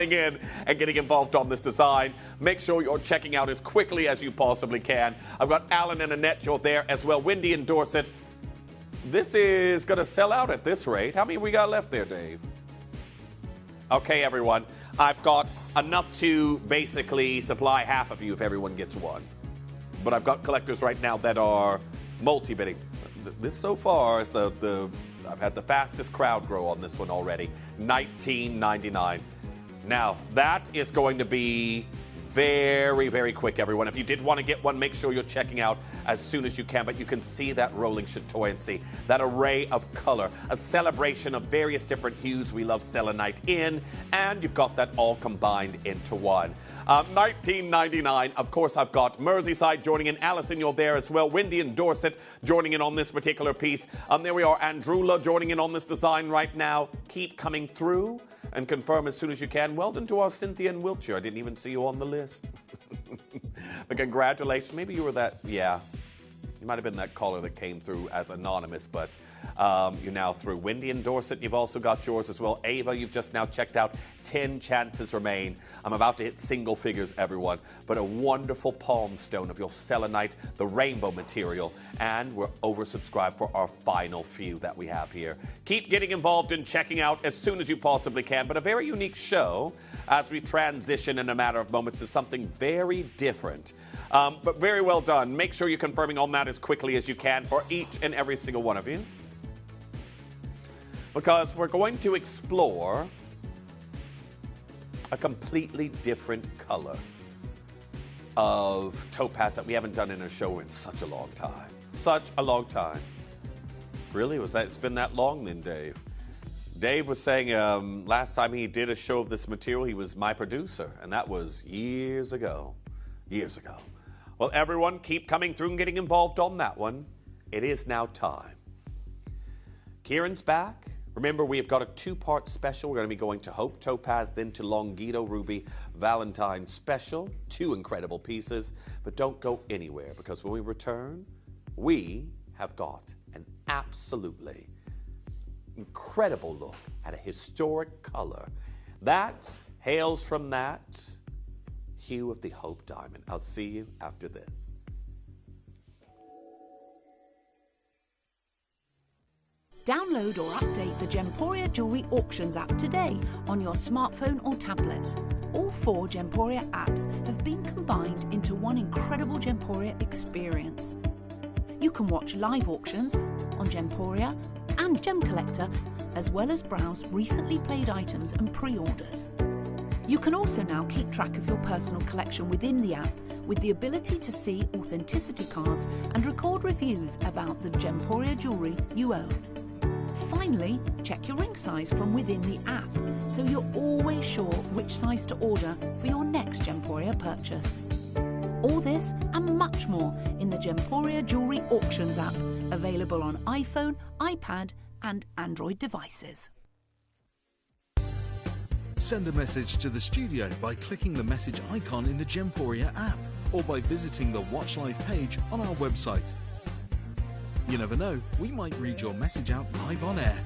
in and getting involved on this design. Make sure you're checking out as quickly as you possibly can. I've got Alan and Annette, you're there as well. Wendy and Dorset. This is going to sell out at this rate. How many we got left there, Dave? Okay, everyone. I've got enough to basically supply half of you if everyone gets one. But I've got collectors right now that are multi-bidding. This so far is I've had the fastest crowd grow on this one already. $19.99. Now, that is going to be very, very quick, everyone. If you did want to get one, make sure you're checking out as soon as you can. But you can see that rolling chatoyancy, that array of color, a celebration of various different hues we love selenite in, and you've got that all combined into one. $19.99. Of course, I've got Merseyside joining in. Alison, you're there as well. Wendy and Dorset joining in on this particular piece. There we are. Andrula joining in on this design right now. Keep coming through and confirm as soon as you can. Well done to our Cynthia in Wiltshire. I didn't even see you on the list. But congratulations. Maybe you were that, yeah. You might have been that caller that came through as anonymous, but you're now through. Wendy and Dorset, you've also got yours as well. Ava, you've just now checked out. 10 chances remain. I'm about to hit single figures, everyone. But a wonderful palm stone of your selenite, the rainbow material, and we're oversubscribed for our final few that we have here. Keep getting involved and checking out as soon as you possibly can. But a very unique show as we transition in a matter of moments to something very different. But very well done. Make sure you're confirming on that as quickly as you can for each and every single one of you. Because we're going to explore a completely different color of topaz that we haven't done in a show in such a long time. Such a long time. Really? It's been that long then, Dave? Dave was saying last time he did a show of this material, he was my producer, and that was years ago. Years ago. Well, everyone, keep coming through and getting involved on that one. It is now time. Kieran's back. Remember, we have got a two-part special. We're going to be going to Hope Topaz, then to Longito Ruby Valentine Special. Two incredible pieces. But don't go anywhere, because when we return, we have got an absolutely incredible look at a historic color that hails from that hue of the Hope Diamond. I'll see you after this. Download or update the Gemporia Jewellery Auctions app today on your smartphone or tablet. All 4 Gemporia apps have been combined into one incredible Gemporia experience. You can watch live auctions on Gemporia and Gem Collector, as well as browse recently played items and pre-orders. You can also now keep track of your personal collection within the app with the ability to see authenticity cards and record reviews about the Gemporia jewellery you own. Finally, check your ring size from within the app so you're always sure which size to order for your next Gemporia purchase. All this and much more in the Gemporia Jewellery Auctions app, available on iPhone, iPad and Android devices. Send a message to the studio by clicking the message icon in the Gemporia app or by visiting the Watch Live page on our website. You never know, we might read your message out live on air.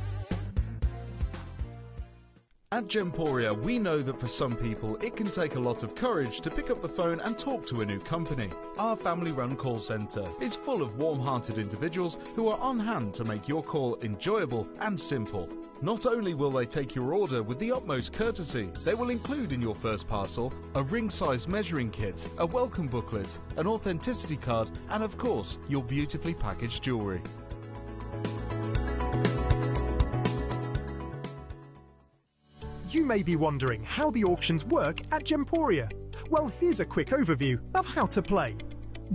At Gemporia, we know that for some people, it can take a lot of courage to pick up the phone and talk to a new company. Our family-run call centre is full of warm-hearted individuals who are on hand to make your call enjoyable and simple. Not only will they take your order with the utmost courtesy, they will include in your first parcel a ring-size measuring kit, a welcome booklet, an authenticity card, and of course, your beautifully packaged jewellery. You may be wondering how the auctions work at Gemporia. Well, here's a quick overview of how to play.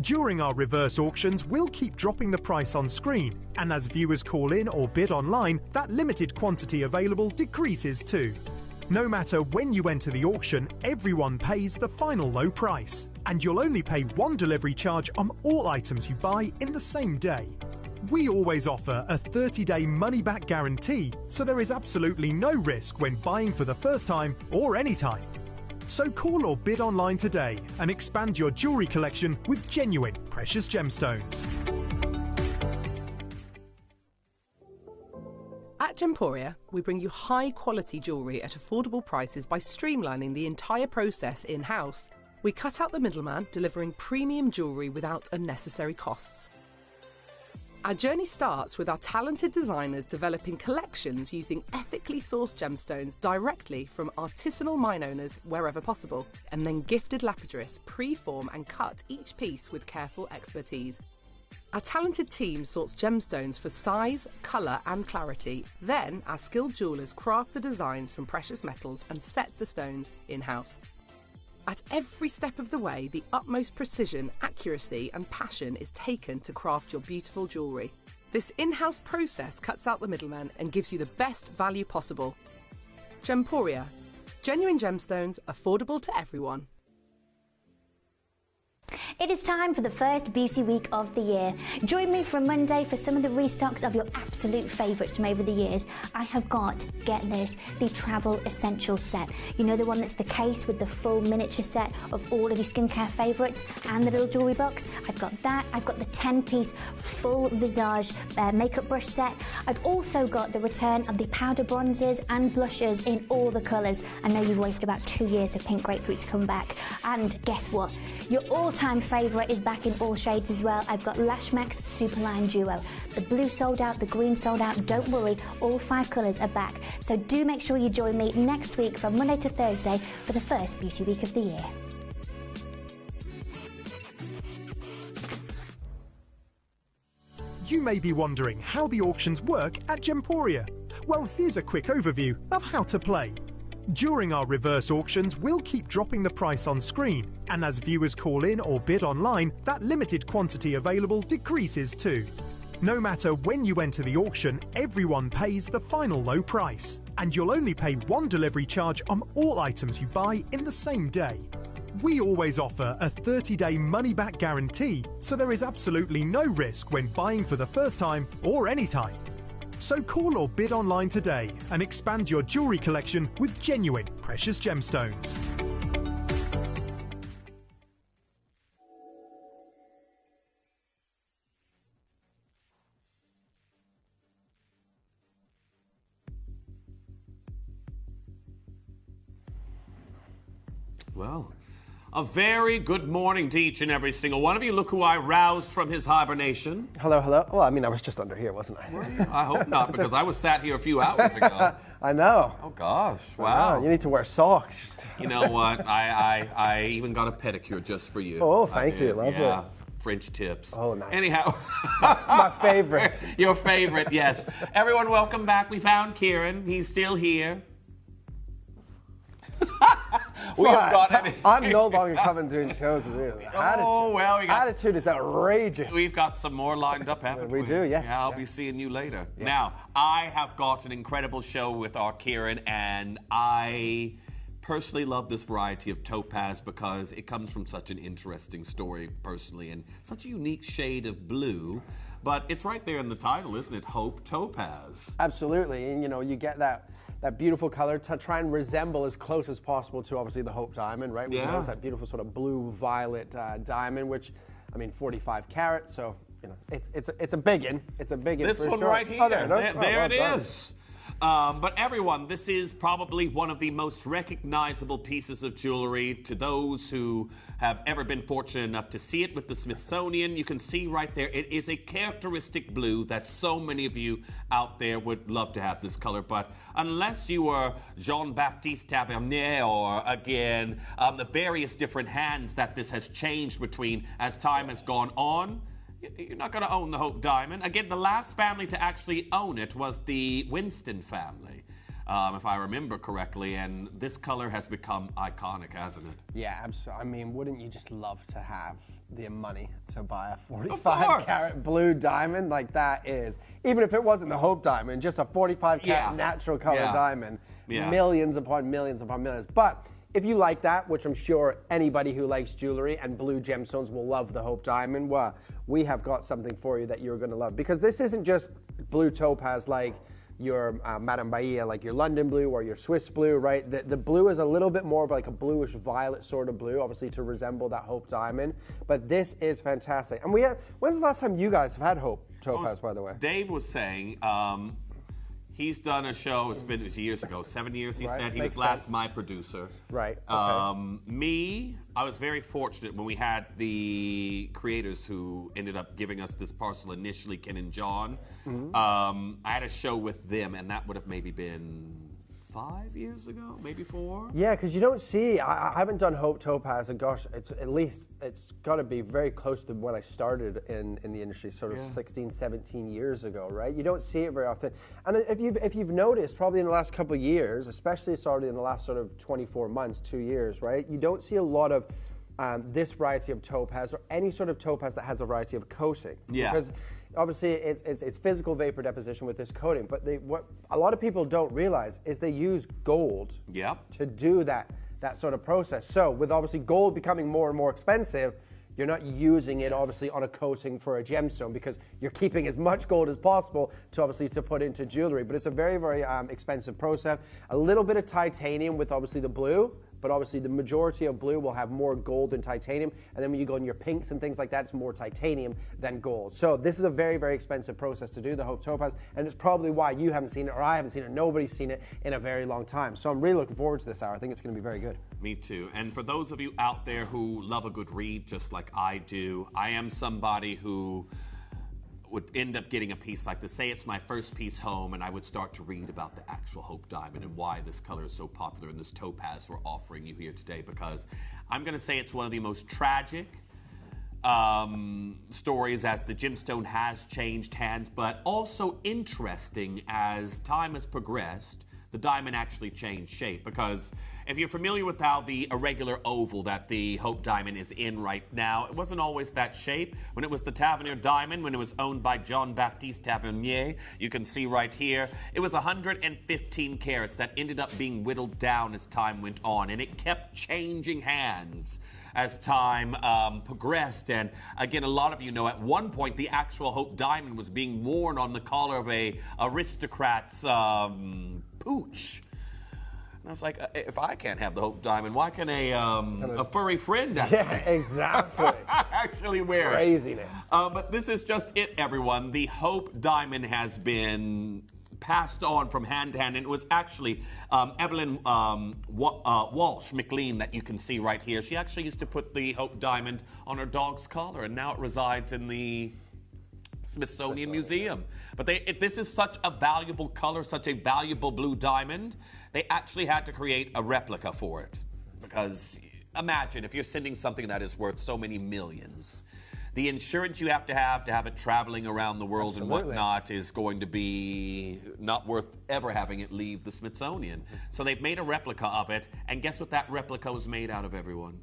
During our reverse auctions, we'll keep dropping the price on screen, and as viewers call in or bid online, that limited quantity available decreases too. No matter when you enter the auction, everyone pays the final low price, and you'll only pay one delivery charge on all items you buy in the same day. We always offer a 30-day money-back guarantee, so there is absolutely no risk when buying for the first time or any time. So call or bid online today and expand your jewellery collection with genuine precious gemstones. At Gemporia, we bring you high-quality jewellery at affordable prices by streamlining the entire process in-house. We cut out the middleman, delivering premium jewellery without unnecessary costs. Our journey starts with our talented designers developing collections using ethically sourced gemstones directly from artisanal mine owners wherever possible, and then gifted lapidarists pre-form and cut each piece with careful expertise. Our talented team sorts gemstones for size, colour and clarity. Then our skilled jewellers craft the designs from precious metals and set the stones in-house. At every step of the way, the utmost precision, accuracy and passion is taken to craft your beautiful jewellery. This in-house process cuts out the middleman and gives you the best value possible. Gemporia. Genuine gemstones, affordable to everyone. It is time for the first beauty week of the year. Join me from Monday for some of the restocks of your absolute favourites from over the years. I have got, get this, the Travel Essentials set. You know, the one that's the case with the full miniature set of all of your skincare favourites and the little jewellery box. I've got that. I've got the 10-piece full visage makeup brush set. I've also got the return of the powder bronzers and blushes in all the colours. I know you've waited about 2 years for Pink Grapefruit to come back. And guess what? Your all-time favourite is back in all shades as well. I've got Lash Max Superline Duo. The blue sold out, the green sold out. Don't worry, all 5 colours are back. So do make sure you join me next week from Monday to Thursday for the first beauty week of the year. You may be wondering how the auctions work at Gemporia. Well, here's a quick overview of how to play. During our reverse auctions, we'll keep dropping the price on screen, and as viewers call in or bid online, that limited quantity available decreases too. No matter when you enter the auction, everyone pays the final low price, and you'll only pay one delivery charge on all items you buy in the same day. We always offer a 30-day money-back guarantee, so there is absolutely no risk when buying for the first time or any time. So call or bid online today and expand your jewellery collection with genuine precious gemstones. Well, a very good morning to each and every single one of you. Look who I roused from his hibernation. Hello, hello. Well, I mean, I was just under here, wasn't I? Were you? I hope not, because I was sat here a few hours ago. I know. Oh, gosh. Wow. You need to wear socks. You know what? I even got a pedicure just for you. Oh, thank you. Lovely. Yeah. French tips. Oh, nice. Anyhow. My favorite. Your favorite, yes. Everyone, welcome back. We found Kieran. He's still here. I'm no longer coming doing shows with you. Oh, well, attitude is outrageous. We've got some more lined up, haven't we? We do, yes. Yeah, I'll be seeing you later. Yes. Now, I have got an incredible show with our Kieran, and I personally love this variety of topaz because it comes from such an interesting story personally and such a unique shade of blue. But it's right there in the title, isn't it? Hope Topaz. Absolutely, and you know, you get that beautiful color to try and resemble as close as possible to obviously the Hope Diamond, right? Yeah. It's that beautiful sort of blue-violet diamond, which, I mean, 45 carat, so, you know, it's a biggin. It's a biggin. This one right here. Oh, there it is. But everyone, this is probably one of the most recognizable pieces of jewelry to those who have ever been fortunate enough to see it with the Smithsonian. You can see right there, it is a characteristic blue that so many of you out there would love to have this color. But unless you are Jean-Baptiste Tavernier or, again, the various different hands that this has changed between as time has gone on, you're not going to own the Hope Diamond. Again, the last family to actually own it was the Winston family, if I remember correctly, and this color has become iconic, hasn't it? Yeah, absolutely. I mean, wouldn't you just love to have the money to buy a 45 carat blue diamond? Like, that is, even if it wasn't the Hope Diamond, just a 45 carat natural color diamond, millions upon millions upon millions. But if you like that, which I'm sure anybody who likes jewelry and blue gemstones will love the Hope Diamond, well, we have got something for you that you're going to love. Because this isn't just blue topaz like your Madame Bahia, like your London blue or your Swiss blue, right? The blue is a little bit more of like a bluish violet sort of blue, obviously to resemble that Hope Diamond. But this is fantastic. And when's the last time you guys have had Hope Topaz, by the way? Dave was saying, He's done a show, it was years ago, 7 years he said. He was my producer. Right, okay. Me, I was very fortunate when we had the creators who ended up giving us this parcel initially, Ken and John. I had a show with them, and that would have maybe been 5 years ago, maybe 4. Yeah, because you don't see, I haven't done Hope Topaz, and gosh, it's got to be very close to when I started in the industry, sort of 16, 17 years ago, right? You don't see it very often. And if you've noticed, probably in the last couple of years, especially started in the last sort of 24 months, 2 years, right? You don't see a lot of this variety of topaz or any sort of topaz that has a variety of coating. Yeah. Because obviously, it's physical vapor deposition with this coating, but what a lot of people don't realize is they use gold to do that sort of process. So with obviously gold becoming more and more expensive, you're not using it obviously on a coating for a gemstone because you're keeping as much gold as possible to put into jewelry. But it's a very, very expensive process. A little bit of titanium with obviously the blue, but obviously the majority of blue will have more gold than titanium. And then when you go in your pinks and things like that, it's more titanium than gold. So this is a very, very expensive process to do, the Hope Topaz. And it's probably why you haven't seen it, or I haven't seen it, nobody's seen it in a very long time. So I'm really looking forward to this hour. I think it's going to be very good. Me too. And for those of you out there who love a good read, just like I do, I am somebody who would end up getting a piece like this. Say it's my first piece home, and I would start to read about the actual Hope Diamond and why this color is so popular and this topaz we're offering you here today, because I'm going to say it's one of the most tragic stories as the gemstone has changed hands, but also interesting as time has progressed. The diamond actually changed shape, because if you're familiar with how the irregular oval that the Hope Diamond is in right now, it wasn't always that shape. When it was the Tavernier Diamond, when it was owned by Jean-Baptiste Tavernier, you can see right here, it was 115 carats that ended up being whittled down as time went on, and it kept changing hands as time progressed. And again, a lot of you know at one point the actual Hope Diamond was being worn on the collar of a aristocrat's pooch. And I was like, if I can't have the Hope Diamond, why can a furry friend exactly actually wear it? Craziness. But this is just it, everyone. The Hope Diamond has been passed on from hand to hand, and it was actually Evelyn Walsh McLean that you can see right here. She actually used to put the Hope Diamond on her dog's collar, and now it resides in the Smithsonian Museum. But this is such a valuable color, such a valuable blue diamond, they actually had to create a replica for it. Because imagine if you're sending something that is worth so many millions, the insurance you have to have it traveling around the world and whatnot is going to be not worth ever having it leave the Smithsonian. So they've made a replica of it, and guess what that replica was made out of, everyone?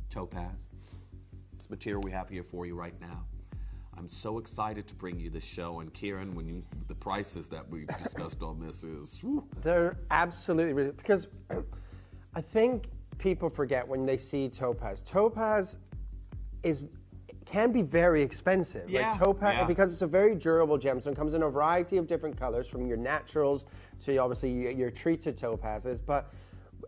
Topaz. This material we have here for you right now. I'm so excited to bring you this show, and Kieran, the prices that we've discussed on this is... Whew. They're absolutely... Because I think people forget when they see topaz. Topaz can be very expensive. Yeah. Like topaz, because it's a very durable gemstone, comes in a variety of different colors, from your naturals to obviously your treated topazes.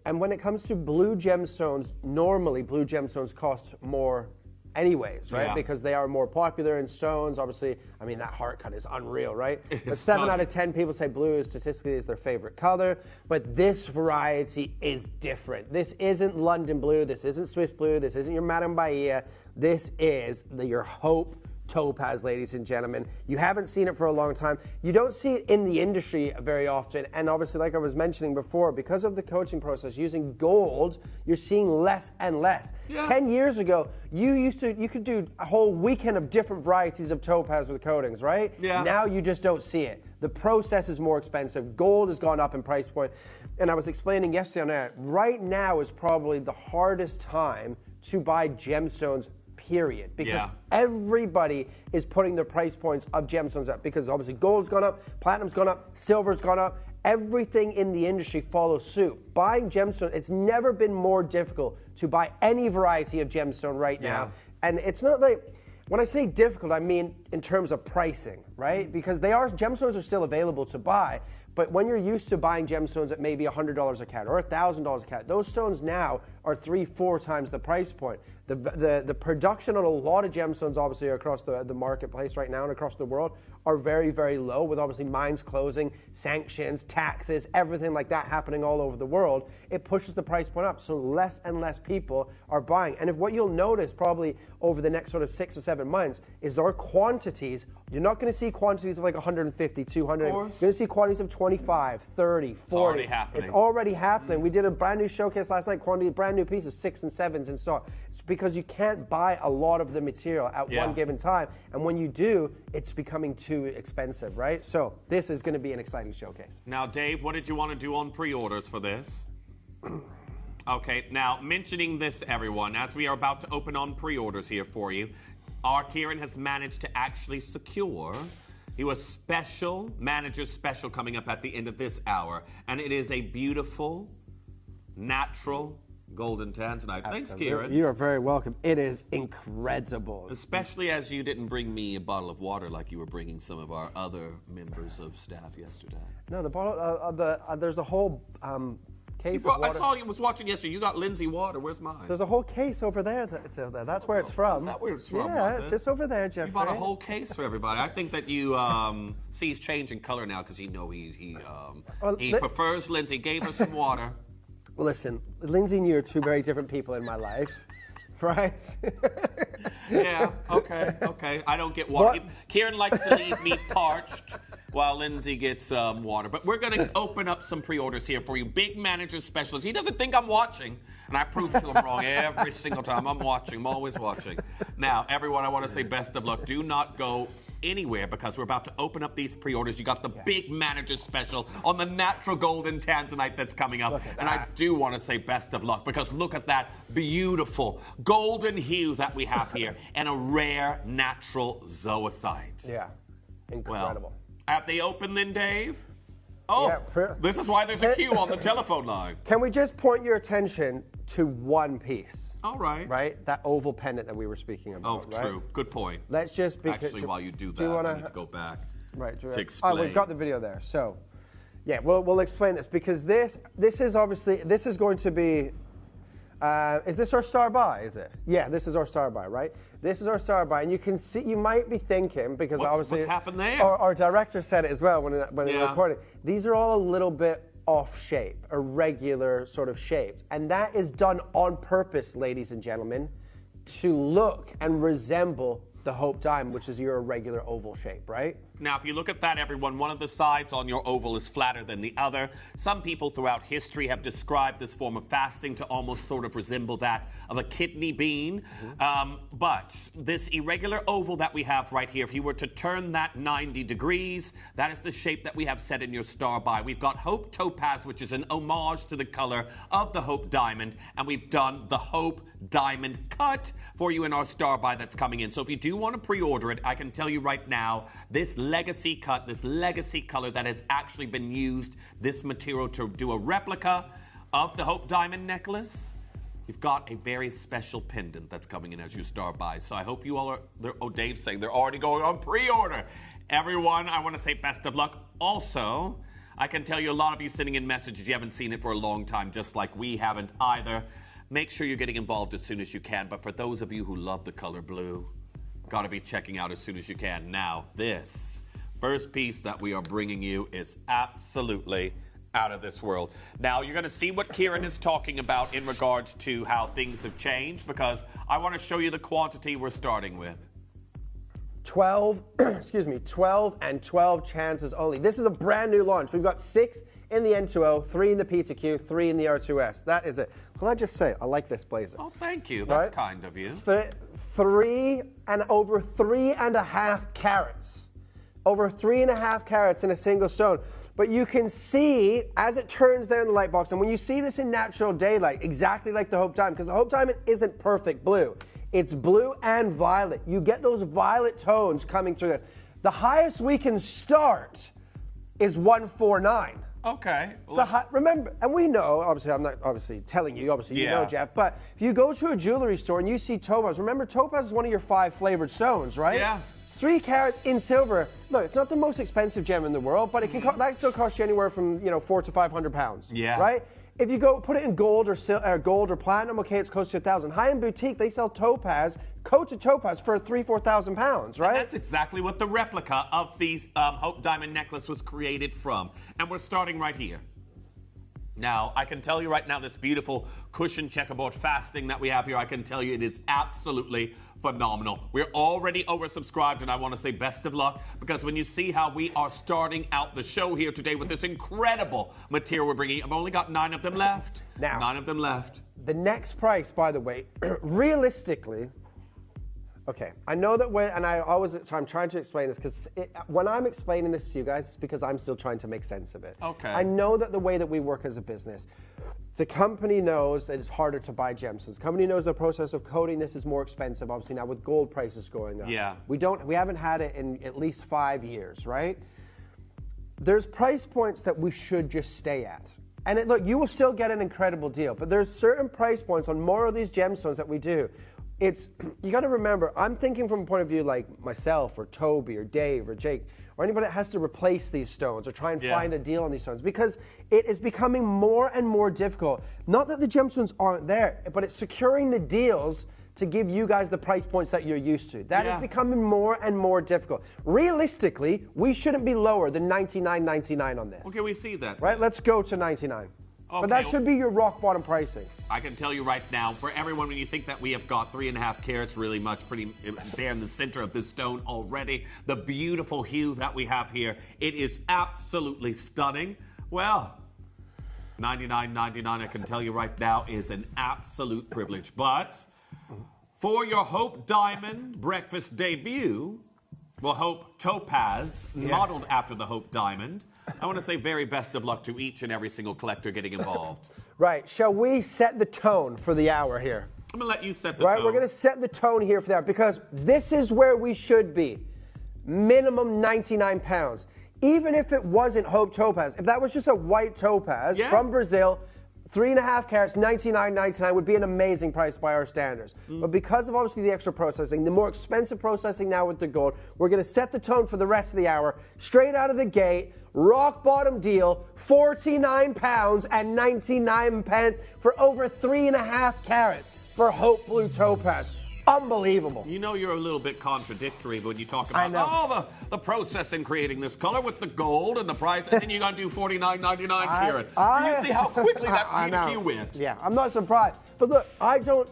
And when it comes to blue gemstones, normally blue gemstones cost more anyways, right? Yeah. Because they are more popular in stones. Obviously, I mean, that heart cut is unreal, right? But 7 out of 10 people say blue statistically is their favorite color. But this variety is different. This isn't London blue. This isn't Swiss blue. This isn't your Madame Bahia. This is your Hope Topaz, ladies and gentlemen. You haven't seen it for a long time. You don't see it in the industry very often. And obviously, like I was mentioning before, because of the coaching process, using gold, you're seeing less and less. Yeah. 10 years ago, you could do a whole weekend of different varieties of topaz with coatings, right? Yeah. Now you just don't see it. The process is more expensive. Gold has gone up in price point. And I was explaining yesterday on air, right now is probably the hardest time to buy gemstones, period, because everybody is putting their price points of gemstones up, because obviously gold's gone up, platinum's gone up, silver's gone up. Everything in the industry follows suit. Buying gemstones, it's never been more difficult to buy any variety of gemstone right now. And it's not like, when I say difficult, I mean in terms of pricing, right? Because gemstones are still available to buy, but when you're used to buying gemstones at maybe $100 a carat or $1,000 a carat, those stones now are 3-4 times the price point. The production on a lot of gemstones, obviously, across the marketplace right now and across the world are very, very low, with obviously mines closing, sanctions, taxes, everything like that happening all over the world. It pushes the price point up, so less and less people are buying. And if what you'll notice probably over the next sort of 6 or 7 months is our quantities, you're not going to see quantities of like 150, 200. You're going to see quantities of 25, 30, 40. It's already happening. It's already happening. We did a brand new showcase last night, quantity, brand new pieces, 6 and 7s in stock. It's because you can't buy a lot of the material at one given time. And when you do, it's becoming too expensive, right? So this is going to be an exciting showcase. Now, Dave, what did you want to do on pre-orders for this? Okay, now, mentioning this, everyone, as we are about to open on pre-orders here for you, our Kieran has managed to actually secure a special, manager's special coming up at the end of this hour. And it is a beautiful, natural golden tanzanite. Thanks, Kieran. You are very welcome. It is incredible. Especially as you didn't bring me a bottle of water like you were bringing some of our other members of staff yesterday. No, the bottle, there's a whole case of water. I saw you was watching yesterday. You got Lindsay water. Where's mine? There's a whole case over there. That's where it's from. Is that where it's from? Yeah, it's just over there, Jeffrey. You bought a whole case for everybody. I think that you see he's changing color now because you know he prefers Lindsay. Gave her some water. Listen, Lindsay and you are two very different people in my life, right? Yeah, okay. I don't get water. Kieran likes to leave me parched while Lindsay gets water. But we're going to open up some pre-orders here for you. Big manager specialist. He doesn't think I'm watching, and I prove to him wrong every single time. I'm watching. I'm always watching. Now, everyone, I want to say best of luck. Do not go anywhere because we're about to open up these pre-orders. You got the big manager special on the natural golden tanzanite that's coming up. And I do want to say best of luck because look at that beautiful golden hue that we have here and a rare natural zoisite. Yeah, incredible. Well, have they opened then, Dave? Oh, this is why there's a queue on the telephone line. Can we just point your attention to one piece? All right. Right? That oval pendant that we were speaking about. Oh, true. Right? Good point. Let's just... Actually, while you do that, I need to go back to explain. Oh, we've got the video there. So, yeah, we'll explain this because this is obviously... This is going to be... is this our star buy, is it? Yeah, this is our star buy, right? This is our star buy, and you can see, you might be thinking, because obviously... What's happened there? Our director said it as well when they were recording. These are all a little bit off shape, irregular sort of shapes. And that is done on purpose, ladies and gentlemen, to look and resemble the Hope Diamond, which is your irregular oval shape, right? Now, if you look at that, everyone, one of the sides on your oval is flatter than the other. Some people throughout history have described this form of fasting to almost sort of resemble that of a kidney bean. But this irregular oval that we have right here, if you were to turn that 90 degrees, that is the shape that we have set in your star by. We've got Hope Topaz, which is an homage to the color of the Hope Diamond, and we've done the Hope Diamond cut for you in our star by that's coming in. So if you do want to pre-order it, I can tell you right now, this legacy cut, this legacy color that has actually been used, this material to do a replica of the Hope Diamond necklace, you've got a very special pendant that's coming in as you star by. So I hope you all are, Dave's saying they're already going on pre-order. Everyone, I want to say best of luck. Also, I can tell you a lot of you sending in messages, you haven't seen it for a long time, just like we haven't either. Make sure you're getting involved as soon as you can. But for those of you who love the color blue, got to be checking out as soon as you can. Now, this first piece that we are bringing you is absolutely out of this world. Now, you're going to see what Kieran is talking about in regards to how things have changed, because I want to show you the quantity we're starting with. 12 and 12 chances only. This is a brand new launch. We've got 6 in the N2O, 3 in the P2Q, 3 in the R2S. That is it. Can I just say, I like this blazer. Oh, thank you. That's kind of you. Over 3.5 carats. Over 3.5 carats in a single stone. But you can see, as it turns there in the light box, and when you see this in natural daylight, exactly like the Hope Diamond, because the Hope Diamond isn't perfect blue. It's blue and violet. You get those violet tones coming through this. The highest we can start is 149. Okay. So remember, and we know, obviously, I'm not obviously telling you, obviously you know, Jeff, but if you go to a jewelry store and you see topaz, remember topaz is one of your 5 flavored stones, right? Yeah. 3 carats in silver. Look, it's not the most expensive gem in the world, but it can that still cost you anywhere from 400 to 500 pounds. Yeah. Right? If you go put it in gold or platinum, okay, it's close to $1,000. High-end boutique, they sell topaz, coated topaz for £3,000-4,000, right? And that's exactly what the replica of these Hope Diamond necklace was created from. And we're starting right here. Now, I can tell you right now, this beautiful cushion checkerboard fasting that we have here, I can tell you it is absolutely phenomenal. We're already oversubscribed, and I want to say best of luck, because when you see how we are starting out the show here today with this incredible material we're bringing, I've only got 9 of them left. Now, 9 of them left. The next price, by the way, realistically, okay, I know that I'm trying to explain this because when I'm explaining this to you guys, it's because I'm still trying to make sense of it. Okay. I know that the way that we work as a business, the company knows that it's harder to buy gemstones. The company knows the process of coating this is more expensive, obviously now with gold prices going up. Yeah. We haven't had it in at least 5 years, right? There's price points that we should just stay at. And look, you will still get an incredible deal, but there's certain price points on more of these gemstones that we do. You got to remember, I'm thinking from a point of view like myself or Toby or Dave or Jake or anybody that has to replace these stones or try and find a deal on these stones, because it is becoming more and more difficult. Not that the gemstones aren't there, but it's securing the deals to give you guys the price points that you're used to. That is becoming more and more difficult. Realistically, we shouldn't be lower than $99.99 on this. Okay, we see that. Right, let's go to $99. Okay. But that should be your rock bottom pricing. I can tell you right now, for everyone, when you think that we have got 3.5 carats really much pretty there in the center of this stone already, the beautiful hue that we have here, it is absolutely stunning. Well, $99.99, I can tell you right now, is an absolute privilege. But for your Hope Diamond breakfast debut, well, Hope Topaz, modeled after the Hope Diamond, I want to say very best of luck to each and every single collector getting involved. Right. Shall we set the tone for the hour here? I'm going to let you set the tone. Right, we're going to set the tone here for the hour because this is where we should be. Minimum 99 pounds. Even if it wasn't Hope Topaz, if that was just a white topaz from Brazil, 3.5 carats, $99.99 would be an amazing price by our standards. But because of obviously the extra processing, the more expensive processing now with the gold, we're going to set the tone for the rest of the hour. Straight out of the gate, rock bottom deal, 49 pounds and 99 pence for over 3.5 carats for Hope Blue Topaz. Unbelievable. You know you're a little bit contradictory when you talk about the process in creating this color with the gold and the price, and then you're going to do $49.99 carat. You see how quickly that hue went. Yeah, I'm not surprised. But look, I don't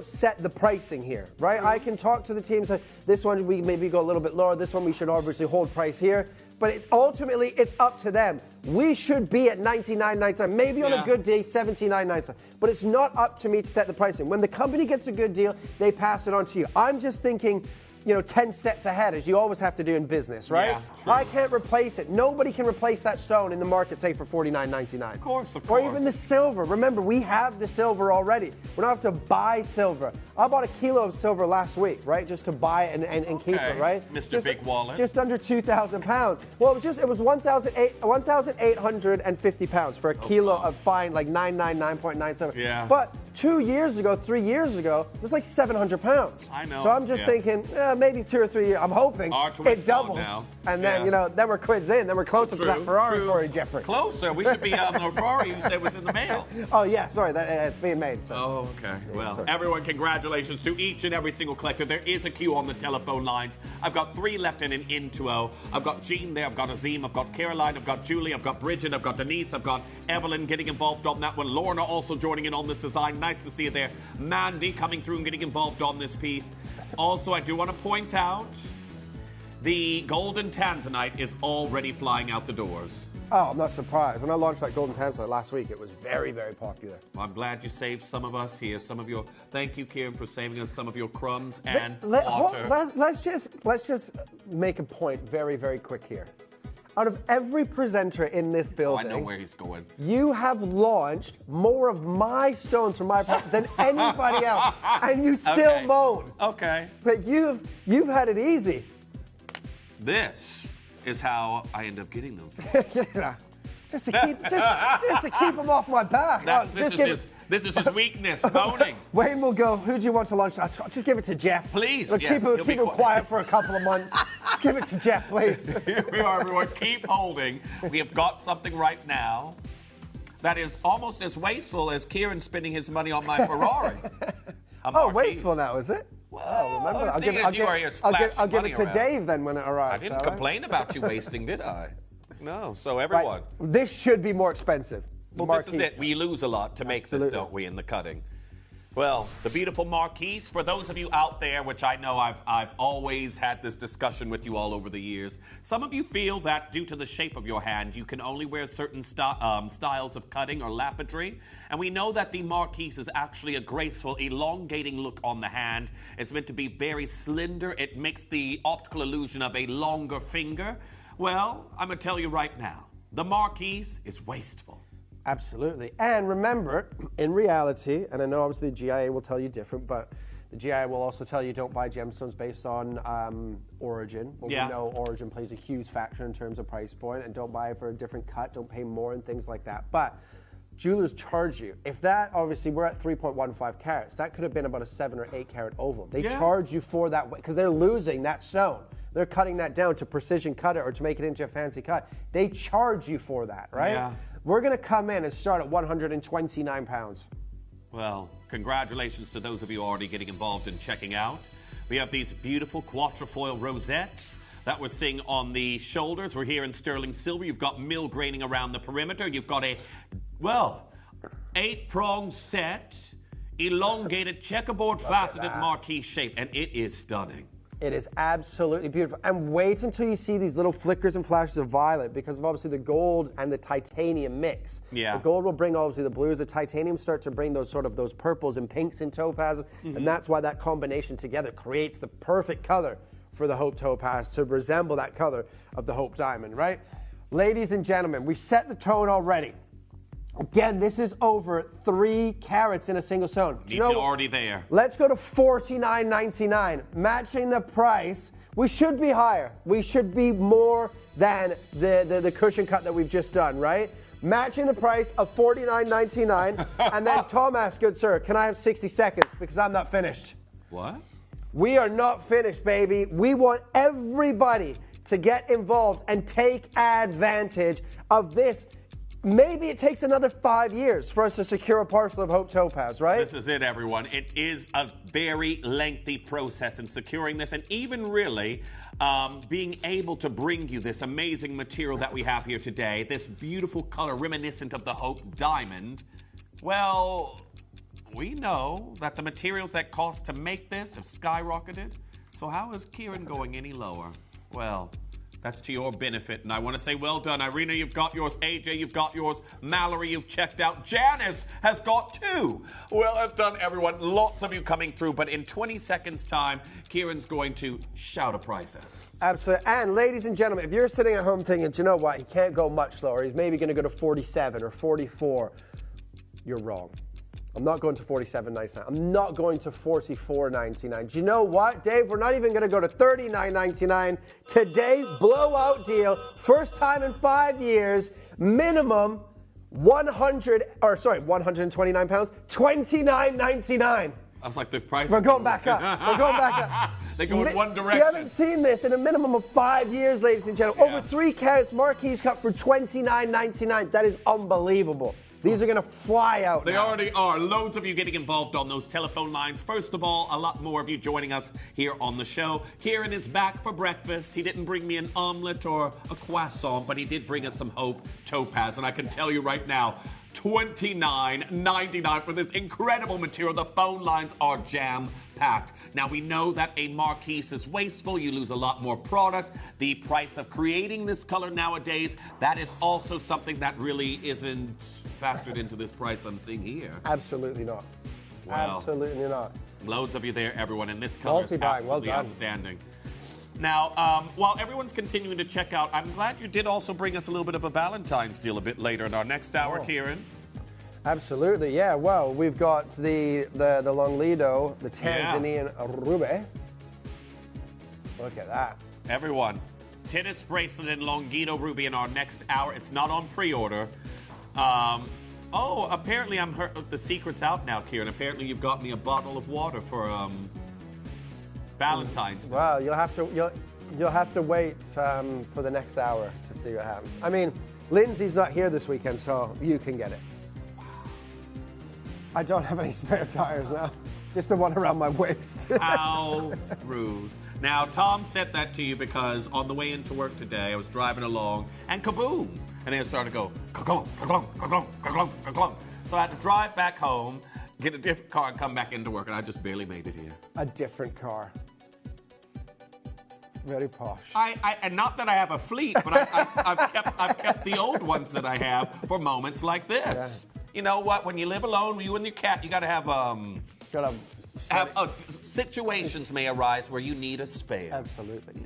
set the pricing here, right? I can talk to the team, say, this one we maybe go a little bit lower, this one we should obviously hold price here. But ultimately, it's up to them. We should be at $99.99, maybe on a good day, $79.99. But it's not up to me to set the pricing. When the company gets a good deal, they pass it on to you. I'm just thinking, 10 steps ahead, as you always have to do in business, right? Yeah, true. I can't replace it. Nobody can replace that stone in the market, say, for $49.99. Of course. Or even the silver. Remember, we have the silver already. We don't have to buy silver. I bought a kilo of silver last week, right? Just to buy it and keep it, right? Mr. Big Wallet. Just under 2,000 pounds. Well, it was 1,850 pounds for a kilo of fine, like 999.97. Yeah. But 3 years ago, it was like 700 pounds. I know. So I'm just thinking, maybe 2 or 3 years. I'm hoping it doubles. Now. And then, then we're quids in. Then we're closer to that Ferrari for you, Jeffrey. Closer. We should be on the Ferrari you said was in the mail. Oh, yeah. Sorry. It's being made. So. Oh, okay. Well, everyone, congratulations to each and every single collector. There is a queue on the telephone lines. I've got 3 left in an intro. I've got Jean there. I've got Azim. I've got Caroline. I've got Julie. I've got Bridget. I've got Denise. I've got Evelyn getting involved on that one. Lorna also joining in on this design. Nice to see you there. Mandy coming through and getting involved on this piece. Also, I do want to point out the golden tanzanite is already flying out the doors. Oh, I'm not surprised. When I launched that golden tanzanite last week, it was very, very popular. Well, I'm glad you saved some of us here. Thank you, Kieran, for saving us some of your crumbs and water. Let's just make a point very, very quick here. Out of every presenter in this building, I know where he's going. You have launched more of my stones from my product than anybody else, and you still moan. Okay. But you've had it easy. This is how I end up getting them. Just to keep them off my back. This is his weakness, moaning. Wayne will go, who do you want to lunch? Just give it to Jeff. Please. Keep him quiet for a couple of months. Give it to Jeff, please. Here we are, everyone. Keep holding. We have got something right now. that is almost as wasteful as Kieran spending his money on my Ferrari. Oh, wasteful now, is it? Well, remember, I'll give it to Dave then when it arrives. I didn't complain about you wasting, did I? No, so everyone. Right. This should be more expensive. Well, this is it. We lose a lot to make this, don't we, in the cutting? Well, the beautiful marquise, for those of you out there, which I know I've always had this discussion with you all over the years, some of you feel that due to the shape of your hand, you can only wear certain styles of cutting or lapidary. And we know that the marquise is actually a graceful, elongating look on the hand. It's meant to be very slender. It makes the optical illusion of a longer finger. Well, I'm going to tell you right now, the marquise is wasteful. Absolutely. And remember, in reality, and I know obviously the GIA will tell you different, but the GIA will also tell you don't buy gemstones based on origin. Well, we know origin plays a huge factor in terms of price point, and don't buy it for a different cut, don't pay more and things like that. But jewelers charge you. If that, obviously, we're at 3.15 carats, that could have been about a 7 or 8 carat oval. They charge you for that because they're losing that stone. They're cutting that down to precision cut it or to make it into a fancy cut. They charge you for that, right? Yeah. We're going to come in and start at 129 pounds. Well, congratulations to those of you already getting involved in checking out. We have these beautiful quatrefoil rosettes that we're seeing on the shoulders. We're here in sterling silver. You've got mill graining around the perimeter. You've got a, well, 8-prong set, elongated checkerboard faceted marquise shape, and it is stunning. It is absolutely beautiful. And wait until you see these little flickers and flashes of violet, because of obviously the gold and the titanium mix. Yeah. The gold will bring obviously the blues. The titanium start to bring those sort of those purples and pinks and topazes. And that's why that combination together creates the perfect color for the Hope Topaz to resemble that color of the Hope Diamond, right? Ladies and gentlemen, we've set the tone already. Again, this is over 3 carats in a single stone. You're already there. Let's go to $49.99. Matching the price, we should be higher. We should be more than the cushion cut that we've just done, right? Matching the price of $49.99. And then Tom asks, good sir, can I have 60 seconds? Because I'm not finished. What? We are not finished, baby. We want everybody to get involved and take advantage of this. Maybe it takes another 5 years for us to secure a parcel of Hope Topaz, right? This is it, everyone. It is a very lengthy process in securing this, and even really being able to bring you this amazing material that we have here today, this beautiful color reminiscent of the Hope Diamond. Well, we know that the materials that cost to make this have skyrocketed. So how is Kieran going any lower? Well, that's to your benefit, and I want to say well done. Irina, you've got yours. AJ, you've got yours. Mallory, you've checked out. Janice has got 2. Well done, everyone. Lots of you coming through, but in 20 seconds' time, Kieran's going to shout a price at us. Absolutely. And ladies and gentlemen, if you're sitting at home thinking, you know what, he can't go much lower, he's maybe going to go to 47 or 44, you're wrong. I'm not going to $47.99. I'm not going to $44.99. Do you know what, Dave? We're not even going to go to $39.99 today. Blowout deal. First time in 5 years. Minimum 129 pounds. $29.99. I was like, the price. We're going back up. We're going back up. They go in one direction. You haven't seen this in a minimum of 5 years, ladies and gentlemen. Over 3 carats marquise cut for $29.99. That is unbelievable. These are going to fly out. They already are. Loads of you getting involved on those telephone lines. First of all, a lot more of you joining us here on the show. Kieran is back for breakfast. He didn't bring me an omelet or a croissant, but he did bring us some Hope Topaz. And I can tell you right now, $29.99 for this incredible material. The phone lines are jam-packed. Now, we know that a marquise is wasteful. You lose a lot more product. The price of creating this color nowadays, that is also something that really isn't factored into this price I'm seeing here. Absolutely not. Wow. Absolutely not. Loads of you there, everyone, and this color is absolutely outstanding. Now, while everyone's continuing to check out, I'm glad you did also bring us a little bit of a Valentine's deal a bit later in our next hour, Kieran. Absolutely, yeah. Well, we've got the Longlido, the Tanzanian Ruby. Look at that. Everyone, tennis bracelet and Longlido Ruby in our next hour. It's not on pre-order. Oh, apparently the secret's out now, Kieran. Apparently you've got me a bottle of water for Valentine's Day. Well, you'll have to wait for the next hour to see what happens. I mean, Lindsay's not here this weekend, so you can get it. I don't have any spare tires now. Just the one around my waist. How rude. Now, Tom said that to you because on the way into work today, I was driving along and kaboom! And then it started to go, ka-glong, ka-glong, ka-glong, ka-glong, ka-glong. So I had to drive back home, get a different car, and come back into work, and I just barely made it here. A different car. Very posh. And not that I have a fleet, but I've kept the old ones that I have for moments like this. Yeah. You know what? When you live alone, you and your cat, you got to have situations may arise where you need a spare. Absolutely.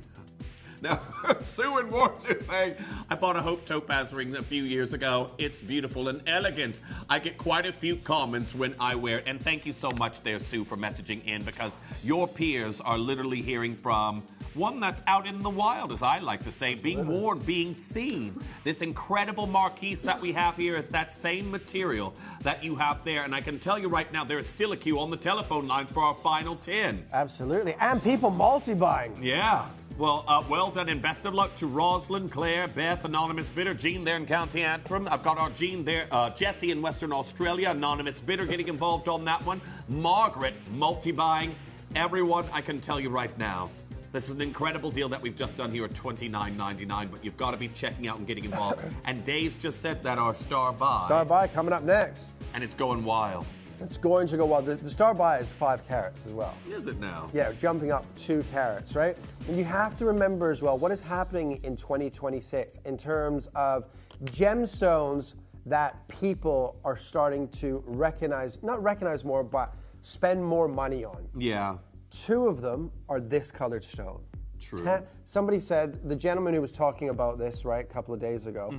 Now, Sue and Ward is saying, I bought a Hope Topaz ring a few years ago. It's beautiful and elegant. I get quite a few comments when I wear it. And thank you so much there, Sue, for messaging in, because your peers are literally hearing from one that's out in the wild, as I like to say, being worn, being seen. This incredible marquise that we have here is that same material that you have there. And I can tell you right now, there is still a queue on the telephone lines for our final 10. Absolutely. And people multi-buying. Yeah. Well, well done and best of luck to Rosalind, Claire, Beth, Anonymous Bidder, Jean there in County Antrim. I've got our Jean there, Jessie in Western Australia, Anonymous Bidder getting involved on that one. Margaret, multi-buying. Everyone, I can tell you right now, this is an incredible deal that we've just done here at $29.99, but you've got to be checking out and getting involved. And Dave's just said that our Star Buy. Star Buy coming up next. And it's going wild. It's going to go wild. The Star Buy is 5 carats as well. Is it now? Yeah, jumping up 2 carats, right? And you have to remember as well what is happening in 2026 in terms of gemstones that people are starting to recognize, not recognize more, but spend more money on. Yeah. 2 of them are this colored stone. True. Somebody said, the gentleman who was talking about this, right, a couple of days ago,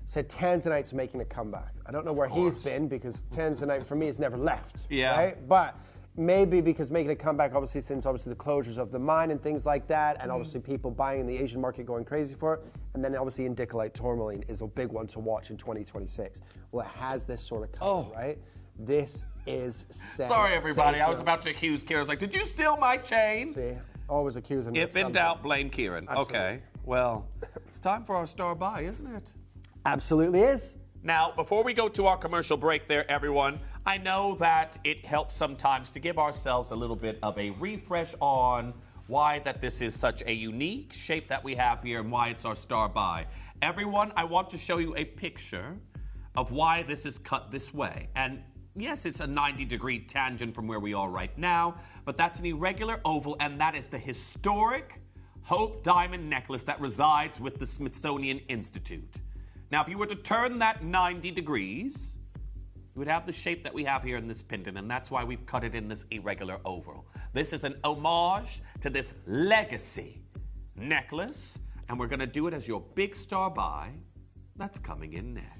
said Tanzanite's making a comeback. I don't know where he's been, because Tanzanite for me has never left. Yeah. Right? But maybe because making a comeback, obviously, since obviously the closures of the mine and things like that, and obviously people buying in the Asian market going crazy for it, and then obviously indicolite tourmaline is a big one to watch in 2026. Well, it has this sort of color, right? This is Sorry, everybody. I was about to accuse Kieran. I was like, did you steal my chain? See? Always accusing me. If in doubt, blame Kieran. Absolutely. Okay. Well, it's time for our Star Buy, isn't it? Absolutely is. Now, before we go to our commercial break there, everyone, I know that it helps sometimes to give ourselves a little bit of a refresh on why that this is such a unique shape that we have here and why it's our Star Buy. Everyone, I want to show you a picture of why this is cut this way. And yes, it's a 90-degree tangent from where we are right now, but that's an irregular oval, and that is the historic Hope diamond necklace that resides with the Smithsonian Institute. Now, if you were to turn that 90 degrees, you would have the shape that we have here in this pendant, and that's why we've cut it in this irregular oval. This is an homage to this legacy necklace, and we're going to do it as your big Star Buy that's coming in next.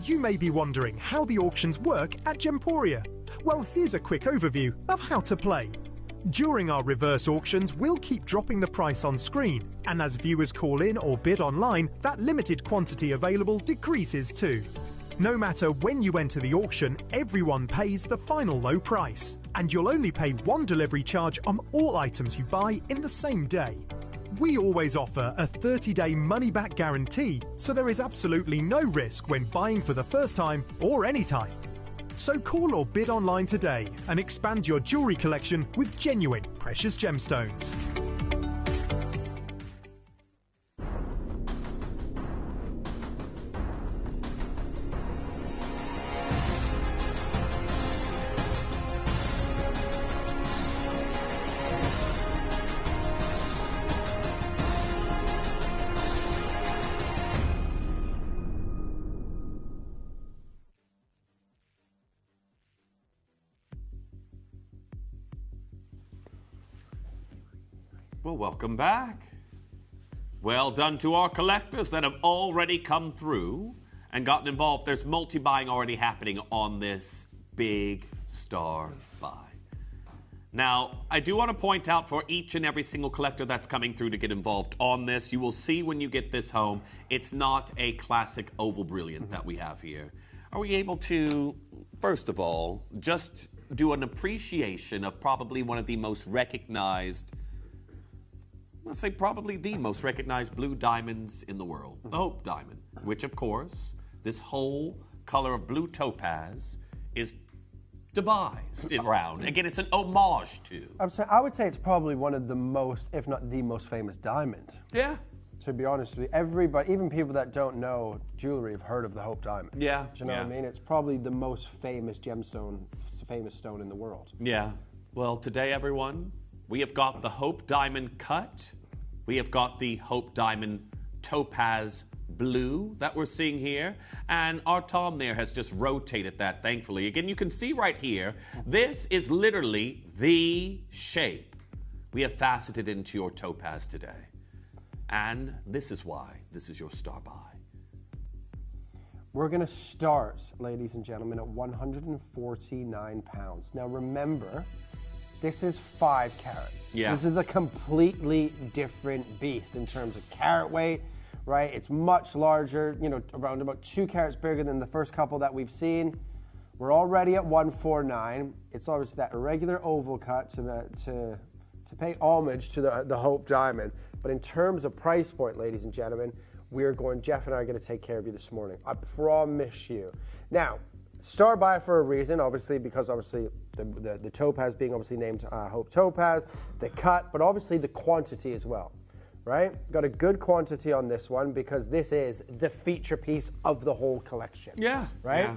You may be wondering how the auctions work at Gemporia. Well, here's a quick overview of how to play. During our reverse auctions, we'll keep dropping the price on screen, and as viewers call in or bid online, that limited quantity available decreases too. No matter when you enter the auction, everyone pays the final low price, and you'll only pay 1 delivery charge on all items you buy in the same day. We always offer a 30-day money-back guarantee, so there is absolutely no risk when buying for the first time or any time. So call or bid online today and expand your jewelry collection with genuine precious gemstones. Well, welcome back. Well done to our collectors that have already come through and gotten involved. There's multi-buying already happening on this big Star Buy. Now, I do want to point out for each and every single collector that's coming through to get involved on this, you will see when you get this home, it's not a classic oval brilliant that we have here. Are we able to, first of all, just do an appreciation of probably one of the most recognized I'll say probably the most recognized blue diamonds in the world, the Hope Diamond, which, of course, this whole color of blue topaz is devised around. Again, it's an homage to. I would say it's probably one of the most, if not the most famous diamond. Yeah. To be honest with you, everybody, even people that don't know jewelry, have heard of the Hope Diamond. Yeah. Do you know what I mean? It's probably the most famous gemstone, famous stone in the world. Yeah. Well, today, everyone, we have got the Hope Diamond cut. We have got the Hope Diamond topaz blue that we're seeing here. And our Tom there has just rotated that, thankfully. Again, you can see right here, this is literally the shape we have faceted into your topaz today. And this is why this is your star buy. We're going to start, ladies and gentlemen, at £149. Now remember, this is 5 carats. Yeah. This is a completely different beast in terms of carat weight, right? It's much larger, you know, around about 2 carats bigger than the first couple that we've seen. We're already at 149. It's obviously that irregular oval cut to pay homage to the Hope Diamond. But in terms of price point, ladies and gentlemen, Jeff and I are going to take care of you this morning. I promise you. Now, star buy for a reason, obviously, because obviously the topaz being obviously named Hope Topaz, the cut, but obviously the quantity as well, right? Got a good quantity on this one because this is the feature piece of the whole collection. Yeah. Right? Yeah.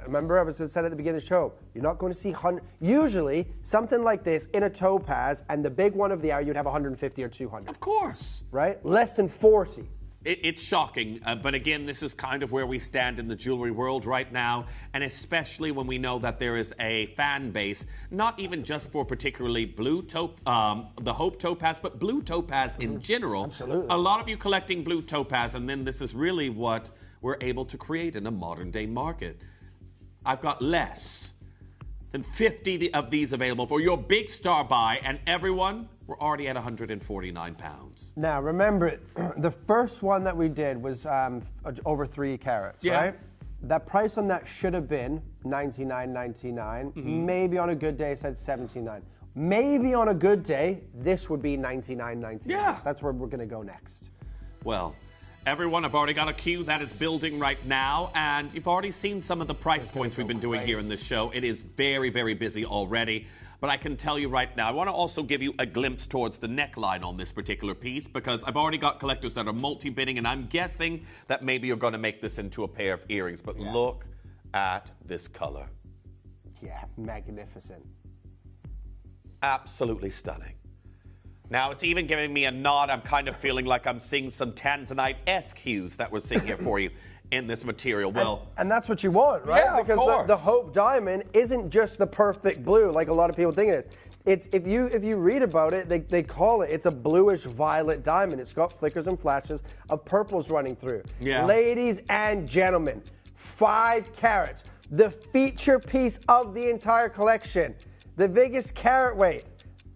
Remember, I said at the beginning of the show, you're not going to see usually something like this in a topaz, and the big one of the hour, you'd have 150 or 200. Of course. Right? Less than 40. It's shocking, but again, this is kind of where we stand in the jewelry world right now, and especially when we know that there is a fan base, not even just for particularly the Hope Topaz, but blue topaz in general. Absolutely. A lot of you collecting blue topaz, and then this is really what we're able to create in a modern day market. I've got less than 50 of these available for your big star buy, and everyone, we're already at £149. Now, remember, the first one that we did was over 3 carats, right? That price on that should have been $99.99. Maybe on a good day it said $79. Maybe on a good day, this would be $99.99. Yeah. That's where we're going to go next. Well, everyone, I've already got a queue that is building right now, and you've already seen some of the price points we've been doing here in this show. It is very, very busy already, but I can tell you right now, I want to also give you a glimpse towards the neckline on this particular piece, because I've already got collectors that are multi-bidding, and I'm guessing that maybe you're going to make this into a pair of earrings, but look at this color. Yeah, magnificent. Absolutely stunning. Now, it's even giving me a nod. I'm kind of feeling like I'm seeing some Tanzanite-esque hues that we're seeing here for you in this material. Well, and that's what you want, right? Yeah, because of course. The Hope Diamond isn't just the perfect blue like a lot of people think it is. It's if you read about it, they call it's a bluish violet diamond. It's got flickers and flashes of purples running through. Yeah. Ladies and gentlemen, 5 carats, the feature piece of the entire collection, the biggest carat weight,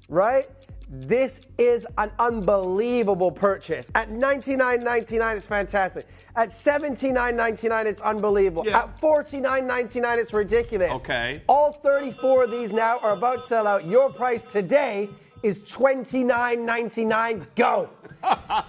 right? This is an unbelievable purchase. At $99.99, it's fantastic. At $79.99, it's unbelievable. Yeah. At $49.99, it's ridiculous. Okay. All 34 of these now are about to sell out. Your price today is $29.99. Go.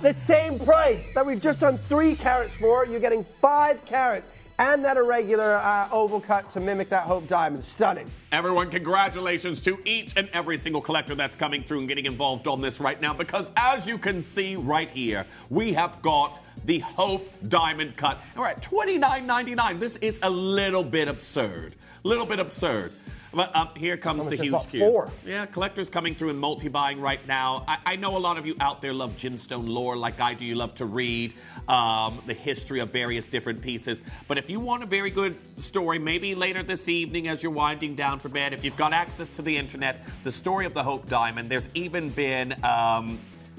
The same price that we've just done 3 carats for. You're getting 5 carats. And that irregular oval cut to mimic that Hope Diamond. Stunning. everyone, congratulations to each and every single collector that's coming through and getting involved on this right now, because as you can see right here, we have got the Hope Diamond Cut. And we're at $29.99. This is a little bit absurd. But here comes the huge queue. 4. Yeah, collectors coming through and multi-buying right now. I know a lot of you out there love gemstone lore like I do. You love to read the history of various different pieces. But if you want a very good story, maybe later this evening as you're winding down for bed, if you've got access to the internet, the story of the Hope Diamond, there's even been...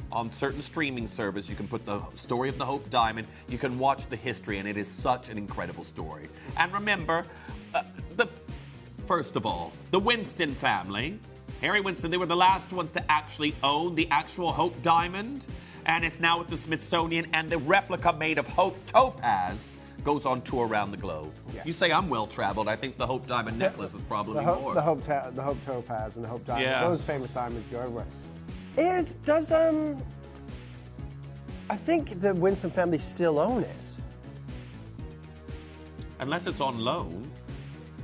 on certain streaming service, you can put the story of the Hope Diamond. You can watch the history, and it is such an incredible story. And remember, first of all, the Winston family, Harry Winston, they were the last ones to actually own the actual Hope Diamond, and it's now at the Smithsonian, and the replica made of Hope Topaz goes on tour around the globe. Yeah. You say I'm well-traveled. I think the Hope Diamond necklace is probably more. The Hope Topaz and the Hope Diamond, yeah. Those famous diamonds go everywhere. I think the Winston family still own it. Unless it's on loan.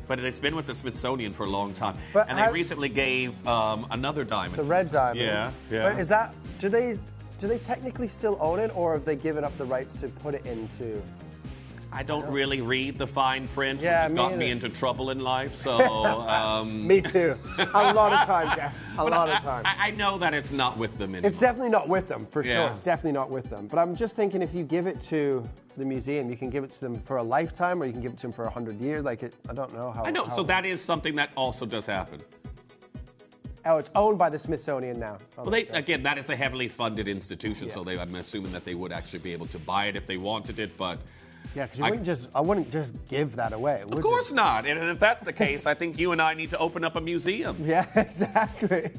But it's been with the Smithsonian for a long time. But and they recently gave another diamond. The red diamond. Yeah. But is that, do they technically still own it, or have they given up the rights to put it into? I don't really read the fine print, which has gotten me into trouble in life, so... Me too. A lot of times, Jeff. A lot of times. I know that it's not with them anymore. It's definitely not with them, for sure. It's definitely not with them. But I'm just thinking, if you give it to the museum, you can give it to them for a lifetime, or you can give it to them for 100 years. Like, I don't know how... I know, so that is something that also does happen. Oh, it's owned by the Smithsonian now. Oh, well, again, that is a heavily funded institution, so I'm assuming that they would actually be able to buy it if they wanted it, but... Yeah, because I wouldn't just give that away. Of course not. And if that's the case, I think you and I need to open up a museum. Yeah, exactly.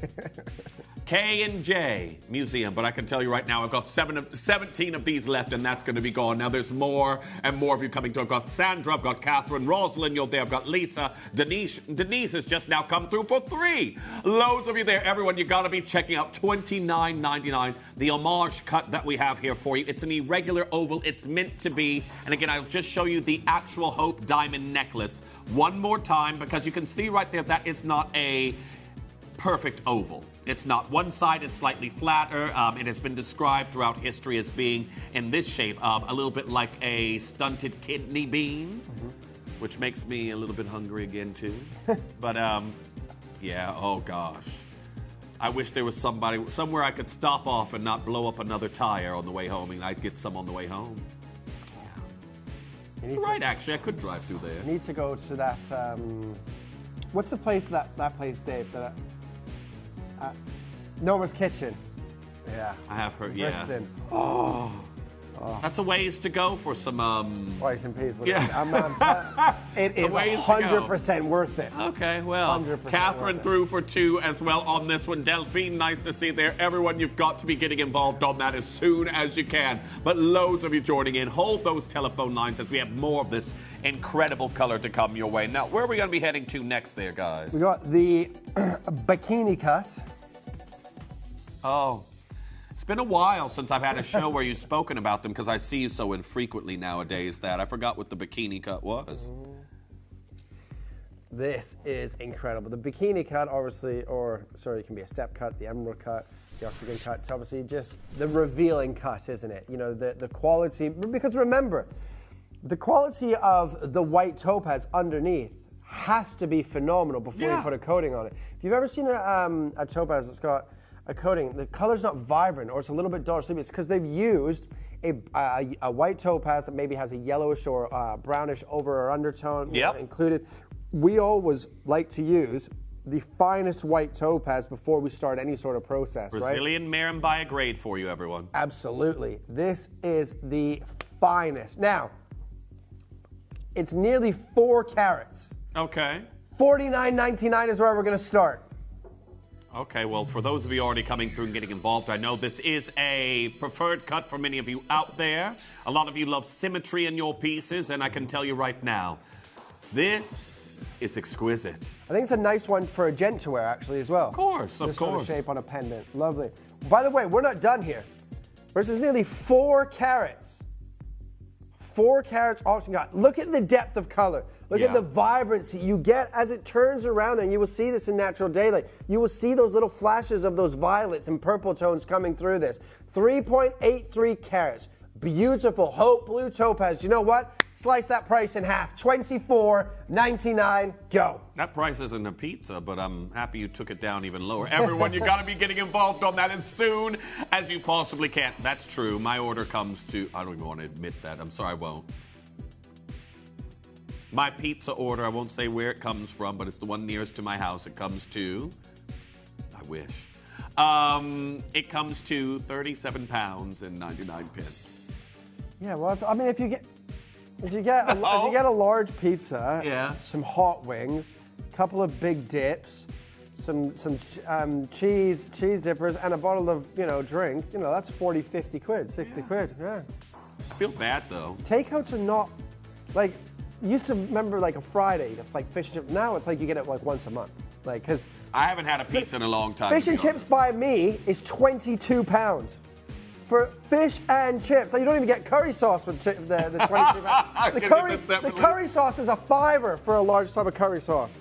K&J Museum, but I can tell you right now, I've got 17 of these left, and that's going to be gone. Now, there's more and more of you coming through. I've got Sandra, I've got Catherine, Rosalind, you're there, I've got Lisa, Denise has just now come through for 3. Loads of you there. Everyone, you got to be checking out $29.99, the homage cut that we have here for you. It's an irregular oval. It's meant to be. And again, I'll just show you the actual Hope diamond necklace one more time, because you can see right there that is not a perfect oval. It's not. One side is slightly flatter. It has been described throughout history as being in this shape, a little bit like a stunted kidney bean, which makes me a little bit hungry again, too. But, yeah, oh, gosh. I wish there was somewhere I could stop off and not blow up another tire on the way home, and I'd get some on the way home. Yeah. Right, actually, I could drive through there. You need to go to that, what's the place, that place, Dave, that... Noma's Kitchen. Yeah. I have heard, yeah. Brixton. Oh. That's a ways to go for some, rice and peas. Yeah. It is 100% worth it. Okay, well, Catherine through for 2 as well on this one. Delphine, nice to see you there. Everyone, you've got to be getting involved on that as soon as you can. But loads of you joining in. Hold those telephone lines as we have more of this incredible color to come your way. Now, where are we going to be heading to next there, guys? We got the bikini cut. Oh. It's been a while since I've had a show where you've spoken about them, because I see you so infrequently nowadays that I forgot what the bikini cut was. This is incredible. The bikini cut, obviously, it can be a step cut, the emerald cut, the octagon cut. It's obviously just the revealing cut, isn't it? You know, the quality, because remember, the quality of the white topaz underneath has to be phenomenal before you put a coating on it. If you've ever seen a topaz that's got a coating, the color's not vibrant, or it's a little bit dull. It's because they've used a white topaz that maybe has a yellowish or brownish over or undertone included. We always like to use the finest white topaz before we start any sort of process, Brazilian Marimbaia grade for you, everyone. Absolutely. This is the finest. Now, it's nearly 4 carats. Okay. $49.99 is where we're going to start. Okay, well, for those of you already coming through and getting involved, I know this is a preferred cut for many of you out there. A lot of you love symmetry in your pieces, and I can tell you right now, this is exquisite. I think it's a nice one for a gent to wear, actually, as well. Of course, this sort of shape on a pendant. Lovely. By the way, we're not done here. This is nearly 4 carats. 4 carats auction cut. Look at the depth of color. Look at the vibrancy you get as it turns around, and you will see this in natural daylight. You will see those little flashes of those violets and purple tones coming through this. 3.83 carats. Beautiful Hope Blue Topaz. You know what? Slice that price in half. $24.99. Go. That price isn't a pizza, but I'm happy you took it down even lower. Everyone, you got to be getting involved on that as soon as you possibly can. That's true. My order comes to... I don't even want to admit that. I'm sorry, I won't. My pizza order, I won't say where it comes from, but it's the one nearest to my house. It comes to... I wish. It comes to £37.99. Yeah, well, I mean, if you get a large pizza, some hot wings, a couple of big dips, some cheese dippers, and a bottle of drink, that's 40, 50 quid, 60 quid. Yeah. I feel bad though. Takeouts are not like used to remember like a Friday, like fish and chips. Now it's like you get it like once a month, like because I haven't had a pizza in a long time. Fish and chips by me is £22. for fish and chips. Like, you don't even get curry sauce with the 22 pounds. The curry sauce is a $5 for a large tub of curry sauce.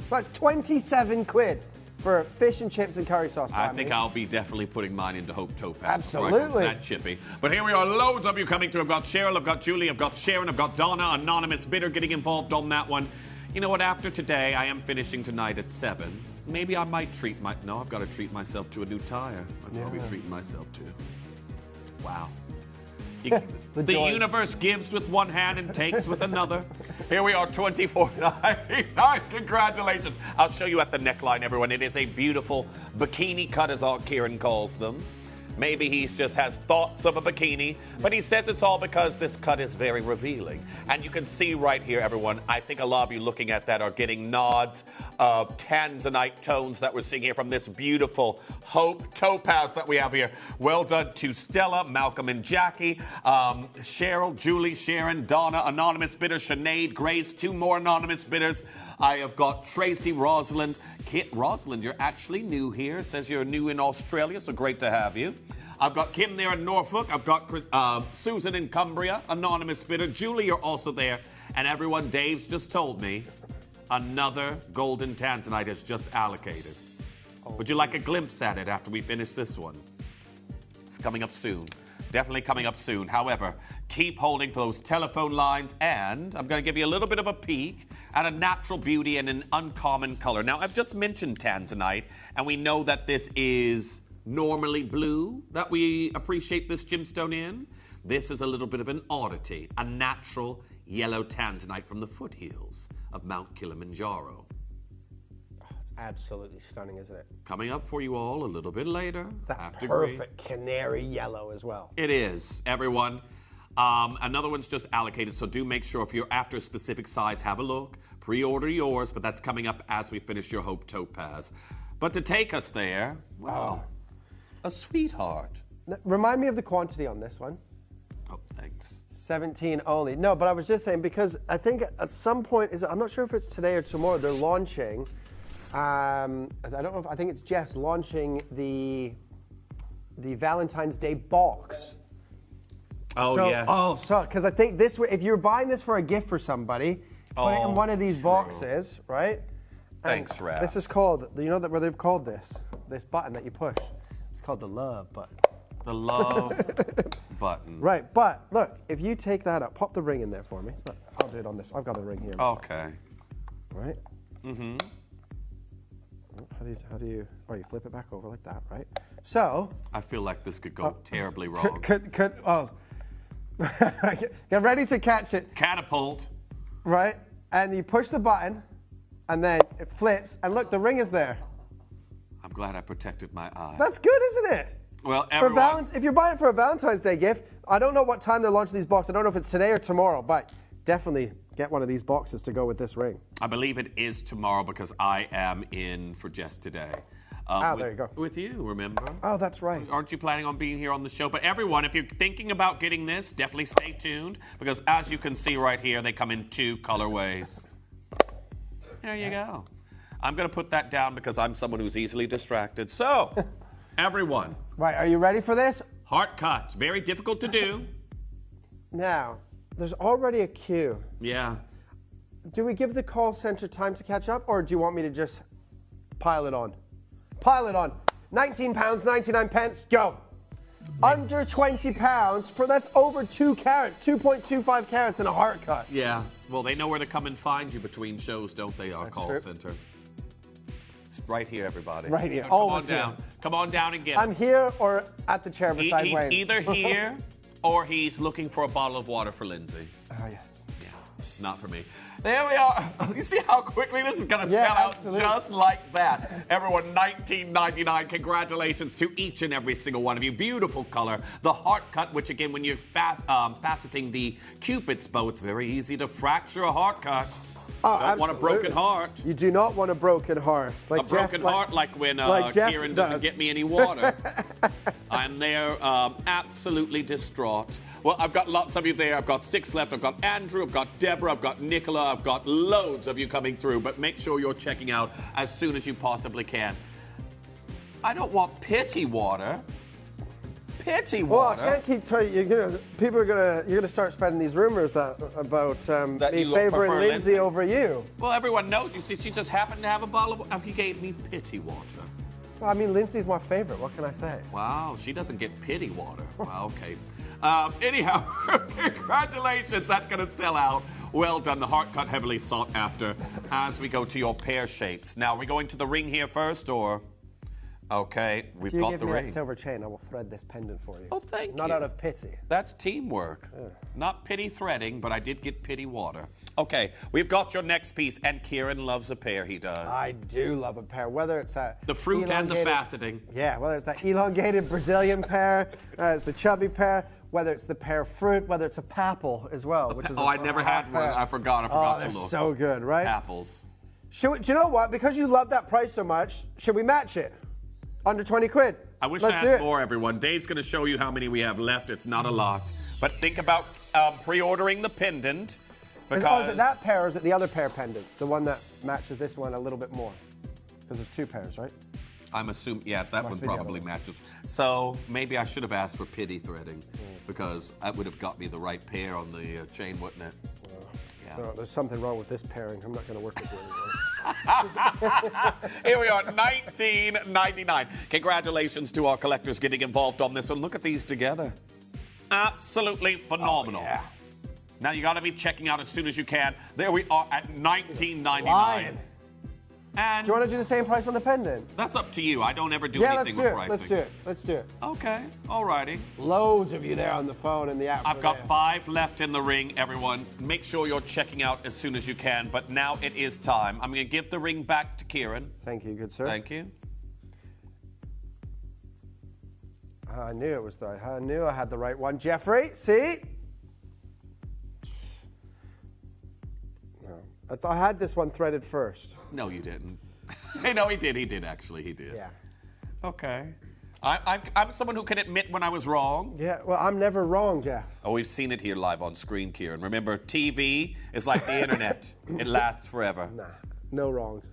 That's 27 quid for fish and chips and curry sauce. I think I'll be definitely putting mine into Hope Topaz. Absolutely. That chippy. But here we are, loads of you coming through. I've got Cheryl, I've got Julie, I've got Sharon, I've got Donna, anonymous bidder getting involved on that one. You know what, after today, I am finishing tonight at 7. Maybe I might treat No, I've got to treat myself to a new tire. That's what I'll be treating myself to. Wow. The universe gives with one hand and takes with another. Here we are, $24.99. Congratulations. I'll show you at the neckline, everyone. It is a beautiful bikini cut, as Kieran calls them. Maybe he just has thoughts of a bikini, but he says it's all because this cut is very revealing. And you can see right here, everyone, I think a lot of you looking at that are getting nods of tanzanite tones that we're seeing here from this beautiful Hope Topaz that we have here. Well done to Stella, Malcolm and Jackie, Cheryl, Julie, Sharon, Donna, anonymous bidder, Sinead, Grace, 2 more anonymous bidders. I have got Tracy, Rosalind. Rosalind, you're actually new here. It says you're new in Australia, so great to have you. I've got Kim there in Norfolk. I've got Susan in Cumbria, anonymous bidder. Julie, you're also there. And everyone, Dave's just told me another golden tanzanite is just allocated. Would you like a glimpse at it after we finish this one? It's coming up soon. Definitely coming up soon. However, keep holding for those telephone lines, and I'm going to give you a little bit of a peek at a natural beauty and an uncommon color. Now, I've just mentioned tanzanite, and we know that this is normally blue, that we appreciate this gemstone in. This is a little bit of an oddity, a natural yellow tanzanite from the foothills of Mount Kilimanjaro. Absolutely stunning, isn't it? Coming up for you all a little bit later. It's that perfect canary yellow as well. It is, everyone. Another one's just allocated, so do make sure if you're after a specific size, have a look. Pre-order yours, but that's coming up as we finish your Hope Topaz. But to take us there, well, a sweetheart. Remind me of the quantity on this one. Oh, thanks. 17 only. No, but I was just saying, because I think at some point, I'm not sure if it's today or tomorrow, they're launching. I don't know if I think it's Jess launching the Valentine's Day box. Oh, yes. Oh, so because I think this, if you're buying this for a gift for somebody, put it in one of these boxes, right? Thanks, Raph. This is called, you know what they've called this button that you push? It's called the love button. The love button. Right, but look, if you take that up, pop the ring in there for me. Look, I'll do it on this. I've got a ring here. Okay. Right? Mm-hmm. How do you, you flip it back over like that, right? So. I feel like this could go terribly wrong. Get ready to catch it. Catapult. Right? And you push the button, and then it flips, and look, the ring is there. I'm glad I protected my eye. That's good, isn't it? Well, everyone. If you're buying it for a Valentine's Day gift, I don't know what time they're launching these boxes. I don't know if it's today or tomorrow, but definitely get one of these boxes to go with this ring. I believe it is tomorrow because I am in for just today. There you go. With you, remember? Oh, that's right. Aren't you planning on being here on the show? But everyone, if you're thinking about getting this, definitely stay tuned because as you can see right here, they come in 2 colorways. There you go. I'm going to put that down because I'm someone who's easily distracted. So, everyone. Right, are you ready for this? Heart cut. Very difficult to do. Now, there's already a queue. Yeah. Do we give the call center time to catch up, or do you want me to just pile it on? Pile it on. £19.99, go. Under £20 that's over 2 carats, 2.25 carats and a heart cut. Yeah. Well, they know where to come and find you between shows, don't they, our call center? It's right here, everybody. Right here. Come on down. Here. Come on down and get it. I'm here or at the chair beside Wayne. He's either here or he's looking for a bottle of water for Lindsay. Oh, yes. Yeah, not for me. There we are. You see how quickly this is going to sell out just like that. Everyone, $19.99. Congratulations to each and every single one of you. Beautiful color. The heart cut, which again, when you're faceting the Cupid's bow, it's very easy to fracture a heart cut. Oh, you don't want a broken heart. You do not want a broken heart. Like a broken heart like when Kieran doesn't get me any water. I'm there absolutely distraught. Well, I've got lots of you there. I've got 6 left. I've got Andrew. I've got Deborah. I've got Nicola. I've got loads of you coming through. But make sure you're checking out as soon as you possibly can. I don't want pity water. Pity Well, water. I can't keep telling you. You're gonna start spreading these rumors about That me you favoring prefer Lindsay Lindsay? over you. Well, everyone knows. You see, she just happened to have a bottle of... He gave me pity water. Well, I mean, Lindsay's my favorite. What can I say? Wow, she doesn't get pity water. Wow, okay. Anyhow, congratulations. That's going to sell out. Well done. The heart cut heavily sought after as we go to your pear shapes. Now, are we going to the ring here first, or... Okay, we've If you got give the me ring. that silver chain, I will thread this pendant for you. Oh, thank you. Not out of pity. That's teamwork. Not pity threading, but I did get pity water. Okay, we've got your next piece, and Kieran loves a pear, he does. I do love a pear, whether it's that... The fruit and the faceting. Yeah, whether it's that elongated Brazilian pear, it's the chubby pear, whether it's the pear fruit, whether it's a papal as well. Which is I never had one. I forgot to they're look. so good, right? Apples. Do you know what? Because you love that price so much, should we match it? Under 20 quid. I wish Let's I do had it. more, everyone. Dave's going to show you how many we have left. It's not a lot. But think about pre-ordering the pendant. Because Is it that pair or is it the other pair pendant? The one that matches this one a little bit more? Because there's two pairs, right? I'm assuming, yeah, that one Must be the other probably one. matches. So maybe I should have asked for pity threading because that would have got me the right pair on the chain, wouldn't it? Yeah. No, there's something wrong with this pairing. I'm not going to work with you anymore. Here we are, $19.99. Congratulations to our collectors getting involved on this one. Look at these together. Absolutely phenomenal. Oh, yeah. Now you got to be checking out as soon as you can. There we are at $19.99. Lion. And Do you want to do the same price on the pendant? that's up to you. I don't ever do Yeah, let's anything do with it. pricing. Let's do it. Let's do it. Okay, alrighty. Loads of you there on the phone and the app. I've for got that. 5 left in the ring, everyone. Make sure you're checking out as soon as you can. But now it is time. I'm going to give the ring back to Kieran. Thank you, good sir. Thank you. I knew it was right. I knew I had the right one. Jeffrey, see? No. I had this one threaded first. No, you didn't. No, he did. He did, actually. He did. Yeah. Okay. I'm someone who can admit when I was wrong. Yeah, well, I'm never wrong, Jeff. Oh, we've seen it here live on screen, Kieran. Remember, TV is like the internet. It lasts forever. Nah, no wrongs.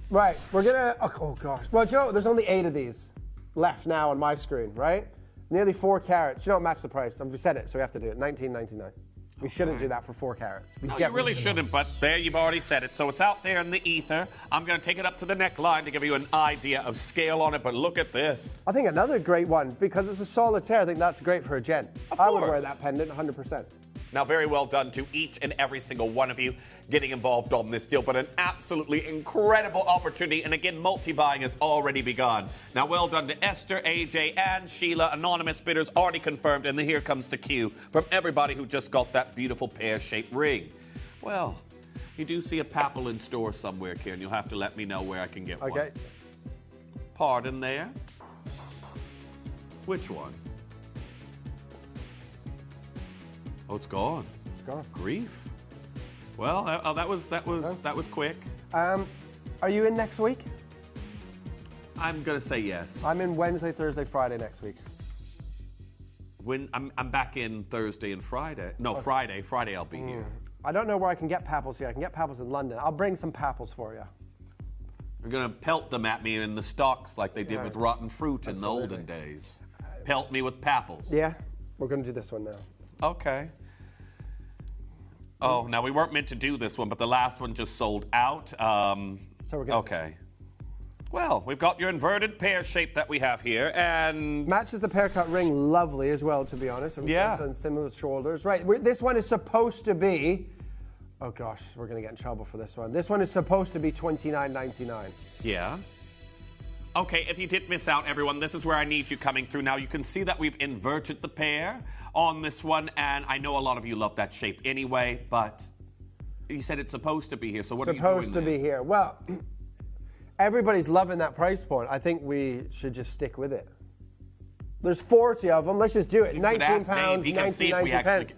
Right, we're gonna, oh gosh. Well, Joe, there's only 8 of these left now on my screen, right? Nearly 4 carats. You don't match the price. We said it, so we have to do it. $19.99. We shouldn't do that for 4 carats. We No, you definitely really shouldn't, but there, you've already said it. So it's out there in the ether. I'm going to take it up to the neckline to give you an idea of scale on it, but look at this. I think another great one, because it's a solitaire, I think that's great for a gent. Of I would course. wear that pendant 100%. Now, very well done to each and every single one of you getting involved on this deal, but an absolutely incredible opportunity. And again, multi-buying has already begun. Now, well done to Esther, AJ, and Sheila. Anonymous bidders already confirmed, and then here comes the queue from everybody who just got that beautiful pear-shaped ring. Well, you do see a papal in store somewhere, Kieran. You'll have to let me know where I can get one. Okay. Pardon there. Which one? Oh, it's gone. It's gone. Grief. Well, that was quick. Are you in next week? I'm gonna say yes. I'm in Wednesday, Thursday, Friday next week. When I'm back in Thursday and Friday. No, Friday. Friday I'll be here. I don't know where I can get papals here. I can get papals in London. I'll bring some papals for you. They're gonna pelt them at me in the stalks like they did Yeah. with rotten fruit in the olden days. Pelt me with papples. Yeah? We're going to do this one now. Okay. Oh, now we weren't meant to do this one, but the last one just sold out. So we're good. Okay. Well, we've got your inverted pear shape that we have here, and Matches the pear cut ring lovely as well, to be honest. Yeah. And similar shoulders. Right, this one is supposed to be, oh gosh, we're going to get in trouble for this one. This one is supposed to be $29.99. yeah. Okay, if you did miss out, everyone, this is where I need you coming through. Now, you can see that we've inverted the pear on this one, and I know a lot of you love that shape anyway, but you said it's supposed to be here, so what are you doing Supposed to there? be here. Well, everybody's loving that price point. I think we should just stick with it. There's 40 of them. Let's just do it. You could ask £19, Dave, he can see if we 19.90 actually... pence.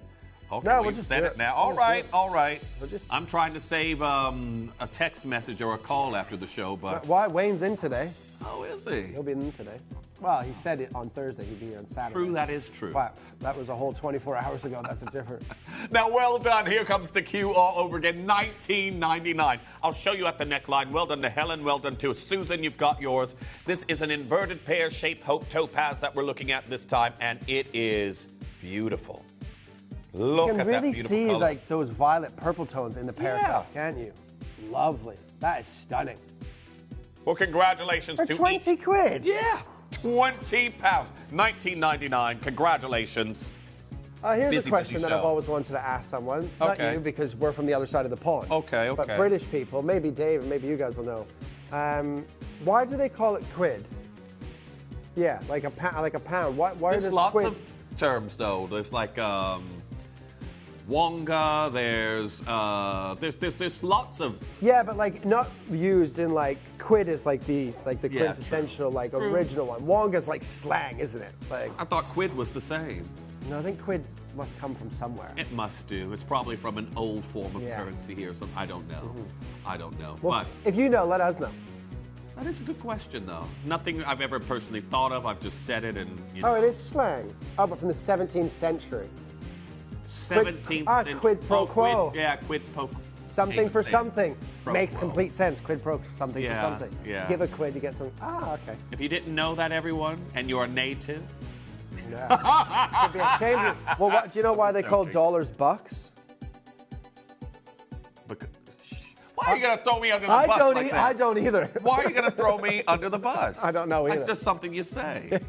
Okay, No, we'll we've just said do it it. now. We'll All just right, do it. all right. We'll just- I'm trying to save a text message or a call after the show, but... Why? Wayne's in today. Oh, is he? He'll be in today. Well, he said it on Thursday. He'd be here on Saturday. True, that is true. But that was a whole 24 hours ago. That's a different. Now, well done. Here comes the queue all over again. $19.99. I'll show you at the neckline. Well done to Helen. Well done to Susan. You've got yours. This is an inverted pear-shaped Hope topaz that we're looking at this time, and it is beautiful. Look at that beautiful You can really see color. like those violet purple tones in the pear, can't you? Lovely. That is stunning. Well, congratulations For to 20 quid. Yeah, 20 pounds. $19.99. Congratulations. Here's Busy, a question busy that I've show. always wanted to ask someone. Not Okay. you, because we're from the other side of the pond. Okay. But British people, maybe Dave, maybe you guys will know. Why do they call it quid? Yeah, like a pound. Why There's does lots quid? of terms, though. There's like wonga. There's lots of. Yeah, but like not used in like quid is like the quintessential like True. original one. Wonga's like slang, isn't it? Like I thought quid was the same. no, I think quid must come from somewhere. It must do. It's probably from an old form of Yeah. currency here. So I don't know. I don't know. Well, but if you know, let us know. that is a good question, though. Nothing I've ever personally thought of. I've just said it, and you know. Oh, it is slang. Oh, but from the 17th century. 17th century. Quid pro quo. Quid pro. Something for Same. something. Pro Makes quo. complete sense. Quid pro something Yeah, for something. yeah. Give a quid, you get something. Ah, okay. If you didn't know that, everyone, and you're a native, Yeah. Could be a change. Well, do you know why they call Joking. dollars bucks? why are you going to throw me under the bus like that? I don't either. Why are you going to throw me under the bus? I don't know either. That's just something you say.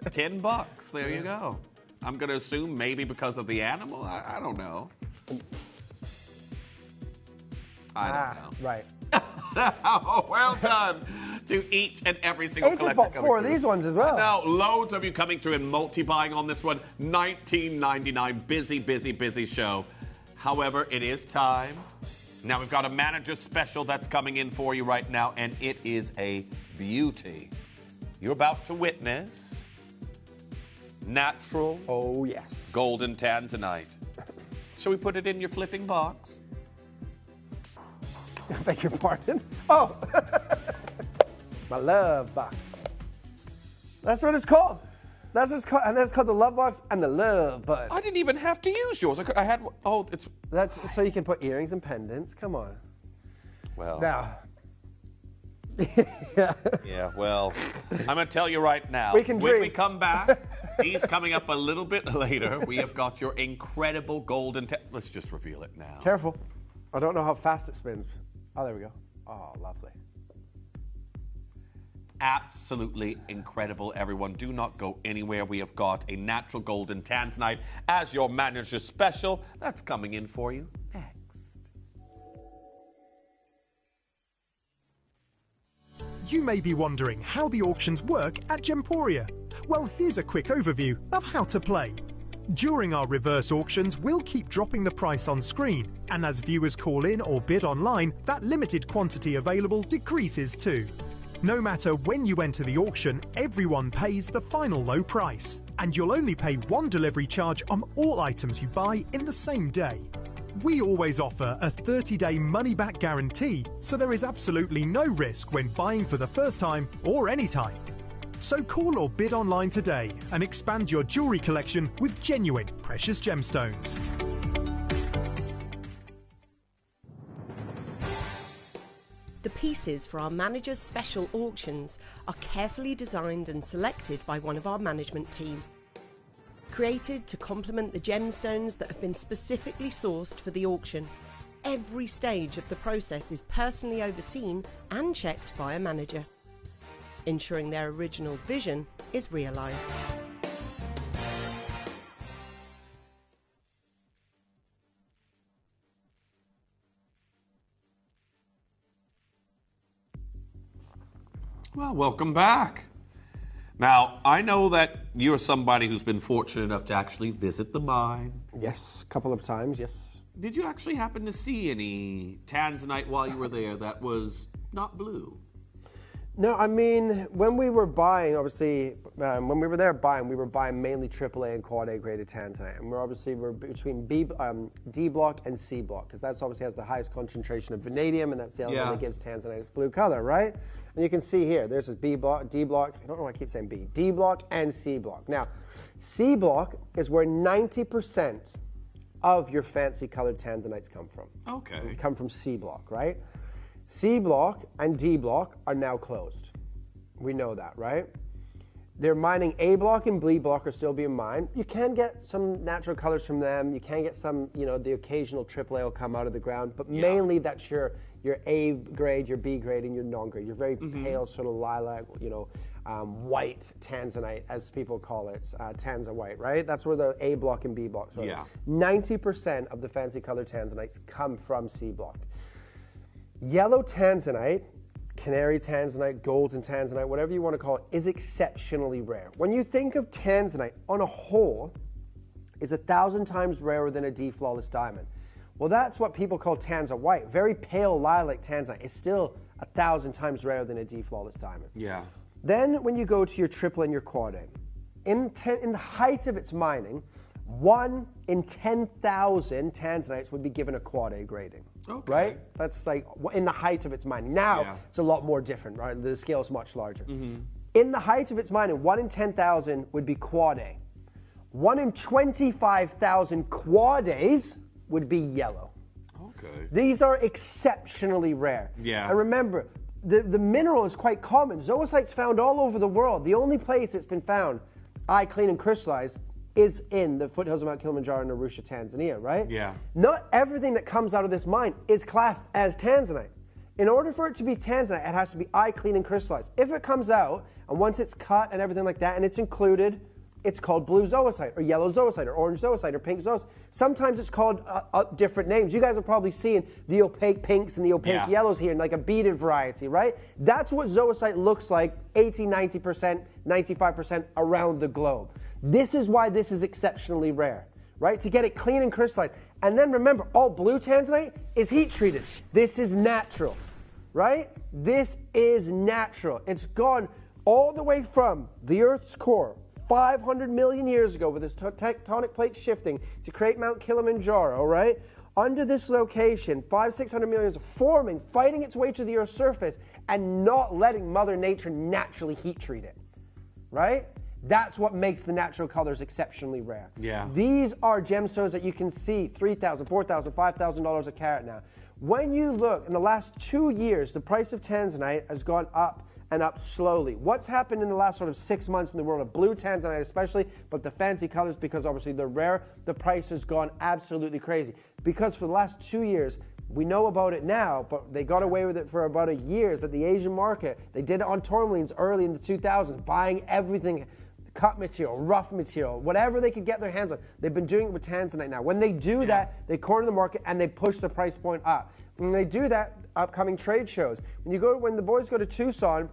$10. There you go. I'm going to assume maybe because of the animal. I don't know. I don't know. Right. Oh, well done to each and every single Ace has collector. bought coming 4 of through. these ones as well. Now, loads of you coming through and multi-buying on this one. $19.99. Busy, busy, busy show. However, it is time. Now, we've got a manager special that's coming in for you right now, and it is a beauty. You're about to witness natural Oh, yes. golden tanzanite. Shall we put it in your flipping box? I beg your pardon. Oh, my love box. That's what it's called. That's what it's called, and that's called the love box and the love button. I didn't even have to use yours. I had. Oh, it's. That's so you can put earrings and pendants. Come on. Well. Now. Yeah, well, I'm going to tell you right now. We can when dream. we come back, he's coming up a little bit later. We have got your incredible golden. Let's just reveal it now. Careful. I don't know how fast it spins. Oh, there we go. Oh, lovely. Absolutely incredible, everyone. Do not go anywhere. We have got a natural golden tanzanite as your manager special. That's coming in for you next. You may be wondering how the auctions work at Gemporia. Well, here's a quick overview of how to play. During our reverse auctions, we'll keep dropping the price on screen, and as viewers call in or bid online, that limited quantity available decreases too. No matter when you enter the auction, everyone pays the final low price, and you'll only pay one delivery charge on all items you buy in the same day. We always offer a 30-day money-back guarantee, so there is absolutely no risk when buying for the first time or any time. So call or bid online today and expand your jewellery collection with genuine precious gemstones. The pieces for our manager's special auctions are carefully designed and selected by one of our management team. Created to complement the gemstones that have been specifically sourced for the auction, every stage of the process is personally overseen and checked by a manager, ensuring their original vision is realised. Well, welcome back. Now, I know that you're somebody who's been fortunate enough to actually visit the mine. Yes, a couple of times, yes. Did you actually happen to see any tanzanite while you were there that was not blue? No, I mean, when we were buying, obviously, when we were there buying, we were buying mainly AAA and Quad A graded tanzanite. And we're between D block and C block, because that's obviously has the highest concentration of vanadium, and that's the element that gives tanzanite its blue color, right? And you can see here, there's this B block, D block, I don't know why I keep saying B, D block and C block. Now, C block is where 90% of your fancy colored tanzanites come from. Okay. They come from C block, right? C block and D block are now closed. We know that, right? They're mining A block and B block are still being mined. You can get some natural colors from them. You can get some, the occasional AAA will come out of the ground, but mainly that's your A grade, your B grade, and your non-grade. Your very pale sort of lilac, white tanzanite, as people call it, tanza white, right? That's where the A block and B block are. Yeah. 90% of the fancy colored tanzanites come from C block. Yellow tanzanite, canary tanzanite, golden tanzanite, whatever you want to call it, is exceptionally rare. When you think of tanzanite on a whole, it's 1,000 times rarer than a D flawless diamond. Well, that's what people call tanza white. Very pale lilac tanzanite is still 1,000 times rarer than a D flawless diamond. Yeah. Then when you go to your triple and your quad A, in the height of its mining, 1 in 10,000 tanzanites would be given a quad A grading. Okay. Right? That's like in the height of its mining. Now, it's a lot more different, right? The scale is much larger. In the height of its mining, 1 in 10,000 would be quad A. 1 in 25,000 quad A's would be yellow. Okay. These are exceptionally rare. Yeah. And remember, the mineral is quite common. Zoisite's found all over the world. The only place it's been found, eye clean and crystallized, is in the foothills of Mount Kilimanjaro in Arusha, Tanzania, right? Yeah. Not everything that comes out of this mine is classed as tanzanite. In order for it to be tanzanite, it has to be eye clean and crystallized. If it comes out, and once it's cut and everything like that, and it's included, it's called blue zoisite, or yellow zoisite, or orange zoisite, or pink zoisite. Sometimes it's called different names. You guys are probably seeing the opaque pinks and the opaque yellows here, in like a beaded variety, right? That's what zoisite looks like 80, 90%, 95% around the globe. This is why this is exceptionally rare, right? To get it clean and crystallized. And then remember, all blue tanzanite is heat treated. This is natural, right? This is natural. It's gone all the way from the Earth's core 500 million years ago with this tectonic plate shifting to create Mount Kilimanjaro, right? Under this location, 500-600 million years of forming, fighting its way to the Earth's surface, and not letting Mother Nature naturally heat treat it, right? That's what makes the natural colors exceptionally rare. Yeah. These are gemstones that you can see $3,000, $4,000, $5,000 a carat now. When you look, in the last 2 years, the price of tanzanite has gone up and up slowly. What's happened in the last sort of 6 months in the world of blue tanzanite especially, but the fancy colors, because obviously they're rare, the price has gone absolutely crazy. Because for the last 2 years, we know about it now, but they got away with it for about a year at the Asian market. They did it on tourmalines early in the 2000s, buying everything, cut material, rough material, whatever they could get their hands on. They've been doing it with tanzanite now. When they do that, they corner the market and they push the price point up. When they do that, upcoming trade shows. When the boys go to Tucson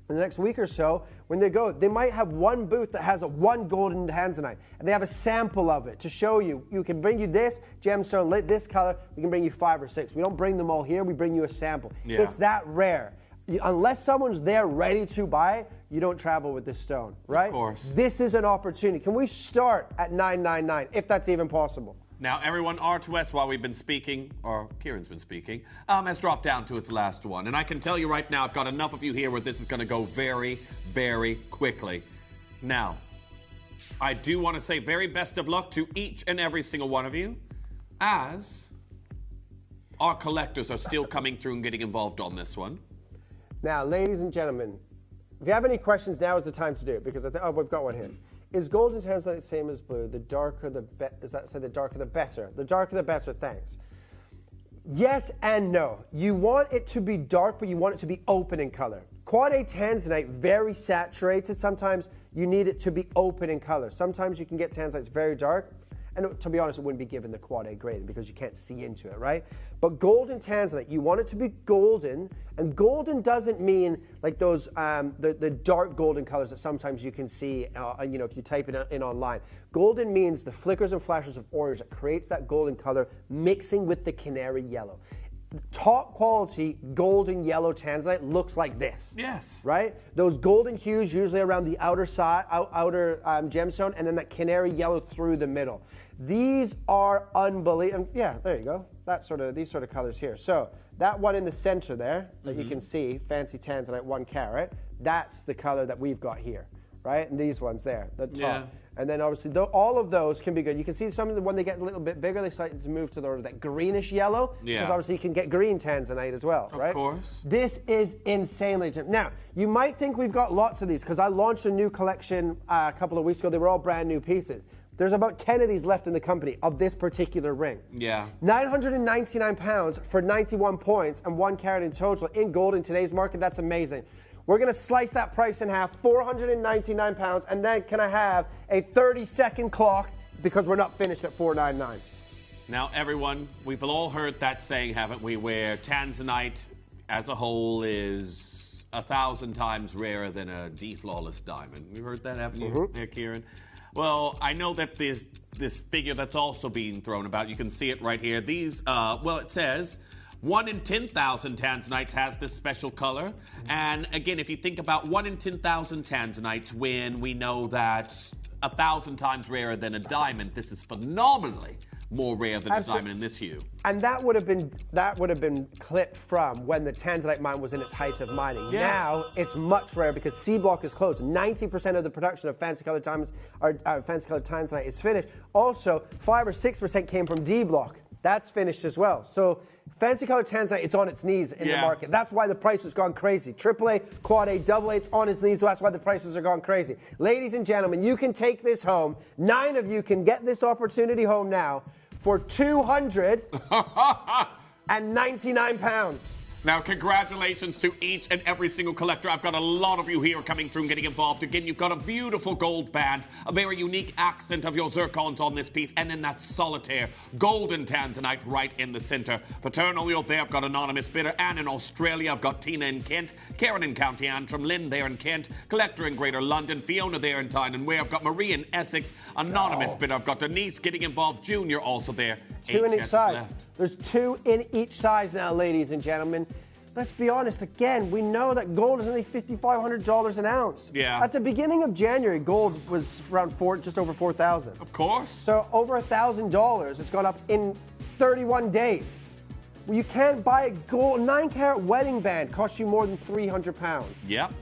in the next week or so, when they go, they might have one booth that has one golden tanzanite, and they have a sample of it to show you. You can bring you this gemstone, this color. We can bring you 5 or 6. We don't bring them all here. We bring you a sample. Yeah. It's that rare. Unless someone's there ready to buy it, you don't travel with this stone, right? Of course. This is an opportunity. Can we start at $999, if that's even possible? Now, everyone, R2S, while we've been speaking, or Kieran's been speaking, has dropped down to its last one. And I can tell you right now, I've got enough of you here where this is going to go very, very quickly. Now, I do want to say very best of luck to each and every single one of you, as our collectors are still coming through and getting involved on this one. Now, ladies and gentlemen, if you have any questions, now is the time to do it, because we've got one here. Is gold and tanzanite the same as blue? The darker the better. Does that say the darker the better? The darker the better, thanks. Yes and no. You want it to be dark, but you want it to be open in color. Quad A tanzanite, very saturated. Sometimes you need it to be open in color. Sometimes you can get tanzanites very dark. And to be honest, it wouldn't be given the Quad A grade because you can't see into it, right? But golden tanzanite, you want it to be golden, and golden doesn't mean like those the dark golden colors that sometimes you can see, if you type it in online. Golden means the flickers and flashes of orange that creates that golden color mixing with the canary yellow. top quality golden yellow tanzanite looks like this. Yes. Right? Those golden hues usually around the outer side, outer gemstone, and then that canary yellow through the middle. These are unbelievable. Yeah, there you go. These sort of colors here. So that one in the center there that you can see, fancy tanzanite 1 carat, that's the color that we've got here, right? And these ones there, the top. Yeah. And then obviously all of those can be good. You can see some of them when they get a little bit bigger, they start to move to that greenish yellow. Yeah. Because obviously you can get green tanzanite as well, right? Of course. This is insanely. Now, you might think we've got lots of these because I launched a new collection a couple of weeks ago. They were all brand new pieces. There's about 10 of these left in the company of this particular ring. Yeah. £999 for 91 points and 1 carat in total in gold in today's market. That's amazing. We're going to slice that price in half, £499, and then can I have a 30-second clock because we're not finished at $499. Now, everyone, we've all heard that saying, haven't we, where tanzanite as a whole is 1,000 times rarer than a D-flawless diamond. You've heard that, haven't you, Kieran? Well, I know that this figure that's also being thrown about, you can see it right here. These, it says 1 in 10,000 tanzanites has this special color. And again, if you think about 1 in 10,000 tanzanites, when we know that 1,000 times rarer than a diamond, this is phenomenally more rare than a diamond in this hue. And that would have been clipped from when the tanzanite mine was in its height of mining. Yeah. Now it's much rarer because C block is closed. 90% of the production of fancy colored diamonds or fancy colored tanzanite is finished. Also, 5 or 6% came from D block. That's finished as well. So fancy colored tanzanite, it's on its knees in the market. That's why the price has gone crazy. AAA, Quad A, AA, it's on its knees. That's why the prices are gone crazy. Ladies and gentlemen, you can take this home. 9 of you can get this opportunity home now for £299. Now, congratulations to each and every single collector. I've got a lot of you here coming through and getting involved. Again, you've got a beautiful gold band, a very unique accent of your zircons on this piece, and then that solitaire golden tanzanite right in the center. Paternal wheel there, I've got Anonymous Bidder. Anne in Australia, I've got Tina in Kent, Karen in County Antrim, Lynn there in Kent, Collector in Greater London, Fiona there in Tyne and Ware, I've got Marie in Essex, Anonymous Bidder, I've got Denise getting involved, Junior also there. 2 in each size. Left. There's 2 in each size now, ladies and gentlemen. Let's be honest, again, we know that gold is only $5,500 an ounce. Yeah. At the beginning of January, gold was around just over $4,000. Of course. So over $1,000. It's gone up in 31 days. Well, you can't buy a gold 9-carat wedding band costs you more than £300. Yep.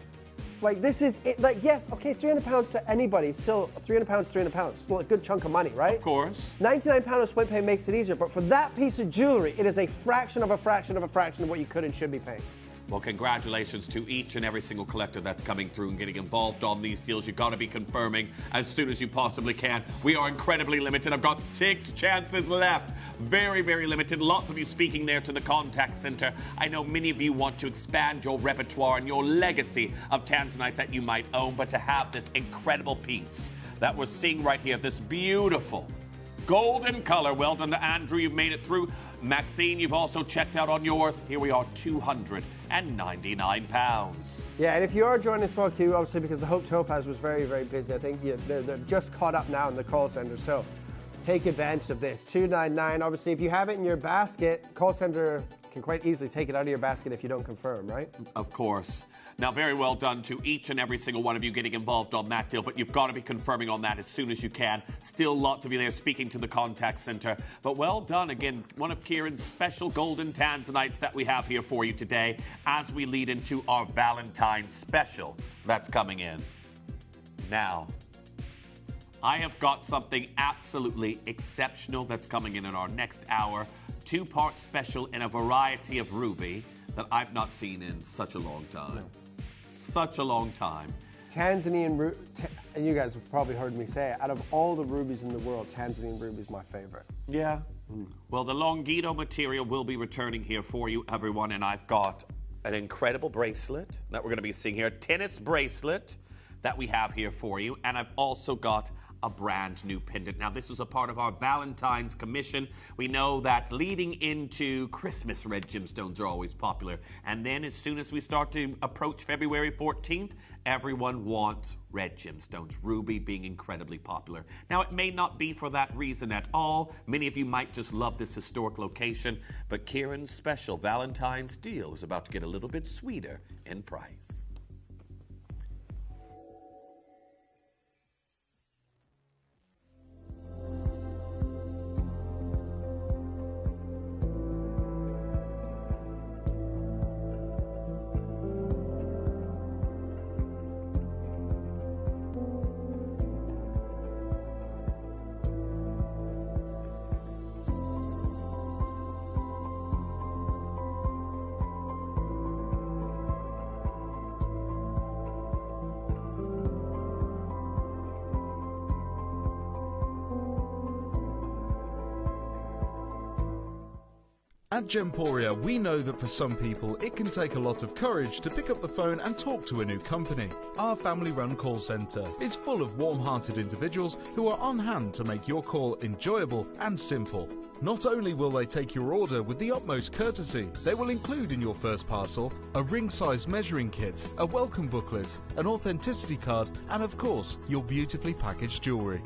Like, this is it. Like, yes, okay, £300 to anybody, still £300, still a good chunk of money, right? Of course. £99 of split pay makes it easier, but for that piece of jewelry, it is a fraction of a fraction of a fraction of what you could and should be paying. Well, congratulations to each and every single collector that's coming through and getting involved on these deals. You've got to be confirming as soon as you possibly can. We are incredibly limited. I've got 6 chances left. Very, very limited. Lots of you speaking there to the contact center. I know many of you want to expand your repertoire and your legacy of tanzanite that you might own, but to have this incredible piece that we're seeing right here, this beautiful golden color. Well done to Andrew, you've made it through. Maxine, you've also checked out on yours. Here we are, £299. Yeah, and if you are joining the small queue, obviously because the Hope Topaz was very, very busy, I think they're just caught up now in the call center. So take advantage of this. $299. Obviously, if you have it in your basket, call center can quite easily take it out of your basket if you don't confirm, right? Of course. Now, very well done to each and every single one of you getting involved on that deal, but you've got to be confirming on that as soon as you can. Still lots of you there speaking to the contact center, but well done. Again, one of Kieran's special golden tanzanites that we have here for you today as we lead into our Valentine's special that's coming in. Now, I have got something absolutely exceptional that's coming in our next hour. 2-part special in a variety of ruby that I've not seen in such a long time. No. Such a long time. Tanzanian ruby, and you guys have probably heard me say it, out of all the rubies in the world, Tanzanian ruby is my favorite. Yeah. Well, the Longido material will be returning here for you, everyone, and I've got an incredible bracelet that we're going to be seeing here, a tennis bracelet that we have here for you, and I've also got a brand new pendant. Now, this is a part of our Valentine's commission. We know that leading into Christmas, red gemstones are always popular. And then as soon as we start to approach February 14th, everyone wants red gemstones, ruby being incredibly popular. Now, it may not be for that reason at all. Many of you might just love this historic location, but Kieran's special Valentine's deal is about to get a little bit sweeter in price. At Gemporia, we know that for some people it can take a lot of courage to pick up the phone and talk to a new company. Our family-run call centre is full of warm-hearted individuals who are on hand to make your call enjoyable and simple. Not only will they take your order with the utmost courtesy, they will include in your first parcel a ring-size measuring kit, a welcome booklet, an authenticity card, and of course, your beautifully packaged jewellery.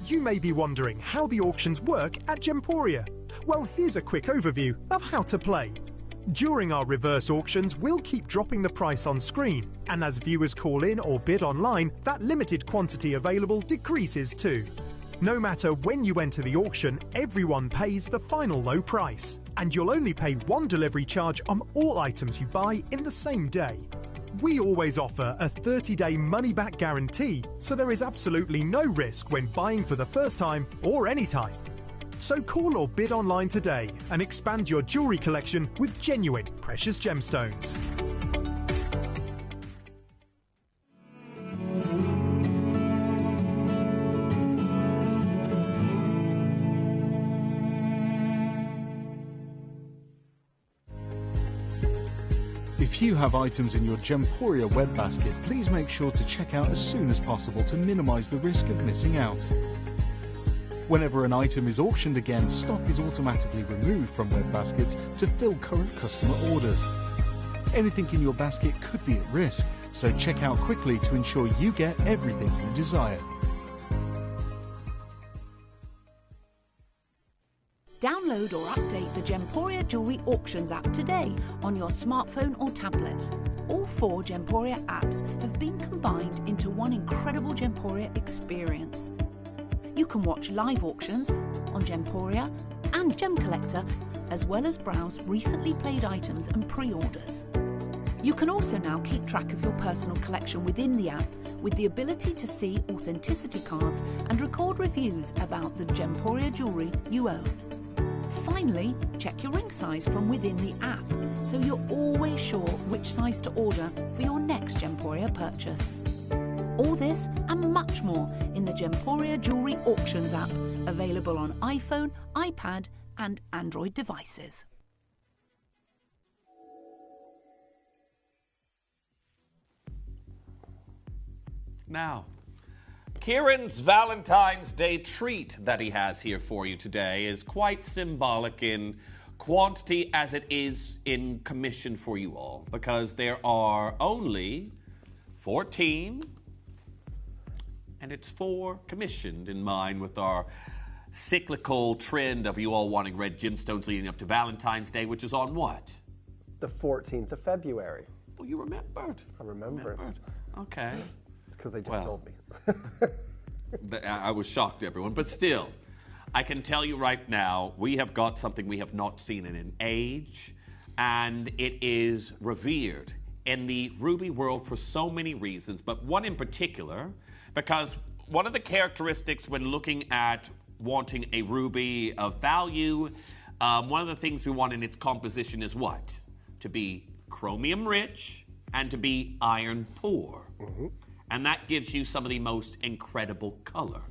You may be wondering how the auctions work at Gemporia. Well, here's a quick overview of how to play. During our reverse auctions, we'll keep dropping the price on screen, and as viewers call in or bid online, that limited quantity available decreases too. No matter when you enter the auction, everyone pays the final low price, and you'll only pay one delivery charge on all items you buy in the same day. We always offer a 30-day money-back guarantee, so there is absolutely no risk when buying for the first time or any time. So call or bid online today and expand your jewellery collection with genuine precious gemstones. If you have items in your Gemporia web basket, please make sure to check out as soon as possible to minimise the risk of missing out. Whenever an item is auctioned again, stock is automatically removed from web baskets to fill current customer orders. Anything in your basket could be at risk, so check out quickly to ensure you get everything you desire. Download or update the Gemporia Jewellery Auctions app today on your smartphone or tablet. All 4 Gemporia apps have been combined into one incredible Gemporia experience. You can watch live auctions on Gemporia and Gem Collector, as well as browse recently played items and pre-orders. You can also now keep track of your personal collection within the app with the ability to see authenticity cards and record reviews about the Gemporia jewellery you own. Finally, check your ring size from within the app, so you're always sure which size to order for your next Gemporia purchase. All this and much more in the Gemporia Jewellery Auctions app, available on iPhone, iPad and Android devices. Now, Kieran's Valentine's Day treat that he has here for you today is quite symbolic in quantity as it is in commission for you all, because there are only 14, and it's 4 commissioned in mind with our cyclical trend of you all wanting red gemstones leading up to Valentine's Day, which is on what? The 14th of February. Oh, you remembered. I remembered. Okay. It's because they just told me. I was shocked, everyone, but still, I can tell you right now, we have got something we have not seen in an age, and it is revered in the ruby world for so many reasons, but one in particular, because one of the characteristics when looking at wanting a ruby of value, one of the things we want in its composition is what? To be chromium rich and to be iron poor. Mm-hmm. And that gives you some of the most incredible color.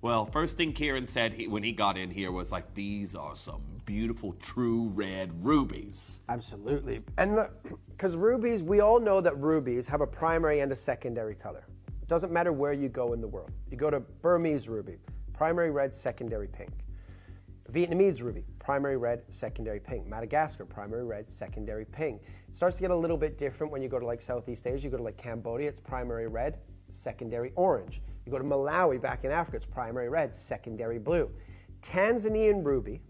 Well, first thing Kieran said when he got in here was like, these are some beautiful true red rubies. Absolutely. And because rubies, we all know that rubies have a primary and a secondary color. It doesn't matter where you go in the world. You go to Burmese ruby, primary red, secondary pink. Vietnamese ruby, primary red, secondary pink. Madagascar, primary red, secondary pink. It starts to get a little bit different when you go to like Southeast Asia. You go to like Cambodia, it's primary red, secondary orange. You go to Malawi, back in Africa, it's primary red, secondary blue. Tanzanian ruby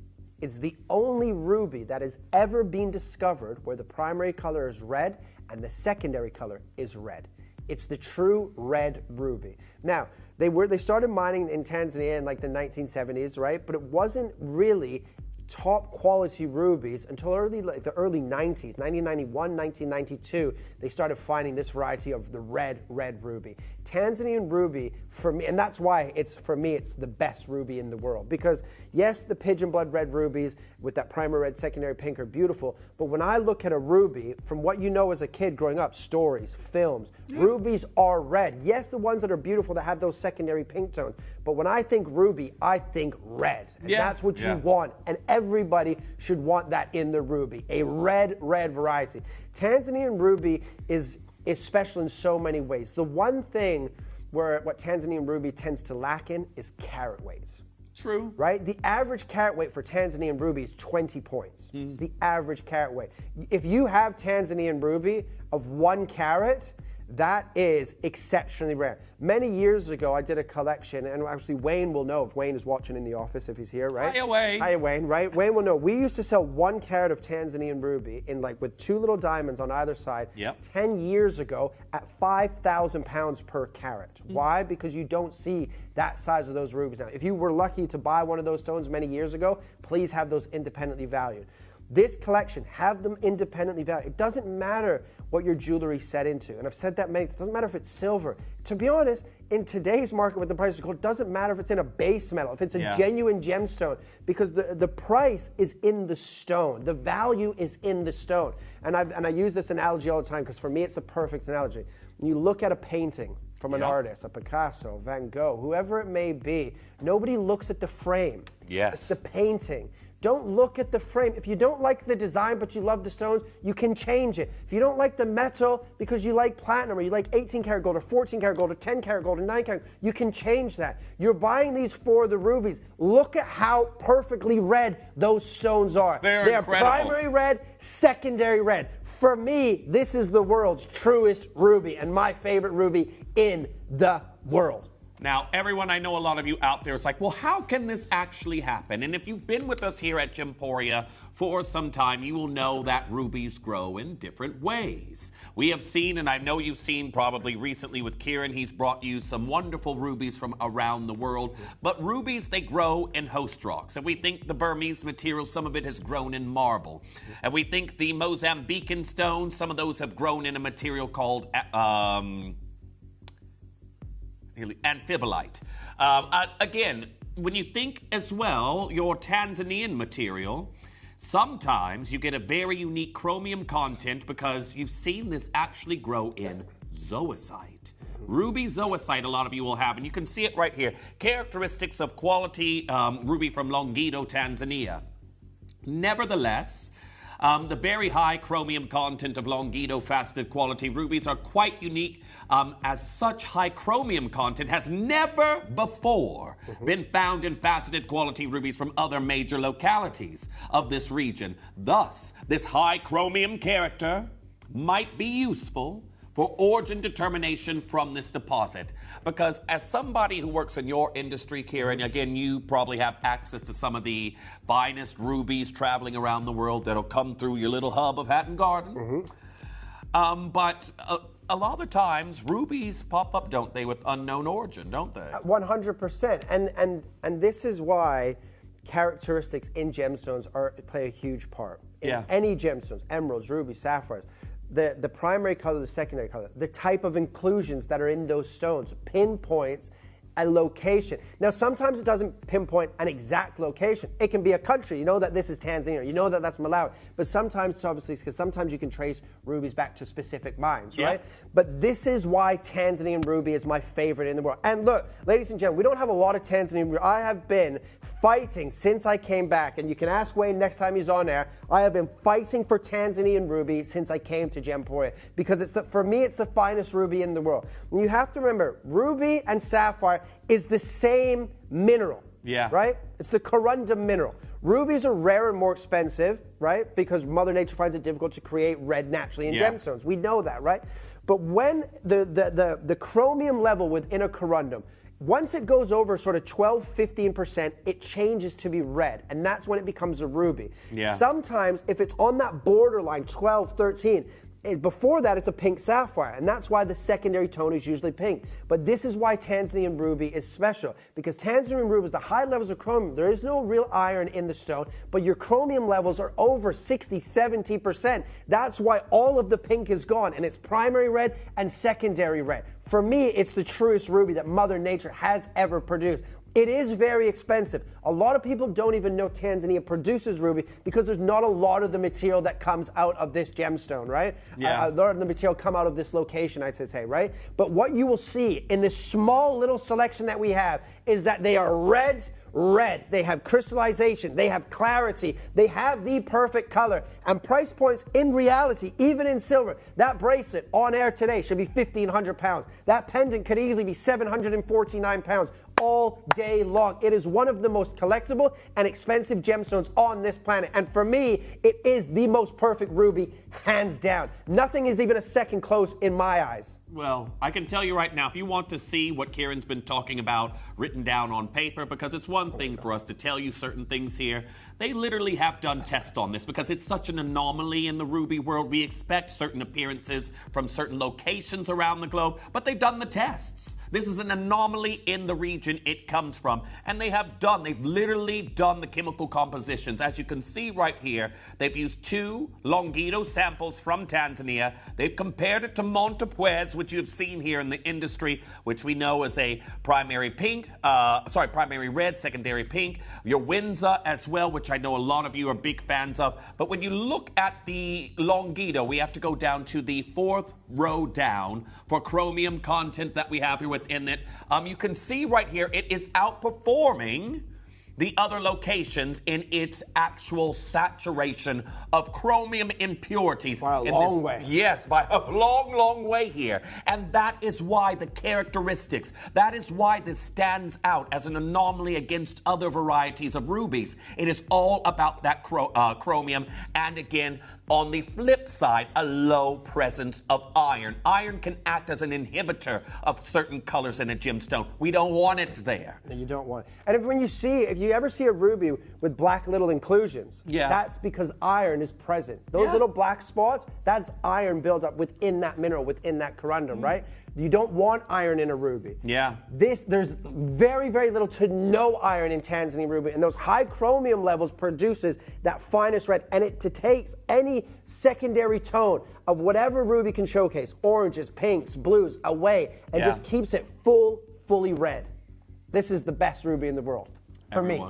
is the only ruby that has ever been discovered where the primary color is red and the secondary color is red. It's the true red ruby. Now, they started mining in Tanzania in like the 1970s, right? But it wasn't really top quality rubies until the early 90s, 1991, 1992, they started finding this variety of the red ruby. Tanzanian ruby, for me, and that's why it's the best ruby in the world. Because yes, the pigeon blood red rubies with that primary red, secondary pink are beautiful, but when I look at a ruby, from what you know as a kid growing up, stories, films, rubies are red. Yes, the ones that are beautiful that have those secondary pink tones, but when I think ruby, I think red. And that's what you want. And everybody should want that in the ruby, a red variety. Tanzanian ruby is special in so many ways. The one thing what Tanzanian ruby tends to lack in is carat weight. True. Right? The average carat weight for Tanzanian ruby is 20 points. It's the average carat weight. If you have Tanzanian ruby of 1 carat, that is exceptionally rare. Many years ago, I did a collection, and actually Wayne will know if Wayne is watching in the office, if he's here, right? Hiya, Wayne. Hiya, Wayne, right? Wayne will know. We used to sell 1 carat of Tanzanian ruby in with 2 little diamonds on either side 10 years ago at 5,000 pounds per carat. Why? Because you don't see that size of those rubies now. If you were lucky to buy one of those stones many years ago, please have those independently valued. This collection, have them independently valued. It doesn't matter what your jewelry set into. And I've said that many times. It doesn't matter if it's silver. To be honest, in today's market with the prices of gold, it doesn't matter if it's in a base metal, if it's a genuine gemstone, because the price is in the stone. The value is in the stone. And I use this analogy all the time because for me it's the perfect analogy. When you look at a painting from an artist, a Picasso, Van Gogh, whoever it may be, nobody looks at the frame. Yes. It's the painting. Don't look at the frame. If you don't like the design but you love the stones, you can change it. If you don't like the metal because you like platinum or you like 18 karat gold or 14 karat gold or 10 karat gold or 9 karat, you can change that. You're buying these for the rubies. Look at how perfectly red those stones are. They're incredible. Primary red, secondary red. For me, this is the world's truest ruby and my favorite ruby in the world. Now, everyone, I know a lot of you out there is like, well, how can this actually happen? And if you've been with us here at Gemporia for some time, you will know that rubies grow in different ways. We have seen, and I know you've seen probably recently with Kieran, he's brought you some wonderful rubies from around the world. But rubies, they grow in host rocks. And we think the Burmese material, some of it has grown in marble. And we think the Mozambican stones, some of those have grown in a material called amphibolite. Again, when you think as well, your Tanzanian material, sometimes you get a very unique chromium content because you've seen this actually grow in zoisite. Ruby zoisite, a lot of you will have, and you can see it right here. Characteristics of quality ruby from Longido, Tanzania. Nevertheless, The very high chromium content of Longito faceted quality rubies are quite unique, as such high chromium content has never before been found in faceted quality rubies from other major localities of this region. Thus, this high chromium character might be useful for origin determination from this deposit. Because as somebody who works in your industry, Kieran, again, you probably have access to some of the finest rubies traveling around the world that'll come through your little hub of Hatton Garden. But a lot of the times, rubies pop up, don't they, with unknown origin, don't they? 100%. And this is why characteristics in gemstones play a huge part. In any gemstones, emeralds, rubies, sapphires, the primary color, the secondary color, the type of inclusions that are in those stones pinpoints a location. Now, sometimes it doesn't pinpoint an exact location. It can be a country. You know that this is Tanzania. You know that that's Malawi. But sometimes, obviously, because sometimes you can trace rubies back to specific mines, right? But this is why Tanzanian ruby is my favorite in the world. And look, ladies and gentlemen, we don't have a lot of Tanzanian ruby. I have been fighting since I came back, and you can ask Wayne next time he's on air. I have been fighting for Tanzanian ruby since I came to Gemporia, because for me, it's the finest ruby in the world. And you have to remember, ruby and sapphire is the same mineral, right? It's the corundum mineral. Rubies are rare and more expensive, right? Because Mother Nature finds it difficult to create red naturally in gemstones. We know that, right? But when the chromium level within a corundum, once it goes over sort of 12-15%, it changes to be red, and that's when it becomes a ruby. Sometimes, if it's on that borderline, 12, 13, before that, it's a pink sapphire, and that's why the secondary tone is usually pink. But this is why Tanzanian ruby is special, because Tanzanian ruby is the high levels of chromium. There is no real iron in the stone, but your chromium levels are over 60, 70%. That's why all of the pink is gone, and it's primary red and secondary red. For me, it's the truest ruby that Mother Nature has ever produced. It is very expensive. A lot of people don't even know Tanzania produces ruby because there's not a lot of the material that comes out of this gemstone, right? A lot of the material come out of this location, I should say, right? But what you will see in this small little selection that we have is that they are red. They have crystallization, they have clarity, they have the perfect color. And price points in reality, even in silver, that bracelet on air today should be 1,500 pounds. That pendant could easily be 749 pounds all day long. It is one of the most collectible and expensive gemstones on this planet. And for me, it is the most perfect ruby, hands down. Nothing is even a second close in my eyes. Well, I can tell you right now, if you want to see what Kieran's been talking about written down on paper, because it's one thing for us to tell you certain things here, they literally have done tests on this because it's such an anomaly in the ruby world. We expect certain appearances from certain locations around the globe, but they've done the tests. This is an anomaly in the region it comes from, and they've literally done the chemical compositions. As you can see right here, they've used 2 Longito samples from Tanzania. They've compared it to Montepuez, which you've seen here in the industry, which we know is a primary red, secondary pink. Your Windsor as well, which I know a lot of you are big fans of. But when you look at the Longito, we have to go down to the 4th row down for chromium content that we have here within it. You can see right here, it is outperforming the other locations in its actual saturation of chromium impurities. By a long way. Yes, by a long, long way here. And that is why the characteristics, that is why this stands out as an anomaly against other varieties of rubies. It is all about that chromium, and again, on the flip side, a low presence of iron. Iron can act as an inhibitor of certain colors in a gemstone. We don't want it there. No, you don't want it. And if you ever see a ruby with black little inclusions, that's because iron is present. Those little black spots, that's iron built up within that mineral, within that corundum, right? You don't want iron in a ruby. There's very, very little to no iron in Tanzanian ruby, and those high chromium levels produces that finest red, and it takes any secondary tone of whatever ruby can showcase, oranges, pinks, blues, away, and just keeps it fully red. This is the best ruby in the world, for me.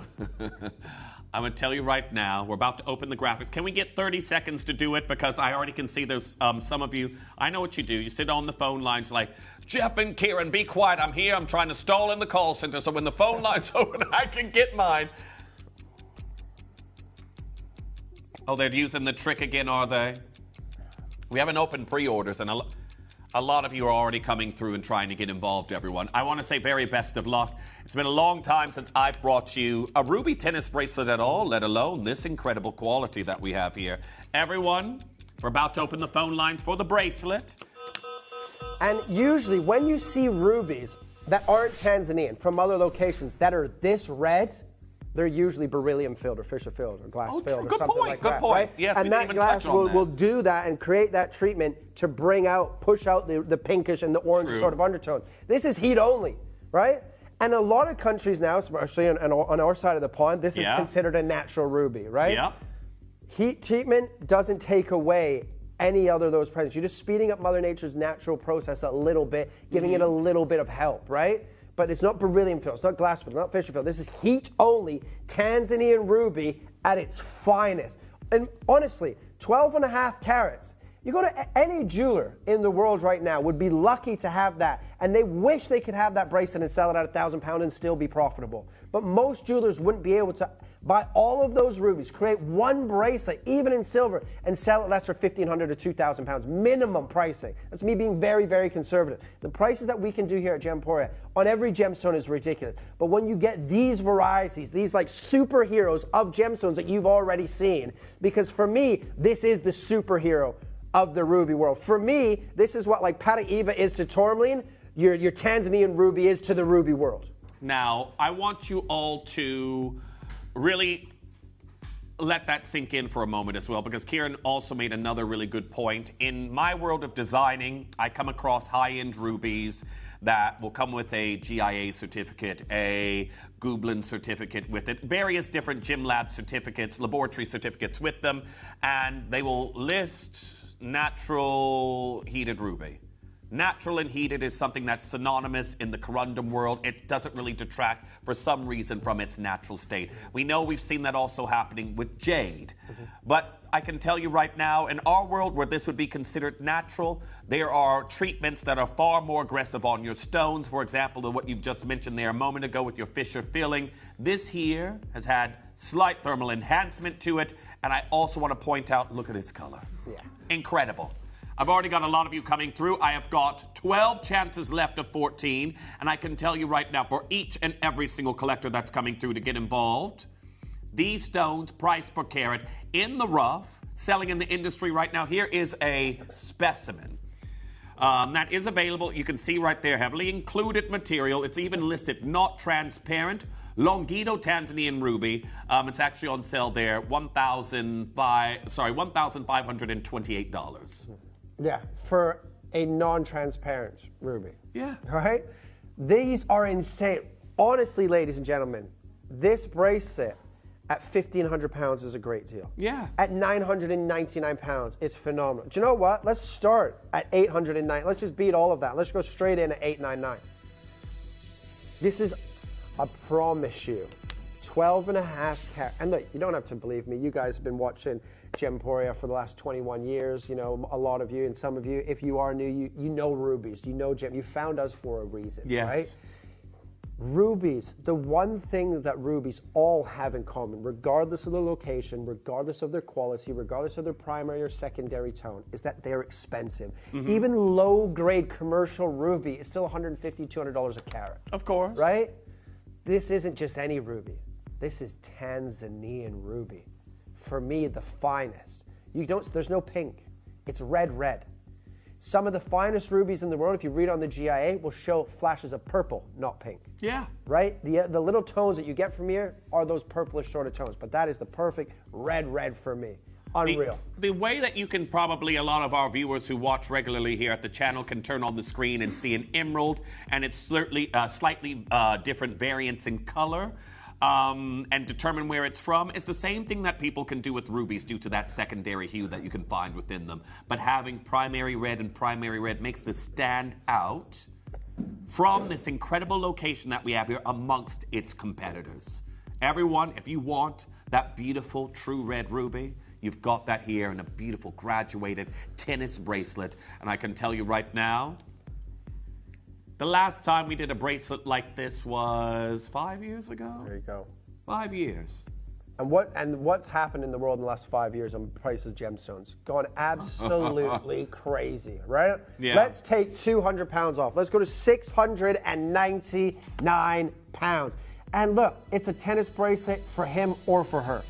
I'm going to tell you right now, we're about to open the graphics. Can we get 30 seconds to do it? Because I already can see there's some of you. I know what you do. You sit on the phone lines like, Jeff and Kieran, be quiet. I'm here. I'm trying to stall in the call center so when the phone lines open, I can get mine. Oh, they're using the trick again, are they? We haven't opened pre-orders, and a lot of you are already coming through and trying to get involved, everyone. I want to say very best of luck. It's been a long time since I've brought you a ruby tennis bracelet at all, let alone this incredible quality that we have here. Everyone, we're about to open the phone lines for the bracelet. And usually when you see rubies that aren't Tanzanian from other locations that are this red, they're usually beryllium filled or Fisher filled or glass filled or something like that. Good point. Right? Yes, and that glass will do that and create that treatment to push out the pinkish and the orange sort of undertone. This is heat only, right? And a lot of countries now, especially on our side of the pond, this is considered a natural ruby, right? Yeah. Heat treatment doesn't take away any other of those presents. You're just speeding up Mother Nature's natural process a little bit, giving it a little bit of help, right? But it's not beryllium filled, it's not glass filled, not Fisher filled. This is heat only Tanzanian ruby at its finest. And honestly, 12.5 carats. You go to any jeweler in the world right now would be lucky to have that, and they wish they could have that bracelet and sell it at £1,000 and still be profitable. But most jewelers wouldn't be able to buy all of those rubies, create one bracelet, even in silver, and sell it less for £1,500 to £2,000 minimum pricing. That's me being very, very conservative. The prices that we can do here at Gemporia on every gemstone is ridiculous. But when you get these varieties, these like superheroes of gemstones that you've already seen, because for me, this is the superhero of the ruby world. For me, this is what like Paraiba is to tourmaline, your Tanzanian ruby is to the ruby world. Now, I want you all to really let that sink in for a moment as well, because Kieran also made another really good point. In my world of designing, I come across high-end rubies that will come with a GIA certificate, a Gublin certificate with it, various different gym lab certificates, laboratory certificates with them, and they will list natural heated ruby. Natural and heated is something that's synonymous in the corundum world. It doesn't really detract for some reason from its natural state. We know we've seen that also happening with jade. But I can tell you right now, in our world where this would be considered natural, there are treatments that are far more aggressive on your stones. For example, what you've just mentioned there a moment ago with your Fisher filling. This here has had slight thermal enhancement to it. And I also want to point out, look at its color. Yeah. Incredible. I've already got a lot of you coming through. I have got 12 chances left of 14. And I can tell you right now, for each and every single collector that's coming through to get involved, these stones, price per carat, in the rough, selling in the industry right now. Here is a specimen. That is available. You can see right there, heavily included material. It's even listed not transparent. Longido Tanzanian ruby. It's actually on sale there, $1,528. Yeah, for a non-transparent ruby. Yeah. Right? These are insane. Honestly, ladies and gentlemen, this bracelet at £1,500 is a great deal. Yeah. At £999, it's phenomenal. Do you know what? Let's start at $809. Let's just beat all of that. Let's go straight in at $899. This is, I promise you, 12.5 carat. And look, you don't have to believe me. You guys have been watching Gemporia for the last 21 years. You know, a lot of you and some of you, if you are new, you know rubies. You know gem. You found us for a reason, yes. Right? Rubies, the one thing that rubies all have in common, regardless of the location, regardless of their quality, regardless of their primary or secondary tone, is that they're expensive. Even low-grade commercial ruby is still $150, $200 a carat. Of course. Right? This isn't just any ruby. This is Tanzanian ruby. For me, the finest. There's no pink. It's red, red. Some of the finest rubies in the world, if you read on the GIA, will show flashes of purple, not pink. Yeah. Right? The little tones that you get from here are those purplish sort of tones, but that is the perfect red, red for me. Unreal. The way that you can probably, a lot of our viewers who watch regularly here at the channel can turn on the screen and see an emerald, and it's slightly different variants in color. And determine where it's from. It's the same thing that people can do with rubies due to that secondary hue that you can find within them. But having primary red and primary red makes this stand out from this incredible location that we have here amongst its competitors. Everyone, if you want that beautiful true red ruby, you've got that here in a beautiful graduated tennis bracelet. And I can tell you right now, the last time we did a bracelet like this was 5 years ago. There you go. 5 years. And what's happened in the world in the last 5 years on price of gemstones? Gone absolutely crazy, right? Yeah. Let's take 200 pounds off. Let's go to 699 pounds. And look, it's a tennis bracelet for him or for her.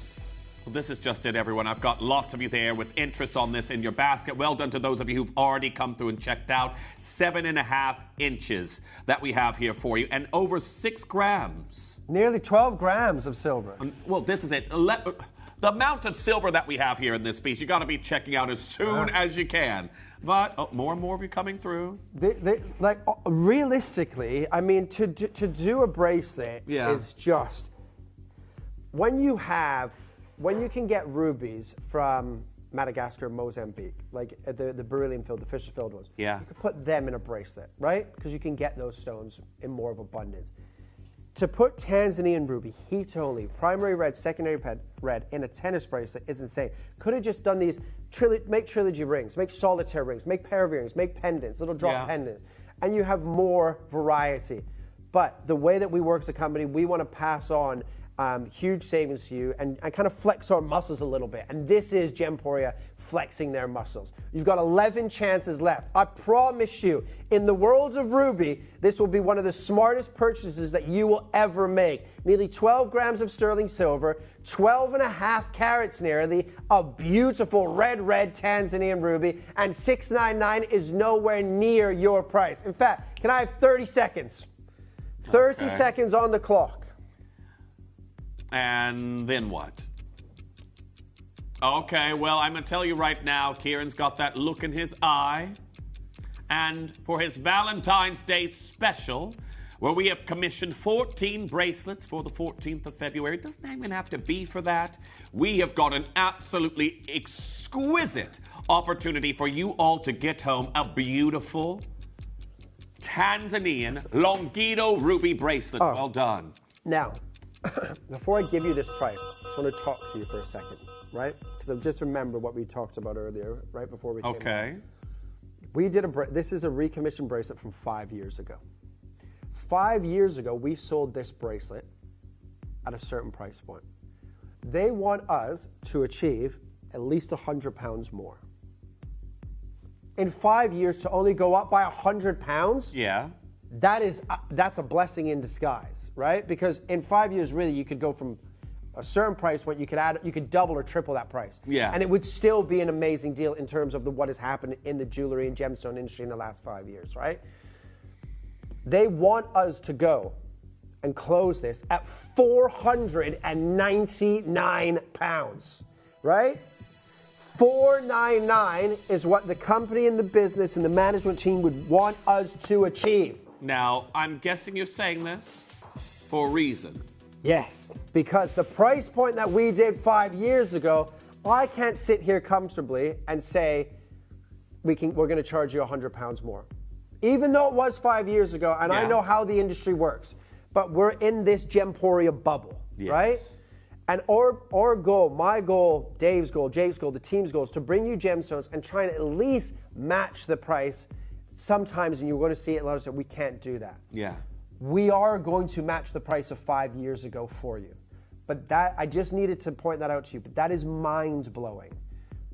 Well, this is just it, everyone. I've got lots of you there with interest on this in your basket. Well done to those of you who've already come through and checked out. 7.5 inches that we have here for you, and over 6 grams. Nearly 12 grams of silver. Well, this is it. The amount of silver that we have here in this piece, you got to be checking out as soon as you can. But more and more of you coming through. Realistically, I mean, to do a bracelet is just when you can get rubies from Madagascar, Mozambique, like the beryllium-filled, the fisher-filled ones. Yeah. You can put them in a bracelet, right? Because you can get those stones in more of abundance. To put Tanzanian ruby, heat only, primary red, secondary red in a tennis bracelet is insane. Could have just done these, make trilogy rings, make solitaire rings, make pair of earrings, make pendants, little drop pendants, and you have more variety. But the way that we work as a company, we want to pass on huge savings to you and kind of flex our muscles a little bit. And this is Gemporia flexing their muscles. You've got 11 chances left. I promise you, in the world of ruby, this will be one of the smartest purchases that you will ever make. Nearly 12 grams of sterling silver, 12.5 carats nearly, a beautiful red Tanzanian ruby, and $699 is nowhere near your price. In fact, can I have 30 seconds? 30 seconds on the clock. And then what? Okay, well, I'm going to tell you right now, Kieran's got that look in his eye. And for his Valentine's Day special, where we have commissioned 14 bracelets for the 14th of February, it doesn't even have to be for that. We have got an absolutely exquisite opportunity for you all to get home a beautiful Tanzanian Longido ruby bracelet. Oh. Well done. Now, before I give you this price, I just want to talk to you for a second, right? Because I just remember what we talked about earlier, right before we came Okay. on. We did this is a recommissioned bracelet from 5 years ago. 5 years ago, we sold this bracelet at a certain price point. They want us to achieve at least 100 pounds more. In 5 years, to only go up by 100 pounds? Yeah. That's a blessing in disguise, right? Because in 5 years, really, you could go from a certain price point, you could double or triple that price. Yeah. And it would still be an amazing deal in terms of what has happened in the jewelry and gemstone industry in the last 5 years, right? They want us to go and close this at 499 pounds, right? 499 is what the company and the business and the management team would want us to achieve. Now, I'm guessing you're saying this for a reason. Yes, because the price point that we did 5 years ago, I can't sit here comfortably and say we're going to charge you 100 pounds more. Even though it was 5 years ago, and I know how the industry works, but we're in this Gemporia bubble, right? And our goal, my goal, Dave's goal, Jake's goal, the team's goal is to bring you gemstones and try and at least match the price. Sometimes, and you're going to see it, a lot of times, we can't do that. Yeah. We are going to match the price of 5 years ago for you. But that, I just needed to point that out to you, but that is mind-blowing.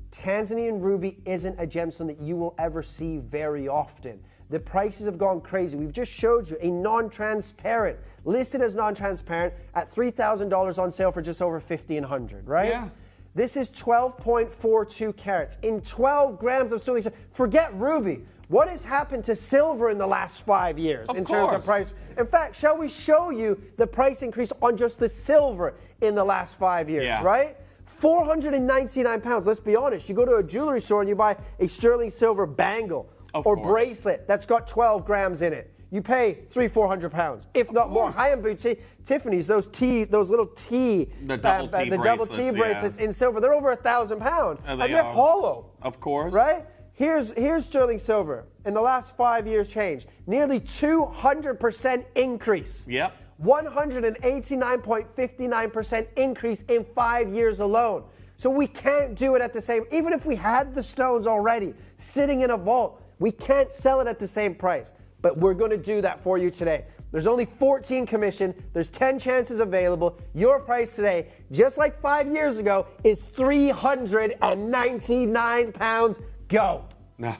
Tanzanian ruby isn't a gemstone that you will ever see very often. The prices have gone crazy. We've just showed you a non-transparent, listed as non-transparent at $3,000 on sale for just over $1,500, right? Yeah. This is 12.42 carats in 12 grams of sterling. Forget ruby. What has happened to silver in the last 5 years in terms of price? In fact, shall we show you the price increase on just the silver in the last 5 years, right? 499 pounds. Let's be honest. You go to a jewelry store and you buy a sterling silver bangle or bracelet that's got 12 grams in it. You pay $300-400 pounds, if not more. High-end boutique Tiffany's, those little T, the double T bracelets in silver, they're over £1,000, and they're hollow. Of course. Right? Here's sterling silver. In the last 5 years change, nearly 200% increase. Yep. 189.59% increase in 5 years alone. So we can't do it at the same, even if we had the stones already sitting in a vault, we can't sell it at the same price. But we're going to do that for you today. There's only 14 commission. There's 10 chances available. Your price today, just like 5 years ago, is £399. Go. Now,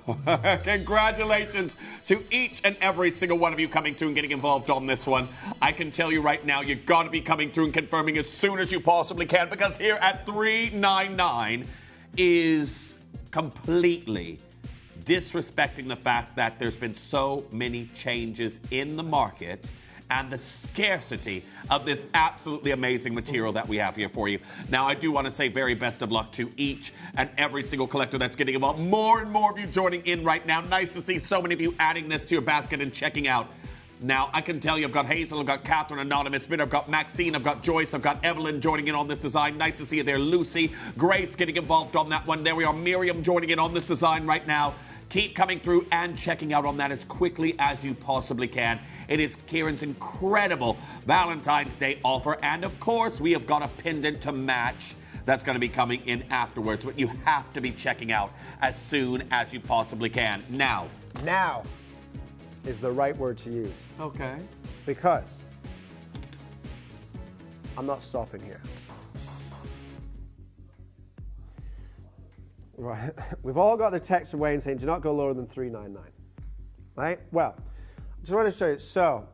congratulations to each and every single one of you coming through and getting involved on this one. I can tell you right now, you've got to be coming through and confirming as soon as you possibly can, because here at $399 is completely disrespecting the fact that there's been so many changes in the market and the scarcity of this absolutely amazing material that we have here for you. Now, I do want to say very best of luck to each and every single collector that's getting involved. More and more of you joining in right now. Nice to see so many of you adding this to your basket and checking out. Now, I can tell you, I've got Hazel, I've got Catherine, Anonymous, I've got Maxine, I've got Joyce, I've got Evelyn joining in on this design. Nice to see you there. Lucy, Grace getting involved on that one. There we are. Miriam joining in on this design right now. Keep coming through and checking out on that as quickly as you possibly can. It is Kieran's incredible Valentine's Day offer. And, of course, we have got a pendant to match that's going to be coming in afterwards. But you have to be checking out as soon as you possibly can. Now is the right word to use. Okay. Because I'm not stopping here. Right. We've all got the text from Wayne saying, do not go lower than $399. Right? Well, just want to show you. So,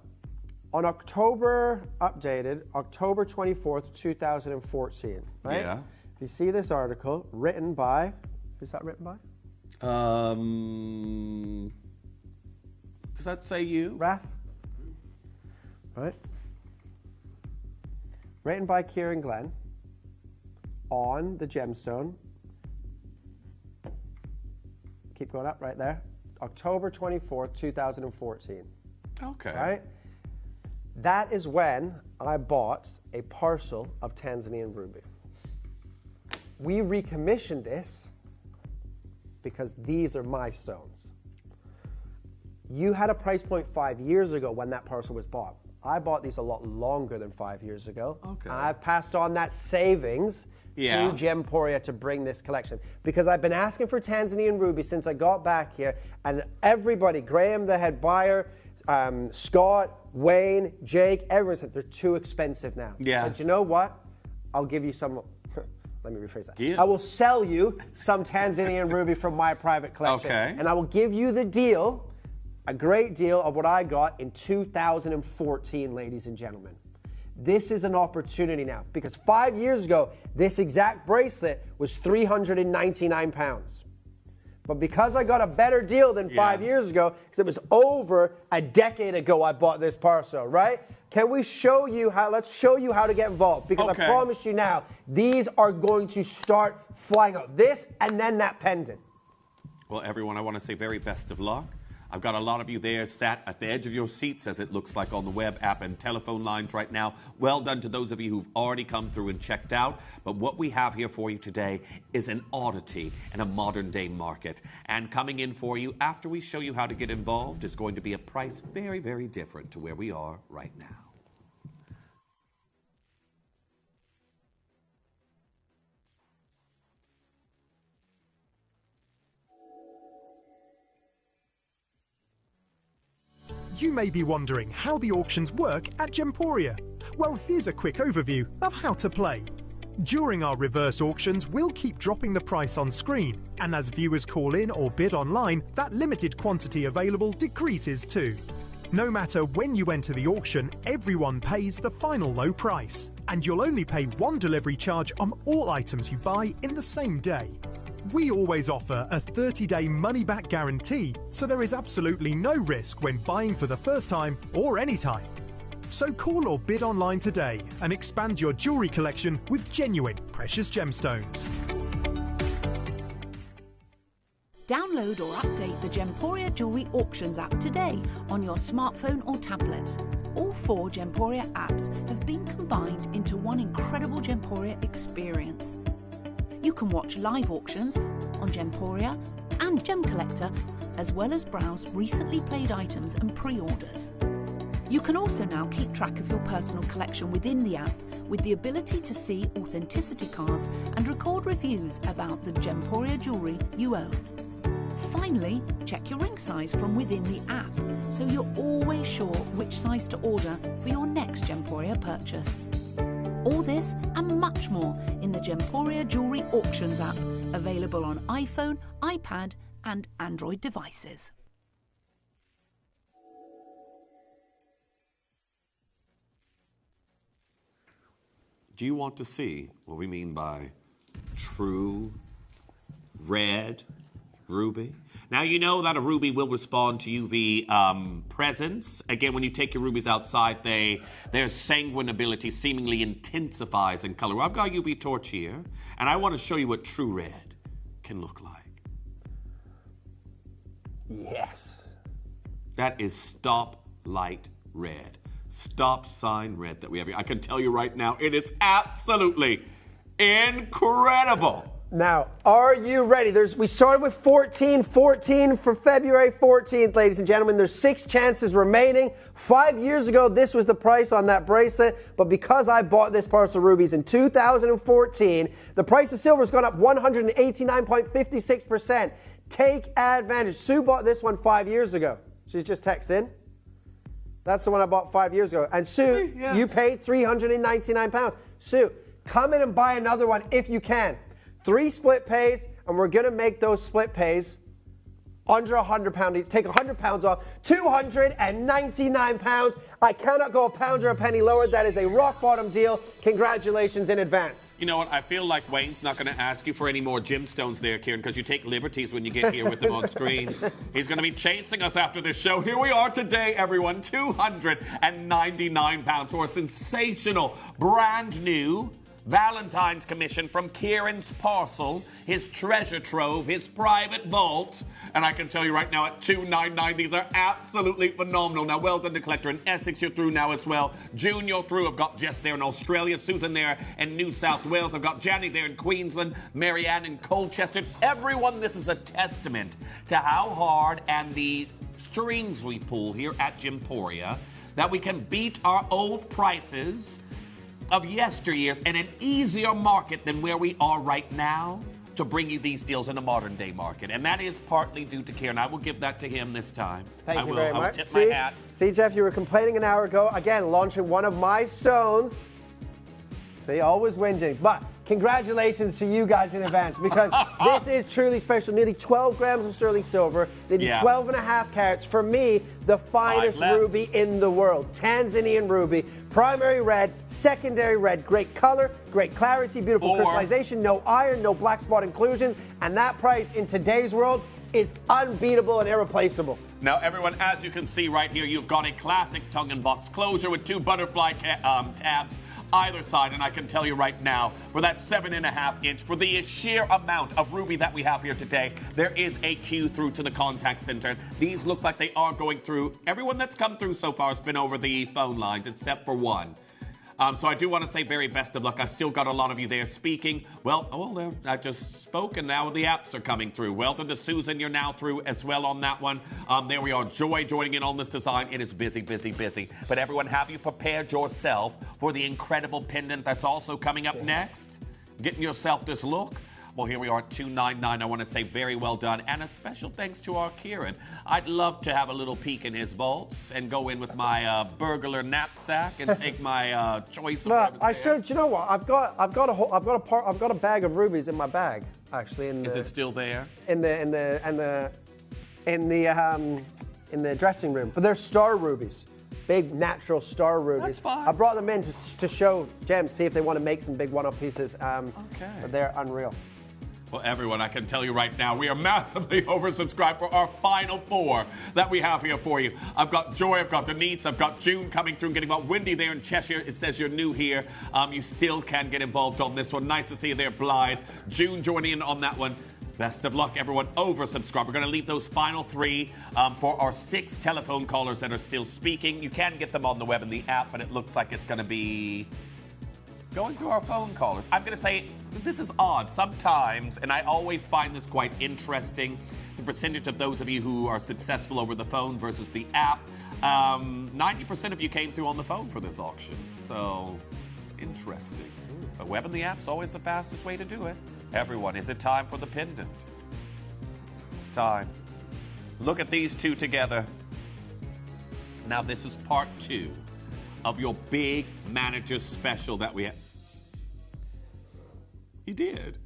on October 24th, 2014, right? Yeah. You see this article written by, who's that written by? Does that say you? Raph? Right. Written by Kieran Glenn on the gemstone. Keep going up right there. October 24th, 2014. Okay. Right? That is when I bought a parcel of Tanzanian ruby. We recommissioned this because these are my stones. You had a price point 5 years ago when that parcel was bought. I bought these a lot longer than 5 years ago. Okay. And I've passed on that savings to Gemporia to bring this collection. Because I've been asking for Tanzanian ruby since I got back here, and everybody, Graham, the head buyer, Scott, Wayne, Jake, everyone said they're too expensive now. Yeah. But you know what? I'll give you some, let me rephrase that. Yeah. I will sell you some Tanzanian ruby from my private collection. Okay. And I will give you the deal, a great deal of what I got in 2014, ladies and gentlemen. This is an opportunity now, because 5 years ago, this exact bracelet was £399. But because I got a better deal than 5 years ago, because it was over a decade ago I bought this parcel, right? Can we show you how, let's show you how to get involved, because I promise you now, these are going to start flying out. This and then that pendant. Well, everyone, I want to say very best of luck. I've got a lot of you there sat at the edge of your seats, as it looks like on the web app and telephone lines right now. Well done to those of you who've already come through and checked out. But what we have here for you today is an oddity in a modern-day market. And coming in for you after we show you how to get involved is going to be a price very, very different to where we are right now. You may be wondering how the auctions work at Gemporia. Well, here's a quick overview of how to play. During our reverse auctions, we'll keep dropping the price on screen, and as viewers call in or bid online, that limited quantity available decreases too. No matter when you enter the auction, everyone pays the final low price, and you'll only pay one delivery charge on all items you buy in the same day. We always offer a 30-day money-back guarantee, so there is absolutely no risk when buying for the first time or any time. So call or bid online today and expand your jewellery collection with genuine precious gemstones. Download or update the Gemporia Jewellery Auctions app today on your smartphone or tablet. All 4 Gemporia apps have been combined into one incredible Gemporia experience. You can watch live auctions on Gemporia and Gem Collector, as well as browse recently played items and pre-orders. You can also now keep track of your personal collection within the app, with the ability to see authenticity cards and record reviews about the Gemporia jewellery you own. Finally, check your ring size from within the app, so you're always sure which size to order for your next Gemporia purchase. All this and much more in the Gemporia Jewellery Auctions app, available on iPhone, iPad and Android devices. Do you want to see what we mean by true red ruby? Now, you know that a ruby will respond to UV presence. Again, when you take your rubies outside, their sanguine ability seemingly intensifies in color. I've got a UV torch here, and I want to show you what true red can look like. Yes. That is stop light red. Stop sign red that we have here. I can tell you right now, it is absolutely incredible. Now, are you ready? We started with 14 for February 14th, ladies and gentlemen. There's 6 chances remaining. 5 years ago, this was the price on that bracelet, but because I bought this parcel of rubies in 2014, the price of silver has gone up 189.56%. Take advantage. Sue bought this one 5 years ago. She's just texted in. That's the one I bought 5 years ago. And Sue, you paid £399. Sue, come in and buy another one if you can. 3 split pays, and we're going to make those split pays under £100 each. Take £100 off, £299. I cannot go a pound or a penny lower. That is a rock bottom deal. Congratulations in advance. You know what? I feel like Wayne's not going to ask you for any more gemstones there, Kieran, because you take liberties when you get here with them on screen. He's going to be chasing us after this show. Here we are today, everyone. £299 for a sensational, brand new Valentine's commission from Kieran's parcel, his treasure trove, his private vault. And I can tell you right now at $299, these are absolutely phenomenal. Now, well done to Collector in Essex, you're through now as well. June, you're through. I've got Jess there in Australia, Susan there in New South Wales. I've got Janny there in Queensland, Marianne in Colchester. Everyone, this is a testament to how hard and the strings we pull here at Gemporia that we can beat our old prices of yesteryears in an easier market than where we are right now to bring you these deals in a modern day market. And that is partly due to Kieran. I will give that to him this time. Thank you very much. I will tip my hat. See, Jeff, you were complaining an hour ago. Again, launching one of my stones. See, always whinging. But congratulations to you guys in advance, because this is truly special. Nearly 12 grams of sterling silver, nearly 12 and a half carats. For me, the finest ruby in the world. Tanzanian ruby, primary red, secondary red. Great color, great clarity, beautiful crystallization, no iron, no black spot inclusions. And that price in today's world is unbeatable and irreplaceable. Now, everyone, as you can see right here, you've got a classic tongue and box closure with 2 butterfly tabs either side, and I can tell you right now, for that 7.5 inch, for the sheer amount of ruby that we have here today, there is a queue through to the contact center. These look like they are going through. Everyone that's come through so far has been over the phone lines, except for one. So I do want to say very best of luck. I've still got a lot of you there speaking. Well, I just spoke, and now the apps are coming through. Well done to Susan. You're now through as well on that one. There we are. Joy joining in on this design. It is busy, busy, busy. But everyone, have you prepared yourself for the incredible pendant that's also coming up next? Getting yourself this look? Well, here we are at $299. I want to say very well done. And a special thanks to our Kieran. I'd love to have a little peek in his vaults and go in with my burglar knapsack and take my choice of whatever's I should. You know what? I've got a bag of rubies in my bag, actually. Is it still there? In the dressing room. But they're star rubies. Big natural star rubies. That's fine. I brought them in to show Gems, see if they want to make some big one-off pieces. Okay. But they're unreal. Well, everyone, I can tell you right now, we are massively oversubscribed for our final 4 that we have here for you. I've got Joy, I've got Denise, I've got June coming through, getting involved. Wendy there in Cheshire, it says you're new here. You still can get involved on this one. Nice to see you there, Blythe. June joining in on that one. Best of luck, everyone. Oversubscribe. We're going to leave those final 3 for our 6 telephone callers that are still speaking. You can get them on the web and the app, but it looks like it's going to be going through our phone callers. I'm going to say this is odd sometimes, and I always find this quite interesting, the percentage of those of you who are successful over the phone versus the app. 90% of you came through on the phone for this auction, so interesting. The web and the app's always the fastest way to do it. Everyone, is it time for the pendant? It's time. Look at these two together. Now, this is part 2 of your big manager special that we have. He did.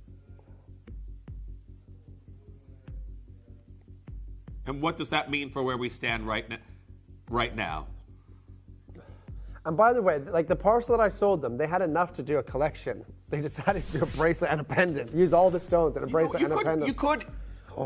And what does that mean for where we stand right now? And by the way, like the parcel that I sold them, they had enough to do a collection. They decided to do a bracelet and a pendant. Use all the stones and a bracelet and a pendant. You could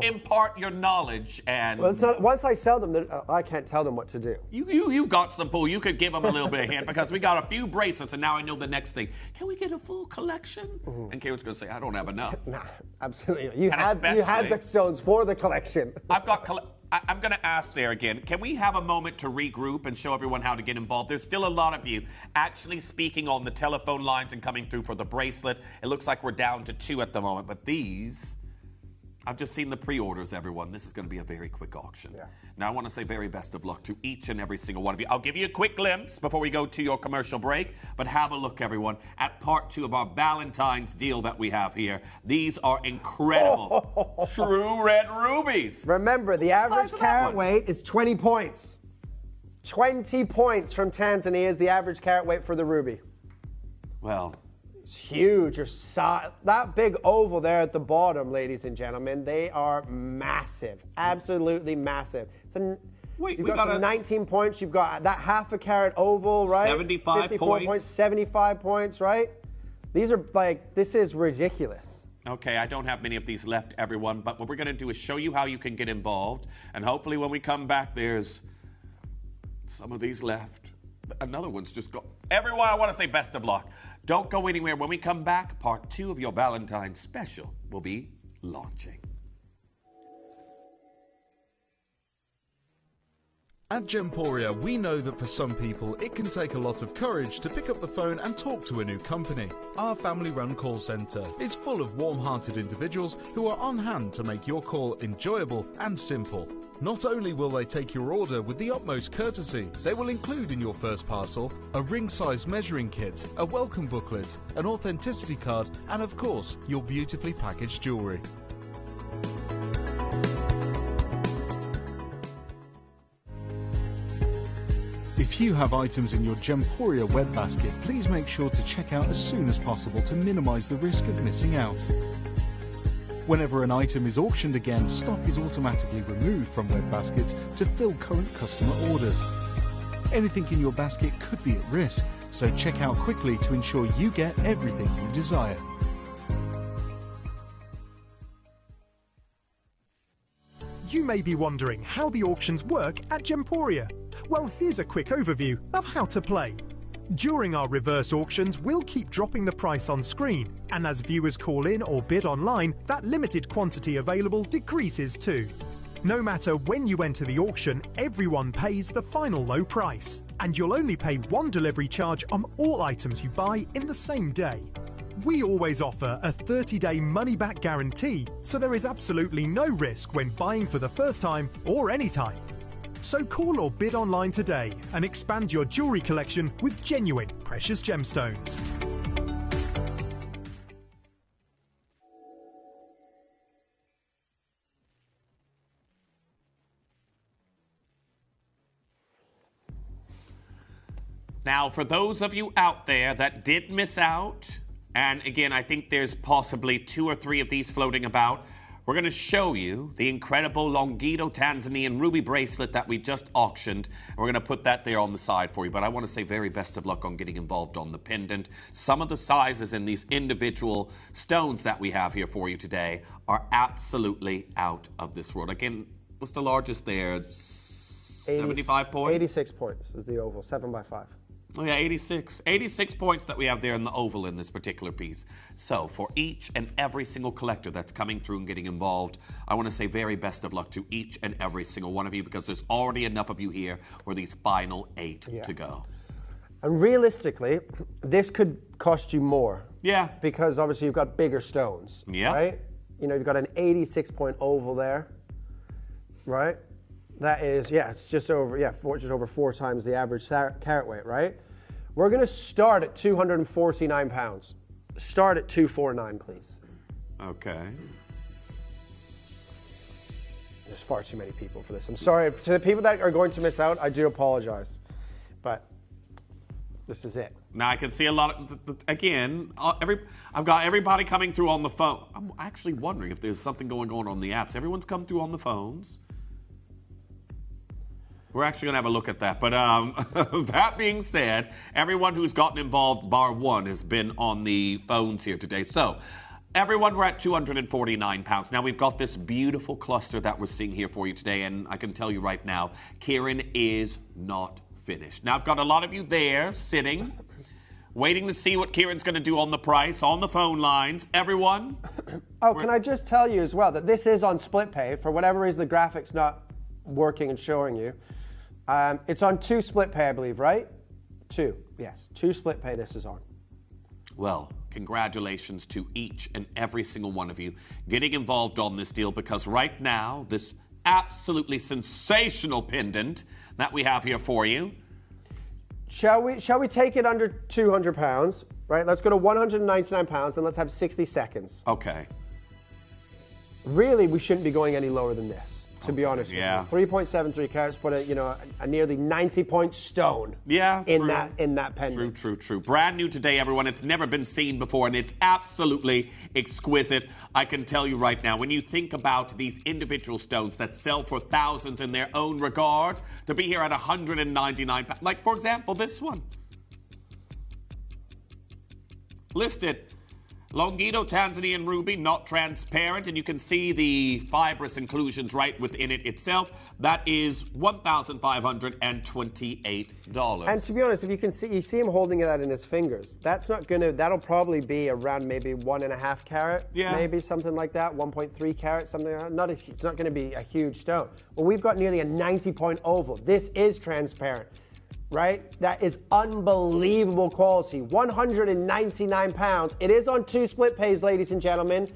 impart your knowledge and... Well, it's not, once I sell them, I can't tell them what to do. You got some pull. You could give them a little bit of hint because we got a few bracelets and now I know the next thing. Can we get a full collection? And Karen's going to say, I don't have enough. Nah, absolutely. You had the stones for the collection. I'm going to ask there again, can we have a moment to regroup and show everyone how to get involved? There's still a lot of you actually speaking on the telephone lines and coming through for the bracelet. It looks like we're down to 2 at the moment, but these... I've just seen the pre-orders, everyone. This is going to be a very quick auction. Yeah. Now, I want to say very best of luck to each and every single one of you. I'll give you a quick glimpse before we go to your commercial break, but have a look, everyone, at part 2 of our Valentine's deal that we have here. These are incredible true red rubies. Remember, the average carat weight is 20 points. 20 points from Tanzania is the average carat weight for the ruby. Well... It's huge. That big oval there at the bottom, ladies and gentlemen, they are massive. Absolutely massive. You've got some 19 points. You've got that half a carat oval, right? 75 points. 75 points, right? These are this is ridiculous. Okay, I don't have many of these left, everyone, but what we're going to do is show you how you can get involved, and hopefully when we come back, there's some of these left. Another one's just gone. Everyone, I want to say best of luck. Don't go anywhere. When we come back, part 2 of your Valentine's special will be launching. At Gemporia, we know that for some people, it can take a lot of courage to pick up the phone and talk to a new company. Our family-run call centre is full of warm-hearted individuals who are on hand to make your call enjoyable and simple. Not only will they take your order with the utmost courtesy, they will include in your first parcel a ring-size measuring kit, a welcome booklet, an authenticity card, and of course, your beautifully packaged jewellery. If you have items in your Gemporia web basket, please make sure to check out as soon as possible to minimise the risk of missing out. Whenever an item is auctioned again, stock is automatically removed from web baskets to fill current customer orders. Anything in your basket could be at risk, so check out quickly to ensure you get everything you desire. You may be wondering how the auctions work at Gemporia. Well, here's a quick overview of how to play. During our reverse auctions, we'll keep dropping the price on screen, and as viewers call in or bid online, that limited quantity available decreases too. No matter when you enter the auction, everyone pays the final low price, and you'll only pay 1 delivery charge on all items you buy in the same day. We always offer a 30-day money-back guarantee, so there is absolutely no risk when buying for the first time or any time. So call or bid online today and expand your jewellery collection with genuine precious gemstones. Now, for those of you out there that did miss out, and again, I think there's possibly 2 or 3 of these floating about, we're going to show you the incredible Longido Tanzanian ruby bracelet that we just auctioned. And we're going to put that there on the side for you. But I want to say very best of luck on getting involved on the pendant. Some of the sizes in these individual stones that we have here for you today are absolutely out of this world. Again, what's the largest there? 75 points? 86 points is the oval, 7x5. Oh yeah, 86. 86 points that we have there in the oval in this particular piece. So for each and every single collector that's coming through and getting involved, I want to say very best of luck to each and every single one of you, because there's already enough of you here for these final 8 to go. And realistically, this could cost you more. Yeah. Because obviously you've got bigger stones. Yeah. Right? You know, you've got an 86 point oval there. Right? That is, it's just over, just over 4 times the average carat weight, right? We're going to start at 249 pounds. Start at 249, please. Okay. there's far too many people for this. I'm sorry. To the people that are going to miss out, I do apologize. But this is it. Now I can see a lot of, again, I've got everybody coming through on the phone. I'm actually wondering if there's something going on the apps. Everyone's come through on the phones. We're actually going to have a look at that. But that being said, everyone who's gotten involved, bar one, has been on the phones here today. So, everyone, we're at £249. Now, we've got this beautiful cluster that we're seeing here for you today. And I can tell you right now, Kieran is not finished. Now, I've got a lot of you there sitting, waiting to see what Kieran's going to do on the price, on the phone lines. Everyone? Can I just tell you as well that this is on split pay. For whatever reason, the graphic's not working and showing you. It's on 2 split pay, I believe, right? 2, yes. 2 split pay this is on. Well, congratulations to each and every single one of you getting involved on this deal, because right now, this absolutely sensational pendant that we have here for you. Shall we take it under £200, right? Let's go to £199 and let's have 60 seconds. Okay. Really, we shouldn't be going any lower than this. To be honest with you, 3.73 carats put a nearly 90-point stone. In that pendant. True. Brand new today, everyone. It's never been seen before, and it's absolutely exquisite. I can tell you right now, when you think about these individual stones that sell for thousands in their own regard, to be here at £199, like for example this one, listed. Longito Tanzanian ruby, not transparent, and you can see the fibrous inclusions right within it itself. That is $1,528. And to be honest, if you can see, you see him holding that in his fingers. That's not gonna. That'll probably be around maybe 1.5 carat, maybe something like that. 1.3 carat, something like that. It's not going to be a huge stone. Well, we've got nearly a 90-point oval. This is transparent. Right? That is unbelievable quality. £199. It is on 2 split pays, ladies and gentlemen.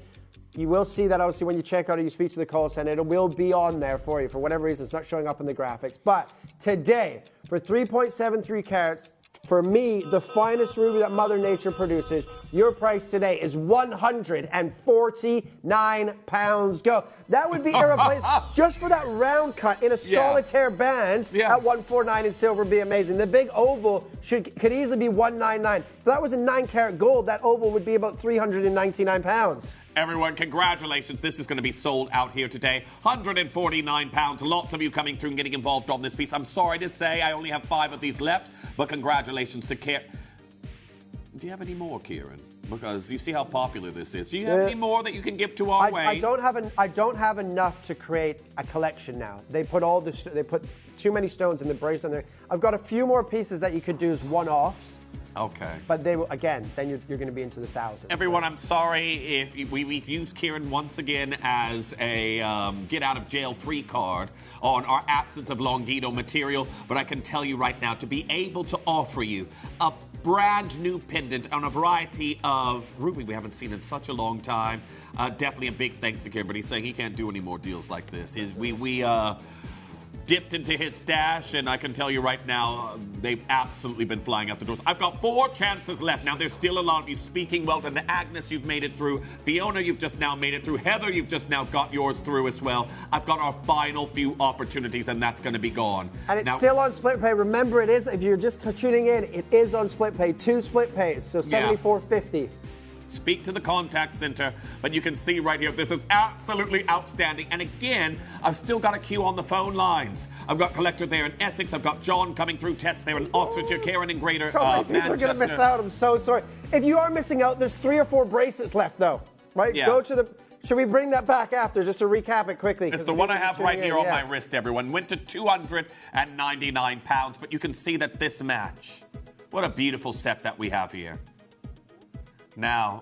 You will see that obviously when you check out or you speak to the call center. It will be on there for you. For whatever reason, it's not showing up in the graphics. But today, for 3.73 carats, for me, the finest ruby that Mother Nature produces, your price today is £149. Go. That would be irreplaceable. Just for that round cut in a solitaire band at $149 in silver would be amazing. The big oval could easily be $199. If that was a 9-carat gold, that oval would be about £399. Everyone, congratulations. This is going to be sold out here today. £149. Lots of you coming through and getting involved on this piece. I'm sorry to say I only have 5 of these left, but congratulations to Kieran. Do you have any more, Kieran? Because you see how popular this is. Do you have any more that you can give to our way? I don't have enough to create a collection now. They put they put too many stones in the bracelet there. I've got a few more pieces that you could do as one-offs. Okay. But they will, again, then you're going to be into the thousands. Everyone, I'm sorry if we've used Kieran once again as a get-out-of-jail-free card on our absence of Longito material, but I can tell you right now, to be able to offer you a brand new pendant on a variety of ruby we haven't seen in such a long time, definitely a big thanks to Kieran, but he's saying he can't do any more deals like this. We dipped into his stash, and I can tell you right now, they've absolutely been flying out the doors. I've got 4 chances left. Now, there's still a lot of you speaking well. And Agnes, you've made it through. Fiona, you've just now made it through. Heather, you've just now got yours through as well. I've got our final few opportunities, and that's going to be gone. And it's still on split pay. Remember, it is, if you're just tuning in, it is on split pay. 2 split pays, so $74.50. Speak to the contact center, but you can see right here, this is absolutely outstanding. And again, I've still got a queue on the phone lines. I've got Collector there in Essex. I've got John coming through, Tess there in Oxfordshire, Karen in Greater Manchester. People are going to miss out. I'm so sorry. If you are missing out, there's 3 or 4 bracelets left, though. Right? Yeah. Go to the... Should we bring that back after, just to recap it quickly? It's the one I have right here on my wrist, everyone. Went to £299, but you can see that this match. What a beautiful set that we have here. Now,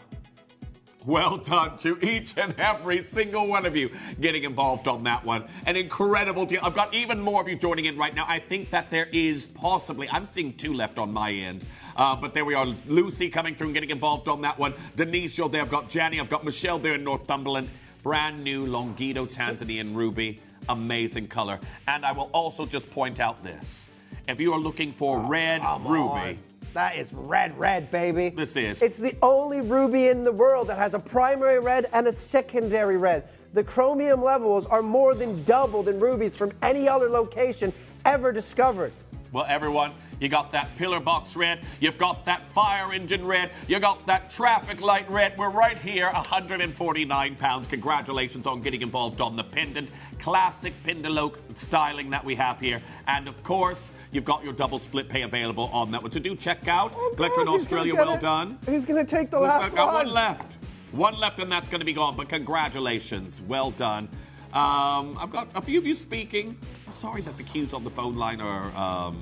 well done to each and every single one of you getting involved on that one. An incredible deal. I've got even more of you joining in right now. I think that there is possibly, I'm seeing 2 left on my end. But there we are. Lucy coming through and getting involved on that one. Denise, you're there. I've got Janny. I've got Michelle there in Northumberland. Brand new Longito Tanzanian ruby. Amazing color. And I will also just point out this. If you are looking for red ruby... That is red, baby. This is. It's the only ruby in the world that has a primary red and a secondary red. the chromium levels are more than double than rubies from any other location ever discovered. Well, everyone, you got that pillar box red, you've got that fire engine red, you got that traffic light red. We're right here, 149 pounds. Congratulations on getting involved on the pendant. Classic Pendaloque styling that we have here. And of course, you've got your double split pay available on that one. So do check out. Collector in Australia, well done. Who's going to take the last one? Got one left. One left and that's going to be gone, but congratulations. Well done. I've got a few of you speaking. I'm sorry that the queues on the phone line are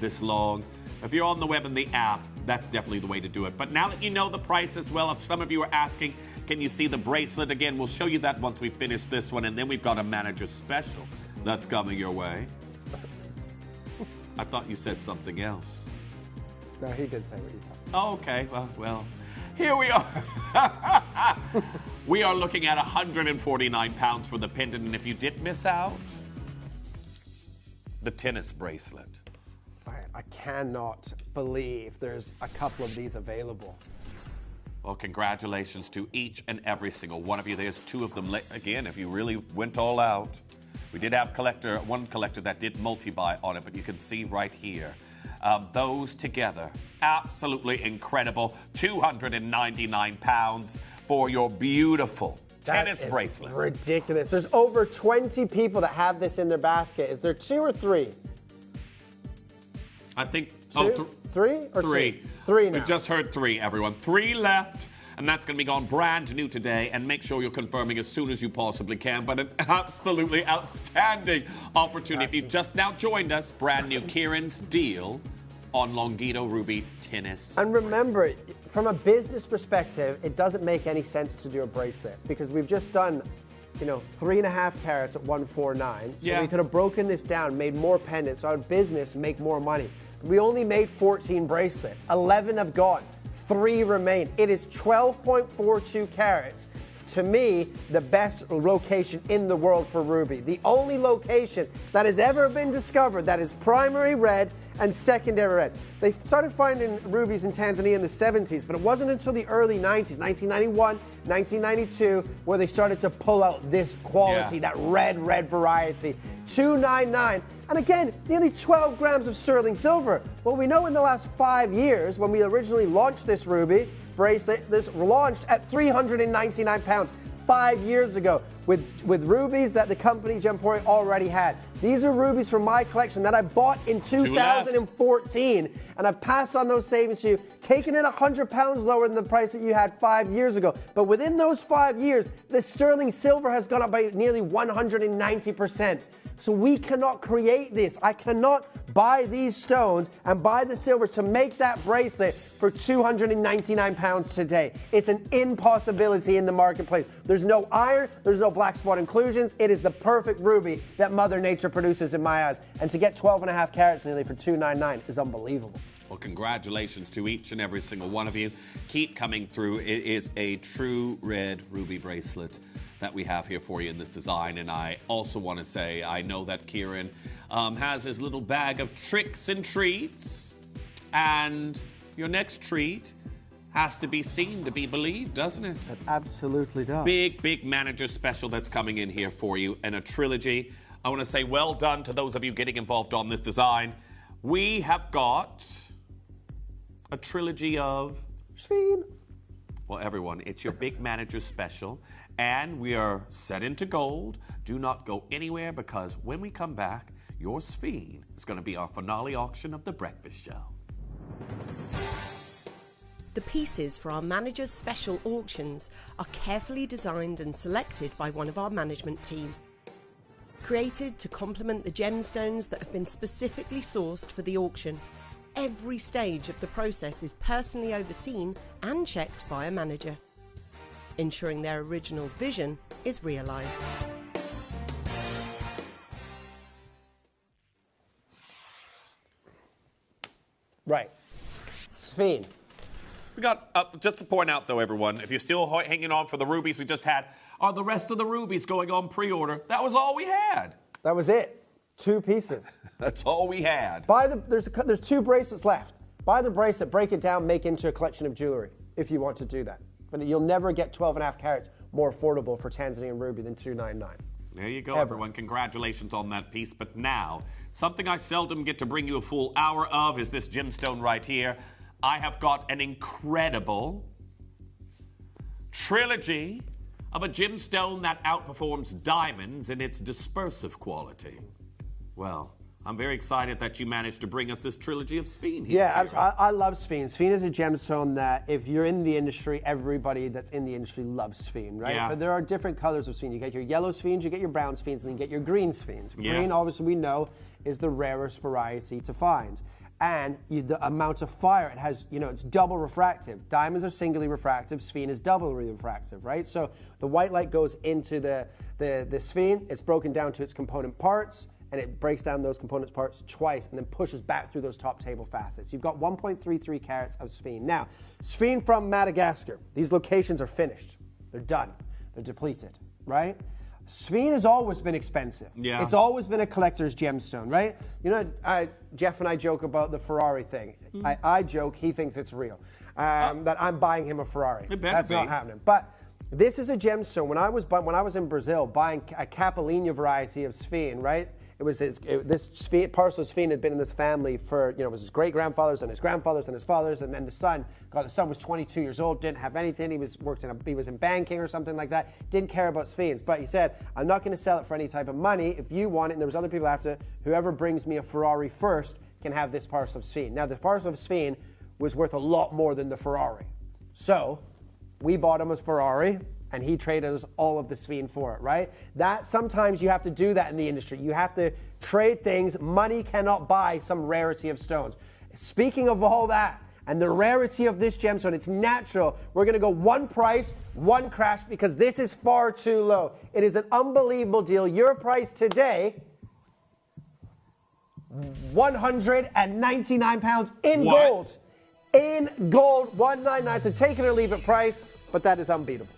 this long. If you're on the web and the app, that's definitely the way to do it. But now that you know the price as well, if some of you are asking, can you see the bracelet again? We'll show you that once we finish this one, and then we've got a manager special that's coming your way. I thought you said something else. No, he did say what you thought. Oh, okay, well, here we are. We are looking at 149 pounds for the pendant, and if you did miss out, the tennis bracelet. I cannot believe there's a couple of these available. Well, congratulations to each and every single one of you. There's two of them. Again, if you really went all out. We did have one collector that did multi-buy on it, but you can see right here. Those together, absolutely incredible. 299 pounds for your beautiful tennis bracelet. Ridiculous. There's over 20 people that have this in their basket. Is there 2 or 3? I think three or three. 3 now. We just heard 3, everyone. 3 left, and that's going to be gone brand new today. And make sure you're confirming as soon as you possibly can. But an absolutely outstanding opportunity. Just now joined us, brand new Kieran's deal on Longito Ruby tennis. And remember, from a business perspective, it doesn't make any sense to do a bracelet because we've just done, 3.5 carats at 149. So we could have broken this down, made more pendants, so our business make more money. We only made 14 bracelets. 11 have gone. 3 remain. It is 12.42 carats. To me, the best location in the world for ruby. The only location that has ever been discovered that is primary red and secondary red. They started finding rubies in Tanzania in the 70s, but it wasn't until the early 90s, 1991, 1992, where they started to pull out this quality, that red variety. 299. And again, nearly 12 grams of sterling silver. Well, we know in the last 5 years, when we originally launched this ruby bracelet, this launched at 399 pounds 5 years ago with rubies that the company Gemporia already had. These are rubies from my collection that I bought in 2014, and I've passed on those savings to you, taking it 100 pounds lower than the price that you had 5 years ago. But within those 5 years, the sterling silver has gone up by nearly 190%. So we cannot create this. I cannot buy these stones and buy the silver to make that bracelet for 299 pounds today. It's an impossibility in the marketplace. There's no iron, there's no black spot inclusions. It is the perfect ruby that Mother Nature produces in my eyes. And to get 12.5 carats nearly for 299 is unbelievable. Well, congratulations to each and every single one of you. Keep coming through. It is a true red ruby bracelet that we have here for you in this design. And I also want to say, I know that Kieran has his little bag of tricks and treats. And your next treat has to be seen to be believed, doesn't it? It absolutely does. Big manager special that's coming in here for you, and a trilogy. I want to say well done to those of you getting involved on this design. We have got a trilogy of... Sphin. Well, everyone, it's your big manager special, and we are set into gold. Do not go anywhere, because when we come back, your Sphin is going to be our finale auction of the breakfast show. The pieces for our manager's special auctions are carefully designed and selected by one of our management team. Created to complement the gemstones that have been specifically sourced for the auction, every stage of the process is personally overseen and checked by a manager, ensuring their original vision is realised. Right. Sphin. We got, just to point out though, everyone, if you're still hanging on for the rubies we just had, are the rest of the rubies going on pre-order? That was all we had. That was it. 2 pieces. That's all we had. There's 2 bracelets left. Buy the bracelet, break it down, make into a collection of jewelry if you want to do that. But you'll never get 12.5 carats more affordable for Tanzanian ruby than $299. There you go, everyone. Congratulations on that piece. But now, something I seldom get to bring you a full hour of is this gemstone right here. I have got an incredible trilogy of a gemstone that outperforms diamonds in its dispersive quality. Well, I'm very excited that you managed to bring us this trilogy of Sphene here. Yeah, I love Sphene. Sphene is a gemstone that if you're in the industry, everybody that's in the industry loves Sphene, right? Yeah. But there are different colors of Sphene. You get your yellow Sphenes, you get your brown Sphenes, and then you get your green Sphenes. Yes. Green, obviously, we know, is the rarest variety to find. And the amount of fire it has, it's double refractive. Diamonds are singly refractive. Sphene is double refractive, right? So the white light goes into the Sphene. It's broken down to its component parts, and it breaks down those component parts twice and then pushes back through those top table facets. You've got 1.33 carats of Sphene. Now, Sphene from Madagascar. These locations are finished. They're done. They're depleted, right? Sphene has always been expensive. Yeah. It's always been a collector's gemstone, right? Jeff and I joke about the Ferrari thing. I joke, he thinks it's real. That I'm buying him a Ferrari. That's not happening. But this is a gemstone. When I was in Brazil buying a Capelinha variety of Sphene, right? This parcel of Sphene had been in this family for, it was his great-grandfathers and his grandfathers and his fathers, and then the son was 22 years old, didn't have anything, he was in banking or something like that, didn't care about Sphenes, but he said, I'm not going to sell it for any type of money. If you want it, and there was other people after, whoever brings me a Ferrari first can have this parcel of Sphene. Now, the parcel of Sphene was worth a lot more than the Ferrari. So, we bought him a Ferrari, and he traded us all of the Sphene for it, right? That sometimes you have to do that in the industry. You have to trade things. Money cannot buy some rarity of stones. Speaking of all that and the rarity of this gemstone, it's natural. We're going to go one price, one crash, because this is far too low. It is an unbelievable deal. Your price today, £199 in gold. In gold, $199. It's a take it or leave it price, but that is unbeatable.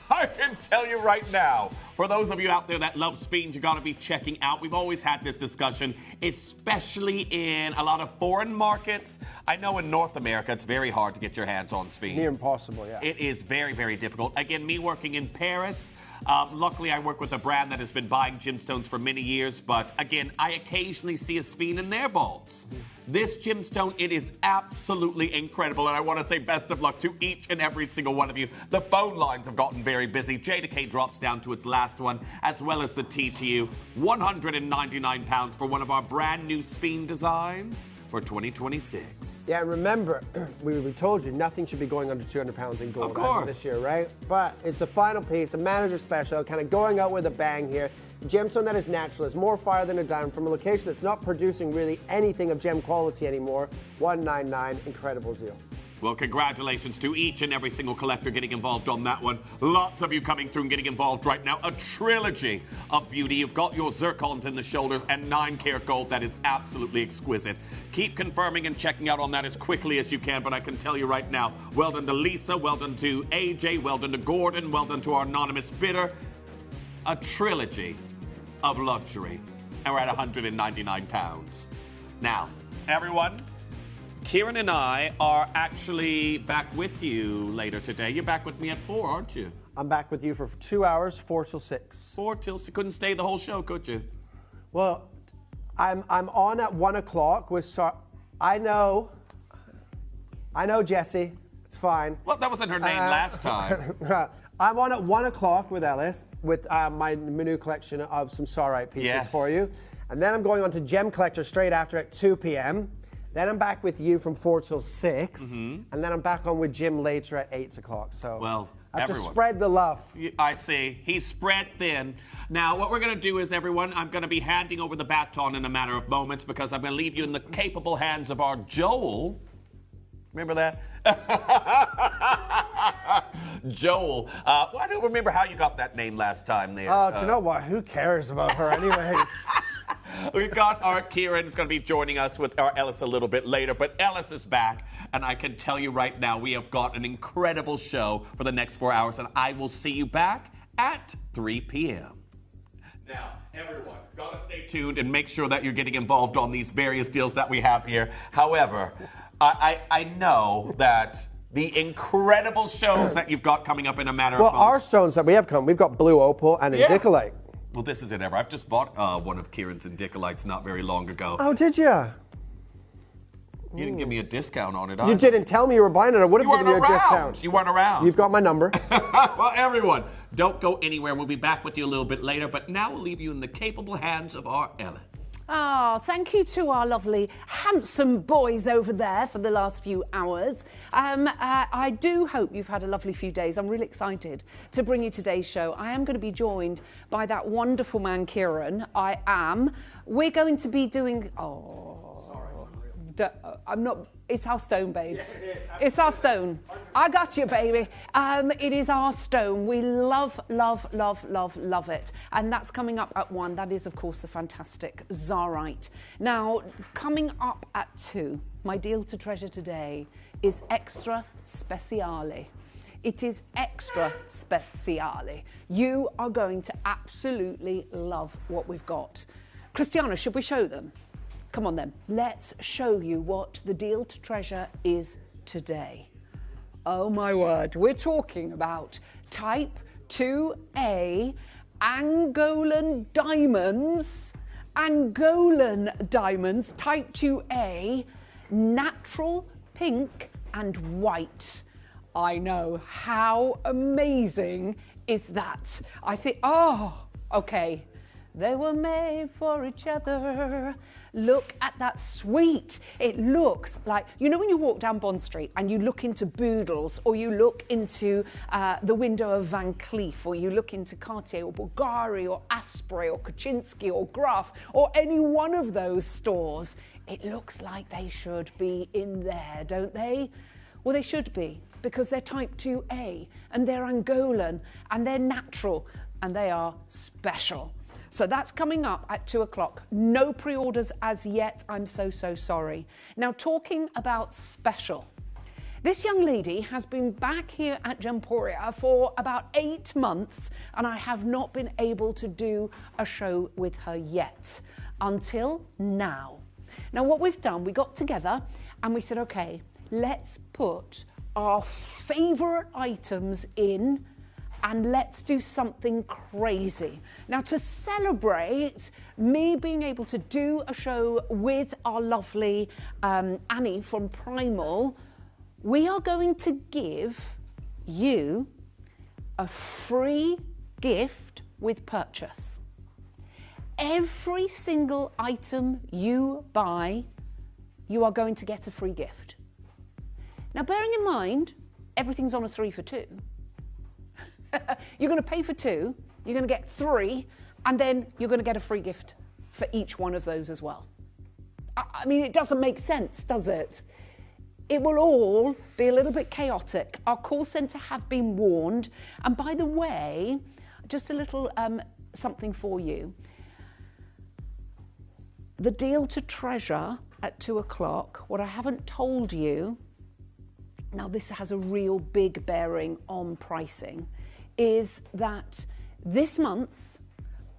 I can tell you right now, for those of you out there that love Sphenes, you got to be checking out. We've always had this discussion, especially in a lot of foreign markets. I know in North America, it's very hard to get your hands on Sphenes. Near impossible, yeah. It is very, very difficult. Again, me working in Paris, luckily I work with a brand that has been buying gemstones for many years, but again, I occasionally see a Sphene in their vaults. This gemstone, it is absolutely incredible, and I want to say best of luck to each and every single one of you. The phone lines have gotten very busy. J2K drops down to its last one, as well as the TTU. £199 for one of our brand new Sphene designs for 2026. Yeah, and remember, we told you nothing should be going under £200 in gold of course. This year, right? But it's the final piece, a manager special, kind of going out with a bang here. Gemstone that is natural, is more fire than a diamond, from a location that's not producing really anything of gem quality anymore. $199, incredible deal. Well, congratulations to each and every single collector getting involved on that one. Lots of you coming through and getting involved right now. A trilogy of beauty. You've got your zircons in the shoulders and 9-karat gold. That is absolutely exquisite. Keep confirming and checking out on that as quickly as you can, but I can tell you right now, well done to Lisa, well done to AJ, well done to Gordon, well done to our anonymous bidder. A trilogy of luxury, and we're at £199. Now, everyone, Kieran and I are actually back with you later today. You're back with me at 4, aren't you? I'm back with you for 2 hours, 4 till 6. 4 till 6. Couldn't stay the whole show, could you? Well, I'm on at 1 o'clock with I know, Jesse. It's fine. Well, that wasn't her name last time. I'm on at 1 o'clock with Ellis with my new collection of some Saurite pieces for you. And then I'm going on to Gem Collector straight after at 2 p.m. Then I'm back with you from 4 till 6. And then I'm back on with Jim later at 8 o'clock. So well, I have to spread the love. I see. He's spread thin. Now, what we're going to do is, everyone, I'm going to be handing over the baton in a matter of moments because I'm going to leave you in the capable hands of our Joel. Remember that? Joel. I don't remember how you got that name last time there. Oh, do you know what? Who cares about her anyway? We've got our Kieran is going to be joining us with our Ellis a little bit later, but Ellis is back, and I can tell you right now we have got an incredible show for the next 4 hours, and I will see you back at 3 p.m. Now, everyone, got to stay tuned and make sure that you're getting involved on these various deals that we have here. However, I know that the incredible shows that you've got coming up in a matter of Well, moments. our stones that we have come, we've got blue opal and indicolite. Well, this is it ever. I've just bought one of Kieran's indicolites not very long ago. Oh, did you? You didn't give me a discount on it You either. didn't tell me you were buying it. I would have given you a discount. You weren't around. You've got my number. Well, everyone, don't go anywhere. We'll be back with you a little bit later, but now we'll leave you in the capable hands of our Ellis. Thank you to our lovely, handsome boys over there for the last few hours. I do hope you've had a lovely few days. I'm really excited to bring you today's show. I am going to be joined by that wonderful man, Kieran. I am. We're going to be doing... I'm not. It's our stone, babe. It's our stone. I got you, baby. It is our stone. We love, love, love, love, love it. And that's coming up at 1. That is, of course, the fantastic Zarite. Now, coming up at 2, my deal to treasure today is extra speciale. It is extra speciale. You are going to absolutely love what we've got. Christiana, should we show them? Come on then, let's show you what the deal to treasure is today. Oh my word, we're talking about Type 2A Angolan diamonds. Angolan diamonds, Type 2A, natural pink and white. I know, how amazing is that? I think, okay. They were made for each other. Look at that sweet. It looks like, you know when you walk down Bond Street and you look into Boodles, or you look into the window of Van Cleef, or you look into Cartier or Bulgari or Asprey or Kaczynski or Graf or any one of those stores, it looks like they should be in there, don't they? Well, they should be, because they're Type 2A and they're Angolan and they're natural and they are special. So that's coming up at 2 o'clock. No pre-orders as yet. I'm so sorry. Now, talking about special. This young lady has been back here at Gemporia for about 8 months, and I have not been able to do a show with her yet, until now. Now, what we've done, we got together and we said, okay, let's put our favourite items in and let's do something crazy. Now, to celebrate me being able to do a show with our lovely Annie from Primal, we are going to give you a free gift with purchase. Every single item you buy, you are going to get a free gift. Now, bearing in mind, everything's on a 3 for 2. You're going to pay for 2, you're going to get 3, and then you're going to get a free gift for each one of those as well. I mean, it doesn't make sense, does it? It will all be a little bit chaotic. Our call centre have been warned. And by the way, just a little something for you. The deal to treasure at 2 o'clock, what I haven't told you, now this has a real big bearing on pricing, is that this month,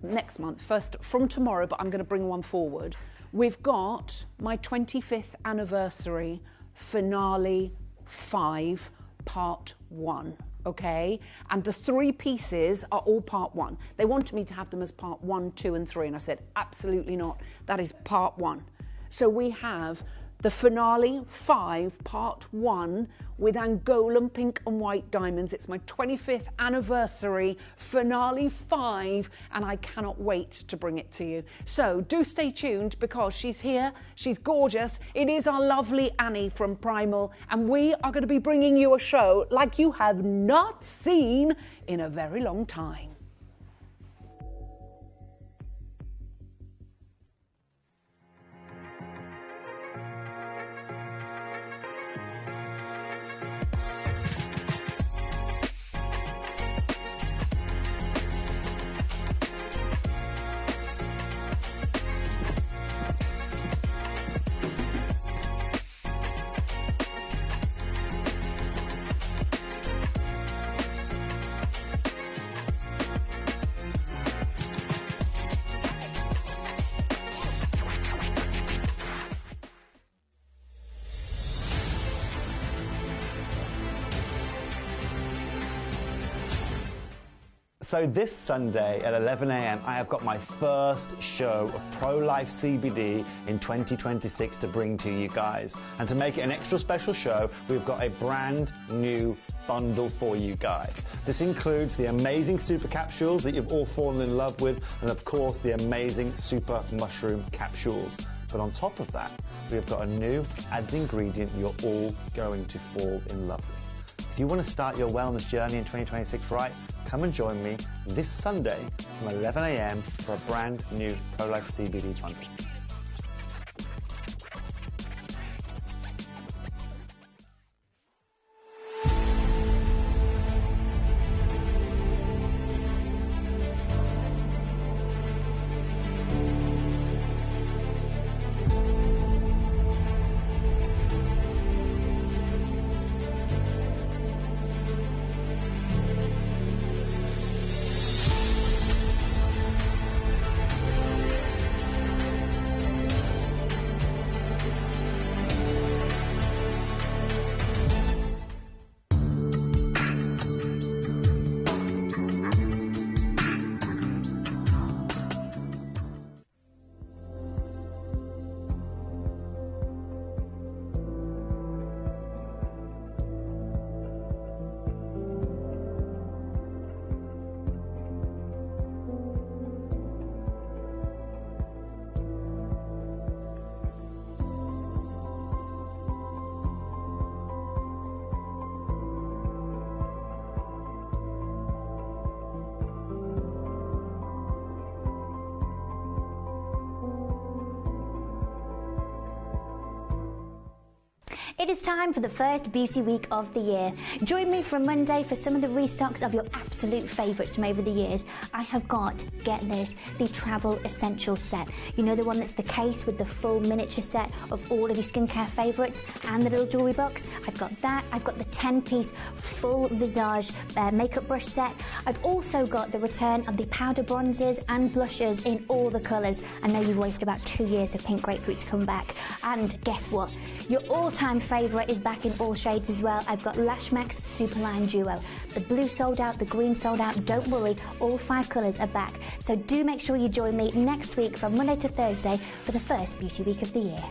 next month, first from tomorrow, but I'm going to bring one forward, we've got my 25th anniversary finale 5 part 1, okay? And the 3 pieces are all part 1. They wanted me to have them as part 1, 2 and 3, and I said, absolutely not. That is part 1. So we have the finale 5 part 1 with Angolan pink and white diamonds. It's my 25th anniversary finale 5, and I cannot wait to bring it to you. So do stay tuned, because she's here, she's gorgeous. It is our lovely Annie from Primal, and we are going to be bringing you a show like you have not seen in a very long time. So this Sunday at 11 a.m. I have got my first show of pro-life CBD in 2026 to bring to you guys. And to make it an extra special show, we've got a brand new bundle for you guys. This includes the amazing super capsules that you've all fallen in love with, and of course the amazing super mushroom capsules. But on top of that, we've got a new added ingredient you're all going to fall in love with. If you want to start your wellness journey in 2026 right, come and join me this Sunday from 11 a.m. for a brand new Pro-Life CBD bundle. It is time for the first beauty week of the year. Join me from Monday for some of the restocks of your absolute favourites from over the years. I have got, get this, the Travel Essentials set. You know, the one that's the case with the full miniature set of all of your skincare favourites and the little jewellery box. I've got that. I've got the 10-piece full visage makeup brush set. I've also got the return of the powder bronzers and blushes in all the colours. I know you've waited about 2 years for Pink Grapefruit to come back. And guess what? Your all-time favourite is back in all shades as well. I've got Lash Max Superline Duo. The blue sold out, the green sold out. Don't worry, all 5 colours are back. So do make sure you join me next week from Monday to Thursday for the first beauty week of the year.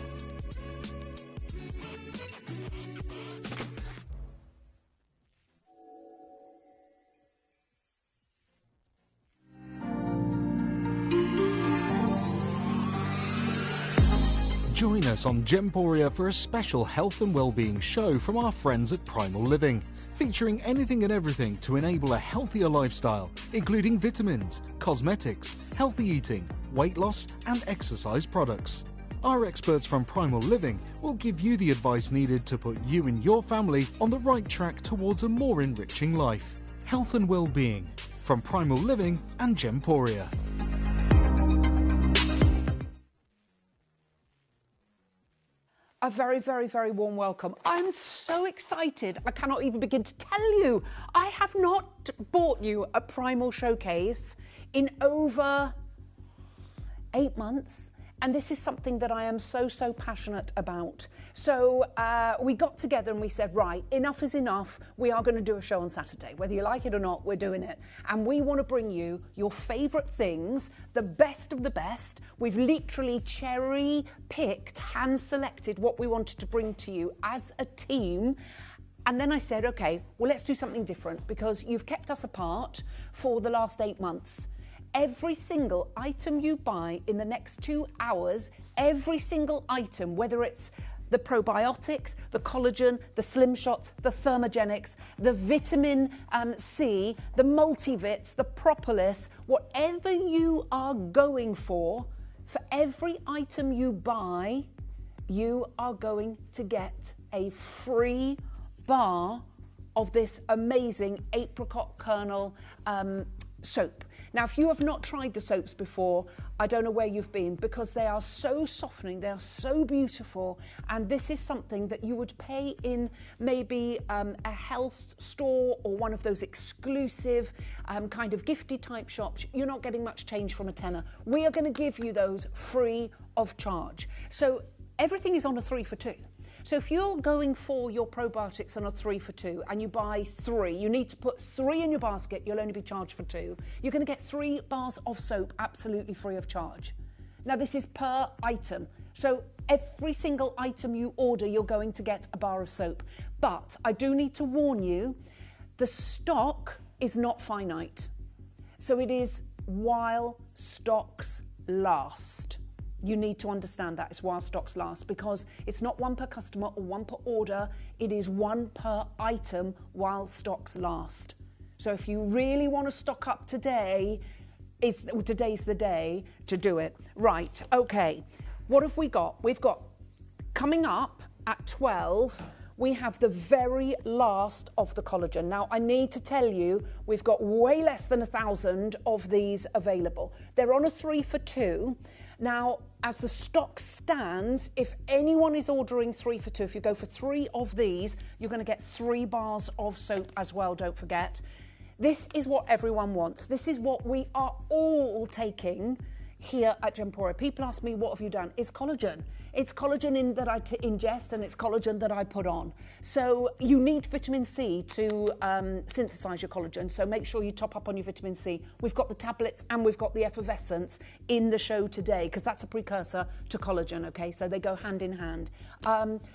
Join us on Gemporia for a special health and well-being show from our friends at Primal Living, featuring anything and everything to enable a healthier lifestyle, including vitamins, cosmetics, healthy eating, weight loss and exercise products. Our experts from Primal Living will give you the advice needed to put you and your family on the right track towards a more enriching life. Health and well-being from Primal Living and Gemporia. A very, very, very warm welcome. I'm so excited. I cannot even begin to tell you. I have not bought you a Primal showcase in over 8 months. And this is something that I am so, so passionate about. So we got together and we said, right, enough is enough. We are going to do a show on Saturday. Whether you like it or not, we're doing it. And we want to bring you your favourite things, the best of the best. We've literally cherry-picked, hand-selected what we wanted to bring to you as a team. And then I said, okay, well, let's do something different because you've kept us apart for the last 8 months. Every single item you buy in the next 2 hours, every single item, whether it's the probiotics, the collagen, the slim shots, the thermogenics, the vitamin C, the multivits, the propolis, whatever you are going for every item you buy, you are going to get a free bar of this amazing apricot kernel soap. Now, if you have not tried the soaps before, I don't know where you've been because they are so softening, they are so beautiful, and this is something that you would pay in maybe a health store or one of those exclusive kind of gifty type shops. You're not getting much change from a tenner. We are going to give you those free of charge. So everything is on a 3 for 2. So if you're going for your probiotics on a 3 for 2 and you buy 3, you need to put 3 in your basket, you'll only be charged for 2. You're going to get 3 bars of soap absolutely free of charge. Now this is per item. So every single item you order, you're going to get a bar of soap. But I do need to warn you, the stock is not finite. So it is while stocks last. You need to understand that it's while stocks last, because it's not 1 per customer or 1 per order. It is 1 per item while stocks last. So if you really want to stock up today, today's the day to do it. Right, okay. What have we got? We've got, coming up at 12, we have the very last of the collagen. Now, I need to tell you, we've got way less than 1,000 of these available. They're on a 3 for 2. Now, as the stock stands, if anyone is ordering 3 for 2, if you go for 3 of these, you're going to get 3 bars of soap as well, don't forget. This is what everyone wants. This is what we are all taking here at Gemporia. People ask me, what have you done? It's collagen. It's collagen that I ingest, and it's collagen that I put on. So you need vitamin C to synthesize your collagen. So make sure you top up on your vitamin C. We've got the tablets and we've got the effervescence in the show today, because that's a precursor to collagen, okay? So they go hand in hand.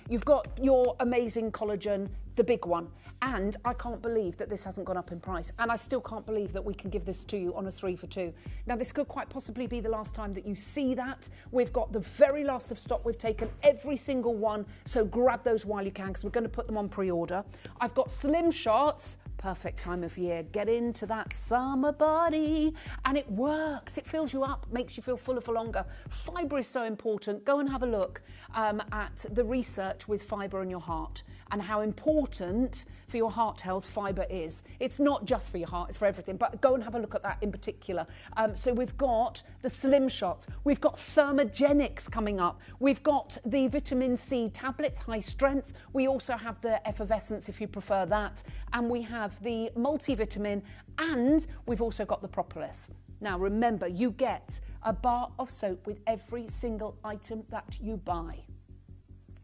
You've got your amazing collagen, the big one. And I can't believe that this hasn't gone up in price. And I still can't believe that we can give this to you on a 3 for 2. Now, this could quite possibly be the last time that you see that. We've got the very last of stock. We've taken every single one. So grab those while you can, because we're going to put them on pre-order. I've got slim shots. Perfect time of year. Get into that summer body. And it works. It fills you up, makes you feel fuller for longer. Fibre is so important. Go and have a look at the research with fibre in your heart and how important for your heart health fibre is. It's not just for your heart, it's for everything, but go and have a look at that in particular. So we've got the slim shots, we've got thermogenics coming up, we've got the vitamin C tablets, high strength, we also have the effervescence if you prefer that, and we have the multivitamin, and we've also got the propolis. Now remember, you get a bar of soap with every single item that you buy.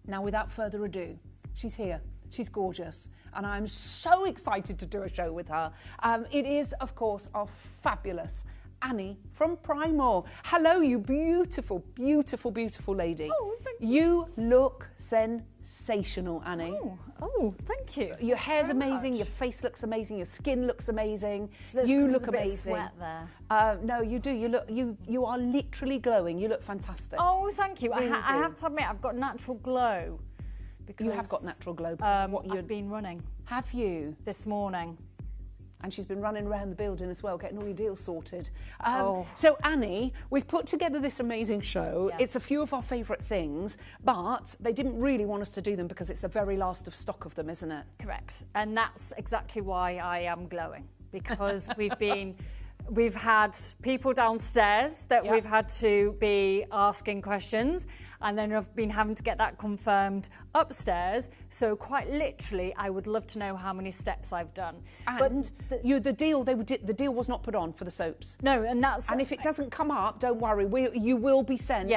Now without further ado, she's here. She's gorgeous, and I'm so excited to do a show with her. It is, of course, our fabulous Annie from Primor. Hello, you beautiful, beautiful, beautiful lady. Oh, thank you. You look sensational, Annie. Oh, thank you. Your hair's amazing, your face looks amazing, your skin looks amazing. So you look a bit amazing. Of sweat there. No, you do. You are literally glowing. You look fantastic. Oh, thank you. Really I have to admit, I've got natural glow. Because, you have got natural glow. I've been running. Have you? This morning. And she's been running around the building as well, getting all your deals sorted. So Annie, we've put together this amazing show. Yes. It's a few of our favourite things, but they didn't really want us to do them because it's the very last of stock of them, isn't it? Correct. And that's exactly why I am glowing, because we've had people downstairs that we've had to be asking questions, and then I've been having to get that confirmed upstairs. So quite literally, I would love to know how many steps I've done. And the deal was not put on for the soaps. No, and if it doesn't come up, don't worry. You will be sent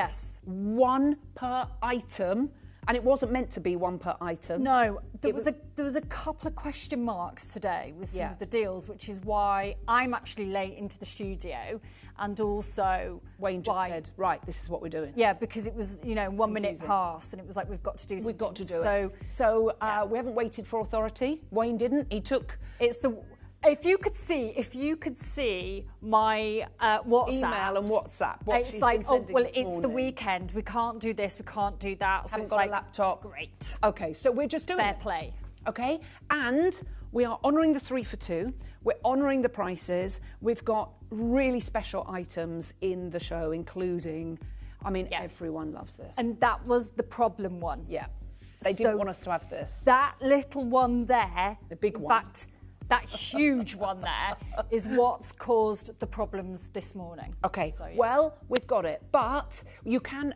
1 per item. And it wasn't meant to be 1 per item. No, there was a couple of question marks today with some of the deals, which is why I'm actually late into the studio, and also Wayne just said, right, this is what we're doing. Yeah, because it was 1 minute past, and it was like we've got to do something. We've got to do it. So we haven't waited for authority. Wayne didn't. He took. If you could see my WhatsApp. Email and WhatsApp. It's like, it's the weekend. We can't do this. We can't do that. So haven't got a laptop. Great. Okay, so we're just doing fair play. Okay, and we are honouring the 3 for 2. We're honouring the prices. We've got really special items in the show, including, everyone loves this. And that was the problem one. Yeah, they didn't want us to have this. That little one there, the big one. In fact, that huge one there is what's caused the problems this morning. Okay, well, we've got it, but you can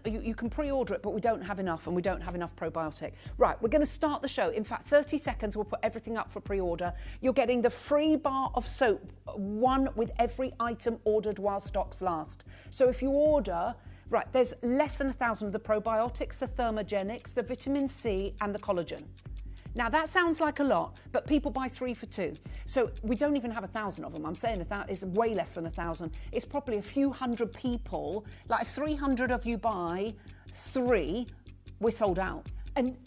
pre-order it, but we don't have enough, and we don't have enough probiotic. Right, we're going to start the show. In fact, 30 seconds, we'll put everything up for pre-order. You're getting the free bar of soap, 1 with every item ordered while stocks last. So if you order Right, there's less than 1,000 of the probiotics, the thermogenics, the vitamin C and the collagen. Now, that sounds like a lot, but people buy 3 for 2. So we don't even have 1,000 of them. I'm saying it's way less than 1,000. It's probably a few hundred people. Like, if 300 of you buy 3, we're sold out. And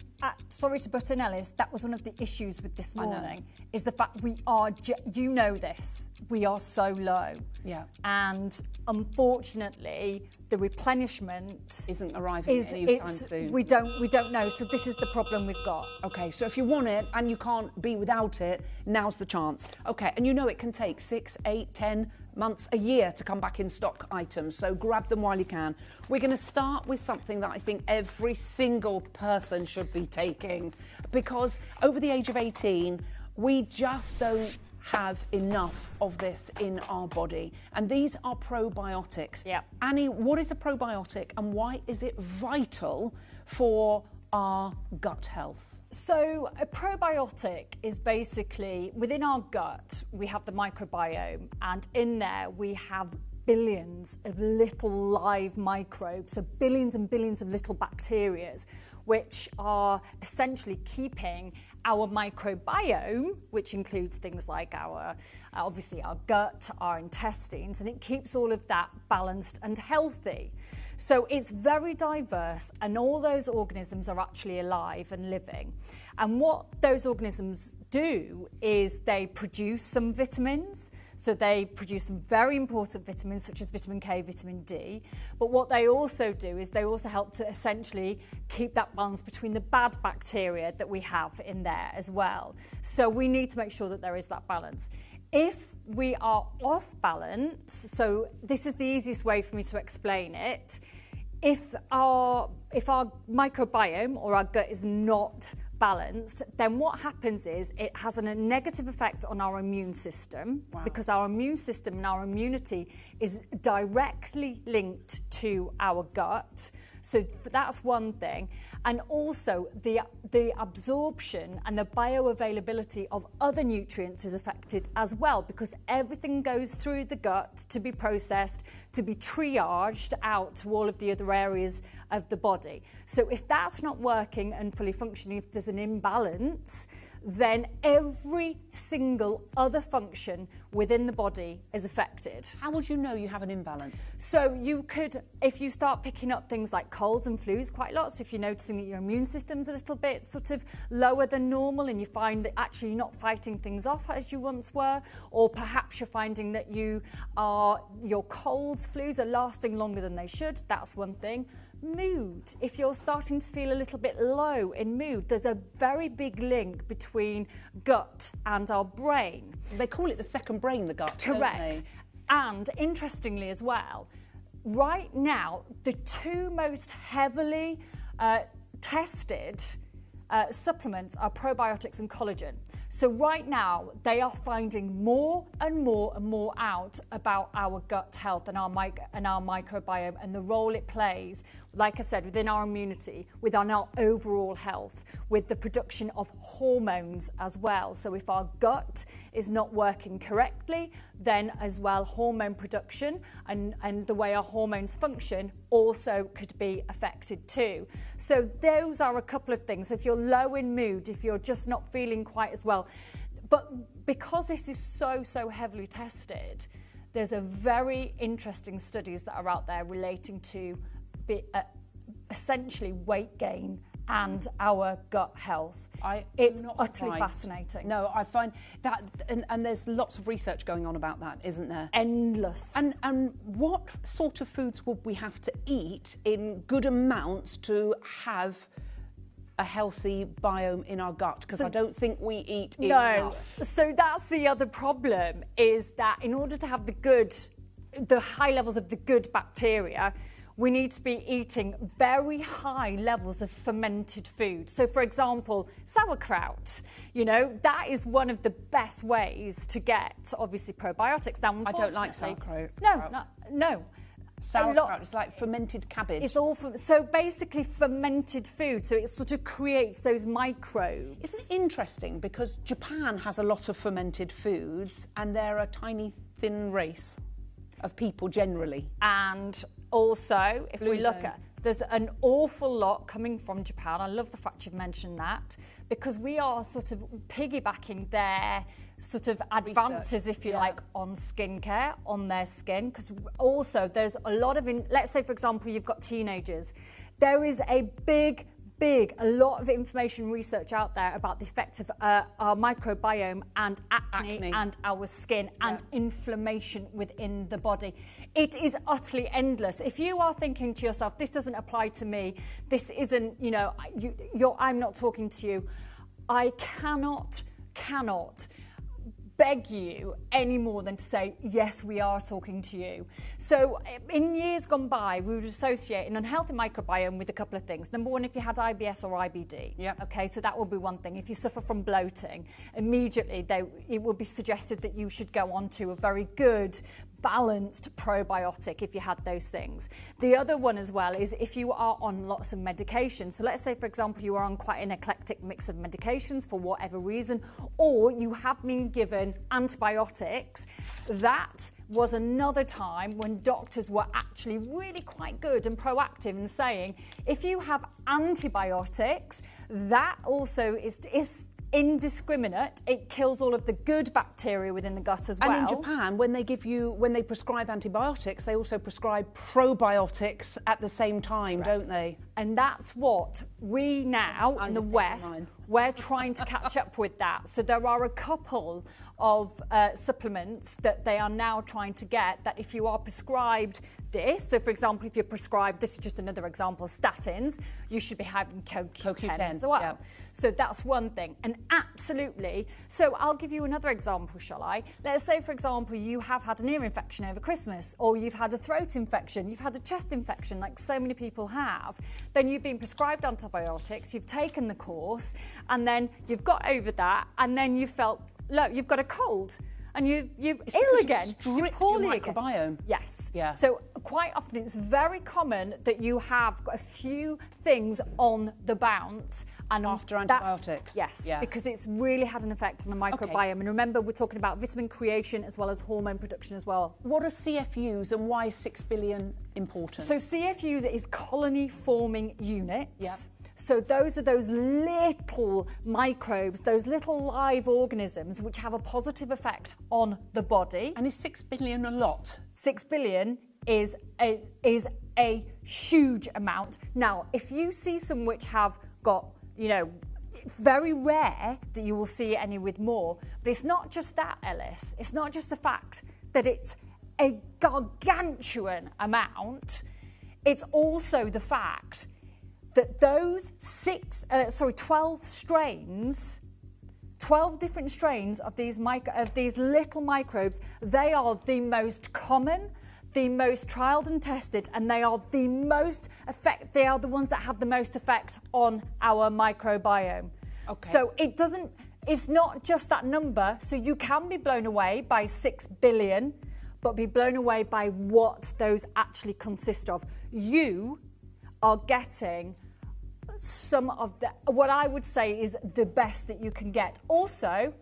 sorry to butt in, Ellis, that was one of the issues with this morning, is the fact we are, you know this, we are so low. Yeah. And unfortunately, the replenishment isn't arriving anytime soon. We don't know, so this is the problem we've got. Okay, so if you want it and you can't be without it, now's the chance. Okay, and you know it can take 6, 8, 10 months, a year to come back in stock items, so grab them while you can. We're going to start with something that I think every single person should be taking, because over the age of 18, we just don't have enough of this in our body, and these are probiotics. Yeah. Annie, what is a probiotic and why is it vital for our gut health? So a probiotic is basically, within our gut, we have the microbiome, and in there we have billions of little live microbes, so billions and billions of little bacteria, which are essentially keeping our microbiome, which includes things like obviously our gut, our intestines, and it keeps all of that balanced and healthy. So it's very diverse, and all those organisms are actually alive and living. And what those organisms do is they produce some vitamins. So they produce some very important vitamins such as vitamin K, vitamin D. But what they also do is they also help to essentially keep that balance between the bad bacteria that we have in there as well. So we need to make sure that there is that balance. If we are off balance, so this is the easiest way for me to explain it, if our microbiome or our gut is not balanced, then what happens is it has a negative effect on our immune system. Wow. Because our immune system and our immunity is directly linked to our gut. So that's one thing. And also the absorption and the bioavailability of other nutrients is affected as well, because everything goes through the gut to be processed, to be triaged out to all of the other areas of the body. So if that's not working and fully functioning, if there's an imbalance, then every single other function within the body is affected. How would you know you have an imbalance? So you could, if you start picking up things like colds and flus quite a lot, so if you're noticing that your immune system's a little bit sort of lower than normal and you find that actually you're not fighting things off as you once were, or perhaps you're finding that your colds, flus are lasting longer than they should, that's one thing. Mood. If you're starting to feel a little bit low in mood, there's a very big link between gut and our brain. They call it the second brain, the gut. Correct. Don't they? And interestingly as well, right now, the two most heavily tested supplements are probiotics and collagen. So right now, they are finding more and more and more out about our gut health and our microbiome and the role it plays, like I said, within our immunity, within our overall health, with the production of hormones as well. So if our gut is not working correctly, then as well hormone production and the way our hormones function also could be affected too. So those are a couple of things. So if you're low in mood, if you're just not feeling quite as well, but because this is so heavily tested, there's a very interesting studies that are out there relating to essentially weight gain and our gut health. It's utterly fascinating. No, I find that, and there's lots of research going on about that, isn't there? Endless. And what sort of foods would we have to eat in good amounts to have a healthy biome in our gut? Because I don't think we eat enough. So that's the other problem, is that in order to have the high levels of the good bacteria, we need to be eating very high levels of fermented food. So, for example, sauerkraut, that is one of the best ways to get, obviously, probiotics. Now, I don't like sauerkraut. No. Sauerkraut, it's like fermented cabbage. It's all so basically fermented food, so it sort of creates those microbes. Isn't it interesting, because Japan has a lot of fermented foods and they're a tiny, thin race of people generally. And also, if we look at, there's an awful lot coming from Japan. I love the fact you've mentioned that, because we are sort of piggybacking their sort of advances, if you like, on skincare, on their skin. Because also there's a lot of, let's say, for example, you've got teenagers. There is a a lot of information research out there about the effect of our microbiome and acne and our skin and inflammation within the body. It is utterly endless. If you are thinking to yourself, this doesn't apply to me, this isn't, you know, I'm not talking to you, I cannot beg you any more than to say, yes, we are talking to you. So in years gone by, we would associate an unhealthy microbiome with a couple of things. Number one, if you had IBS or IBD, okay, so that would be one thing. If you suffer from bloating, immediately it would be suggested that you should go on to a very good balanced probiotic if you had those things. The other one as well is if you are on lots of medication. So let's say, for example, you are on quite an eclectic mix of medications for whatever reason, or you have been given antibiotics. That was another time when doctors were actually really quite good and proactive in saying, if you have antibiotics, that also is indiscriminate. It kills all of the good bacteria within the gut as well. And in Japan, when they prescribe antibiotics, they also prescribe probiotics at the same time, don't they? And that's what we now in the West, we're trying to catch up with that. So there are a couple of supplements that they are now trying to get, that if you are prescribed this, so for example, if you're prescribed, this is just another example, statins, you should be having CoQ10 as well. Yeah. So that's one thing. And absolutely, so I'll give you another example, shall I? Let's say, for example, you have had an ear infection over Christmas, or you've had a throat infection, you've had a chest infection, like so many people have. Then you've been prescribed antibiotics, you've taken the course, and then you've got over that, and then you felt, look, you've got a cold. And you're ill again, you're poorly microbiome. Yes. Yeah. So quite often it's very common that you have got a few things on the bounce. And after antibiotics. Yes, because it's really had an effect on the microbiome. And remember, we're talking about vitamin creation as well as hormone production as well. What are CFUs and why is 6 billion important? So CFUs is colony forming units. Yeah. So those are those little microbes, those little live organisms which have a positive effect on the body. And is 6 billion a lot? 6 billion is a huge amount. Now, if you see some which have got, you know, it's very rare that you will see any with more. But it's not just that, Ellis. It's not just the fact that it's a gargantuan amount. It's also the fact that those 12 strains, 12 different strains of these little microbes, they are the most common, the most trialed and tested, and they are the ones that have the most effect on our microbiome. Okay. So it's not just that number. So you can be blown away by 6 billion, but be blown away by what those actually consist of. You are getting some of what I would say is the best that you can get. Also,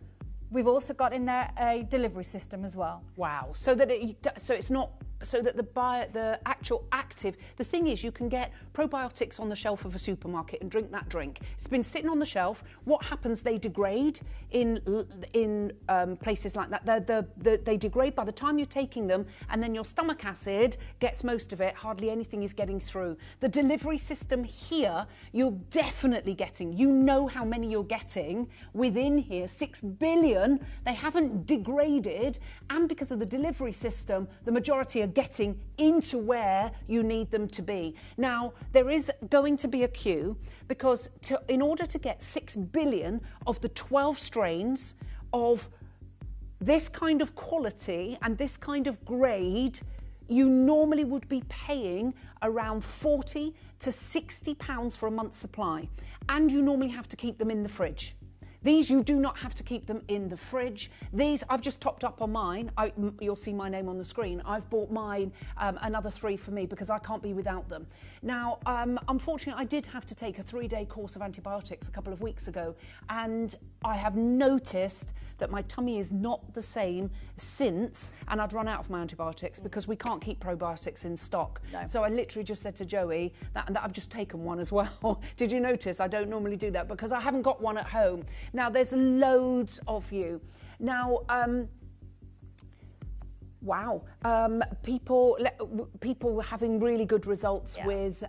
we've also got in there a delivery system as well. Wow! So that it's not. So that the actual active, the thing is, you can get probiotics on the shelf of a supermarket and drink that drink. It's been sitting on the shelf. What happens? They degrade in places like that. They degrade by the time you're taking them, and then your stomach acid gets most of it. Hardly anything is getting through. The delivery system here, you're definitely getting. You know how many you're getting within here. 6 billion. They haven't degraded, and because of the delivery system, the majority are getting into where you need them to be. Now, there is going to be a queue because in order to get 6 billion of the 12 strains of this kind of quality and this kind of grade, you normally would be paying around 40 to 60 pounds for a month's supply. And you normally have to keep them in the fridge. These, you do not have to keep them in the fridge. These, I've just topped up on mine. You'll see my name on the screen. I've bought mine, another 3 for me because I can't be without them. Now, unfortunately, I did have to take a 3-day course of antibiotics a couple of weeks ago, and I have noticed that my tummy is not the same since, and I'd run out of my antibiotics because we can't keep probiotics in stock. No. So I literally just said to Joey that I've just taken one as well. Did you notice? I don't normally do that because I haven't got one at home. Now, there's loads of you. Now, wow, people having really good results with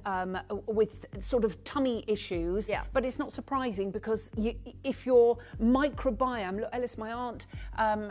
sort of tummy issues. Yeah. But it's not surprising because if your microbiome, look, Ellis, my aunt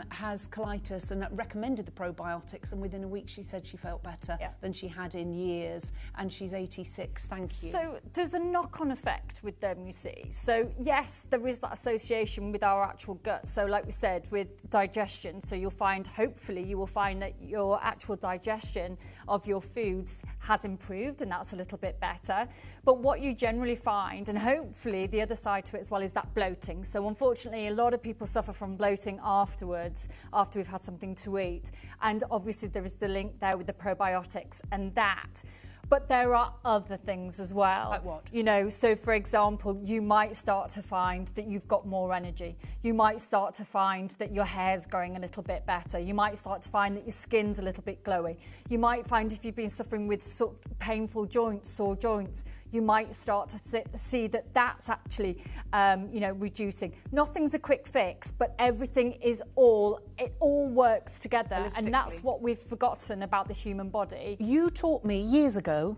has colitis and recommended the probiotics, and within a week she said she felt better than she had in years, and she's 86. Thank you. So there's a knock-on effect with them, you see. So yes, there is that association with our actual gut. So like we said, with digestion, so you'll find, hopefully you will find that your actual digestion of your foods has improved, and that's a little bit better. But what you generally find, and hopefully the other side to it as well, is that bloating. So unfortunately, a lot of people suffer from bloating afterwards, after we've had something to eat. And obviously there is the link there with the probiotics and that. But there are other things as well. Like what? You know, so for example, you might start to find that you've got more energy. You might start to find that your hair's growing a little bit better. You might start to find that your skin's a little bit glowy. You might find if you've been suffering with sort of painful joints, sore joints, you might start to see that that's actually, reducing. Nothing's a quick fix, but everything is it all works together. And that's what we've forgotten about the human body. You taught me years ago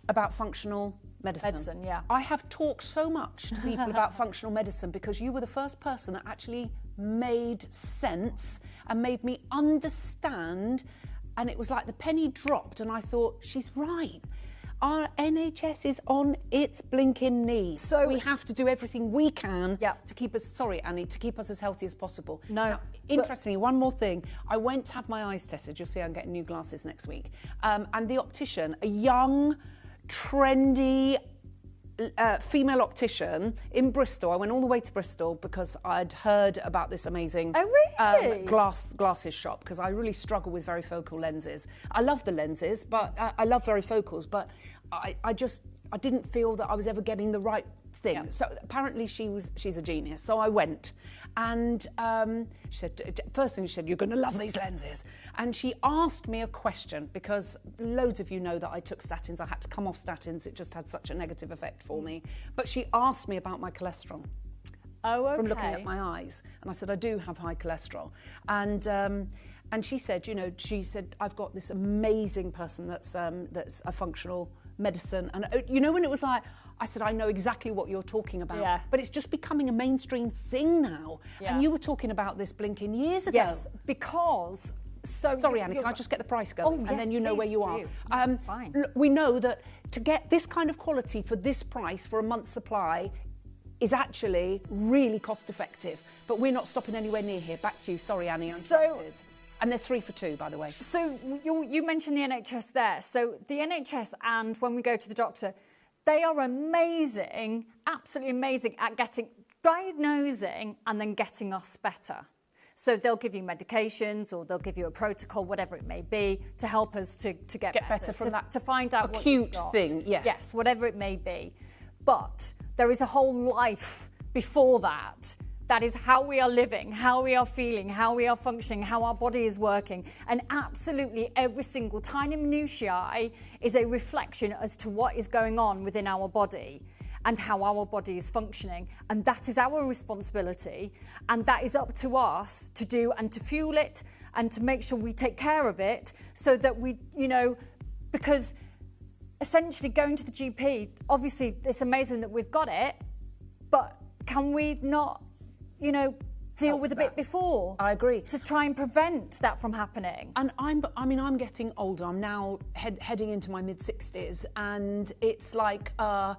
about functional medicine. Yeah. I have talked so much to people about functional medicine because you were the first person that actually made sense and made me understand, and it was like the penny dropped and I thought, she's right. Our NHS is on its blinking knees. So we have to do everything we can to keep us, sorry Annie, to keep us as healthy as possible. Now, interestingly, one more thing. I went to have my eyes tested. You'll see I'm getting new glasses next week. And the optician, a young, trendy female optician in Bristol. I went all the way to Bristol because I'd heard about this amazing glasses shop, because I really struggle with varifocal lenses. I love the lenses, but I love varifocals, but I didn't feel that I was ever getting the right thing. Yeah. So apparently she's a genius. So I went, and she said, first thing she said, you're going to love these lenses. And she asked me a question, because loads of you know that I took statins. I had to come off statins. It just had such a negative effect for me. But she asked me about my cholesterol. Oh, okay. From looking at my eyes. And I said, I do have high cholesterol. And she said, I've got this amazing person that's a functional medicine. And when it was like, I said, I know exactly what you're talking about. Yeah. But it's just becoming a mainstream thing now. Yeah. And you were talking about this blinking years ago. Yes, because... Sorry, Annie, can I just get the price going? Yes, and then you know where you are. That's fine. We know that to get this kind of quality for this price for a month's supply is actually really cost effective. But we're not stopping anywhere near here. Back to you. Sorry, Annie, I'm interrupted. And they're 3 for 2, by the way. So you mentioned the NHS there. So the NHS, and when we go to the doctor, they are amazing, absolutely amazing at diagnosing and then getting us better. So they'll give you medications, or they'll give you a protocol, whatever it may be, to help us to get better from that to find out acute what you've got. Thing. Yes. Yes, whatever it may be. But there is a whole life before that. That is how we are living, how we are feeling, how we are functioning, how our body is working. And absolutely every single tiny minutiae is a reflection as to what is going on within our body and how our body is functioning. And that is our responsibility. And that is up to us to do and to fuel it and to make sure we take care of it, so that we, because essentially going to the GP, obviously it's amazing that we've got it, but can we not, deal with a bit before? I agree. To try and prevent that from happening. And I'm getting older. I'm now heading into my mid-60s, and it's like I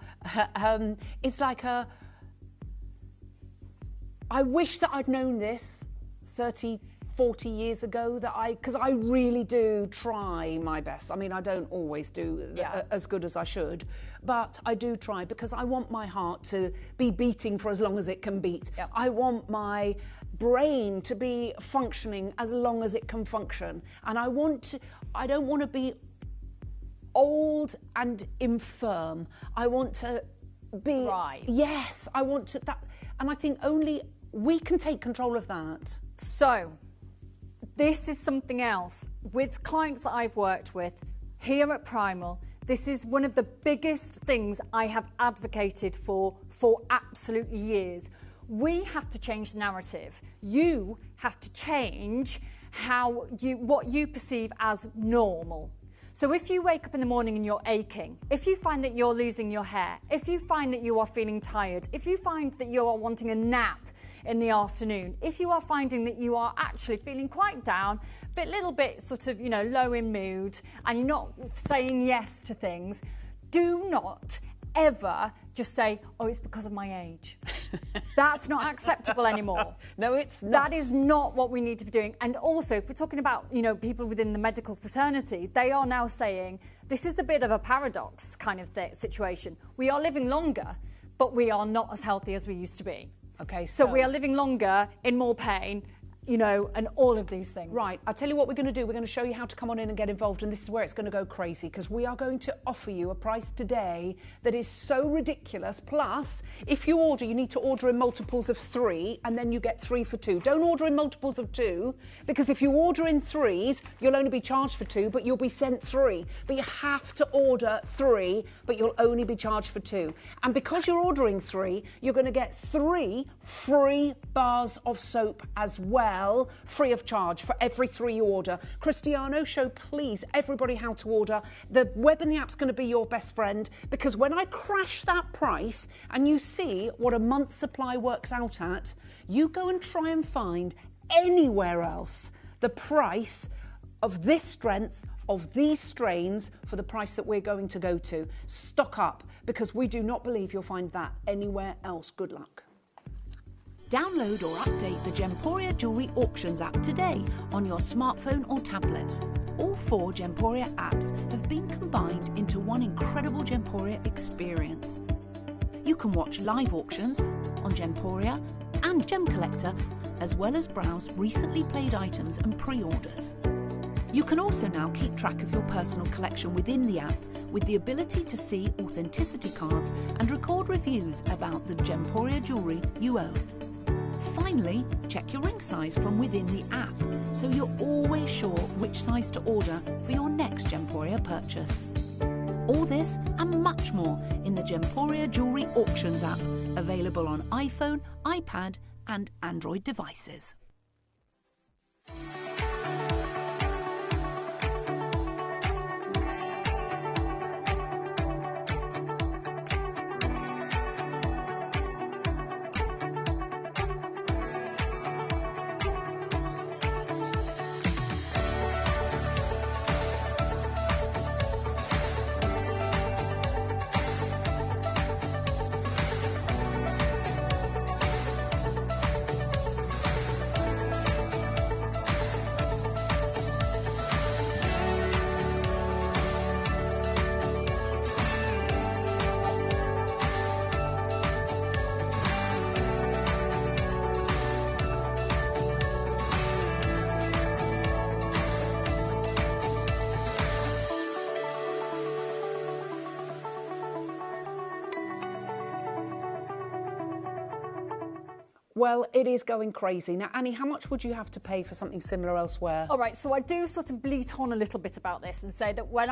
wish that I'd known this 30 40 years ago that because I really do try my best. I mean, I don't always do as good as I should, but I do try because I want my heart to be beating for as long as it can beat. Yep. I want my brain to be functioning as long as it can function. And I don't want to be old and infirm. I want to be right. Yes, I want to that, and I think only we can take control of that. So this is something else with clients that I've worked with here at Primal. This is one of the biggest things I have advocated for absolutely years. We have to change the narrative. You have to change what you perceive as normal. So if you wake up in the morning and you're aching, if you find that you're losing your hair, if you find that you are feeling tired, if you find that you are wanting a nap in the afternoon, if you are finding that you are actually feeling quite down, a little bit sort of, low in mood, and you're not saying yes to things, do not ever just say, oh, it's because of my age. That's not acceptable anymore. No, it's not. That is not what we need to be doing. And also, if we're talking about, people within the medical fraternity, they are now saying this is a bit of a paradox kind of situation. We are living longer, but we are not as healthy as we used to be. Okay, so we are living longer in more pain, and all of these things. Right, I'll tell you what we're going to do. We're going to show you how to come on in and get involved, and this is where it's going to go crazy, because we are going to offer you a price today that is so ridiculous. Plus, if you order, you need to order in multiples of 3, and then you get 3 for 2. Don't order in multiples of 2, because if you order in 3s, you'll only be charged for 2, but you'll be sent 3. But you have to order 3, but you'll only be charged for 2. And because you're ordering 3, you're going to get 3 free bars of soap as well, free of charge for every 3 you order. Cristiano, show please everybody how to order. The web and the app's going to be your best friend, because when I crash that price and you see what a month's supply works out at, you go and try and find anywhere else the price of this strength, of these strains, for the price that we're going to go to. Stock up, because we do not believe you'll find that anywhere else. Good luck. Download or update the Gemporia Jewellery Auctions app today on your smartphone or tablet. All 4 Gemporia apps have been combined into one incredible Gemporia experience. You can watch live auctions on Gemporia and Gem Collector, as well as browse recently played items and pre-orders. You can also now keep track of your personal collection within the app, with the ability to see authenticity cards and record reviews about the Gemporia jewellery you own. Finally, check your ring size from within the app, so you're always sure which size to order for your next Gemporia purchase. All this and much more in the Gemporia Jewellery Auctions app, available on iPhone, iPad and Android devices. Well, it is going crazy. Now, Annie, how much would you have to pay for something similar elsewhere? All right, so I do sort of bleat on a little bit about this and say that when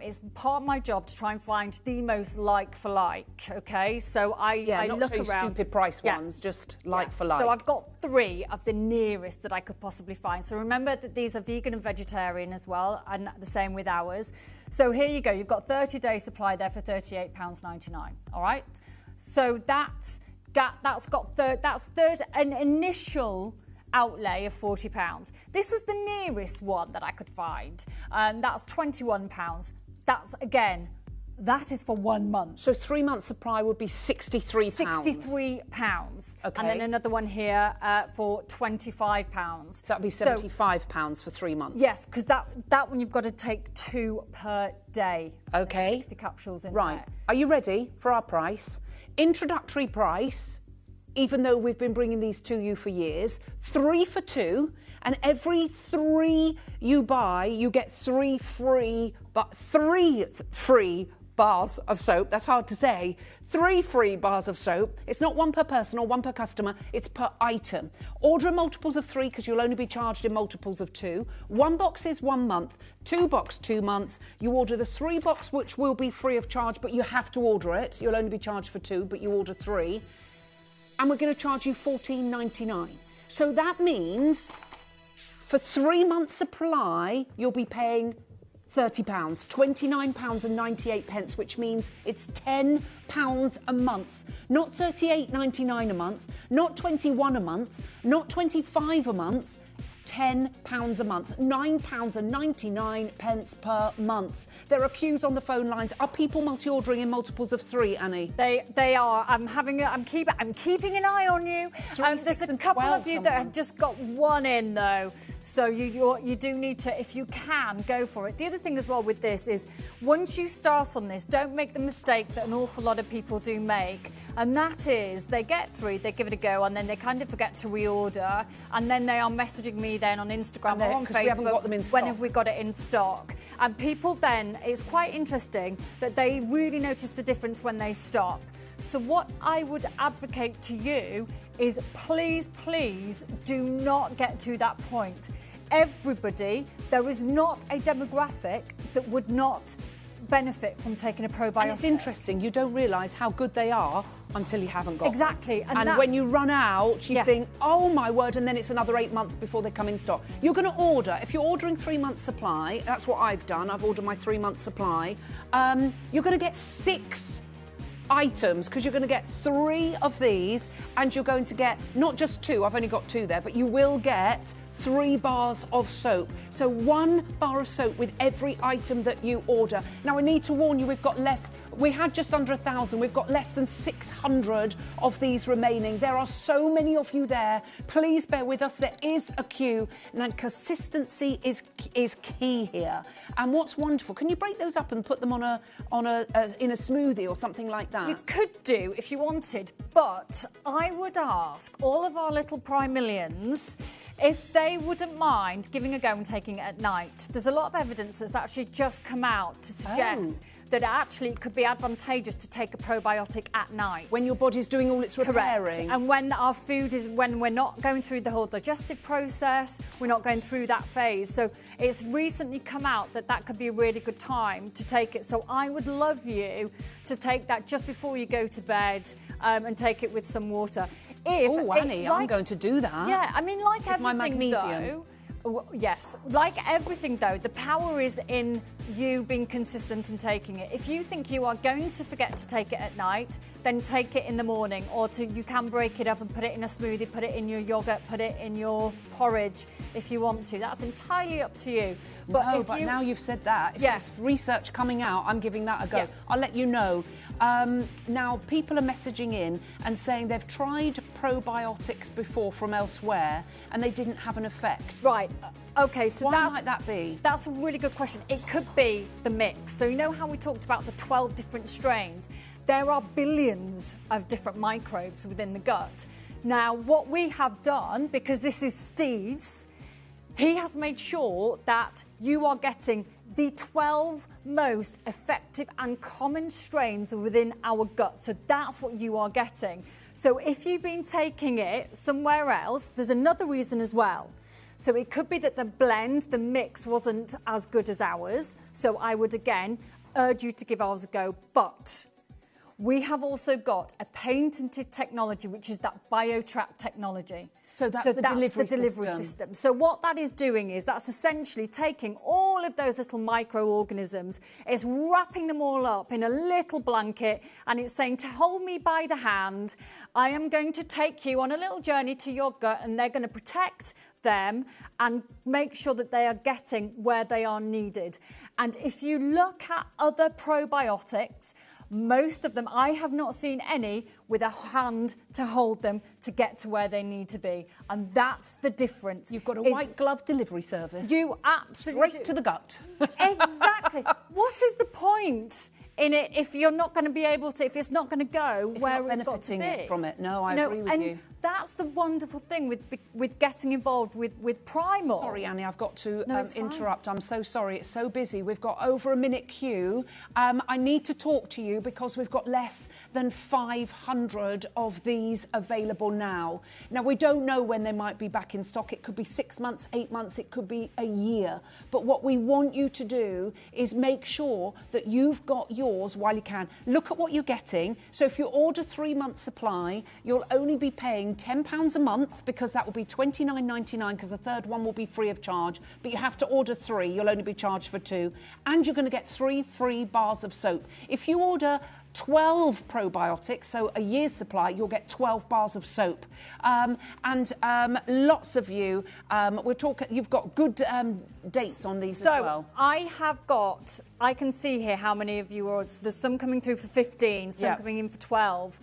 it's part of my job to try and find the most like for like, okay? So I not look show around. Stupid price ones, just like for like. So I've got 3 of the nearest that I could possibly find. So remember that these are vegan and vegetarian as well, and the same with ours. So here you go, you've got 30-day supply there for £38.99, all right? So that's an initial outlay of £40. This was the nearest one that I could find, and that's £21. That's again That is for 1 month. So 3 months supply would be £63. £63. Okay. And then another one here for £25. So that would be £75 for 3 months. Yes, because that one you've got to take 2 per day. Okay. There's 60 capsules in Right. there. Are you ready for our price? Introductory price, even though we've been bringing these to you for years, 3 for 2, and every 3 you buy, you get 3 free bars of soap. That's hard to say. 3 free bars of soap. It's not 1 per person or 1 per customer, it's per item. Order in multiples of 3 because you'll only be charged in multiples of 2. 1 box is 1 month, 2 box 2 months. You order the 3 box, which will be free of charge, but you have to order it. You'll only be charged for 2, but you order 3. And we're going to charge you $14.99. So that means for 3 months supply, you'll be paying £30, £29.98, which means it's £10 a month, not $38.99 a month, not $21 a month, not $25 a month, £10 a month, £9.99 per month. There are queues on the phone lines. Are people multi-ordering in multiples of 3, Annie? They are. I'm keeping an eye on you. There's a couple of you that have just got 1 in though, so you do need to, if you can, go for it. The other thing as well with this is, once you start on this, don't make the mistake that an awful lot of people do make, and that is they get 3, they give it a go, and then they kind of forget to reorder, and then they are messaging me then on Instagram or on Facebook, we haven't got them in stock. When have we got it in stock? And people then, it's quite interesting that they really notice the difference when they stop. So what I would advocate to you is please do not get to that point. Everybody, there is not a demographic that would not benefit from taking a probiotic. And it's interesting, you don't realise how good they are until you haven't got exactly. them. And when you run out, you think, oh my word, and then it's another 8 months before they come in stock. You're going to order, if you're ordering 3 months supply, that's what I've done, I've ordered my 3 month supply, you're going to get 6 items because you're going to get 3 of these, and you're going to get not just 2, I've only got 2 there, but you will get 3 bars of soap. So 1 bar of soap with every item that you order. Now, I need to warn you, we've got less. We had just under 1,000. We've got less than 600 of these remaining. There are so many of you there. Please bear with us. There is a queue, and consistency is key here. And what's wonderful, can you break those up and put them in a smoothie or something like that? You could do if you wanted, but I would ask all of our little Prime Millions if they wouldn't mind giving a go and taking it at night. There's a lot of evidence that's actually just come out to suggest that actually it could be advantageous to take a probiotic at night. When your body's doing all its repairing. Correct. And when our food is, when we're not going through the whole digestive process, we're not going through that phase. So it's recently come out that that could be a really good time to take it. So I would love you to take that just before you go to bed and take it with some water. Oh, Annie, I'm going to do that. Yeah, I mean, like everything, my magnesium. Though, yes, like everything though, the power is in you being consistent and taking it. If you think you are going to forget to take it at night, then take it in the morning, or you can break it up and put it in a smoothie, put it in your yogurt, put it in your porridge if you want to. That's entirely up to you. But now you've said that, if there's research coming out, I'm giving that a go. I'll let you know. Now, people are messaging in and saying they've tried probiotics before from elsewhere and they didn't have an effect. Right. Okay, so why might that be? That's a really good question. It could be the mix. So you know how we talked about the 12 different strains? There are billions of different microbes within the gut. Now, what we have done, because this is Steve's, he has made sure that you are getting the 12 most effective and common strains within our gut. So that's what you are getting. So if you've been taking it somewhere else, there's another reason as well. So it could be that the blend, the mix wasn't as good as ours. So I would again urge you to give ours a go. But we have also got a patented technology, which is that BioTrack technology. So that's the delivery system. So what that is doing is that's essentially taking all of those little microorganisms, it's wrapping them all up in a little blanket, and it's saying, to hold me by the hand, I am going to take you on a little journey to your gut, and they're going to protect them and make sure that they are getting where they are needed. And if you look at other probiotics, most of them, I have not seen any with a hand to hold them to get to where they need to be. And that's the difference. You've got a white glove delivery service. You absolutely Straight to the gut. Exactly. What is the point in it if you're not going to be able to, if it's not going to go where it's got to be? From it. No, I agree with you. That's the wonderful thing with getting involved with Primal. Sorry, Annie, I've got to interrupt. I'm so sorry. It's so busy. We've got over a minute queue. I need to talk to you because we've got less than 500 of these available now. Now, we don't know when they might be back in stock. It could be 6 months, 8 months. It could be a year. But what we want you to do is make sure that you've got yours while you can. Look at what you're getting. So if you order 3 months supply, you'll only be paying £10 a month because that will be $29.99 because the third one will be free of charge. But you have to order 3. You'll only be charged for 2. And you're going to get 3 free bars of soap. If you order 12 probiotics, so a year's supply, you'll get 12 bars of soap. Lots of you, you've got good dates on these as well. So I can see here how many of you are, there's some coming through for 15, some coming in for 12.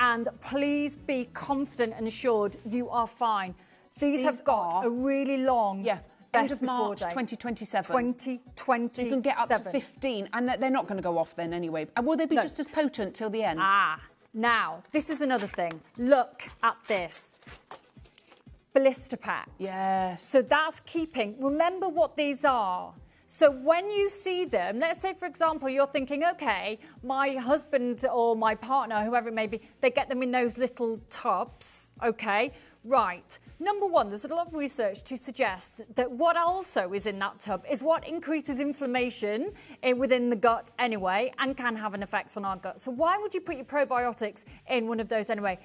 And please be confident and assured you are fine. These have got a really long end of March 2027. 2027. So you can get up to 15, and they're not going to go off then anyway. And will they be just as potent till the end? Now, this is another thing. Look at this. Blister packs. Yes. So that's remember what these are. So when you see them, let's say, for example, you're thinking, OK, my husband or my partner, whoever it may be, they get them in those little tubs, OK? Right. Number one, there's a lot of research to suggest that what also is in that tub is what increases inflammation within the gut anyway and can have an effect on our gut. So why would you put your probiotics in one of those anyway?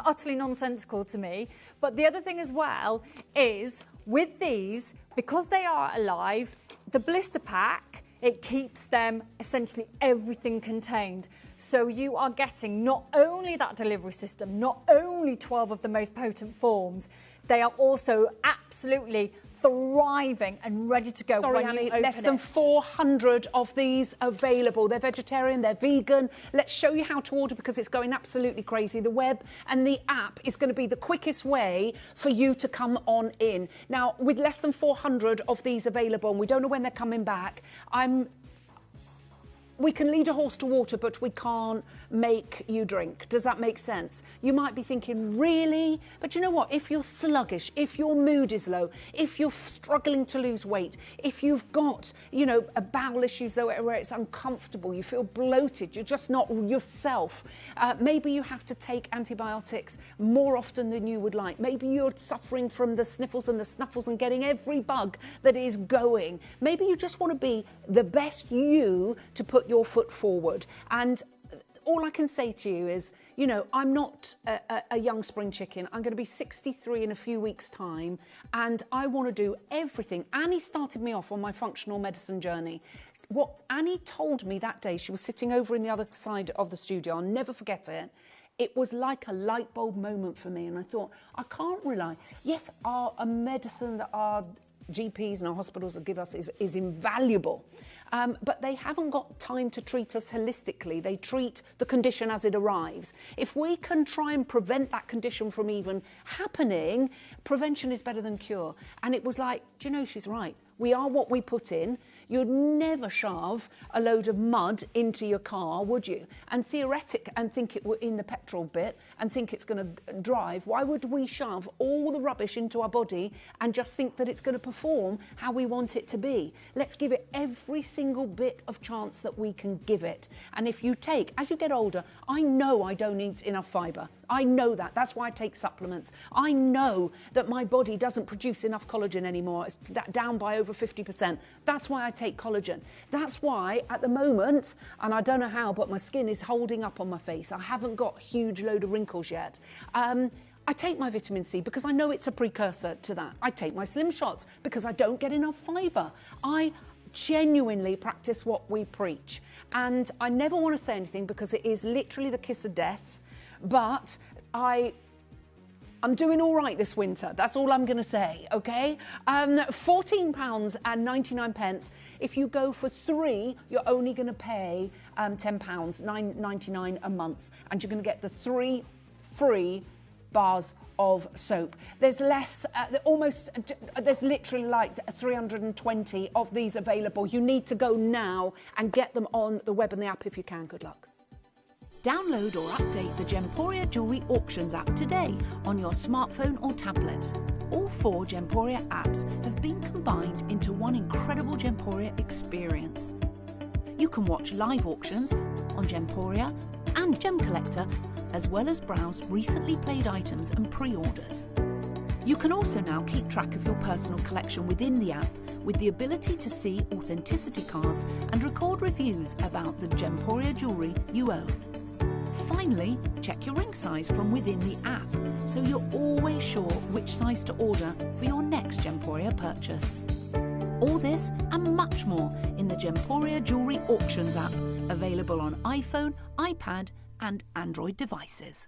Utterly nonsensical to me. But the other thing as well is with these, because they are alive, the blister pack, it keeps them essentially everything contained. So you are getting not only that delivery system, not only 12 of the most potent forms, they are also absolutely thriving and ready to go. Sorry, when Annie, you open less than it. 400 of these available. They're vegetarian, they're vegan. Let's show you how to order because it's going absolutely crazy. The web and the app is going to be the quickest way for you to come on in. Now, with less than 400 of these available, and we don't know when they're coming back, we can lead a horse to water, but we can't make you drink. Does that make sense? You might be thinking, really? But you know what? If you're sluggish, if your mood is low, if you're struggling to lose weight, if you've got, a bowel issues where it's uncomfortable, you feel bloated, you're just not yourself, maybe you have to take antibiotics more often than you would like. Maybe you're suffering from the sniffles and the snuffles and getting every bug that is going. Maybe you just want to be the best you to put your foot forward. And all I can say to you is, I'm not a young spring chicken. I'm going to be 63 in a few weeks' time, and I want to do everything. Annie started me off on my functional medicine journey. What Annie told me that day, she was sitting over in the other side of the studio, I'll never forget it. It was like a light bulb moment for me, and I thought, I can't rely. Yes, a medicine that our GPs and our hospitals will give us is invaluable. But they haven't got time to treat us holistically. They treat the condition as it arrives. If we can try and prevent that condition from even happening, prevention is better than cure. And it was like, do you know, she's right. We are what we put in. You'd never shove a load of mud into your car, would you? And think it were in the petrol bit and think it's going to drive. Why would we shove all the rubbish into our body and just think that it's going to perform how we want it to be? Let's give it every single bit of chance that we can give it. And if you take, as you get older, I know I don't eat enough fibre. I know that. That's why I take supplements. I know that my body doesn't produce enough collagen anymore. It's down by over 50%. That's why I take collagen. That's why at the moment, and I don't know how, but my skin is holding up on my face. I haven't got a huge load of wrinkles yet. I take my vitamin C because I know it's a precursor to that. I take my Slim Shots because I don't get enough fibre. I genuinely practice what we preach. And I never want to say anything because it is literally the kiss of death. But I I'm doing all right this winter. That's all I'm going to say, okay? £14.99. If you go for 3, you're only going to pay £10, $9.99 a month, and you're going to get the 3 free bars of soap. There's less, there's literally like 320 of these available. You need to go now and get them on the web and the app if you can. Good luck. Download or update the Gemporia Jewellery Auctions app today on your smartphone or tablet. All 4 Gemporia apps have been combined into one incredible Gemporia experience. You can watch live auctions on Gemporia and Gem Collector, as well as browse recently played items and pre-orders. You can also now keep track of your personal collection within the app with the ability to see authenticity cards and record reviews about the Gemporia jewellery you own. Finally, check your ring size from within the app, so you're always sure which size to order for your next Gemporia purchase. All this and much more in the Gemporia Jewellery Auctions app, available on iPhone, iPad and Android devices.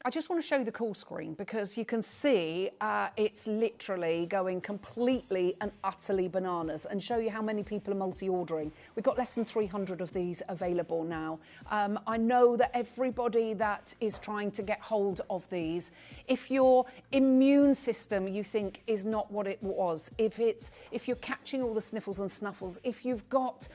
I just want to show you the call screen because you can see it's literally going completely and utterly bananas, and show you how many people are multi-ordering. We've got less than 300 of these available now. I know that everybody that is trying to get hold of these, if your immune system you think is not what it was, if you're catching all the sniffles and snuffles, if you've got,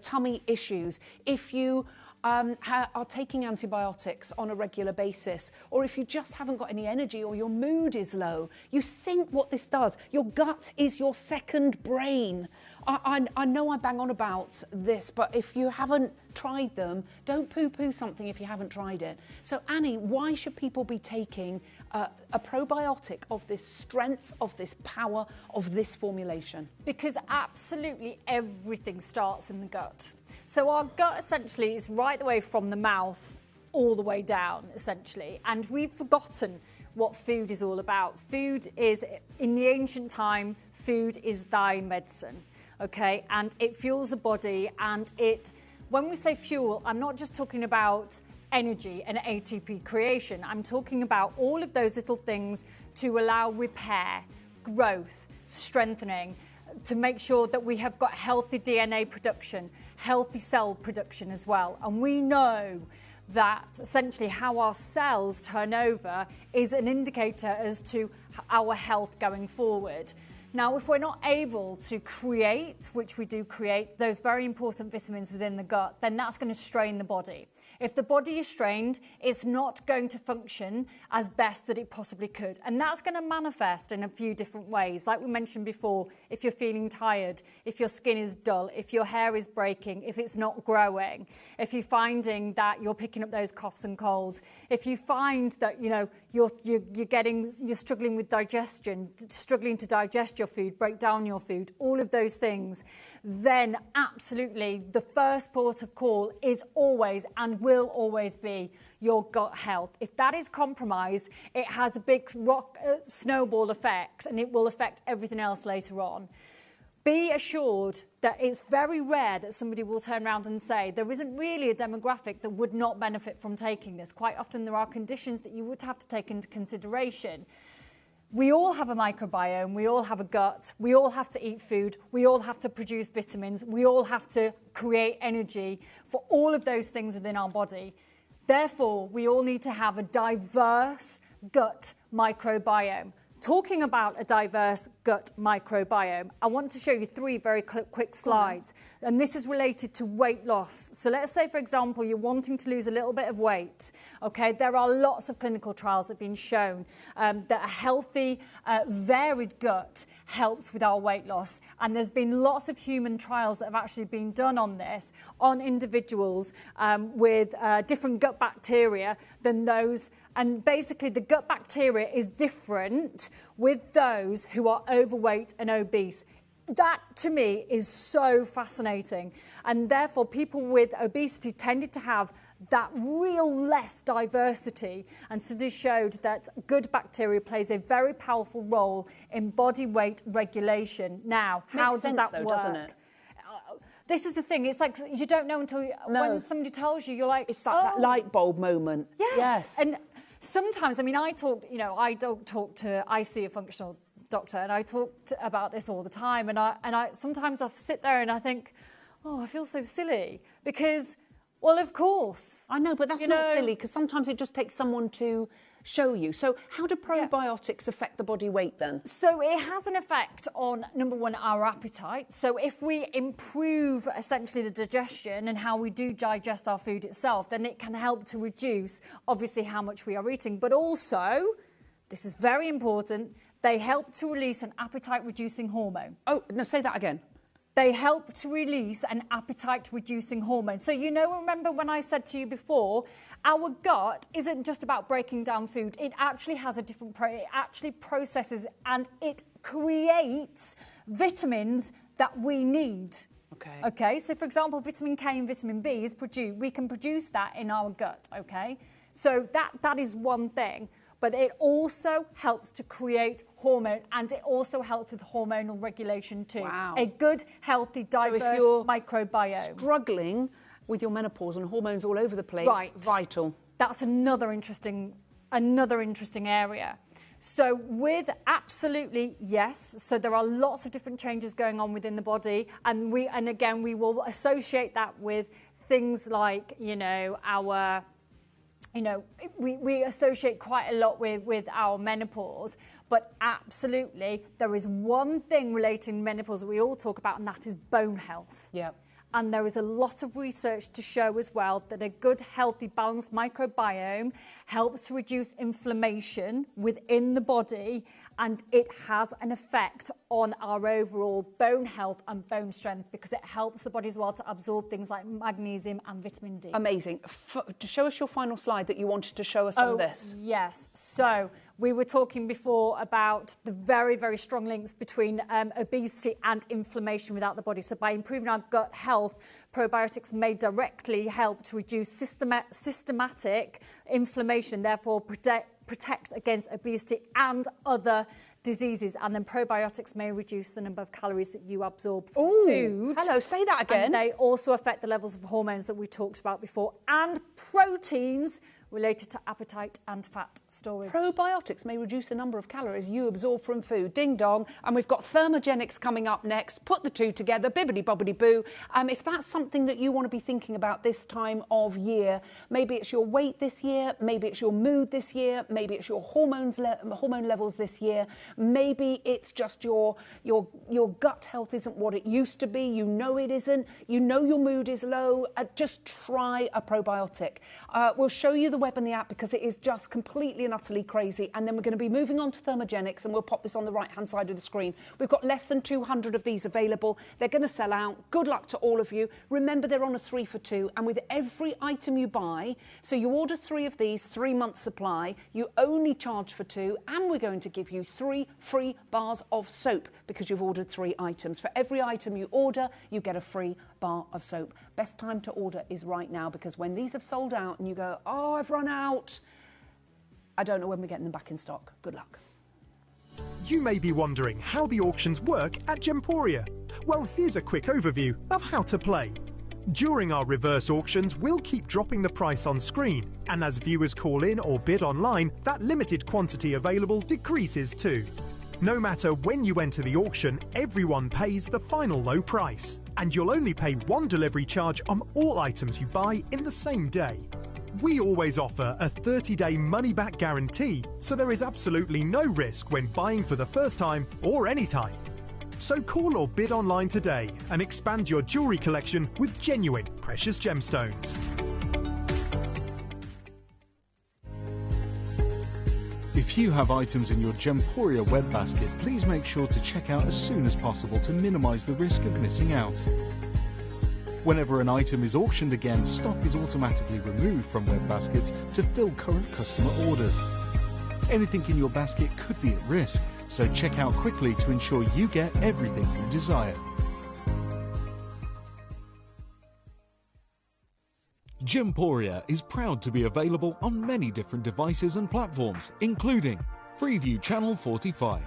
tummy issues, if you are taking antibiotics on a regular basis, or if you just haven't got any energy or your mood is low, you think what this does. Your gut is your second brain. I know I bang on about this, but if you haven't tried them, don't poo-poo something if you haven't tried it. So Annie, why should people be taking a probiotic of this strength, of this power, of this formulation? Because absolutely everything starts in the gut. So our gut essentially is right the way from the mouth all the way down, essentially. And we've forgotten what food is all about. Food is, in the ancient time, food is thy medicine, okay? And it fuels the body, and when we say fuel, I'm not just talking about energy and ATP creation. I'm talking about all of those little things to allow repair, growth, strengthening, to make sure that we have got healthy DNA production, healthy cell production as well. And we know that essentially how our cells turn over is an indicator as to our health going forward. Now, if we're not able to create, which we do create, those very important vitamins within the gut, then that's going to strain the body. If the body is strained, it's not going to function as best that it possibly could. And that's going to manifest in a few different ways. Like we mentioned before, if you're feeling tired, if your skin is dull, if your hair is breaking, if it's not growing, if you're finding that you're picking up those coughs and colds, if you find that, you're struggling with digestion, struggling to digest your food, break down your food, all of those things, then absolutely the first port of call is always and will always be your gut health. If that is compromised, it has a big snowball effect, and it will affect everything else later on. Be assured that it's very rare that somebody will turn around and say there isn't really a demographic that would not benefit from taking this. Quite often there are conditions that you would have to take into consideration. We all have a microbiome, we all have a gut, we all have to eat food, we all have to produce vitamins, we all have to create energy for all of those things within our body. Therefore, we all need to have a diverse, gut microbiome. Talking about a diverse gut microbiome, I want to show you 3 very quick slides. And this is related to weight loss. So let's say, for example, you're wanting to lose a little bit of weight. Okay, there are lots of clinical trials that have been shown that a healthy, varied gut helps with our weight loss. And there's been lots of human trials that have actually been done on this, on individuals with different gut bacteria than those. And basically, the gut bacteria is different with those who are overweight and obese. That, to me, is so fascinating. And therefore, people with obesity tended to have that real less diversity. And studies showed that good bacteria plays a very powerful role in body weight regulation. Now, how does that work? Doesn't it? This is the thing. It's like you don't know until when somebody tells you. You're like, it's like that light bulb moment. Yeah. Yes. And sometimes, I mean, I see a functional doctor, and I talk about this all the time. And I sometimes I sit there and I think, oh, I feel so silly because, well, of course. I know, but that's not silly because sometimes it just takes someone to show you. So how do probiotics affect the body weight then? So it has an effect on, number one, our appetite. So if we improve essentially the digestion and how we do digest our food itself, then it can help to reduce, obviously, how much we are eating. But also, this is very important, they help to release an appetite-reducing hormone. Oh, no, say that again. They help to release an appetite-reducing hormone. So, remember when I said to you before, our gut isn't just about breaking down food. It actually has a different, it actually processes and it creates vitamins that we need. Okay, so for example, vitamin K and vitamin B is produced, we can produce that in our gut, okay? So that is one thing. But it also helps to create hormone, and it also helps with hormonal regulation too. Wow. A good, healthy, diverse microbiome. Struggling with your menopause and hormones all over the place, vital. That's another interesting area. So with absolutely yes, so there are lots of different changes going on within the body, and again we will associate that with things like we associate quite a lot with our menopause, but absolutely there is one thing relating to menopause that we all talk about, and that is bone health. Yeah. And there is a lot of research to show as well that a good, healthy, balanced microbiome helps to reduce inflammation within the body, and it has an effect on our overall bone health and bone strength because it helps the body as well to absorb things like magnesium and vitamin D. Amazing. To show us your final slide that you wanted to show us on this. Yes. So we were talking before about the very, very strong links between obesity and inflammation without the body. So by improving our gut health, probiotics may directly help to reduce systematic inflammation, therefore protect against obesity and other diseases. And then probiotics may reduce the number of calories that you absorb from food. Hello, say that again. And they also affect the levels of hormones that we talked about before, and proteins related to appetite and fat storage. Probiotics may reduce the number of calories you absorb from food. Ding dong. And we've got thermogenics coming up next. Put the two together, bibbidi bobbidi boo. If that's something that you want to be thinking about this time of year, maybe it's your weight this year, maybe it's your mood this year, maybe it's your hormone levels this year, maybe it's just your gut health isn't what it used to be. You know it isn't. You know your mood is low. Just try a probiotic. We'll show you the web and the app because it is just completely and utterly crazy. And then we're going to be moving on to thermogenics, and we'll pop this on the right hand side of the screen. We've got less than 200 of these available. They're going to sell out. Good luck to all of you. Remember, they're on a 3 for 2, and with every item you buy, so you order 3 of these, 3 months supply, you only charge for 2, and we're going to give you 3 free bars of soap because you've ordered 3 items. For every item you order, you get a free bar of soap. Best time to order is right now, because when these have sold out and you go, oh, I've run out, I don't know when we're getting them back in stock. Good luck. You may be wondering how the auctions work at Gemporia. Well, here's a quick overview of how to play. During our reverse auctions, we'll keep dropping the price on screen, and as viewers call in or bid online, that limited quantity available decreases too. No matter when you enter the auction, everyone pays the final low price, and you'll only pay 1 delivery charge on all items you buy in the same day. We always offer a 30-day money-back guarantee, so there is absolutely no risk when buying for the first time or anytime. So call or bid online today and expand your jewellery collection with genuine precious gemstones. If you have items in your Gemporia web basket, please make sure to check out as soon as possible to minimise the risk of missing out. Whenever an item is auctioned again, stock is automatically removed from web baskets to fill current customer orders. Anything in your basket could be at risk, so check out quickly to ensure you get everything you desire. Gemporia is proud to be available on many different devices and platforms, including Freeview Channel 45,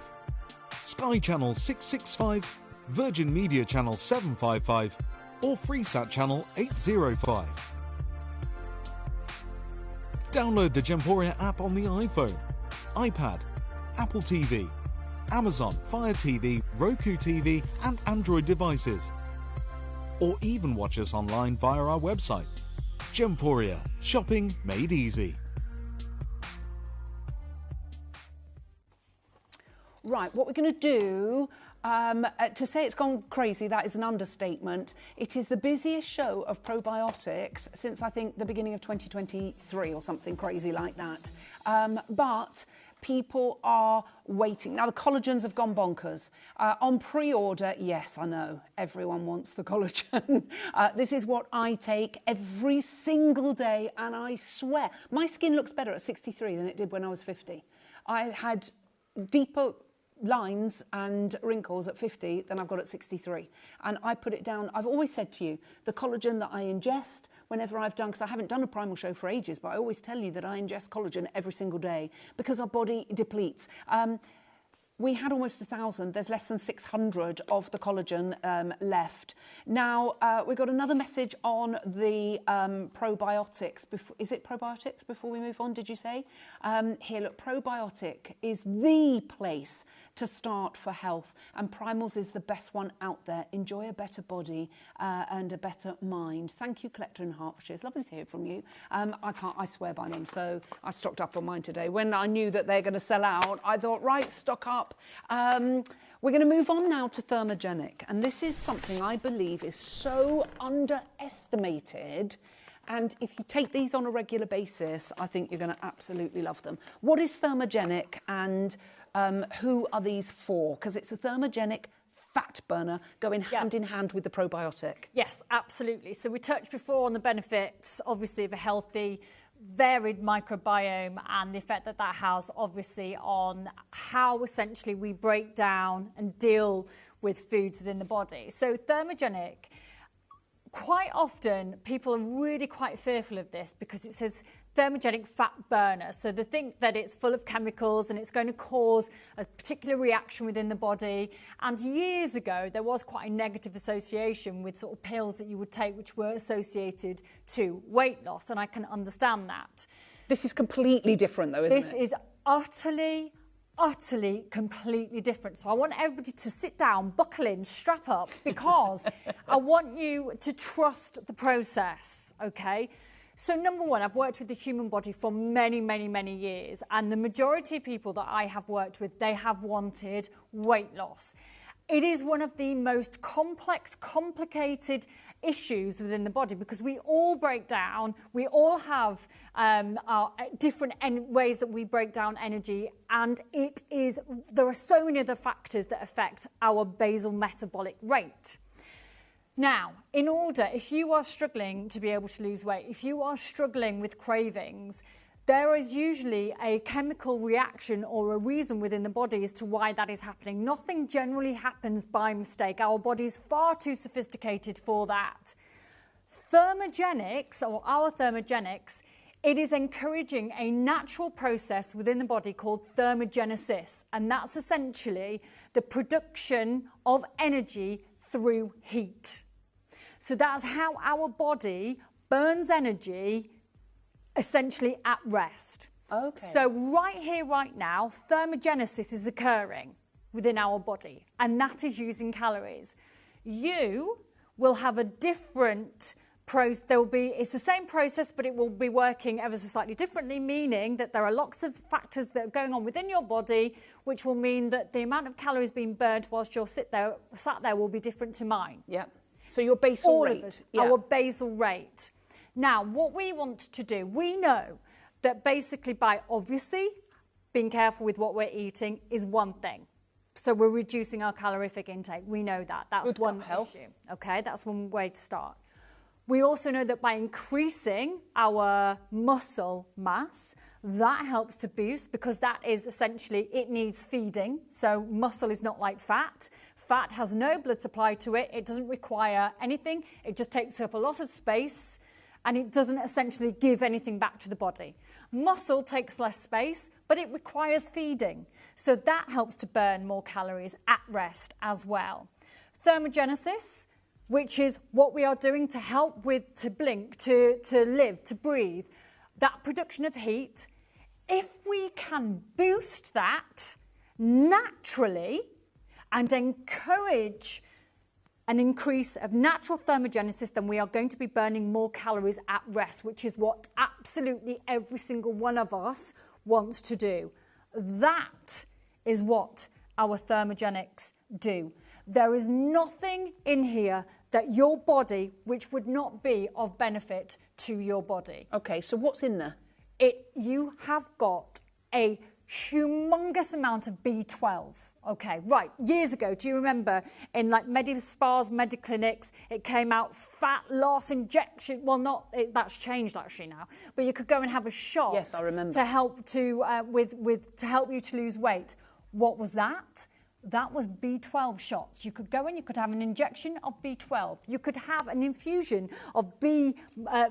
Sky Channel 665, Virgin Media Channel 755, or FreeSat Channel 805. Download the Gemporia app on the iPhone, iPad, Apple TV, Amazon Fire TV, Roku TV, and Android devices. Or even watch us online via our website. Gemporia, shopping made easy. Right, what we're going to do, to say it's gone crazy, that is an understatement. It is the busiest show of probiotics since, I think, the beginning of 2023 or something crazy like that. But people are waiting. Now, the collagens have gone bonkers. On pre-order, yes, I know, everyone wants the collagen. This is what I take every single day, and I swear, my skin looks better at 63 than it did when I was 50. I had deeper lines and wrinkles at 50 than I've got at 63. And I put it down. I've always said to you, the collagen that I ingest whenever I've done, because I haven't done a primal show for ages, but I always tell you that I ingest collagen every single day because our body depletes. We had almost 1,000. There's less than 600 of the collagen left. Now, we've got another message on the probiotics. Is it probiotics before we move on, did you say? Here, look, probiotic is the place to start for health, and Primals is the best one out there. Enjoy a better body and a better mind. Thank you, Collector in Hertfordshire. It's lovely to hear from you. I swear by them, so I stocked up on mine today. When I knew that they're going to sell out, I thought, right, stock up. We're going to move on now to Thermogenic, and this is something I believe is so underestimated. And if you take these on a regular basis, I think you're going to absolutely love them. What is Thermogenic, and who are these for? Because it's a thermogenic fat burner going hand in hand with the probiotic. Yes, absolutely. So we touched before on the benefits, obviously, of a healthy, varied microbiome and the effect that that has, obviously, on how essentially we break down and deal with foods within the body. So Thermogenic, quite often people are really quite fearful of this because it says thermogenic fat burner. So they think that it's full of chemicals and it's going to cause a particular reaction within the body. And years ago, there was quite a negative association with sort of pills that you would take which were associated to weight loss. And I can understand that. This is completely different though, isn't it? This is utterly, completely different. So I want everybody to sit down, buckle in, strap up, because I want you to trust the process, okay? So number one, I've worked with the human body for many, many years, and the majority of people that I have worked with, they have wanted weight loss. It is one of the most complex, complicated issues within the body because we all break down, we all have our different ways that we break down energy, and there are so many other factors that affect our basal metabolic rate. Now, if you are struggling to be able to lose weight, if you are struggling with cravings, there is usually a chemical reaction or a reason within the body as to why that is happening. Nothing generally happens by mistake. Our body is far too sophisticated for that. Thermogenics, or our Thermogenics, it is encouraging a natural process within the body called thermogenesis, and that's essentially the production of energy through heat. So that's how our body burns energy essentially at rest. Okay. So right here, right now, thermogenesis is occurring within our body, and that is using calories. You will have a different it's the same process, but it will be working ever so slightly differently, meaning that there are lots of factors that are going on within your body, which will mean that the amount of calories being burned whilst you're sat there will be different to mine. Yeah. So your basal rate. Our basal rate. Now, what we want to do, we know that basically by obviously being careful with what we're eating is one thing. So we're reducing our calorific intake. We know that. That's Good one gut health. issue. Okay, that's one way to start. We also know that by increasing our muscle mass, that helps to boost, because that is essentially, it needs feeding. So muscle is not like fat. Fat has no blood supply to it. It doesn't require anything. It just takes up a lot of space, and it doesn't essentially give anything back to the body. Muscle takes less space, but it requires feeding. So that helps to burn more calories at rest as well. Thermogenesis, which is what we are doing to help with, to blink, to live, to breathe, that production of heat. If we can boost that naturally and encourage an increase of natural thermogenesis, then we are going to be burning more calories at rest, which is what absolutely every single one of us wants to do. That is what our thermogenics do. There is nothing in here that your body, which would not be of benefit to your body. Okay, so what's in there? You have got a humongous amount of B12. Okay, right. Years ago, do you remember in like Medi-Spas, Mediclinics, it came out fat loss injection. Well, that's changed actually now. But you could go and have a shot. Yes, I remember. To help to help you to lose weight. What was that? That was B12 shots. You could go and you could have an injection of B12. You could have an infusion of B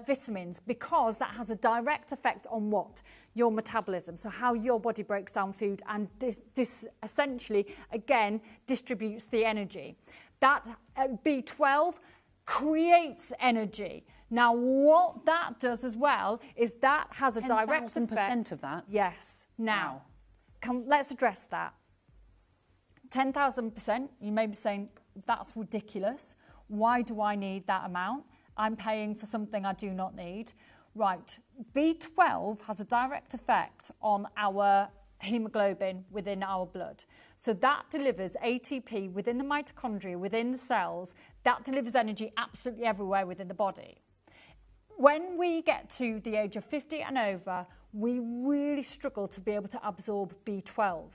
vitamins, because that has a direct effect on what? Your metabolism. So how your body breaks down food, and this essentially, again, distributes the energy. That B12 creates energy. Now, what that does as well is that has a direct effect. 10,000% of that? Yes. Now, let's address that. 10,000%, you may be saying, that's ridiculous. Why do I need that amount? I'm paying for something I do not need. Right, B12 has a direct effect on our hemoglobin within our blood. So that delivers ATP within the mitochondria, within the cells. That delivers energy absolutely everywhere within the body. When we get to the age of 50 and over, we really struggle to be able to absorb B12.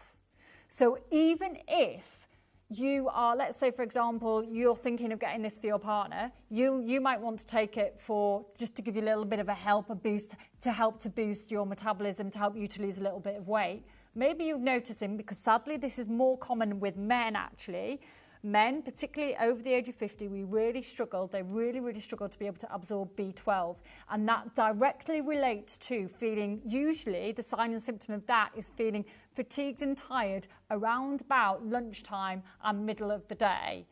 So even if you are, let's say, for example, you're thinking of getting this for your partner, you might want to take it for, just to give you a little bit of a boost, to help to boost your metabolism, to help you to lose a little bit of weight. Maybe you've noticed him, because sadly this is more common with men actually. Men, particularly over the age of 50, we really struggle. They really, really struggle to be able to absorb B12. And that directly relates to feeling, usually the sign and symptom of that is feeling fatigued and tired around about lunchtime and middle of the day.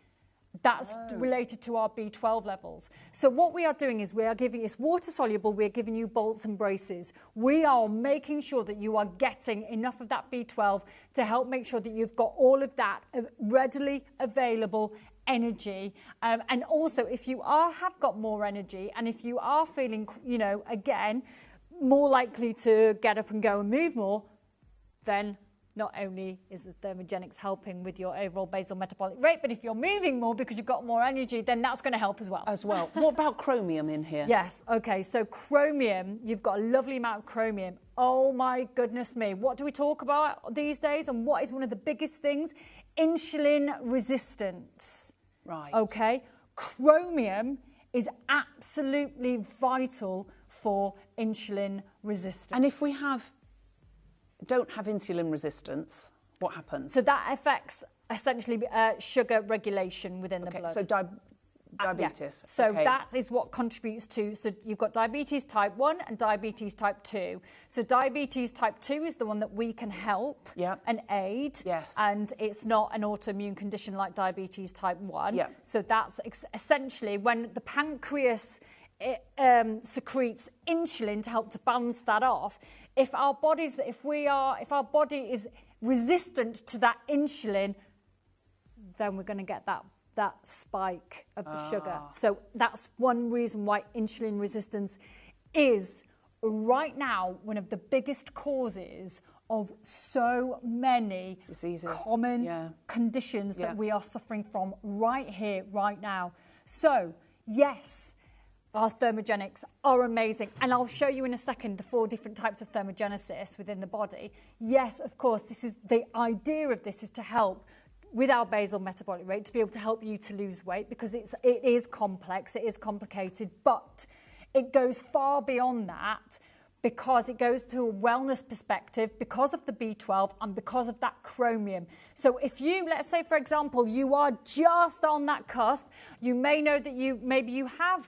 That's related to our B12 levels. So what we are doing is we are giving, it's water soluble, we're giving you bolts and braces. We are making sure that you are getting enough of that B12 to help make sure that you've got all of that readily available energy. And also, if you have got more energy, and if you are feeling, again, more likely to get up and go and move more, then not only is the thermogenics helping with your overall basal metabolic rate, but if you're moving more because you've got more energy, then that's going to help as well. What about chromium in here? Yes, okay, so chromium, you've got a lovely amount of chromium. Oh my goodness me, what do we talk about these days? And what is one of the biggest things? Insulin resistance. Right. Okay, chromium is absolutely vital for insulin resistance. And if we don't have insulin resistance, what happens? So that affects essentially sugar regulation within the blood. So diabetes. Yeah. So that is what contributes to, so you've got diabetes type 1 and diabetes type 2. So diabetes type 2 is the one that we can help and aid. Yes. And it's not an autoimmune condition like diabetes type 1. Yeah. So that's essentially when the pancreas secretes insulin to help to balance that off. If our body is resistant to that insulin, then we're going to get that that spike of the sugar. So that's one reason why insulin resistance is right now one of the biggest causes of so many diseases, common conditions that we are suffering from right here, right now. So, yes, our thermogenics are amazing. And I'll show you in a second the 4 different types of thermogenesis within the body. Yes, of course, this is the idea of this is to help with our basal metabolic rate, to be able to help you to lose weight, because it is complex, it is complicated, but it goes far beyond that, because it goes to a wellness perspective because of the B12 and because of that chromium. So if you, let's say, for example, you are just on that cusp, you may know that maybe you have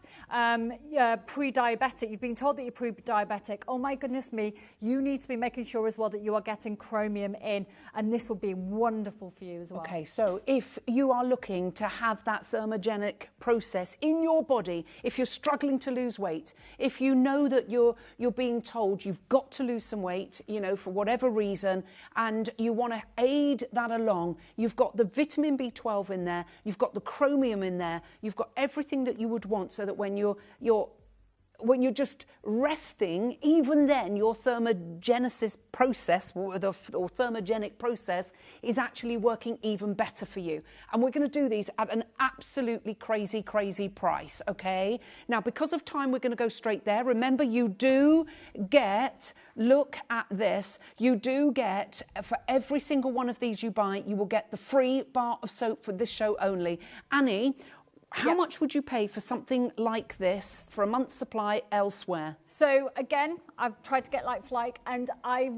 pre-diabetic, you've been told that you're pre-diabetic. Oh my goodness me, you need to be making sure as well that you are getting chromium in, and this will be wonderful for you as well. Okay, so if you are looking to have that thermogenic process in your body, if you're struggling to lose weight, if you know that you're being told you've got to lose some weight, you know, for whatever reason, and you want to aid that along, you've got the vitamin B12 in there, you've got the chromium in there, you've got everything that you would want, so that when you're just resting, even then your thermogenesis process or thermogenic process is actually working even better for you. And we're going to do these at an absolutely crazy, crazy price, okay? Now, because of time, we're going to go straight there. Remember, you do get, look at this, you do get, for every single one of these you buy, you will get the free bar of soap for this show only. Annie, how much would you pay for something like this for a month's supply elsewhere? So again, I've tried to get like for like, and I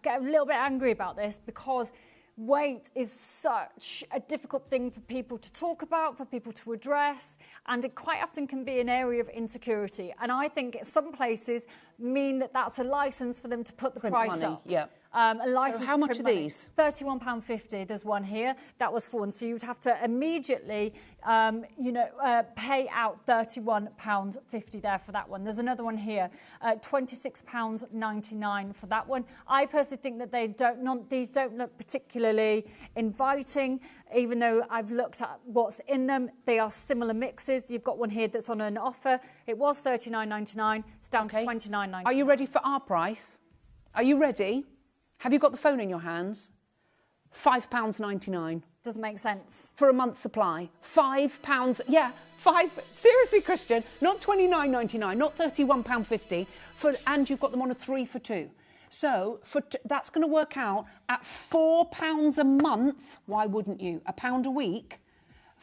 get a little bit angry about this, because weight is such a difficult thing for people to talk about, for people to address, and it quite often can be an area of insecurity. And I think some places mean that that's a license for them to put the price up. Yeah. A license. So how much are these? £31.50. There's one here. That was for one. So you'd have to immediately, pay out £31.50 there for that one. There's another one here, £26.99 for that one. I personally think that these don't look particularly inviting, even though I've looked at what's in them. They are similar mixes. You've got one here that's on an offer. It was £39.99. It's down to £29.99. Are you ready for our price? Are you ready? Have you got the phone in your hands? £5.99. Doesn't make sense. For a month's supply. £5. Yeah, seriously, Christian, not £29.99, not £31.50. And you've got them on a 3 for 2. So that's going to work out at £4 a month. Why wouldn't you? £1 a week.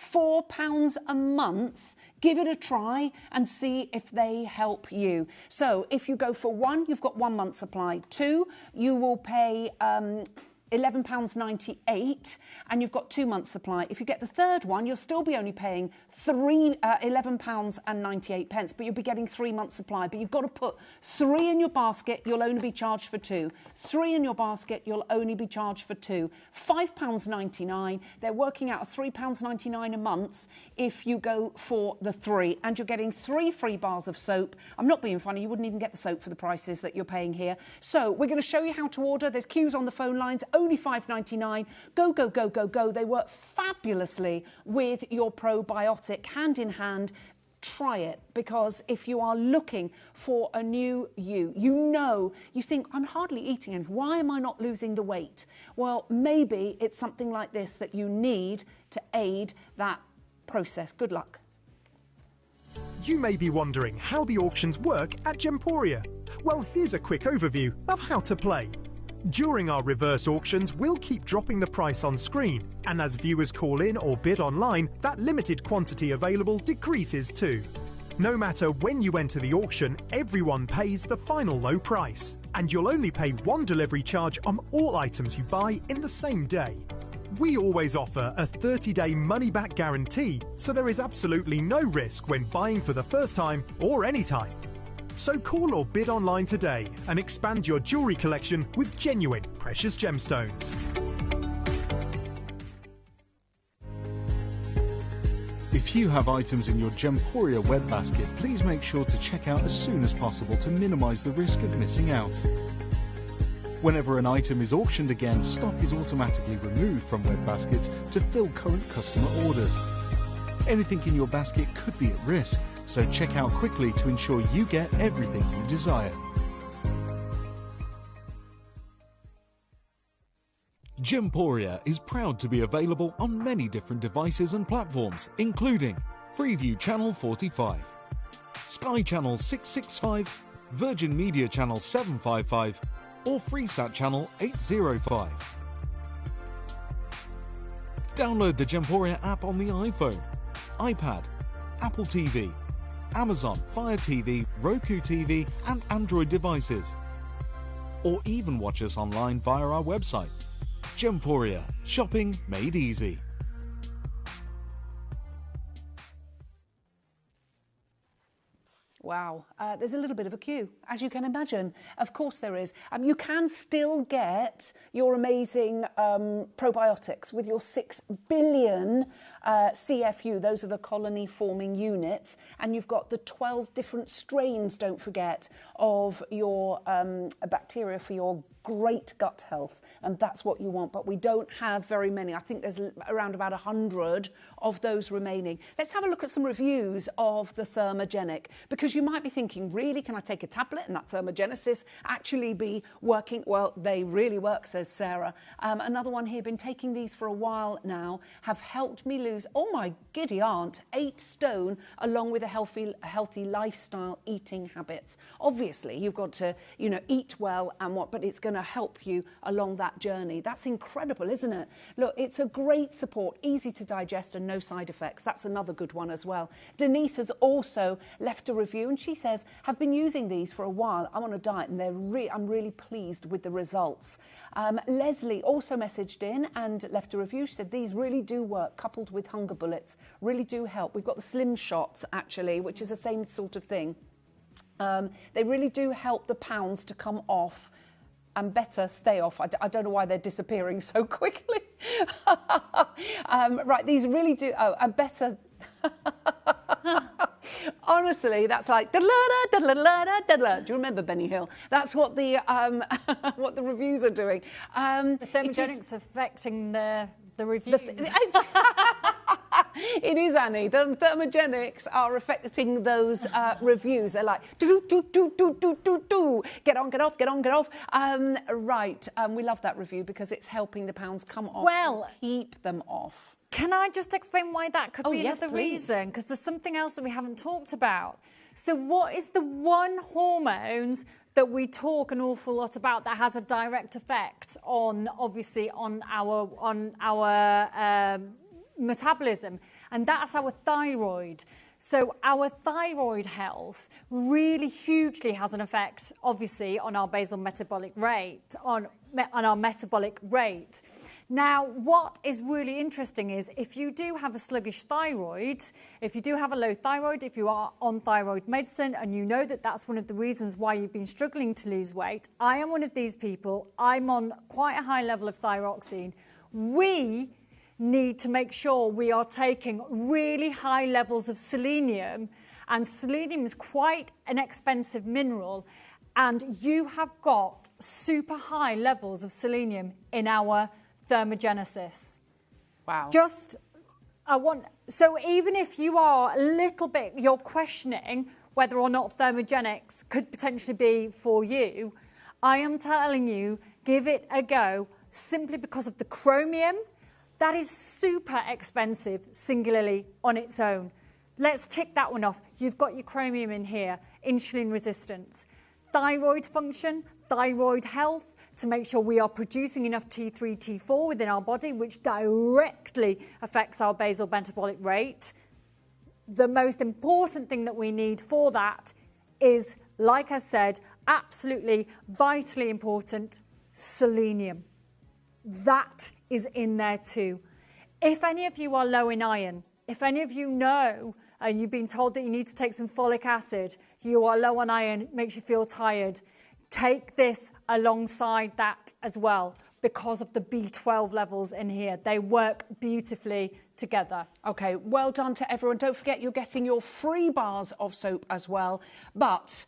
£4 a month. Give it a try and see if they help you. So if you go for 1, you've got 1 month's supply. 2, you will pay £11.98 and you've got 2 months supply. If you get the third one, you'll still be only paying £11.98, but you'll be getting 3 months supply. But you've got to put 3 in your basket, you'll only be charged for 2. 3 in your basket, you'll only be charged for 2. £5.99. They're working out at £3.99 a month if you go for the 3, and you're getting 3 free bars of soap. I'm not being funny, you wouldn't even get the soap for the prices that you're paying here. So we're going to show you how to order. There's queues on the phone lines, only £5.99. Go, go, go, go, go. They work fabulously with your probiotic, hand in hand. Try it, because if you are looking for a new you think, I'm hardly eating anything. Why am I not losing the weight? Well, maybe it's something like this that you need to aid that process. Good luck. You may be wondering how the auctions work at Gemporia. Well, here's a quick overview of how to play. During our reverse auctions, we'll keep dropping the price on screen, and as viewers call in or bid online, that limited quantity available decreases too. No matter when you enter the auction, everyone pays the final low price, and you'll only pay 1 delivery charge on all items you buy in the same day. We always offer a 30-day money-back guarantee, so there is absolutely no risk when buying for the first time or any time. So call or bid online today and expand your jewellery collection with genuine precious gemstones. If you have items in your Gemporia web basket, please make sure to check out as soon as possible to minimise the risk of missing out. Whenever an item is auctioned again, stock is automatically removed from web baskets to fill current customer orders. Anything in your basket could be at risk, so check out quickly to ensure you get everything you desire. Gemporia is proud to be available on many different devices and platforms, including Freeview Channel 45, Sky Channel 665, Virgin Media Channel 755, or Freesat Channel 805. Download the Gemporia app on the iPhone, iPad, Apple TV, Amazon Fire TV, Roku TV, and Android devices. Or even watch us online via our website. Gemporia, shopping made easy. Wow, there's a little bit of a queue, as you can imagine. Of course there is. You can still get your amazing probiotics with your 6 billion CFU. Those are the colony forming units. And you've got the 12 different strains, don't forget, of your bacteria for your great gut health. And that's what you want. But we don't have very many. I think there's around about 100 of those remaining. Let's have a look at some reviews of the Thermogenic, because you might be thinking, really, can I take a tablet and that Thermogenesis actually be working? Well, they really work, says Sarah. Another one here, been taking these for a while now, have helped me lose, oh my giddy aunt, 8 stone, along with a healthy lifestyle eating habits. Obviously, you've got to, eat well and but it's going to help you along that journey. That's incredible, isn't it? Look, it's a great support, easy to digest and no side effects. That's another good one as well. Denise has also left a review and she says, have been using these for a while. I'm on a diet and I'm really pleased with the results. Leslie also messaged in and left a review. She said, these really do work, coupled with hunger bullets, really do help. We've got the Slim Shots, actually, which is the same sort of thing. They really do help the pounds to come off and better stay off. I don't know why they're disappearing so quickly. Right, these really do, and better... Honestly, that's like... Do you remember Benny Hill? That's what the what the reviews are doing. The Thermogenics affecting the reviews. It is, Annie. The Thermogenics are affecting those reviews. They're like, do. Get on, get off, get on, get off. Right. We love that review because it's helping the pounds come off and keep them off. Can I just explain why that could be another reason? Because there's something else that we haven't talked about. So what is the one hormones that we talk an awful lot about that has a direct effect on, obviously, on our metabolism? And that's our thyroid. So our thyroid health really hugely has an effect, obviously, on our basal metabolic rate, on our metabolic rate. Now, what is really interesting is if you do have a sluggish thyroid, if you do have a low thyroid, if you are on thyroid medicine and you know that that's one of the reasons why you've been struggling to lose weight, I am one of these people. I'm on quite a high level of thyroxine. We need to make sure we are taking really high levels of selenium, and selenium is quite an expensive mineral, and you have got super high levels of selenium in our Thermogenesis. Wow. So even if you are a little bit, you're questioning whether or not Thermogenics could potentially be for you, I am telling you, give it a go, simply because of the chromium. That is super expensive, singularly on its own. Let's tick that one off. You've got your chromium in here, insulin resistance, thyroid function, thyroid health, to make sure we are producing enough T3, T4 within our body, which directly affects our basal metabolic rate. The most important thing that we need for that is, like I said, absolutely vitally important, selenium. That is in there too. If any of you are low in iron, if any of you know and you've been told that you need to take some folic acid, you are low on iron, it makes you feel tired, take this alongside that as well because of the B12 levels in here. They work beautifully together. Okay, well done to everyone. Don't forget you're getting your free bars of soap as well, but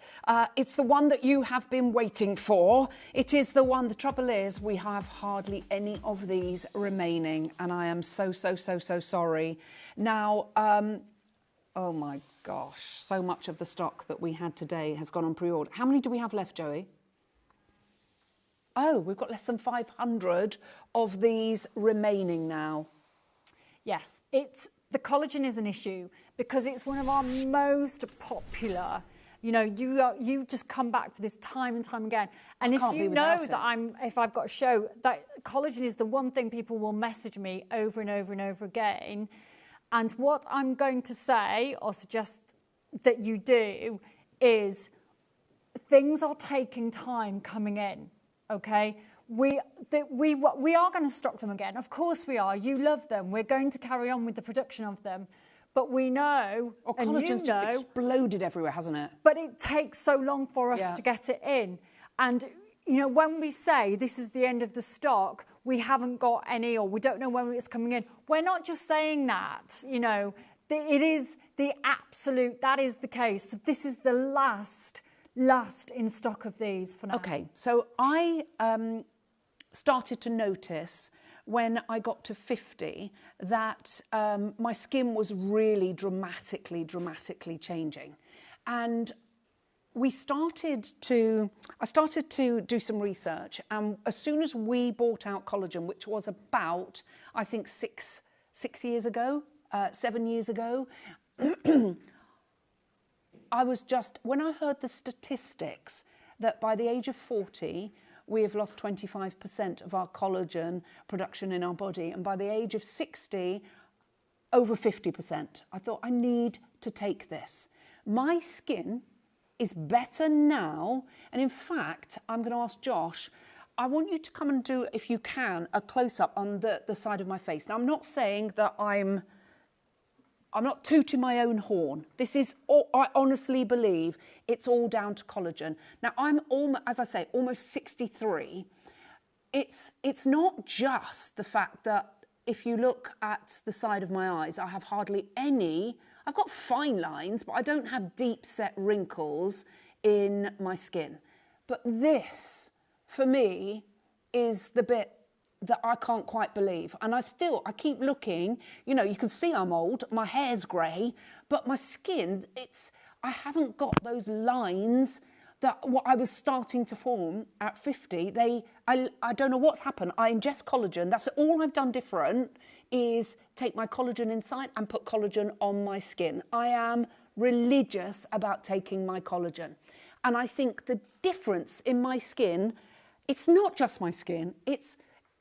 it's the one that you have been waiting for. It is the one. The trouble is we have hardly any of these remaining, and I am so sorry. Now, oh my gosh, so much of the stock that we had today has gone on pre-order. How many do we have left, Joey? Oh, we've got less than 500 of these remaining now. Yes, the collagen is an issue because it's one of our most popular. You know, you just come back for this time and time again. And if you know that if I've got a show, that collagen is the one thing people will message me over and over and over again. And what I'm going to say or suggest that you do is things are taking time coming in. Okay, we are going to stock them again. Of course we are. You love them. We're going to carry on with the production of them. But we know, collagen's just exploded everywhere, hasn't it? But it takes so long for us to get it in. And, you know, when we say this is the end of the stock, we haven't got any or we don't know when it's coming in, we're not just saying that, you know. It is the absolute, that is the case. So this is the last in stock of these for now. Okay, so I started to notice when I got to 50 that my skin was really dramatically changing. And I started to do some research, and as soon as we bought out collagen, which was about, I think, 7 years ago, I was just, when I heard the statistics that by the age of 40, we have lost 25% of our collagen production in our body, and by the age of 60, over 50%, I thought, I need to take this. My skin is better now, and in fact, I'm going to ask Josh, I want you to come and do, if you can, a close-up on the side of my face. Now, I'm not saying that I'm not tooting my own horn. This is all, I honestly believe it's all down to collagen. Now, I'm as I say, almost 63. It's not just the fact that if you look at the side of my eyes, I have hardly any. I've got fine lines, but I don't have deep set wrinkles in my skin. But this, for me, is the bit that I can't quite believe. And I keep looking, you know, you can see I'm old, my hair's grey, but my skin, I haven't got those lines that what I was starting to form at 50. I don't know what's happened. I ingest collagen. That's all I've done different is take my collagen inside and put collagen on my skin. I am religious about taking my collagen. And I think the difference in my skin, it's not just my skin, it's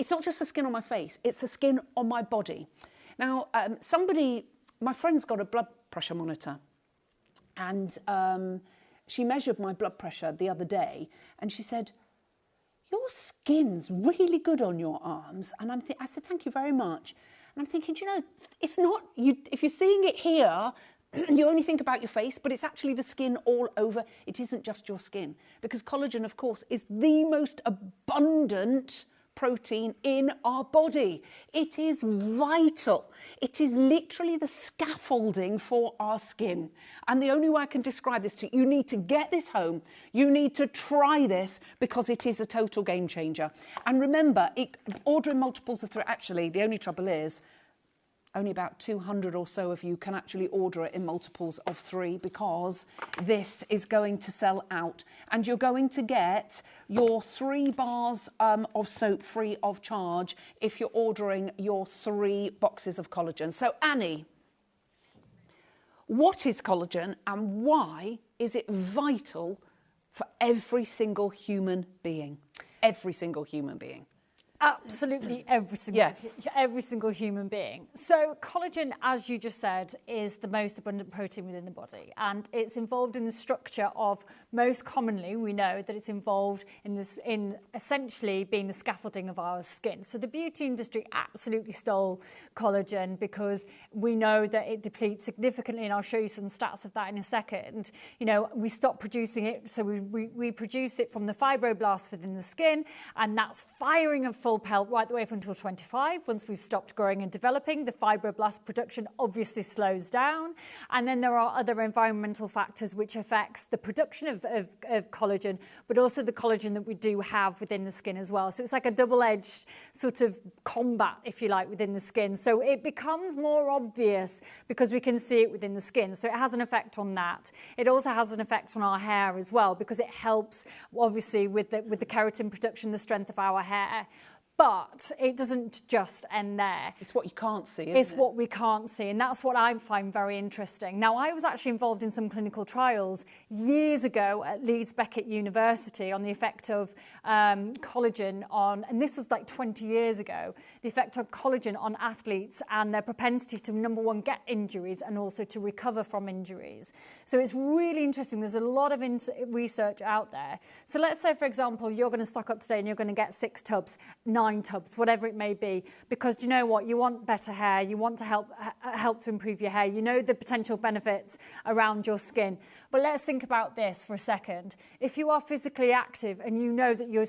not just the skin on my face, it's the skin on my body. Now, my friend's got a blood pressure monitor, and she measured my blood pressure the other day, and she said, your skin's really good on your arms. And I said, thank you very much. And I'm thinking, you know, it's not, if you're seeing it here, you only think about your face, but it's actually the skin all over. It isn't just your skin, because collagen, of course, is the most abundant protein in our body. It is vital. It is literally the scaffolding for our skin. And the only way I can describe this to you, you need to get this home. You need to try this because it is a total game changer. And remember, ordering multiples of 3, actually, the only trouble is only about 200 or so of you can actually order it in multiples of 3 because this is going to sell out. And you're going to get your 3 bars of soap free of charge if you're ordering your 3 boxes of collagen. So, Annie, what is collagen and why is it vital for every single human being? Every single human being. absolutely every single human being. So collagen, as you just said, is the most abundant protein within the body, and it's involved in the structure of, most commonly we know that it's involved in essentially being the scaffolding of our skin. So the beauty industry absolutely stole collagen because we know that it depletes significantly, and I'll show you some stats of that in a second. You know, we stop producing it, so we produce it from the fibroblasts within the skin, and that's firing at full pelt right the way up until 25. Once we've stopped growing and developing, the fibroblast production obviously slows down, and then there are other environmental factors which affects the production of collagen, but also the collagen that we do have within the skin as well. So it's like a double-edged sort of combat, if you like, within the skin. So it becomes more obvious because we can see it within the skin. So it has an effect on that. It also has an effect on our hair as well because it helps, obviously, with the keratin production, the strength of our hair. But it doesn't just end there. It's what you can't see, isn't it? It's what we can't see, and that's what I find very interesting. Now, I was actually involved in some clinical trials years ago at Leeds Beckett University on the effect of collagen on, and this was like 20 years ago, the effect of collagen on athletes and their propensity to, number one, get injuries and also to recover from injuries. So it's really interesting. There's a lot of research out there. So let's say, for example, you're going to stock up today and you're going to get 6 tubs, 9 tubs, whatever it may be, because you know what, you want better hair, you want to help to improve your hair, you know the potential benefits around your skin. But let's think about this for a second. If you are physically active and you know that you're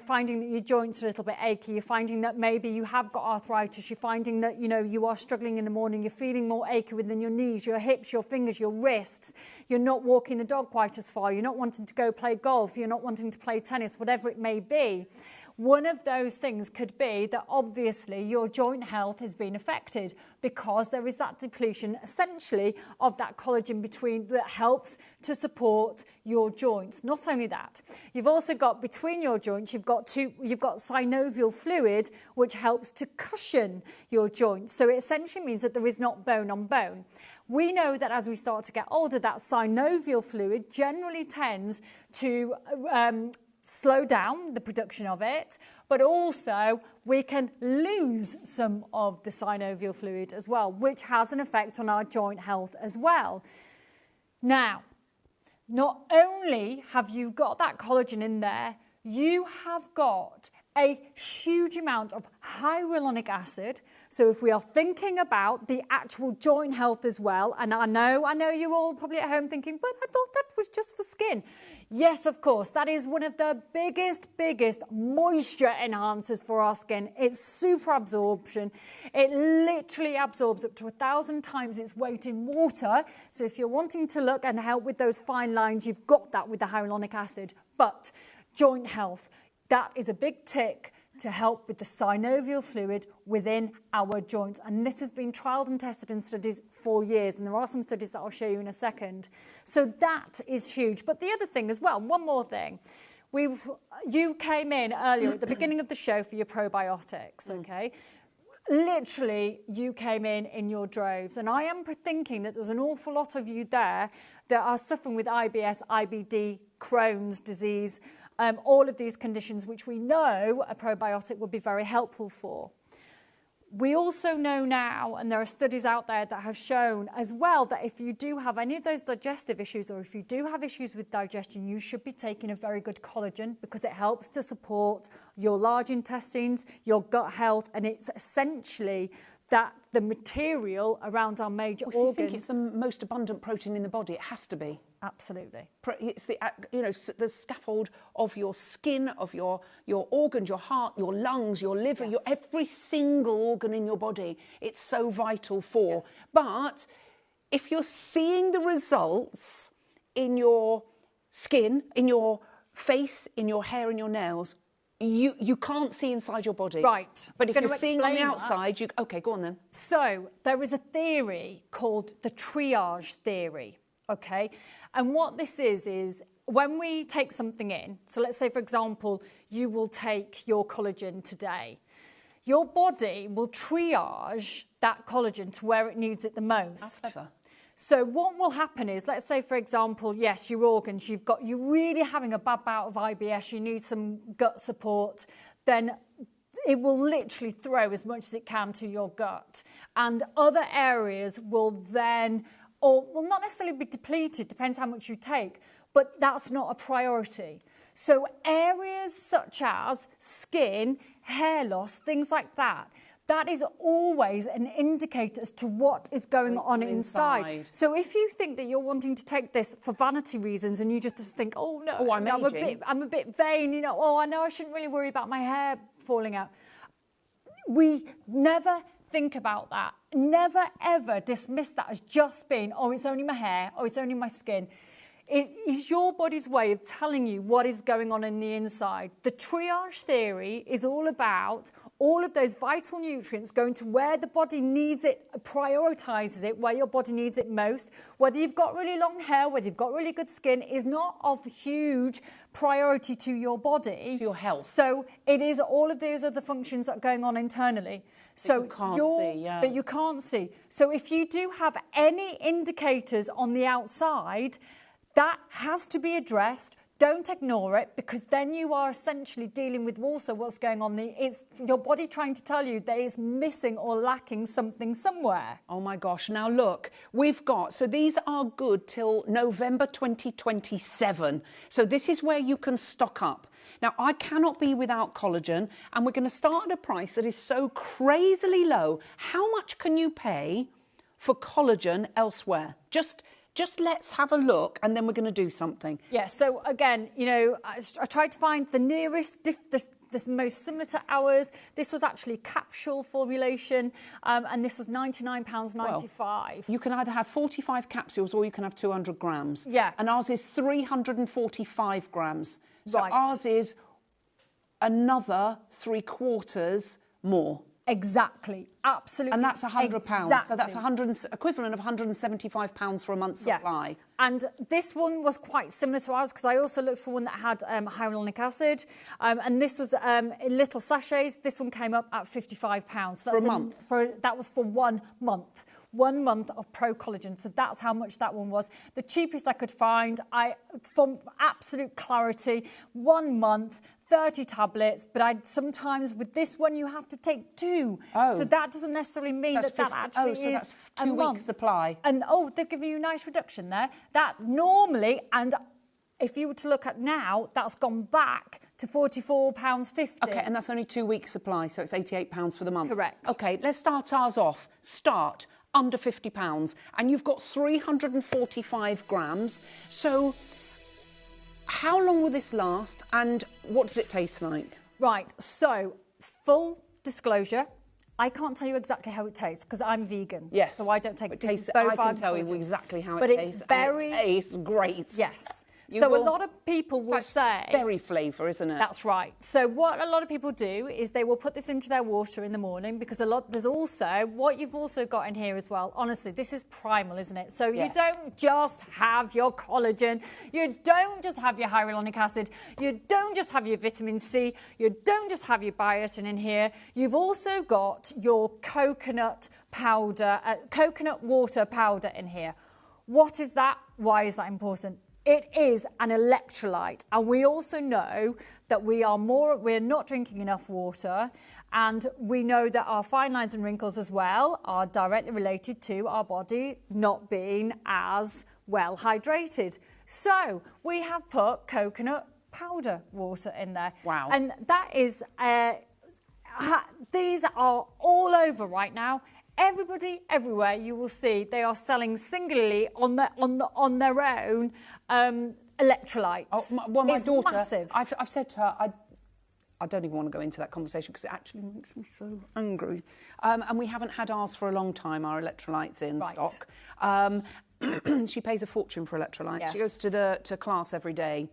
finding that your joints are a little bit achy, you're finding that maybe you have got arthritis, you're finding that, you know, you are struggling in the morning, you're feeling more achy within your knees, your hips, your fingers, your wrists, you're not walking the dog quite as far, you're not wanting to go play golf, you're not wanting to play tennis, whatever it may be. One of those things could be that obviously your joint health has been affected because there is that depletion essentially of that collagen between that helps to support your joints. Not only that, you've also got between your joints, you've got synovial fluid which helps to cushion your joints. So it essentially means that there is not bone on bone. We know that as we start to get older, that synovial fluid generally tends to slow down the production of it, but also we can lose some of the synovial fluid as well, which has an effect on our joint health as well. Now, not only have you got that collagen in there, you have got a huge amount of hyaluronic acid. So if we are thinking about the actual joint health as well, and I know you're all probably at home thinking, but I thought that was just for skin. Yes, of course, that is one of the biggest moisture enhancers for our skin. It's super absorption. It literally absorbs up to 1,000 times its weight in water. So if you're wanting to look and help with those fine lines, you've got that with the hyaluronic acid. But joint health, that is a big tick to help with the synovial fluid within our joints. And this has been trialled and tested in studies for years. And there are some studies that I'll show you in a second. So that is huge. But the other thing as well, one more thing. You came in earlier at the beginning of the show for your probiotics, okay? Literally, you came in your droves. And I am thinking that there's an awful lot of you there that are suffering with IBS, IBD, Crohn's disease, all of these conditions which we know a probiotic would be very helpful for. We also know now, and there are studies out there that have shown as well, that if you do have any of those digestive issues or if you do have issues with digestion, you should be taking a very good collagen because it helps to support your large intestines, your gut health, and it's essentially that the material around our major organs. If you think it's the most abundant protein in the body, it has to be. Absolutely. It's the the scaffold of your skin, of your organs, your heart, your lungs, your liver, yes. Every single organ in your body. It's so vital for. Yes. But if you're seeing the results in your skin, in your face, in your hair, and your nails, you can't see inside your body. Right. But if you're seeing on the outside, okay, go on then. So there is a theory called the triage theory, okay? And what this is when we take something in, so let's say, for example, you will take your collagen today. Your body will triage that collagen to where it needs it the most. That's clever. So what will happen is, let's say, for example, yes, your organs, you're really having a bad bout of IBS, you need some gut support. then it will literally throw as much as it can to your gut. And other areas will then, or will not necessarily be depleted, depends how much you take, but that's not a priority. So areas such as skin, hair loss, things like that, that is always an indicator as to what is going on inside. So if you think that you're wanting to take this for vanity reasons and you just think, oh no, I'm a bit vain, you know, oh, I know I shouldn't really worry about my hair falling out. We never think about that. Never ever dismiss that as just being, oh, it's only my hair, oh, it's only my skin. It is your body's way of telling you what is going on in the inside. The triage theory is all about all of those vital nutrients going to where the body needs it, prioritises it, where your body needs it most. Whether you've got really long hair, whether you've got really good skin, is not of huge priority to your body. To your health. So it is all of those other functions that are going on internally. So that you can't see. So if you do have any indicators on the outside, that has to be addressed. Don't ignore it, because then you are essentially dealing with also what's going on. It's your body trying to tell you that it's missing or lacking something somewhere. Oh my gosh. Now look, we've got, so these are good till November 2027. So this is where you can stock up. Now, I cannot be without collagen, and we're going to start at a price that is so crazily low. How much can you pay for collagen elsewhere? Just let's have a look, and then we're going to do something. Yeah, so again, you know, I tried to find the nearest, the most similar to ours. This was actually capsule formulation, and this was £99.95. Well, you can either have 45 capsules or you can have 200 grams. Yeah. And ours is 345 grams. So right. Ours is another 3/4 more. Exactly, absolutely. And that's £100. Exactly. So that's equivalent of £175 for a month's supply. And this one was quite similar to ours, because I also looked for one that had hyaluronic acid. And this was in little sachets. This one came up at £55. So For a month? That was for 1 month. 1 month of Pro Collagen. So that's how much that one was. The cheapest I could find, for absolute clarity, 1 month, 30 tablets, but sometimes with this one you have to take 2. Oh. So that doesn't necessarily mean that actually so is that's 2 weeks supply. And they're giving you a nice reduction there. That normally, and if you were to look at now, that's gone back to £44.50. Okay, and that's only 2 weeks supply, so it's £88 for the month. Correct. Okay, let's start ours off. Start under £50, and you've got 345 grams. So how long will this last, and what does it taste like? Right, so full disclosure, I can't tell you exactly how it tastes because I'm vegan. Yes. So I don't take it. I can tell you exactly how it tastes. But it tastes great. Yes. So a lot of people will say... berry flavour, isn't it? That's right. So what a lot of people do is they will put this into their water in the morning, because there's also, what you've also got in here as well, honestly, this is primal, isn't it? So you don't just have your collagen, you don't just have your hyaluronic acid, you don't just have your vitamin C, you don't just have your biotin in here, you've also got your coconut powder, coconut water powder in here. What is that? Why is that important? It is an electrolyte, and we also know that we're not drinking enough water, and we know that our fine lines and wrinkles as well are directly related to our body not being as well hydrated. So we have put coconut powder water in there. Wow. And that is, these are all over right now. Everybody, everywhere, you will see they are selling singularly on their own electrolytes. Oh, my daughter, massive. I've said to her, I don't even want to go into that conversation because it actually makes me so angry. And we haven't had ours for a long time, our electrolytes in stock. She pays a fortune for electrolytes. Yes. She goes to class every day.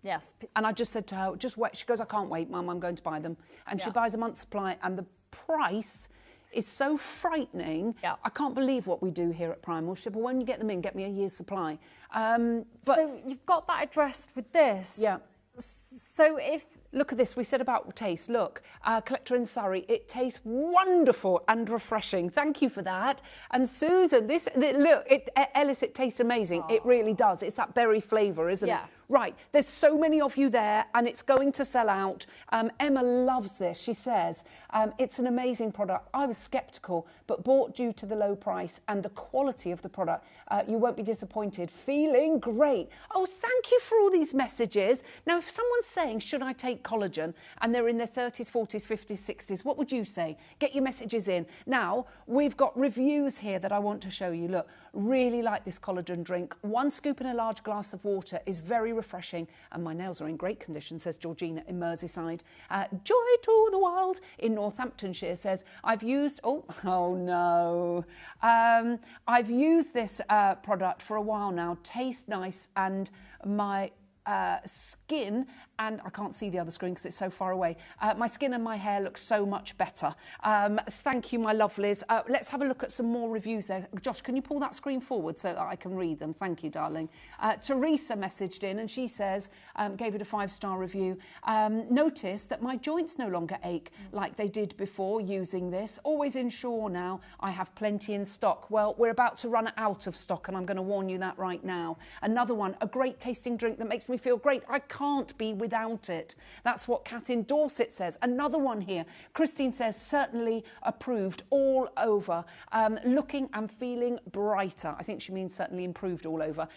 Yes. And I just said to her, just wait. She goes, I can't wait, Mum, I'm going to buy them. And she buys a month's supply, and the price is so frightening. Yeah. I can't believe what we do here at Primal. She said, well, when you get them in, get me a year's supply. So you've got that addressed with this? Yeah. So if... Look at this. We said about taste. Look, collector in Surrey. It tastes wonderful and refreshing. Thank you for that. And Susan, look, Ellis, it tastes amazing. It really does. It's that berry flavour, isn't it? Right, there's so many of you there and it's going to sell out. Emma loves this. She says, it's an amazing product. I was sceptical, but bought due to the low price and the quality of the product. You won't be disappointed. Feeling great. Oh, thank you for all these messages. Now, if someone's saying, should I take collagen, and they're in their 30s, 40s, 50s, 60s, what would you say? Get your messages in. Now, we've got reviews here that I want to show you. Look, really like this collagen drink. 1 scoop in a large glass of water is very refreshing, and my nails are in great condition, says Georgina in Merseyside. Joy to the Wild in Northamptonshire says, I've used, oh no, I've used this product for a while now, tastes nice, and my skin, and I can't see the other screen because it's so far away. My skin and my hair look so much better. Thank you, my lovelies. Let's have a look at some more reviews there. Josh, can you pull that screen forward so that I can read them? Thank you, darling. Teresa messaged in and she says, gave it a 5-star review. Noticed that my joints no longer ache like they did before using this. Always ensure now I have plenty in stock. Well, we're about to run out of stock and I'm going to warn you that right now. Another one, a great tasting drink that makes me feel great. I can't be without it. That's what Kat in Dorset says. Another one here. Christine says, certainly approved all over. Looking and feeling brighter. I think she means certainly improved all over.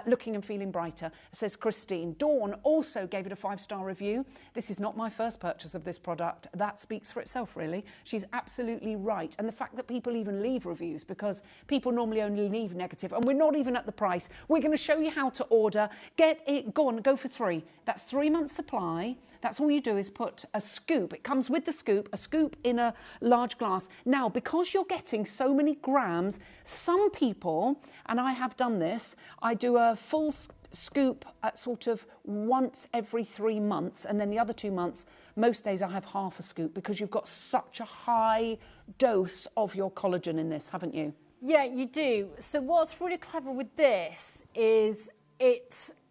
Looking and feeling brighter, says Christine. Dawn also gave it a 5-star review. This is not my first purchase of this product. That speaks for itself, really. She's absolutely right. And the fact that people even leave reviews, because people normally only leave negative, and we're not even at the price. We're going to show you how to order. Get it, go on, go for 3. That's 3 months supply. That's all you do is put a scoop. It comes with the scoop, a scoop in a large glass. Now, because you're getting so many grams, some people, and I have done this, I do a full scoop at sort of once every 3 months, and then the other 2 months, most days I have half a scoop, because you've got such a high dose of your collagen in this, haven't you? Yeah, you do. So what's really clever with this is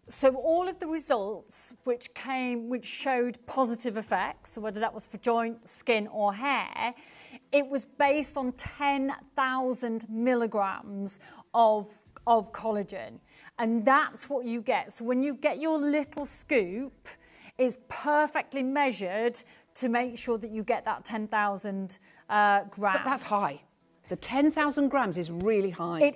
so all of the results which showed positive effects, so whether that was for joint, skin or hair, it was based on 10,000 milligrams of collagen. And that's what you get. So when you get your little scoop, it's perfectly measured to make sure that you get that 10,000 grams. But that's high. The 10,000 grams is really high.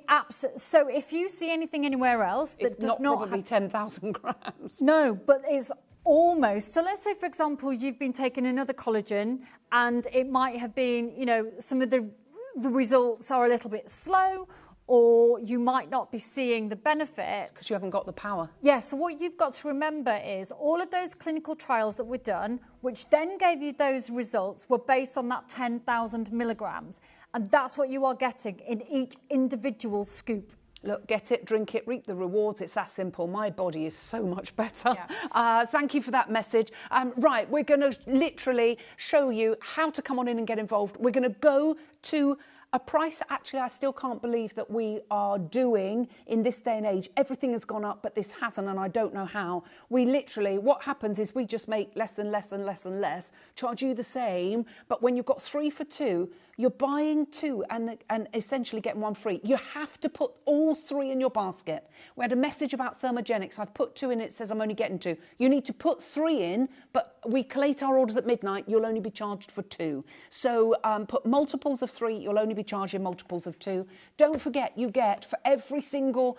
So if you see anything anywhere else that does not probably 10,000 grams. No, but it's almost. So let's say, for example, you've been taking another collagen and it might have been, some of the results are a little bit slow, or you might not be seeing the benefit. Because you haven't got the power. Yeah, so what you've got to remember is all of those clinical trials that were done, which then gave you those results, were based on that 10,000 milligrams. And that's what you are getting in each individual scoop. Look, get it, drink it, reap the rewards. It's that simple. My body is so much better. Yeah. Thank you for that message. Right, we're going to literally show you how to come on in and get involved. We're going to go to a price that actually I still can't believe that we are doing in this day and age. Everything has gone up, but this hasn't, and I don't know how. We literally, what happens is we just make less and less and less and less, charge you the same, but when you've got 3 for 2, you're buying 2 and essentially getting 1 free. You have to put all 3 in your basket. We had a message about thermogenics. I've put 2 in, it says I'm only getting 2. You need to put 3 in, but we collate our orders at midnight. You'll only be charged for 2. So put multiples of 3. You'll only be charging multiples of 2. Don't forget, you get for every single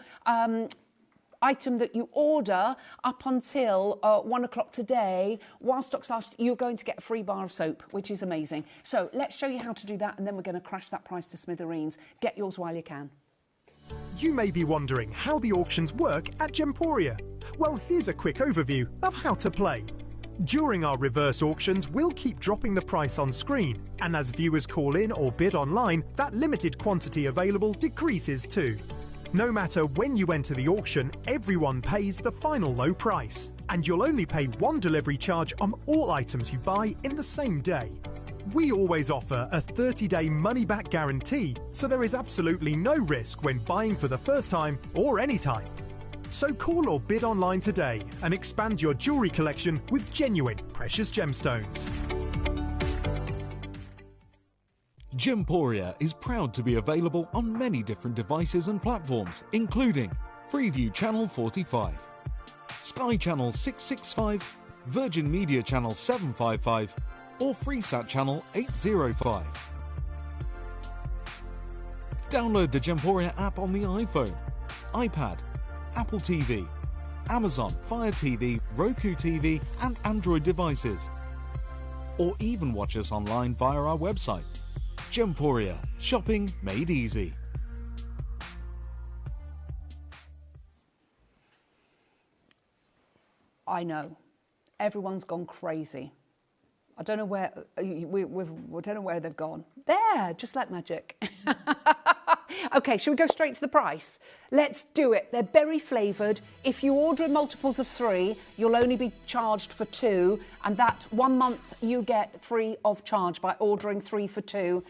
item that you order up until 1 o'clock today, while stocks last, you're going to get a free bar of soap, which is amazing. So let's show you how to do that, and then we're going to crash that price to smithereens. Get yours while you can. You may be wondering how the auctions work at Gemporia. Well, here's a quick overview of how to play. During our reverse auctions, we'll keep dropping the price on screen, and as viewers call in or bid online, that limited quantity available decreases too. No matter when you enter the auction, everyone pays the final low price, and you'll only pay 1 delivery charge on all items you buy in the same day. We always offer a 30-day money-back guarantee, so there is absolutely no risk when buying for the first time or any time. So call or bid online today and expand your jewellery collection with genuine precious gemstones. Gemporia is proud to be available on many different devices and platforms, including Freeview Channel 45, Sky Channel 665, Virgin Media Channel 755, or Freesat Channel 805. Download the Gemporia app on the iPhone, iPad, Apple TV, Amazon Fire TV, Roku TV, and Android devices. Or even watch us online via our website. Gemporia, shopping made easy. I know. Everyone's gone crazy. I don't know where we don't know where they've gone. There, just like magic. Okay, should we go straight to the price? Let's do it. They're berry flavoured. If you order multiples of 3, you'll only be charged for 2, and that 1 month you get free of charge by ordering 3 for 2.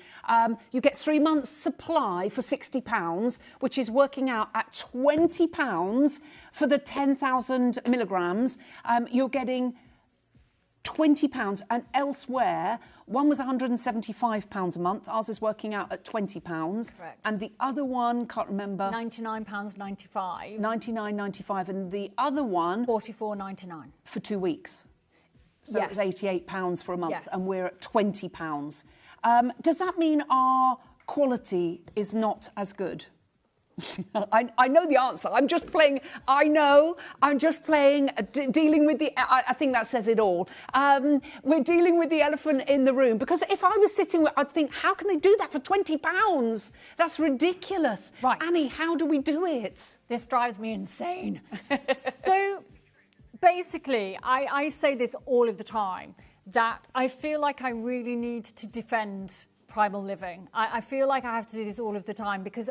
You get 3 months supply for £60, which is working out at £20 for the 10,000 milligrams. You're getting £20, and elsewhere one was £175 a month. Ours is working out at £20. Correct. And the other one, can't remember. £99.95. £99.95, and the other one £44.99 for 2 weeks. So Yes. it was £88 for a month, Yes. and we're at £20. Does that mean our quality is not as good? I know the answer. I'm just playing. I know. I'm just playing. Dealing with the. I think that says it all. We're dealing with the elephant in the room, because if I was sitting, I'd think, how can they do that for £20? That's ridiculous. Right, Annie, how do we do it? This drives me insane. So, basically, I say this all of the time, that I feel like I really need to defend primal living. I feel like I have to do this all of the time, because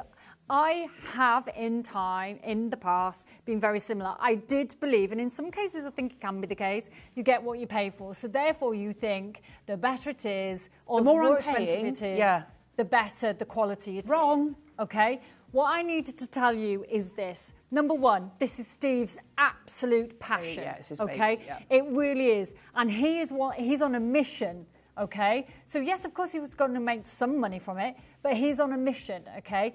I have in the past, been very similar. I did believe, and in some cases I think it can be the case, you get what you pay for. So therefore you think the better it is, or the more expensive it is, the better the quality it is. Wrong. Okay? What I needed to tell you is this. Number one, this is Steve's absolute passion. Yeah, it's his okay? baby, yeah. It really is. And he's on a mission. Okay, so yes, of course he was going to make some money from it, but he's on a mission. Okay,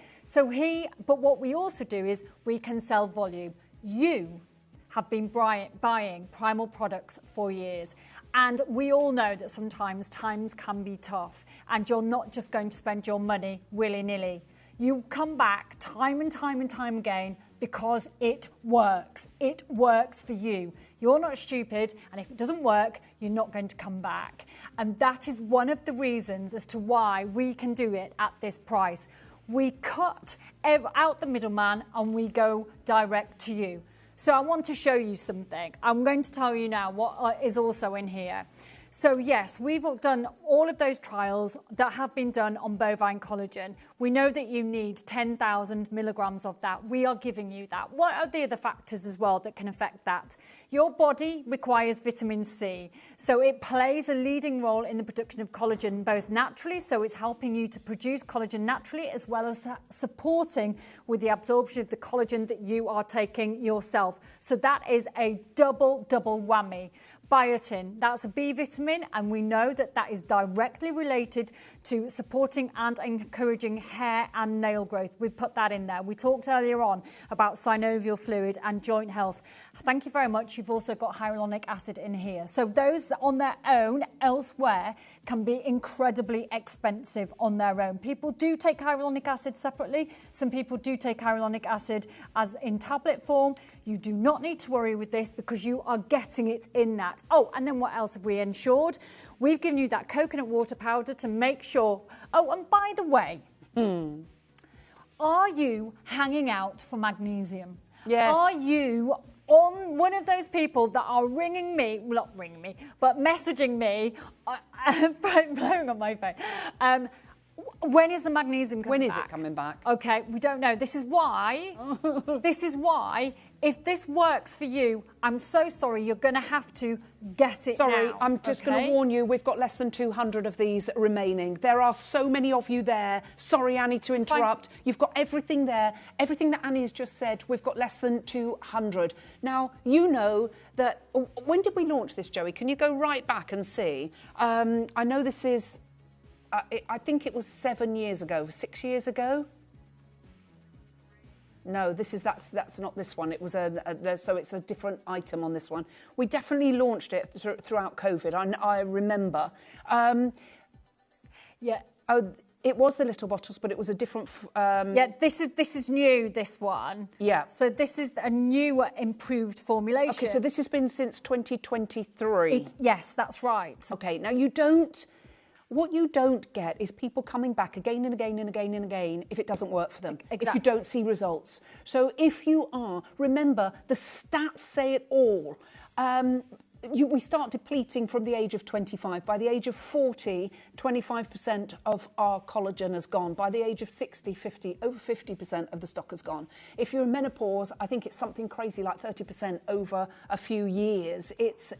but what we also do is we can sell volume. You have been buying Primal products for years, and we all know that sometimes times can be tough, and you're not just going to spend your money willy-nilly. You come back time and time and time again because it works. It works for you. You're not stupid, and if it doesn't work, you're not going to come back. And that is one of the reasons as to why we can do it at this price. We cut out the middleman and we go direct to you. So I want to show you something. I'm going to tell you now what is also in here. So yes, we've done all of those trials that have been done on bovine collagen. We know that you need 10,000 milligrams of that. We are giving you that. What are the other factors as well that can affect that? Your body requires vitamin C, so it plays a leading role in the production of collagen, both naturally, so it's helping you to produce collagen naturally, as well as supporting with the absorption of the collagen that you are taking yourself. So that is a double whammy. Biotin, that's a B vitamin, and we know that that is directly related to supporting and encouraging hair and nail growth. We put that in there. We talked earlier on about synovial fluid and joint health. Thank you very much. You've also got hyaluronic acid in here. So those on their own elsewhere can be incredibly expensive on their own. People do take hyaluronic acid separately. Some people do take hyaluronic acid as in tablet form. You do not need to worry with this because you are getting it in that. Oh, and then what else have we ensured? We've given you that coconut water powder to make sure. Oh, and by the way, are you hanging out for magnesium? Yes. Are you on one of those people that are ringing me, well, not ringing me, but messaging me, blowing on my phone. When is the magnesium coming back? When is it coming back? Okay, we don't know. This is why, if this works for you, I'm so sorry, you're going to have to get it Sorry, now. I'm just going to warn you, we've got less than 200 of these remaining. There are so many of you there. Sorry, Annie, to interrupt. You've got everything there. Everything that Annie has just said, we've got less than 200. Now, you know that... When did we launch this, Joey? Can you go right back and see? I know this is... I think it was 7 years ago, 6 years ago. No, that's not this one. It was so it's a different item on this one. We definitely launched it throughout COVID. I remember. Yeah. Oh, it was the little bottles, but it was a different. Yeah, this is new. This one. Yeah. So this is a new, improved formulation. Okay, so this has been since 2023. Yes, that's right. Okay, now what you don't get is people coming back again and again and again and again if it doesn't work for them. Exactly. If you don't see results. So if you are, remember, the stats say it all. We start depleting from the age of 25. By the age of 40, 25% of our collagen has gone. By the age of 60, 50, over 50% of the stock has gone. If you're in menopause, I think it's something crazy like 30% over a few years. It's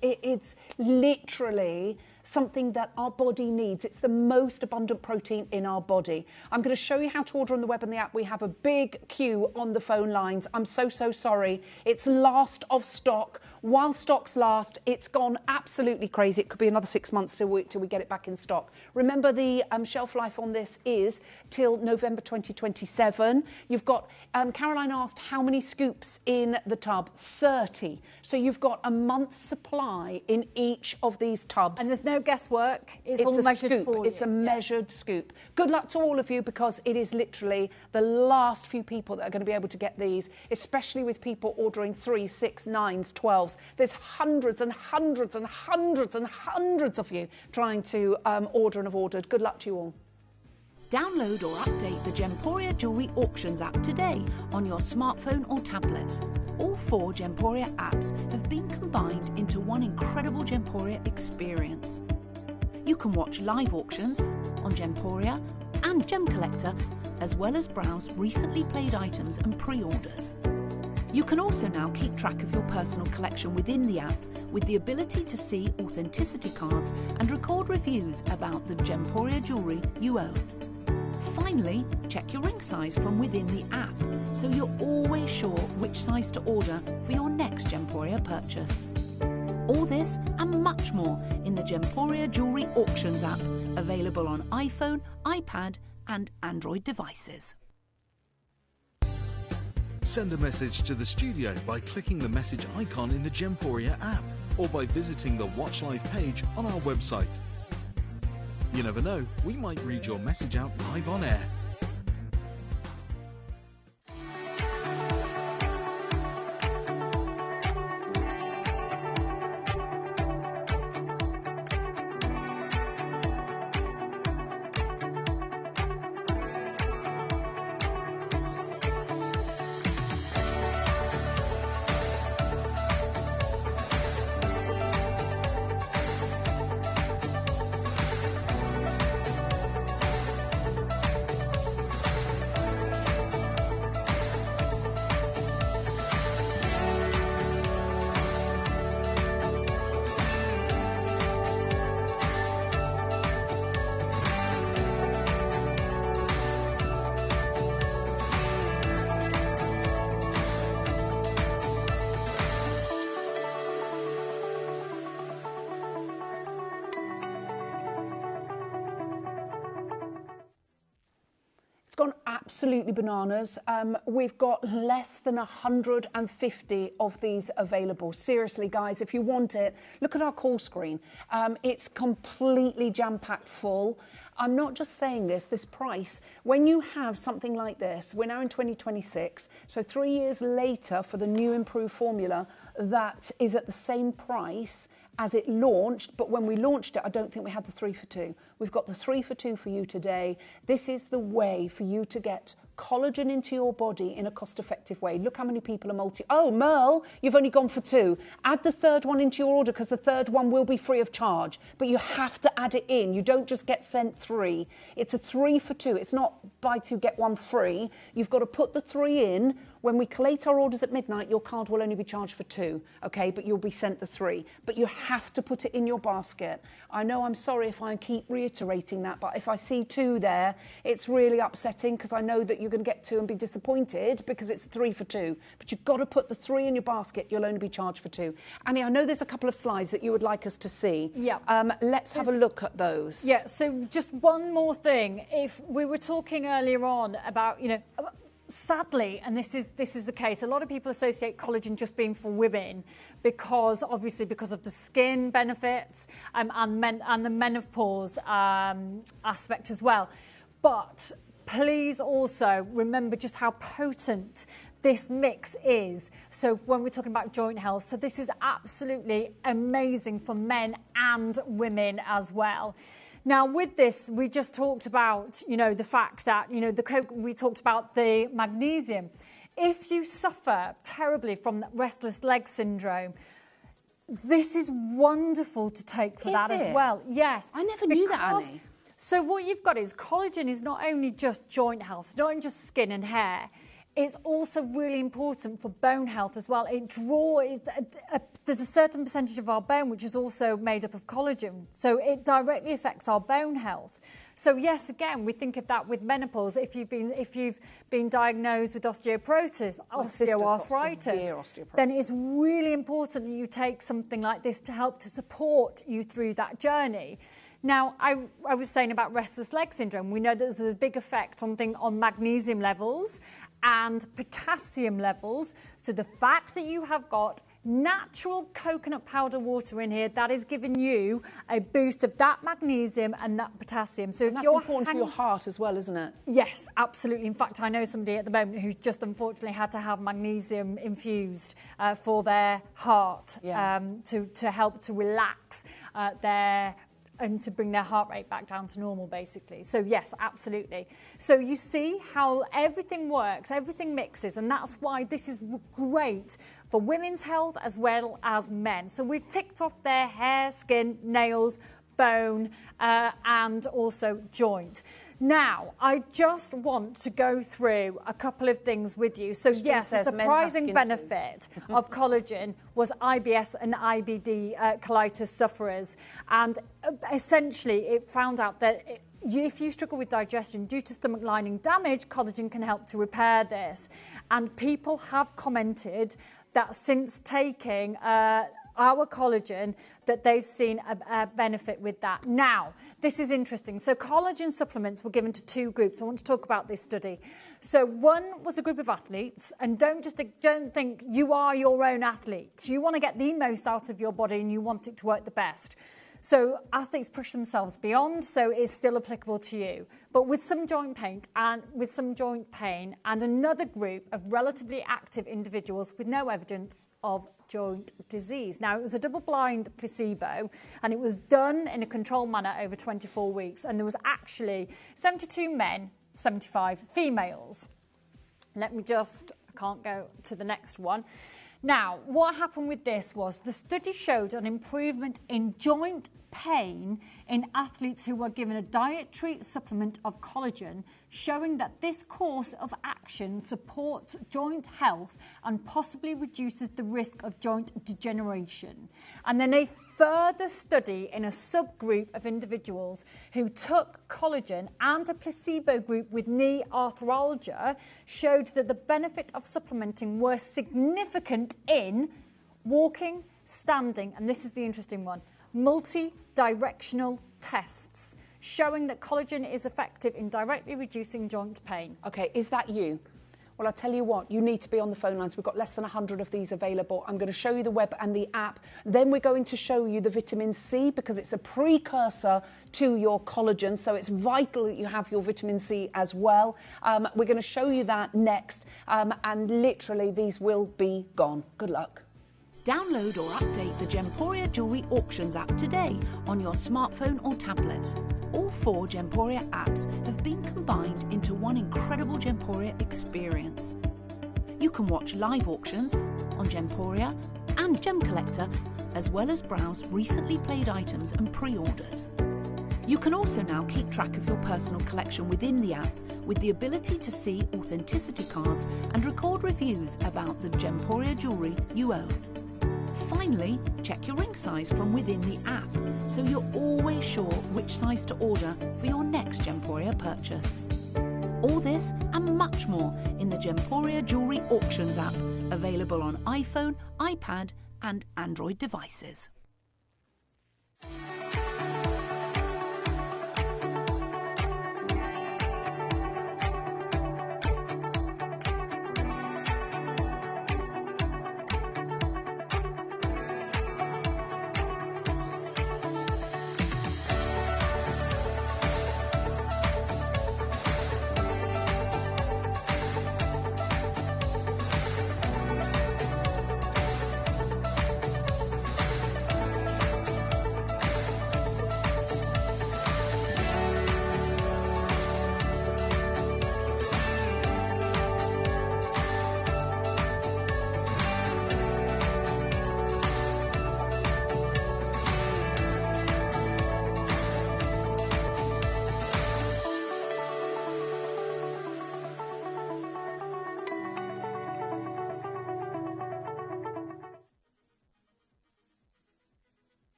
literally something that our body needs. It's the most abundant protein in our body. I'm going to show you how to order on the web and the app. We have a big queue on the phone lines. I'm so sorry. It's last of stock. While stocks last, it's gone absolutely crazy. It could be another 6 months till we get it back in stock. Remember, the shelf life on this is till November 2027. You've got, Caroline asked how many scoops in the tub? 30. So you've got a month's supply in each of these tubs. And there's no guesswork. It's all measured scoop. for you. It's a measured scoop. Good luck to all of you, because it is literally the last few people that are going to be able to get these, especially with people ordering 3, 6, 9s, 12s. There's hundreds and hundreds and hundreds and hundreds of you trying to order and have ordered. Good luck to you all. Download or update the Gemporia Jewellery Auctions app today on your smartphone or tablet. All 4 Gemporia apps have been combined into one incredible Gemporia experience. You can watch live auctions on Gemporia and Gem Collector, as well as browse recently played items and pre-orders. You can also now keep track of your personal collection within the app, with the ability to see authenticity cards and record reviews about the Gemporia jewellery you own. Finally, check your ring size from within the app, so you're always sure which size to order for your next Gemporia purchase. All this and much more in the Gemporia Jewellery Auctions app, available on iPhone, iPad and Android devices. Send a message to the studio by clicking the message icon in the Gemporia app, or by visiting the Watch Live page on our website. You never know, we might read your message out live on air. Gone absolutely bananas. We've got less than 150 of these available. Seriously, guys, if you want it, look at our call screen. It's completely jam-packed full. I'm not just saying this price, when you have something like this, we're now in 2026, so 3 years later for the new improved formula, that is at the same price as it launched, but when we launched it, I don't think we had the 3 for 2. We've got the 3 for 2 for you today. This is the way for you to get collagen into your body in a cost-effective way. Look how many people are Oh, Merle, you've only gone for 2. Add the third one into your order, because the third one will be free of charge, but you have to add it in. You don't just get sent 3. It's a 3 for 2. It's not buy 2, get 1 free. You've got to put the 3 in. When we collate our orders at midnight, your card will only be charged for 2, okay? But you'll be sent the 3. But you have to put it in your basket. I know, I'm sorry if I keep reiterating that, but if I see 2 there, it's really upsetting, because I know that you're going to get 2 and be disappointed because it's 3 for 2. But you've got to put the 3 in your basket. You'll only be charged for 2. Annie, I know there's a couple of slides that you would like us to see. Yeah. Let's have a look at those. Yeah, so just one more thing. If we were talking earlier on about, sadly, and this is the case, a lot of people associate collagen just being for women because of the skin benefits and the menopause aspect as well. But please also remember just how potent this mix is. So when we're talking about joint health, so this is absolutely amazing for men and women as well. Now, with this, we just talked about, the fact that, we talked about the magnesium. If you suffer terribly from restless leg syndrome, this is wonderful to take for that as well. Yes. I never knew that, Annie. So what you've got is collagen is not only just joint health, not only just skin and hair, it's also really important for bone health as well. There's a certain percentage of our bone which is also made up of collagen, so it directly affects our bone health. So yes, again, we think of that with menopause. If you've been diagnosed with osteoporosis, then it's really important that you take something like this to help to support you through that journey. Now, I was saying about restless leg syndrome. We know that there's a big effect on magnesium levels and potassium levels. So the fact that you have got natural coconut powder water in here, that is giving you a boost of that magnesium and that potassium. So that's important for your heart as well, isn't it? Yes, absolutely. In fact, I know somebody at the moment who's just unfortunately had to have magnesium infused for their heart to help to relax and to bring their heart rate back down to normal, basically. So yes, absolutely. So you see how everything works, everything mixes, and that's why this is great for women's health as well as men. So we've ticked off their hair, skin, nails, bone, and also joint. Now, I just want to go through a couple of things with you. So yes, the surprising benefit of collagen was IBS and IBD colitis sufferers. And essentially, it found out that if you struggle with digestion due to stomach lining damage, collagen can help to repair this. And people have commented that since taking our collagen, that they've seen a benefit with that. Now, this is interesting. So collagen supplements were given to two groups. I want to talk about this study. So one was a group of athletes, and don't think you are your own athlete. You want to get the most out of your body and you want it to work the best. So athletes push themselves beyond, so it's still applicable to you. But with some joint pain and another group of relatively active individuals with no evidence of joint disease. Now, it was a double-blind placebo, and it was done in a controlled manner over 24 weeks, and there was actually 72 men, 75 females. I can't go to the next one. Now, what happened with this was the study showed an improvement in joint pain in athletes who were given a dietary supplement of collagen, showing that this course of action supports joint health and possibly reduces the risk of joint degeneration. And then a further study in a subgroup of individuals who took collagen and a placebo group with knee arthralgia showed that the benefit of supplementing were significant in walking, standing, and this is the interesting one, multi-directional tests showing that collagen is effective in directly reducing joint pain. Okay, is that you? Well, I'll tell you what, you need to be on the phone lines. We've got less than 100 of these available. I'm going to show you the web and the app. Then we're going to show you the vitamin C because it's a precursor to your collagen. So it's vital that you have your vitamin C as well. We're going to show you that next. And literally, these will be gone. Good luck. Download or update the Gemporia Jewellery Auctions app today on your smartphone or tablet. All 4 Gemporia apps have been combined into one incredible Gemporia experience. You can watch live auctions on Gemporia and Gem Collector, as well as browse recently played items and pre-orders. You can also now keep track of your personal collection within the app with the ability to see authenticity cards and record reviews about the Gemporia jewellery you own. Finally, check your ring size from within the app, so you're always sure which size to order for your next Gemporia purchase. All this and much more in the Gemporia Jewellery Auctions app, available on iPhone, iPad and Android devices.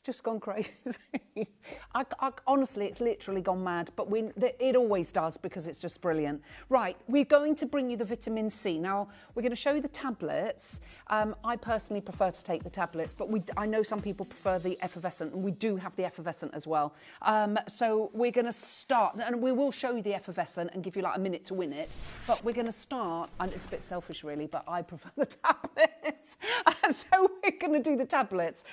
just gone crazy. Honestly, it's literally gone mad, but it always does because it's just brilliant. Right, we're going to bring you the vitamin C. Now, we're going to show you the tablets. I personally prefer to take the tablets, but I know some people prefer the effervescent, and we do have the effervescent as well. So we're going to start, and we will show you the effervescent and give you like a minute to win it, but we're going to start, and it's a bit selfish really, but I prefer the tablets. So we're going to do the tablets.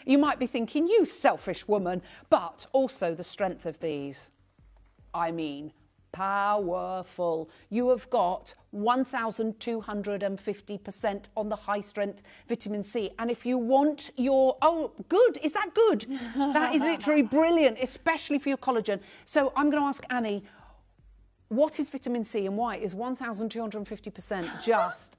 You might be thinking, you selfish woman, but also the strength of these. I mean, powerful. You have got 1,250% on the high strength vitamin C. And if you want your, oh, good, is that good? That is literally brilliant, especially for your collagen. So I'm going to ask Annie, what is vitamin C and why is 1,250% just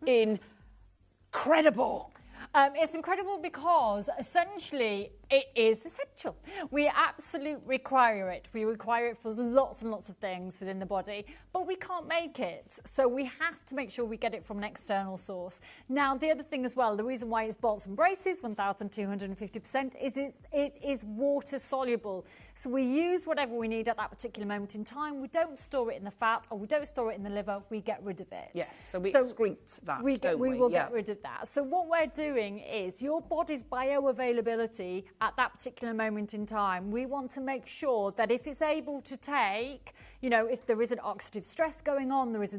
incredible? It's incredible because essentially it is essential. We absolutely require it. We require it for lots and lots of things within the body, but we can't make it. So we have to make sure we get it from an external source. Now, the other thing as well, the reason why it's bolts and braces, 1,250%, is it is water soluble. So we use whatever we need at that particular moment in time. We don't store it in the fat or we don't store it in the liver. We get rid of it. Yes, so we excrete that, we will get rid of that. So what we're doing is your body's bioavailability at that particular moment in time, we want to make sure that if it's able to take, you know, if there is an oxidative stress going on, there is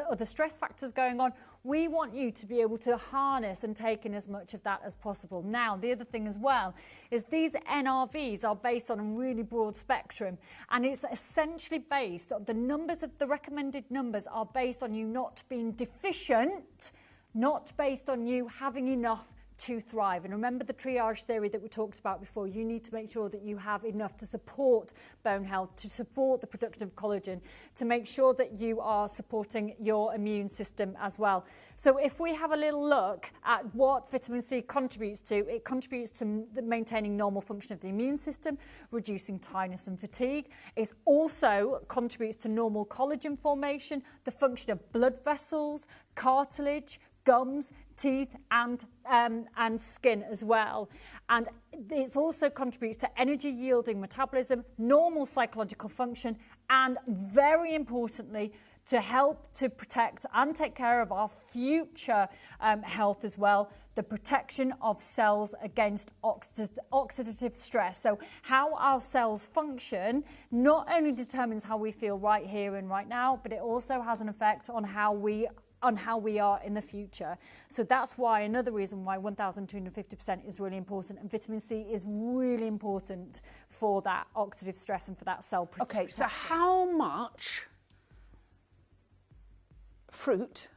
other stress factors going on, we want you to be able to harness and take in as much of that as possible. Now, the other thing as well is these NRVs are based on a really broad spectrum, and it's essentially based on the numbers of the recommended numbers are based on you not being deficient, not based on you having enough to thrive. And remember the triage theory that we talked about before. You need to make sure that you have enough to support bone health, to support the production of collagen, to make sure that you are supporting your immune system as well. So if we have a little look at what vitamin C contributes to, it contributes to maintaining normal function of the immune system, reducing tiredness and fatigue. It also contributes to normal collagen formation, the function of blood vessels, cartilage, gums, teeth and skin as well. And it also contributes to energy yielding metabolism, normal psychological function, and very importantly, to help to protect and take care of our future health as well, the protection of cells against oxidative stress. So how our cells function not only determines how we feel right here and right now, but it also has an effect on how we are in the future. So that's why, another reason why 1,250% is really important, and vitamin C is really important for that oxidative stress and for that cell protection. Okay, so how much fruit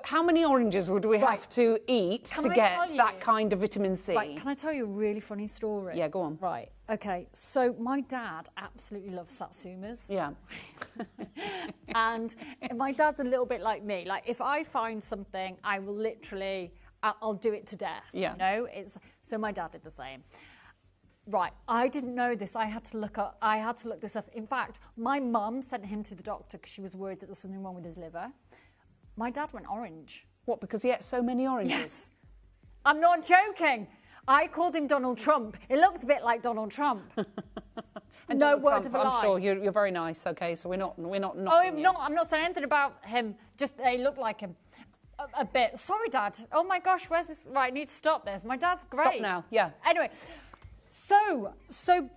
how many oranges would we have to eat to get that kind of vitamin C? Right, can I tell you a really funny story? Yeah, go on. Right, okay. So my dad absolutely loves satsumas. Yeah. And my dad's a little bit like me. Like, if I find something, I will literally, I'll do it to death. Yeah. You know? So my dad did the same. Right, I didn't know this. I had to look this up. In fact, my mum sent him to the doctor because she was worried that there was something wrong with his liver. My dad went orange. What, because he ate so many oranges? Yes. I'm not joking. I called him Donald Trump. It looked a bit like Donald Trump. And no Donald word Trump, of a lie. I'm sure you're very nice, okay, so we're not Oh, you. I'm not saying anything about him. Just they look like him a bit. Sorry, Dad. Oh my gosh, where's this? Right, I need to stop this. My dad's great. Stop now, yeah. Anyway, so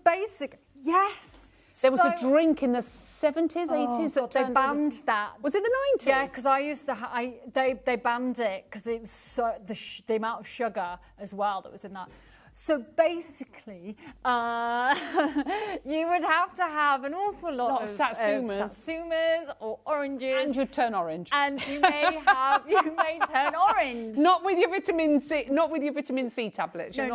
basic, yes. There was a drink in the 70s, 80s that they banned that. Was it the 90s? Yeah, because I used to. They banned it because it was so the amount of sugar as well that was in that. So basically, you would have to have an awful lot of satsumas or oranges. And you'd turn orange. And you may turn orange. Not with your vitamin C. Not with your vitamin C tablets. No, you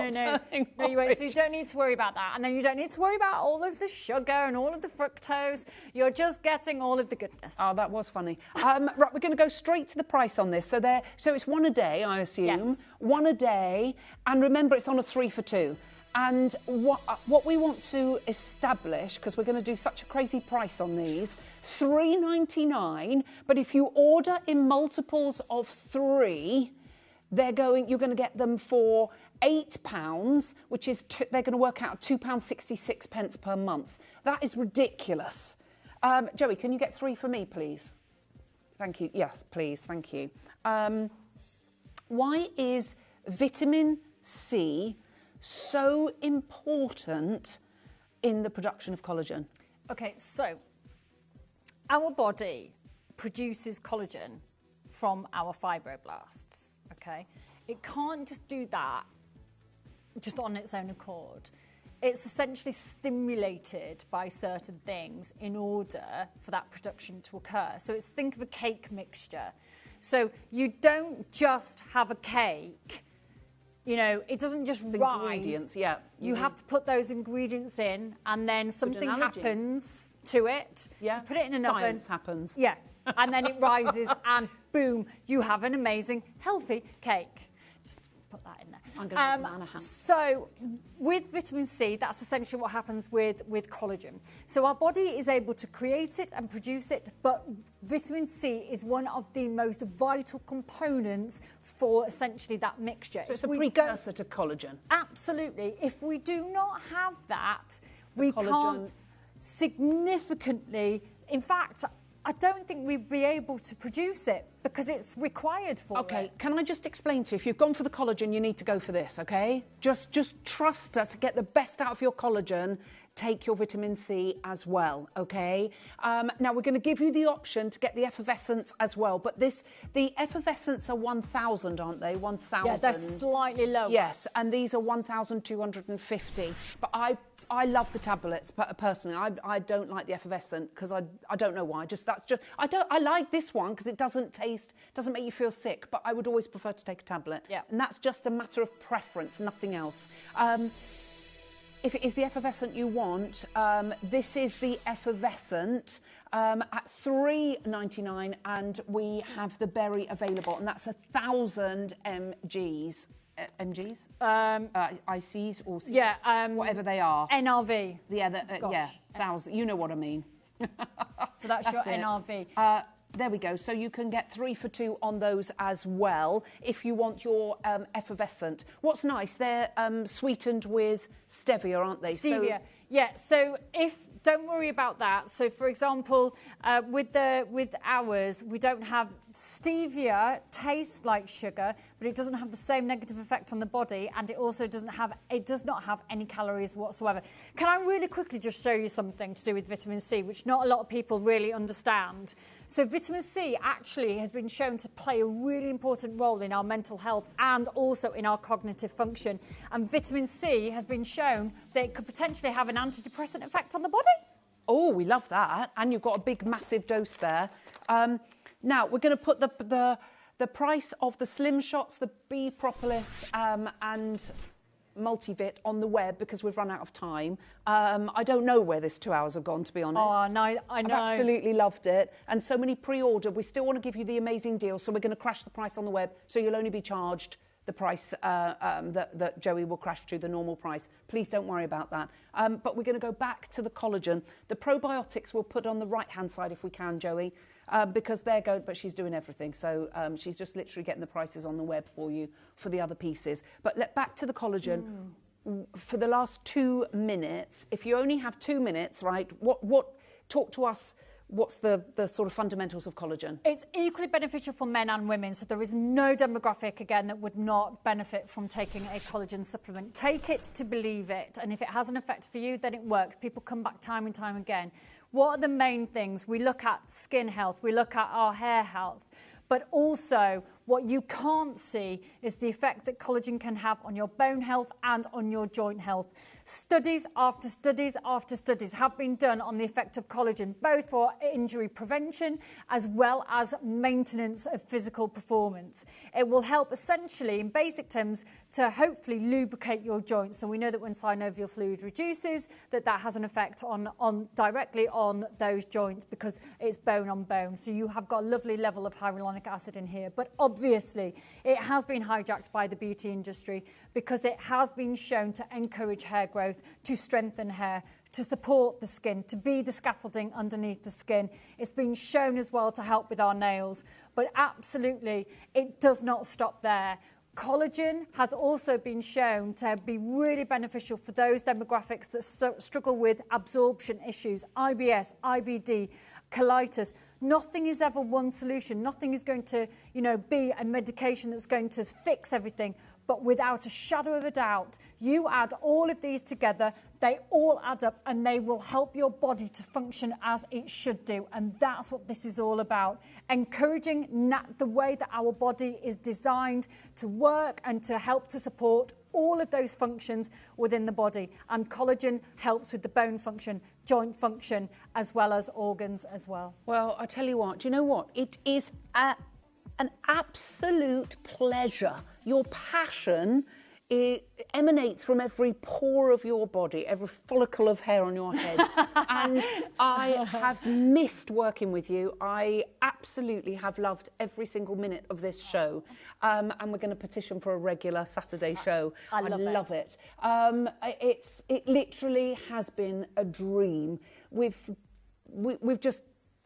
won't. So you don't need to worry about that. And then you don't need to worry about all of the sugar and all of the fructose. You're just getting all of the goodness. Oh, that was funny. Right, we're going to go straight to the price on this. So it's one a day, I assume. Yes. One a day. And remember, it's on a 3 for 2. And what we want to establish, because we're going to do such a crazy price on these, $3.99. But if you order in multiples of 3, you're going to get them for £8, which is they're going to work out £2.66 per month. That is ridiculous. Joey, can you get 3 for me, please? Thank you. Yes, please. Thank you. Why is vitamin C so important in the production of collagen? Okay, so our body produces collagen from our fibroblasts, okay? It can't just do that just on its own accord. It's essentially stimulated by certain things in order for that production to occur. So it's, think of a cake mixture. So you don't just have a cake, you know, it doesn't just rise. Ingredients, yeah. You have to put those ingredients in, and then something happens to it. Yeah. You put it in an oven. Science happens. Yeah. And then it rises, and boom, you have an amazing, healthy cake. Just put that in there. I'm going to banana ham. So with vitamin C, that's essentially what happens with collagen. So our body is able to create it and produce it, but vitamin C is one of the most vital components for essentially that mixture. So it's a precursor to collagen. Absolutely. If we do not have that, we can't significantly, in fact, I don't think we'd be able to produce it because it's required for it. Okay, can I just explain to you, if you've gone for the collagen, you need to go for this, okay? Just trust us to get the best out of your collagen. Take your vitamin C as well, okay? Now, we're going to give you the option to get the effervescence as well, but the effervescence are 1,000, aren't they? 1,000. Yeah, they're slightly lower. Yes, and these are 1,250. But I love the tablets, but personally, I don't like the effervescent because I don't know why. I like this one because it doesn't make you feel sick, but I would always prefer to take a tablet. Yeah. And that's just a matter of preference, nothing else. If it is the effervescent you want, this is the effervescent at $3.99, and we have the berry available, and that's 1,000 mgs. MGs? ICs or Cs? Yeah. Whatever they are. NRV. Yeah, 1,000. You know what I mean. So that's your NRV. There we go. So you can get 3 for 2 on those as well if you want your effervescent. What's nice, they're sweetened with stevia, aren't they? Stevia. Yeah, so don't worry about that. So for example, with ours, we don't have stevia, tastes like sugar, but it doesn't have the same negative effect on the body, and it also does not have any calories whatsoever. Can I really quickly just show you something to do with vitamin C, which not a lot of people really understand? So vitamin C actually has been shown to play a really important role in our mental health and also in our cognitive function. And vitamin C has been shown that it could potentially have an antidepressant effect on the body. Oh, we love that. And you've got a big, massive dose there. Now, we're going to put the price of the Slim Shots, the B Propolis and Multivit on the web because we've run out of time. I don't know where this 2 hours have gone, to be honest. Oh, no, I know. I've absolutely loved it. And so many pre-ordered. We still want to give you the amazing deal, so we're going to crash the price on the web, so you'll only be charged the price that Joey will crash to, the normal price. Please don't worry about that. But we're going to go back to the collagen. The probiotics we'll put on the right-hand side if we can, Joey, because they're good, but she's doing everything. So she's just literally getting the prices on the web for you for the other pieces. But back to the collagen. For the last 2 minutes, if you only have 2 minutes, right, talk to us. What's the sort of fundamentals of collagen? It's equally beneficial for men and women, so there is no demographic, again, that would not benefit from taking a collagen supplement. Take it to believe it, and if it has an effect for you, then it works. People come back time and time again. What are the main things? We look at skin health, we look at our hair health, but also what you can't see is the effect that collagen can have on your bone health and on your joint health. Studies after studies after studies have been done on the effect of collagen, both for injury prevention as well as maintenance of physical performance. It will help essentially, in basic terms, to hopefully lubricate your joints. So we know that when synovial fluid reduces, that has an effect on directly on those joints because it's bone on bone. So you have got a lovely level of hyaluronic acid in here. But obviously, it has been hijacked by the beauty industry because it has been shown to encourage hair growth, to strengthen hair, to support the skin, to be the scaffolding underneath the skin. It's been shown as well to help with our nails. But absolutely, it does not stop there. Collagen has also been shown to be really beneficial for those demographics that struggle with absorption issues, IBS, IBD, colitis. Nothing is ever one solution. Nothing is going to, be a medication that's going to fix everything. But without a shadow of a doubt, you add all of these together, they all add up and they will help your body to function as it should do. And that's what this is all about. Encouraging the way that our body is designed to work and to help to support all of those functions within the body. And collagen helps with the bone function, joint function, as well as organs as well. Well, I tell you what, do you know what? It is an absolute pleasure. Your passion, it emanates from every pore of your body, every follicle of hair on your head. And I have missed working with you. I absolutely have loved every single minute of this show. And we're going to petition for a regular Saturday show. I love it. It literally has been a dream.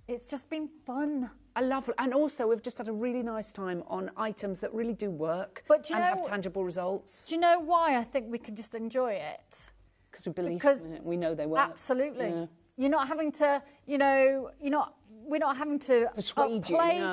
It's just been fun. I love it. And also, we've just had a really nice time on items that really do work and have tangible results. Do you know why I think we can just enjoy it? Because we believe in it. We know they work. Absolutely. Yeah. You're not having to, we're not having to play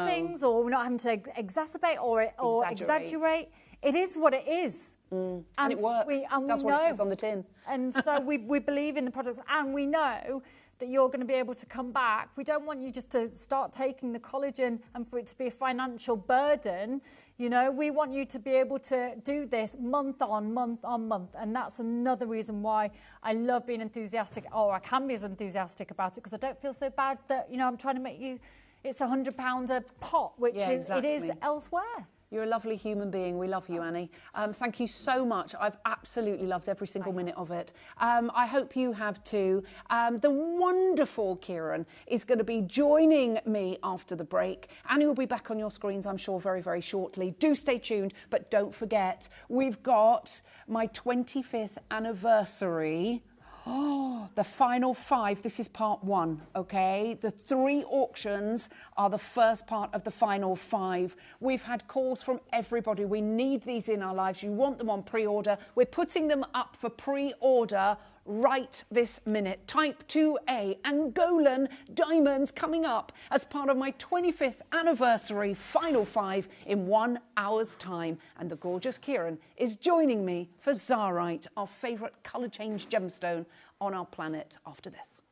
things, or we're not having to exacerbate or exaggerate. It is what it is. And it works. That's what it says on the tin. And so we believe in the products, and we know that you're going to be able to come back. We don't want you just to start taking the collagen and for it to be a financial burden. We want you to be able to do this month on month on month. And that's another reason why I love being enthusiastic, or I can be as enthusiastic about it, because I don't feel so bad that, I'm trying to make you, it's £100 a pot, which it is elsewhere. You're a lovely human being. We love you, Annie. Thank you so much. I've absolutely loved every single minute of it. I hope you have too. The wonderful Kieran is going to be joining me after the break. Annie will be back on your screens, I'm sure, very, very shortly. Do stay tuned, but don't forget, we've got my 25th anniversary. Oh, the final 5. This is part 1, okay? The 3 auctions are the first part of the final 5. We've had calls from everybody. We need these in our lives. You want them on pre-order. We're putting them up for pre-order right this minute. Type 2A Angolan diamonds coming up as part of my 25th anniversary final 5 in 1 hour's time. And the gorgeous Kieran is joining me for Zarite, our favourite colour change gemstone on our planet, after this.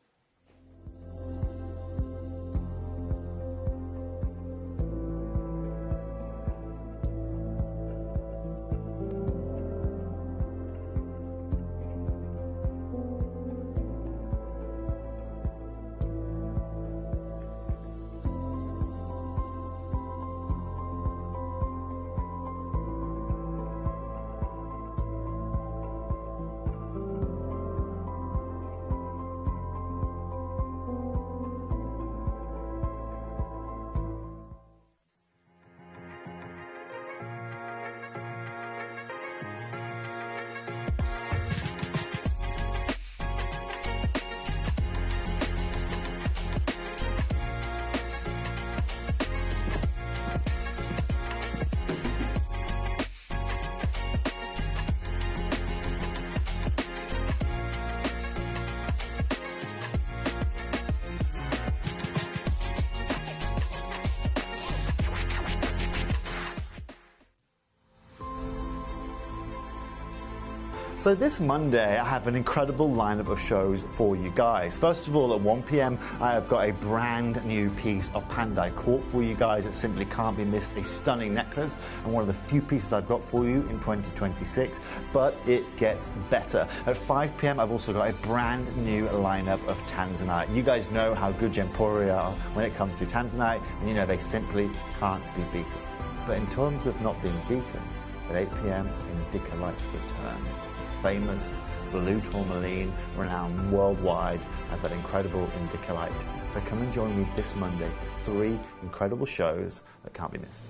So this Monday, I have an incredible lineup of shows for you guys. First of all, at 1 p.m, I have got a brand new piece of Pandai Court for you guys. It simply can't be missed. A stunning necklace, and one of the few pieces I've got for you in 2026, but it gets better. At 5 p.m, I've also got a brand new lineup of Tanzanite. You guys know how good Gemporia are when it comes to Tanzanite, and you know they simply can't be beaten. But in terms of not being beaten, at 8 p.m, Indicolite returns. The famous blue tourmaline, renowned worldwide as that incredible Indicolite. So come and join me this Monday for 3 incredible shows that can't be missed.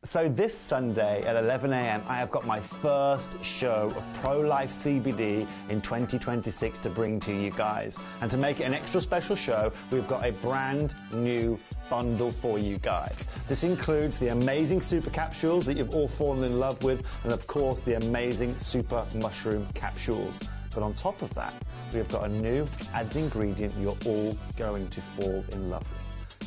So this Sunday at 11 a.m. I have got my first show of pro-life CBD in 2026 to bring to you guys. And to make it an extra special show, we've got a brand new bundle for you guys. This includes the amazing super capsules that you've all fallen in love with, and of course the amazing super mushroom capsules. But on top of that, we've got a new added ingredient you're all going to fall in love with.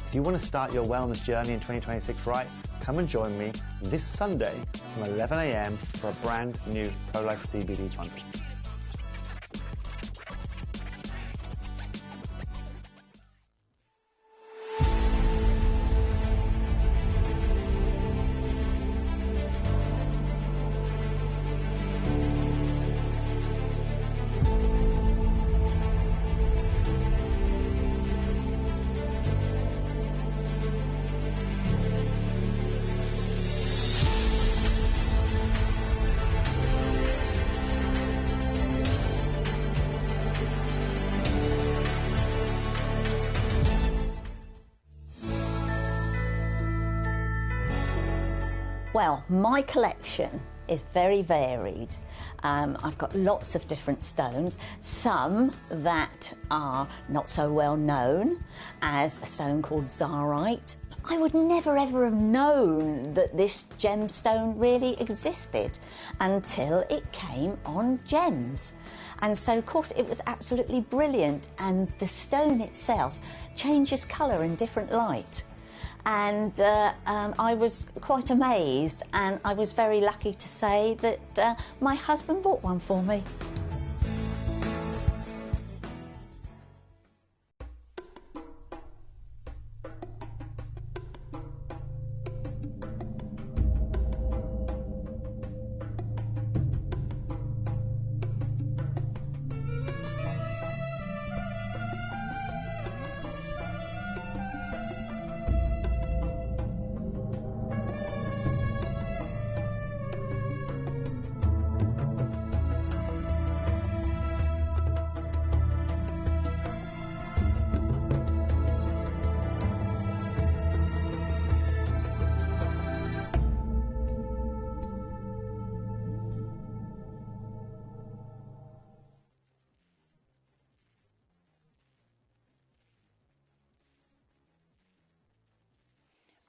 If you want to start your wellness journey in 2026 right, come and join me this Sunday from 11 a.m. for a brand new Pro-Life CBD bundle. Well, my collection is very varied. I've got lots of different stones, some that are not so well known, as a stone called Zarite. I would never ever have known that this gemstone really existed until it came on Gems. And so, of course, it was absolutely brilliant, and the stone itself changes colour in different light. And I was quite amazed, and I was very lucky to say that my husband bought one for me.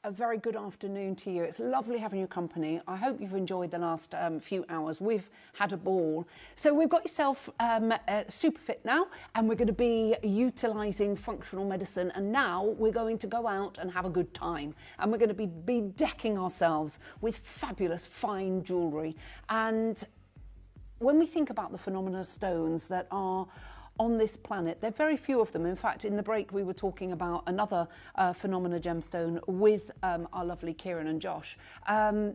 A very good afternoon to you. It's lovely having your company. I hope you've enjoyed the last few hours. We've had a ball. So we've got yourself super fit now, and we're going to be utilising functional medicine, and now we're going to go out and have a good time, and we're going to be bedecking ourselves with fabulous fine jewellery. And when we think about the phenomena stones that are on this planet, there are very few of them. In fact, in the break, we were talking about another phenomena gemstone with our lovely Kieran and Josh. I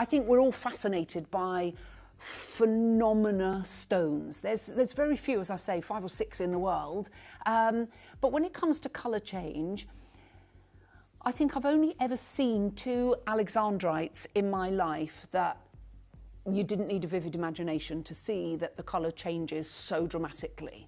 think we're all fascinated by phenomena stones. There's very few, as I say, 5 or 6 in the world. But when it comes to colour change, I think I've only ever seen 2 alexandrites in my life that you didn't need a vivid imagination to see that the colour changes so dramatically.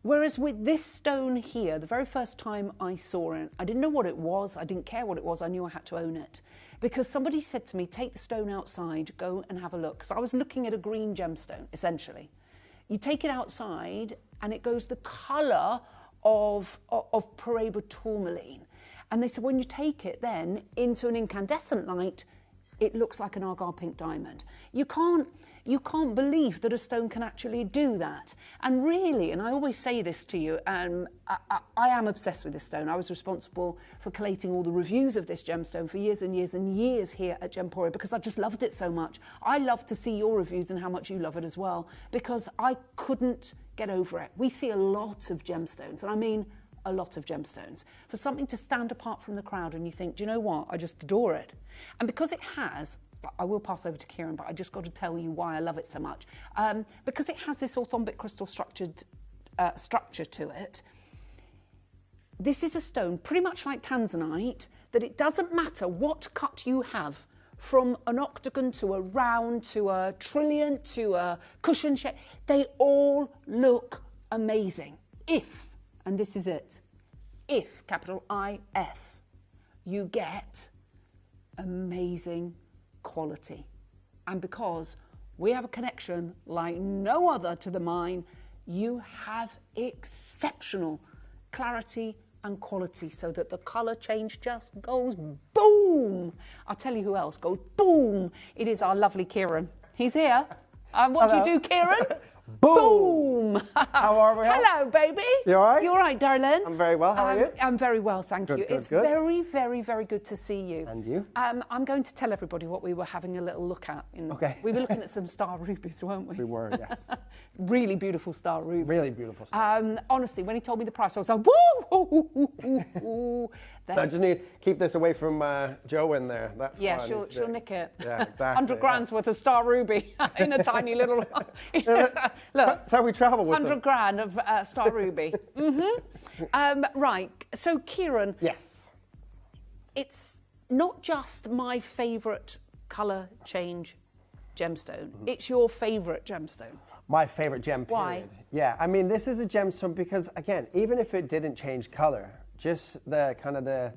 Whereas with this stone here, the very first time I saw it, I didn't know what it was, I didn't care what it was, I knew I had to own it. Because somebody said to me, take the stone outside, go and have a look. So I was looking at a green gemstone, essentially. You take it outside and it goes the colour of Paraiba tourmaline. And they said, when you take it then into an incandescent light, it looks like an Argyle pink diamond. You can't believe that a stone can actually do that. And really, and I always say this to you, I am obsessed with this stone. I was responsible for collating all the reviews of this gemstone for years and years and years here at Gemporia because I just loved it so much. I love to see your reviews and how much you love it as well, because I couldn't get over it. We see a lot of gemstones, and I mean a lot of gemstones. For something to stand apart from the crowd and you think, do you know what, I just adore it. And because it has, I will pass over to Kieran, but I just got to tell you why I love it so much. Because it has this orthombic crystal structure to it, this is a stone pretty much like tanzanite, that it doesn't matter what cut you have, from an octagon to a round to a trillion to a cushion shape, they all look amazing. If, and this is it, if, capital I-F, you get amazing quality. And because we have a connection like no other to the mine, you have exceptional clarity and quality, so that the colour change just goes boom. I'll tell you who else goes boom. It is our lovely Kieran. He's here. What do you do, Kieran? Boom! How are we? Hello, baby. You all right? You all right, darling? I'm very well. How are you? I'm very well, thank you. Good, It's good. very, very, very good to see you. And you? I'm going to tell everybody what we were having a little look at. Okay. We were looking at some star rubies, weren't we? We were, yes. Really beautiful star rubies. Really beautiful star. Honestly, when he told me the price, I was like, woo! I just need to keep this away from Joe in there. That's yeah, fine. she'll nick it. Yeah, exactly. 100 grand's worth of star ruby in a tiny little... Look, that's how we travel with 100 grand of star ruby. Right, so Kieran. Yes. It's not just my favourite colour change gemstone. It's your favourite gemstone. My favourite gem, period. Why? Yeah, I mean, this is a gemstone because, again, even if it didn't change colour, just the kind of the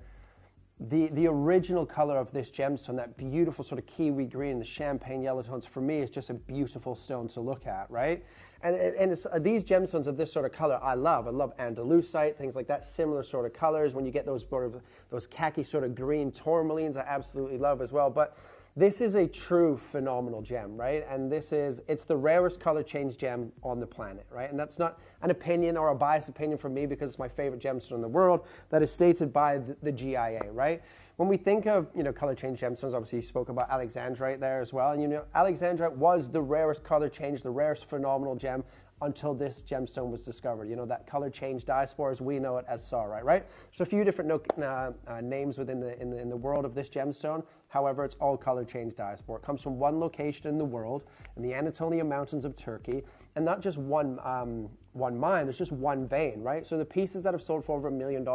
original color of this gemstone, that beautiful sort of kiwi green, the champagne yellow tones, for me, is just a beautiful stone to look at, right? And it's, these gemstones of this sort of color, I love. I love andalusite, things like that, similar sort of colors. When you get those sort of those khaki sort of green tourmalines, I absolutely love as well. But this is a true phenomenal gem, right? And it's the rarest color change gem on the planet, right? And that's not an opinion or a biased opinion from me, because it's my favorite gemstone in the world. That is stated by the GIA, right? When we think of, color change gemstones, obviously you spoke about alexandrite there as well. And alexandrite was the rarest color change, the rarest phenomenal gem, until this gemstone was discovered. That color change diaspora, as we know it as saurite, right? There's a few different names within the world of this gemstone. However, it's all color change diaspora. It comes from one location in the world, in the Anatolian Mountains of Turkey, and not just one mine. There's just one vein, right? So the pieces that have sold for over $1 million,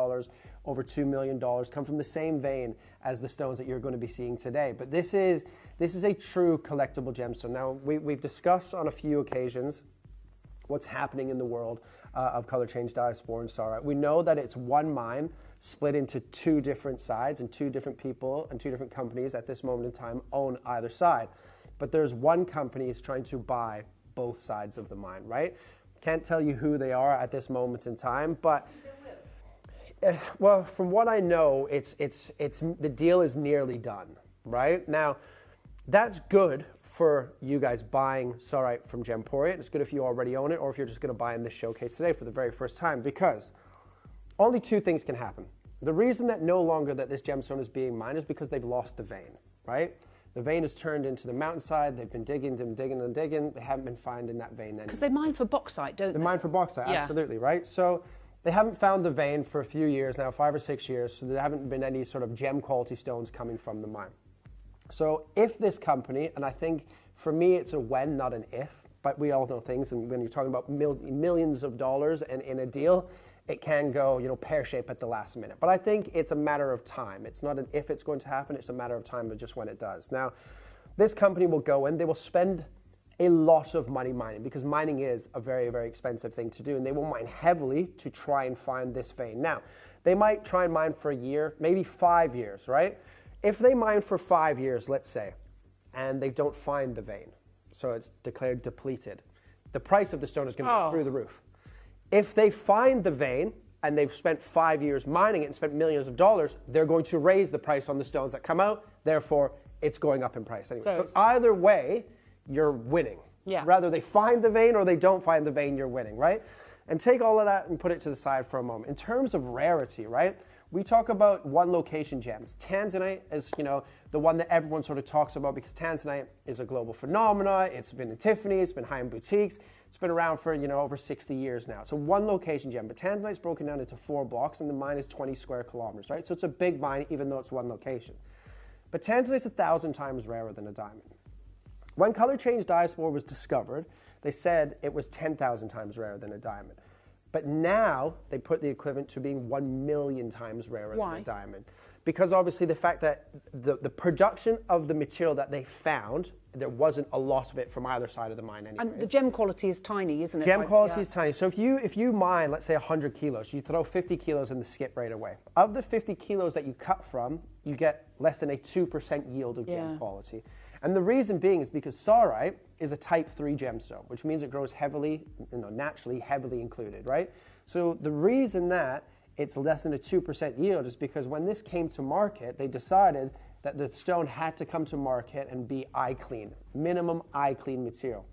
over $2 million, come from the same vein as the stones that you're going to be seeing today. But this is a true collectible gemstone. Now, we've discussed on a few occasions what's happening in the world of color change diaspora and saurite. We know that it's one mine split into two different sides, and two different people and two different companies at this moment in time own either side. But there's one company is trying to buy both sides of the mine, right? Can't tell you who they are at this moment in time, but well, from what I know, it's the deal is nearly done, right? Now, that's good for you guys buying saurite from Gemporia. It's good if you already own it, or if you're just going to buy in this showcase today for the very first time, because only two things can happen. The reason that no longer that this gemstone is being mined is because they've lost the vein, right? The vein is turned into the mountainside. They've been digging and digging and digging. They haven't been finding that vein anymore. Because they mine for bauxite, don't they? They mine for bauxite, yeah. Absolutely, right? So they haven't found the vein for a few years now, 5 or 6 years, so there haven't been any sort of gem quality stones coming from the mine. So if this company, and I think for me it's a when, not an if, but we all know things, and when you're talking about millions of dollars and in a deal, it can go, pear-shaped at the last minute. But I think it's a matter of time. It's not an if it's going to happen, it's a matter of time of just when it does. Now, this company will go in, they will spend a lot of money mining, because mining is a very, very expensive thing to do, and they will mine heavily to try and find this vein. Now, they might try and mine for a year, maybe 5 years, right? If they mine for 5 years, let's say, and they don't find the vein, so it's declared depleted, the price of the stone is going to go through the roof. If they find the vein and they've spent 5 years mining it and spent millions of dollars, they're going to raise the price on the stones that come out. Therefore, it's going up in price anyway. So either way, you're winning. Yeah. Rather they find the vein or they don't find the vein, you're winning, right? And take all of that and put it to the side for a moment. In terms of rarity, right? We talk about one location gems. Tanzanite is, the one that everyone sort of talks about, because Tanzanite is a global phenomenon. It's been in Tiffany, it's been high-end boutiques. It's been around for, over 60 years now. So one location gem, but Tanzanite is broken down into 4 blocks, and the mine is 20 square kilometers, right? So it's a big mine, even though it's one location. But Tanzanite is 1,000 times rarer than a diamond. When color change diaspora was discovered, they said it was 10,000 times rarer than a diamond. But now they put the equivalent to being 1 million times rarer than a diamond. because obviously the fact that the production of the material that they found, there wasn't a lot of it from either side of the mine anyway. And the gem quality is tiny, isn't it? Gem quality is tiny. So if you mine, let's say 100 kilos, you throw 50 kilos in the skip right away. Of the 50 kilos that you cut from, you get less than a 2% yield of gem quality. And the reason being is because saurite is a type 3 gemstone, which means it grows heavily, naturally heavily included, right? So the reason that it's less than a 2% yield is because when this came to market, they decided that the stone had to come to market and be eye clean, minimum eye clean material.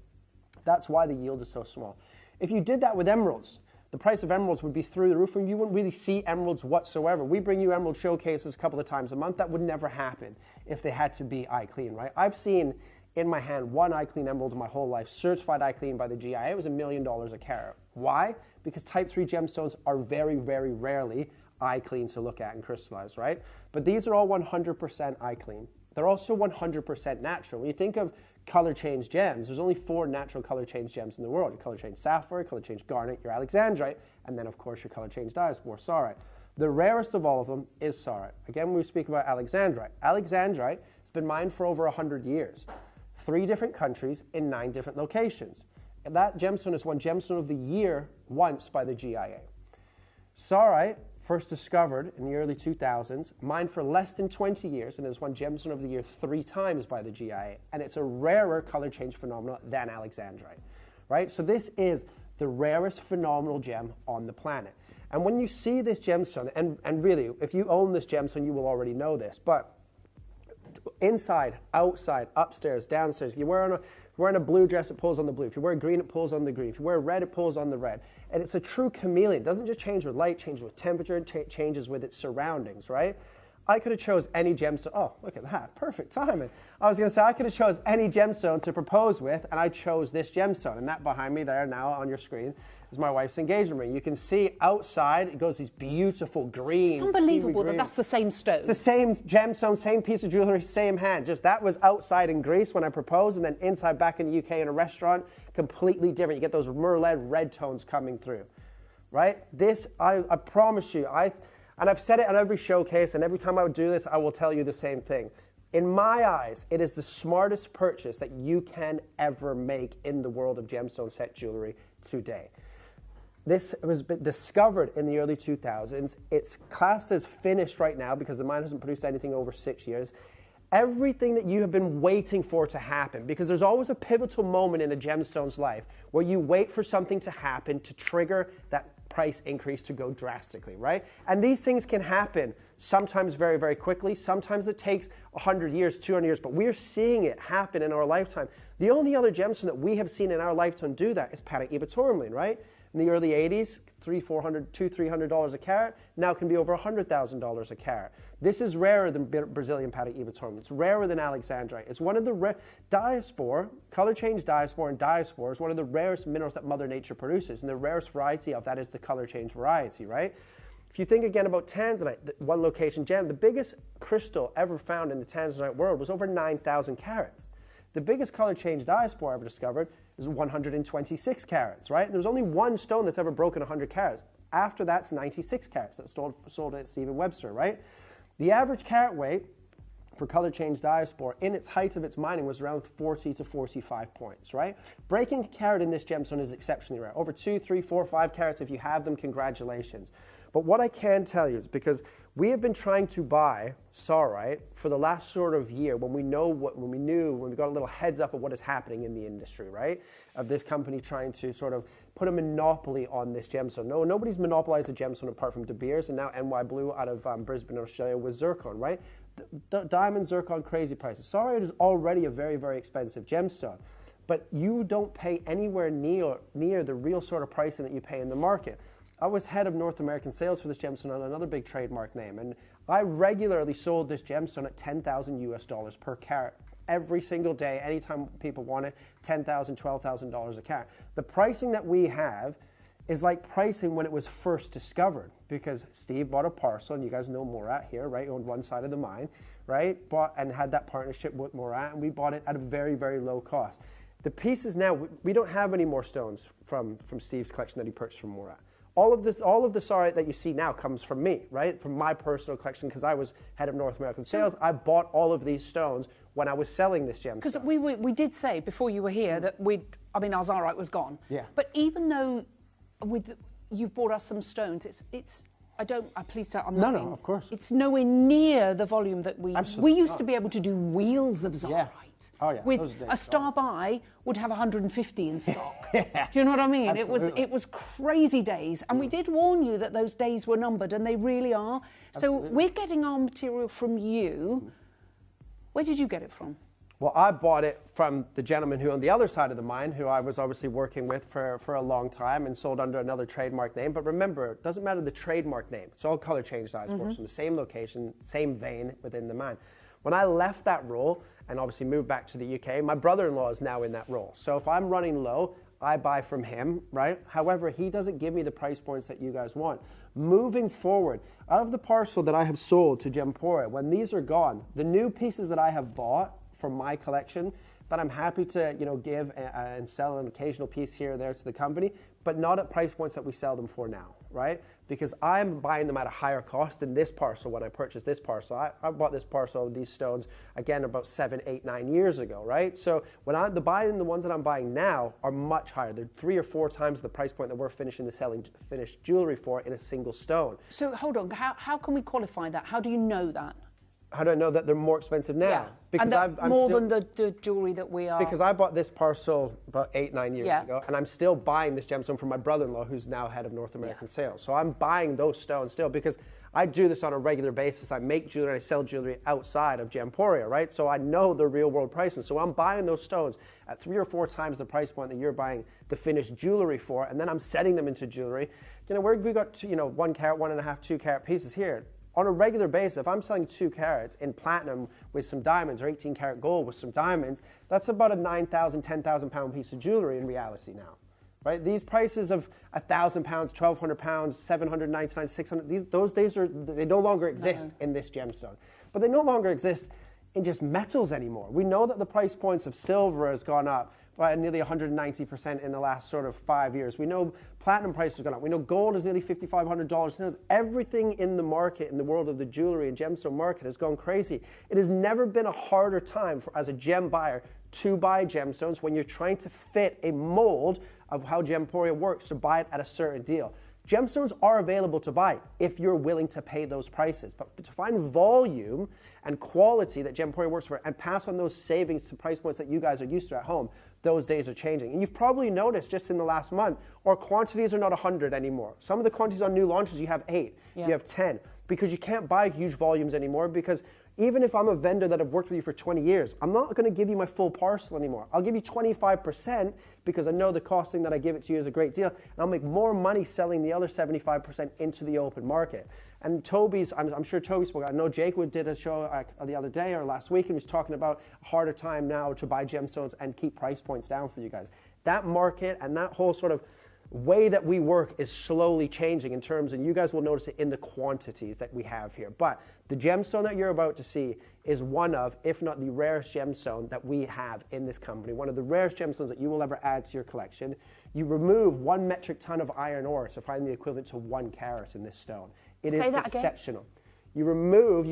That's why the yield is so small. If you did that with emeralds, the price of emeralds would be through the roof and you wouldn't really see emeralds whatsoever. We bring you emerald showcases a couple of times a month. That would never happen if they had to be eye clean, right? I've seen in my hand one eye clean emerald in my whole life, certified eye clean by the GIA. It was $1 million a carat. Why? Because type 3 gemstones are very, very rarely eye clean to look at and crystallize, right? But these are all 100% eye clean. They're also 100% natural. When you think of color change gems, there's only 4 natural color change gems in the world. Your color change sapphire, color change garnet, your alexandrite, and then of course your color change diaspore, saurite. The rarest of all of them is saurite. Again, when we speak about alexandrite, alexandrite has been mined for over 100 years. 3 different countries in 9 different locations. And that gemstone is won Gemstone of the Year once by the GIA. Saurite, first discovered in the early 2000s, mined for less than 20 years, and has won Gemstone of the Year 3 times by the GIA. And it's a rarer color change phenomenon than alexandrite, right? So this is the rarest phenomenal gem on the planet. And when you see this gemstone, and really, if you own this gemstone, you will already know this, but inside, outside, upstairs, downstairs, if you're wearing a blue dress, it pulls on the blue. If you wear green, it pulls on the green. If you wear red, it pulls on the red. And it's a true chameleon. It doesn't just change with light, it changes with temperature, it changes with its surroundings, right? I could have chose any gemstone. Oh, look at that. Perfect timing. I was going to say I could have chose any gemstone to propose with, and I chose this gemstone. And that behind me there now on your screen is my wife's engagement ring. You can see outside, it goes these beautiful greens. It's unbelievable that that's the same stone. It's the same gemstone, same piece of jewelry, same hand. Just that was outside in Greece when I proposed, and then inside back in the UK in a restaurant, completely different. You get those merled red tones coming through, right? This, I promise you, and I've said it at every showcase, and every time I would do this, I will tell you the same thing. In my eyes, it is the smartest purchase that you can ever make in the world of gemstone set jewelry today. This was discovered in the early 2000s. It's classed as finished right now because the mine hasn't produced anything over 6 years. Everything that you have been waiting for to happen, because there's always a pivotal moment in a gemstone's life where you wait for something to happen to trigger that price increase to go drastically, right? And these things can happen sometimes very, very quickly. Sometimes it takes 100 years, 200 years, but we're seeing it happen in our lifetime. The only other gemstone that we have seen in our lifetime do that is Paraíba tourmaline, right? In the early 80s, $300 a carat, now can be over $100,000 a carat. This is rarer than Brazilian Paraíba tourmaline. It's rarer than alexandrite. It's one of the diaspore, color change diaspore, and diaspore is one of the rarest minerals that Mother Nature produces, and the rarest variety of that is the color change variety, right? If you think again about tanzanite, one location gem, the biggest crystal ever found in the tanzanite world was over 9,000 carats. The biggest color change diaspore ever discovered is 126 carats, right? There's only one stone that's ever broken 100 carats. After that's 96 carats that's sold at Stephen Webster, right? The average carat weight for color change diaspore in its height of its mining was around 40 to 45 points, right? Breaking a carat in this gemstone is exceptionally rare. Over 2, 3, 4, 5 carats, if you have them, congratulations. But what I can tell you is because we have been trying to buy saurite for the last sort of year when we got a little heads up of what is happening in the industry, right? Of this company trying to sort of put a monopoly on this gemstone. No, nobody's monopolized the gemstone apart from De Beers and now NY Blue out of Brisbane, Australia with zircon, right? Diamond, zircon, crazy prices. Saurite is already a very, very expensive gemstone, but you don't pay anywhere near the real sort of pricing that you pay in the market. I was head of North American sales for this gemstone on another big trademark name, and I regularly sold this gemstone at $10,000 per carat every single day. Anytime people want it, $10,000, $12,000 a carat. The pricing that we have is like pricing when it was first discovered, because Steve bought a parcel, and you guys know Morat here, right? He owned one side of the mine, right? Bought and had that partnership with Morat, and we bought it at a very, very low cost. The pieces now, we don't have any more stones from Steve's collection that he purchased from Morat. all of the sorry that you see now comes from me, right? From my personal collection, because I was head of North American sales. I bought all of these stones when I was selling this gemstone. Because we did say before you were here that our Azarite was gone. Yeah. But even though you've bought us some stones, please don't, I'm not No, of course. It's nowhere near the volume that we Absolutely used not. to be able to do wheels of Azarite. Yeah. Oh, yeah. With Those days a star buy would have 150 in stock. Yeah. Do you know what I mean? Absolutely. It was crazy days, and we did warn you that those days were numbered, and they really are. Absolutely. So we're getting our material from you. Where did you get it from? Well, I bought it from the gentleman who owned the other side of the mine, who I was obviously working with for a long time and sold under another trademark name. But remember, it doesn't matter the trademark name. It's all color change dies from the same location, same vein within the mine. When I left that role and obviously moved back to the UK, my brother-in-law is now in that role. So if I'm running low, I buy from him, right? However, he doesn't give me the price points that you guys want. Moving forward, out of the parcel that I have sold to Gemporia, when these are gone, the new pieces that I have bought from my collection that I'm happy to give and sell an occasional piece here or there to the company, but not at price points that we sell them for now, right? Because I'm buying them at a higher cost than this parcel when I purchased this parcel. I bought this parcel of these stones, again, about 7, 8, 9 years ago, right? So when the ones that I'm buying now are much higher. They're 3 or 4 times the price point that we're selling finished jewelry for in a single stone. So hold on, how can we qualify that? How do you know that? How do I know that they're more expensive now? Yeah. Because and I'm more than the jewelry that we are. Because I bought this parcel about 8, 9 years Yeah. ago, and I'm still buying this gemstone from my brother-in-law, who's now head of North American sales. So I'm buying those stones still because I do this on a regular basis. I make jewelry and I sell jewelry outside of Gemporia, right? So I know the real world pricing. So I'm buying those stones at 3 or 4 times the price point that you're buying the finished jewelry for, and then I'm setting them into jewelry. Where we got 1 carat, 1.5, 2 carat pieces here. On a regular basis, if I'm selling 2 carats in platinum with some diamonds or 18 karat gold with some diamonds, that's about a 9,000, 10,000 pound piece of jewelry in reality now, right? These prices of 1,000 pounds, 1,200 pounds, 799, 600, those days they no longer exist in this gemstone. But they no longer exist in just metals anymore. We know that the price points of silver has gone up by nearly 190% in the last sort of 5 years. We know platinum prices have gone up. We know gold is nearly $5,500. Everything in the market, in the world of the jewelry and gemstone market, has gone crazy. It has never been a harder time as a gem buyer to buy gemstones when you're trying to fit a mold of how Gemporia works to buy it at a certain deal. Gemstones are available to buy if you're willing to pay those prices. But to find volume and quality that Gemporia works for and pass on those savings to price points that you guys are used to at home, those days are changing. And you've probably noticed just in the last month, our quantities are not 100 anymore. Some of the quantities on new launches, you have 8, you have 10, because you can't buy huge volumes anymore, because even if I'm a vendor that have worked with you for 20 years, I'm not going to give you my full parcel anymore. I'll give you 25% because I know the costing that I give it to you is a great deal, and I'll make more money selling the other 75% into the open market. And Toby's, I'm sure Toby spoke. I know Jake did a show the other day or last week and was talking about a harder time now to buy gemstones and keep price points down for you guys. That market and that whole sort of way that we work is slowly changing in terms, and you guys will notice it in the quantities that we have here. But the gemstone that you're about to see is one of, if not the rarest gemstone that we have in this company, one of the rarest gemstones that you will ever add to your collection. You remove 1 metric ton of iron ore to find the equivalent to 1 carat in this stone. It is exceptional. You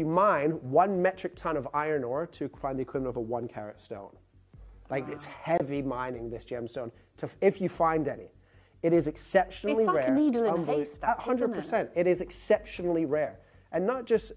mine 1 metric ton of iron ore to find the equivalent of a 1 carat stone. Like, it's heavy mining, this gemstone, if you find any. It is exceptionally rare. It's like a needle in a haystack, 100%. It is exceptionally rare. And not just,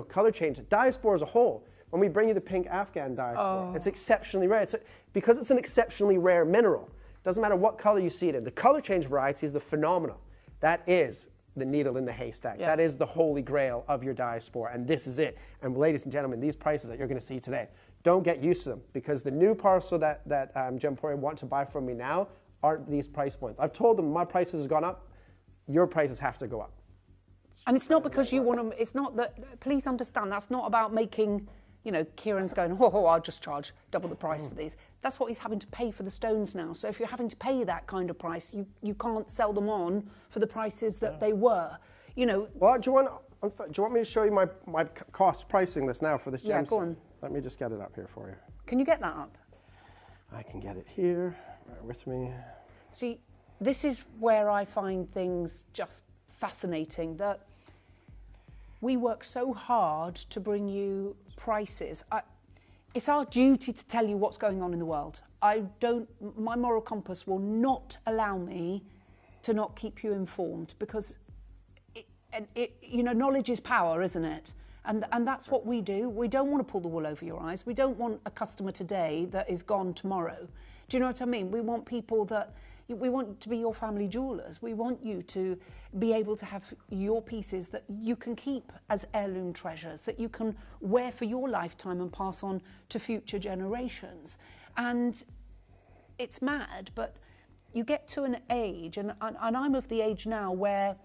color change. Diaspora as a whole. When we bring you the pink Afghan diaspora, it's exceptionally rare. Because it's an exceptionally rare mineral. Doesn't matter what color you see it in. The color change variety is the phenomenal. That is the needle in the haystack. That is the holy grail of your diaspora, and this is it. And ladies and gentlemen, these prices that you're going to see today, don't get used to them, because the new parcel that Gemporia want to buy from me now aren't these price points. I've told them my prices have gone up, your prices have to go up. And it's not because you want to, it's not that, please understand, that's not about making, Kieran's going, I'll just charge double the price for these. That's what he's having to pay for the stones now. So if you're having to pay that kind of price, you can't sell them on for the prices that they were. Well, do you want me to show you my cost pricing this now for this gemstone? Yeah, go on. Let me just get it up here for you. Can you get that up? I can get it here. Right with me. See, this is where I find things just fascinating, that we work so hard to bring you prices. It's our duty to tell you what's going on in the world. My moral compass will not allow me to not keep you informed, because knowledge is power, isn't it? And that's what we do. We don't want to pull the wool over your eyes. We don't want a customer today that is gone tomorrow. Do you know what I mean? We want people we want to be your family jewellers. We want you to be able to have your pieces that you can keep as heirloom treasures, that you can wear for your lifetime and pass on to future generations. And it's mad, but you get to an age, and I'm of the age now where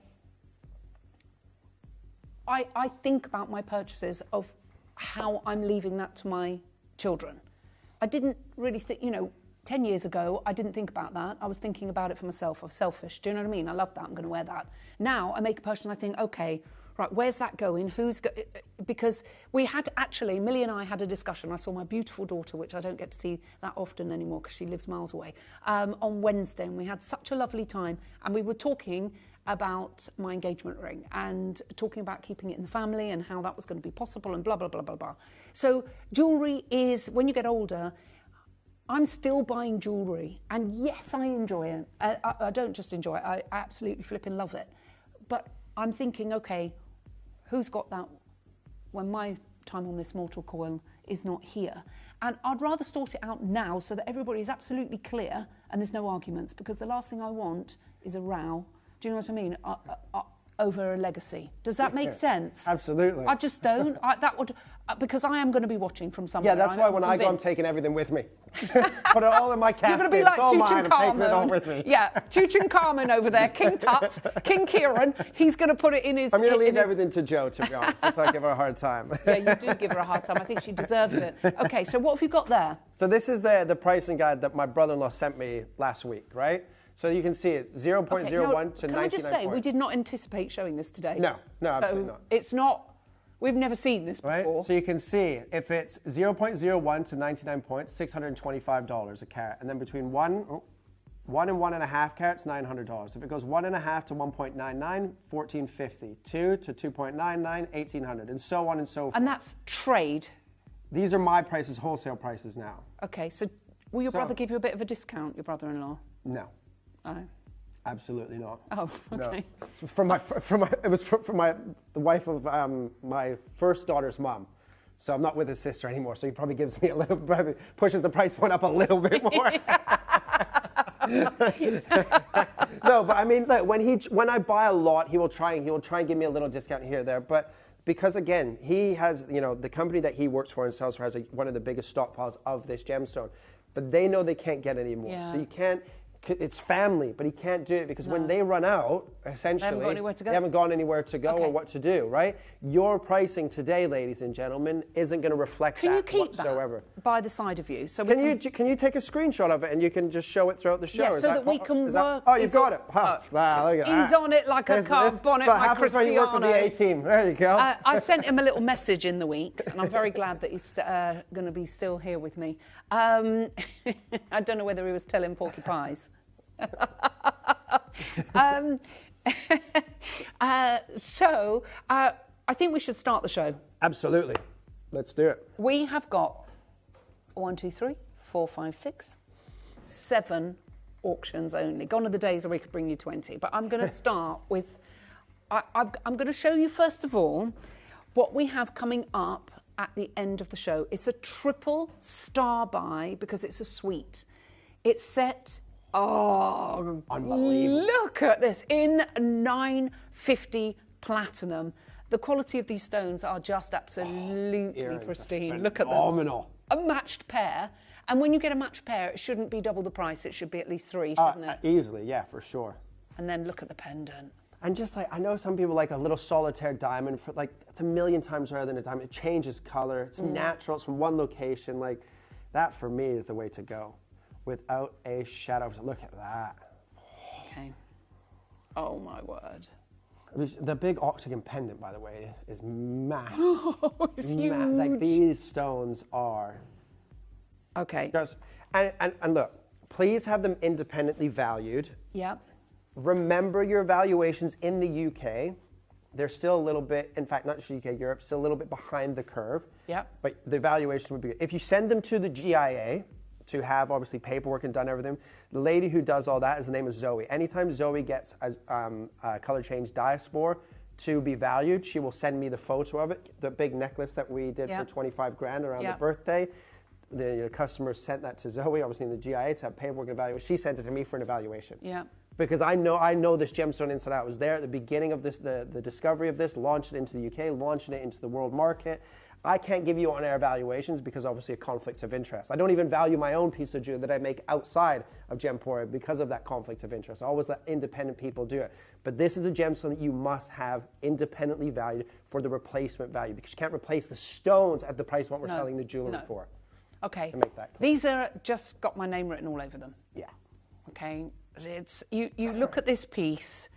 I think about my purchases of how I'm leaving that to my children. I didn't really think, 10 years ago, I didn't think about that. I was thinking about it for myself. I was selfish. Do you know what I mean? I love that. I'm going to wear that. Now I make a purchase and I think, okay, right, where's that going? Because we had actually, Millie and I had a discussion. I saw my beautiful daughter, which I don't get to see that often anymore because she lives miles away, on Wednesday. And we had such a lovely time. And we were talking about my engagement ring and talking about keeping it in the family and how that was going to be possible and blah, blah, blah, blah, blah. So jewellery is, when you get older, I'm still buying jewellery, and yes, I enjoy it. I don't just enjoy it, I absolutely flipping love it. But I'm thinking, okay, who's got that when my time on this mortal coil is not here? And I'd rather sort it out now so that everybody is absolutely clear and there's no arguments, because the last thing I want is a row. Do you know what I mean? Over a legacy. Does that make sense? Absolutely. I just don't. Because I am going to be watching from somewhere. Yeah, that's why when I go, I'm taking everything with me. Put it all in my casket. You're going to be like Tutankhamun. I'm taking it all with me. Yeah, Tutankhamun over there, King Tut, King Kieran. He's going to put it in his. I'm going to leave everything to Jo, to be honest, since I give her a hard time. Yeah, you do give her a hard time. I think she deserves it. Okay, so what have you got there? So this is the pricing guide that my brother-in-law sent me last week, right? So you can see it's 0.01 to 99 Can I just say, we did not anticipate showing this today. No, absolutely not. It's not. We've never seen this before. Right? So you can see if it's 0.01 to 99 points, $625 a carat. And then between 1 and 1.5 carats, $900. If it goes 1.5 to 1.99, $1,450. 2 to 2.99, $1,800, and so on and so forth. And that's trade. These are my prices, wholesale prices now. Okay, so will your brother give you a bit of a discount, your brother-in-law? No. Oh. Absolutely not. Oh, okay. No. It was the wife of my first daughter's mom. So I'm not with his sister anymore. So he probably gives me probably pushes the price point up a little bit more. No, but I mean, look, when I buy a lot, he will try and give me a little discount here or there. But because again, he has, the company that he works for and sells for has one of the biggest stockpiles of this gemstone. But they know they can't get any more. Yeah. So you can't. It's family, but he can't do it because when they run out, essentially, they haven't gone anywhere to go or what to do, right? Your pricing today, ladies and gentlemen, isn't going to reflect that whatsoever. Can you keep that by the side of you? So can you take a screenshot of it and you can just show it throughout the show? Yeah, so that we can work. Oh, you've got it. Wow, look at that. He's on it like a car bonnet by Cristiano. You work with the A-team. There you go. I sent him a little message in the week, and I'm very glad that he's going to be still here with me. I don't know whether he was telling porcupines. So I think we should start the show. Absolutely. Let's do it. We have got 1, 2, 3, 4, 5, 6, 7 auctions only. Gone are the days where we could bring you 20. But I'm going to start with, I'm going to show you first of all what we have coming up at the end of the show. It's a triple star buy because it's a suite. It's set... Oh, unbelievable. Look at this, in 950 platinum. The quality of these stones are just absolutely pristine. Look at them. Phenomenal. A matched pair. And when you get a matched pair, it shouldn't be double the price. It should be at least 3, shouldn't it? Easily, yeah, for sure. And then look at the pendant. And just like, I know some people like a little solitaire diamond, for like, it's a million times rarer than a diamond. It changes color. It's natural. It's from one location. Like, that for me is the way to go. Without a shadow. Look at that. Okay. Oh my word. The big octagon pendant, by the way, is massive. Oh, it's huge. Like these stones are. Okay. And look, please have them independently valued. Yeah. Remember your valuations in the UK. They're still a little bit, in fact, not just UK, Europe, still a little bit behind the curve. Yeah. But the valuation would be good. If you send them to the GIA to have obviously paperwork and done everything, the lady who does all that is the name of Zoe. Anytime Zoe gets a color change diaspore to be valued, she will send me the photo of it, the big necklace that we did for 25 grand around the birthday. The customer sent that to Zoe, obviously in the GIA, to have paperwork and evaluation. She sent it to me for an evaluation. Yeah. Because I know this gemstone inside out. I was there at the beginning of this, the discovery of this, launched it into the UK, launching it into the world market. I can't give you on-air valuations because obviously of conflicts of interest. I don't even value my own piece of jewelry that I make outside of Gemporia because of that conflict of interest. I always let independent people do it. But this is a gemstone that you must have independently valued for the replacement value because you can't replace the stones at the price point we're selling the jewelry for. Okay. To make that clear. These are just got my name written all over them. Yeah. Okay. It's you look at this piece.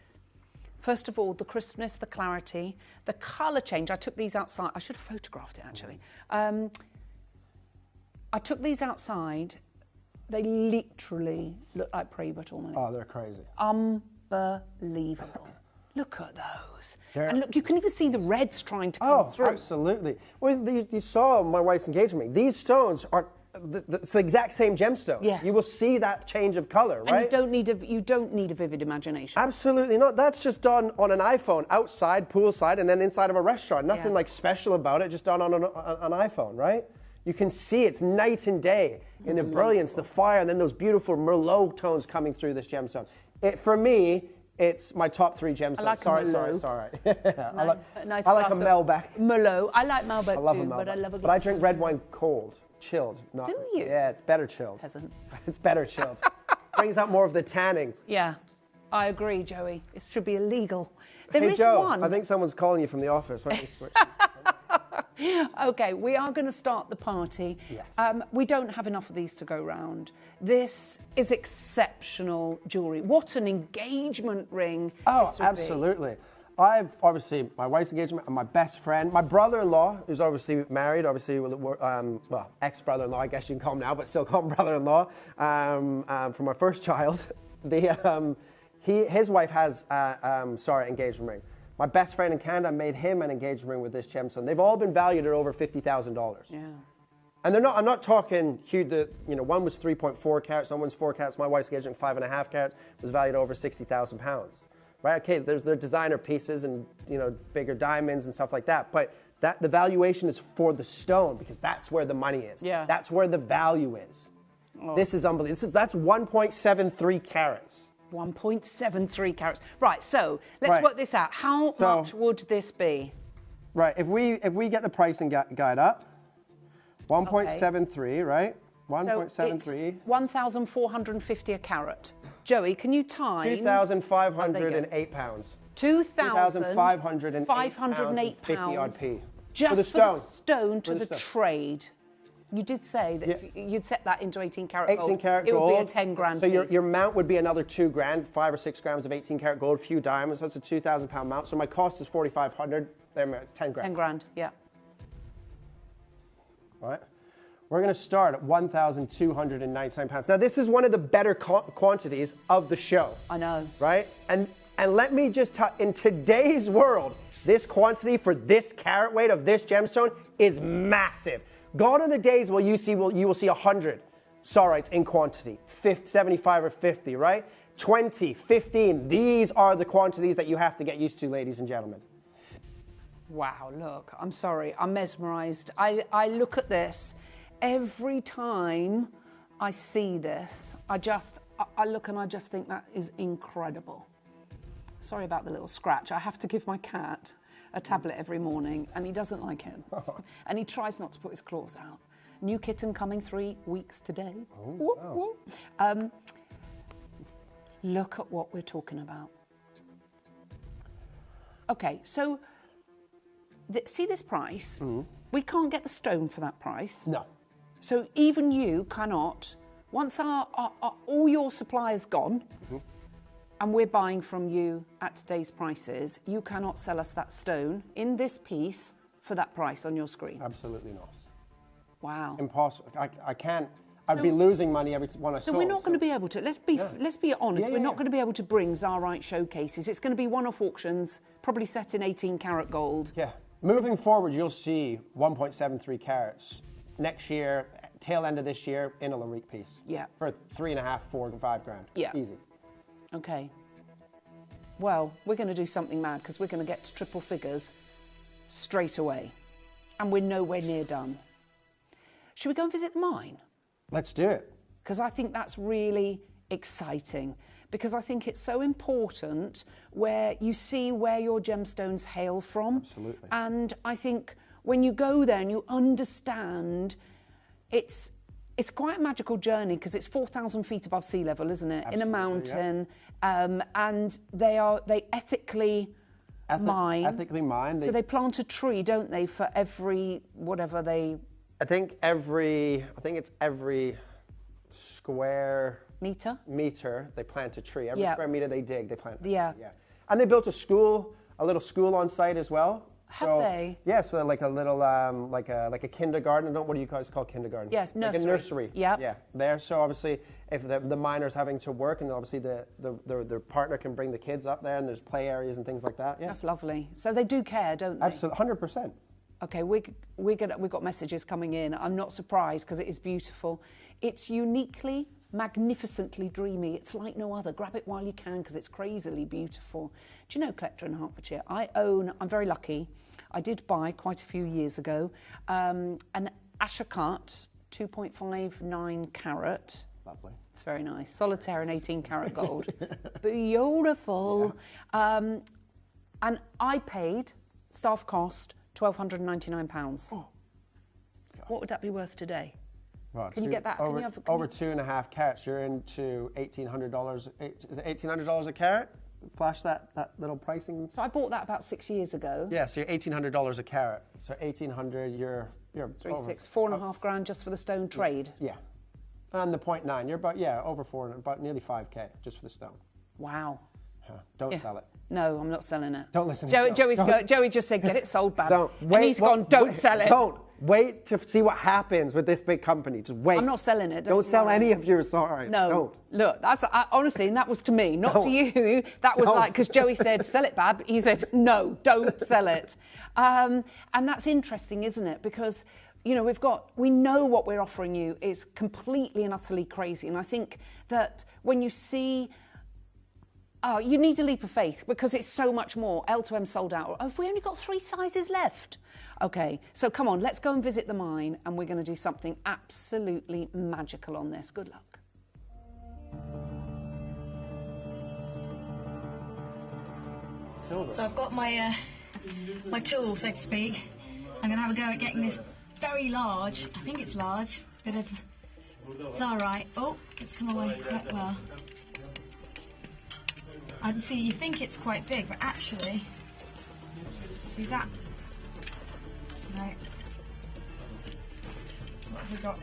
First of all, the crispness, the clarity, the colour change. I took these outside. I should have photographed it actually. I took these outside. They literally look like pre-butt ornaments. Oh, they're crazy. Unbelievable. Look at those. And look, you can even see the reds trying to come through. Oh, absolutely. Well, you saw my wife's engagement ring. These stones are it's the exact same gemstone. Yes. You will see that change of color, right? And you don't need a vivid imagination. Absolutely not. That's just done on an iPhone, outside, poolside, and then inside of a restaurant. Nothing like special about it, just done on an iPhone, right? You can see it's night and day in the brilliance, the fire, and then those beautiful Merlot tones coming through this gemstone. For me, it's my top 3 gemstones. I like sorry. Nice I like a Melbeck. Merlot. I like Melbeck I love too, a Melbeck. but I love a But I drink red wine cold. Chilled. Not, Do you? Yeah, it's better chilled. Peasant. It's better chilled. Brings out more of the tannins. Yeah, I agree, Joey. It should be illegal. There is Joe, one. I think someone's calling you from the office. Why don't we switch? Okay, we are going to start the party. Yes. We don't have enough of these to go round. This is exceptional jewellery. What an engagement ring. Oh, this would absolutely. I've obviously my wife's engagement and my best friend, my brother-in-law, who's obviously married, obviously, well, ex-brother-in-law, I guess you can call him now, but still call him brother-in-law, for my first child. His wife has engagement ring. My best friend in Canada made him an engagement ring with this gemstone. They've all been valued at over $50,000. Yeah. And they're not. I'm not talking huge. One was 3.4 carats, someone's 4 carats. My wife's engagement 5.5 carats was valued at over £60,000. Right? Okay, there's their designer pieces and bigger diamonds and stuff like that. But the valuation is for the stone because that's where the money is. Yeah. That's where the value is. Oh. This is unbelievable. That's 1.73 carats. 1.73 carats. Right. So let's work this out. How much would this be? Right. If we get the pricing guide up, 1.73. Right. 1.73. 1,450 a carat. Joey, can you time? 2,508 pounds. 2,508 pounds. 50 odd p. Just for the stone to the trade. You did say that if you'd set that into 18 karat gold. 18 karat it gold. It would be a 10 grand So piece. your mount would be another 2 grand, 5 or 6 grams of 18 karat gold, few diamonds. That's a 2,000 pound mount. So my cost is 4,500. There, it's 10 grand. 10 grand, yeah. All right. We're going to start at 1,299 pounds. Now, this is one of the better quantities of the show. I know. Right? And let me just tell in today's world, this quantity for this carat weight of this gemstone is massive. Gone are the days where you will see 100 sorites in quantity, 75 or 50, right? 20, 15. These are the quantities that you have to get used to, ladies and gentlemen. Wow, look, I'm sorry, I'm mesmerized. I look at this. Every time I see this, I look and I just think that is incredible. Sorry about the little scratch. I have to give my cat a tablet every morning and he doesn't like it. And he tries not to put his claws out. New kitten coming 3 weeks today. Oh, wow. Look at what we're talking about. Okay, so see this price? We can't get the stone for that price. No. So even you cannot, once all your supply is gone, and we're buying from you at today's prices, you cannot sell us that stone in this piece for that price on your screen. Absolutely not. Wow. Impossible. I can't. I'd be losing money every one I So sold. we're not going to be able to, let's be honest, Yeah, we're yeah. not going to be able to bring Zarite showcases. It's going to be one-off auctions, probably set in 18 karat gold. Yeah. Moving forward, you'll see 1.73 carats. Next year, tail end of this year, in a Larique piece. Yeah. For 3.5, 4, and 5 grand. Yeah. Easy. Okay. Well, we're going to do something mad because we're going to get to triple figures straight away. And we're nowhere near done. Should we go and visit the mine? Let's do it. Because I think that's really exciting. Because I think it's so important where you see where your gemstones hail from. Absolutely. And I think when you go there and you understand, it's quite a magical journey because it's 4,000 feet above sea level, isn't it? Absolutely, in a mountain. Yeah. And they ethically mine. Ethically mine. So they plant a tree, don't they, for every whatever they... I think it's every square meter they plant a tree. Every square meter they dig, they plant a tree. Yeah. And they built a little school on site as well. Have they? Yeah, so like a little, like a kindergarten. What do you guys call kindergarten? Yes, nursery. Like a nursery. Yeah. Yeah, there. So obviously, if the miner's having to work, and obviously the partner can bring the kids up there, and there's play areas and things like that. Yeah. That's lovely. So they do care, don't they? Absolutely, 100%. Okay, we've got messages coming in. I'm not surprised because it is beautiful. It's uniquely, magnificently dreamy. It's like no other. Grab it while you can because it's crazily beautiful. Do you know, Collector in Hertfordshire, I'm very lucky. I did buy quite a few years ago an Ashokat 2.59 carat. Lovely. It's very nice. Solitaire and 18 karat gold. Beautiful. Yeah. And I paid staff cost £1,299. Oh. What would that be worth today? Well, can you get that? Over 2.5 carats, you're into $1,800. Is it $1,800 a carat? Flash that little pricing. So I bought that about 6 years ago. Yeah, so you're $1,800 a carat. So 1,800, you're 4.5 grand just for the stone trade. Yeah, and the 0.9, you're about over 400, about nearly 5k just for the stone. Wow. Don't sell it. No, I'm not selling it. Don't listen to Joey just said, get it sold, Bab. Don't sell it. Don't. Wait to see what happens with this big company. Just wait. I'm not selling it. Don't sell any of your Zarite. No. Don't. Look, that's honestly, and that was to me, not to you. That was like, because Joey said, sell it, Bab. He said, no, don't sell it. And that's interesting, isn't it? Because, you know, we know what we're offering you is completely and utterly crazy. And I think that when you see... Oh, you need a leap of faith because it's so much more. L2M sold out. Oh, have we only got 3 sizes left? Okay, so come on, let's go and visit the mine and we're going to do something absolutely magical on this. Good luck. So I've got my my tool, so to speak. I'm going to have a go at getting this very large, I think it's large, bit of Zarite. Oh, it's come away quite well. And see, you think it's quite big, but actually, see that? No. What have we got?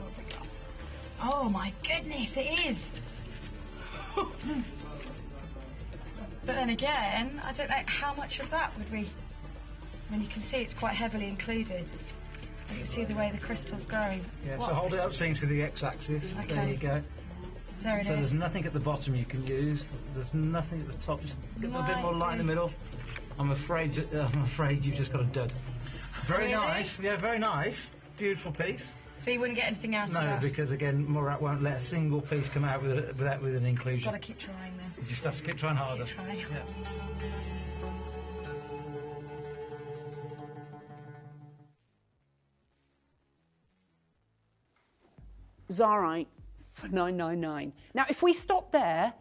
Oh my goodness, it is! But then again, I don't know how much of that would we... I mean, you can see it's quite heavily included. You can see the way the crystal's growing. Yeah, what? So hold it up so you can see the x-axis. Okay. There you go. There it so is. There's nothing at the bottom you can use. There's nothing at the top. Just get a bit more light in the middle. I'm afraid you've just got a dud. Very nice. Yeah, very nice. Beautiful piece. So you wouldn't get anything else? No, because again, Murat won't let a single piece come out with an inclusion. Got to keep trying then. You just have to keep trying harder. Keep trying. Yeah. Zarite for $9.99. Now, if we stop there,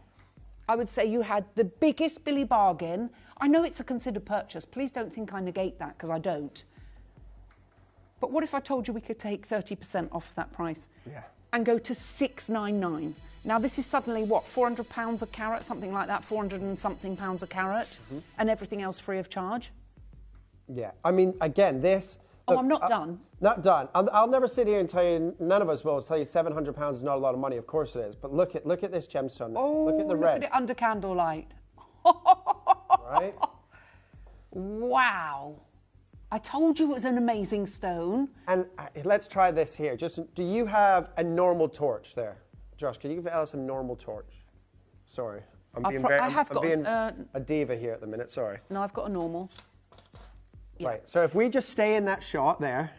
I would say you had the biggest Billy bargain. I know it's a considered purchase. Please don't think I negate that, because I don't. But what if I told you we could take 30% off that price and go to $6.99? Now, this is suddenly, what, £400 a carat, something like that, 400 and something pounds a carat, and everything else free of charge? Yeah, I mean, again, this... Oh, I'm not done. Not done. I'll never sit here and tell you, none of us will tell you £700 is not a lot of money. Of course it is. But look at this gemstone. Oh, look at the red. Look at it under candlelight. Right? Wow. I told you it was an amazing stone. And let's try this here. Just, do you have a normal torch there? Josh, can you give Alice a normal torch? Sorry. I'm being a diva here at the minute, sorry. No, I've got a normal. Yeah. Right, so if we just stay in that shot there.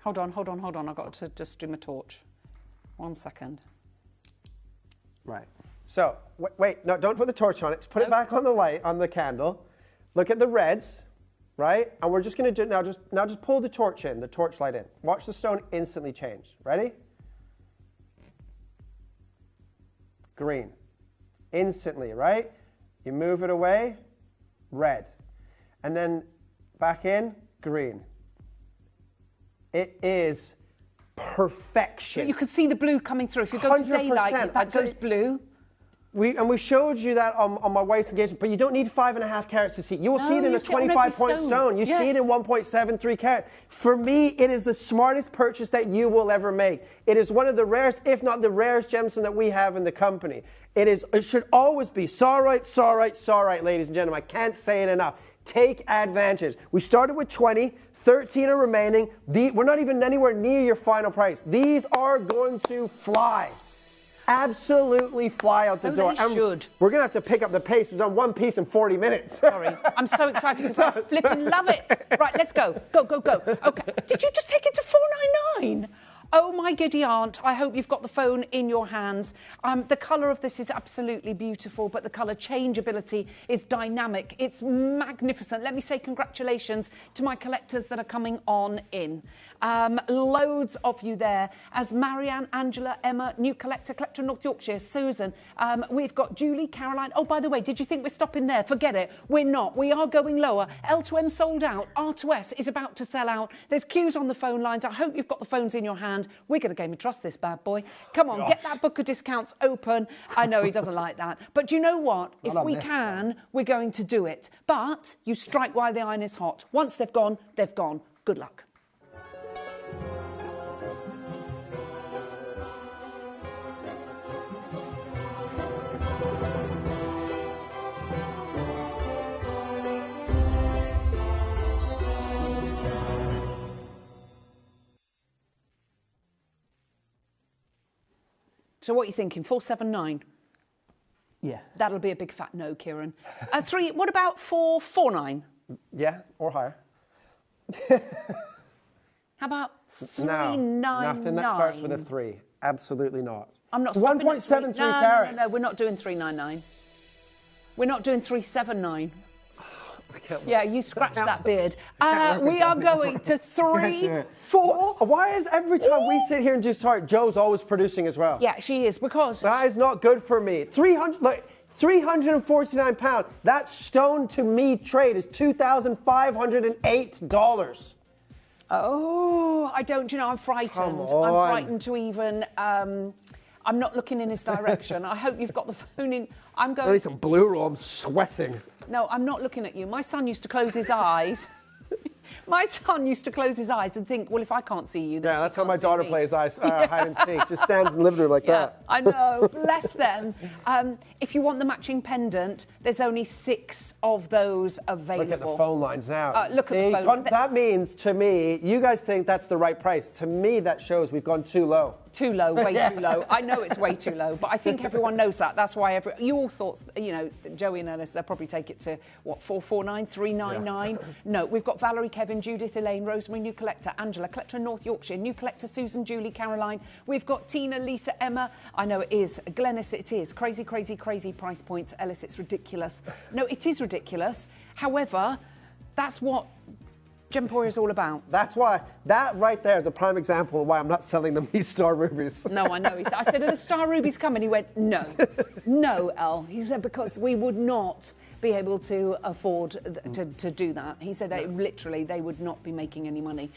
Hold on. I've got to just do my torch. 1 second. Right. So, wait, no, don't put the torch on it. Just put it back on the light, on the candle. Look at the reds, right? And we're just going to do, now just pull the torch in, the torch light in. Watch the stone instantly change. Ready? Green. Instantly, right? You move it away, red. And then back in, green. It is perfection. You can see the blue coming through. If you go to daylight, that goes blue. We showed you that on my wife's engagement, but you don't need 5.5 carats to see it. You will see it in a 25-point stone. You see it in 1.73 carat. For me, it is the smartest purchase that you will ever make. It is one of the rarest, if not the rarest gemstone that we have in the company. It should always be Saurite, ladies and gentlemen. I can't say it enough. Take advantage. We started with 20. 13 are remaining. We're not even anywhere near your final price. These are going to fly. Absolutely fly out the door. They should. We're going to have to pick up the pace. We've done one piece in 40 minutes. Sorry. I'm so excited because I flipping love it. Right, let's go. Go. Okay. Did you just take it to $4.99? Oh, my giddy aunt, I hope you've got the phone in your hands. The colour of this is absolutely beautiful, but the colour changeability is dynamic. It's magnificent. Let me say congratulations to my collectors that are coming on in. Loads of you there. As Marianne, Angela, Emma, new collector North Yorkshire, Susan. We've got Julie, Caroline. Oh, by the way, did you think we're stopping there? Forget it. We're not. We are going lower. L2M sold out. R2S is about to sell out. There's queues on the phone lines. I hope you've got the phones in your hand. We're going to Game of Trust this bad boy. Come on, get that book of discounts open. I know he doesn't like that. But do you know what? If we can, we're going to do it. But you strike while the iron is hot. Once they've gone, they've gone. Good luck. So what are you thinking? 479? Yeah. That'll be a big fat no, Kieran. 3. What about 449? Yeah, or higher. How about 399? No, nothing that starts with a 3. Absolutely not. I'm not. 1.73 carats. No, we're not doing 399. We're not doing 379. Yeah, you scratch that beard. We are going to 3, 4. Why is every time we sit here and do start, Joe's always producing as well? Yeah, she is, because that is not good for me. 349 pounds. That stone to me trade is $2,508. Oh, I don't. You know, I'm frightened. I'm frightened to even. I'm not looking in his direction. I hope you've got the phone in. I'm going. Really, some blue roll. I'm sweating. No, I'm not looking at you. My son used to close his eyes. My son used to close his eyes and think, well, if I can't see you, then yeah, that's how my daughter plays hide and seek. Just stands in the living room like that. I know. Bless them. If you want the matching pendant, there's only 6 of those available. Look at the phone lines now. Look at the phone. That means, to me, you guys think that's the right price. To me, that shows we've gone too low. Too low, way too low. I know it's way too low, but I think everyone knows that. That's why you all thought, you know, Joey and Ellis, they'll probably take it to, what, 449, 399? Yeah. No, we've got Valerie, Kevin, Judith, Elaine, Rosemary, new collector, Angela, collector in North Yorkshire, new collector, Susan, Julie, Caroline. We've got Tina, Lisa, Emma. I know it is. Glennis, it is. Crazy, crazy, crazy price points. Ellis, it's ridiculous. No, it is ridiculous. However, that's what Gemporia is all about. That's why, that right there is a prime example of why I'm not selling them these star rubies. No, I know. I said, are the star rubies coming? He went, no. No, El. He said, because we would not be able to afford to do that. He said, literally, they would not be making any money.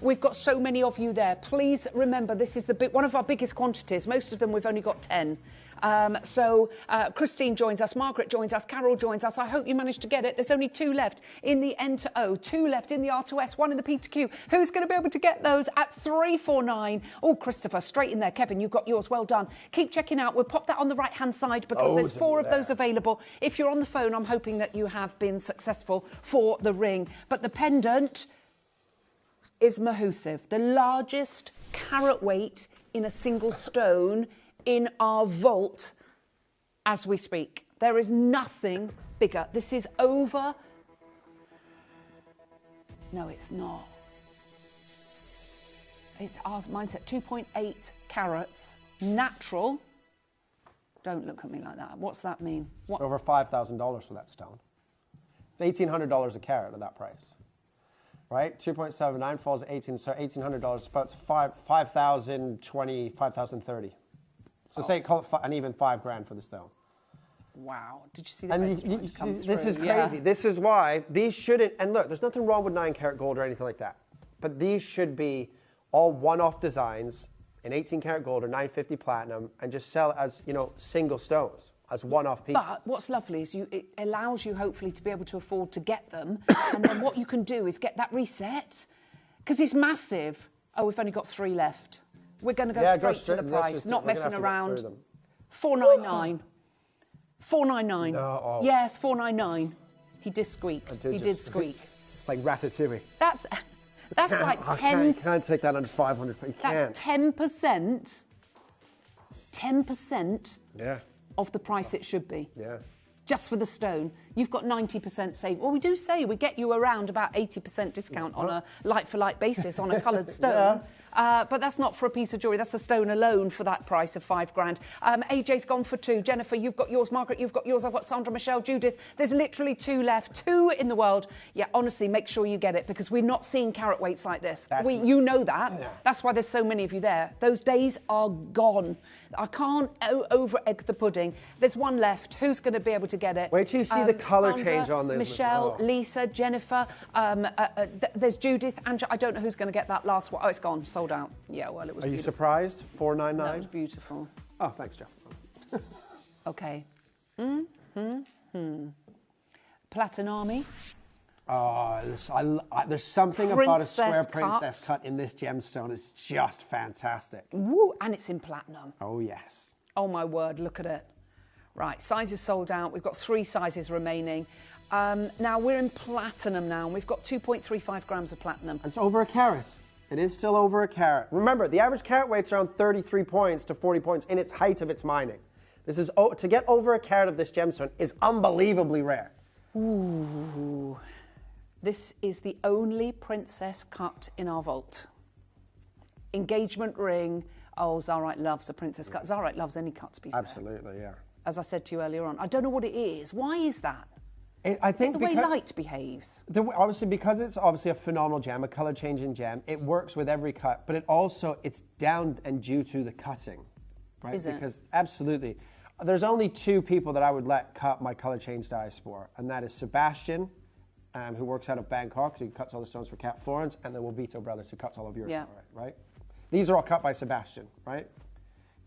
We've got so many of you there. Please remember, this is one of our biggest quantities. Most of them, we've only got 10. Christine joins us, Margaret joins us, Carol joins us. I hope you managed to get it. There's only 2 left in the N to O, 2 left in the R to S, 1 in the P to Q. Who's going to be able to get those at 349? Oh, Christopher, straight in there. Kevin, you've got yours. Well done. Keep checking out. We'll pop that on the right-hand side because there's 4 of those available. If you're on the phone, I'm hoping that you have been successful for the ring. But the pendant is massive, the largest carat weight in a single stone in our vault as we speak. There is nothing bigger. This is over... No, it's not. It's ours, mine's at 2.8 carats, natural. Don't look at me like that. What's that mean? What? Over $5,000 for that stone. It's $1,800 a carat at that price. Right? 2.79 falls at 18, so $1,800, about $5,020, $5,030. So say call it an even $5,000 for the stone. Wow. Did you see that? And this is crazy. This is why these shouldn't, and look, there's nothing wrong with 9 karat gold or anything like that. But these should be all one-off designs in 18 karat gold or 950 platinum and just sell it as, you know, single stones, as one-off pieces. But what's lovely is it allows you hopefully to be able to afford to get them. And then what you can do is get that reset because it's massive. Oh, we've only got 3 left. We're going to go straight to the price, not messing around. 499. 499. No, oh. Yes, 499. He did squeak. He did squeak. Like Ratatouille. That's like 10. Can't take that under 500. You can't. That's 10%. 10%. Yeah. Of the price it should be. Yeah. Just for the stone. You've got 90% saved. Well, we do say we get you around about 80% discount on a like-for-like basis on a coloured stone. Yeah. But that's not for a piece of jewellery. That's a stone alone for that price of $5,000. AJ's gone for 2. Jennifer, you've got yours. Margaret, you've got yours. I've got Sandra, Michelle, Judith. There's literally 2 left. 2 in the world. Yeah, honestly, make sure you get it because we're not seeing carat weights like this. You know that. Yeah. That's why there's so many of you there. Those days are gone. I can't over-egg the pudding. There's 1 left. Who's going to be able to get it? Wait till you see the colour Sandra, change on this. Michelle, Lisa, Jennifer. There's Judith, Angela. I don't know who's going to get that last one. Oh, it's gone. Sold out. Yeah, well, it was Are you surprised? 499? That was beautiful. Oh, thanks, Jeff. Okay. Platinum. Oh, there's something about a square princess cut in this gemstone. It's just fantastic. Woo, and it's in platinum. Oh, yes. Oh, my word, look at it. Right, sizes sold out. We've got 3 sizes remaining. Now, we're in platinum now, and we've got 2.35 grams of platinum. It's over a carat. It is still over a carat. Remember, the average carat weight's around 33 points to 40 points in its height of its mining. This is to get over a carat of this gemstone is unbelievably rare. Ooh. This is the only princess cut in our vault. Engagement ring. Oh, Zarite loves a princess cut. Zarite loves any cut, to be fair. Absolutely, yeah. As I said to you earlier on, I don't know what it is. Why is that? I think the way light behaves. Obviously, because it's obviously a phenomenal gem, a color changing gem, it works with every cut, but it's down and due to the cutting, right? Is it? Because absolutely, there's only 2 people that I would let cut my color change dies for, and that is Sebastian, who works out of Bangkok, who cuts all the stones for Cat Florence, and the Wobito brothers, who cuts all of yours, right? These are all cut by Sebastian, right?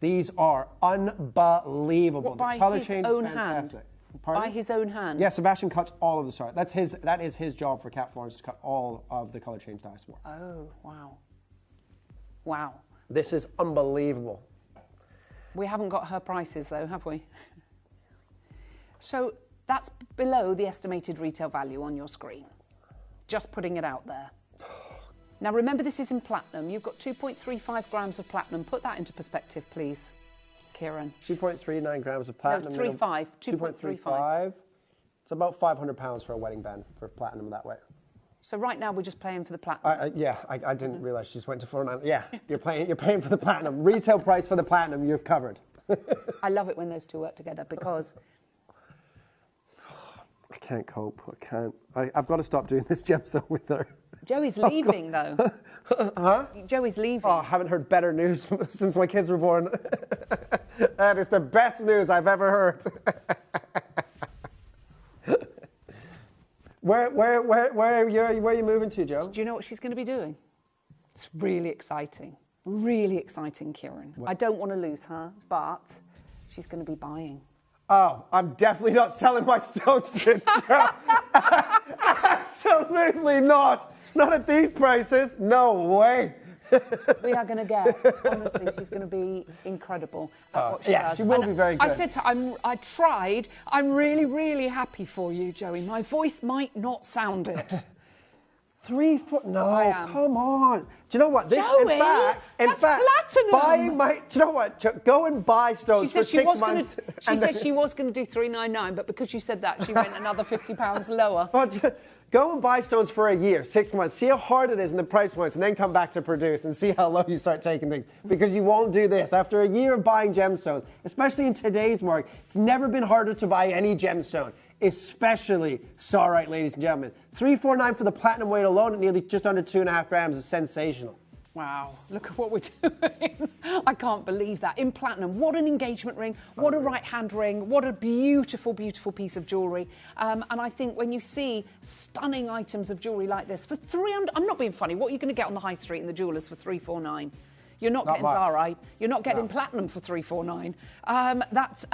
These are unbelievable. What, by the color his change own is fantastic. hand? Pardon? By his own hand? Yeah, Sebastian cuts all of the stars. That is his job for Cat Florence, to cut all of the color change dies for. Oh, wow. Wow. This is unbelievable. We haven't got her prices, though, have we? So that's below the estimated retail value on your screen. Just putting it out there. Now, remember, this is in platinum. You've got 2.35 grams of platinum. Put that into perspective, please, Kieran. 2.39 grams of platinum. No, 3.5. 2.35. It's about 500 pounds for a wedding band for platinum that way. So right now we're just playing for the platinum. I didn't realise she just went to 499. Yeah, you're paying for the platinum. Retail price for the platinum you've covered. I love it when those 2 work together because I can't cope. I can't. I've got to stop doing this gemstone with her. Joey's leaving, though. Huh? Joey's leaving. Oh, I haven't heard better news since my kids were born. That is the best news I've ever heard. Where are you moving to, Joe? Do you know what she's going to be doing? It's really exciting. Really exciting, Kieran. I don't want to lose her, but she's going to be buying. Oh, I'm definitely not selling my stones to Joe. Absolutely not. Not at these prices. No way. We are going to get, honestly, she's going to be incredible at what she does. She will be very good. I said to her, I tried. I'm really, really happy for you, Joey. My voice might not sound it. 3 foot? No, come on. Do you know what? This, Joey, in fact, platinum. buying my. Do you know what? Go and buy stones for 6 months. She said she was going to do $399, but because you said that, she went another £50 lower. Go and buy stones for a year, 6 months. See how hard it is in the price points, and then come back to produce and see how low you start taking things. Because you won't do this. After a year of buying gemstones, especially in today's market, it's never been harder to buy any gemstone, especially Saurite, ladies and gentlemen. $349 for the platinum weight alone at nearly just under 2.5 grams is sensational. Wow, look at what we're doing. I can't believe that. In platinum, what an engagement ring, what a right-hand ring, what a beautiful, beautiful piece of jewellery. And I think when you see stunning items of jewellery like this, for 300, I'm not being funny, what are you going to get on the high street in the jewellers for $349? You're not getting Zarai. You're not getting platinum for $349. That's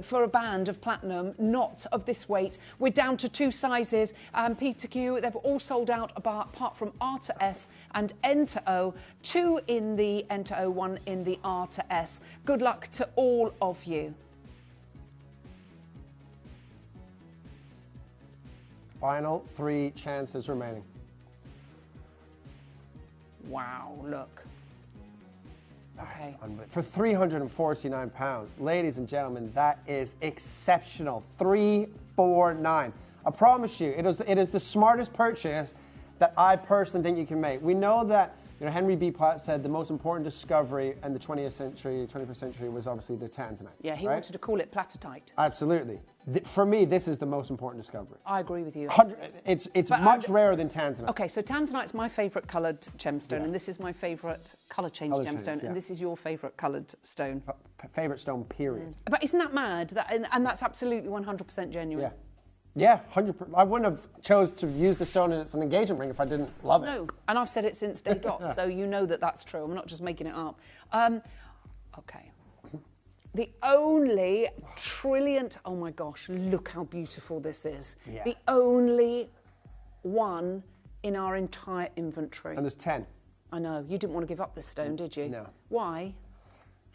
for a band of platinum, not of this weight. We're down to 2 sizes. P to Q, they've all sold out apart from R to S and N to O. 2 in the N to O, 1 in the R to S. Good luck to all of you. Final 3 chances remaining. Wow, look. Okay. For £349, ladies and gentlemen, that is exceptional. $349. I promise you, it is the smartest purchase that I personally think you can make. We know that Henry B. Platt said the most important discovery in the 21st century was obviously the tanzanite. Yeah, he wanted to call it platitite. Absolutely. For me, this is the most important discovery. I agree with you. It's much rarer than tanzanite. Okay, so tanzanite's my favourite coloured gemstone, and this is my favourite colour change gemstone, and this is your favourite coloured stone. Favourite stone, period. But isn't that mad? And that's absolutely 100% genuine. Yeah. Yeah, 100%. I wouldn't have chose to use the stone as an engagement ring if I didn't love it. No, and I've said it since day dot, so you know that that's true. I'm not just making it up. Okay. The only trilliant... Oh, my gosh, look how beautiful this is. Yeah. The only one in our entire inventory. And there's 10. I know. You didn't want to give up this stone, did you? No. Why?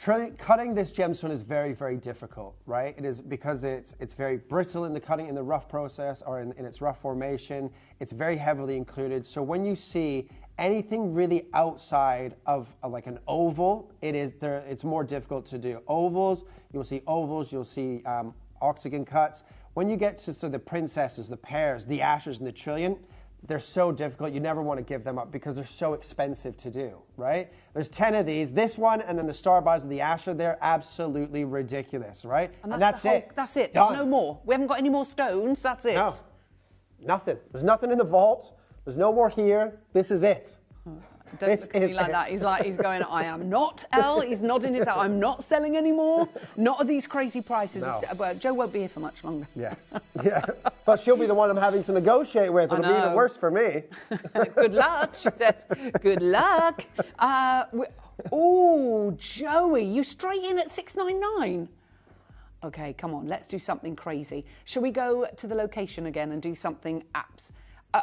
Cutting this gemstone is very, very difficult, right? It is because it's very brittle in the cutting, in the rough process, or in its rough formation. It's very heavily included. So when you see anything really outside of like an oval, it's more difficult to do. Ovals, you'll see octagon cuts. When you get to sort of the princesses, the pears, the ashes, and the trillion, they're so difficult, you never want to give them up because they're so expensive to do, right? There's 10 of these. This one and then the star bars of the Asher, they're absolutely ridiculous, right? And that's it. That's it. There's no more. We haven't got any more stones. That's it. No. Nothing. There's nothing in the vault. There's no more here. This is it. Don't look at me like that. He's going, I am not, Elle. He's nodding his head. I'm not selling anymore. Not at these crazy prices. No. Well, Joe won't be here for much longer. Yes. Yeah. But she'll be the one I'm having to negotiate with. It'll be even worse for me. Good luck, she says. Good luck. Oh, Joey, you straight in at $699. Okay, come on. Let's do something crazy. Shall we go to the location again and do something apps?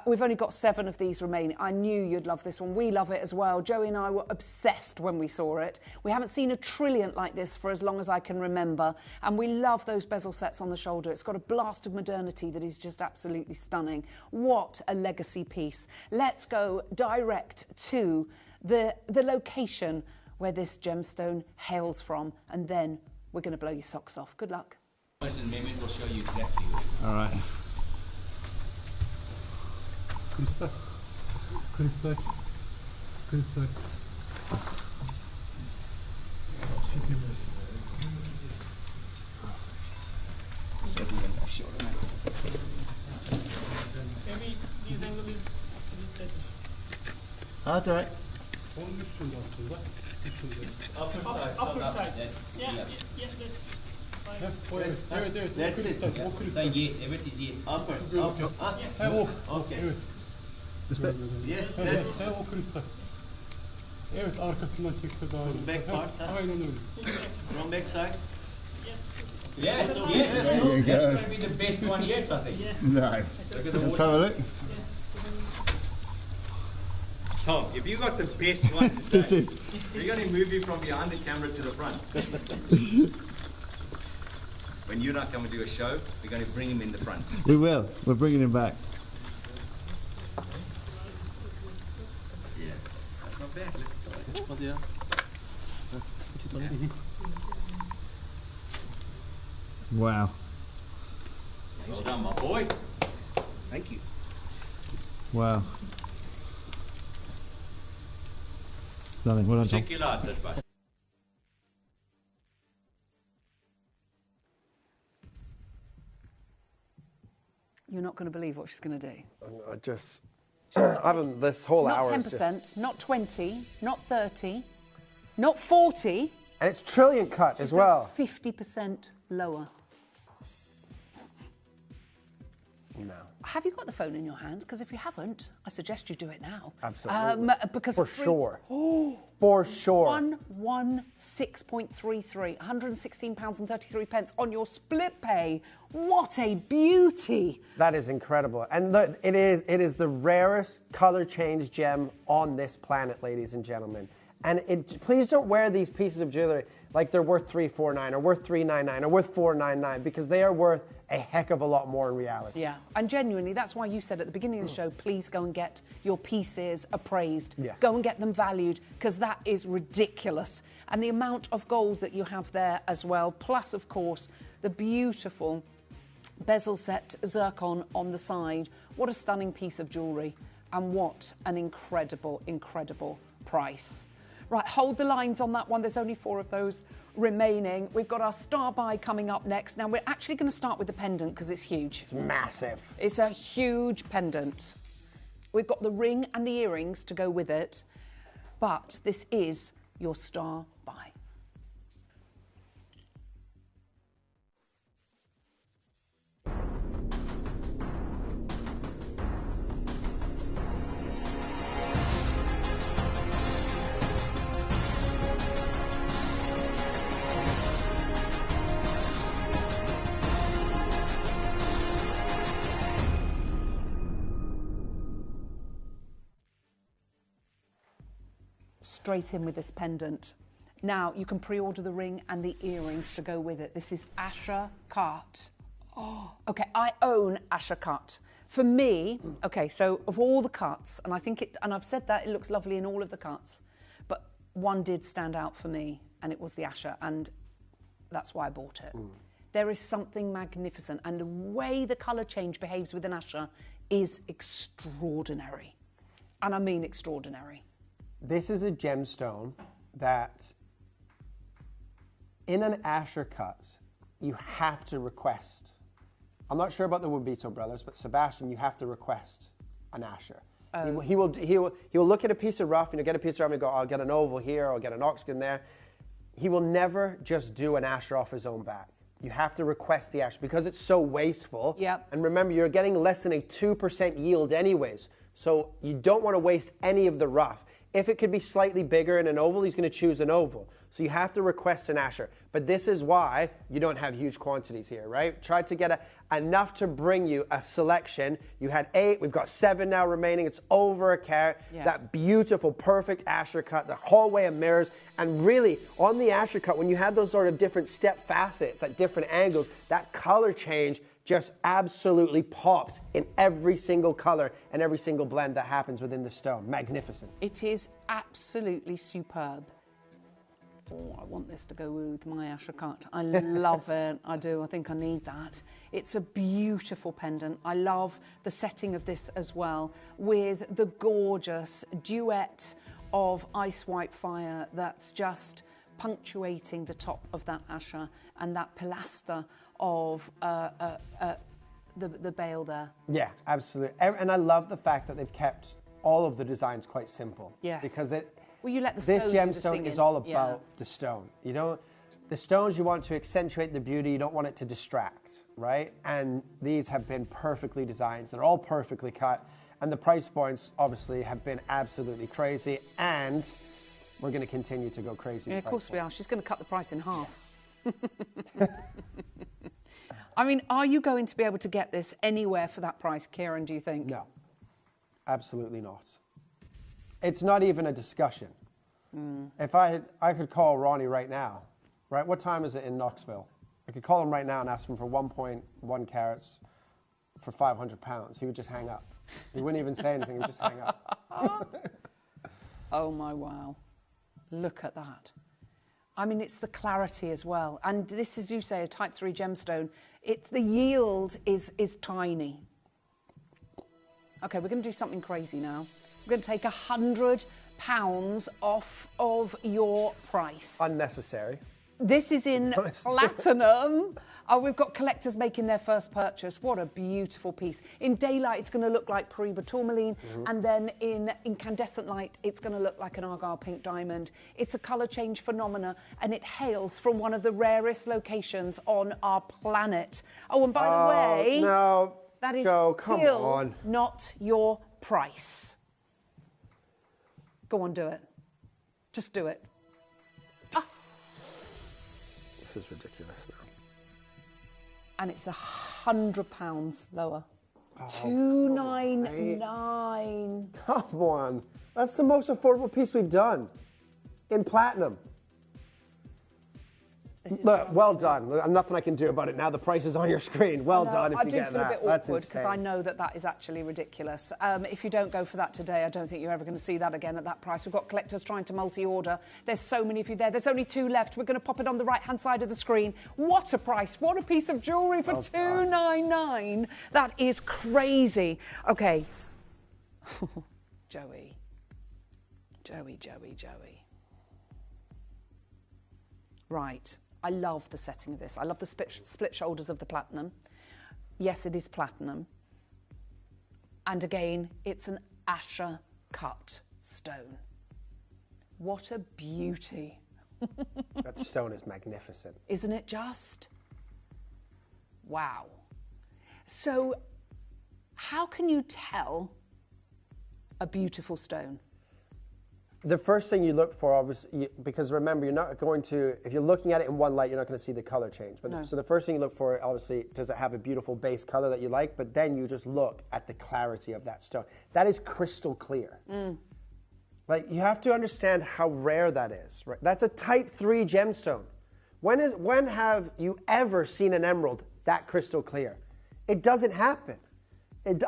We've only got 7 of these remaining. I knew you'd love this one. We love it as well. Joey and I were obsessed when we saw it. We haven't seen a trilliant like this for as long as I can remember. And we love those bezel sets on the shoulder. It's got a blast of modernity that is just absolutely stunning. What a legacy piece. Let's go direct to the location where this gemstone hails from. And then we're going to blow your socks off. Good luck. Mehmet will show you exactly. All right. Kırıklar. That's all right. Upper side. Yeah, that's fine. That's it. Sen ye, evet ye. Upper. Okay. Yes, o kırıklar. Evet, arkasından çekse daha iyi. Back part. Aynen öyle. From back side. Yeah, There you that's go. going to be the best one yet, I think. No. Look at the Let's water. have a look. Tom, if you got the best one This today, is- we're going to move you from behind the camera to the front. When you and I come and do a show, we're going to bring him in the front. We will. We're bringing him back. Yeah, that's not bad. Look. Yeah. Wow. Well done, my boy. Thank you. Wow. Stunning. Well done, Tom. Check it out, this bus. You're not going to believe what she's going to do. I just, I've this whole Not hour. 10%, not 20, not 30, not 40. And it's trillion cut as well. 50% lower. No. Have you got the phone in your hand? Because if you haven't, I suggest you do it now. Absolutely. Because For free- sure. Oh, For sure. 116.33, £116.33 on your split pay. What a beauty! That is incredible. And look, it is the rarest color change gem on this planet, ladies and gentlemen. And please don't wear these pieces of jewelry like they're worth $349 or worth $399 or worth $499, because they are worth a heck of a lot more in reality. Yeah, and genuinely, that's why you said at the beginning of the show, please go and get your pieces appraised. Yeah. Go and get them valued, because that is ridiculous. And the amount of gold that you have there as well, plus, of course, the beautiful bezel set zircon on the side. What a stunning piece of jewellery, and what an incredible, incredible price. Right, hold the lines on that one. There's only 4 of those remaining. We've got our star buy coming up next. Now, we're actually going to start with the pendant because it's huge. It's massive. It's a huge pendant. We've got the ring and the earrings to go with it, but this is your star buy. Straight in with this pendant. Now, you can pre-order the ring and the earrings to go with it. This is Asher Cut. Oh, okay, I own Asher Cut. For me, okay, so of all the cuts, and I think it, and I've said that, it looks lovely in all of the cuts, but one did stand out for me, and it was the Asher, and that's why I bought it. There is something magnificent, and the way the colour change behaves with an Asher is extraordinary. And I mean extraordinary. This is a gemstone that, in an Asher cut, you have to request. I'm not sure about the Wabito brothers, but Sebastian, you have to request an Asher. Oh. He will look at a piece of rough, get a piece of rough and go, I'll get an oval here, I'll get an oxkin there. He will never just do an Asher off his own back. You have to request the Asher because it's so wasteful. Yep. And remember, you're getting less than a 2% yield anyways. So you don't want to waste any of the rough. If it could be slightly bigger in an oval, he's going to choose an oval. So you have to request an Asher. But this is why you don't have huge quantities here, right? Try to get enough to bring you a selection. You had 8, we've got 7 now remaining. It's over a carat. Yes. That beautiful, perfect Asher cut, the hallway of mirrors. And really, on the Asher cut, when you have those sort of different step facets at different angles, that color change just absolutely pops in every single color and every single blend that happens within the stone. Magnificent. It is absolutely superb. Oh, I want this to go with my Asher cut. I love it. I do. I think I need that. It's a beautiful pendant. I love the setting of this as well, with the gorgeous duet of ice white fire that's just punctuating the top of that Asher, and that pilaster of the bail there. Yeah, absolutely. And I love the fact that they've kept all of the designs quite simple. Yes. Because well, you let the this stone do the gemstone singing. is all about Yeah. the stone. You know, the stones, you want to accentuate the beauty, you don't want it to distract, right? And these have been perfectly designed. They're all perfectly cut. And the price points obviously have been absolutely crazy. And we're going to continue to go crazy. Yeah, of course we are. She's going to cut the price in half. I mean, are you going to be able to get this anywhere for that price, Kieran, do you think? No, absolutely not. It's not even a discussion. If I could call Ronnie right now, right? What time is it in Knoxville? I could call him right now and ask him for 1.1 carats for £500. He would just hang up. He wouldn't even say anything, he would just hang up. Oh my wow. Look at that. I mean, it's the clarity as well. And this, as you say, a type 3 gemstone. The yield is tiny. Okay, we're going to do something crazy now. We're going to take £100 off of your price. Unnecessary. This is in platinum. Oh, we've got collectors making their first purchase. What a beautiful piece. In daylight, it's going to look like Paraiba tourmaline, and then in incandescent light, it's going to look like an Argyle pink diamond. It's a colour change phenomena, and it hails from one of the rarest locations on our planet. Oh, and by the way, no, that is come still on. not your price. Go on, do it. Just do it. This is ridiculous now. And it's £100 lower. Oh, $299. Come on. That's the most affordable piece we've done in platinum. Look, well done. Nothing I can do about it now. The price is on your screen. Well done if you get that. I do feel a bit awkward because I know that is actually ridiculous. If you don't go for that today, I don't think you're ever going to see that again at that price. We've got collectors trying to multi-order. There's so many of you there. There's only 2 left. We're going to pop it on the right-hand side of the screen. What a price. What a piece of jewellery for $299. That is crazy. Okay. Joey. Right. I love the setting of this. I love the split shoulders of the platinum. Yes, it is platinum. And again, it's an Asher cut stone. What a beauty. That stone is magnificent. Isn't it just? Wow. So, how can you tell a beautiful stone? The first thing you look for, obviously, because remember, you're not going to, if you're looking at it in one light, you're not going to see the color change. But so the first thing you look for, obviously, does it have a beautiful base color that you like? But then you just look at the clarity of that stone. That is crystal clear. Like, you have to understand how rare that is. Right? That's a type 3 gemstone. When have you ever seen an emerald that crystal clear? It doesn't happen.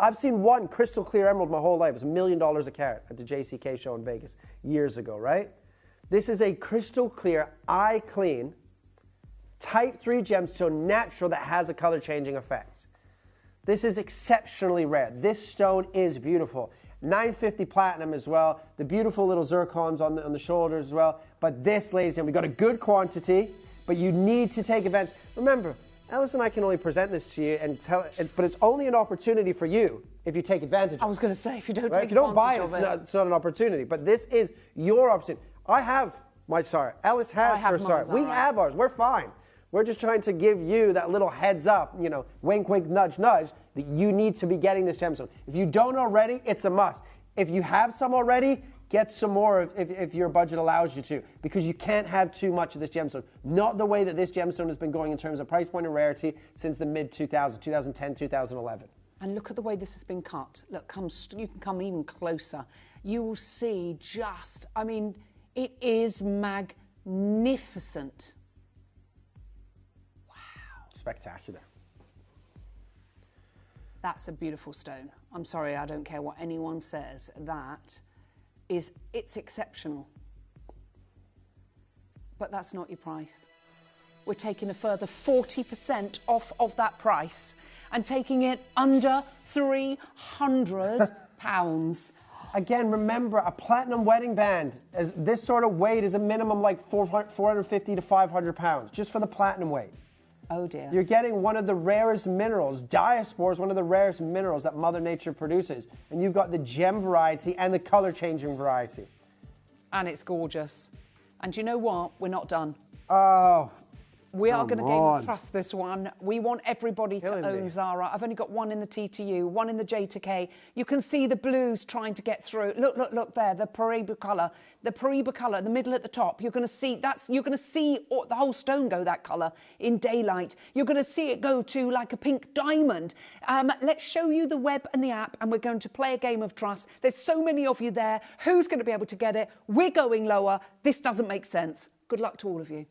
I've seen one crystal clear emerald my whole life. It was $1 million a carat at the JCK show in Vegas years ago, right? This is a crystal clear, eye clean, type 3 gemstone, natural, that has a color changing effect. This is exceptionally rare. This stone is beautiful. 950 platinum as well. The beautiful little zircons on the shoulders as well. But this, ladies and gentlemen, we got a good quantity, but you need to take advantage. Remember, Alice and I can only present this to you and tell it, but it's only an opportunity for you if you take advantage of it. I was going to say, if you don't right? take if you don't buy advantage it, it's not an opportunity. But this is your opportunity. I have my SAR. Alice has her SAR. We have ours. We're fine. We're just trying to give you that little heads up, you know, wink, wink, nudge, nudge, that you need to be getting this gemstone. If you don't already, it's a must. If you have some already, get some more if your budget allows you to, because you can't have too much of this gemstone. Not the way that this gemstone has been going in terms of price point and rarity since the mid-2000s, 2010, 2011. And look at the way this has been cut. Look, you can come even closer. You will see just, I mean, it is magnificent. Wow. Spectacular. That's a beautiful stone. I'm sorry, I don't care what anyone says. It's exceptional. But that's not your price. We're taking a further 40% off of that price and taking it under £300. Again, remember, a platinum wedding band, this sort of weight is a minimum like 450 to 500 pounds, just for the platinum weight. Oh dear. You're getting one of the rarest minerals. Diaspore is one of the rarest minerals that Mother Nature produces. And you've got the gem variety and the color changing variety. And it's gorgeous. And you know what? We're not done. Oh, We are going to gain on. trust this one. We want everybody to own Zara. I've only got one in the T to U, one in the J to K. You can see the blues trying to get through. Look there, the Paraiba colour. The Paraiba colour, the middle at the top. You're going to see the whole stone go that colour in daylight. You're going to see it go to like a pink diamond. Let's show you the web and the app, and we're going to play a game of trust. There's so many of you there. Who's going to be able to get it? We're going lower. This doesn't make sense. Good luck to all of you.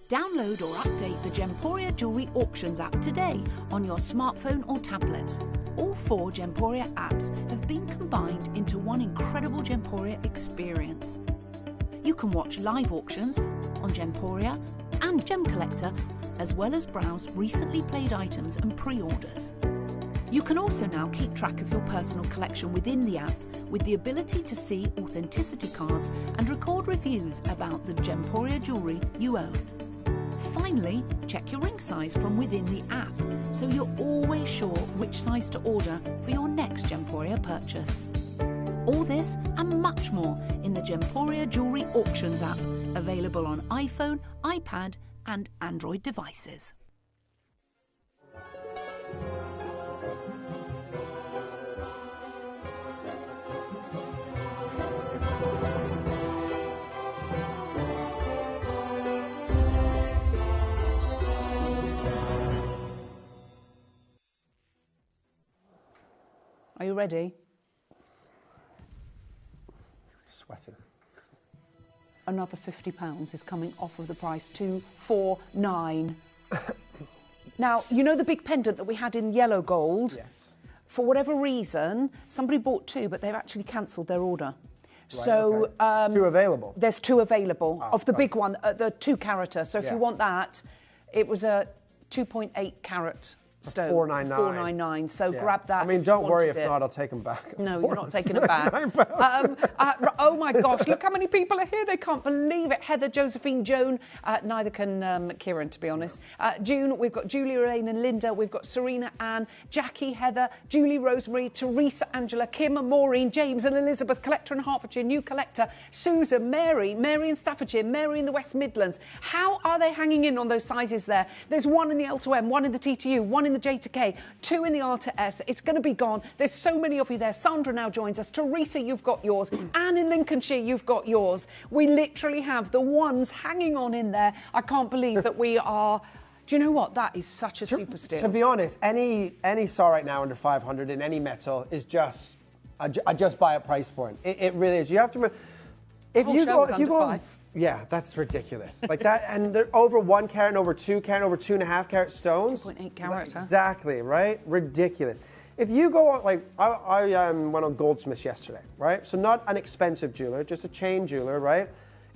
Download or update the Gemporia Jewellery Auctions app today on your smartphone or tablet. All 4 Gemporia apps have been combined into one incredible Gemporia experience. You can watch live auctions on Gemporia and Gem Collector, as well as browse recently played items and pre-orders. You can also now keep track of your personal collection within the app with the ability to see authenticity cards and record reviews about the Gemporia jewellery you own. Finally, check your ring size from within the app, so you're always sure which size to order for your next Gemporia purchase. All this and much more in the Gemporia Jewellery Auctions app, available on iPhone, iPad and Android devices. Are you ready? Sweating. Another £50 is coming off of the price, 249. Now, you know the big pendant that we had in yellow gold? Yes. For whatever reason, somebody bought 2, but they've actually cancelled their order. Right, so okay. 2 available? There's 2 available of the big one, the 2 carat. So if you want that, it was a 2.8 carat stone. 499. So grab that. I mean, don't worry if not, I'll take them back. No, you're not taking them back. Oh my gosh, look how many people are here. They can't believe it. Heather, Josephine, Joan. Neither can Kieran, to be honest. June, we've got Julie, Elaine and Linda. We've got Serena, Anne, Jackie, Heather, Julie, Rosemary, Teresa, Angela, Kim, Maureen, James and Elizabeth, Collector in Hertfordshire, New Collector, Susan, Mary in Staffordshire, Mary in the West Midlands. How are they hanging in on those sizes there? There's 1 in the L to M, 1 in the T to U, 1 in the J to K, 2 in the R to S. It's going to be gone. There's so many of you there. Sandra now joins us. Teresa, you've got yours. Anne in Lincolnshire, you've got yours. We literally have the ones hanging on in there. I can't believe that we are... Do you know what? That is such a super steal. To be honest, any saw right now under 500 in any metal is just a just buy at price point. It really is. You have to... If you go... Yeah, that's ridiculous. Like that, and they're over 1 carat, and over 2 carat, over 2.5 carat stones. 2.8 carat. Exactly, right? Ridiculous. If you go on, like, I went on Goldsmiths yesterday, right? So not an expensive jeweler, just a chain jeweler, right?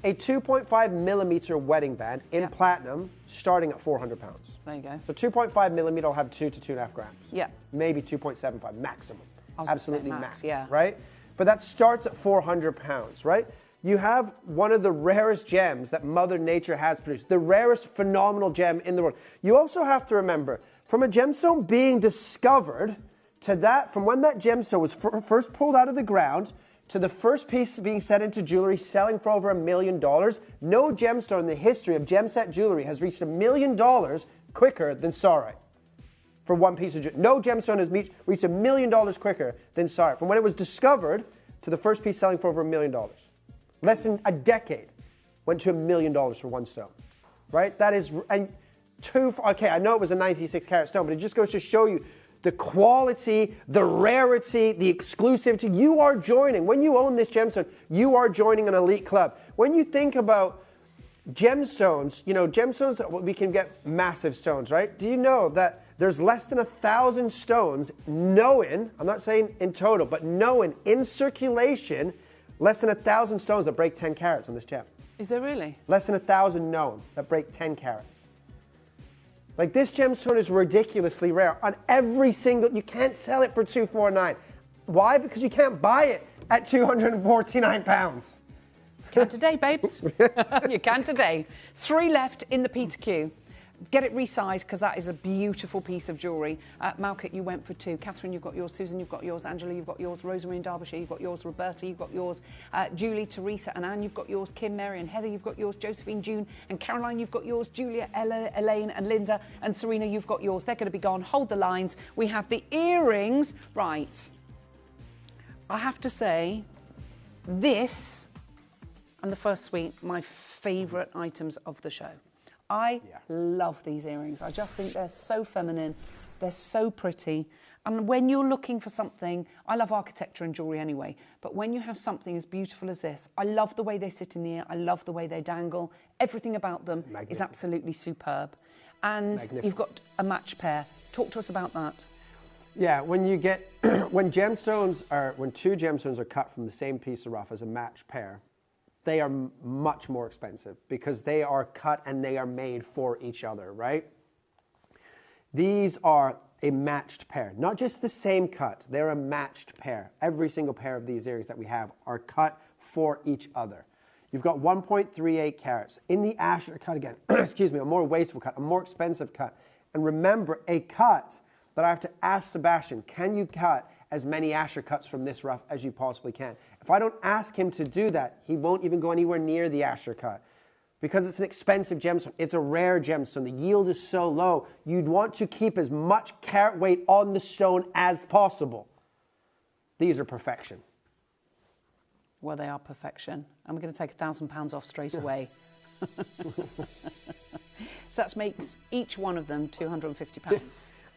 A 2.5 millimeter wedding band in platinum, starting at £400. There you go. So 2.5 millimeter will have 2 to 2.5 grams. Yeah. Maybe 2.75 maximum. Absolutely max, yeah. Right? But that starts at £400, right? You have one of the rarest gems that Mother Nature has produced, the rarest phenomenal gem in the world. You also have to remember, from a gemstone being discovered to that, from when that gemstone was first pulled out of the ground to the first piece being set into jewelry selling for over $1 million, no gemstone in the history of gem set jewelry has reached $1 million quicker than Sarai. For one piece of jewelry. No gemstone has reached $1 million quicker than Sarai. From when it was discovered to the first piece selling for over $1 million. Less than a decade went to $1 million for one stone, right? That is, and Okay, I know it was a 96 carat stone, but it just goes to show you the quality, the rarity, the exclusivity. You are joining, when you own this gemstone, you are joining an elite club. When you think about gemstones, you know, gemstones, we can get massive stones, right? Do you know that there's less than 1,000 stones known, I'm not saying in total, but known in circulation, less than 1,000 stones that break 10 carats on this gem. Is there really? Less than 1,000 known that break 10 carats. Like, this gemstone is ridiculously rare on every single, you can't sell it for $249. Why? Because you can't buy it at £249. Can today, babes. You can today. 3 left in the P2Q. Get it resized because that is a beautiful piece of jewellery. Malkit, you went for 2. Catherine, you've got yours. Susan, you've got yours. Angela, you've got yours. Rosemary in Derbyshire, you've got yours. Roberta, you've got yours. Julie, Teresa and Anne, you've got yours. Kim, Mary and Heather, you've got yours. Josephine, June and Caroline, you've got yours. Julia, Ella, Elaine and Linda and Serena, you've got yours. They're going to be gone. Hold the lines. We have the earrings. Right. I have to say, this and the first suite, my favourite items of the show. I love these earrings. I just think they're so feminine. They're so pretty. And when you're looking for something, I love architecture and jewellery anyway, but when you have something as beautiful as this, I love the way they sit in the ear. I love the way they dangle. Everything about them is absolutely superb. And you've got a match pair. Talk to us about that. Yeah, when you get, when two gemstones are cut from the same piece of rough as a match pair, they are much more expensive because they are cut and they are made for each other, right? These are a matched pair, not just the same cut, they're a matched pair. Every single pair of these earrings that we have are cut for each other. You've got 1.38 carats. In the Asher cut again, excuse me, a more wasteful cut, a more expensive cut. And remember, a cut that I have to ask Sebastian, can you cut as many Asher cuts from this rough as you possibly can? If I don't ask him to do that, he won't even go anywhere near the Asher cut because it's an expensive gemstone. It's a rare gemstone. The yield is so low. You'd want to keep as much carat weight on the stone as possible. These are perfection. Well, they are perfection. And we're going to take £1,000 off straight away. So that makes each one of them £250.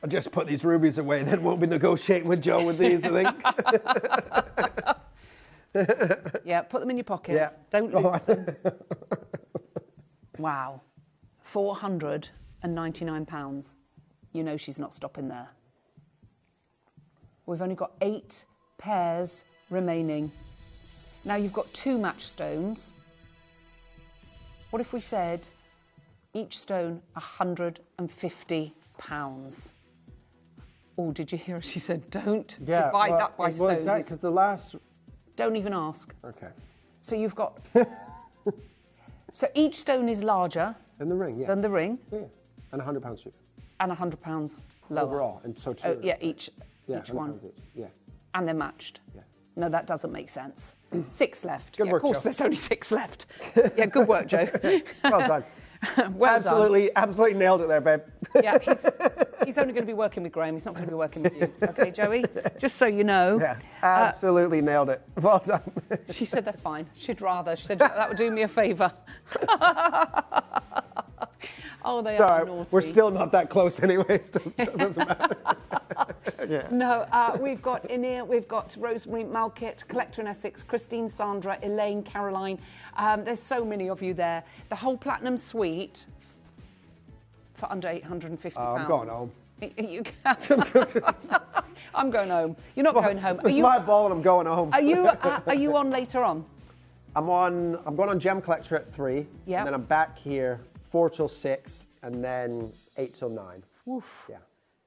I'll just put these rubies away, then we'll be negotiating with Joe with these, I think. Yeah, put them in your pocket. Yeah. Don't lose them. Wow. £499. You know she's not stopping there. We've only got 8 pairs remaining. Now you've got 2 match stones. What if we said each stone £150? Oh, did you hear her? She said, don't divide that by stones. Well, exactly, because the last... Don't even ask. Okay. So you've got... So each stone is larger... Than the ring, yeah. Than the ring. Yeah. And £100 cheaper. And £100 lower. Overall, and so two. Yeah, each one. Each. Yeah. And they're matched. Yeah. No, that doesn't make sense. 6 left. Good work, of course, Joe. there's only 6 left. Yeah, good work, Joe. Well done. Well absolutely nailed it there, babe. Yeah, he's only going to be working with Graham. He's not going to be working with you. Okay, Joey? Just so you know. Yeah, absolutely nailed it. Well done. She said that's fine. She'd rather. She said that would do me a favour. Oh, they are naughty. We're still not that close anyway. It doesn't matter. Yeah. No, we've got in here, we've got Rosemary, Malkit, Collector in Essex, Christine, Sandra, Elaine, Caroline. There's so many of you there. The whole Platinum Suite for under £850. I'm going home. I'm going home. You're not going home. It's my ball and I'm going home. Are you on later on? I'm going on Gem Collector at 3. Yeah. And then I'm back here 4 till 6 and then 8 till 9. Oof. Yeah.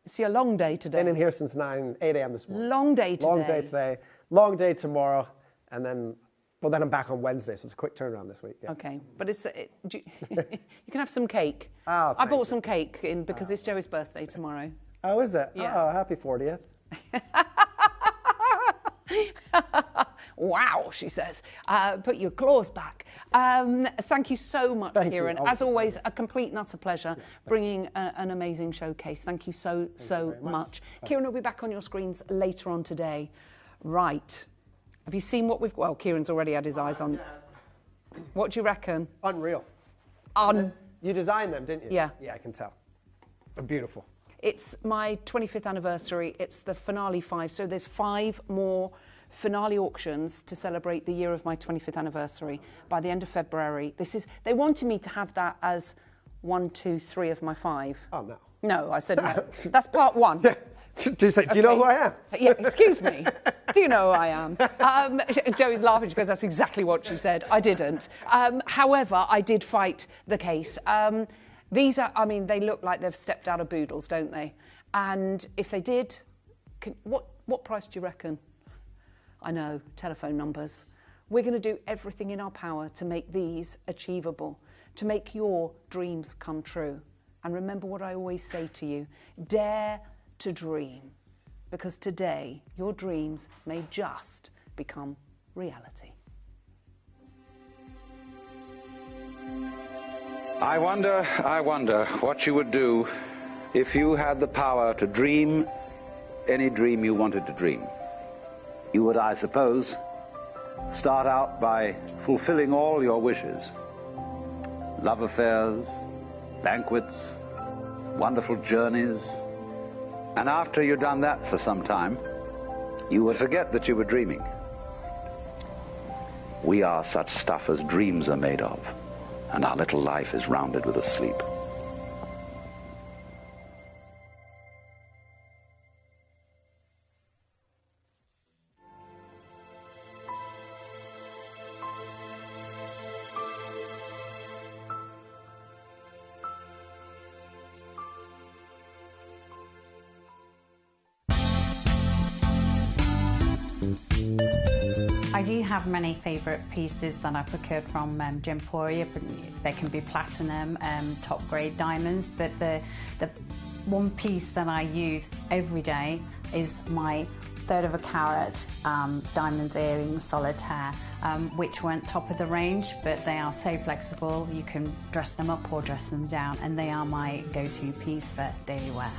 It's a long day today. Been in here since 8 a.m. this morning. Long day today. Long day today. Long day tomorrow. And then, well, then I'm back on Wednesday, so it's a quick turnaround this week. Yeah. Okay. But you can have some cake. Oh, I bought some cake in because it's Joey's birthday tomorrow. Oh, is it? Yeah. Oh, happy 40th. Wow, she says. Put your claws back. Thank you so much, Kieran. As always, a complete and utter pleasure bringing an amazing showcase. Thank you so much. Kieran will be back on your screens later on today. Right. Have you seen what we've... Well, Kieran's already had his eyes on... What do you reckon? Unreal. You designed them, didn't you? Yeah. Yeah, I can tell. Beautiful. It's my 25th anniversary. It's the finale 5. So there's 5 more finale auctions to celebrate the year of my 25th anniversary by the end of February. They wanted me to have that as 1, 2, 3 of my 5. Oh, no. No, I said no. That's part 1. Do you know who I am? Yeah, excuse me. Do you know who I am? Joey's laughing because that's exactly what she said. I didn't. However, I did fight the case. These are, I mean, they look like they've stepped out of Boodles, don't they? And if they did, what price do you reckon? I know, telephone numbers. We're going to do everything in our power to make these achievable, to make your dreams come true. And remember what I always say to you, dare to dream, because today your dreams may just become reality. I wonder what you would do if you had the power to dream any dream you wanted to dream. You would, I suppose, start out by fulfilling all your wishes. Love affairs, banquets, wonderful journeys. And after you'd done that for some time, you would forget that you were dreaming. We are such stuff as dreams are made of, and our little life is rounded with a sleep. I do have many favourite pieces that I procured from Gemporia. They can be platinum, top grade diamonds, but the one piece that I use every day is my 1/3 of a carat diamond earrings solitaire, which weren't top of the range, but they are so flexible. You can dress them up or dress them down, and they are my go-to piece for daily wear.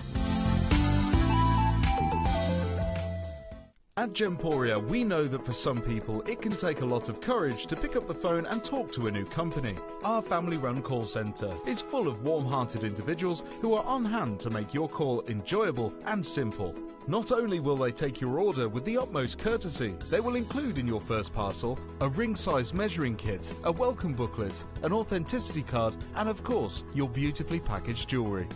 At Gemporia, we know that for some people it can take a lot of courage to pick up the phone and talk to a new company. Our family-run call centre is full of warm-hearted individuals who are on hand to make your call enjoyable and simple. Not only will they take your order with the utmost courtesy, they will include in your first parcel a ring-size measuring kit, a welcome booklet, an authenticity card, and of course, your beautifully packaged jewellery.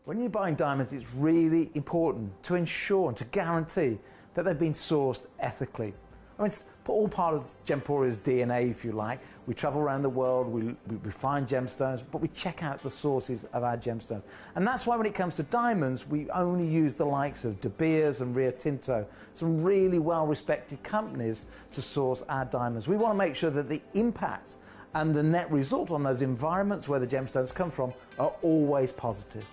When you're buying diamonds, it's really important to ensure and to guarantee that they've been sourced ethically. I mean, it's all part of Gemporia's DNA, if you like. We travel around the world, we find gemstones, but we check out the sources of our gemstones. And that's why when it comes to diamonds, we only use the likes of De Beers and Rio Tinto, some really well-respected companies to source our diamonds. We want to make sure that the impact and the net result on those environments where the gemstones come from are always positive.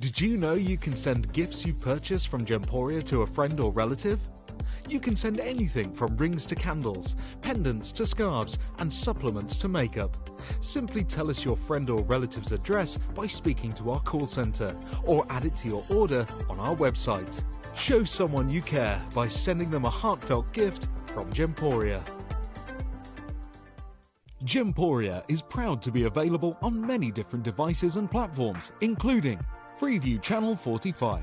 Did you know you can send gifts you've purchased from Gemporia to a friend or relative? You can send anything from rings to candles, pendants to scarves, and supplements to makeup. Simply tell us your friend or relative's address by speaking to our call centre, or add it to your order on our website. Show someone you care by sending them a heartfelt gift from Gemporia. Gemporia is proud to be available on many different devices and platforms, including Freeview Channel 45,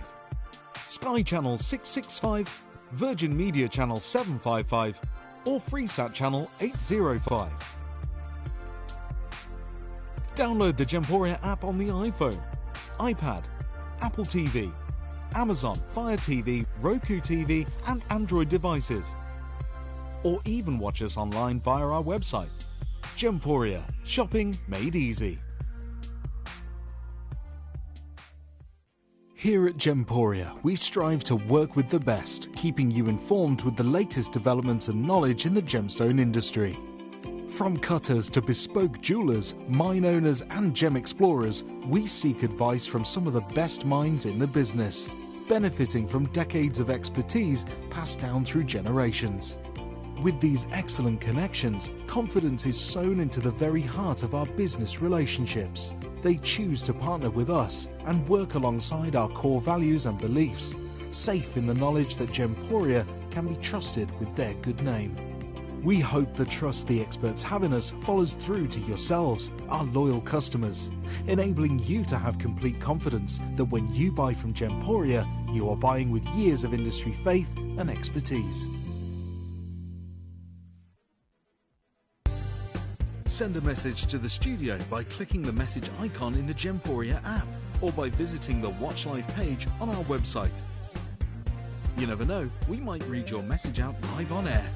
Sky Channel 665, Virgin Media Channel 755, or Freesat Channel 805. Download the Gemporia app on the iPhone, iPad, Apple TV, Amazon Fire TV, Roku TV, and Android devices. Or even watch us online via our website. Gemporia, shopping made easy. Here at Gemporia, we strive to work with the best, keeping you informed with the latest developments and knowledge in the gemstone industry. From cutters to bespoke jewelers, mine owners and gem explorers, we seek advice from some of the best minds in the business, benefiting from decades of expertise passed down through generations. With these excellent connections, confidence is sown into the very heart of our business relationships. They choose to partner with us and work alongside our core values and beliefs, safe in the knowledge that Gemporia can be trusted with their good name. We hope the trust the experts have in us follows through to yourselves, our loyal customers, enabling you to have complete confidence that when you buy from Gemporia, you are buying with years of industry faith and expertise. Send a message to the studio by clicking the message icon in the Gemporia app or by visiting the Watch Live page on our website. You never know, we might read your message out live on air.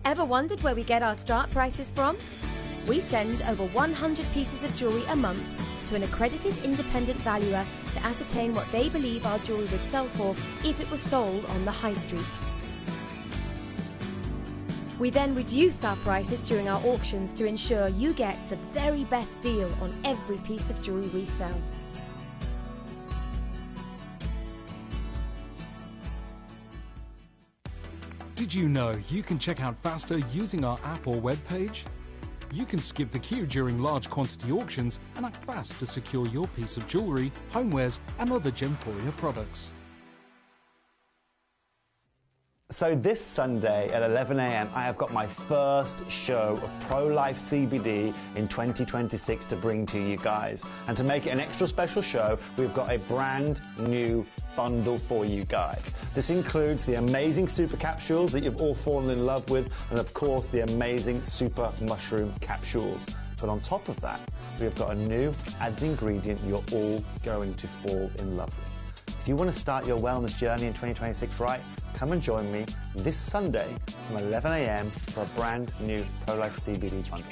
Ever wondered where we get our start prices from? We send over 100 pieces of jewellery a month to an accredited independent valuer to ascertain what they believe our jewellery would sell for if it was sold on the high street. We then reduce our prices during our auctions to ensure you get the very best deal on every piece of jewellery we sell. Did you know you can check out faster using our app or web page? You can skip the queue during large quantity auctions and act fast to secure your piece of jewellery, homewares and other Gemporia products. So this Sunday at 11 a.m. I have got my first show of pro-life CBD in 2026 to bring to you guys. And to make it an extra special show, we've got a brand new bundle for you guys. This includes the amazing super capsules that you've all fallen in love with, and of course the amazing super mushroom capsules. But on top of that, we've got a new added ingredient you're all going to fall in love with. If you want to start your wellness journey in 2026 right, come and join me this Sunday from 11 a.m. for a brand new Pro-Life CBD bundle.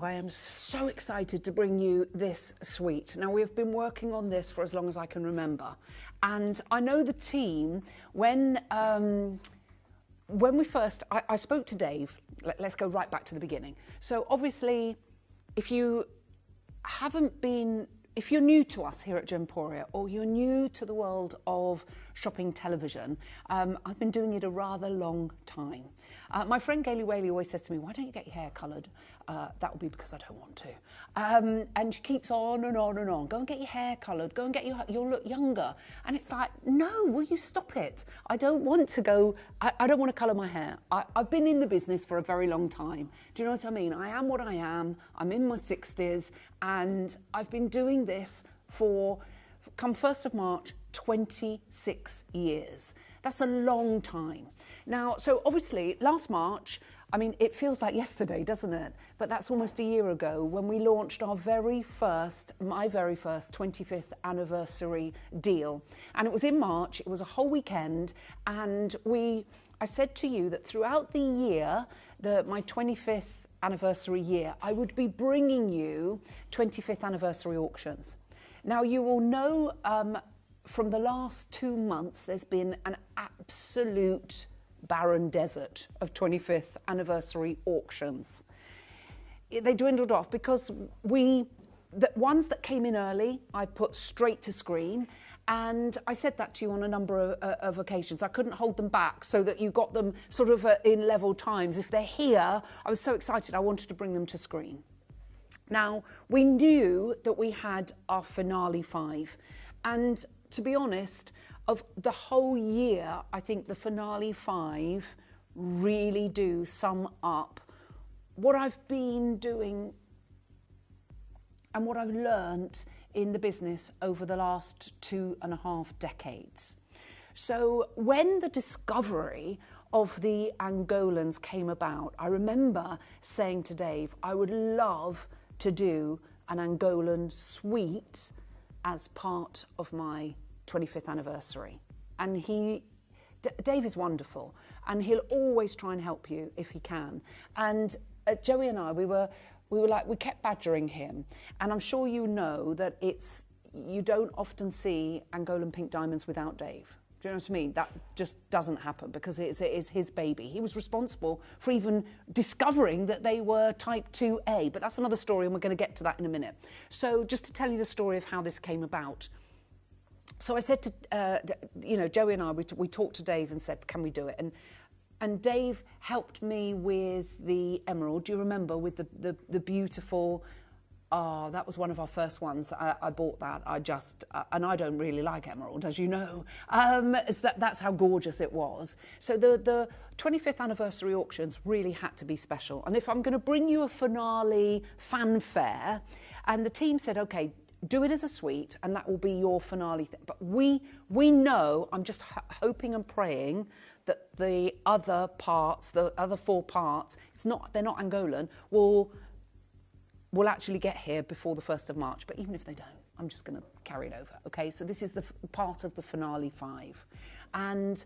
I am so excited to bring you this suite. Now, we've been working on this for as long as I can remember. And I know the team, when we first, I spoke to Dave, let's go right back to the beginning. So obviously, if you're new to us here at Gemporia, or you're new to the world of shopping television, I've been doing it a rather long time. My friend Gailey Whaley always says to me, why don't you get your hair coloured? That will be because I don't want to. And she keeps on and on and on. Go and get your hair coloured. Go and get you'll look younger. And it's like, no, will you stop it? I don't want to go, I don't want to colour my hair. I've been in the business for a very long time. Do you know what I mean? I am what I am. I'm in my 60s. And I've been doing this for, come 1st of March, 26 years. That's a long time. Now, so obviously, last March, I mean, it feels like yesterday, doesn't it? But that's almost a year ago when we launched my very first 25th anniversary deal. And it was in March, it was a whole weekend, and I said to you that throughout the year, my 25th anniversary year, I would be bringing you 25th anniversary auctions. Now, you will know from the last 2 months, there's been an absolute barren desert of 25th anniversary auctions. They dwindled off because the ones that came in early, I put straight to screen. And I said that to you on a number of occasions. I couldn't hold them back so that you got them sort of in level times. If they're here, I was so excited I wanted to bring them to screen. Now, we knew that we had our finale 5. And to be honest, of the whole year, I think the finale 5 really do sum up what I've been doing and what I've learnt in the business over the last 2.5 decades. So when the discovery of the Angolans came about, I remember saying to Dave, I would love to do an Angolan suite as part of my 25th anniversary. And Dave is wonderful, and he'll always try and help you if he can. And Joey and I, we kept badgering him, and I'm sure you know that you don't often see Angolan pink diamonds without Dave. Do you know what I mean? That just doesn't happen because it is his baby. He was responsible for even discovering that they were type 2A, but that's another story, and we're going to get to that in a minute. So just to tell you the story of how this came about. So I said to, Joey and I, we talked to Dave and said, can we do it? And Dave helped me with the emerald. Do you remember, with the beautiful... Oh, that was one of our first ones. I bought that. And I don't really like emerald, as you know. That's how gorgeous it was. So the 25th anniversary auctions really had to be special. And if I'm going to bring you a finale fanfare, and the team said, okay, do it as a suite, and that will be your finale thing. But we know, I'm just hoping and praying that the other parts, the other 4 parts, they're not Angolan, will actually get here before the 1st of March. But even if they don't, I'm just going to carry it over, okay? So this is the part of the finale 5. And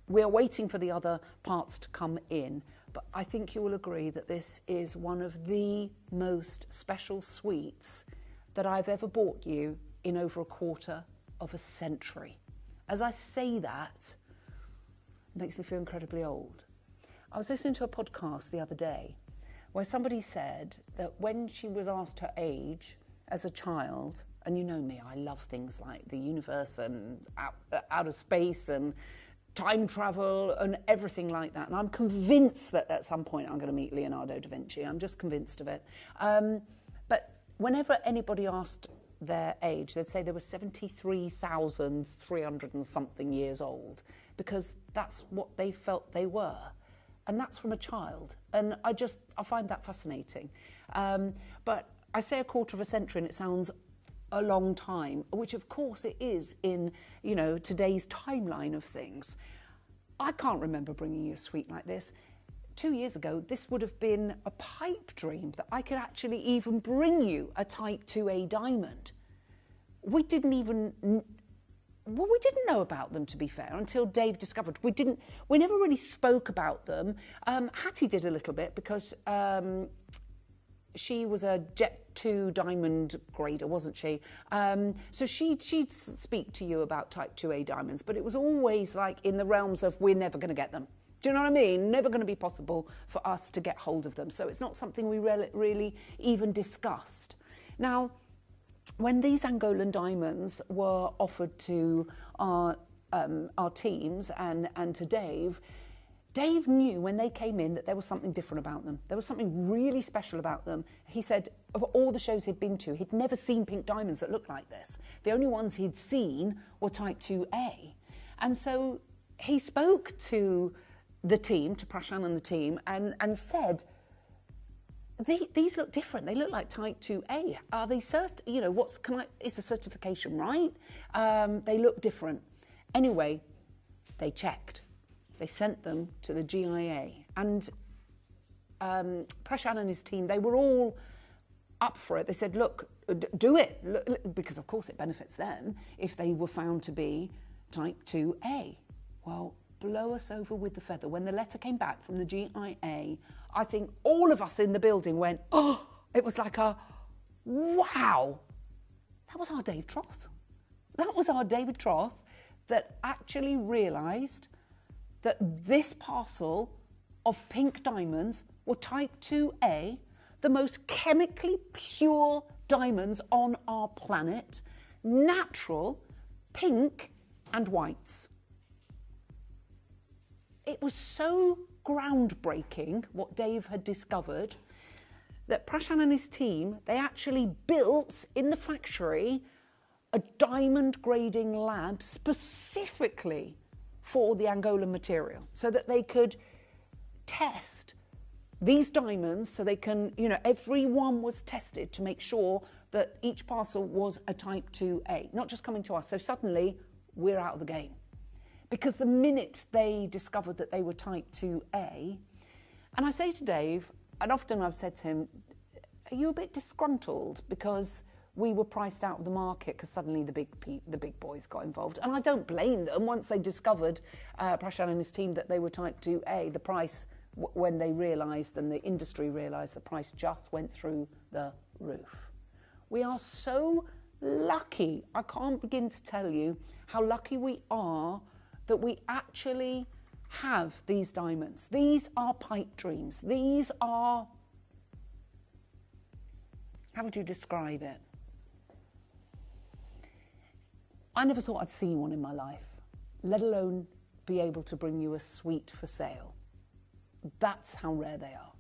we're waiting for the other parts to come in. But I think you will agree that this is one of the most special suites that I've ever bought you in over a quarter of a century. As I say that, it makes me feel incredibly old. I was listening to a podcast the other day where somebody said that when she was asked her age as a child, and you know me, I love things like the universe and outer space and time travel and everything like that. And I'm convinced that at some point I'm going to meet Leonardo da Vinci. I'm just convinced of it. But whenever anybody asked their age, they'd say they were 73,300 and something years old, because that's what they felt they were. And that's from a child. And I find that fascinating. But I say a quarter of a century and it sounds a long time, which of course it is in, today's timeline of things. I can't remember bringing you a suite like this. 2 years ago, this would have been a pipe dream that I could actually even bring you a type 2A diamond. We didn't know about them, to be fair, until Dave discovered. We never really spoke about them. Hattie did a little bit because she was a Jet 2 diamond grader, wasn't she? So she'd speak to you about type 2A diamonds, but it was always like in the realms of we're never going to get them. Do you know what I mean? Never going to be possible for us to get hold of them. So it's not something we really even discussed. Now, when these Angolan diamonds were offered to our teams and to Dave knew when they came in that there was something different about them. There was something really special about them. He said of all the shows he'd been to, he'd never seen pink diamonds that looked like this. The only ones he'd seen were type 2A. And so he spoke to the team, to Prashan and the team, and said, these look different. They look like type 2A. Are they is the certification right? They look different. Anyway, they checked. They sent them to the GIA. And Prashan and his team, they were all up for it. They said, look, do it. Look, because of course it benefits them if they were found to be type 2A. Well, blow us over with the feather. When the letter came back from the GIA, I think all of us in the building went, oh, it was like a, wow. That was our Dave Troth. That was our David Troth that actually realised that this parcel of pink diamonds were type 2A, the most chemically pure diamonds on our planet, natural, pink and whites. It was so groundbreaking what Dave had discovered that Prashan and his team, they actually built in the factory a diamond grading lab specifically for the Angolan material so that they could test these diamonds, so they can, everyone was tested to make sure that each parcel was a Type 2A, not just coming to us. So suddenly, we're out of the game. Because the minute they discovered that they were Type 2A, and I say to Dave, and often I've said to him, are you a bit disgruntled because we were priced out of the market because suddenly the big boys got involved? And I don't blame them. Once they discovered, Prashant and his team, that they were Type 2A, the price, when they realised and the industry realised, the price just went through the roof. We are so lucky. I can't begin to tell you how lucky we are that we actually have these diamonds. These are pipe dreams. These are, how would you describe it? I never thought I'd see one in my life, let alone be able to bring you a suite for sale. That's how rare they are.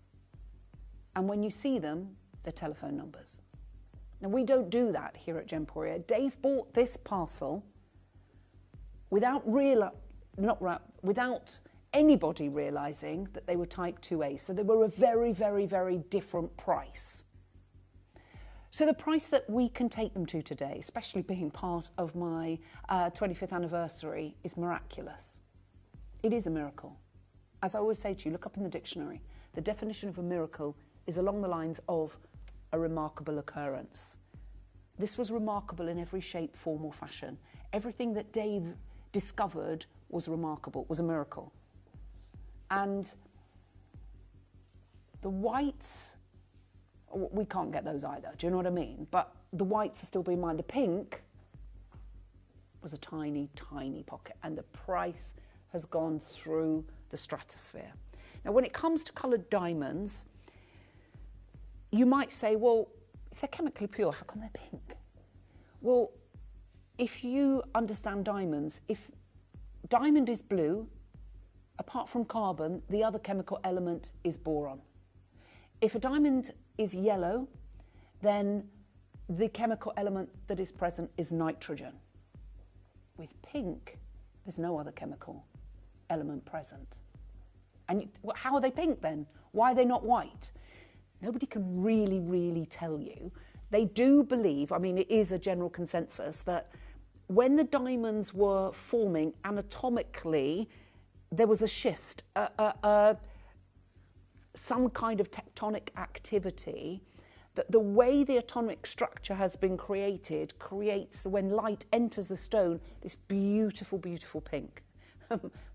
And when you see them, they're telephone numbers. Now, we don't do that here at Gemporia. Dave bought this parcel without anybody realising that they were Type 2A. So they were a very, very, very different price. So the price that we can take them to today, especially being part of my 25th anniversary, is miraculous. It is a miracle. As I always say to you, look up in the dictionary. The definition of a miracle is along the lines of a remarkable occurrence. This was remarkable in every shape, form or fashion. Everything that Dave discovered was remarkable, was a miracle. And the whites, we can't get those either, do you know what I mean? But the whites are still being mine. The pink was a tiny, tiny pocket, and the price has gone through the stratosphere. Now, when it comes to coloured diamonds, you might say, well, if they're chemically pure, how come they're pink? Well, if you understand diamonds, if diamond is blue, apart from carbon, the other chemical element is boron. If a diamond is yellow, then the chemical element that is present is nitrogen. With pink, there's no other chemical element present. And how are they pink then? Why are they not white? Nobody can really tell you. They do believe, I mean, it is a general consensus that when the diamonds were forming anatomically, there was a schist, some kind of tectonic activity, that the way the atomic structure has been created creates, when light enters the stone, this beautiful, beautiful pink.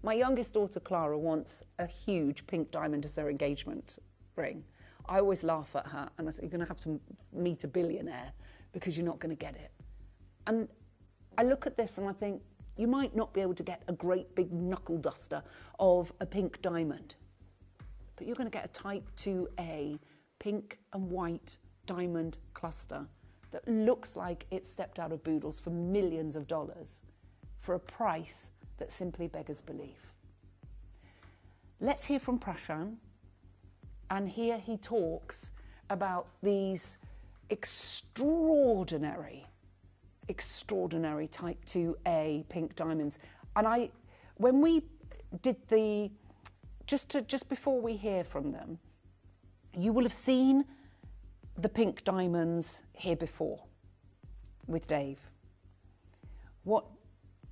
My youngest daughter, Clara, wants a huge pink diamond as their engagement ring. I always laugh at her and I say, you're going to have to meet a billionaire because you're not going to get it. And I look at this and I think, you might not be able to get a great big knuckle duster of a pink diamond, but you're going to get a Type 2A pink and white diamond cluster that looks like it stepped out of Boodles for millions of dollars for a price that simply beggars belief. Let's hear from Prashant, and here he talks about these extraordinary Type 2A pink diamonds. And when we did just before we hear from them, you will have seen the pink diamonds here before with Dave. What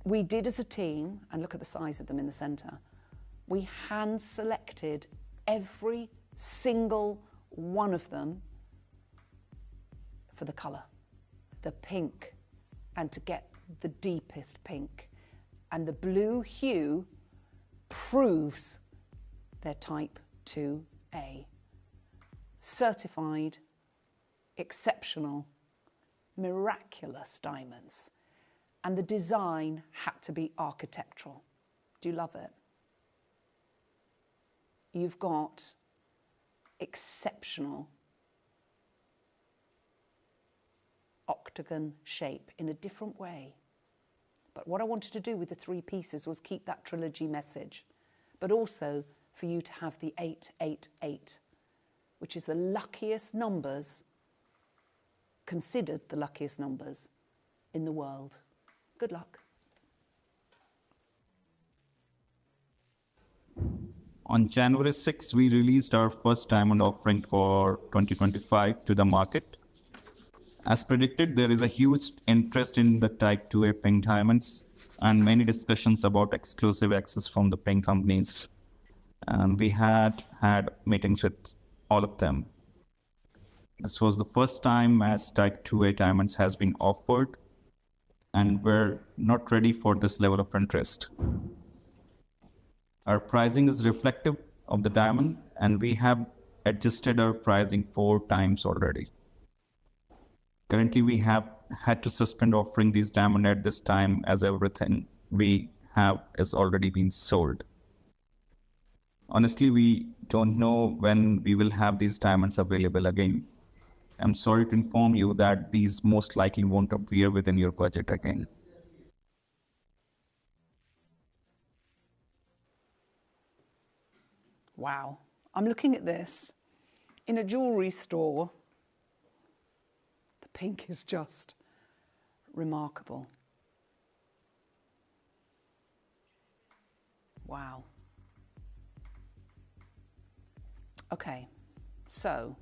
we did as a team, and look at the size of them in the centre, we hand selected every single one of them for the colour, the pink, and to get the deepest pink. And the blue hue proves they're Type 2A. Certified, exceptional, miraculous diamonds. And the design had to be architectural. Do you love it? You've got exceptional octagon shape in a different way. But what I wanted to do with the three pieces was keep that trilogy message, but also for you to have the 888, which is the luckiest numbers, considered the luckiest numbers in the world. Good luck. On January 6th, we released our first diamond offering for 2025 to the market. As predicted, there is a huge interest in the Type 2A pink diamonds and many discussions about exclusive access from the pink companies. And we had meetings with all of them. This was the first time as Type 2A diamonds has been offered, and we're not ready for this level of interest. Our pricing is reflective of the diamond, and we have adjusted our pricing 4 times already. Currently, we have had to suspend offering these diamonds at this time as everything we have is already been sold. Honestly, we don't know when we will have these diamonds available again. I'm sorry to inform you that these most likely won't appear within your budget again. Wow. I'm looking at this in a jewellery store. The pink is just remarkable. Wow. Okay, so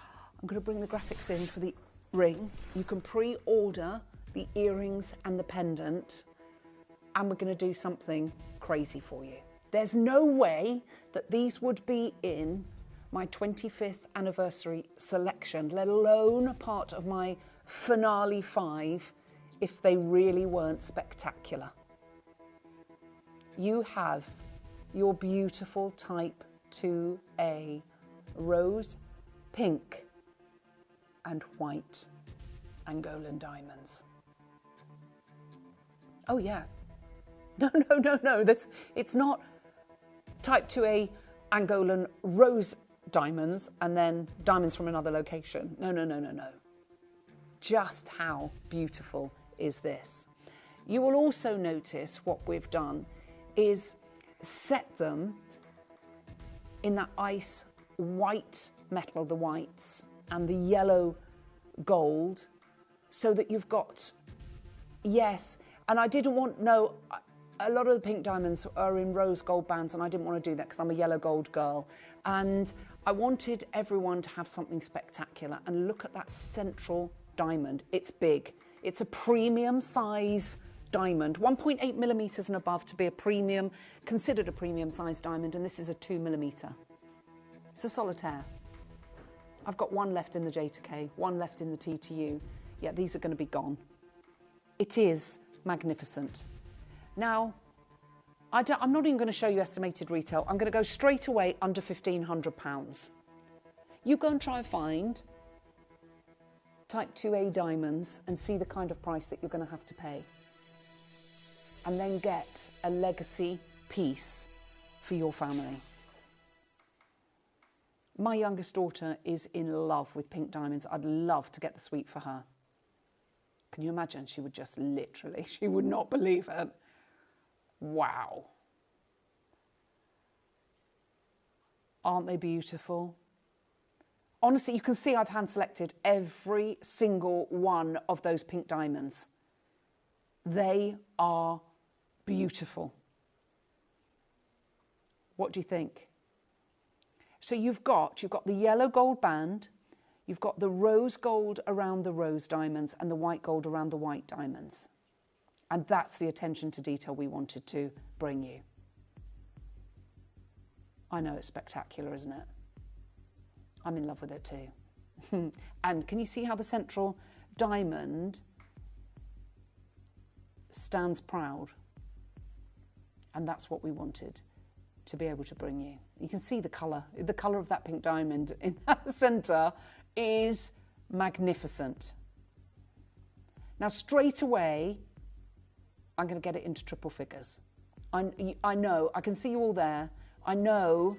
I'm going to bring the graphics in for the ring. You can pre-order the earrings and the pendant, and we're going to do something crazy for you. There's no way that these would be in my 25th anniversary selection, let alone part of my finale 5, if they really weren't spectacular. You have your beautiful Type 2A rose, pink and white Angolan diamonds. Oh yeah. No. It's not Type 2A Angolan rose diamonds and then diamonds from another location. No. Just how beautiful is this? You will also notice what we've done is set them in that ice white metal, the whites, and the yellow gold, so that you've got, yes, and I didn't want, no, a lot of the pink diamonds are in rose gold bands, and I didn't want to do that because I'm a yellow gold girl. And I wanted everyone to have something spectacular. And look at that central diamond. It's big. It's a premium size diamond, 1.8 millimeters and above to be a premium, considered a premium size diamond. And this is a 2 millimeter. It's a solitaire. I've got one left in the J to K, one left in the T to U. Yeah, these are going to be gone. It is magnificent. Now, I'm not even going to show you estimated retail. I'm going to go straight away under £1,500. You go and try and find Type 2A diamonds and see the kind of price that you're going to have to pay. And then get a legacy piece for your family. My youngest daughter is in love with pink diamonds. I'd love to get the suite for her. Can you imagine? She would just literally, she would not believe it. Wow. Aren't they beautiful? Honestly, you can see I've hand selected every single one of those pink diamonds. They are beautiful. What do you think? So you've got the yellow gold band, you've got the rose gold around the rose diamonds and the white gold around the white diamonds. And that's the attention to detail we wanted to bring you. I know it's spectacular, isn't it? I'm in love with it too. And can you see how the central diamond stands proud? And that's what we wanted to be able to bring you. You can see the colour of that pink diamond in that centre is magnificent. Now straight away, I'm going to get it into triple figures. I know, I can see you all there. I know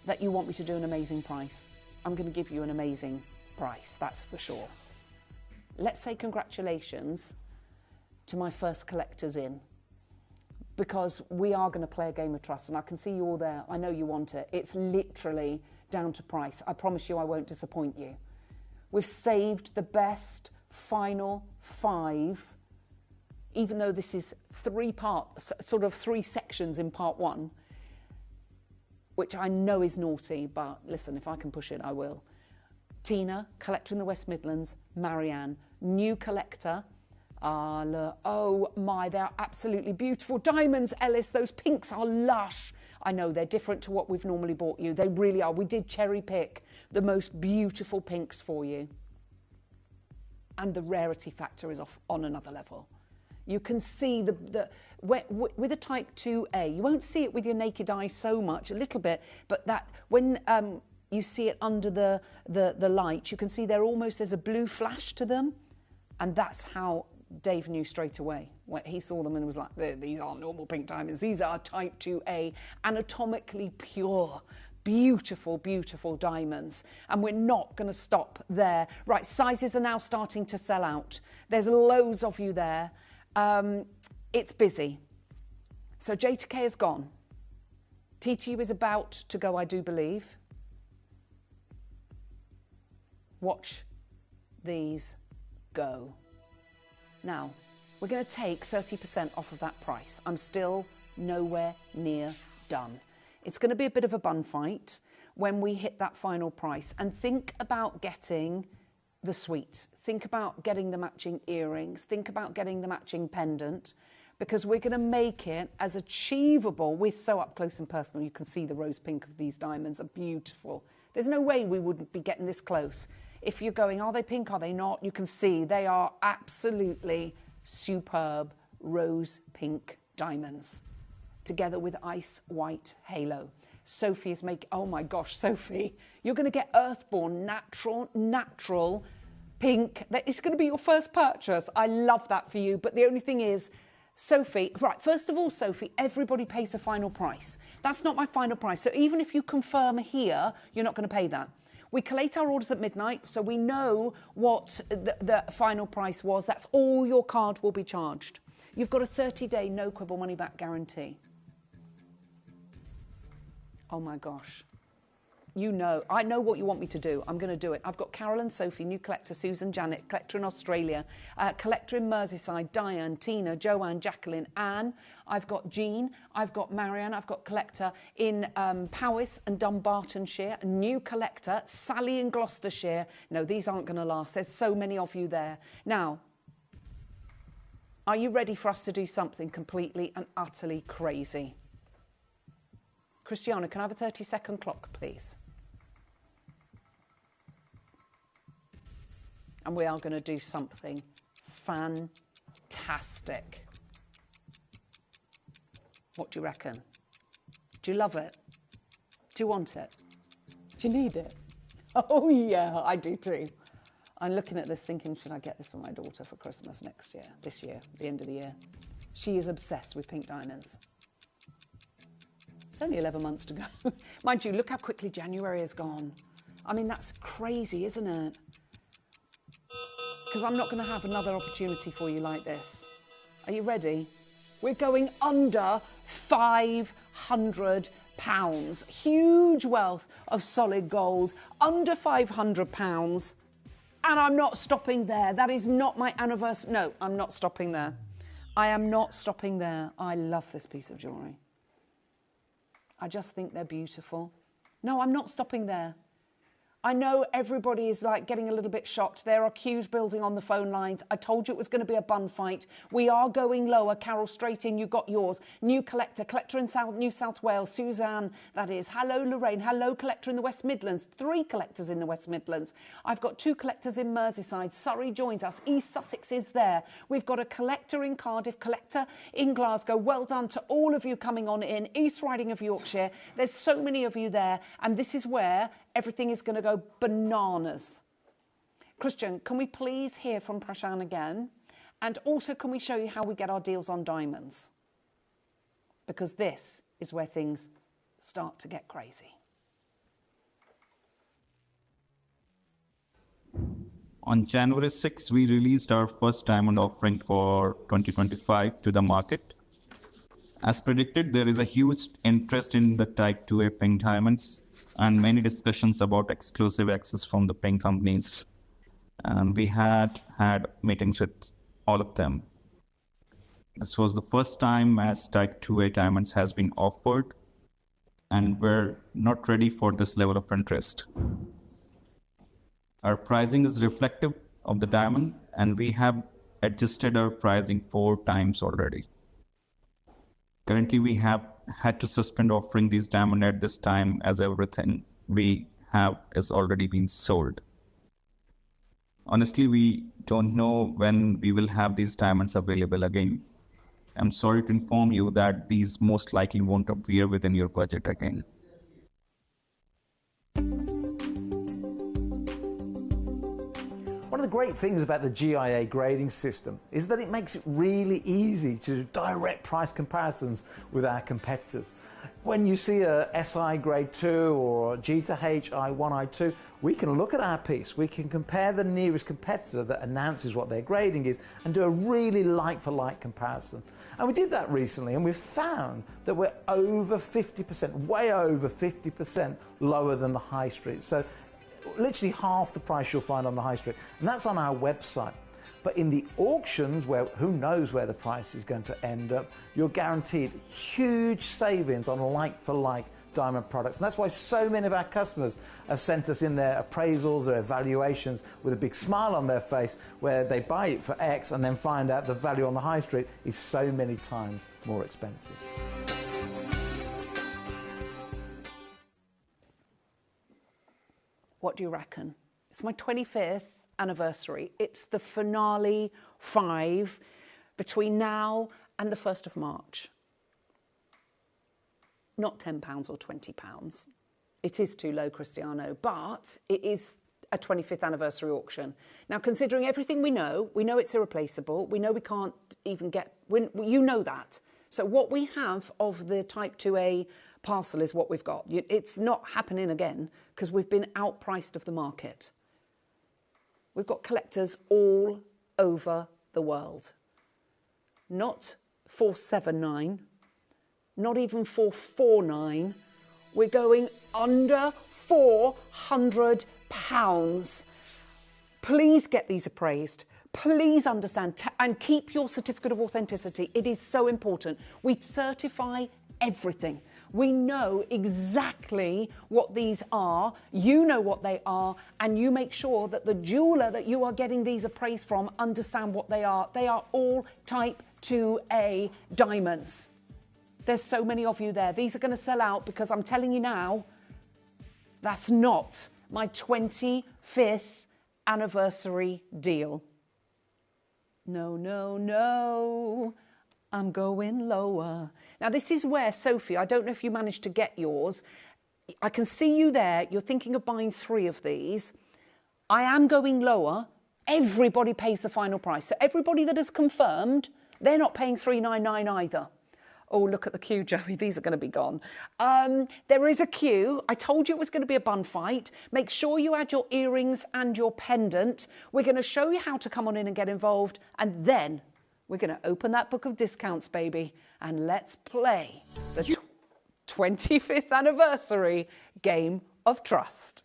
that you want me to do an amazing price. I'm going to give you an amazing price, that's for sure. Let's say congratulations to my first collectors in, because we are going to play a game of trust, and I can see you all there. I know you want it. It's literally down to price. I promise you I won't disappoint you. We've saved the best final 5, even though this is 3 parts, sort of 3 sections in part 1, which I know is naughty, but listen, if I can push it, I will. Tina, collector in the West Midlands, Marianne, new collector. Oh my, they're absolutely beautiful diamonds, Ellis. Those pinks are lush. I know they're different to what we've normally bought you. They really are. We did cherry pick the most beautiful pinks for you. And the rarity factor is on another level. You can see with a type 2A, you won't see it with your naked eye so much, a little bit, but that when you see it under the light, you can see there's a blue flash to them. And that's how Dave knew straight away. When he saw them and was like, these aren't normal pink diamonds. These are type 2A, anatomically pure, beautiful, beautiful diamonds. And we're not going to stop there. Right, sizes are now starting to sell out. There's loads of you there. It's busy. So J2K is gone. TTU is about to go, I do believe. Watch these go. Now, we're going to take 30% off of that price. I'm still nowhere near done. It's going to be a bit of a bun fight when we hit that final price. And think about getting the suite. Think about getting the matching earrings. Think about getting the matching pendant, because we're going to make it as achievable. We're so up close and personal. You can see the rose pink of these diamonds are beautiful. There's no way we wouldn't be getting this close. If you're going, are they pink, are they not? You can see they are absolutely superb rose pink diamonds together with ice white halo. Sophie is making, oh my gosh, Sophie, you're going to get Earthborn natural pink. It's going to be your first purchase. I love that for you. But the only thing is, Sophie, right, first of all, Sophie, everybody pays the final price. That's not my final price. So even if you confirm here, you're not going to pay that. We collate our orders at midnight, so we know what the final price was. That's all your card will be charged. You've got a 30-day no quibble money back guarantee. Oh my gosh. You know, I know what you want me to do. I'm going to do it. I've got Carol and Sophie, new collector, Susan, Janet, collector in Australia, collector in Merseyside, Diane, Tina, Joanne, Jacqueline, Anne. I've got Jean. I've got Marianne. I've got collector in Powys and Dumbartonshire, a new collector, Sally in Gloucestershire. No, these aren't going to last. There's so many of you there. Now, are you ready for us to do something completely and utterly crazy? Christiana, can I have a 30-second clock, please? And we are going to do something fantastic. What do you reckon? Do you love it? Do you want it? Do you need it? Oh, yeah, I do too. I'm looking at this thinking, should I get this for my daughter for Christmas this year, the end of the year? She is obsessed with pink diamonds. It's only 11 months to go. Mind you, look how quickly January has gone. I mean, that's crazy, isn't it? Because I'm not going to have another opportunity for you like this. Are you ready? We're going under £500. Huge wealth of solid gold, under £500. And I'm not stopping there. That is not my anniversary. No, I'm not stopping there. I am not stopping there. I love this piece of jewellery. I just think they're beautiful. No, I'm not stopping there. I know everybody is like getting a little bit shocked. There are queues building on the phone lines. I told you it was going to be a bun fight. We are going lower. Carol, straight in. You got yours. New collector in New South Wales. Suzanne, that is. Hello, Lorraine. Hello, collector in the West Midlands. 3 collectors in the West Midlands. I've got 2 collectors in Merseyside. Surrey joins us. East Sussex is there. We've got a collector in Cardiff, collector in Glasgow. Well done to all of you coming on in. East Riding of Yorkshire. There's so many of you there. And this is where everything is going to go bananas. Christian, can we please hear from Prashan again? And also, can we show you how we get our deals on diamonds? Because this is where things start to get crazy. On January 6th, we released our first diamond offering for 2025 to the market. As predicted, there is a huge interest in the Type 2A pink diamonds and many discussions about exclusive access from the pink companies. And we had meetings with all of them. This was the first time as Type 2A diamonds has been offered, and we're not ready for this level of interest. Our pricing is reflective of the diamond, and we have adjusted our pricing 4 times already. Currently, we have had to suspend offering these diamonds at this time as everything we have is already been sold. Honestly, we don't know when we will have these diamonds available again. I'm sorry to inform you that these most likely won't appear within your budget again. One of the great things about the GIA grading system is that it makes it really easy to do direct price comparisons with our competitors. When you see a SI grade 2 or G to H, I1, I2, we can look at our piece, we can compare the nearest competitor that announces what their grading is and do a really like-for-like comparison. And we did that recently, and we found that we're over 50%, way over 50% lower than the high street. So literally half the price you'll find on the high street, and that's on our website. But in the auctions, where who knows where the price is going to end up, you're guaranteed huge savings on like-for-like diamond products. And that's why so many of our customers have sent us in their appraisals or evaluations with a big smile on their face, where they buy it for X and then find out the value on the high street is so many times more expensive. What do you reckon? It's my 25th anniversary. It's the finale 5 between now and the 1st of March. Not £10 or £20. It is too low, Cristiano, but it is a 25th anniversary auction. Now, considering everything we know it's irreplaceable, we know we can't even get, you know that. So what we have of the Type 2A parcel is what we've got. It's not happening again because we've been outpriced of the market. We've got collectors all over the world. Not 479, not even 449. We're going under £400. Please get these appraised. Please understand and keep your certificate of authenticity. It is so important. We certify everything. We know exactly what these are, you know what they are, and you make sure that the jeweller that you are getting these appraised from understand what they are. They are all Type 2A diamonds. There's so many of you there. These are going to sell out because I'm telling you now, that's not my 25th anniversary deal. No, no, no. I'm going lower. Now, this is where, Sophie, I don't know if you managed to get yours. I can see you there. You're thinking of buying 3 of these. I am going lower. Everybody pays the final price. So everybody that has confirmed, they're not paying $399 either. Oh, look at the queue, Joey. These are going to be gone. There is a queue. I told you it was going to be a bun fight. Make sure you add your earrings and your pendant. We're going to show you how to come on in and get involved. And then we're going to open that book of discounts, baby, and let's play the 25th anniversary game of trust.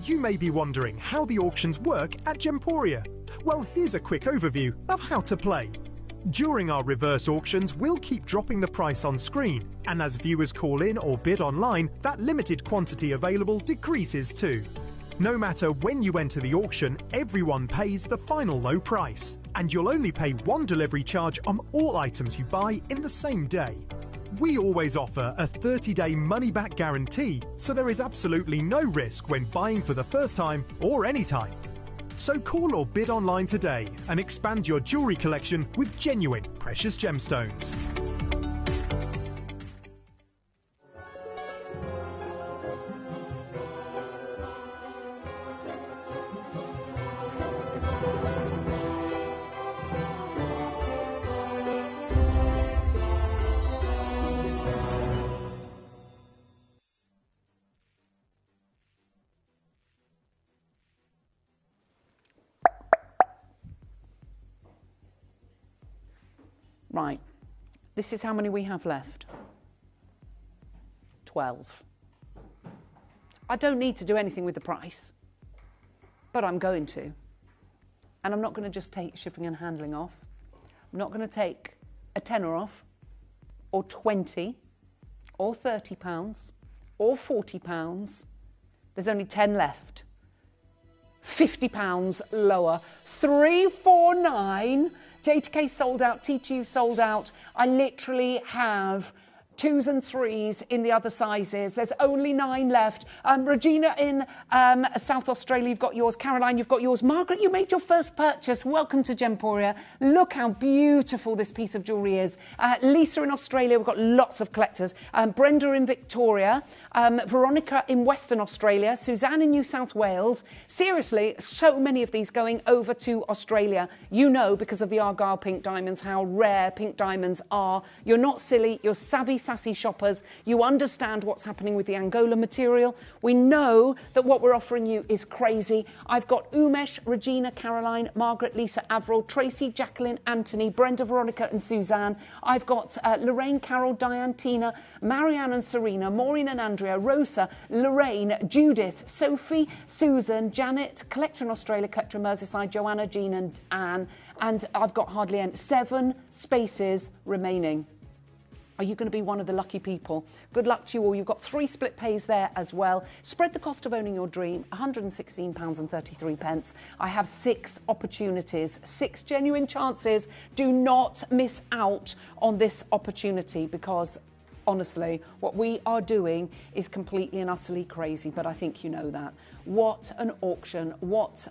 You may be wondering how the auctions work at Gemporia. Well, here's a quick overview of how to play. During our reverse auctions, we'll keep dropping the price on screen, and as viewers call in or bid online, that limited quantity available decreases too. No matter when you enter the auction, everyone pays the final low price, and you'll only pay 1 delivery charge on all items you buy in the same day. We always offer a 30-day money-back guarantee, so there is absolutely no risk when buying for the first time or any time. So call or bid online today and expand your jewellery collection with genuine precious gemstones. Right, this is how many we have left. 12. I don't need to do anything with the price, but I'm going to. And I'm not going to just take shipping and handling off. I'm not going to take a tenner off, or 20, or £30, or £40. There's only 10 left. £50 lower. 349. JTK sold out, T2 sold out. I literally have 2s and 3s in the other sizes. There's only 9 left. Regina in South Australia, you've got yours. Caroline, you've got yours. Margaret, you made your first purchase. Welcome to Gemporia. Look how beautiful this piece of jewellery is. Lisa in Australia, we've got lots of collectors. Brenda in Victoria. Veronica in Western Australia. Suzanne in New South Wales. Seriously, so many of these going over to Australia. You know, because of the Argyle pink diamonds, how rare pink diamonds are. You're not silly, you're savvy, sassy shoppers. You understand what's happening with the Angola material. We know that what we're offering you is crazy. I've got Umesh, Regina, Caroline, Margaret, Lisa, Avril, Tracy, Jacqueline, Anthony, Brenda, Veronica and Suzanne. I've got Lorraine, Carol, Diane, Tina, Marianne and Serena, Maureen and Andrea, Rosa, Lorraine, Judith, Sophie, Susan, Janet, Collector in Australia, Collector in Merseyside, Joanna, Jean and Anne. And I've got hardly any. 7 spaces remaining. Are you going to be one of the lucky people? Good luck to you all. You've got 3 split pays there as well. Spread the cost of owning your dream, £116.33. I have 6 opportunities, 6 genuine chances. Do not miss out on this opportunity because honestly, what we are doing is completely and utterly crazy, but I think you know that. What an auction. What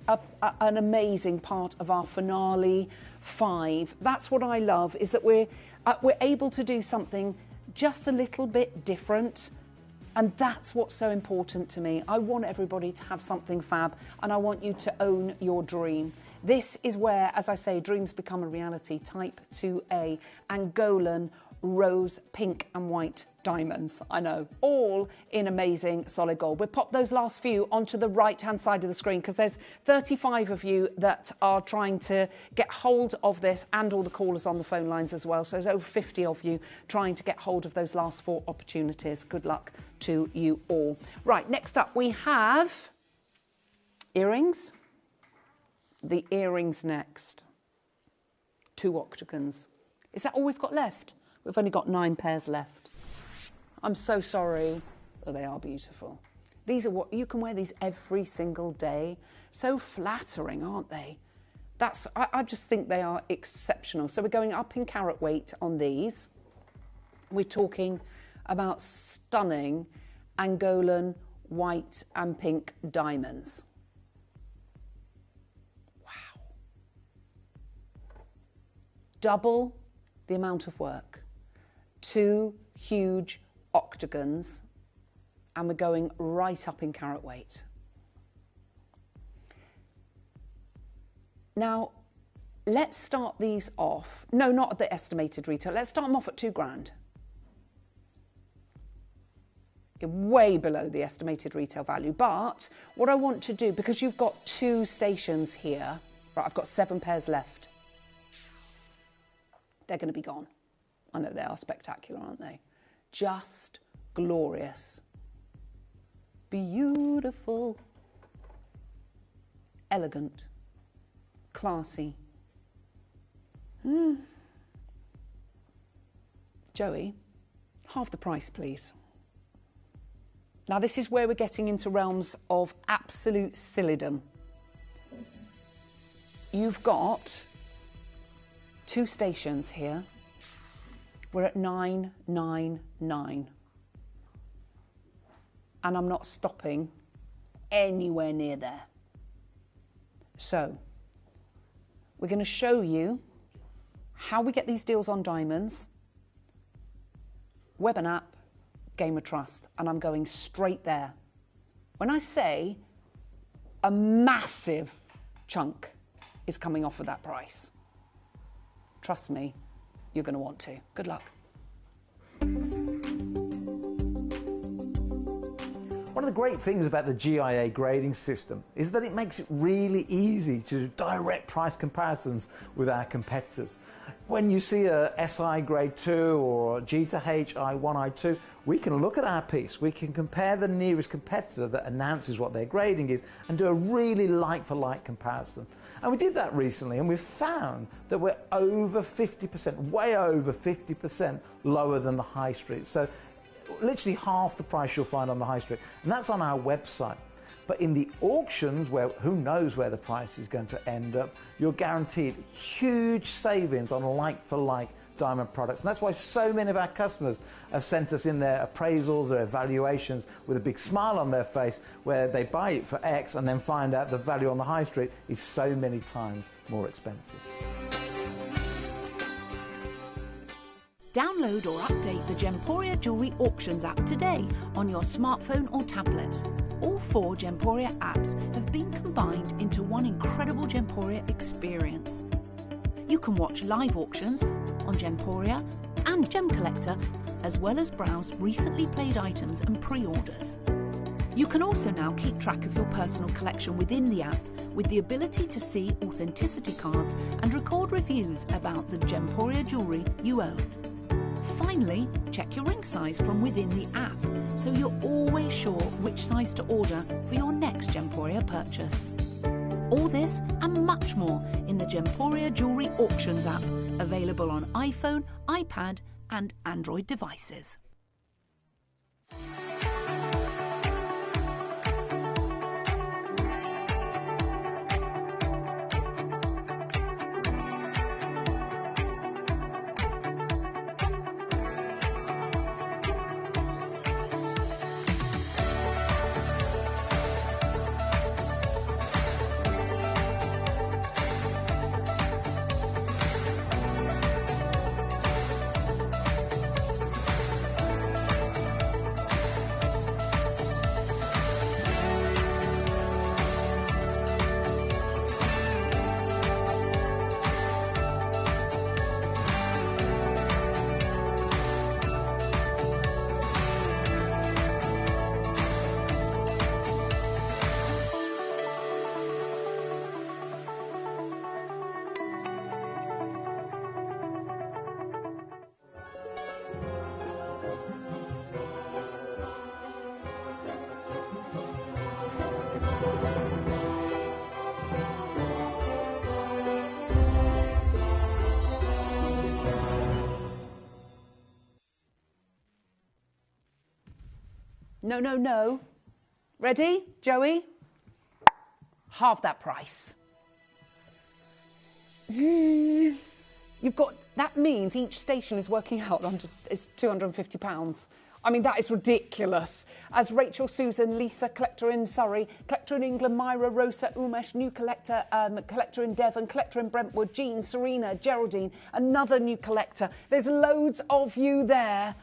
an amazing part of our finale 5. That's what I love, is that we're able to do something just a little bit different. And that's what's so important to me. I want everybody to have something fab and I want you to own your dream. This is where, as I say, dreams become a reality. Type 2A, Angolan, rose, pink and white diamonds. I know, all in amazing solid gold. We'll pop those last few onto the right-hand side of the screen because there's 35 of you that are trying to get hold of this and all the callers on the phone lines as well. So there's over 50 of you trying to get hold of those last 4 opportunities. Good luck to you all. Right, next up we have earrings. The earrings next. 2 octagons. Is that all we've got left? We've only got 9 pairs left. I'm so sorry. Oh, they are beautiful. These are what you can wear these every single day. So flattering, aren't they? I just think they are exceptional. So we're going up in carat weight on these. We're talking about stunning Angolan white and pink diamonds. Wow. Double the amount of work. 2 huge octagons, and we're going right up in carat weight. Now, let's start these off. No, not at the estimated retail. Let's start them off at £2,000. Way below the estimated retail value. But what I want to do, because you've got 2 stations here, right, I've got 7 pairs left. They're going to be gone. I know they are spectacular, aren't they? Just glorious. Beautiful. Elegant. Classy. Joey, half the price, please. Now, this is where we're getting into realms of absolute sillydom. You've got 2 stations here. We're at 999. And I'm not stopping anywhere near there. So, we're going to show you how we get these deals on diamonds. Web and app, Game of Trust. And I'm going straight there. When I say a massive chunk is coming off of that price, trust me, you're going to want to. Good luck. One of the great things about the GIA grading system is that it makes it really easy to do direct price comparisons with our competitors. When you see a SI grade 2 or G to H, I1, I2, we can look at our piece, we can compare the nearest competitor that announces what their grading is and do a really like-for-like comparison. And we did that recently and we found that we're over 50%, way over 50% lower than the high street. So literally half the price you'll find on the high street. And that's on our website. But in the auctions, where who knows where the price is going to end up, you're guaranteed huge savings on like-for-like diamond products. And that's why so many of our customers have sent us in their appraisals or evaluations with a big smile on their face, where they buy it for X and then find out the value on the high street is so many times more expensive. Download or update the Gemporia Jewellery Auctions app today on your smartphone or tablet. All 4 Gemporia apps have been combined into one incredible Gemporia experience. You can watch live auctions on Gemporia and Gem Collector, as well as browse recently played items and pre-orders. You can also now keep track of your personal collection within the app, with the ability to see authenticity cards and record reviews about the Gemporia jewellery you own. Finally, check your ring size from within the app, so you're always sure which size to order for your next Gemporia purchase. All this and much more in the Gemporia Jewellery Auctions app, available on iPhone, iPad and Android devices. No, no, no. Ready, Joey? Half that price. You've got, that means each station is working out under, is £250. I mean, that is ridiculous. As Rachel, Susan, Lisa, collector in Surrey, collector in England, Myra, Rosa, Umesh, new collector, collector in Devon, collector in Brentwood, Jean, Serena, Geraldine, another new collector. There's loads of you there.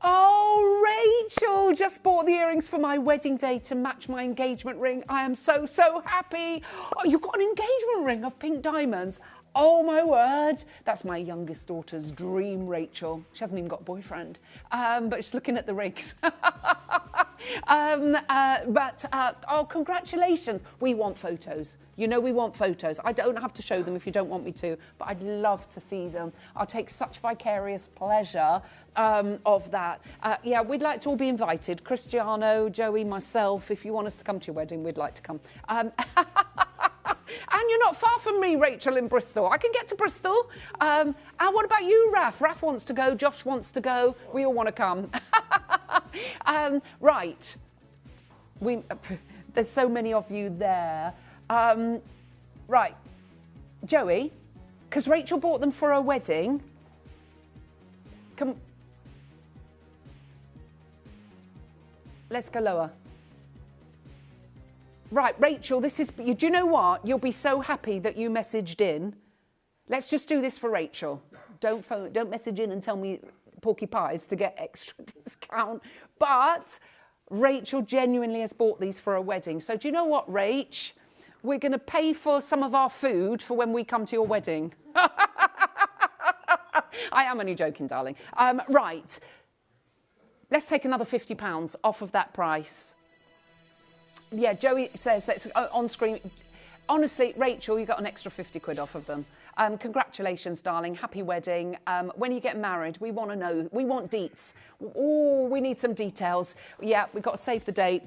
Oh, Rachel just bought the earrings for my wedding day to match my engagement ring. I am so, so happy. Oh, you've got an engagement ring of pink diamonds. Oh, my word. That's my youngest daughter's dream, Rachel. She hasn't even got a boyfriend, but she's looking at the rings. Oh, congratulations. We want photos. You know we want photos. I don't have to show them if you don't want me to, but I'd love to see them. I'll take such vicarious pleasure of that. Yeah, we'd like to all be invited. Cristiano, Joey, myself. If you want us to come to your wedding, we'd like to come. And you're not far from me, Rachel, in Bristol. I can get to Bristol. And what about you, Raf? Raf wants to go. Josh wants to go. We all want to come. Right. There's so many of you there. Right. Joey, because Rachel bought them for her wedding. Let's go lower. Right, Rachel, this is... Do you know what? You'll be so happy that you messaged in. Let's just do this for Rachel. Don't message in and tell me Porky Pies to get extra discount. But Rachel genuinely has bought these for her wedding. So do you know what, Rach? We're going to pay for some of our food for when we come to your wedding. I am only joking, darling. Right. Let's take another £50 off of that price. Yeah, Joey says that's on screen. Honestly, Rachel, you got an extra 50 quid off of them. Congratulations, darling. Happy wedding. When you get married, we want to know. We want deets. Oh, we need some details. Yeah, we've got to save the date.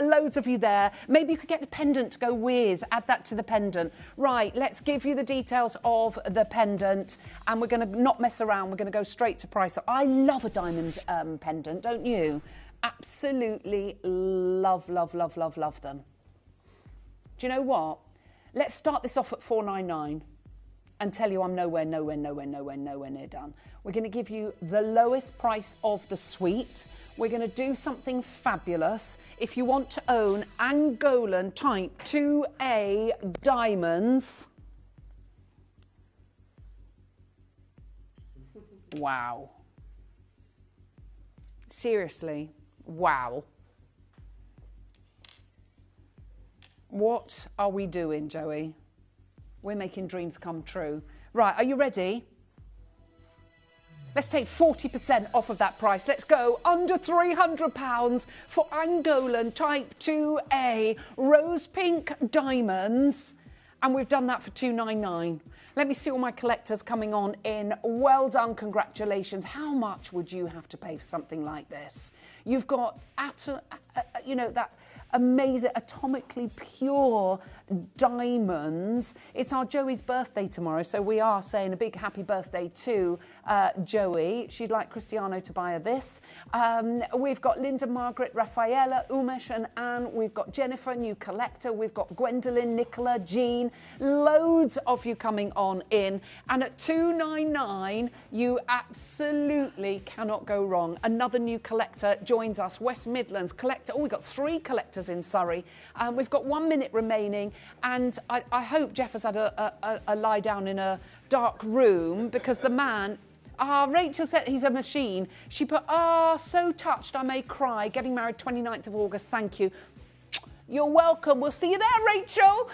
Loads of you there. Maybe you could get the pendant to go with. Add that to the pendant. Right, let's give you the details of the pendant. And we're going to not mess around. We're going to go straight to price. I love a diamond pendant, don't you? Absolutely love, love, love, love, love them. Do you know what? Let's start this off at $499 and tell you I'm nowhere near done. We're going to give you the lowest price of the suite. We're going to do something fabulous. If you want to own Angolan Type 2A diamonds. Wow. Seriously, wow. What are we doing, Joey? We're making dreams come true. Right, are you ready? Let's take 40% off of that price. Let's go under £300 for Angolan Type 2A rose pink diamonds. And we've done that for $299. Let me see all my collectors coming on in. Well done, congratulations. How much would you have to pay for something like this? You've got, that amazing, atomically pure diamonds. It's our Joey's birthday tomorrow, so we are saying a big happy birthday to Joey. She'd like Cristiano to buy her this. We've got Linda, Margaret, Rafaela, Umesh and Anne. We've got Jennifer, new collector. We've got Gwendolyn, Nicola, Jean. Loads of you coming on in. And at $299, you absolutely cannot go wrong. Another new collector joins us, West Midlands collector. Oh, we've got 3 collectors in Surrey. We've got 1 minute remaining. And I hope Jeff has had a lie down in a dark room, because the man... Rachel said he's a machine. She put, so touched I may cry. Getting married 29th of August. Thank you. You're welcome. We'll see you there, Rachel.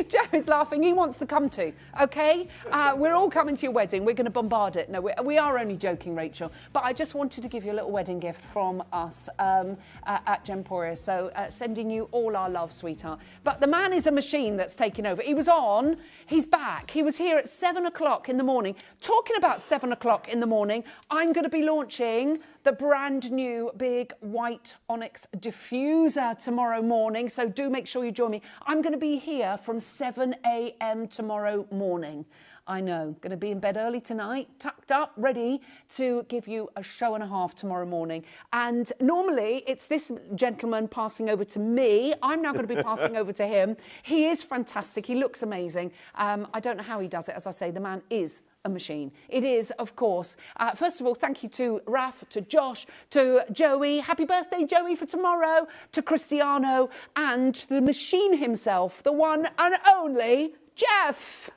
Joe is laughing. He wants to come to, okay? We're all coming to your wedding. We're going to bombard it. No, we are only joking, Rachel. But I just wanted to give you a little wedding gift from us at Gemporia. So sending you all our love, sweetheart. But the man is a machine that's taken over. He was on. He's back. He was here at 7 o'clock in the morning. Talking about 7 o'clock in the morning, I'm going to be launching the brand new big white onyx diffuser tomorrow morning. So do make sure you join me. I'm going to be here from 7 a.m. tomorrow morning. I know, going to be in bed early tonight, tucked up, ready to give you a show and a half tomorrow morning. And normally it's this gentleman passing over to me. I'm now going to be passing over to him. He is fantastic. He looks amazing. I don't know how he does it. As I say, the man is a machine. It is, of course. First of all, thank you to Raf, to Josh, to Joey. Happy birthday, Joey, for tomorrow. To Cristiano and to the machine himself, the one and only Jeff.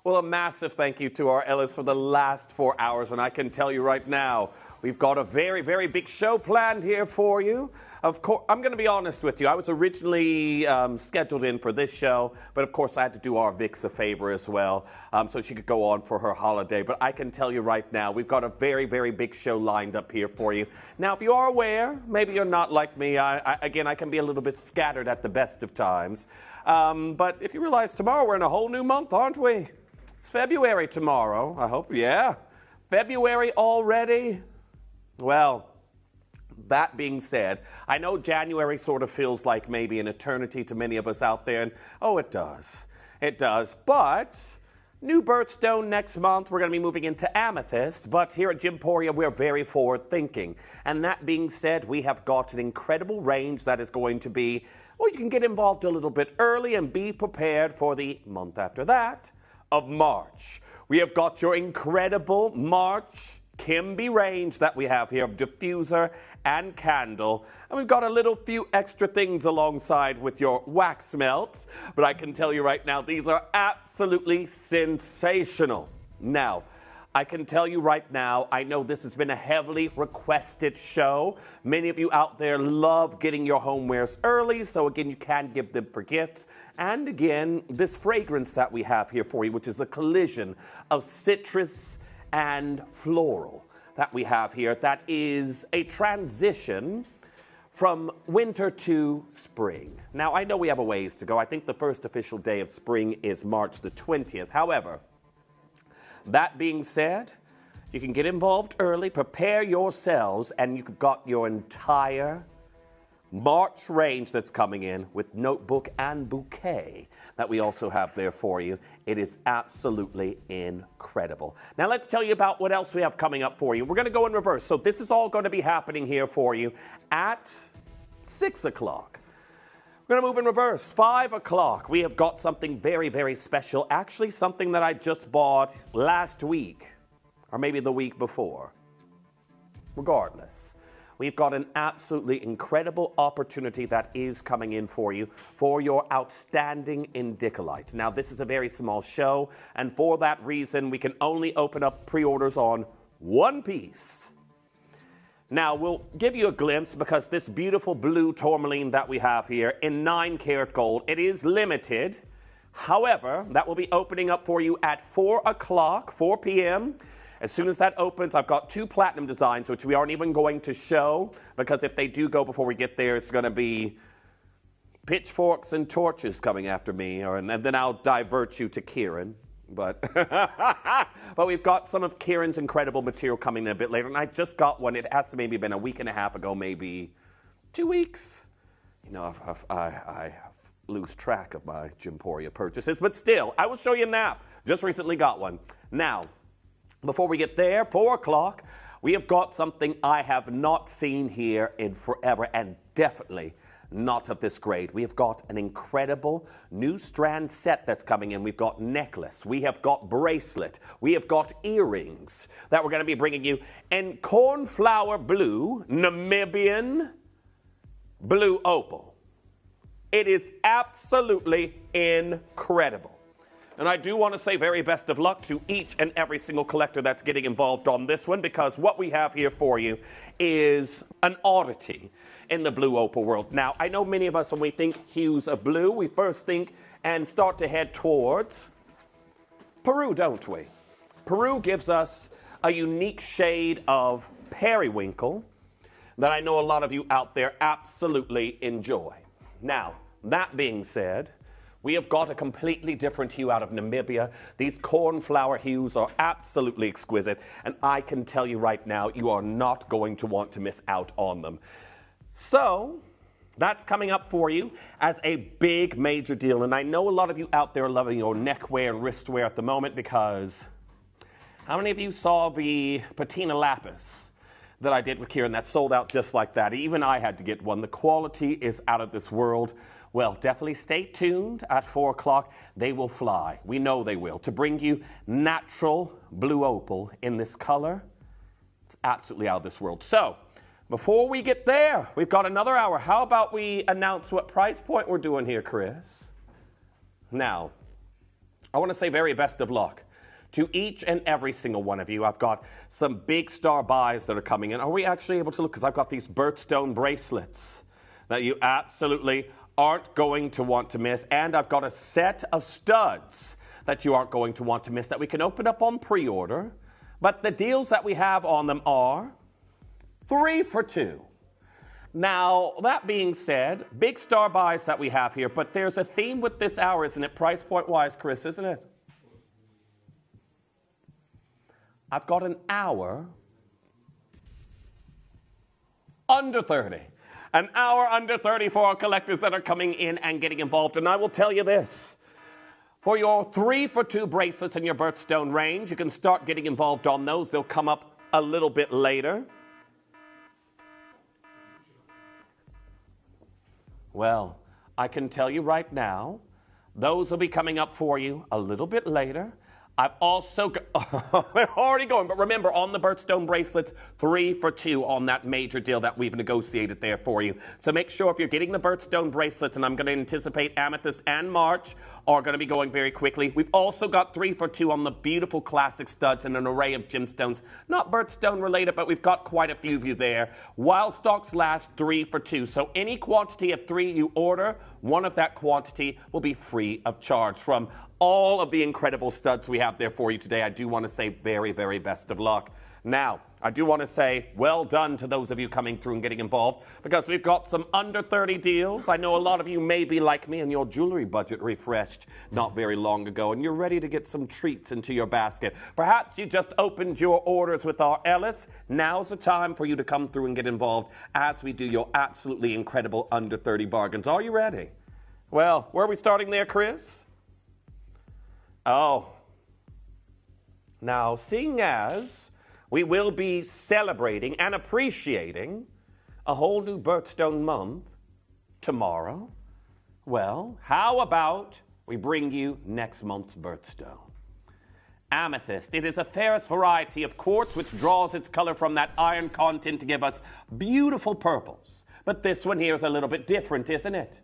Well, a massive thank you to our Ellis for the last 4 hours. And I can tell you right now, we've got a very, very big show planned here for you. Of course, I'm going to be honest with you. I was originally scheduled in for this show, but of course I had to do our Vix a favor as well, so she could go on for her holiday. But I can tell you right now, we've got a very, very big show lined up here for you. Now, if you are aware, maybe you're not like me. Again, I can be a little bit scattered at the best of times. But if you realize tomorrow we're in a whole new month, aren't we? It's February tomorrow, I hope. Yeah. February already? Well, that being said, I know January sort of feels like maybe an eternity to many of us out there, and oh, it does. It does. But new birthstone next month, we're going to be moving into amethyst, but here at Gemporia, we're very forward-thinking. And that being said, we have got an incredible range that is going to be, well, you can get involved a little bit early and be prepared for the month after that of March. We have got your incredible March Kimby range that we have here of diffuser and candle. And we've got a little few extra things alongside with your wax melts. But I can tell you right now, these are absolutely sensational. Now, I can tell you right now, I know this has been a heavily requested show. Many of you out there love getting your homewares early. So again, you can give them for gifts. And again, this fragrance that we have here for you, which is a collision of citrus and floral that we have here, that is a transition from winter to spring. Now, I know we have a ways to go. I think the first official day of spring is March the 20th. However, that being said, you can get involved early, prepare yourselves, and you've got your entire March range that's coming in with notebook and bouquet that we also have there for you. It is absolutely incredible. Now let's tell you about what else we have coming up for you. We're going to go in reverse. So this is all going to be happening here for you at 6 o'clock. We're going to move in reverse. 5 o'clock. We have got something very, very special. Actually, something that I just bought last week, or maybe the week before. Regardless, we've got an absolutely incredible opportunity that is coming in for you for your outstanding Indicolite. Now, this is a very small show, and for that reason, we can only open up pre-orders on one piece. Now, we'll give you a glimpse because this beautiful blue tourmaline that we have here in 9-karat gold, it is limited. However, that will be opening up for you at 4 o'clock, 4 p.m., As soon as that opens, I've got 2 platinum designs, which we aren't even going to show, because if they do go before we get there, it's going to be pitchforks and torches coming after me, and then I'll divert you to Kieran. But we've got some of Kieran's incredible material coming in a bit later, and I just got one. It has to maybe been a week and a half ago, maybe 2 weeks. You know, I lose track of my Gemporia purchases, but still, I will show you now. Just recently got one. Now, before we get there, 4 o'clock, we have got something I have not seen here in forever, and definitely not of this grade. We have got an incredible new strand set that's coming in. We've got necklace, we have got bracelet, we have got earrings that we're going to be bringing you in cornflower blue, Namibian blue opal. It is absolutely incredible. And I do want to say very best of luck to each and every single collector that's getting involved on this one, because what we have here for you is an oddity in the blue opal world. Now, I know many of us, when we think hues of blue, we first think and start to head towards Peru, don't we? Peru gives us a unique shade of periwinkle that I know a lot of you out there absolutely enjoy. Now, that being said, we have got a completely different hue out of Namibia. These cornflower hues are absolutely exquisite, and I can tell you right now, you are not going to want to miss out on them. So, that's coming up for you as a big major deal, and I know a lot of you out there are loving your neckwear and wristwear at the moment, because how many of you saw the patina lapis that I did with Kieran that sold out just like that? Even I had to get one. The quality is out of this world. Well, definitely stay tuned at 4 o'clock. They will fly. We know they will. To bring you natural blue opal in this color, it's absolutely out of this world. So, before we get there, we've got another hour. How about we announce what price point we're doing here, Chris? Now, I want to say very best of luck to each and every single one of you. I've got some big star buys that are coming in. Are we actually able to look? Because I've got these birthstone bracelets that you absolutely aren't going to want to miss. And I've got a set of studs that you aren't going to want to miss that we can open up on pre-order. But the deals that we have on them are 3 for 2. Now, that being said, big star buys that we have here, but there's a theme with this hour, isn't it? Price point wise, Chris, isn't it? I've got an hour under 30. An hour under 30 for our collectors that are coming in and getting involved. And I will tell you this. For your 3 for 2 bracelets in your birthstone range, you can start getting involved on those. They'll come up a little bit later. Well, I can tell you right now, those will be coming up for you a little bit later. I've also got, they're already going, but remember, on the birthstone bracelets, 3 for 2 on that major deal that we've negotiated there for you. So make sure if you're getting the birthstone bracelets, and I'm going to anticipate Amethyst and March are going to be going very quickly. We've also got 3 for 2 on the beautiful classic studs and an array of gemstones. Not birthstone related, but we've got quite a few of you there. While stocks last, 3 for 2. So any quantity of 3 you order, one of that quantity will be free of charge, from all of the incredible studs we have there for you today. I do want to say very, very best of luck. Now, I do want to say well done to those of you coming through and getting involved, because we've got some under 30 deals. I know a lot of you may be like me and your jewelry budget refreshed not very long ago, and you're ready to get some treats into your basket. Perhaps you just opened your orders with our Ellis. Now's the time for you to come through and get involved as we do your absolutely incredible under 30 bargains. Are you ready? Well, where are we starting there, Chris? Oh. Now, seeing as we will be celebrating and appreciating a whole new birthstone month tomorrow, well, how about we bring you next month's birthstone? Amethyst. It is a fairest variety of quartz which draws its color from that iron content to give us beautiful purples. But this one here is a little bit different, isn't it?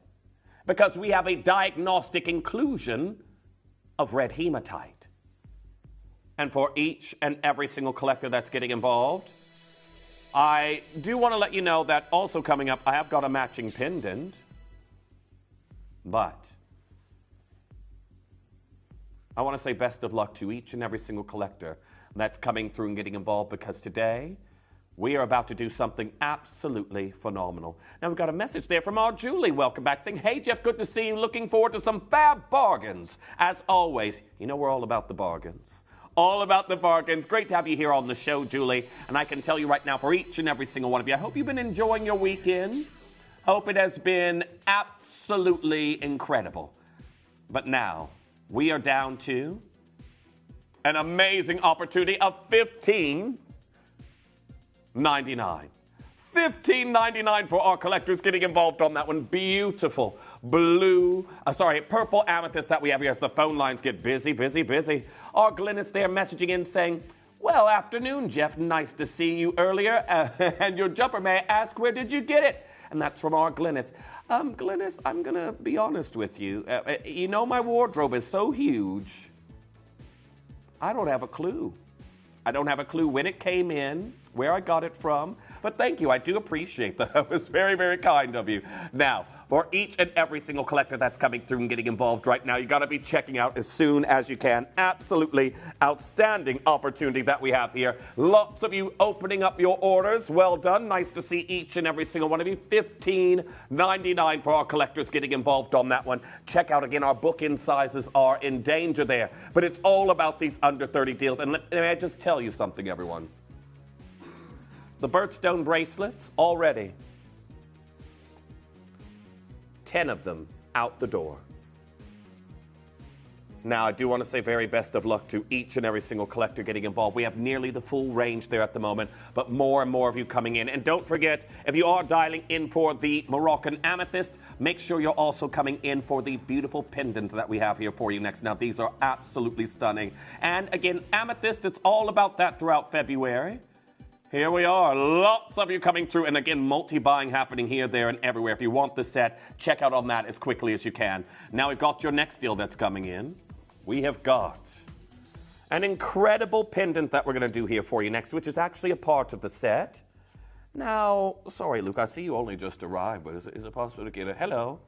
Because we have a diagnostic inclusion of red hematite. And for each and every single collector that's getting involved, I do want to let you know that also coming up, I have got a matching pendant. But I want to say best of luck to each and every single collector that's coming through and getting involved, because today we are about to do something absolutely phenomenal. Now, we've got a message there from our Julie. Welcome back, saying, hey, Jeff, good to see you. Looking forward to some fab bargains. As always, you know we're all about the bargains. All about the bargains. Great to have you here on the show, Julie. And I can tell you right now, for each and every single one of you, I hope you've been enjoying your weekend. Hope it has been absolutely incredible. But now, we are down to an amazing opportunity of $15.99. $15.99 for our collectors getting involved on that one. Beautiful purple amethyst that we have here as the phone lines get busy. Our Glynis there messaging in saying, well, afternoon, Jeff. Nice to see you earlier. And your jumper, may I ask, where did you get it? And that's from our Glynis. Glynis, I'm going to be honest with you. You know, my wardrobe is so huge, I don't have a clue. I don't have a clue when it came in, where I got it from. But thank you. I do appreciate that. That was very, very kind of you. Now, for each and every single collector that's coming through and getting involved right now, you got to be checking out as soon as you can. Absolutely outstanding opportunity that we have here. Lots of you opening up your orders. Well done. Nice to see each and every single one of you. $15.99 for our collectors getting involved on that one. Check out again, our book-in sizes are in danger there. But it's all about these under 30 deals. And let me just tell you something, everyone. The birthstone bracelets, already 10 of them out the door. Now, I do want to say very best of luck to each and every single collector getting involved. We have nearly the full range there at the moment, but more and more of you coming in. And don't forget, if you are dialing in for the Moroccan amethyst, make sure you're also coming in for the beautiful pendant that we have here for you next. Now, these are absolutely stunning. And again, amethyst, it's all about that throughout February. Here we are. Lots of you coming through. And again, multi-buying happening here, there, and everywhere. If you want the set, check out on that as quickly as you can. Now we've got your next deal that's coming in. We have got an incredible pendant that we're going to do here for you next, which is actually a part of the set. Now, sorry, Luke, I see you only just arrived, but is it possible to get a hello?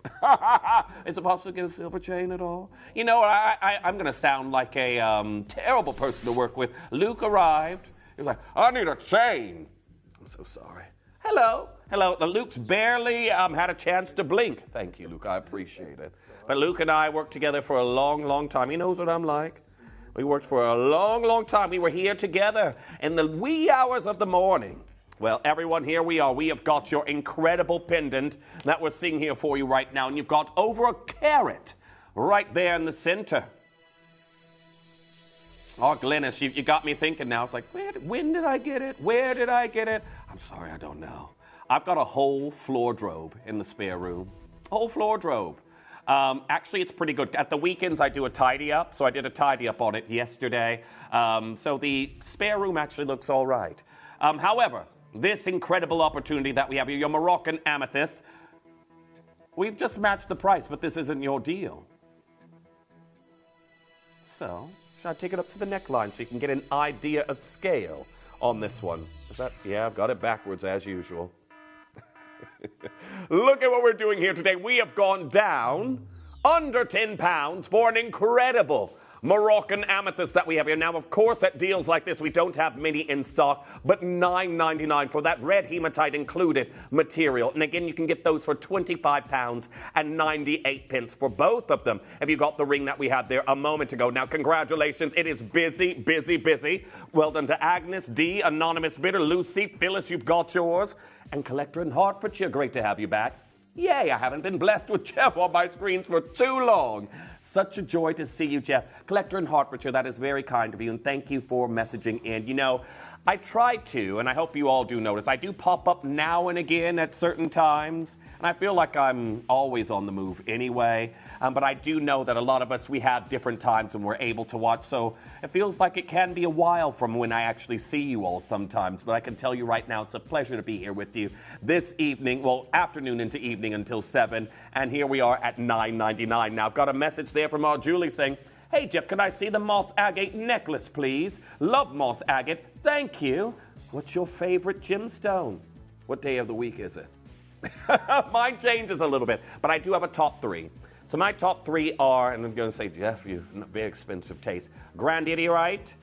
Is it possible to get a silver chain at all? You know, I'm going to sound like a terrible person to work with. Luke arrived. He's like, I need a chain. I'm so sorry. Hello. Luke's barely had a chance to blink. Thank you, Luke. I appreciate it. But Luke and I worked together for a long, long time. He knows what I'm like. We worked for a long, long time. We were here together in the wee hours of the morning. Well, everyone, here we are. We have got your incredible pendant that we're seeing here for you right now. And you've got over a carat right there in the center. Oh, Glynis, you got me thinking now. It's like, when did I get it? Where did I get it? I'm sorry, I don't know. I've got a whole wardrobe in the spare room. A whole wardrobe. Actually, it's pretty good. At the weekends, I do a tidy up. So I did a tidy up on it yesterday. So the spare room actually looks all right. However, this incredible opportunity that we have here, your Moroccan amethyst, we've just matched the price, but this isn't your deal. So should I take it up to the neckline so you can get an idea of scale on this one? Yeah, I've got it backwards as usual. Look at what we're doing here today. We have gone down under £10 for an incredible Moroccan amethyst that we have here. Now, of course, at deals like this, we don't have many in stock, but $9.99 for that red hematite included material. And again, you can get those for £25 and 98 pence for both of them if you got the ring that we had there a moment ago. Now, congratulations. It is busy, busy, busy. Well done to Agnes, D, Anonymous Bidder, Lucy, Phyllis, you've got yours. And Collector in Hertfordshire, great to have you back. Yay, I haven't been blessed with Jeff on my screens for too long. Such a joy to see you, Jeff. Collector in Hertfordshire, that is very kind of you, and thank you for messaging in. You know, I try to, and I hope you all do notice, I do pop up now and again at certain times, and I feel like I'm always on the move anyway. But I do know that a lot of us, we have different times when we're able to watch, so it feels like it can be a while from when I actually see you all sometimes. But I can tell you right now, it's a pleasure to be here with you this evening, well, afternoon into evening until 7, and here we are at $9.99. Now, I've got a message there from our Julie saying, "Hey, Jeff, can I see the moss agate necklace, please? Love moss agate. Thank you. What's your favorite gemstone? What day of the week is it?" Mine changes a little bit, but I do have a top 3. So my top 3 are, and I'm going to say, Jeff, you very expensive taste, Grand Idiorite,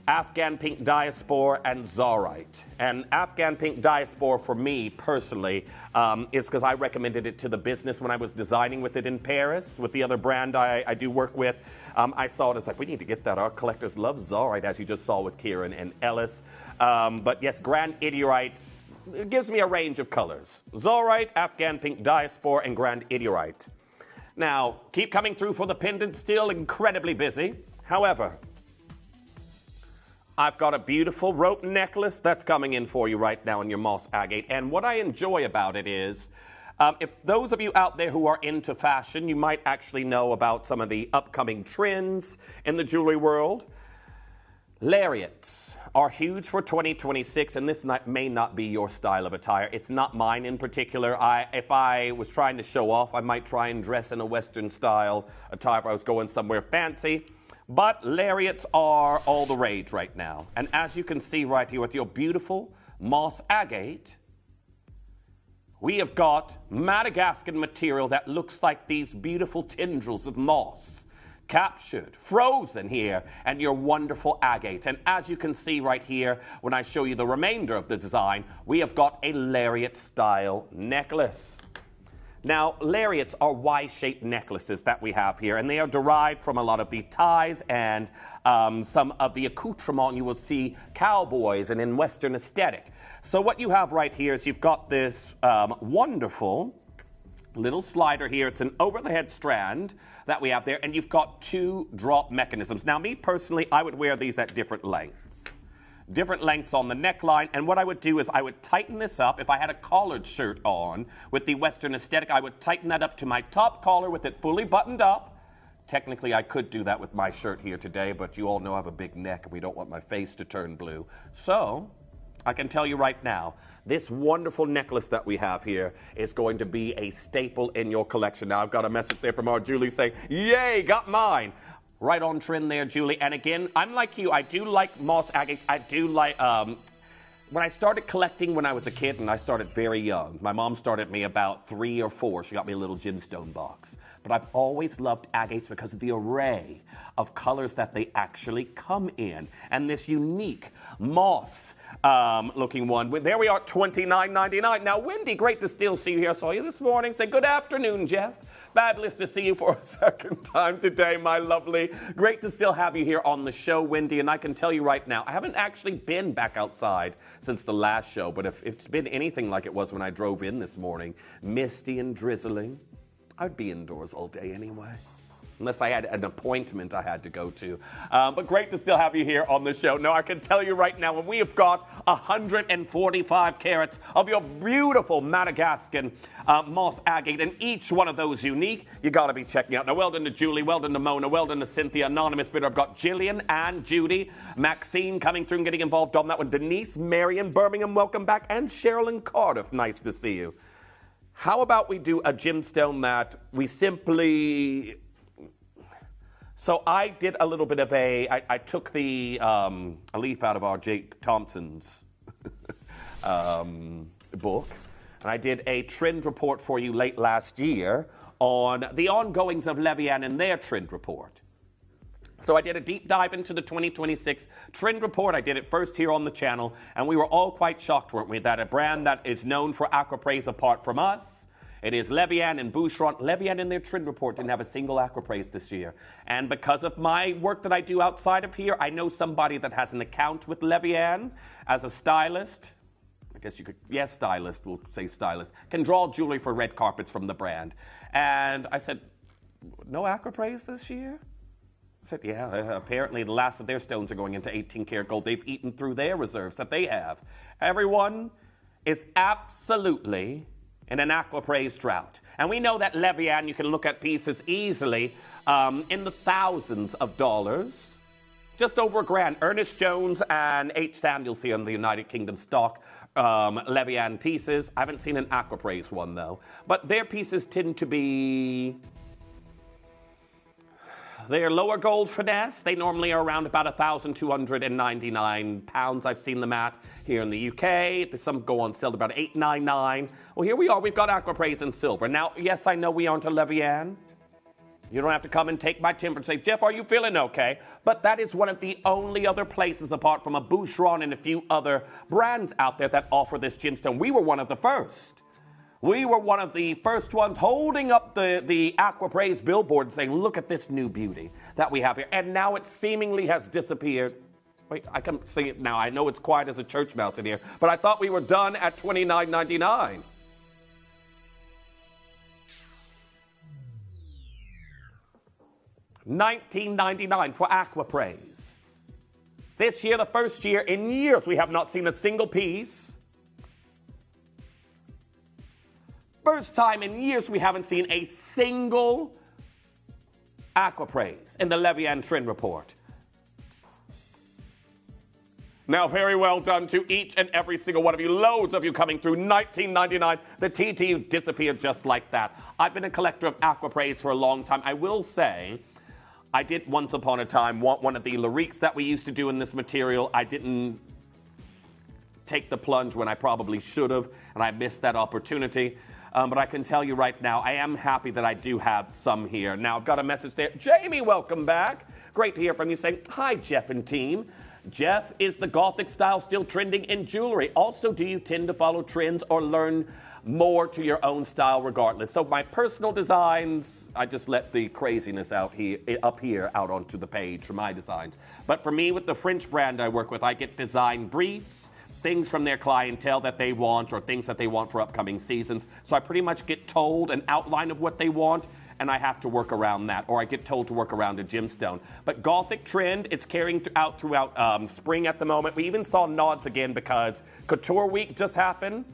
Afghan Pink Diaspore, and Zaurite. And Afghan Pink Diaspore, for me personally, is because I recommended it to the business when I was designing with it in Paris, with the other brand I do work with. I saw it as like, we need to get that. Our collectors love Zaurite, as you just saw with Kieran and Ellis. But yes, Grand Idiorite, it gives me a range of colors. Zaurite, Afghan Pink Diaspore, and Grand Idiorite. Now, keep coming through for the pendant, still incredibly busy. However, I've got a beautiful rope necklace that's coming in for you right now in your moss agate. And what I enjoy about it is, if those of you out there who are into fashion, you might actually know about some of the upcoming trends in the jewelry world. Lariats are huge for 2026, and this may not be your style of attire. It's not mine in particular. If I was trying to show off, I might try and dress in a Western style attire if I was going somewhere fancy. But lariats are all the rage right now. And as you can see right here with your beautiful moss agate, we have got Madagascan material that looks like these beautiful tendrils of moss, captured, frozen here, and your wonderful agate. And as you can see right here, when I show you the remainder of the design, we have got a lariat-style necklace. Now, lariats are Y-shaped necklaces that we have here, and they are derived from a lot of the ties and some of the accoutrement you will see cowboys and in Western aesthetic. So what you have right here is you've got this wonderful little slider here. It's an over-the-head strand that we have there, and you've got 2 drop mechanisms. Now, me personally, I would wear these at different lengths. Different lengths on the neckline, and what I would do is I would tighten this up. If I had a collared shirt on with the Western aesthetic, I would tighten that up to my top collar with it fully buttoned up. Technically, I could do that with my shirt here today, but you all know I have a big neck and we don't want my face to turn blue. So, I can tell you right now, this wonderful necklace that we have here is going to be a staple in your collection. Now, I've got a message there from our Julie saying, "Yay, got mine." Right on trend there, Julie. And again, I'm like you. I do like moss agates. I do like... when I started collecting when I was a kid, and I started very young, my mom started me about 3 or 4. She got me a little gemstone box. But I've always loved agates because of the array of colors that they actually come in. And this unique moss looking one. There we are, $29.99. Now, Wendy, great to still see you here. I saw you this morning. Say good afternoon, Jeff. Fabulous to see you for a second time today, my lovely. Great to still have you here on the show, Wendy. And I can tell you right now, I haven't actually been back outside since the last show. But if it's been anything like it was when I drove in this morning, misty and drizzling, I'd be indoors all day anyway. Unless I had an appointment I had to go to. But great to still have you here on the show. Now, I can tell you right now, when we have got 145 carats of your beautiful Madagascan moss agate, and each one of those unique, you got to be checking out. Now, well done to Julie, well done to Mona, well done to Cynthia, Anonymous Bidder. I've got Jillian and Judy, Maxine coming through and getting involved on that one. Denise, Marion, Birmingham, welcome back. And Cheryl in Cardiff, nice to see you. How about we do a gemstone that we simply... So I did a little bit of I took a leaf out of our Jake Thompson's book, and I did a trend report for you late last year on the ongoings of Levian and their trend report. So I did a deep dive into the 2026 trend report. I did it first here on the channel, and we were all quite shocked, weren't we, that a brand that is known for aquapraise apart from us, it is Levian and Boucheron. Levian in their trend report didn't have a single aquapraise this year. And because of my work that I do outside of here, I know somebody that has an account with Levian as a stylist. I guess you could, yes, stylist, we'll say stylist, can draw jewelry for red carpets from the brand. And I said, no aquapraise this year? I said, yeah, apparently the last of their stones are going into 18 karat gold. They've eaten through their reserves that they have. Everyone is absolutely in an aquapraise drought. And we know that Levian, you can look at pieces easily in the thousands of dollars, just over $1,000. Ernest Jones and H. Samuels here in the United Kingdom stock Levian pieces. I haven't seen an aquapraise one though, but their pieces tend to be, they're lower gold finesse. They normally are around about 1,299 pounds. I've seen them at here in the UK. Some go on sale about $899. Well, here we are. We've got aquapraise in silver. Now, yes, I know we aren't a Levian. You don't have to come and take my temper and say, Jeff, are you feeling okay? But that is one of the only other places apart from a Boucheron and a few other brands out there that offer this gemstone. We were one of the first. We were one of the first ones holding up the aquapraise billboard saying, look at this new beauty that we have here. And now it seemingly has disappeared. Wait, I can see it now. I know it's quiet as a church mouse in here, but I thought we were done at $29.99. $19.99 for aquapraise. This year, the first year in years, we have not seen a single piece. First time in years we haven't seen a single aquapraise in the Levian trend report. Now, very well done to each and every single one of you. Loads of you coming through. $19.99. The TTU disappeared just like that. I've been a collector of aquapraise for a long time. I will say, I did once upon a time want one of the lyriques that we used to do in this material. I didn't take the plunge when I probably should have, and I missed that opportunity. But I can tell you right now, I am happy that I do have some here. Now, I've got a message there. Jamie, welcome back. Great to hear from you saying, hi, Jeff and team. Jeff, is the Gothic style still trending in jewelry? Also, do you tend to follow trends or learn more to your own style regardless? So my personal designs, I just let the craziness out onto the page for my designs. But for me, with the French brand I work with, I get design briefs, things from their clientele that they want or things that they want for upcoming seasons. So I pretty much get told an outline of what they want, and I have to work around that, or I get told to work around a gemstone. But Gothic trend, it's carrying out throughout spring at the moment. We even saw nods again because Couture Week just happened.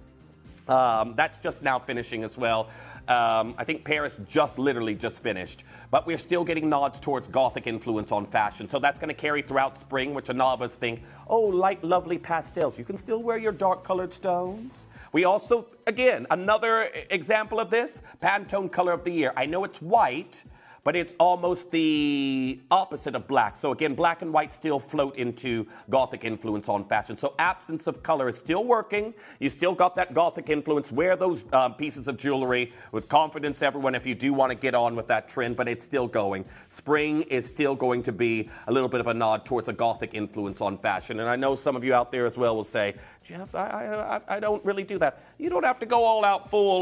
That's just now finishing as well. I think Paris literally just finished. But we're still getting nods towards Gothic influence on fashion. So that's going to carry throughout spring, which a lot of us think, oh, light, lovely pastels. You can still wear your dark-colored stones. We also, again, another example of this, Pantone color of the year. I know it's white, but it's almost the opposite of black. So again, black and white still float into Gothic influence on fashion. So absence of color is still working. You still got that Gothic influence. Wear those pieces of jewelry with confidence, everyone, if you do want to get on with that trend, but it's still going. Spring is still going to be a little bit of a nod towards a Gothic influence on fashion. And I know some of you out there as well will say, Jeff, I don't really do that. You don't have to go all out full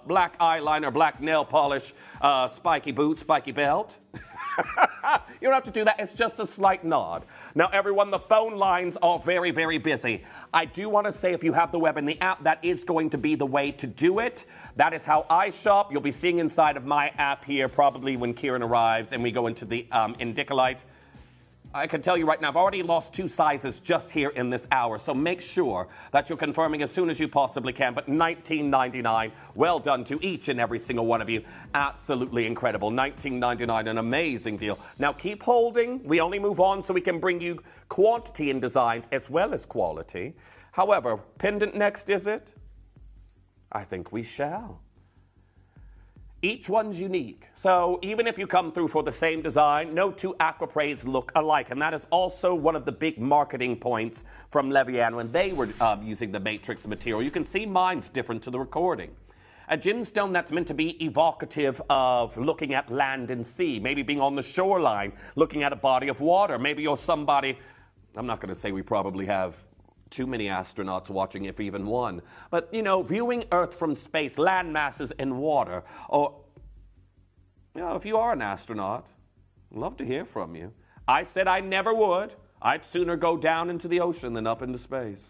black eyeliner, black nail polish, spiky boots, spiky belt. You don't have to do that. It's just a slight nod. Now, everyone, the phone lines are very, very busy. I do want to say if you have the web and the app, that is going to be the way to do it. That is how I shop. You'll be seeing inside of my app here probably when Kieran arrives and we go into the Indicolite. I can tell you right now, I've already lost 2 sizes just here in this hour, so make sure that you're confirming as soon as you possibly can. But $19.99, well done to each and every single one of you. Absolutely incredible. $19.99, an amazing deal. Now keep holding. We only move on so we can bring you quantity in designs as well as quality. However, pendant next, is it? I think we shall. Each one's unique. So even if you come through for the same design, no two aquapraise look alike. And that is also one of the big marketing points from Levian when they were using the matrix material. You can see mine's different to the recording. A gemstone that's meant to be evocative of looking at land and sea, maybe being on the shoreline, looking at a body of water. Maybe you're somebody, I'm not going to say we probably have too many astronauts watching, if even one, but, you know, viewing Earth from space, land masses and water. Or, you know, if you are an astronaut, I'd love to hear from you. I said I never would. I'd sooner go down into the ocean than up into space.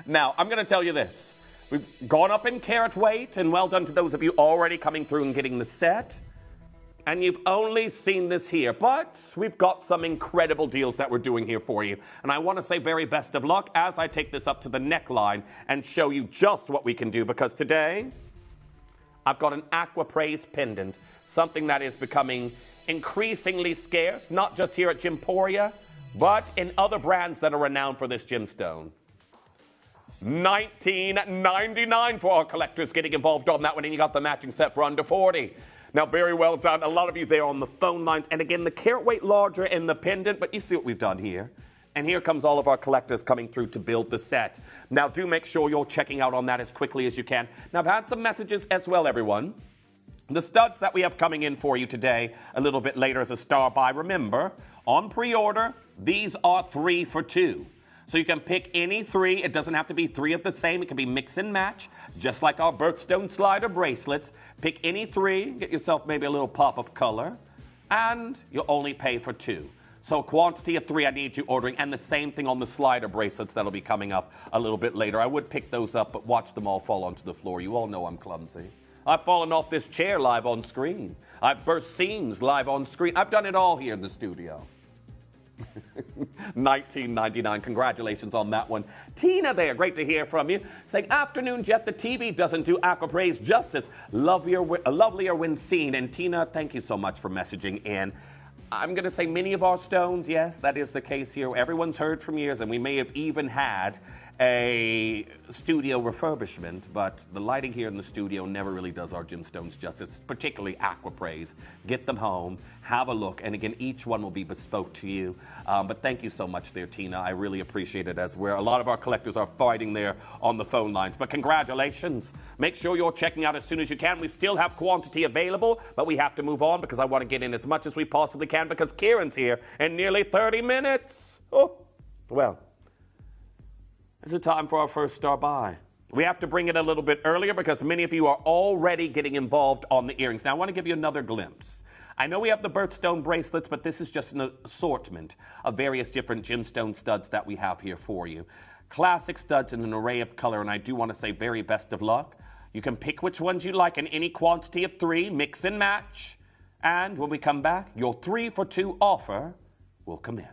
Now, I'm going to tell you this. We've gone up in carat weight, and well done to those of you already coming through and getting the set. And you've only seen this here, but we've got some incredible deals that we're doing here for you. And I want to say very best of luck as I take this up to the neckline and show you just what we can do, because today I've got an aquapraise pendant, something that is becoming increasingly scarce, not just here at Gemporia, but in other brands that are renowned for this gemstone. $19.99 for our collectors getting involved on that one, and you got the matching set for under $40. Now, very well done. A lot of you there on the phone lines. And again, the carat weight larger in the pendant, but you see what we've done here. And here comes all of our collectors coming through to build the set. Now, do make sure you're checking out on that as quickly as you can. Now, I've had some messages as well, everyone. The studs that we have coming in for you today, a little bit later as a star buy. Remember, on pre-order, these are 3 for 2. So you can pick any 3. It doesn't have to be 3 of the same. It can be mix and match, just like our birthstone slider bracelets. Pick any 3, get yourself maybe a little pop of color, and you'll only pay for 2. So a quantity of 3 I need you ordering, and the same thing on the slider bracelets that'll be coming up a little bit later. I would pick those up, but watch them all fall onto the floor. You all know I'm clumsy. I've fallen off this chair live on screen. I've burst seams live on screen. I've done it all here in the studio. $19.99. Congratulations on that one. Tina there, great to hear from you. Saying, afternoon, Jeff, the TV doesn't do aquapraise justice. Lovelier when seen. And Tina, thank you so much for messaging in. I'm going to say many of our stones, yes, that is the case here. Everyone's heard from years, and we may have even had a studio refurbishment, but the lighting here in the studio never really does our gemstones justice, particularly aquapraise. Get them home, have a look, and again, each one will be bespoke to you. But thank you so much there, Tina. I really appreciate it, as a lot of our collectors are fighting there on the phone lines. But congratulations. Make sure you're checking out as soon as you can. We still have quantity available, but we have to move on because I want to get in as much as we possibly can because Kieran's here in nearly 30 minutes. Oh, well. It's time for our first star buy. We have to bring it a little bit earlier because many of you are already getting involved on the earrings. Now, I want to give you another glimpse. I know we have the birthstone bracelets, but this is just an assortment of various different gemstone studs that we have here for you. Classic studs in an array of color, and I do want to say very best of luck. You can pick which ones you like in any quantity of 3, mix and match. And when we come back, your 3 for 2 offer will commence.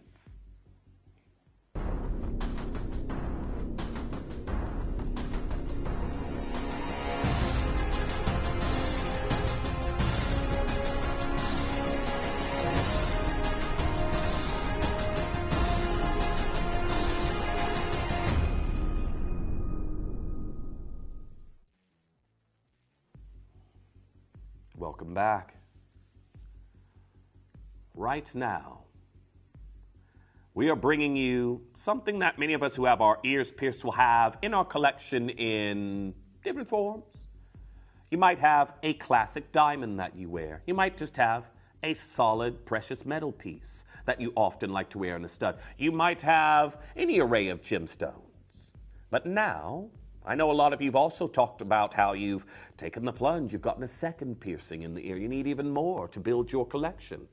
Welcome back. Right now, we are bringing you something that many of us who have our ears pierced will have in our collection in different forms. You might have a classic diamond that you wear. You might just have a solid precious metal piece that you often like to wear in a stud. You might have any array of gemstones. But now, I know a lot of you have also talked about how you've taken the plunge. You've gotten a second piercing in the ear. You need even more to build your collection.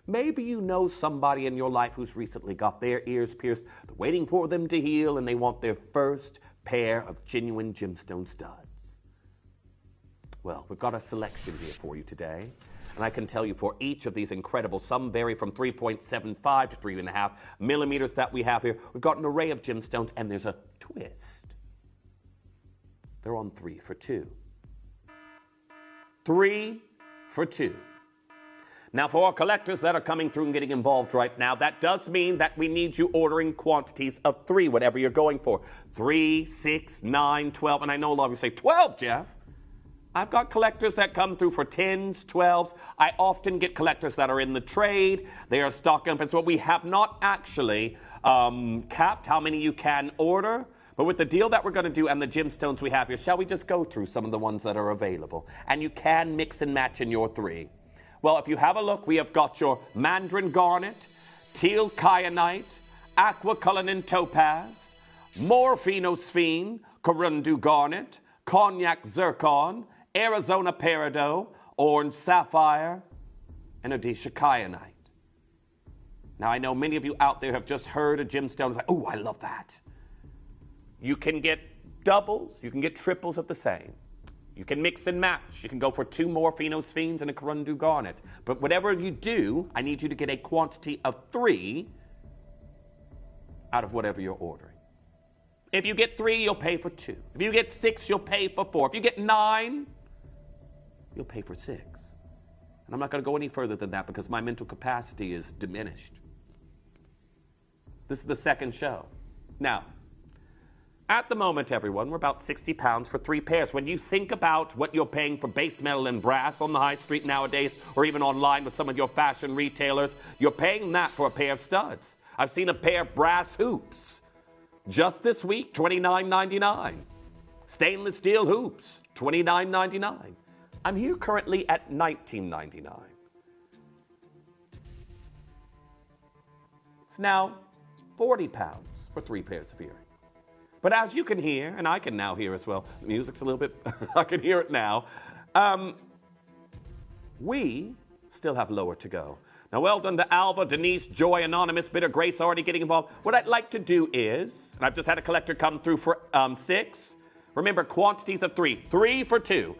Maybe you know somebody in your life who's recently got their ears pierced. They're waiting for them to heal, and they want their first pair of genuine gemstone studs. Well, we've got a selection here for you today. And I can tell you for each of these incredible, some vary from 3.75 to 3.5 millimeters that we have here. We've got an array of gemstones, and there's a twist. They're on 3 for 2. 3 for 2. Now, for our collectors that are coming through and getting involved right now, that does mean that we need you ordering quantities of 3, whatever you're going for. 3, 6, 9, 12. And I know a lot of you say, 12, Jeff? I've got collectors that come through for 10s, 12s. I often get collectors that are in the trade. They are stocking up. And so we have not actually capped how many you can order. But with the deal that we're going to do and the gemstones we have here, shall we just go through some of the ones that are available? And you can mix and match in your 3. Well, if you have a look, we have got your mandarin garnet, teal kyanite, aqua cullinan topaz, morphinosphere, corundu garnet, cognac zircon, Arizona peridot, orange sapphire, and Odisha kyanite. Now, I know many of you out there have just heard of gemstones like, oh, I love that. You can get doubles, you can get triples of the same. You can mix and match. You can go for 2 morphinosphenes and a corundu garnet. But whatever you do, I need you to get a quantity of 3 out of whatever you're ordering. If you get 3, you'll pay for 2. If you get 6, you'll pay for 4. If you get 9, you'll pay for 6. And I'm not going to go any further than that because my mental capacity is diminished. This is the second show. Now, at the moment, everyone, we're about £60 for 3 pairs. When you think about what you're paying for base metal and brass on the high street nowadays, or even online with some of your fashion retailers, you're paying that for a pair of studs. I've seen a pair of brass hoops just this week, $29.99. Stainless steel hoops, $29.99. I'm here currently at $19.99. It's now £40 for 3 pairs of earrings. But as you can hear, and I can now hear as well, the music's a little bit, I can hear it now, we still have lower to go. Now, well done to Alva, Denise, Joy, Anonymous, Bitter Grace already getting involved. What I'd like to do is, and I've just had a collector come through for 6. Remember, quantities of 3. 3 for 2.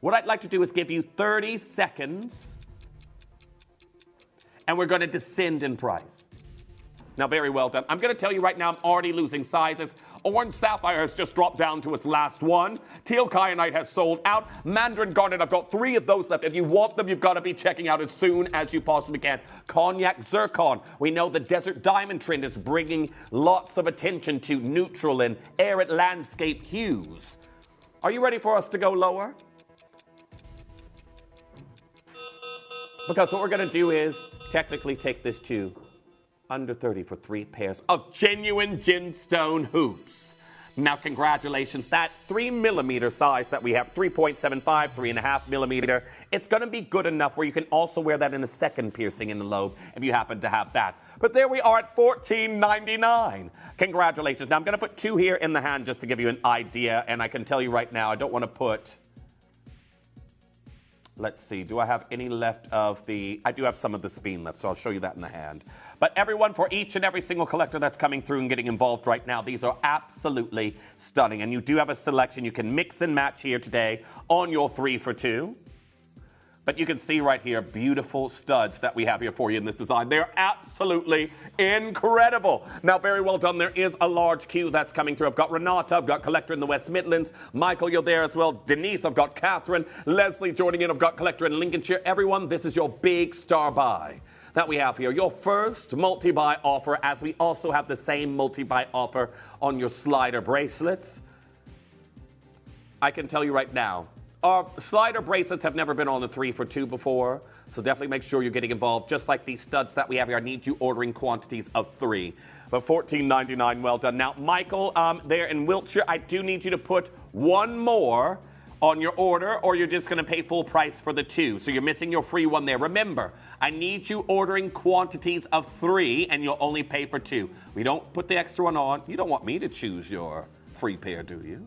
What I'd like to do is give you 30 seconds, and we're going to descend in price. Now, very well done. I'm going to tell you right now, I'm already losing sizes. Orange sapphire has just dropped down to its last 1. Teal kyanite has sold out. Mandarin garnet, I've got 3 of those left. If you want them, you've got to be checking out as soon as you possibly can. Cognac zircon. We know the desert diamond trend is bringing lots of attention to neutral and arid landscape hues. Are you ready for us to go lower? Because what we're going to do is technically take this to under 30 for 3 pairs of genuine gemstone hoops. Now, congratulations. That 3mm size that we have, 3.75, 3.5mm, it's going to be good enough where you can also wear that in a second piercing in the lobe if you happen to have that. But there we are at $14.99. Congratulations. Now, I'm going to put 2 here in the hand just to give you an idea, and I can tell you right now, I don't want to put... Let's see, do I have any left of the... I do have some of the speen left, so I'll show you that in the hand. But everyone, for each and every single collector that's coming through and getting involved right now, these are absolutely stunning. And you do have a selection. You can mix and match here today on your 3 for 2. But you can see right here, beautiful studs that we have here for you in this design. They're absolutely incredible. Now, very well done. There is a large queue that's coming through. I've got Renata, I've got collector in the West Midlands. Michael, you're there as well. Denise, I've got Catherine. Leslie joining in. I've got collector in Lincolnshire. Everyone, this is your big star buy that we have here. Your first multi-buy offer, as we also have the same multi-buy offer on your slider bracelets. I can tell you right now, our slider bracelets have never been on the 3 for 2 before, so definitely make sure you're getting involved. Just like these studs that we have here, I need you ordering quantities of 3. But $14.99, well done. Now, Michael, there in Wiltshire, I do need you to put 1 more on your order, or you're just going to pay full price for the 2. So you're missing your free 1 there. Remember, I need you ordering quantities of 3, and you'll only pay for 2. We don't put the extra one on. You don't want me to choose your free pair, do you?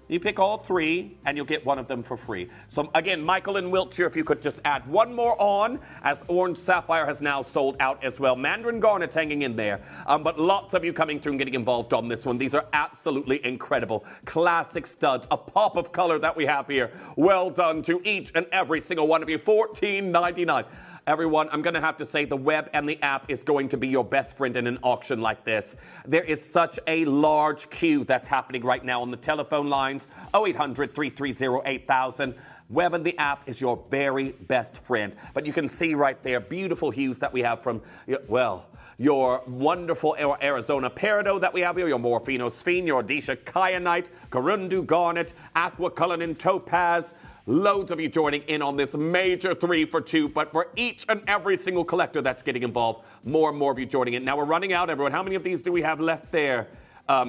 You pick all 3, and you'll get 1 of them for free. So, again, Michael in Wiltshire, if you could just add 1 more on, as Orange Sapphire has now sold out as well. Mandarin Garnet's hanging in there. But lots of you coming through and getting involved on this one. These are absolutely incredible. Classic studs, a pop of color that we have here. Well done to each and every single one of you. $14.99. Everyone, I'm going to have to say the web and the app is going to be your best friend in an auction like this. There is such a large queue that's happening right now on the telephone lines, 0800-330-8000. Web and the app is your very best friend. But you can see right there, beautiful hues that we have from, well, your wonderful Arizona peridot that we have here, your morphinosphere, your Odisha kyanite, corundu garnet, aqua cullinan topaz. Loads of you joining in on this major 3 for 2, but for each and every single collector that's getting involved, more and more of you joining in. Now we're running out, everyone. How many of these do we have left there,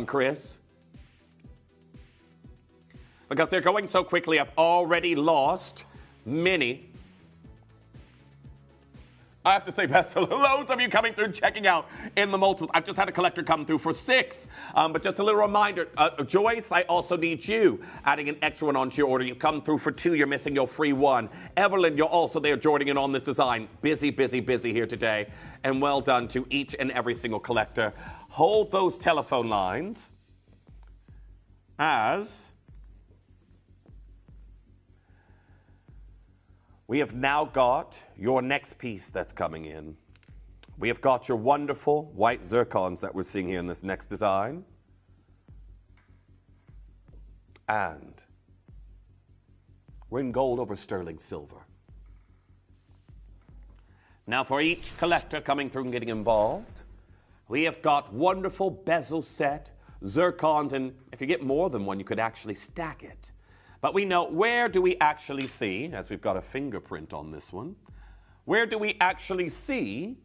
Chris? because they're going so quickly. I've already lost many. I have to say, best loads of you coming through, checking out in the multiples. I've just had a collector come through for 6. But just a little reminder, Joyce, I also need you adding an extra one onto your order. You come through for 2, you're missing your free 1. Evelyn, you're also there joining in on this design. Busy, busy, busy here today. And well done to each and every single collector. Hold those telephone lines as we have now got your next piece that's coming in. We have got your wonderful white zircons that we're seeing here in this next design. And we're in gold over sterling silver. Now for each collector coming through and getting involved, we have got wonderful bezel set zircons, and if you get more than one, you could actually stack it. But we know, where do we actually see, as we've got a fingerprint on this one, where do we actually see,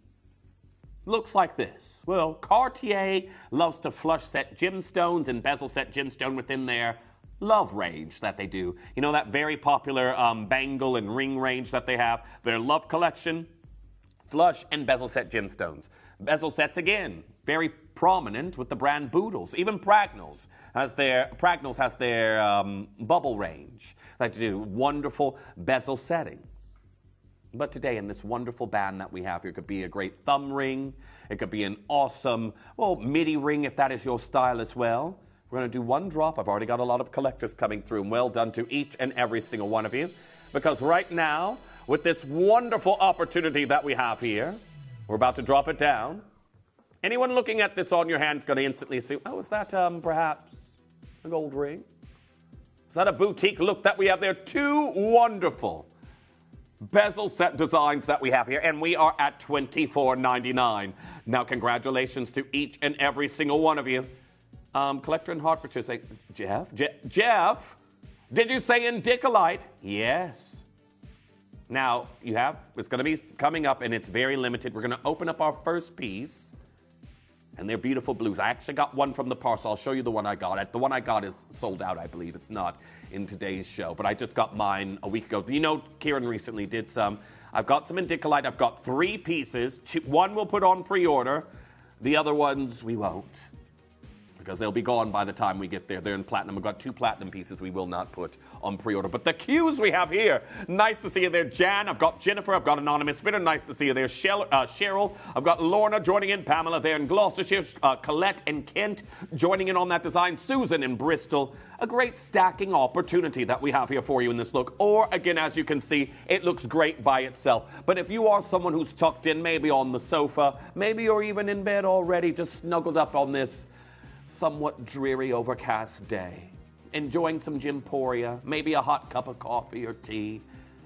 looks like this? Well, Cartier loves to flush set gemstones and bezel set gemstone within their love range that they do. You know, that very popular bangle and ring range that they have, their love collection, flush and bezel set gemstones. Bezel sets, again, very prominent with the brand Boodles. Even Pragnals has their bubble range. They do wonderful bezel settings. But today, in this wonderful band that we have here, it could be a great thumb ring. It could be an awesome, well, midi ring if that is your style as well. We're going to do 1 drop. I've already got a lot of collectors coming through, and well done to each and every single one of you. Because right now, with this wonderful opportunity that we have here, we're about to drop it down. Anyone looking at this on your hand is going to instantly see, oh, is that perhaps a gold ring? Is that a boutique look that we have there? 2 wonderful bezel set designs that we have here, and we are at $24.99. Now, congratulations to each and every single one of you. Collector in Hertfordshire say, Jeff, did you say indicolite? Yes. Now, it's going to be coming up, and it's very limited. We're going to open up our first piece, and they're beautiful blues. I actually got one from the parcel. I'll show you the one I got. The one I got is sold out, I believe. It's not in today's show, but I just got mine a week ago. You know, Kieran recently did some. I've got some indicolite. I've got 3 pieces. 1 we'll put on pre-order. The other ones we won't, because they'll be gone by the time we get there. They're in platinum. We've got 2 platinum pieces we will not put on pre-order. But the cues we have here, nice to see you there, Jan. I've got Jennifer. I've got Anonymous Spitter. Nice to see you there, Cheryl. I've got Lorna joining in. Pamela there in Gloucestershire. Colette and Kent joining in on that design. Susan in Bristol. A great stacking opportunity that we have here for you in this look. Or, again, as you can see, it looks great by itself. But if you are someone who's tucked in, maybe on the sofa, maybe you're even in bed already, just snuggled up on this somewhat dreary, overcast day, enjoying some Gemporia, maybe a hot cup of coffee or tea.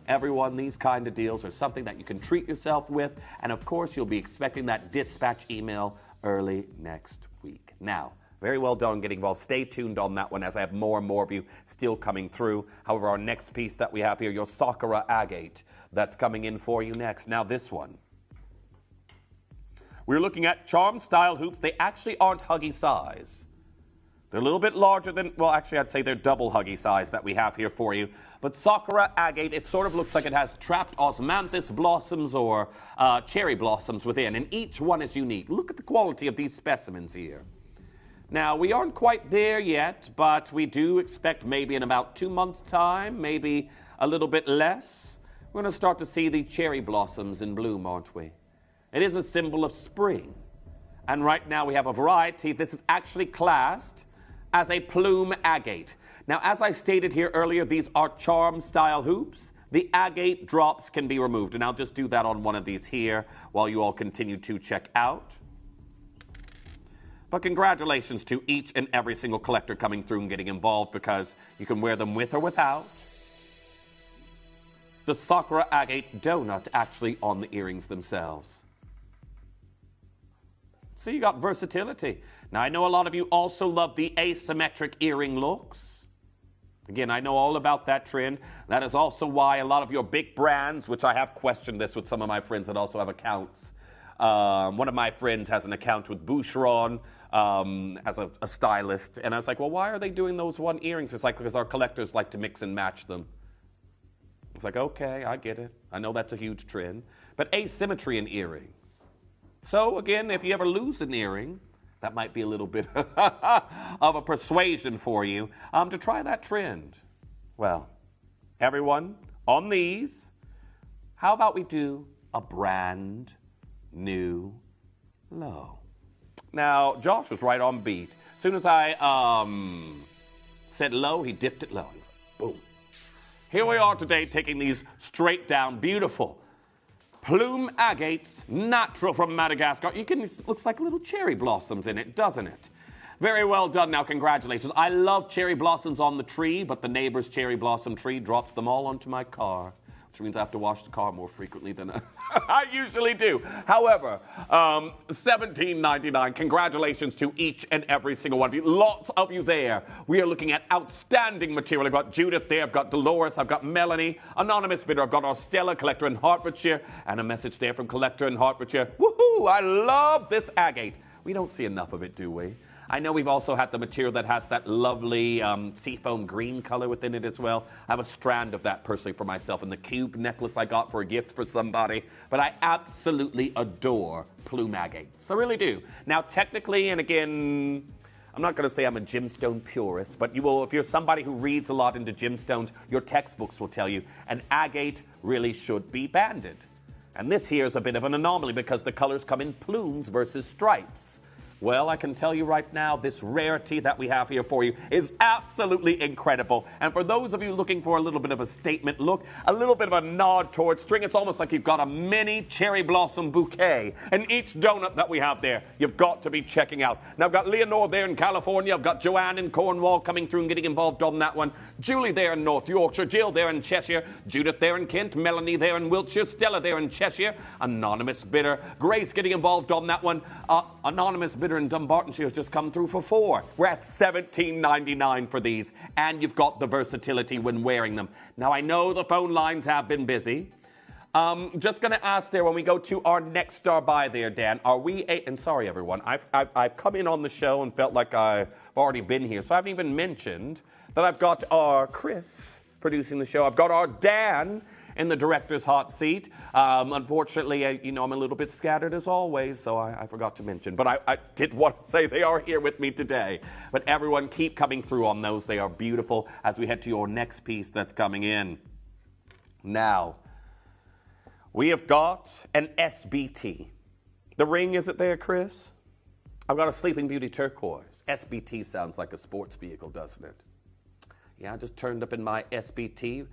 Everyone, these kind of deals are something that you can treat yourself with, and of course, you'll be expecting that dispatch email early next week. Now, very well done getting involved. Stay tuned on that one as I have more and more of you still coming through. However, our next piece that we have here, your Sakura agate, that's coming in for you next. Now, this one. We're looking at charm style hoops. They actually aren't huggy size. They're a little bit larger than, well, actually, I'd say they're double huggy size that we have here for you. But Sakura agate, it sort of looks like it has trapped osmanthus blossoms or cherry blossoms within, and each one is unique. Look at the quality of these specimens here. Now, we aren't quite there yet, but we do expect maybe in about 2 months' time, maybe a little bit less, we're going to start to see the cherry blossoms in bloom, aren't we? It is a symbol of spring. And right now we have a variety. This is actually classed as a plume agate. Now, as I stated here earlier, these are charm style hoops. The agate drops can be removed. And I'll just do that on one of these here while you all continue to check out. But congratulations to each and every single collector coming through and getting involved, because you can wear them with or without the Sakura agate donut actually on the earrings themselves. So you got versatility. Now, I know a lot of you also love the asymmetric earring looks. Again, I know all about that trend. That is also why a lot of your big brands, which I have questioned this with some of my friends that also have accounts. One of my friends has an account with Boucheron. as a stylist. And I was like, well, why are they doing those one earrings? It's like, because our collectors like to mix and match them. It's like, okay, I get it. I know that's a huge trend. But asymmetry in earrings. So again, if you ever lose an earring, that might be a little bit of a persuasion for you to try that trend. Well, everyone, on these, how about we do a brand new low? Now, Josh was right on beat. As soon as I said low, he dipped it low. He was like, boom. Here we are today taking these straight down, beautiful plume agates, natural from Madagascar. It looks like little cherry blossoms in it, doesn't it? Very well done. Now, congratulations. I love cherry blossoms on the tree, but the neighbor's cherry blossom tree drops them all onto my car, which means I have to wash the car more frequently than I usually do. However, $17.99. Congratulations to each and every single one of you. Lots of you there. We are looking at outstanding material. I've got Judith there. I've got Dolores. I've got Melanie. Anonymous bidder. I've got our Stella, collector in Hertfordshire. And a message there from collector in Hertfordshire. Woohoo! I love this agate. We don't see enough of it, do we? I know we've also had the material that has that lovely seafoam green color within it as well. I have a strand of that personally for myself, and the cube necklace I got for a gift for somebody. But I absolutely adore plume agates. I really do. Now, technically, and again, I'm not going to say I'm a gemstone purist, but you will, if you're somebody who reads a lot into gemstones, your textbooks will tell you an agate really should be banded. And this here is a bit of an anomaly because the colors come in plumes versus stripes. Well, I can tell you right now, this rarity that we have here for you is absolutely incredible. And for those of you looking for a little bit of a statement look, a little bit of a nod towards string, it's almost like you've got a mini cherry blossom bouquet. And each donut that we have there, you've got to be checking out. Now, I've got Leonore there in California. I've got Joanne in Cornwall coming through and getting involved on that one. Julie there in North Yorkshire. Jill there in Cheshire. Judith there in Kent. Melanie there in Wiltshire. Stella there in Cheshire. Anonymous bidder. Grace getting involved on that one. Anonymous bidder in Dumbartonshire has just come through for 4. We're at $17.99 for these, and you've got the versatility when wearing them. Now, I know the phone lines have been busy. Just going to ask there when we go to our next star by there, Dan, are we, and sorry everyone, I've come in on the show and felt like I've already been here, so I haven't even mentioned that I've got our Chris producing the show. I've got our Dan in the director's hot seat. Unfortunately, I'm a little bit scattered as always, so I forgot to mention. But I did want to say they are here with me today. But everyone keep coming through on those. They are beautiful as we head to your next piece that's coming in. Now, we have got an SBT. The ring, is it there, Chris? I've got a Sleeping Beauty turquoise. SBT sounds like a sports vehicle, doesn't it? Yeah, I just turned up in my SBT.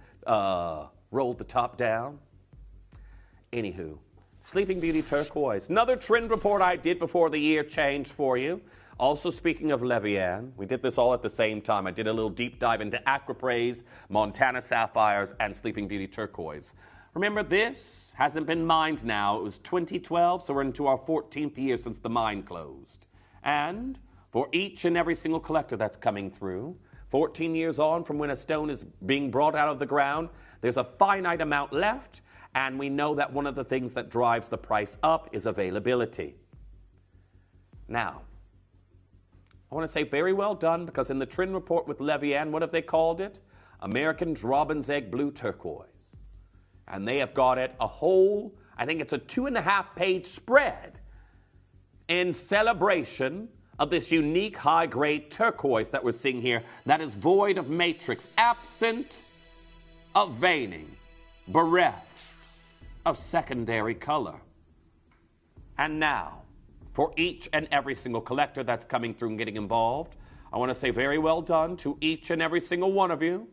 Rolled the top down. Anywho, Sleeping Beauty turquoise. Another trend report I did before the year changed for you. Also, speaking of Levian, we did this all at the same time. I did a little deep dive into Aquapraise, Montana Sapphires, and Sleeping Beauty turquoise. Remember, this hasn't been mined now. It was 2012, so we're into our 14th year since the mine closed. And for each and every single collector that's coming through, 14 years on from when a stone is being brought out of the ground, there's a finite amount left, and we know that one of the things that drives the price up is availability. Now, I want to say very well done, because in the trend report with Levian, what have they called it? American's Robin's Egg Blue Turquoise. And they have got it a whole, I think it's a 2.5-page spread in celebration of this unique high-grade turquoise that we're seeing here that is void of matrix, absent of veining, bereft of secondary color. And now, for each and every single collector that's coming through and getting involved, I want to say very well done to each and every single one of you.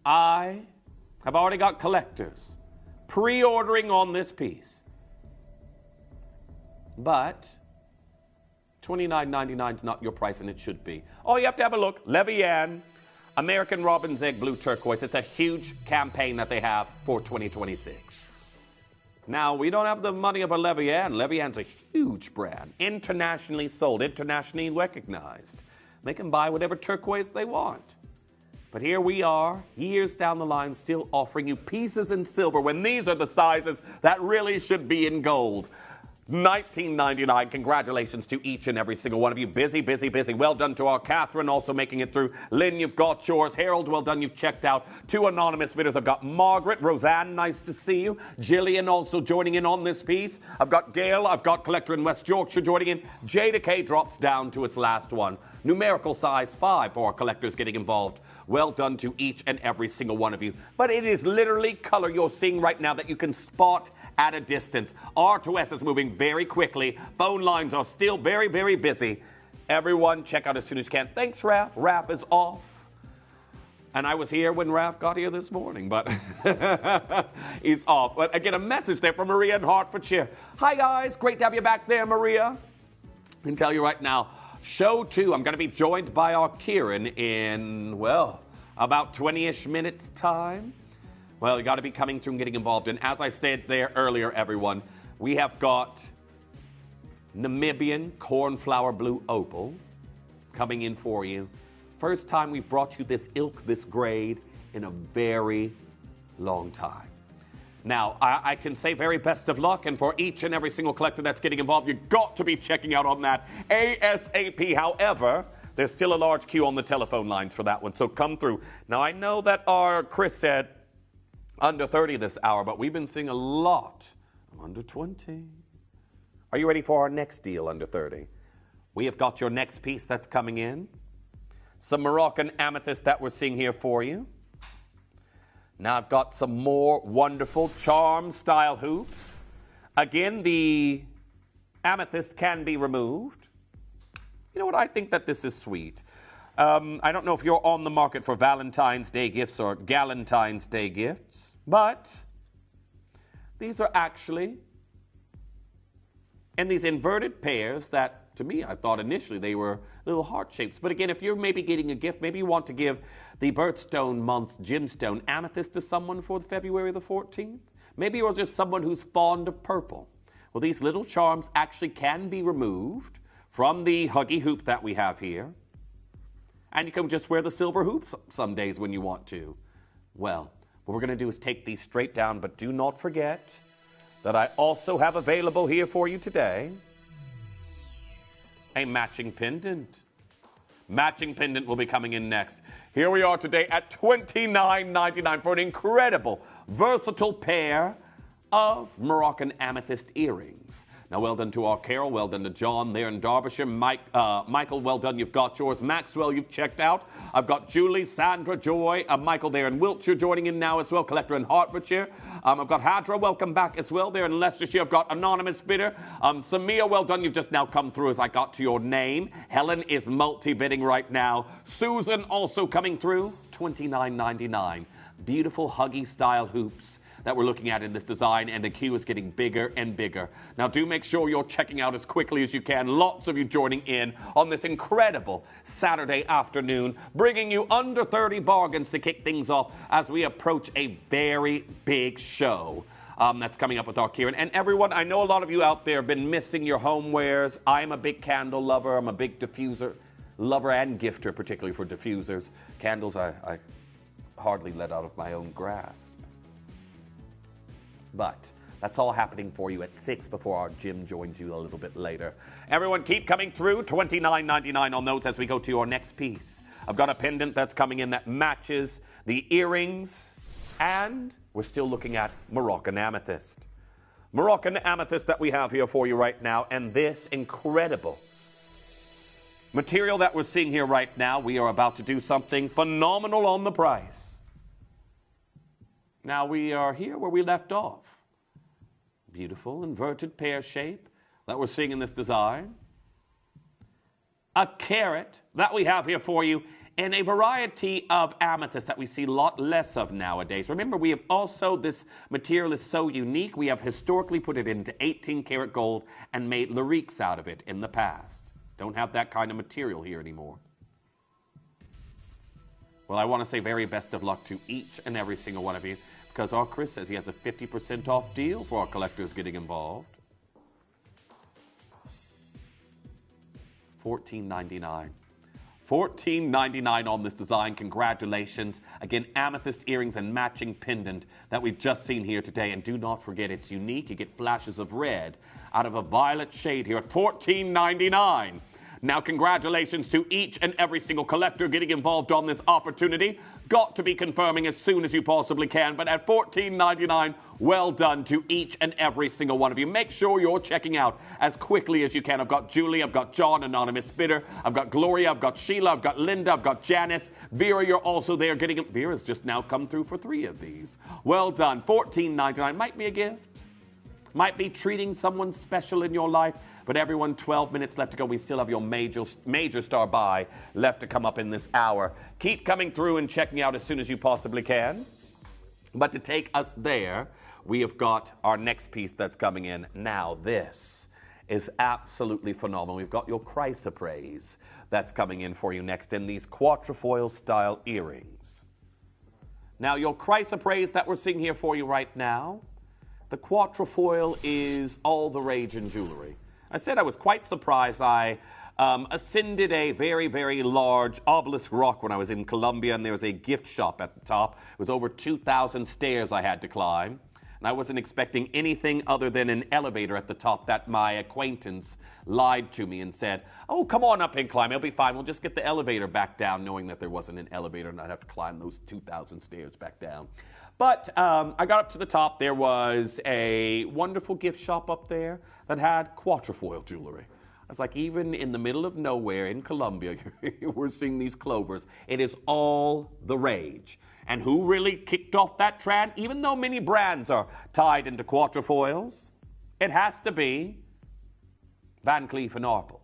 I have already got collectors pre-ordering on this piece. But $29.99 is not your price, and it should be. Oh, you have to have a look. Levian, American Robin's Egg Blue Turquoise. It's a huge campaign that they have for 2026. Now, we don't have the money of a Levian. Levian's a huge brand, internationally sold, internationally recognized. They can buy whatever turquoise they want. But here we are, years down the line, still offering you pieces in silver when these are the sizes that really should be in gold. $19.99. Congratulations to each and every single one of you. Busy, busy, busy. Well done to our Catherine, also making it through. Lynn, you've got yours. Harold, well done. You've checked out. 2 anonymous bidders. I've got Margaret. Roseanne, nice to see you. Jillian also joining in on this piece. I've got Gail. I've got Collector in West Yorkshire joining in. Jada K drops down to its last one. Numerical size 5 for our collectors getting involved. Well done to each and every single one of you. But it is literally color you're seeing right now that you can spot at a distance. R2S is moving very quickly. Phone lines are still very, very busy. Everyone, check out as soon as you can. Thanks, Raph. Raph is off. And I was here when Raph got here this morning, but he's off. But again, a message there from Maria in Hertfordshire. Hi, guys. Great to have you back there, Maria. I can tell you right now, show 2, I'm going to be joined by our Kieran in, well, about 20-ish minutes time. Well, you got to be coming through and getting involved. And as I said there earlier, everyone, we have got Namibian Cornflower Blue Opal coming in for you. First time we've brought you this ilk, this grade, in a very long time. Now, I can say very best of luck, and for each and every single collector that's getting involved, you've got to be checking out on that ASAP. However, there's still a large queue on the telephone lines for that one, so come through. Now, I know that our Chris said under 30 this hour, but we've been seeing a lot of under 20. Are you ready for our next deal under 30? We have got your next piece that's coming in. Some Moroccan amethyst that we're seeing here for you. Now I've got some more wonderful charm style hoops. Again, the amethyst can be removed. You know what? I think that this is sweet. I don't know if you're on the market for Valentine's Day gifts or Galentine's Day gifts, but these are actually in these inverted pairs that, to me, I thought initially they were little heart shapes. But again, if you're maybe getting a gift, maybe you want to give the birthstone month's gemstone amethyst to someone for February the 14th. Maybe you're just someone who's fond of purple. Well, these little charms actually can be removed from the huggy hoop that we have here. And you can just wear the silver hoops some days when you want to. Well, what we're going to do is take these straight down, but do not forget that I also have available here for you today a matching pendant. Matching pendant will be coming in next. Here we are today at $29.99 for an incredible, versatile pair of Moroccan amethyst earrings. Now, well done to our Carol, well done to John there in Derbyshire. Michael, well done, you've got yours. Maxwell, you've checked out. I've got Julie, Sandra, Joy, Michael there in Wiltshire joining in now as well, Collector in Hertfordshire. I've got Hadra, welcome back as well there in Leicestershire. I've got Anonymous Bidder. Samia, well done, you've just now come through as I got to your name. Helen is multi-bidding right now. Susan also coming through, $29.99. Beautiful huggy style hoops that we're looking at in this design, and the queue is getting bigger and bigger. Now, do make sure you're checking out as quickly as you can. Lots of you joining in on this incredible Saturday afternoon, bringing you under 30 bargains to kick things off as we approach a very big show that's coming up with our Kieran. And everyone, I know a lot of you out there have been missing your homewares. I'm a big candle lover. I'm a big diffuser lover and gifter, particularly for diffusers. Candles I hardly let out of my own grasp. But that's all happening for you at 6 before our Jim joins you a little bit later. Everyone, keep coming through. $29.99 on those as we go to your next piece. I've got a pendant that's coming in that matches the earrings, and we're still looking at Moroccan amethyst. Moroccan amethyst that we have here for you right now, and this incredible material that we're seeing here right now, we are about to do something phenomenal on the price. Now we are here where we left off. Beautiful inverted pear shape that we're seeing in this design. A carat that we have here for you in a variety of amethyst that we see a lot less of nowadays. Remember, we have also, this material is so unique, we have historically put it into 18 karat gold and made lyriques out of it in the past. Don't have that kind of material here anymore. Well, I want to say very best of luck to each and every single one of you, because our Chris says he has a 50% off deal for our collectors getting involved. $14.99. $14.99 on this design. Congratulations. Again, amethyst earrings and matching pendant that we've just seen here today. And do not forget, it's unique. You get flashes of red out of a violet shade here at $14.99. Now, congratulations to each and every single collector getting involved on this opportunity. Got to be confirming as soon as you possibly can, but at $14.99, well done to each and every single one of you. Make sure you're checking out as quickly as you can. I've got Julie, I've got John, anonymous bidder, I've got Gloria, I've got Sheila, I've got Linda, I've got Janice. Vera, you're also there getting it. Vera's just now come through for 3 of these. Well done. $14.99 might be a gift. Might be treating someone special in your life. But everyone, 12 minutes left to go. We still have your major star buy left to come up in this hour. Keep coming through and checking out as soon as you possibly can. But to take us there, we have got our next piece that's coming in. Now, this is absolutely phenomenal. We've got your chrysoprase that's coming in for you next in these quatrefoil style earrings. Now, your chrysoprase that we're seeing here for you right now, the quatrefoil is all the rage in jewelry. I said I was quite surprised. I ascended a very, very large obelisk rock when I was in Colombia, and there was a gift shop at the top. It was over 2,000 stairs I had to climb, and I wasn't expecting anything other than an elevator at the top. That my acquaintance lied to me and said, "Oh, come on up and climb. It'll be fine. We'll just get the elevator back down," knowing that there wasn't an elevator and I'd have to climb those 2,000 stairs back down. But I got up to the top. There was a wonderful gift shop up there that had quatrefoil jewelry. I was like, even in the middle of nowhere in Colombia, we're seeing these clovers. It is all the rage. And who really kicked off that trend? Even though many brands are tied into quatrefoils, it has to be Van Cleef & Arpels.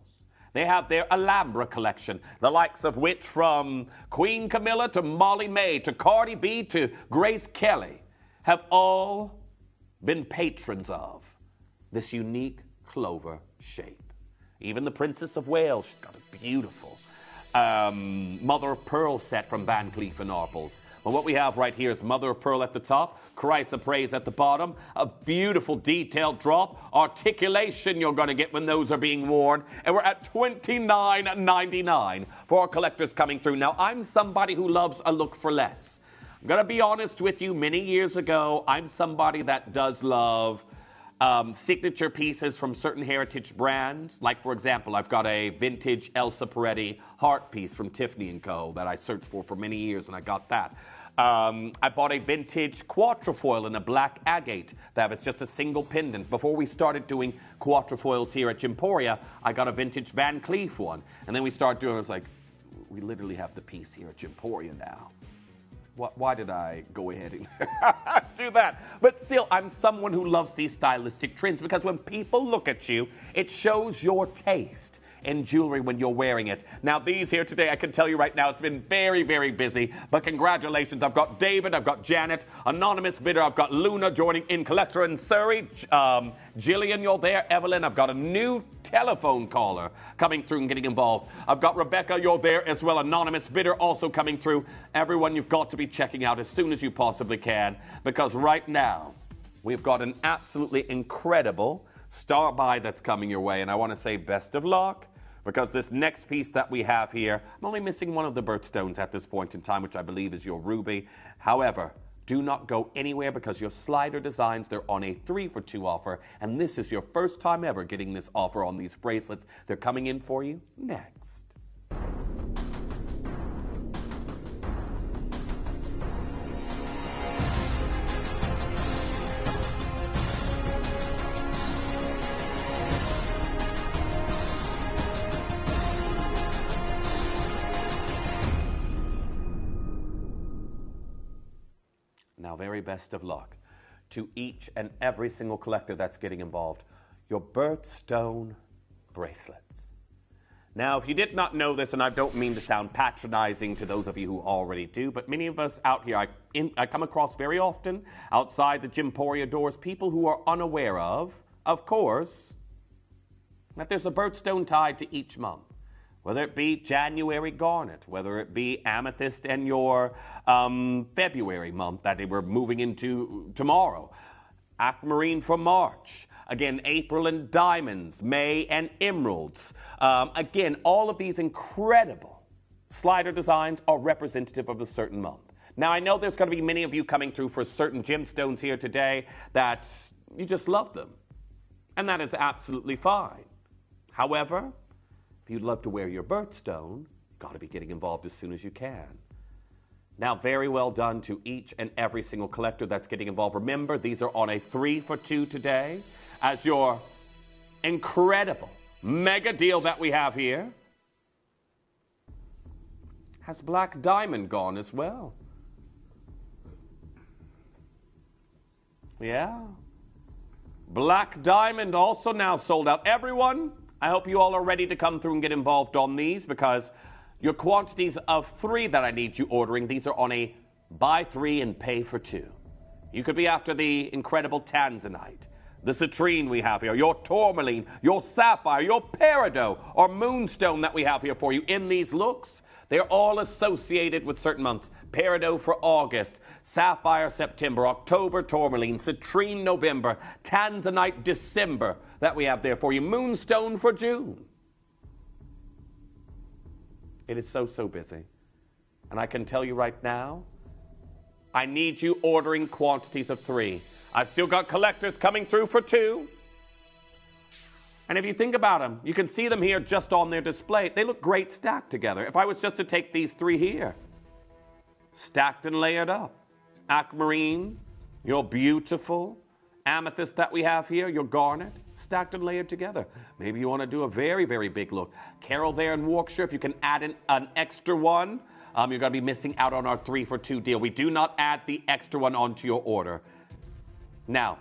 They have their Alhambra collection, the likes of which from Queen Camilla to Molly May to Cardi B to Grace Kelly have all been patrons of this unique clover shape. Even the Princess of Wales, she's got a beautiful mother of pearl set from Van Cleef & Arpels. Well, what we have right here is mother of pearl at the top, chrysoprase at the bottom, a beautiful detailed drop, articulation you're going to get when those are being worn, and we're at $29.99 for our collectors coming through. Now, I'm somebody who loves a look for less. I'm going to be honest with you, many years ago, I'm somebody that does love signature pieces from certain heritage brands. Like, for example, I've got a vintage Elsa Peretti heart piece from Tiffany & Co. that I searched for many years, and I got that. I bought a vintage quatrefoil in a black agate that was just a single pendant. Before we started doing quatrefoils here at Gemporia, I got a vintage Van Cleef one. And then we started doing, I was like, we literally have the piece here at Gemporia now. Why did I go ahead and do that? But still, I'm someone who loves these stylistic trends because when people look at you, it shows your taste in jewelry when you're wearing it. Now, these here today, I can tell you right now, it's been very, very busy, but congratulations. I've got David, I've got Janet, anonymous bidder, I've got Luna joining in, collector in Surrey, Jillian, you're there, Evelyn, I've got a new telephone caller coming through and getting involved. I've got Rebecca, you're there as well, anonymous bidder also coming through. Everyone, you've got to be checking out as soon as you possibly can, because right now, we've got an absolutely incredible star buy that's coming your way, and I want to say best of luck, because this next piece that we have here, I'm only missing one of the birthstones at this point in time, which I believe is your ruby. However, do not go anywhere because your slider designs, they're on a 3-for-2 offer, and this is your first time ever getting this offer on these bracelets. They're coming in for you next. Now, very best of luck to each and every single collector that's getting involved. Your birthstone bracelets. Now, if you did not know this, and I don't mean to sound patronizing to those of you who already do, but many of us out here, I come across very often outside the Gemporia doors, people who are unaware of course, that there's a birthstone tied to each month. Whether it be January garnet, whether it be amethyst and your February month that we're moving into tomorrow, aquamarine for March, again, April and diamonds, May and emeralds. Again, all of these incredible slider designs are representative of a certain month. Now, I know there's going to be many of you coming through for certain gemstones here today that you just love them. And that is absolutely fine. However, if you'd love to wear your birthstone, you've got to be getting involved as soon as you can. Now, very well done to each and every single collector that's getting involved. Remember, these are on a 3-for-2 today as your incredible mega deal that we have here. Has Black Diamond gone as well? Yeah. Black Diamond also now sold out. Everyone, I hope you all are ready to come through and get involved on these, because your quantities of 3 that I need you ordering, these are on a buy 3 and pay for 2. You could be after the incredible tanzanite, the citrine we have here, your tourmaline, your sapphire, your peridot, or moonstone that we have here for you in these looks. They're all associated with certain months. Peridot for August, sapphire September, October tourmaline, citrine November, tanzanite December that we have there for you, moonstone for June. It is so busy. And I can tell you right now, I need you ordering quantities of 3. I've still got collectors coming through for 2. And if you think about them, you can see them here just on their display. They look great stacked together. If I was just to take these 3 here, stacked and layered up. Aquamarine, your beautiful amethyst that we have here, your garnet, stacked and layered together. Maybe you want to do a very big look. Carol there in Warwickshire, if you can add an extra one, you're going to be missing out on our 3-for-2 deal. We do not add the extra one onto your order. Now,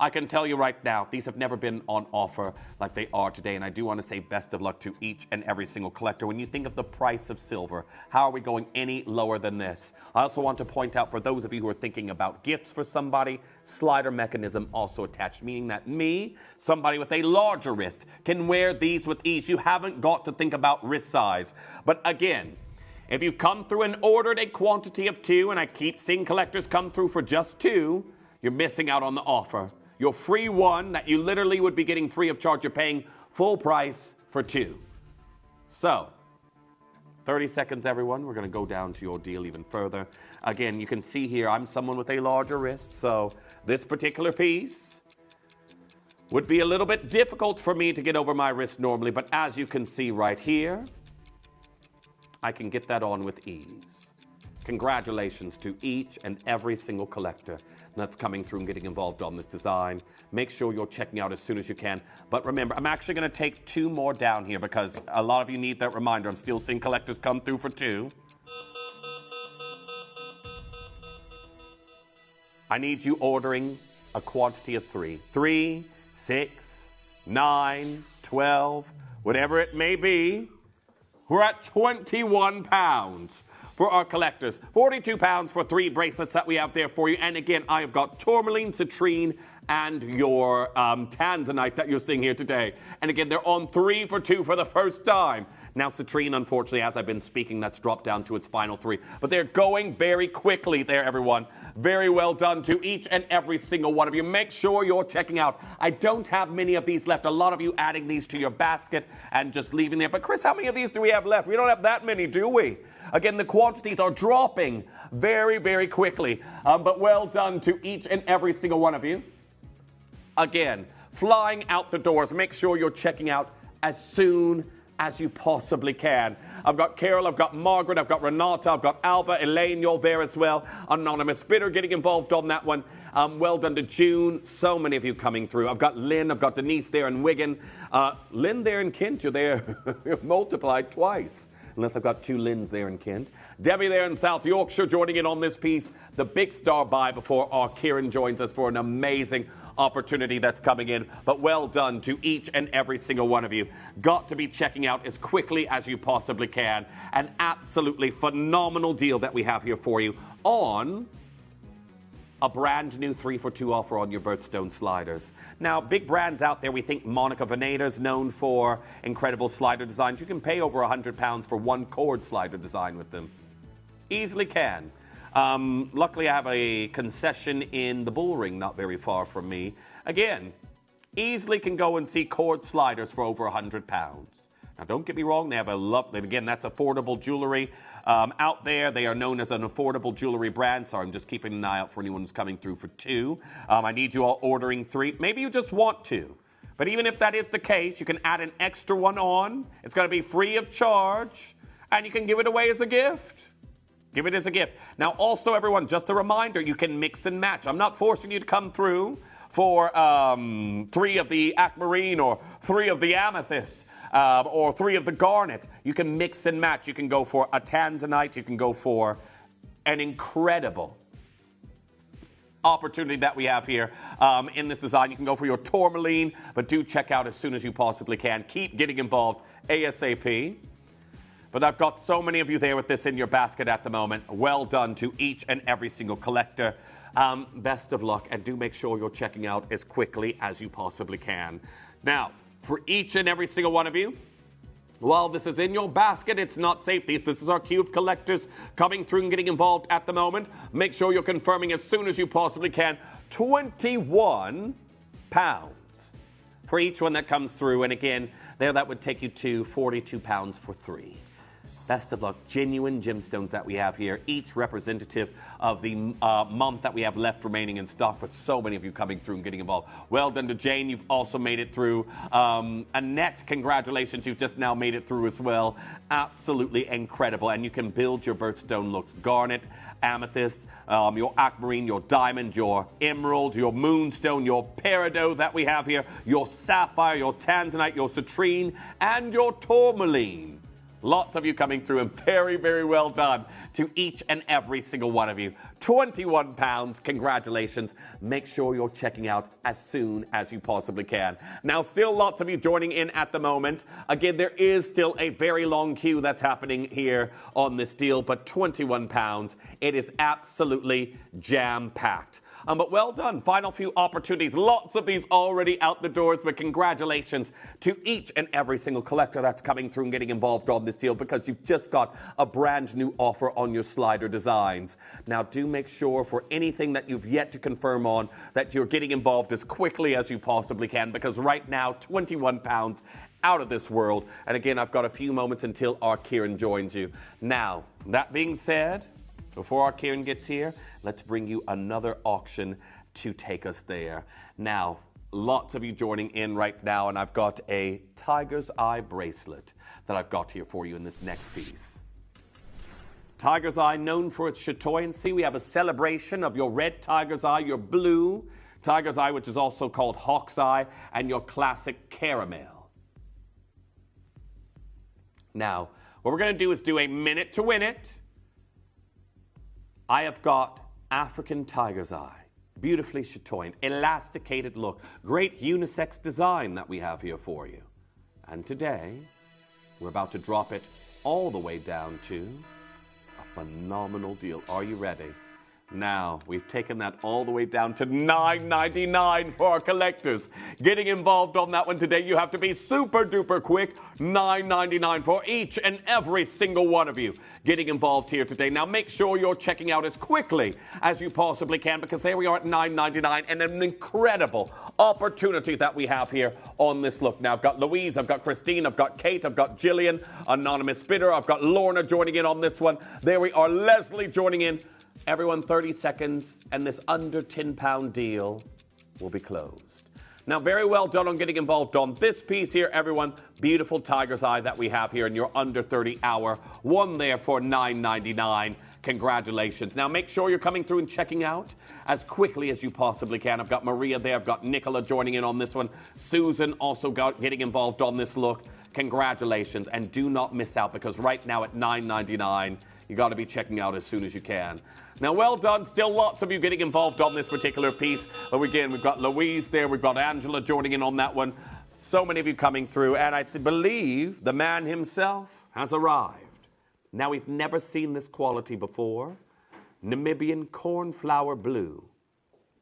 I can tell you right now, these have never been on offer like they are today, and I do want to say best of luck to each and every single collector. When you think of the price of silver, how are we going any lower than this? I also want to point out, for those of you who are thinking about gifts for somebody, slider mechanism also attached, meaning that somebody with a larger wrist, can wear these with ease. You haven't got to think about wrist size. But again, if you've come through and ordered a quantity of 2, and I keep seeing collectors come through for just 2, you're missing out on the offer. Your free one that you literally would be getting free of charge, you're paying full price for 2. So, 30 seconds, everyone. We're going to go down to your deal even further. Again, you can see here, I'm someone with a larger wrist, so this particular piece would be a little bit difficult for me to get over my wrist normally, but as you can see right here, I can get that on with ease. Congratulations to each and every single collector that's coming through and getting involved on this design. Make sure you're checking out as soon as you can. But remember, I'm actually going to take 2 more down here because a lot of you need that reminder. I'm still seeing collectors come through for 2. I need you ordering a quantity of 3. 3, 6, 9, 12, whatever it may be. We're at 21 pounds. For our collectors, 42 pounds for 3 bracelets that we have there for you. And again, I have got tourmaline, citrine, and your tanzanite that you're seeing here today. And again, they're on 3-for-2 for the first time. Now, citrine, unfortunately, as I've been speaking, that's dropped down to its final 3. But they're going very quickly there, everyone. Very well done to each and every single one of you. Make sure you're checking out. I don't have many of these left. A lot of you adding these to your basket and just leaving there. But Chris, how many of these do we have left? We don't have that many, do we? Again, the quantities are dropping very quickly. But well done to each and every single one of you. Again, flying out the doors. Make sure you're checking out as soon as you possibly can. I've got Carol, I've got Margaret, I've got Renata, I've got Alva, Elaine, you're there as well. Anonymous Bidder getting involved on that one. Well done to June. So many of you coming through. I've got Lynn, I've got Denise there in Wigan. Lynn there in Kent, you're there multiplied twice. Unless I've got 2 Lyns there in Kent. Debbie there in South Yorkshire joining in on this piece. The big star buy before our Kieran joins us for an amazing opportunity that's coming in. But well done to each and every single one of you. Got to be checking out as quickly as you possibly can. An absolutely phenomenal deal that we have here for you on a brand new 3-for-2 offer on your birthstone sliders. Now, big brands out there, we think Monica Veneda's known for incredible slider designs. You can pay over £100 for 1 cord slider design with them. Easily can. Luckily, I have a concession in the Bullring not very far from me. Again, easily can go and see cord sliders for over £100. Now, don't get me wrong, they have a lovely, again, that's affordable jewelry out there. They are known as an affordable jewelry brand, so I'm just keeping an eye out for anyone who's coming through for 2. I need you all ordering 3. Maybe you just want 2. But even if that is the case, you can add an extra one on. It's going to be free of charge, and you can give it away as a gift. Give it as a gift. Now, also, everyone, just a reminder, you can mix and match. I'm not forcing you to come through for 3 of the aquamarine or 3 of the amethyst or 3 of the garnet. You can mix and match. You can go for a tanzanite. You can go for an incredible opportunity that we have here in this design. You can go for your tourmaline, but do check out as soon as you possibly can. Keep getting involved ASAP. But I've got so many of you there with this in your basket at the moment. Well done to each and every single collector. Best of luck, and do make sure you're checking out as quickly as you possibly can. Now, for each and every single one of you, while this is in your basket, it's not safe. This is our queue of collectors coming through and getting involved at the moment. Make sure you're confirming as soon as you possibly can. £21 for each one that comes through. And again, there that would take you to £42 for 3. Best of luck. Genuine gemstones that we have here, each representative of the month that we have left remaining in stock, with so many of you coming through and getting involved. Well done to Jane. You've also made it through. Annette, congratulations. You've just now made it through as well. Absolutely incredible. And you can build your birthstone looks. Garnet, amethyst, your aquamarine, your diamond, your emerald, your moonstone, your peridot that we have here, your sapphire, your tanzanite, your citrine, and your tourmaline. Lots of you coming through, and very, very well done to each and every single one of you. £21, congratulations. Make sure you're checking out as soon as you possibly can. Now, still lots of you joining in at the moment. Again, there is still a very long queue that's happening here on this deal, but £21, it is absolutely jam-packed. But well done. Final few opportunities. Lots of these already out the doors, but congratulations to each and every single collector that's coming through and getting involved on this deal, because you've just got a brand new offer on your slider designs. Now, do make sure for anything that you've yet to confirm on that you're getting involved as quickly as you possibly can, because right now, £21 out of this world. And again, I've got a few moments until our Kieran joins you. Now, that being said, before our Kieran gets here, let's bring you another auction to take us there. Now, lots of you joining in right now, and I've got a tiger's eye bracelet that I've got here for you in this next piece. Tiger's eye, known for its chatoyancy. We have a celebration of your red tiger's eye, your blue tiger's eye, which is also called hawk's eye, and your classic caramel. Now, what we're going to do is do a minute to win it. I have got African tiger's eye, beautifully chatoyant, elasticated look, great unisex design that we have here for you. And today, we're about to drop it all the way down to a phenomenal deal. Are you ready? Now, we've taken that all the way down to $9.99 for our collectors. Getting involved on that one today, you have to be super duper quick. $9.99 for each and every single one of you getting involved here today. Now, make sure you're checking out as quickly as you possibly can, because there we are at $9.99, and an incredible opportunity that we have here on this look. Now, I've got Louise, I've got Christine, I've got Kate, I've got Jillian, anonymous bidder, I've got Lorna joining in on this one. There we are, Leslie joining in. Everyone, 30 seconds, and this under £10 deal will be closed. Now, very well done on getting involved on this piece here, everyone. Beautiful tiger's eye that we have here in your under 30 hour. One there for $9.99. Congratulations. Now, make sure you're coming through and checking out as quickly as you possibly can. I've got Maria there. I've got Nicola joining in on this one. Susan also getting involved on this look. Congratulations. And do not miss out, because right now at $9.99, you got to be checking out as soon as you can. Now, well done. Still lots of you getting involved on this particular piece. But again, we've got Louise there. We've got Angela joining in on that one. So many of you coming through. And I believe the man himself has arrived. Now, we've never seen this quality before. Namibian cornflower blue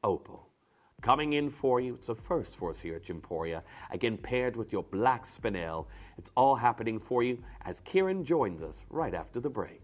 opal. Coming in for you. It's a first for us here at Gemporia. Again, paired with your black spinel. It's all happening for you as Kieran joins us right after the break.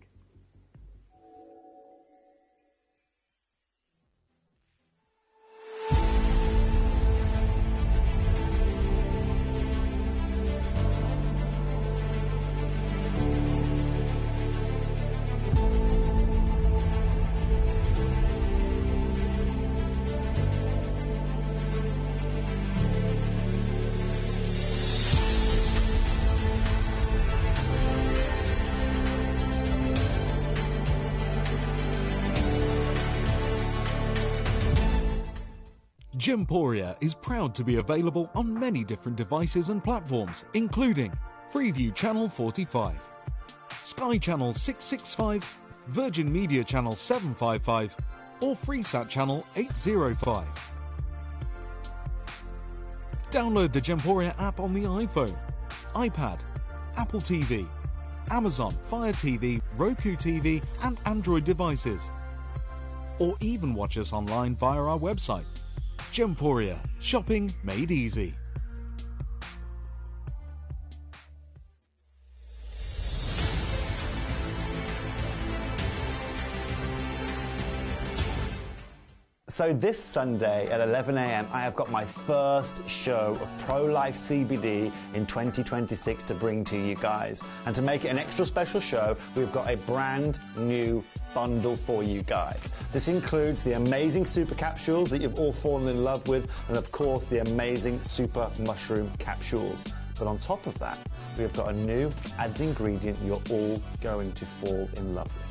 Gemporia is proud to be available on many different devices and platforms, including Freeview Channel 45, Sky Channel 665, Virgin Media Channel 755, or Freesat Channel 805. Download the Gemporia app on the iPhone, iPad, Apple TV, Amazon Fire TV, Roku TV, and Android devices. Or even watch us online via our website. Gemporia, shopping made easy. So this Sunday at 11 a.m. I have got my first show of pro-life CBD in 2026 to bring to you guys. And to make it an extra special show, we've got a brand new bundle for you guys. This includes the amazing super capsules that you've all fallen in love with, and of course the amazing super mushroom capsules. But on top of that, we've got a new added ingredient you're all going to fall in love with.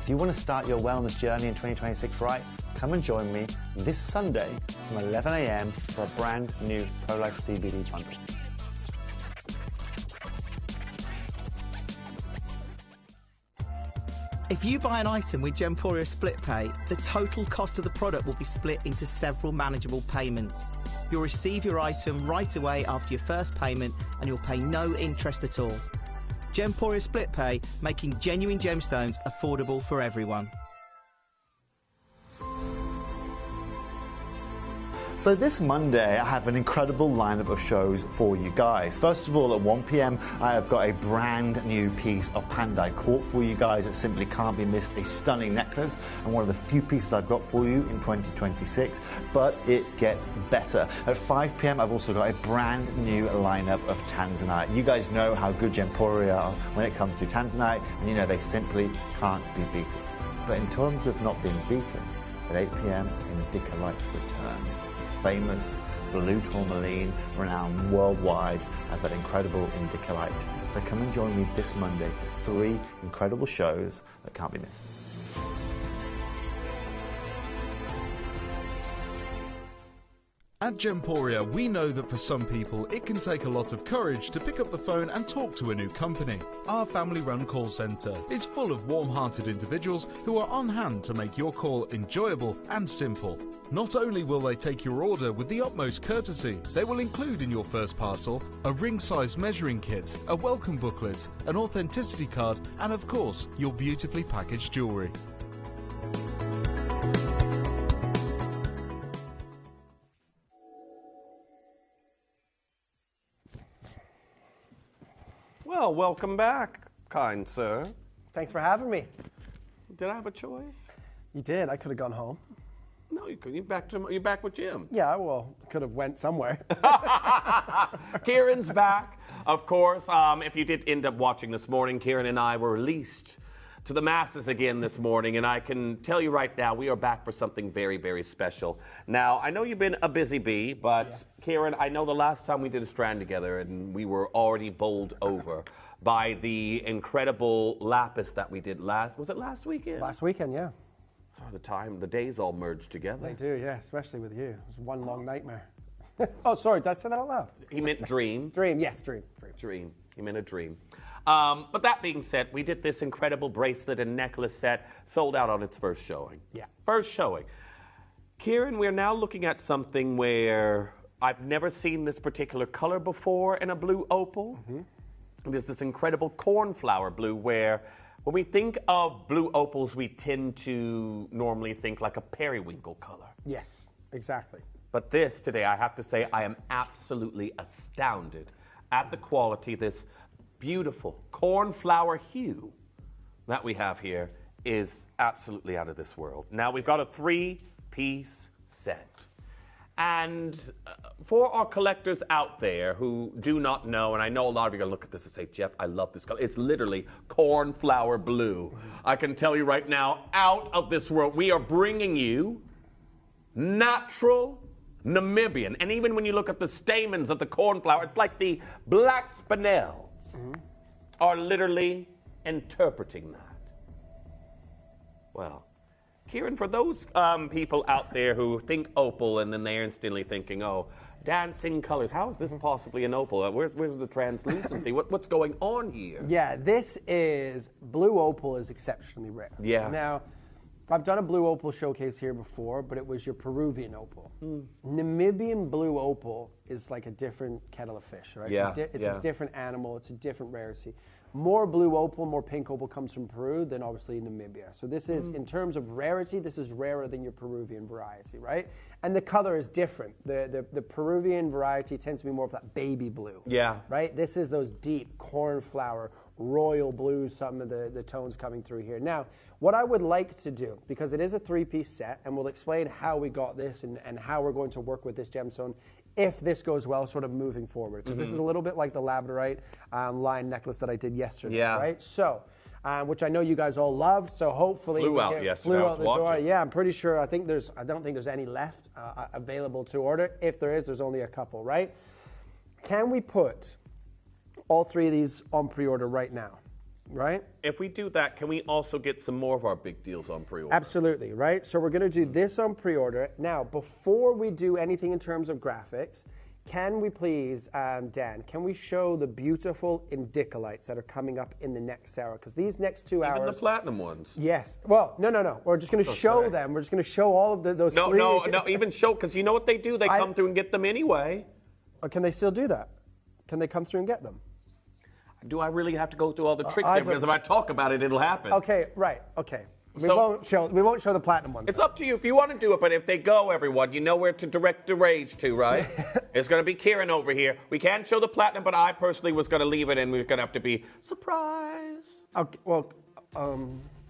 If you want to start your wellness journey in 2026 right, come and join me this Sunday from 11 a.m. for a brand new Pro-Life CBD bundle. If you buy an item with Gemporia Split Pay, the total cost of the product will be split into several manageable payments. You'll receive your item right away after your first payment and you'll pay no interest at all. Gemporia Split Pay, making genuine gemstones affordable for everyone. So this Monday, I have an incredible lineup of shows for you guys. First of all, at 1 p.m, I have got a brand new piece of Pandai Court for you guys that simply can't be missed. A stunning necklace and one of the few pieces I've got for you in 2026, but it gets better. At 5 p.m, I've also got a brand new lineup of Tanzanite. You guys know how good Gemporia are when it comes to Tanzanite, and you know they simply can't be beaten. But in terms of not being beaten, at 8 p.m, Indicolite returns. The famous blue tourmaline, renowned worldwide as that incredible Indicolite. So come and join me this Monday for 3 incredible shows that can't be missed. At Gemporia, we know that for some people, it can take a lot of courage to pick up the phone and talk to a new company. Our family-run call centre is full of warm-hearted individuals who are on hand to make your call enjoyable and simple. Not only will they take your order with the utmost courtesy, they will include in your first parcel a ring-size measuring kit, a welcome booklet, an authenticity card, and of course, your beautifully packaged jewellery. Well, welcome back, kind sir. Thanks for having me. Did I have a choice? You did. I could have gone home. No, you couldn't. You're back with Jim. Yeah, well, could have went somewhere. Kieran's back, of course. If you did end up watching this morning, Kieran and I were released to the masses again this morning, and I can tell you right now, we are back for something very, very special. Now, I know you've been a busy bee, but yes. Kieran, I know the last time we did a strand together, and we were already bowled over by the incredible lapis that we did was it last weekend? Last weekend, yeah. The days all merged together. They do, yeah, especially with you. It was one long nightmare. Oh, sorry, did I say that out loud? He meant dream. Dream, yes, dream. Dream. He meant a dream. But that being said, we did this incredible bracelet and necklace set, sold out on its first showing. Yeah. First showing. Kieran, we're now looking at something where I've never seen this particular color before in a blue opal. Mm-hmm. There's this incredible cornflower blue where when we think of blue opals, we tend to normally think like a periwinkle color. Yes, exactly. But this today, I have to say, I am absolutely astounded at the quality. This beautiful cornflower hue that we have here is absolutely out of this world. Now, we've got a 3-piece set. And for our collectors out there who do not know, and I know a lot of you are going to look at this and say, Jeff, I love this color. It's literally cornflower blue. I can tell you right now, out of this world, we are bringing you natural Namibian. And even when you look at the stamens of the cornflower, it's like the black spinels are literally interpreting that. Well, Kieran, for those people out there who think opal and then they're instantly thinking, oh, dancing colors, how is this possibly an opal? Where's the translucency? What's going on here? Yeah, this is, blue opal is exceptionally rare. Yeah. Now, I've done a blue opal showcase here before, but it was your Peruvian opal. Namibian blue opal is like a different kettle of fish, right? Yeah, it's a different animal, it's a different rarity. More blue opal, more pink opal comes from Peru than obviously Namibia. So this is, in terms of rarity, this is rarer than your Peruvian variety, right? And the color is different. The Peruvian variety tends to be more of that baby blue. Yeah. Right? This is those deep cornflower, royal blues, some of the tones coming through here. Now, what I would like to do, because it is a 3-piece set, and we'll explain how we got this and how we're going to work with this gemstone if this goes well, sort of moving forward. Because this is a little bit like the labradorite line necklace that I did yesterday, right? So, which I know you guys all loved, so hopefully flew out the door. Yeah, I'm pretty sure, I don't think there's any left available to order. If there is, there's only a couple, right? Can we put all 3 of these on pre-order right now? Right? If we do that, can we also get some more of our big deals on pre-order? Absolutely, right? So we're going to do this on pre-order. Now, before we do anything in terms of graphics, can we please, Dan, can we show the beautiful indicolites that are coming up in the next hour? Because these next 2 hours... Even the platinum ones? Yes. Well, no. We're just going to show them. We're just going to show all of those 3. No, even show, because you know what they do? They come through and get them anyway. Or can they still do that? Can they come through and get them? Do I really have to go through all the tricks here? Because if I talk about it, it'll happen. Okay, right. Okay. We won't show the platinum ones. It's up to you if you want to do it, but if they go, everyone, you know where to direct the rage to, right? It's going to be Kieran over here. We can show the platinum, but I personally was going to leave it, and we're going to have to be surprised. Okay, well,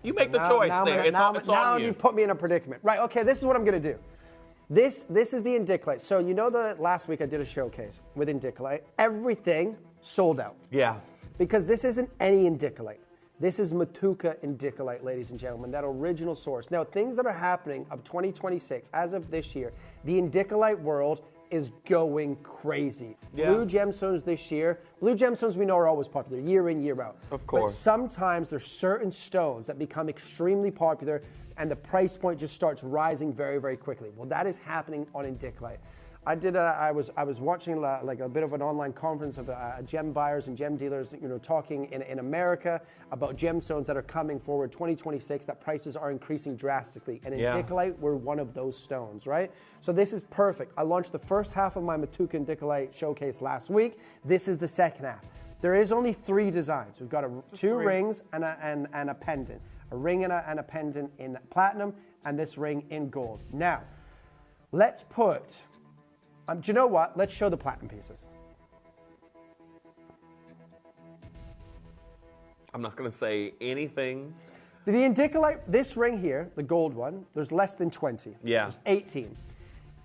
you make the choice there. It's on you. You put me in a predicament. Right, okay, this is what I'm going to do. This is the indicolite. So you know that last week I did a showcase with indicolite. Everything sold out. Yeah. Because this isn't any indicolite. This is Matuka indicolite, ladies and gentlemen, that original source. Now, things that are happening of 2026, as of this year, the indicolite world is going crazy. Yeah. Blue gemstones this year, blue gemstones we know are always popular, year in, year out. Of course. But sometimes there's certain stones that become extremely popular and the price point just starts rising very, very quickly. Well, that is happening on indicolite. I was watching like a bit of an online conference of gem buyers and gem dealers, talking in America about gemstones that are coming forward 2026, that prices are increasing drastically. And indicolite were one of those stones, right? So this is perfect. I launched the first half of my Matuka indicolite showcase last week. This is the second half. There is only 3 designs. We've got 2 rings and a pendant. A ring and a pendant in platinum, and this ring in gold. Now, let's put... do you know what? Let's show the platinum pieces. I'm not going to say anything. The indicolite, this ring here, the gold one, there's less than 20. Yeah. There's 18.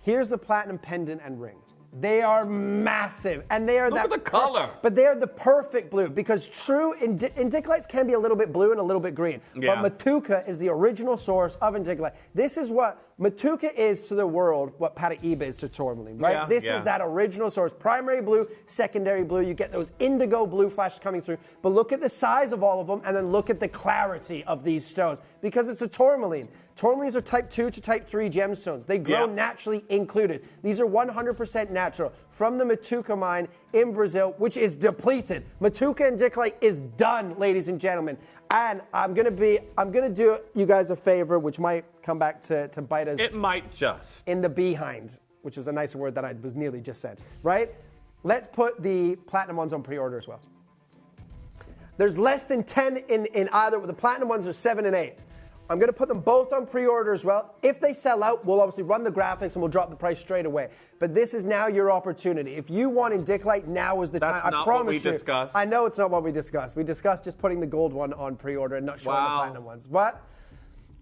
Here's the platinum pendant and ring. They are massive, and they are Look at the color. But they are the perfect blue, because true indicolites can be a little bit blue and a little bit green. Yeah. But Matuka is the original source of indicolite. This is what Matuka is to the world, what Paraíba is to tourmaline, right? Yeah, This yeah. is that original source. Primary blue, secondary blue. You get those indigo blue flashes coming through. But look at the size of all of them, and then look at the clarity of these stones, because it's a tourmaline. Tourmalines are type 2 to type 3 gemstones. They grow naturally included. These are 100% natural from the Matuka mine in Brazil, which is depleted. Matuka indicolite is done, ladies and gentlemen. And I'm gonna do you guys a favor, which might come back to bite us. It might just. In the behind, which is a nicer word that I was nearly just said, right? Let's put the platinum ones on pre-order as well. There's less than 10 in either. The platinum ones are 7 and 8. I'm going to put them both on pre-order as well. If they sell out, we'll obviously run the graphics and we'll drop the price straight away. But this is now your opportunity. If you want indicolite, now is the time. That's not I promise what we you. discussed. I know it's not what we discussed. We discussed just putting the gold one on pre-order and not showing the platinum ones. But,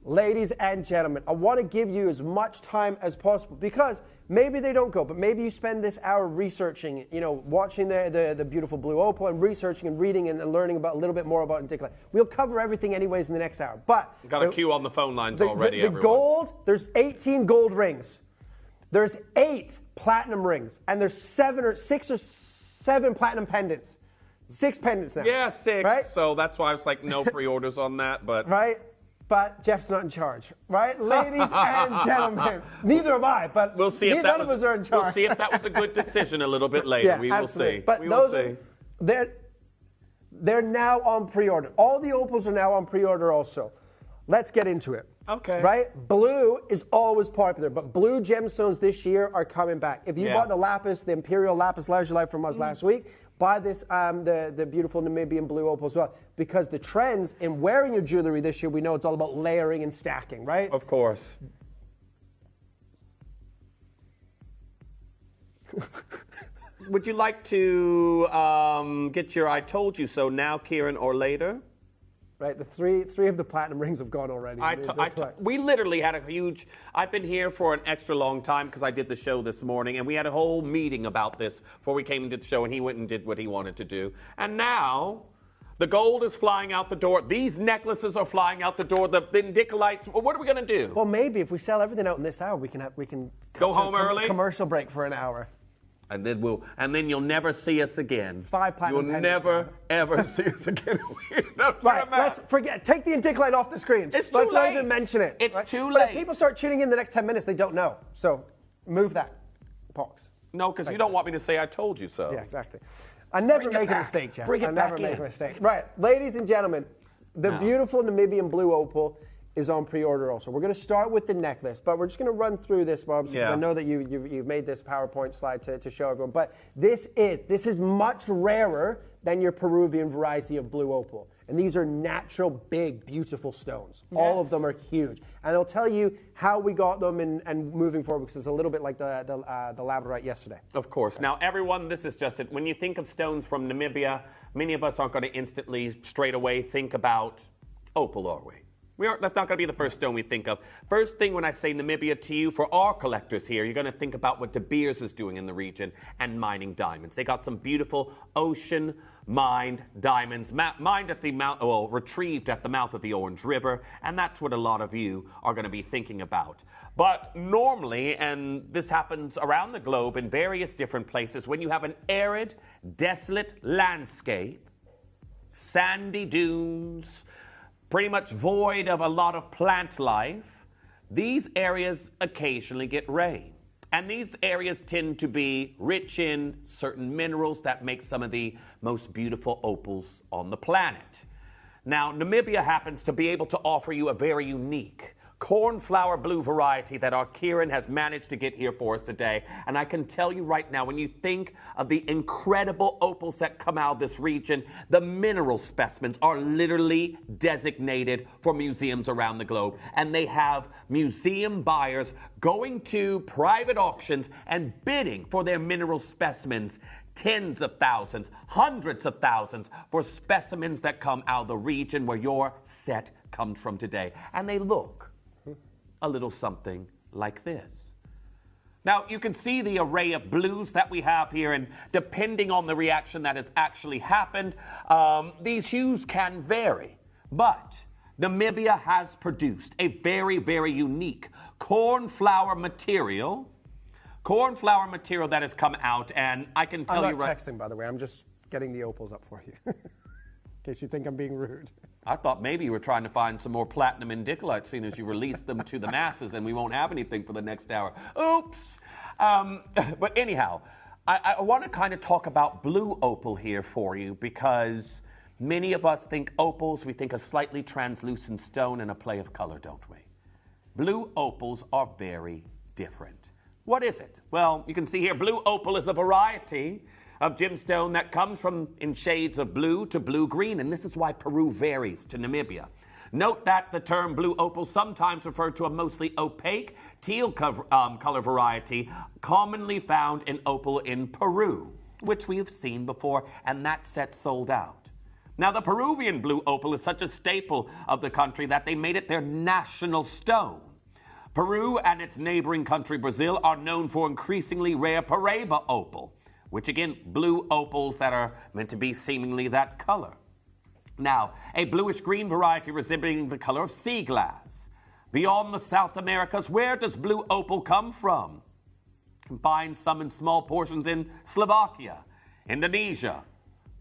ladies and gentlemen, I want to give you as much time as possible, because maybe they don't go, but maybe you spend this hour researching, watching the beautiful blue opal and researching and reading and learning about a little bit more about indicolite. We'll cover everything anyways in the next hour. But got a queue on the phone lines already. The gold, there's 18 gold rings. There's 8 platinum rings, and there's 6 or 7 platinum pendants. 6 pendants now. Yeah, 6. Right? So that's why I was like, no pre-orders on that. But right. But Jeff's not in charge, right? Ladies and gentlemen, neither am I, but we'll see if none of us are in charge. We'll see if that was a good decision a little bit later. Yeah, we absolutely. will see. But we will see. They're now on pre-order. All the opals are now on pre-order also. Let's get into it. Okay. Right? Blue is always popular, but blue gemstones this year are coming back. If you bought the lapis, the Imperial Lapis Lazuli from us last week, buy this, the beautiful Namibian blue opal as well. Because the trends in wearing your jewelry this year, we know it's all about layering and stacking, right? Of course. Would you like to get your I told you so now, Kieran, or later? Right, the three of the platinum rings have gone already. We literally had a huge, I've been here for an extra long time because I did the show this morning, and we had a whole meeting about this before we came into the show, and he went and did what he wanted to do. And now, the gold is flying out the door. These necklaces are flying out the door. The Indicolites, what are we going to do? Well, maybe if we sell everything out in this hour, we can go home early? Commercial break for an hour. And then you'll never see us again. 5 platinum You'll pendants never, now. ever see us again. Right, let's forget. Take the Indicolite off the screen. It's let's too not late. even mention it. It's too But late. if people start tuning in the next 10 minutes, they don't know. So move that, Pox. No, because you don't want me to say I told you so. Yeah, exactly. I never Bring it make a back. mistake, Jeff. Bring it I never back make in. a mistake. Right, ladies and gentlemen, the beautiful Namibian blue opal is on pre-order also. We're going to start with the necklace, but we're just going to run through this, Bob, because I know that you've made this PowerPoint slide to show everyone. But this is much rarer than your Peruvian variety of blue opal. And these are natural, big, beautiful stones. Yes. All of them are huge. And I'll tell you how we got them and moving forward, because it's a little bit like the labradorite yesterday. Of course. Now, everyone, this is just it. When you think of stones from Namibia, many of us aren't going to instantly, straight away, think about opal, are we? That's not going to be the first stone we think of. First thing when I say Namibia to you, for our collectors here, you're going to think about what De Beers is doing in the region and mining diamonds. They got some beautiful ocean-mined diamonds, mined at the retrieved at the mouth of the Orange River, and that's what a lot of you are going to be thinking about. But normally, and this happens around the globe in various different places, when you have an arid, desolate landscape, sandy dunes, pretty much void of a lot of plant life, these areas occasionally get rain. And these areas tend to be rich in certain minerals that make some of the most beautiful opals on the planet. Now, Namibia happens to be able to offer you a very unique cornflower blue variety that our Kieran has managed to get here for us today. And I can tell you right now, when you think of the incredible opals that come out of this region, the mineral specimens are literally designated for museums around the globe. And they have museum buyers going to private auctions and bidding for their mineral specimens. Tens of thousands, hundreds of thousands for specimens that come out of the region where your set comes from today. And they look a little something like this. Now, you can see the array of blues that we have here, and depending on the reaction that has actually happened, these hues can vary. But Namibia has produced a very, very unique cornflower material that has come out, and I can tell I'm you not right... texting, by the way. I'm just getting the opals up for you. In case you think I'm being rude. I thought maybe you were trying to find some more platinum indicolites, seeing as you released them to the masses and we won't have anything for the next hour. Oops! But anyhow, I want to kind of talk about blue opal here for you, because many of us think opals, we think a slightly translucent stone and a play of color, don't we? Blue opals are very different. What is it? Well, you can see here, blue opal is a variety of gemstone that comes from in shades of blue to blue-green, and this is why Peru varies to Namibia. Note that the term blue opal sometimes referred to a mostly opaque teal color variety commonly found in opal in Peru, which we have seen before, and that set sold out. Now, the Peruvian blue opal is such a staple of the country that they made it their national stone. Peru and its neighboring country, Brazil, are known for increasingly rare Paraiba opal, which again, blue opals that are meant to be seemingly that color. Now, a bluish-green variety resembling the color of sea glass. Beyond the South Americas, where does blue opal come from? You can find some in small portions in Slovakia, Indonesia,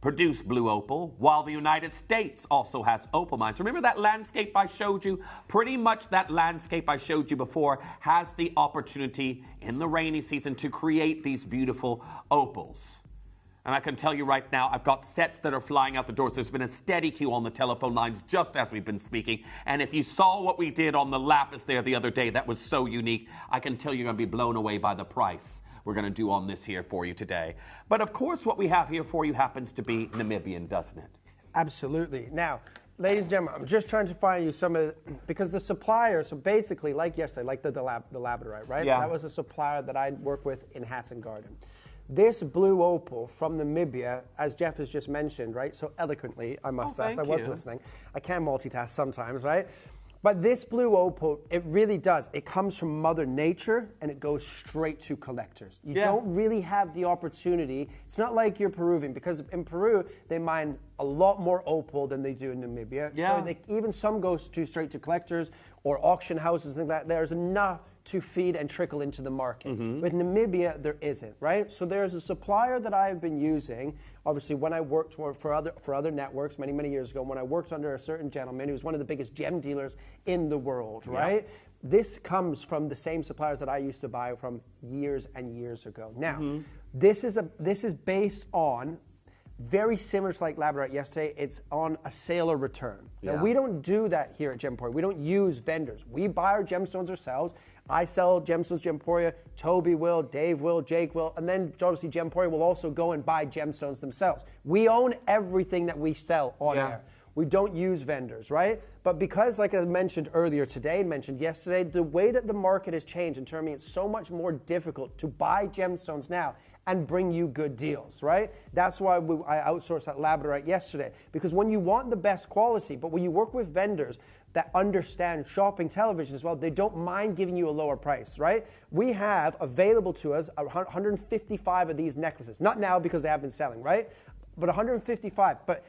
produce blue opal, while the United States also has opal mines. Remember that landscape I showed you? Pretty much that landscape I showed you before has the opportunity in the rainy season to create these beautiful opals. And I can tell you right now, I've got sets that are flying out the doors. There's been a steady queue on the telephone lines just as we've been speaking. And if you saw what we did on the lapis there the other day, that was so unique. I can tell you're going to be blown away by the price we're going to do on this here for you today. But of course, what we have here for you happens to be Namibian, doesn't it? Absolutely. Now, ladies and gentlemen, I'm just trying to find you some of because the supplier, so basically, like yesterday, like the labradorite, right? Yeah. That was a supplier that I work with in Hatton Garden. This blue opal from Namibia, as Jeff has just mentioned, right, so eloquently, I must say, I was listening. I can multitask sometimes, right? But this blue opal, it really does. It comes from Mother Nature, and it goes straight to collectors. You don't really have the opportunity. It's not like you're Peruvian, because in Peru, they mine a lot more opal than they do in Namibia. Yeah. So even some go straight to collectors or auction houses, things like that. There's enough to feed and trickle into the market. With Namibia, there isn't, right? So there's a supplier that I've been using, obviously when I worked for other networks many, many years ago, when I worked under a certain gentleman who was one of the biggest gem dealers in the world, right? This comes from the same suppliers that I used to buy from years and years ago. Now, this is based on very similar to like labradorite yesterday. It's on a sale or return. Now, we don't do that here at Gemporia. We don't use vendors. We buy our gemstones ourselves. I sell gemstones Gemporia, Toby will, Dave will, Jake will, and then obviously Gemporia will also go and buy gemstones themselves. We own everything that we sell on air. We don't use vendors, right? But because, like I mentioned earlier today and mentioned yesterday, the way that the market has changed in terms of it's so much more difficult to buy gemstones now and bring you good deals, right? That's why I outsourced that labradorite yesterday, because when you want the best quality, but when you work with vendors that understand shopping television as well, they don't mind giving you a lower price, right? We have available to us 155 of these necklaces. Not now because they have been selling, right? But 155. But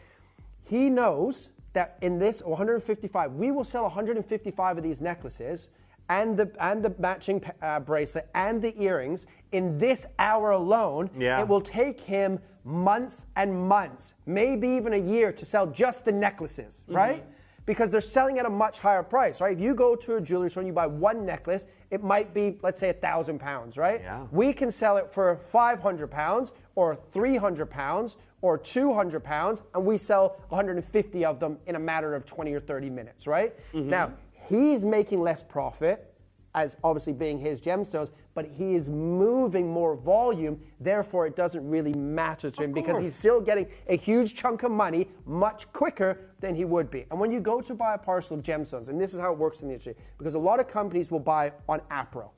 he knows that in this 155, we will sell 155 of these necklaces and the matching bracelet and the earrings in this hour alone. It will take him months and months, maybe even a year, to sell just the necklaces, right? Because they're selling at a much higher price, right? If you go to a jewelry store and you buy one necklace, it might be, let's say, £1,000, right? We can sell it for £500 or £300 or £200, and we sell 150 of them in a matter of 20 or 30 minutes, right? Now, he's making less profit, as obviously being his gemstones, but he is moving more volume, therefore it doesn't really matter to him because he's still getting a huge chunk of money much quicker than he would be. And when you go to buy a parcel of gemstones, and this is how it works in the industry, because a lot of companies will buy on APRO.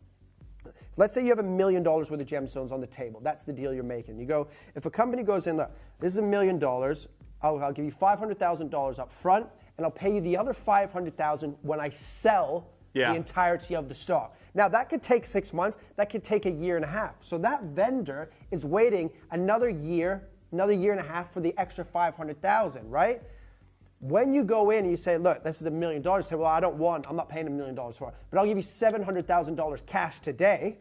Let's say you have $1 million worth of gemstones on the table. That's the deal you're making. You go, if a company goes in, look, this is $1 million, I'll give you $500,000 up front, and I'll pay you the other $500,000 when I sell the entirety of the stock. Now, that could take 6 months. That could take a year and a half. So that vendor is waiting another year and a half for the extra $500,000, right? When you go in and you say, look, this is $1 million, you say, well, I'm not paying $1 million for it, but I'll give you $700,000 cash today.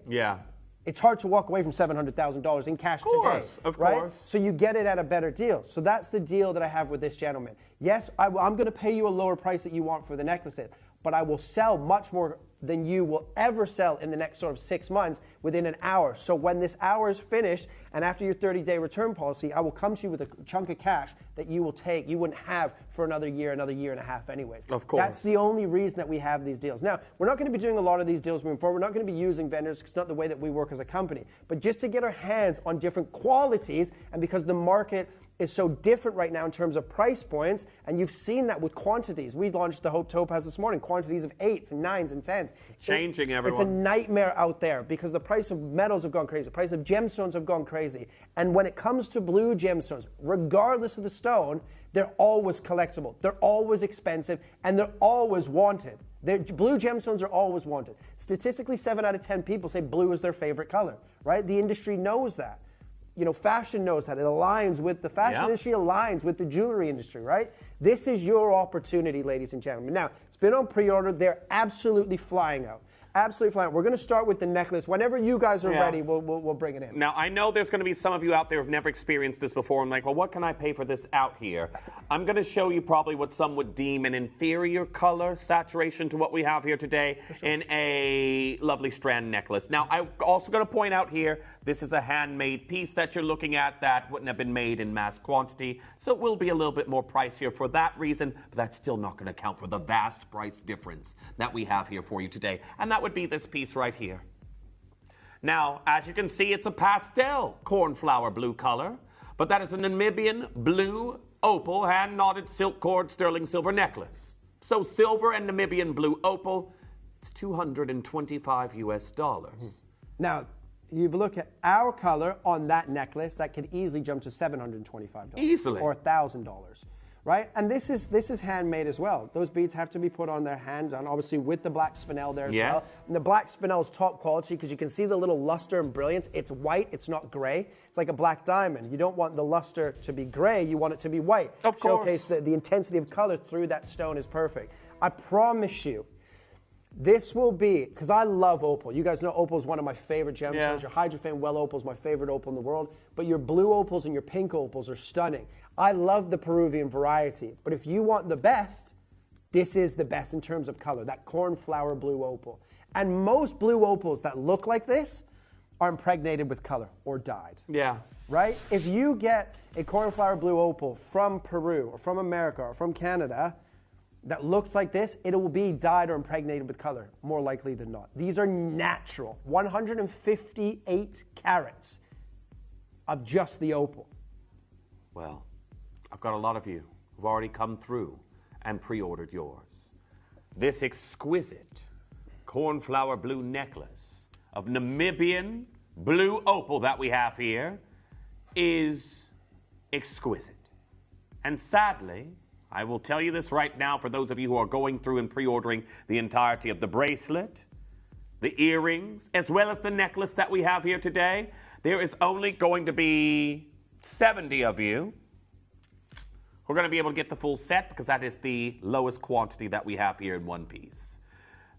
It's hard to walk away from $700,000 in cash today. Of course. So you get it at a better deal. So that's the deal that I have with this gentleman. Yes, I'm going to pay you a lower price that you want for the necklaces, but I will sell much more than you will ever sell in the next sort of 6 months within an hour. So when this hour is finished and after your 30-day return policy, I will come to you with a chunk of cash that you will take, you wouldn't have for another year and a half anyways. Of course. That's the only reason that we have these deals. Now, we're not going to be doing a lot of these deals moving forward. We're not going to be using vendors because it's not the way that we work as a company. But just to get our hands on different qualities, and because the market is so different right now in terms of price points, and you've seen that with quantities. We launched the Hope Topaz this morning, quantities of 8s and 9s and 10s. Changing everyone. It's a nightmare out there because the price of metals have gone crazy, the price of gemstones have gone crazy. And when it comes to blue gemstones, regardless of the stone, they're always collectible, they're always expensive, and they're always wanted. Blue gemstones are always wanted. Statistically, 7 out of 10 people say blue is their favorite color, right? The industry knows that. You know, fashion knows that. It aligns with the fashion industry, aligns with the jewelry industry, right? This is your opportunity, ladies and gentlemen. Now, it's been on pre-order. They're absolutely flying out. Absolutely fine. We're going to start with the necklace. Whenever you guys are ready, we'll bring it in. Now, I know there's going to be some of you out there who've never experienced this before. I'm like, well, what can I pay for this out here? I'm going to show you probably what some would deem an inferior color saturation to what we have here today in a lovely strand necklace. Now, I'm also going to point out here, this is a handmade piece that you're looking at that wouldn't have been made in mass quantity, so it will be a little bit more pricier for that reason, but that's still not going to account for the vast price difference that we have here for you today, and that would be this piece right here. Now, as you can see, it's a pastel cornflower blue color, but that is a Namibian blue opal hand-knotted silk cord sterling silver necklace. So silver and Namibian blue opal, it's $225 US. Now, you look at our color on that necklace, that could easily jump to $725. Easily. Or $1,000. Right? And this is handmade as well. Those beads have to be put on their hands, and obviously with the black spinel there as well. And the black spinel is top quality because you can see the little luster and brilliance. It's white, it's not gray. It's like a black diamond. You don't want the luster to be gray, you want it to be white. Of course. Showcase the intensity of color through that stone is perfect. I promise you, this will be, because I love opal. You guys know opal is one of my favorite gemstones. Your Hydrophane Well opal is my favorite opal in the world. But your blue opals and your pink opals are stunning. I love the Peruvian variety. But if you want the best, this is the best in terms of color, that cornflower blue opal. And most blue opals that look like this are impregnated with color or dyed. Yeah. Right? If you get a cornflower blue opal from Peru or from America or from Canada, that looks like this, it will be dyed or impregnated with color, more likely than not. These are natural, 158 carats of just the opal. Well, I've got a lot of you who've already come through and pre-ordered yours. This exquisite cornflower blue necklace of Namibian blue opal that we have here is exquisite. And sadly, I will tell you this right now for those of you who are going through and pre-ordering the entirety of the bracelet, the earrings, as well as the necklace that we have here today, there is only going to be 70 of you who are going to be able to get the full set because that is the lowest quantity that we have here in one piece.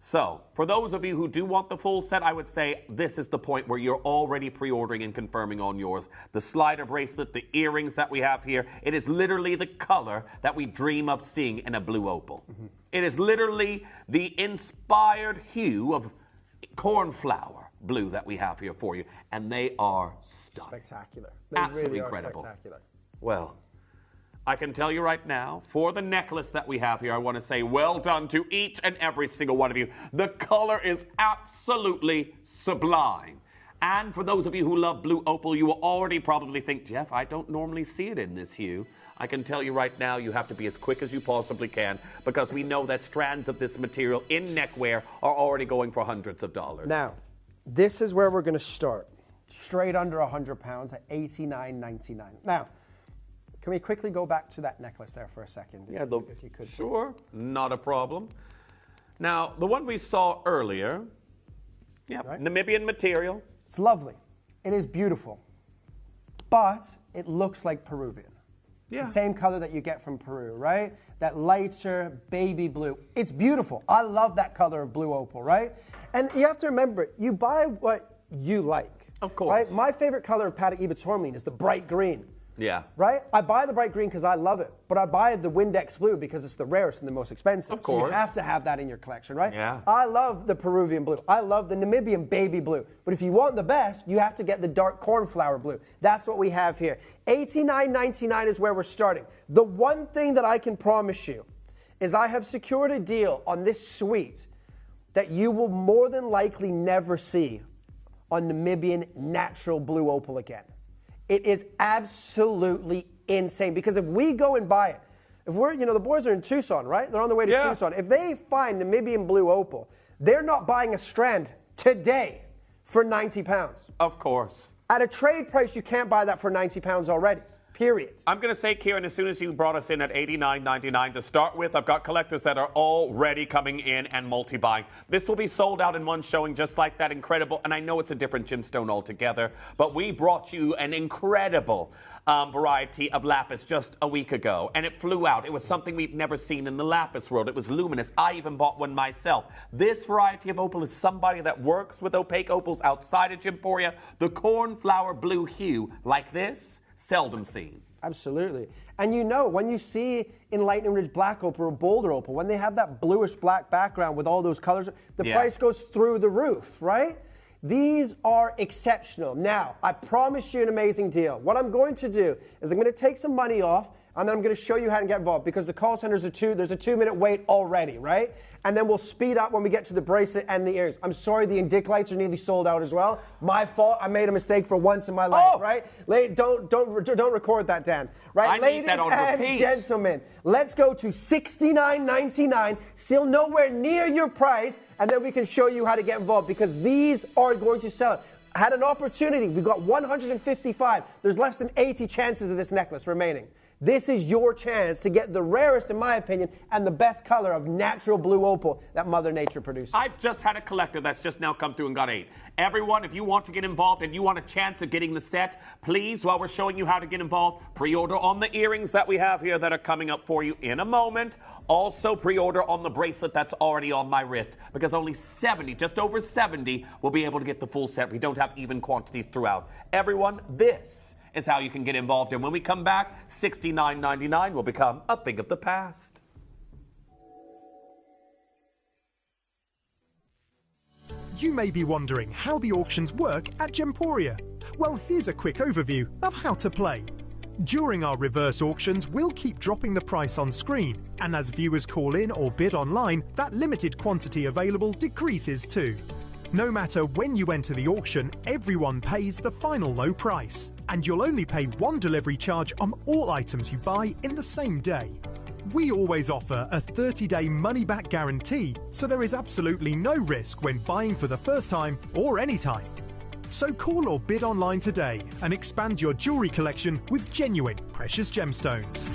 So, for those of you who do want the full set, I would say this is the point where you're already pre-ordering and confirming on yours. The slider bracelet, the earrings that we have here, it is literally the color that we dream of seeing in a blue opal. It is literally the inspired hue of cornflower blue that we have here for you, and they are stunning. Spectacular. They Absolutely really are incredible. spectacular. Well, I can tell you right now, for the necklace that we have here, I want to say well done to each and every single one of you. The color is absolutely sublime. And for those of you who love blue opal, you will already probably think, Jeff, I don't normally see it in this hue. I can tell you right now, you have to be as quick as you possibly can because we know that strands of this material in neckwear are already going for hundreds of dollars. Now, this is where we're going to start. Straight under 100 pounds at $89.99. Now, can we quickly go back to that necklace there for a second? Yeah, if you could. Sure, not a problem. Now, the one we saw earlier, Namibian material. It's lovely. It is beautiful. But it looks like Peruvian. Yeah. It's the same color that you get from Peru, right? That lighter baby blue. It's beautiful. I love that color of blue opal, right? And you have to remember, you buy what you like. Of course. Right? My favorite color of Patek Philippe tourmaline is the bright green. Yeah. Right? I buy the bright green because I love it, but I buy the Windex blue because it's the rarest and the most expensive. Of course. So you have to have that in your collection, right? Yeah. I love the Peruvian blue. I love the Namibian baby blue. But if you want the best, you have to get the dark cornflower blue. That's what we have here. $89.99 is where we're starting. The one thing that I can promise you is I have secured a deal on this suite that you will more than likely never see on Namibian natural blue opal again. It is absolutely insane because if we go and buy it, if we're, the boys are in Tucson, right? They're on their way to Tucson. If they find Namibian blue opal, they're not buying a strand today for 90 pounds. Of course. At a trade price, you can't buy that for 90 pounds already. period. I'm going to say, Kieran, as soon as you brought us in at $89.99 to start with, I've got collectors that are already coming in and multi-buying. This will be sold out in one showing just like that. Incredible. And I know it's a different gemstone altogether, but we brought you an incredible variety of lapis just a week ago, and it flew out. It was something we'd never seen in the lapis world. It was luminous. I even bought one myself. This variety of opal is somebody that works with opaque opals outside of Gemporia. The cornflower blue hue, like this, seldom seen. Absolutely. And you know, when you see in Lightning Ridge black opal or Boulder opal, when they have that bluish black background with all those colors, the price goes through the roof, right? These are exceptional. Now, I promised you an amazing deal. What I'm going to do is I'm going to take some money off, and then I'm going to show you how to get involved, because the call centers are there's a 2-minute wait already, right? And then we'll speed up when we get to the bracelet and the ears. I'm sorry, the Indic lights are nearly sold out as well. My fault. I made a mistake for once in my life, right? Don't record that, Dan. Right, ladies and gentlemen, let's go to $69.99. Still nowhere near your price, and then we can show you how to get involved, because these are going to sell. I had an opportunity. We've got 155. There's less than 80 chances of this necklace remaining. This is your chance to get the rarest, in my opinion, and the best color of natural blue opal that Mother Nature produces. I've just had a collector that's just now come through and got 8. Everyone, if you want to get involved and you want a chance of getting the set, please, while we're showing you how to get involved, pre-order on the earrings that we have here that are coming up for you in a moment. Also, pre-order on the bracelet that's already on my wrist, because only 70, just over 70, will be able to get the full set. We don't have even quantities throughout. Everyone, this is how you can get involved. And when we come back, $69.99 will become a thing of the past. You may be wondering how the auctions work at Gemporia. Well, here's a quick overview of how to play. During our reverse auctions, we'll keep dropping the price on screen, and as viewers call in or bid online, that limited quantity available decreases too. No matter when you enter the auction, everyone pays the final low price, and you'll only pay one delivery charge on all items you buy in the same day. We always offer a 30-day money-back guarantee, so there is absolutely no risk when buying for the first time or any time. So call or bid online today and expand your jewelry collection with genuine precious gemstones.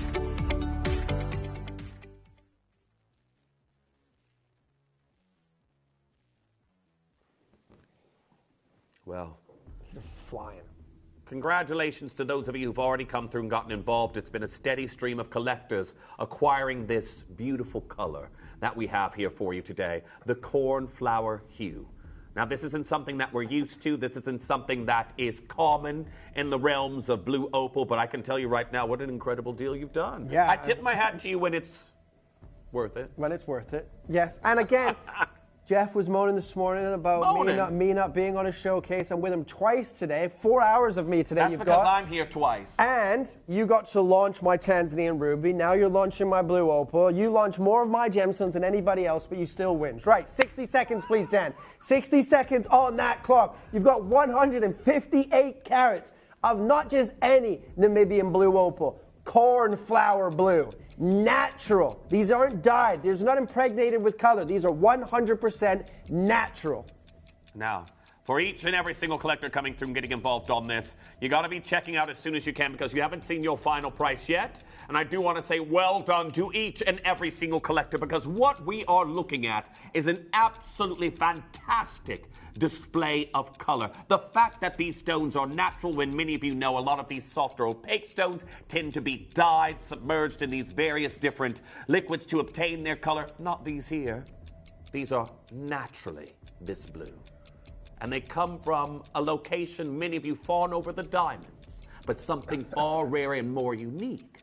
Well, flying. Congratulations to those of you who've already come through and gotten involved. It's been a steady stream of collectors acquiring this beautiful color that we have here for you today, the cornflower hue. Now, this isn't something that we're used to. This isn't something that is common in the realms of blue opal, but I can tell you right now what an incredible deal you've done. Yeah. I tip my hat to you when it's worth it. When it's worth it, yes. And again, Jeff was moaning this morning about me not being on a showcase. I'm with him twice today. 4 hours of me today. That's because I'm here twice. And you got to launch my Tanzanian ruby. Now you're launching my blue opal. You launch more of my gemstones than anybody else, but you still win. Right, 60 seconds, please, Dan. 60 seconds on that clock. You've got 158 carats of not just any Namibian blue opal, cornflower blue. Natural. These aren't dyed. These are not impregnated with color. These are 100% natural. Now, for each and every single collector coming through and getting involved on this, you got to be checking out as soon as you can, because you haven't seen your final price yet. And I do want to say well done to each and every single collector, because what we are looking at is an absolutely fantastic display of color. The fact that these stones are natural, when many of you know a lot of these softer opaque stones tend to be dyed, submerged in these various different liquids to obtain their color. Not these here. These are naturally this blue. And they come from a location many of you fawn over the diamonds, but something far rarer and more unique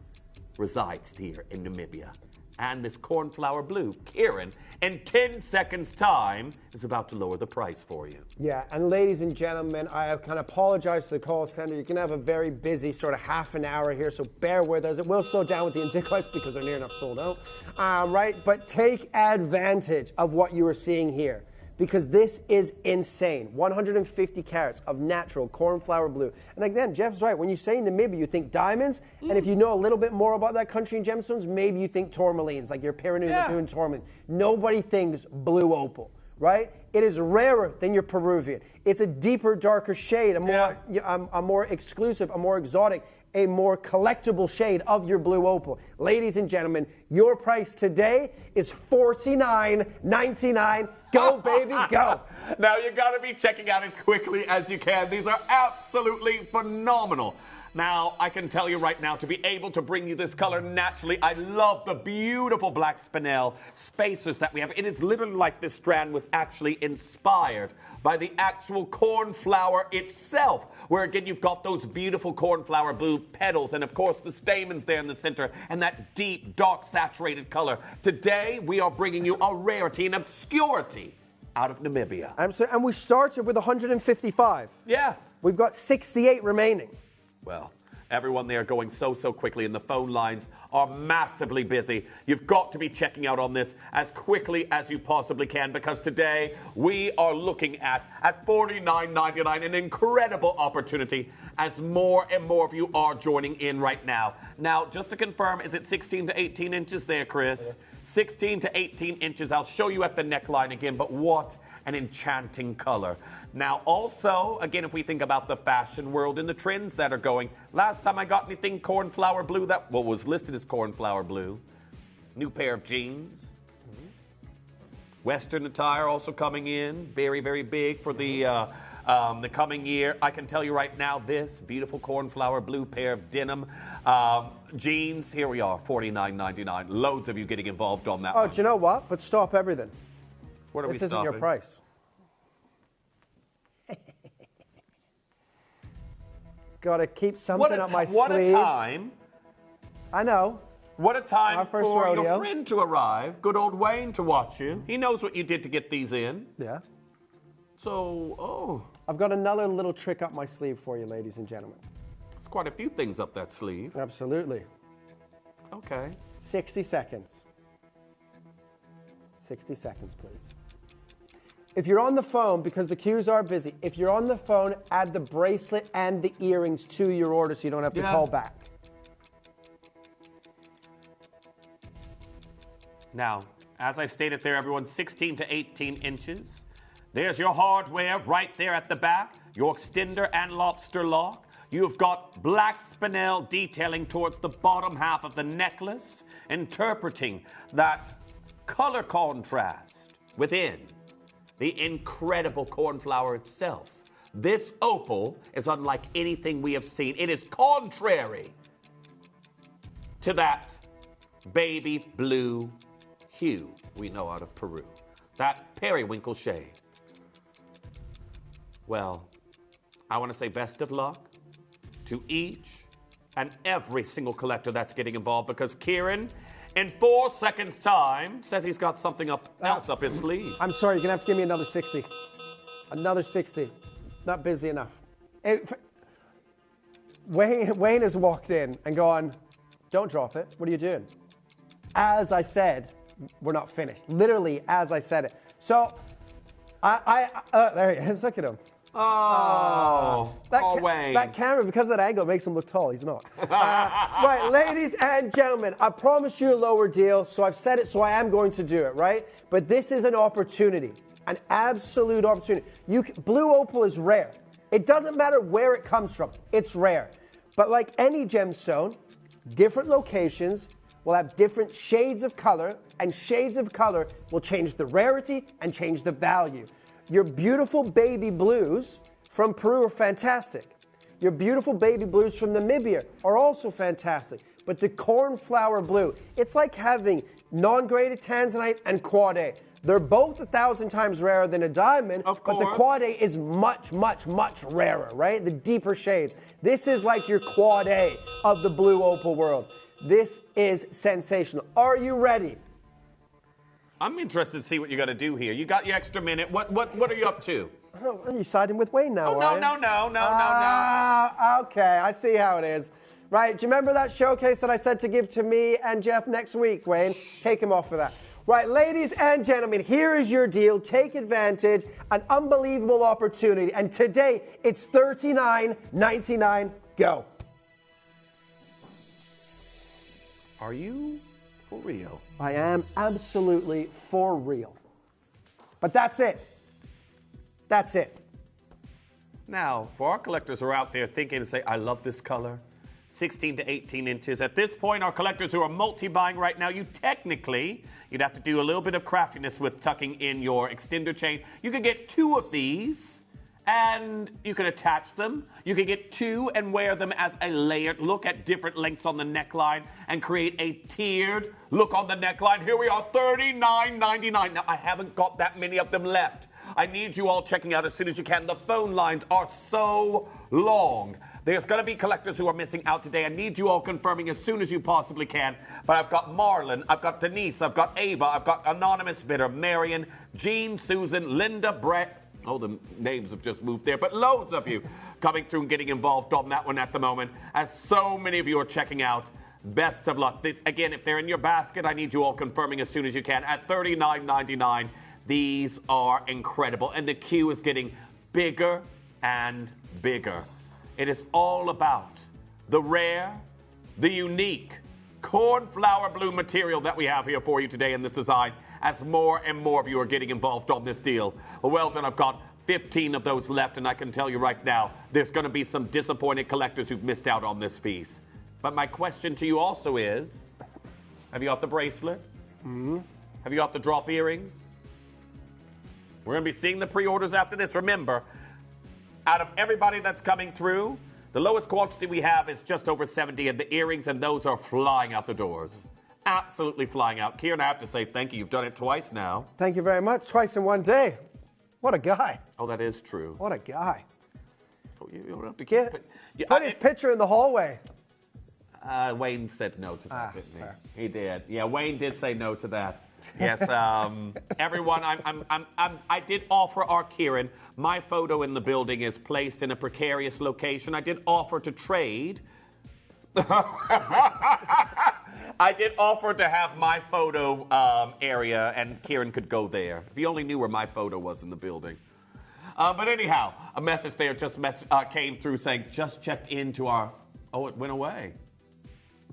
resides here in Namibia. And this cornflower blue, Kieran, in 10 seconds' time, is about to lower the price for you. Yeah, and ladies and gentlemen, I can apologize to the call center. You're going to have a very busy sort of half an hour here, so bear with us. It will slow down with the Indic lights because they're near enough sold out, right? But take advantage of what you are seeing here, because this is insane. 150 carats of natural cornflower blue. And again, Jeff's right. When you say Namibia, you think diamonds. And if you know a little bit more about that country and gemstones, maybe you think tourmalines, like your Peruvian tourmaline. Nobody thinks blue opal, right? It is rarer than your Peruvian. It's a deeper, darker shade, a more exclusive, a more exotic. a more collectible shade of your blue opal. Ladies and gentlemen, your price today is $49.99. Go, baby, go. Now, you got to be checking out as quickly as you can. These are absolutely phenomenal. Now, I can tell you right now, to be able to bring you this color naturally, I love the beautiful black spinel spacers that we have. It is literally like this strand was actually inspired by the actual cornflower itself, where again, you've got those beautiful cornflower blue petals, and of course, the stamens there in the center, and that deep, dark, saturated color. Today, we are bringing you a rarity and obscurity out of Namibia. And we started with 155. Yeah. We've got 68 remaining. Well, everyone there going so quickly, and the phone lines are massively busy. You've got to be checking out on this as quickly as you possibly can, because today we are looking at $49.99, an incredible opportunity as more and more of you are joining in right now. Now, just to confirm, is it 16 to 18 inches there, Chris? Yeah. 16 to 18 inches. I'll show you at the neckline again, but what an enchanting color. Now, also, again, if we think about the fashion world and the trends that are going, last time I got anything cornflower blue that was listed as cornflower blue. New pair of jeans. Western attire also coming in, very, very big for the coming year. I can tell you right now, this beautiful cornflower blue pair of denim jeans. Here we are, $49.99. Loads of you getting involved on that one. Do you know what? But stop everything. What are this we isn't your price. Got to keep something up my sleeve. What a time. I know. What a time for rodeo. your friend to arrive. Good old Wayne to watch you. He knows what you did to get these in. Yeah. So, I've got another little trick up my sleeve for you, ladies and gentlemen. There's quite a few things up that sleeve. Absolutely. Okay. 60 seconds. 60 seconds, please. If you're on the phone, because the queues are busy, if you're on the phone, add the bracelet and the earrings to your order so you don't have to call back. Now, as I stated there, everyone, 16 to 18 inches. There's your hardware right there at the back, your extender and lobster lock. You've got black spinel detailing towards the bottom half of the necklace, interpreting that color contrast within the incredible cornflower itself. This opal is unlike anything we have seen. It is contrary to that baby blue hue we know out of Peru, that periwinkle shade. Well, I want to say best of luck to each and every single collector that's getting involved, because Kieran, in 4 seconds' time, says he's got something else up his sleeve. I'm sorry, you're going to have to give me another 60. Another 60. Not busy enough. Wayne has walked in and gone, don't drop it. What are you doing? As I said, we're not finished. Literally, as I said it. So, there he is. Look at him. Wayne. That camera, because of that angle, makes him look tall. He's not. Right, ladies and gentlemen, I promised you a lower deal, so I've said it, so I am going to do it, right? But this is an opportunity, an absolute opportunity. Blue opal is rare. It doesn't matter where it comes from. It's rare. But like any gemstone, different locations will have different shades of color, and shades of color will change the rarity and change the value. Your beautiful baby blues from Peru are fantastic. Your beautiful baby blues from Namibia are also fantastic. But the cornflower blue, it's like having non-graded tanzanite and quad A. They're both 1,000 times rarer than a diamond, but the quad A is much, much, much rarer, right? The deeper shades. This is like your quad A of the blue opal world. This is sensational. Are you ready? I'm interested to see what you're going to do here. You got your extra minute. What are you up to? Oh, are you siding with Wayne now, no. Okay, I see how it is. Right, do you remember that showcase that I said to give to me and Jeff next week, Wayne? Take him off for that. Right, ladies and gentlemen, here is your deal. Take advantage, an unbelievable opportunity. And today, it's $39.99. Go. Are you for real? I am absolutely for real. But that's it. That's it. Now, for our collectors who are out there thinking and say, I love this color, 16 to 18 inches. At this point, our collectors who are multi-buying right now, you'd have to do a little bit of craftiness with tucking in your extender chain. You could get 2 of these, and you can attach them. You can get 2 and wear them as a layered look at different lengths on the neckline and create a tiered look on the neckline. Here we are, $39.99. Now, I haven't got that many of them left. I need you all checking out as soon as you can. The phone lines are so long. There's going to be collectors who are missing out today. I need you all confirming as soon as you possibly can. But I've got Marlon, I've got Denise, I've got Ava, I've got Anonymous Bidder, Marion, Jean, Susan, Linda, Brett. Oh, the names have just moved there, but loads of you coming through and getting involved on that one at the moment, as so many of you are checking out. Best of luck. This, again, if they're in your basket, I need you all confirming as soon as you can. At $39.99, these are incredible, and the queue is getting bigger and bigger. It is all about the rare, the unique cornflower blue material that we have here for you today in this design, as more and more of you are getting involved on this deal. Well done. I've got 15 of those left, and I can tell you right now, there's going to be some disappointed collectors who've missed out on this piece. But my question to you also is, have you got the bracelet? Mm-hmm. Have you got the drop earrings? We're going to be seeing the pre-orders after this. Remember, out of everybody that's coming through, the lowest quantity we have is just over 70 of the earrings, and those are flying out the doors. Absolutely flying out. Kieran, I have to say thank you. You've done it twice now. Thank you very much. Twice in one day. What a guy. Oh, that is true. What a guy. Oh, you don't have to keep it. Yeah, put his picture in the hallway. Wayne said no to that, didn't he? Fair. He did. Yeah, Wayne did say no to that. Yes, everyone, I did offer our Kieran, my photo in the building is placed in a precarious location. I did offer to trade. I did offer to have my photo area, and Kieran could go there. If he only knew where my photo was in the building. But anyhow, a message there just came through saying, just checked into our... Oh, it went away.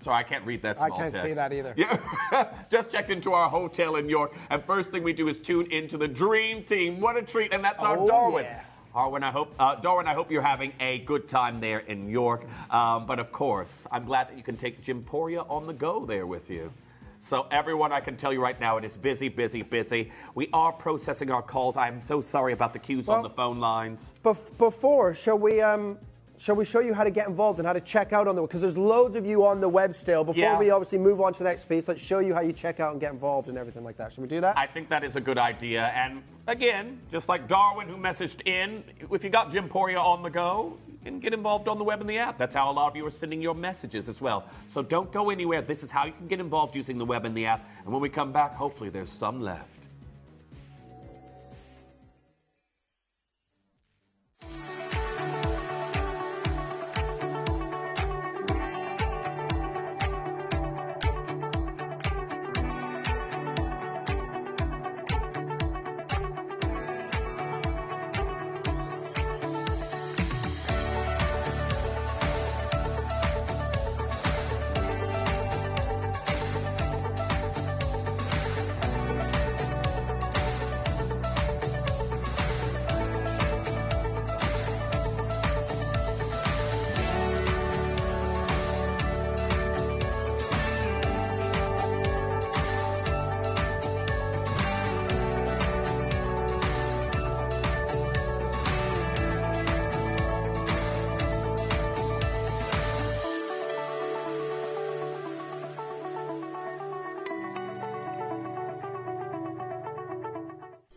Sorry, I can't read that small text. I can't see that either. Yeah. Just checked into our hotel in York, and first thing we do is tune into the Dream Team. What a treat, and that's our Darwin. Yeah. Darwin, I hope you're having a good time there in York. But of course, I'm glad that you can take Gemporia on the go there with you. So everyone, I can tell you right now, it is busy, busy, busy. We are processing our calls. I'm so sorry about the queues on the phone lines. Before, shall we show you how to get involved and how to check out on the... Because there's loads of you on the web still. Before we obviously move on to the next piece, let's show you how you check out and get involved and everything like that. Should we do that? I think that is a good idea. And again, just like Darwin who messaged in, if you got Gemporia on the go, you can get involved on the web and the app. That's how a lot of you are sending your messages as well. So don't go anywhere. This is how you can get involved using the web and the app. And when we come back, hopefully there's some left.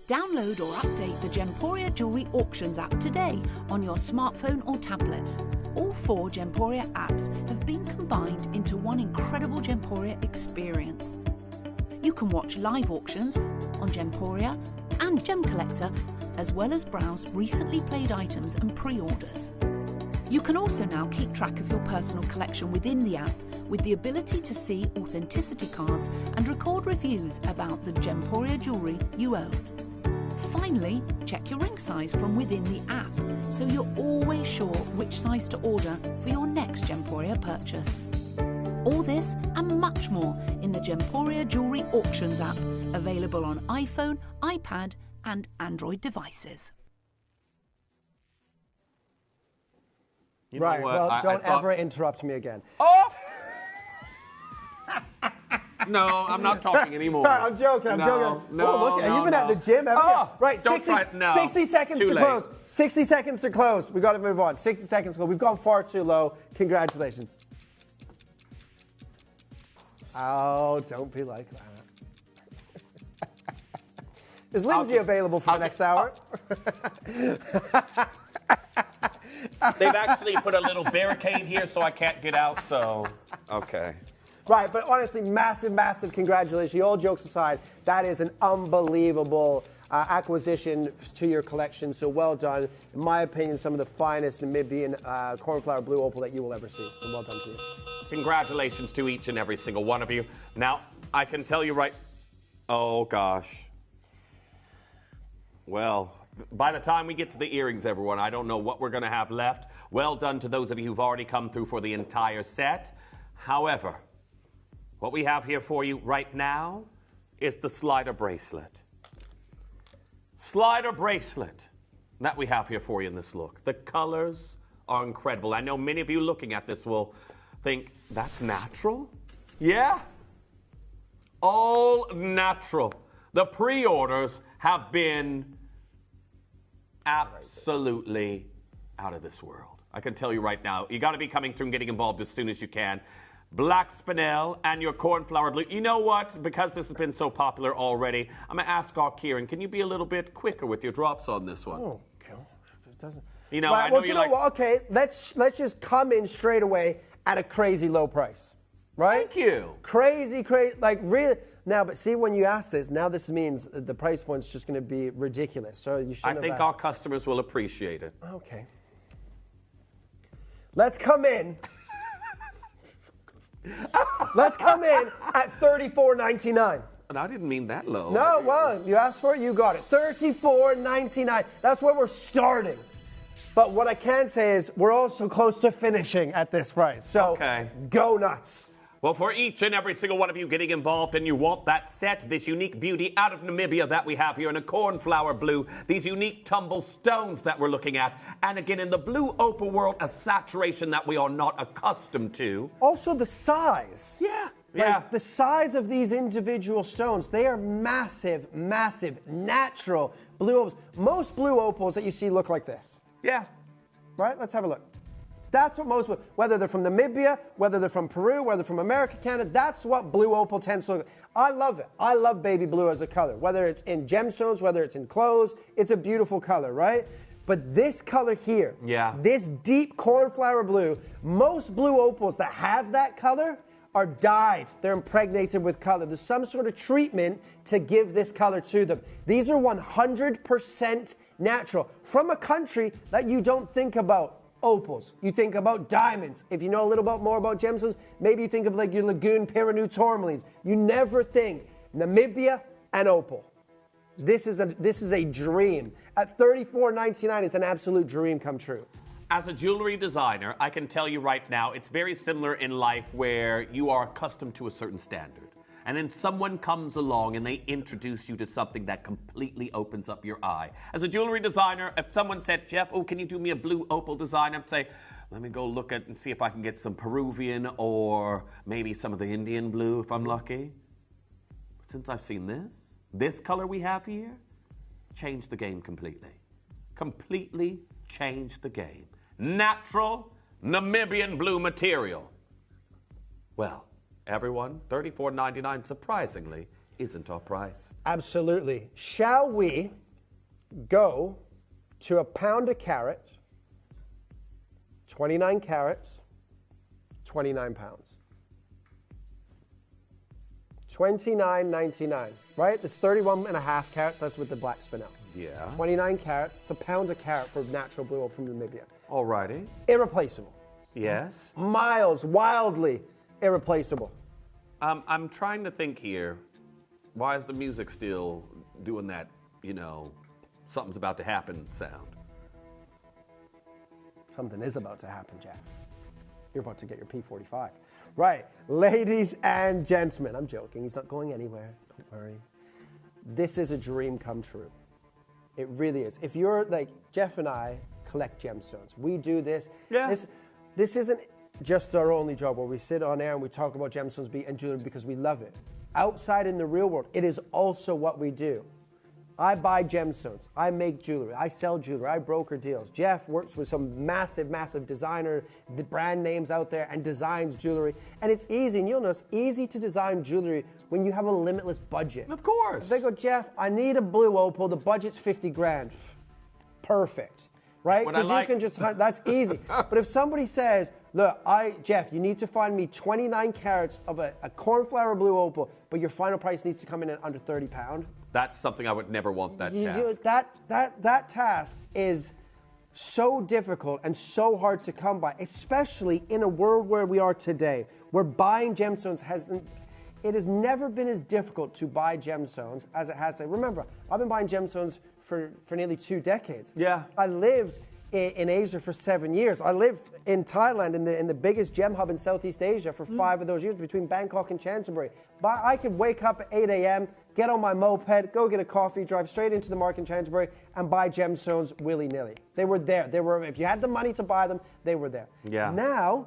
Download or update the Gemporia Jewellery Auctions app today on your smartphone or tablet. All 4 Gemporia apps have been combined into one incredible Gemporia experience. You can watch live auctions on Gemporia and Gem Collector, as well as browse recently played items and pre-orders. You can also now keep track of your personal collection within the app with the ability to see authenticity cards and record reviews about the Gemporia jewellery you own. Finally, check your ring size from within the app, so you're always sure which size to order for your next Gemporia purchase. All this and much more in the Gemporia Jewellery Auctions app, available on iPhone, iPad and Android devices. You know right. what? Well, I don't thought- ever interrupt me again. Oh! No, I'm not talking anymore. I'm joking. I'm joking. No, oh, look, no, you've been no. at the gym, haven't you? Right, don't 60, try it now. 60 seconds Too to late. close. 60 seconds to close. We got to move on. 60 seconds to close. We've gone far too low. Congratulations. Oh, don't be like that. Is Lindsay available for the next hour? They've actually put a little barricade here so I can't get out, so, okay. Right, but honestly, massive, massive congratulations. All jokes aside, that is an unbelievable acquisition to your collection, so well done. In my opinion, some of the finest Namibian cornflower blue opal that you will ever see, so well done to you. Congratulations to each and every single one of you. Now, I can tell you right... Oh, gosh. Well, by the time we get to the earrings, everyone, I don't know what we're going to have left. Well done to those of you who've already come through for the entire set. However, what we have here for you right now is the slider bracelet. Slider bracelet that we have here for you in this look. The colors are incredible. I know many of you looking at this will think, that's natural? Yeah? All natural. The pre-orders have been absolutely out of this world. I can tell you right now, you got to be coming through and getting involved as soon as you can. Black spinel and your cornflower blue. You know what? Because this has been so popular already, I'm going to ask our Kieran, can you be a little bit quicker with your drops on this one? Oh, gosh. It doesn't... You know, right, I know well, you're you know like... what? Okay, let's just come in straight away at a crazy low price. Right? Thank you. Crazy, like really... Now, but see, when you ask this, now this means the price point's just going to be ridiculous. So you shouldn't I think our customers will appreciate it. Okay. Let's come in. Let's come in at $34.99. And I didn't mean that low. No, well, you asked for it, you got it. $34.99. That's where we're starting. But what I can say is we're also close to finishing at this price. So go nuts. Well, for each and every single one of you getting involved and you want that set, this unique beauty out of Namibia that we have here in a cornflower blue, these unique tumble stones that we're looking at, and again in the blue opal world, a saturation that we are not accustomed to. Also the size. Yeah. Like the size of these individual stones, they are massive, massive, natural blue opals. Most blue opals that you see look like this. Yeah. Right? Let's have a look. That's what most, whether they're from Namibia, whether they're from Peru, whether they're from America, Canada, that's what blue opal tends to look like. I love it. I love baby blue as a color. Whether it's in gemstones, whether it's in clothes, it's a beautiful color, right? But this color here, this deep cornflower blue, most blue opals that have that color are dyed. They're impregnated with color. There's some sort of treatment to give this color to them. These are 100% natural from a country that you don't think about opals. You think about diamonds. If you know a little bit more about gemstones, maybe you think of like your Lagoon Piranu tourmalines. You never think Namibia and opal. This is a dream. At $34.99, it's an absolute dream come true. As a jewelry designer, I can tell you right now, it's very similar in life where you are accustomed to a certain standard. And then someone comes along and they introduce you to something that completely opens up your eye. As a jewelry designer, if someone said, Jeff, oh, can you do me a blue opal design? I'd say, let me go look at and see if I can get some Peruvian or maybe some of the Indian blue if I'm lucky. But since I've seen this color we have here, changed the game completely. Completely changed the game. Natural Namibian blue material. Well, everyone, $34.99, surprisingly, isn't our price. Absolutely. Shall we go to a pound a carat, 29 carats, 29 pounds? $29.99, right? That's 31.5 carats. That's with the black spinel. Yeah. 29 carats. It's a pound a carat for natural blue opal from Namibia. Alrighty. Irreplaceable. Yes. Miles, wildly irreplaceable. I'm trying to think here. Why is the music still doing that, something's about to happen sound? Something is about to happen, Jack. You're about to get your P45. Right, ladies and gentlemen, I'm joking. He's not going anywhere. Don't worry. This is a dream come true. It really is. If you're like Jeff and I collect gemstones, we do this. Yeah. this isn't just our only job where we sit on air and we talk about gemstones and jewelry because we love it. Outside in the real world, it is also what we do. I buy gemstones. I make jewelry. I sell jewelry. I broker deals. Jeff works with some massive, massive designer brand names out there and designs jewelry. And it's easy, and you'll notice, easy to design jewelry when you have a limitless budget. Of course. If they go, Jeff, I need a blue opal. The budget's 50 grand. Perfect. Right? Because you can just, that's easy. But if somebody says, look, Jeff, you need to find me 29 carats of a cornflower blue opal, but your final price needs to come in at under £30. That's something I would never want that task. That task is so difficult and so hard to come by, especially in a world where we are today, where buying gemstones it has never been as difficult to buy gemstones as it has. Remember, I've been buying gemstones for nearly 2 decades. Yeah. I lived in Asia for 7 years. I lived in Thailand in the biggest gem hub in Southeast Asia for 5 of those years between Bangkok and Chancebury. But I could wake up at 8 a.m., get on my moped, go get a coffee, drive straight into the market in Chancebury and buy gemstones willy-nilly. They were there. If you had the money to buy them, they were there. Yeah. Now,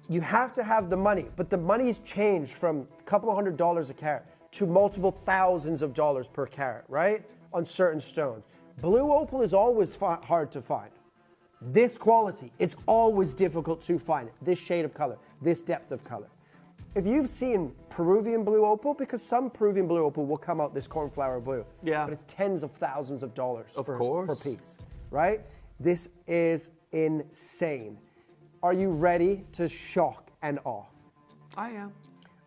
you have to have the money, but the money's changed from a couple of $100s a carat to multiple thousands of dollars per carat, right? On certain stones. Blue opal is always hard to find. This quality, it's always difficult to find. This shade of color, this depth of color. If you've seen Peruvian blue opal, because some Peruvian blue opal will come out this cornflower blue. Yeah. But it's tens of thousands of dollars per piece, right? This is insane. Are you ready to shock and awe? I am.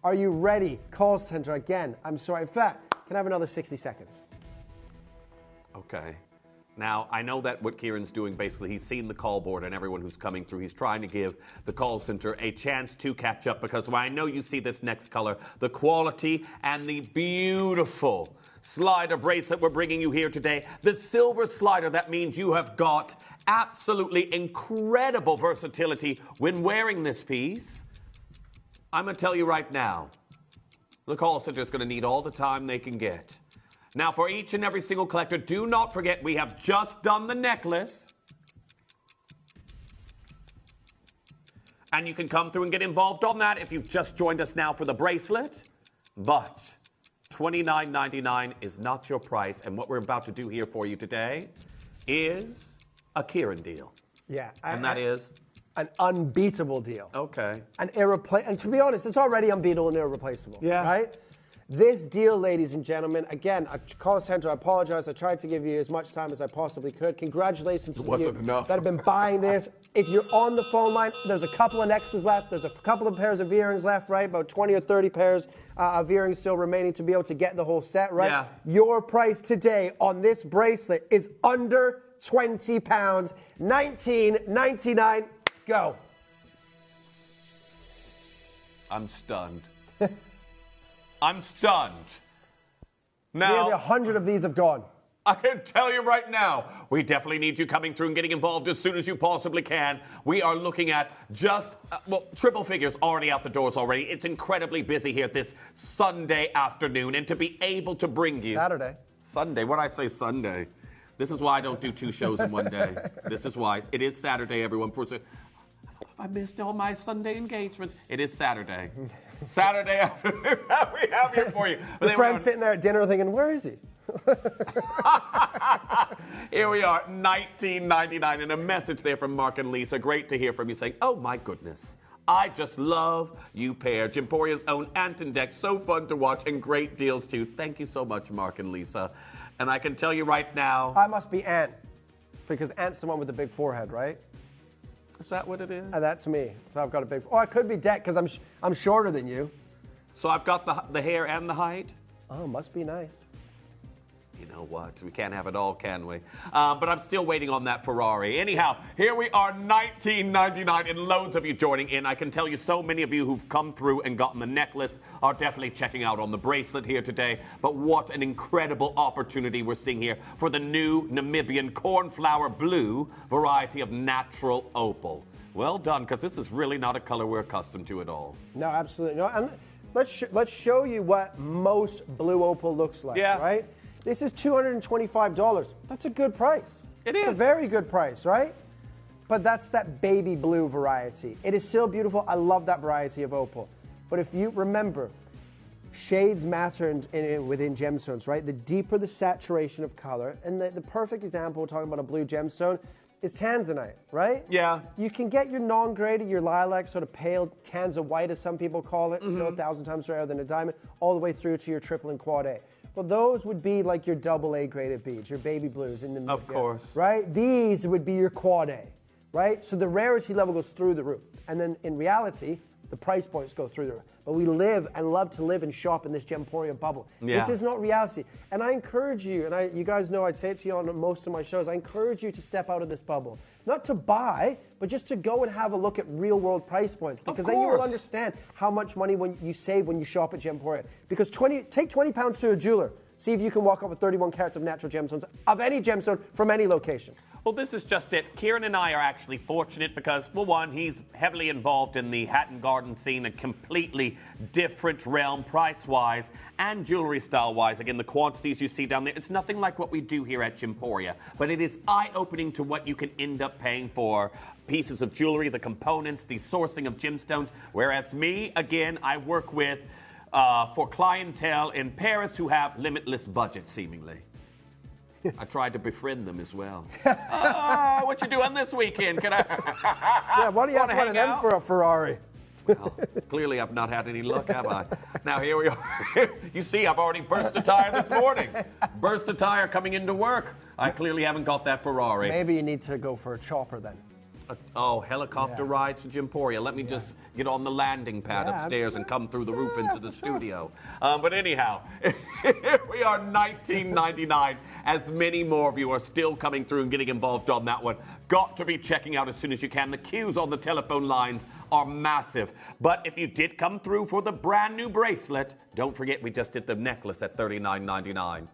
Are you ready? Call center again. I'm sorry. In fact, can I have another 60 seconds? Okay. Now, I know that what Kieran's doing, basically, he's seen the call board and everyone who's coming through. He's trying to give the call center a chance to catch up because when I know you see this next color, the quality and the beautiful slider bracelet we're bringing you here today, the silver slider, that means you have got absolutely incredible versatility when wearing this piece. I'm going to tell you right now, the call center is going to need all the time they can get. Now, for each and every single collector, do not forget we have just done the necklace. And you can come through and get involved on that if you've just joined us now for the bracelet. But $29.99 is not your price. And what we're about to do here for you today is a Kieran deal. Yeah. And that is? An unbeatable deal. Okay. And to be honest, it's already unbeatable and irreplaceable. Yeah. Right? This deal, ladies and gentlemen, again, call center, I apologize. I tried to give you as much time as I possibly could. Congratulations to you that have been buying this. If you're on the phone line, there's a couple of necklaces left. There's a couple of pairs of earrings left, right? About 20 or 30 pairs of earrings still remaining to be able to get the whole set, right? Yeah. Your price today on this bracelet is under £20, $19.99. Go. I'm stunned. I'm stunned. Now, nearly 100 of these have gone. I can tell you right now, we definitely need you coming through and getting involved as soon as you possibly can. We are looking at just, triple figures already out the doors already. It's incredibly busy here this Sunday afternoon. And to be able to bring you... Sunday. What did I say Sunday? This is why I don't do 2 shows in one day. This is why. It is Saturday, everyone. I missed all my Sunday engagements. It is Saturday. Saturday afternoon, we have here for you. The friend's sitting there at dinner thinking, where is he? Here we are, $19.99, and a message there from Mark and Lisa. Great to hear from you saying, oh my goodness, I just love you pair. Gemporia's own Ant and Deck, so fun to watch and great deals too. Thank you so much, Mark and Lisa. And I can tell you right now... I must be Ant, because Ant's the one with the big forehead, right? Is that what it is? That's me. So I've got a big... Oh, I could be Deck because I'm shorter than you. So I've got the hair and the height? Oh, must be nice. You know what? We can't have it all, can we? But I'm still waiting on that Ferrari. Anyhow, here we are, $19.99, and loads of you joining in. I can tell you so many of you who've come through and gotten the necklace are definitely checking out on the bracelet here today. But what an incredible opportunity we're seeing here for the new Namibian cornflower blue variety of natural opal. Well done, because this is really not a color we're accustomed to at all. No, absolutely. No, and let's show you what most blue opal looks like, right? This is $225. That's a good price. It is. It's a very good price, right? but that's that baby blue variety. It is still beautiful. I love that variety of opal. But if you remember, shades matter within gemstones, right? The deeper the saturation of color, and the perfect example, we're talking about a blue gemstone, is tanzanite, right? Yeah. You can get your non-graded, your lilac, sort of pale tanza white, as some people call it, still 1,000 times rarer than a diamond, all the way through to your triple and quad A. Well, those would be like your double A graded beads, your baby blues in the middle. Of course. Right? These would be your quad A, right? So the rarity level goes through the roof. And then in reality, the price points go through the roof. But we live and love to live and shop in this Gemporia bubble. Yeah. This is not reality. And I encourage you, and you guys know I'd say it to you on most of my shows, I encourage you to step out of this bubble. Not to buy, but just to go and have a look at real world price points. Because then you will understand how much money you save when you shop at Gemporia. Because take 20 pounds to a jeweler. See if you can walk up with 31 carats of natural gemstones of any gemstone from any location. Well, this is just it. Kieran and I are actually fortunate because, well, one, he's heavily involved in the Hatton Garden scene, a completely different realm price-wise and jewelry style-wise. Again, the quantities you see down there, it's nothing like what we do here at Gemporia, but it is eye-opening to what you can end up paying for pieces of jewelry, the components, the sourcing of gemstones, whereas me, again, I work with for clientele in Paris who have limitless budgets, seemingly. I tried to befriend them as well. What you doing this weekend? Can I? Yeah, why do you have one of them for a Ferrari? Well, clearly I've not had any luck, have I? Now here we are. You see, I've already burst a tire this morning. Burst a tire coming into work. I clearly haven't got that Ferrari. Maybe you need to go for a chopper then. Helicopter rides to Gemporia. Let me just get on the landing pad upstairs and come through the roof into the studio. But anyhow, we are $19.99. As many more of you are still coming through and getting involved on that one. Got to be checking out as soon as you can. The queues on the telephone lines are massive. But if you did come through for the brand new bracelet, don't forget we just did the necklace at $39.99.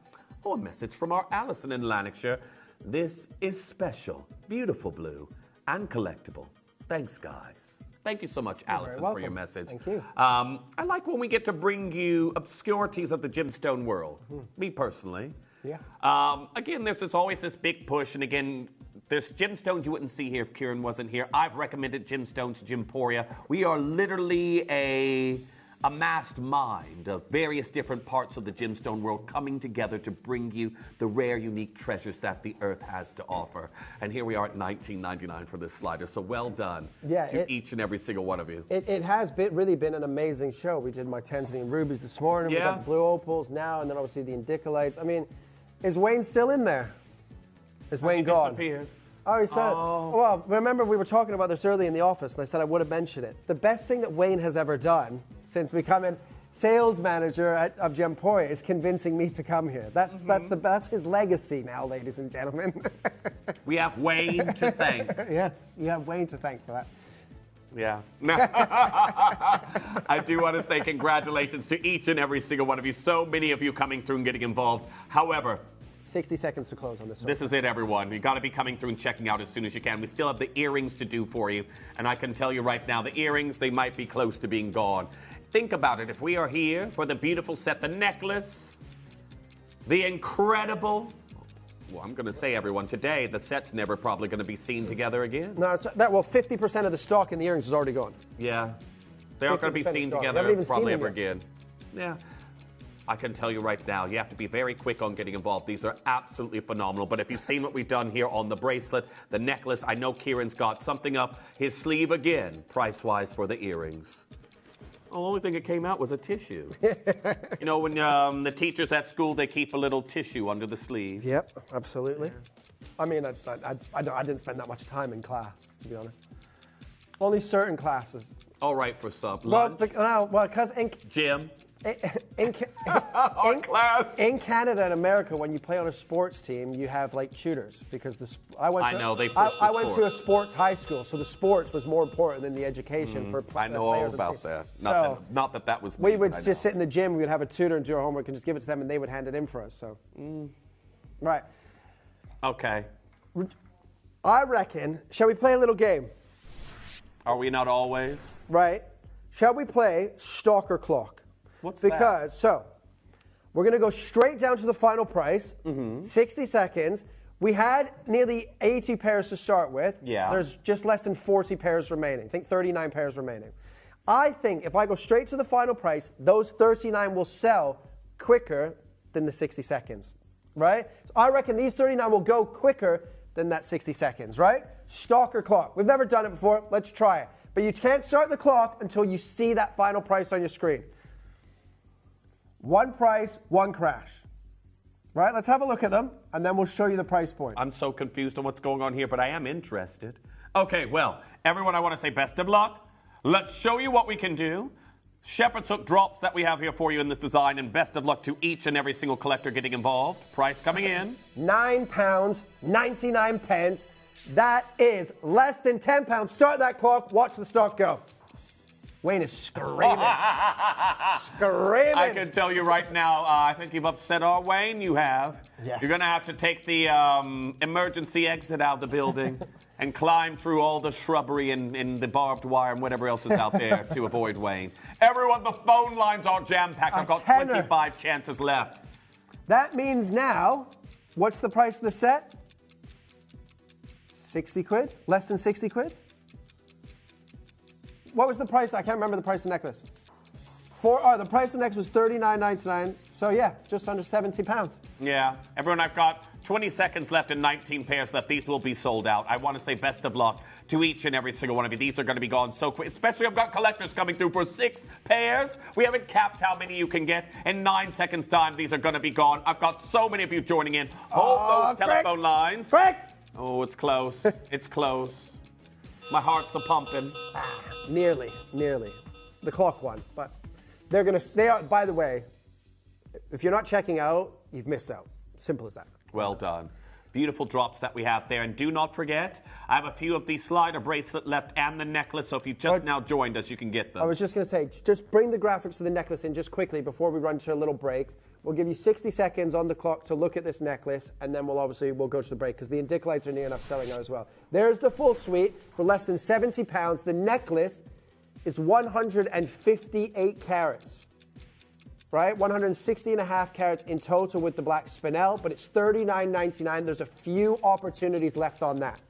Oh, a message from our Alison in Lanarkshire. This is special, beautiful blue, and collectible. Thanks, guys. Thank you so much, Alison, for your message. Thank you. I like when we get to bring you obscurities of the gemstone world. Me personally. Yeah. Again, there's always this big push, and again, there's gemstones you wouldn't see here if Kieran wasn't here. I've recommended gemstones to Gemporia. We are literally a massed mind of various different parts of the gemstone world coming together to bring you the rare, unique treasures that the earth has to offer. And here we are at $19.99 for this slider, so well done to each and every single one of you. It has really been an amazing show. We did my Tanzanian rubies this morning, we got the blue opals now, and then obviously the indicolites. I mean, is Wayne still in there? Is Wayne gone? Disappeared. Oh, he said, well, remember we were talking about this early in the office, and I said I would have mentioned it. The best thing that Wayne has ever done since becoming sales manager of Gemporia is convincing me to come here. That's his legacy now, ladies and gentlemen. We have Wayne to thank. Yes, you have Wayne to thank for that. Yeah. I do want to say congratulations to each and every single one of you. So many of you coming through and getting involved. However, 60 seconds to close on this. This is it, everyone. You got to be coming through and checking out as soon as you can. We still have the earrings to do for you. And I can tell you right now, the earrings, they might be close to being gone. Think about it. If we are here for the beautiful set, the necklace, the incredible... Well, I'm going to say, everyone, today, the set's never probably going to be seen together again. No, well, 50% of the stock in the earrings is already gone. Yeah. They aren't going to be seen together probably ever again. Yeah. I can tell you right now, you have to be very quick on getting involved. These are absolutely phenomenal. But if you've seen what we've done here on the bracelet, the necklace, I know Kieran's got something up his sleeve again, price-wise for the earrings. The only thing that came out was a tissue. You know, when the teachers at school, they keep a little tissue under the sleeve. Yep, absolutely. I mean, I didn't spend that much time in class, to be honest. Only certain classes. All right, for some. Lunch? Well, because in... Gym? In Canada and America, when you play on a sports team, you have like tutors because I went to a sports high school, so the sports was more important than the education for players. I know all about that. Not that was. We would just sit in the gym. We would have a tutor and do our homework and just give it to them, and they would hand it in for us. So, right. Okay. I reckon. Shall we play a little game? Are we not always? Right. Shall we play Stalker Clock? What's that? So, we're going to go straight down to the final price, 60 seconds. We had nearly 80 pairs to start with. Yeah. There's just less than 40 pairs remaining. I think 39 pairs remaining. I think if I go straight to the final price, those 39 will sell quicker than the 60 seconds, right? So I reckon these 39 will go quicker than that 60 seconds, right? Stock or clock. We've never done it before. Let's try it. But you can't start the clock until you see that final price on your screen. One price, one crash. Right, let's have a look at them, and then we'll show you the price point. I'm so confused on what's going on here, but I am interested. Okay, well, everyone, I want to say best of luck. Let's show you what we can do. Shepherd's hook drops that we have here for you in this design, and best of luck to each and every single collector getting involved. Price coming in. £9, 99 pence. That is less than £10. Start that clock, watch the stock go. Wayne is screaming. Screaming. I can tell you right now, I think you've upset our Wayne. You have. Yes. You're going to have to take the emergency exit out of the building and climb through all the shrubbery and the barbed wire and whatever else is out there to avoid Wayne. Everyone, the phone lines are jam-packed. I've got 25 chances left. That means now, what's the price of the set? 60 quid? Less than 60 quid? What was the price? I can't remember the price of the necklace. The price of the necklace was $39.99. So yeah, just under £70. Yeah. Everyone, I've got 20 seconds left and 19 pairs left. These will be sold out. I want to say best of luck to each and every single one of you. These are going to be gone so quick. Especially I've got collectors coming through for 6 pairs. We haven't capped how many you can get. In 9 seconds' time, these are going to be gone. I've got so many of you joining in. Hold those telephone lines. Oh, it's close. It's close. My heart's a pumping. Nearly. The clock won, but they are, by the way, if you're not checking out, you've missed out. Simple as that. Well done. Beautiful drops that we have there. And do not forget, I have a few of the slider bracelet left and the necklace, so if you've just now joined us, you can get them. I was just going to say, just bring the graphics of the necklace in just quickly before we run to a little break. We'll give you 60 seconds on the clock to look at this necklace, and then we'll go to the break because the Indicalites are near enough selling out as well. There's the full suite for less than £70. The necklace is 158 carats, right? 160.5 carats in total with the black spinel, but it's $39.99. There's a few opportunities left on that.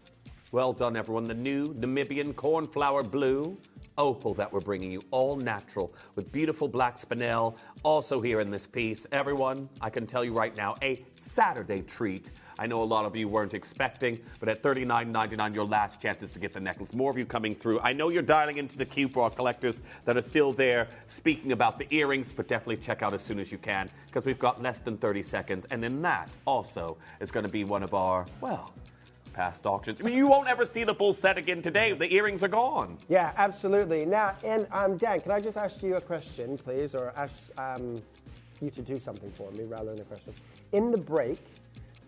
Well done, everyone. The new Namibian cornflower blue opal that we're bringing you, all natural, with beautiful black spinel, also here in this piece. Everyone, I can tell you right now, a Saturday treat. I know a lot of you weren't expecting, but at $39.99, your last chance is to get the necklace. More of you coming through. I know you're dialing into the queue for our collectors that are still there speaking about the earrings, but definitely check out as soon as you can, because we've got less than 30 seconds. And then that also is going to be one of our, well, past auctions. I mean, you won't ever see the full set again today. The earrings are gone. Yeah, absolutely. Now, and Dan, can I just ask you a question, please, or ask you to do something for me rather than a question? In the break,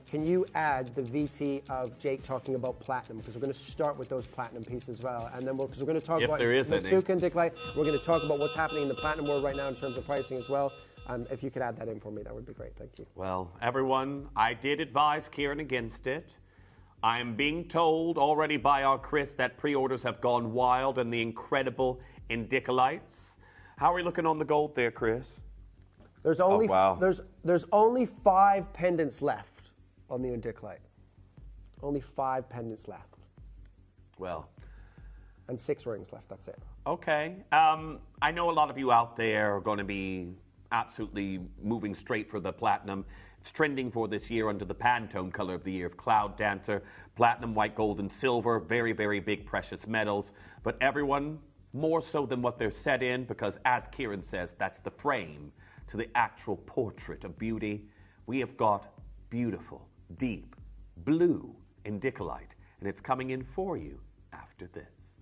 can you add the VT of Jake talking about platinum? Because we're going to start with those platinum pieces as well, and then because we're going to talk about Matuka and Dicklite. We're going to talk about what's happening in the platinum world right now in terms of pricing as well. If you could add that in for me, that would be great. Thank you. Well, everyone, I did advise Kieran against it. I am being told already by our Chris that pre-orders have gone wild and the incredible Indicalites. How are we looking on the gold there, Chris? There's only there's only 5 pendants left on the Indicalite. Only 5 pendants left. Well. And 6 rings left, that's it. Okay. I know a lot of you out there are going to be absolutely moving straight for the platinum. It's trending for this year under the Pantone color of the year of Cloud Dancer, platinum, white, gold, and silver, very, very big precious metals. But everyone, more so than what they're set in, because as Kieran says, that's the frame to the actual portrait of beauty. We have got beautiful, deep, blue Indicalite, and it's coming in for you after this.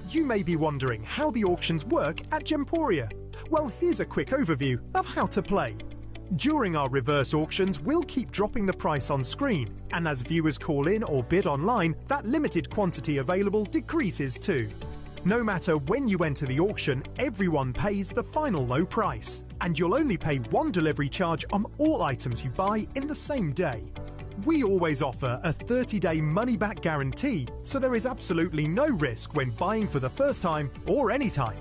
You may be wondering how the auctions work at Gemporia. Well, here's a quick overview of how to play. During our reverse auctions, we'll keep dropping the price on screen, and as viewers call in or bid online, that limited quantity available decreases too. No matter when you enter the auction, everyone pays the final low price, and you'll only pay one delivery charge on all items you buy in the same day. We always offer a 30-day money-back guarantee, so there is absolutely no risk when buying for the first time or any time.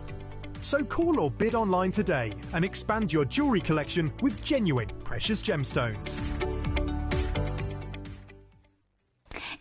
So call or bid online today and expand your jewellery collection with genuine precious gemstones.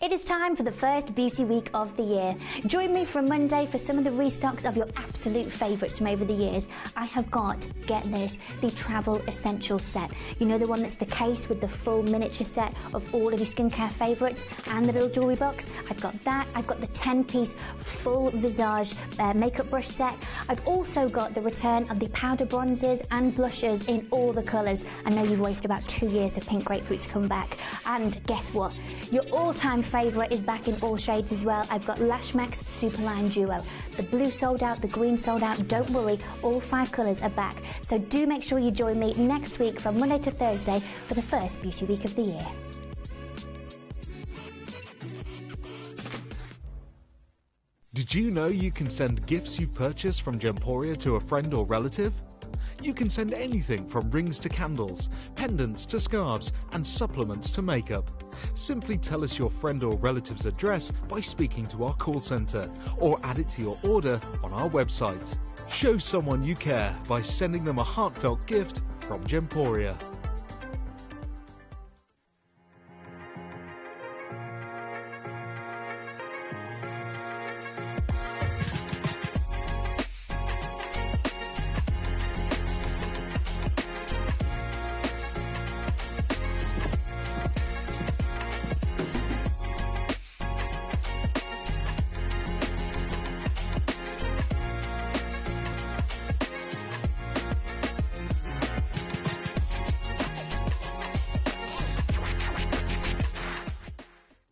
It is time for the first beauty week of the year. Join me from Monday for some of the restocks of your absolute favourites from over the years. I have got, get this, the Travel Essentials set. You know, the one that's the case with the full miniature set of all of your skincare favourites and the little jewellery box. I've got that. I've got the 10-piece full visage makeup brush set. I've also got the return of the powder bronzers and blushes in all the colours. I know you've waited about 2 years for Pink Grapefruit to come back. And guess what? Your all-time favourite is back in all shades as well. I've got Lash Max Superline Duo. The blue sold out, the green sold out. Don't worry, all 5 colours are back. So do make sure you join me next week from Monday to Thursday for the first beauty week of the year. Did you know you can send gifts you've purchased from Gemporia to a friend or relative? You can send anything from rings to candles, pendants to scarves, and supplements to makeup. Simply tell us your friend or relative's address by speaking to our call centre, or add it to your order on our website. Show someone you care by sending them a heartfelt gift from Gemporia.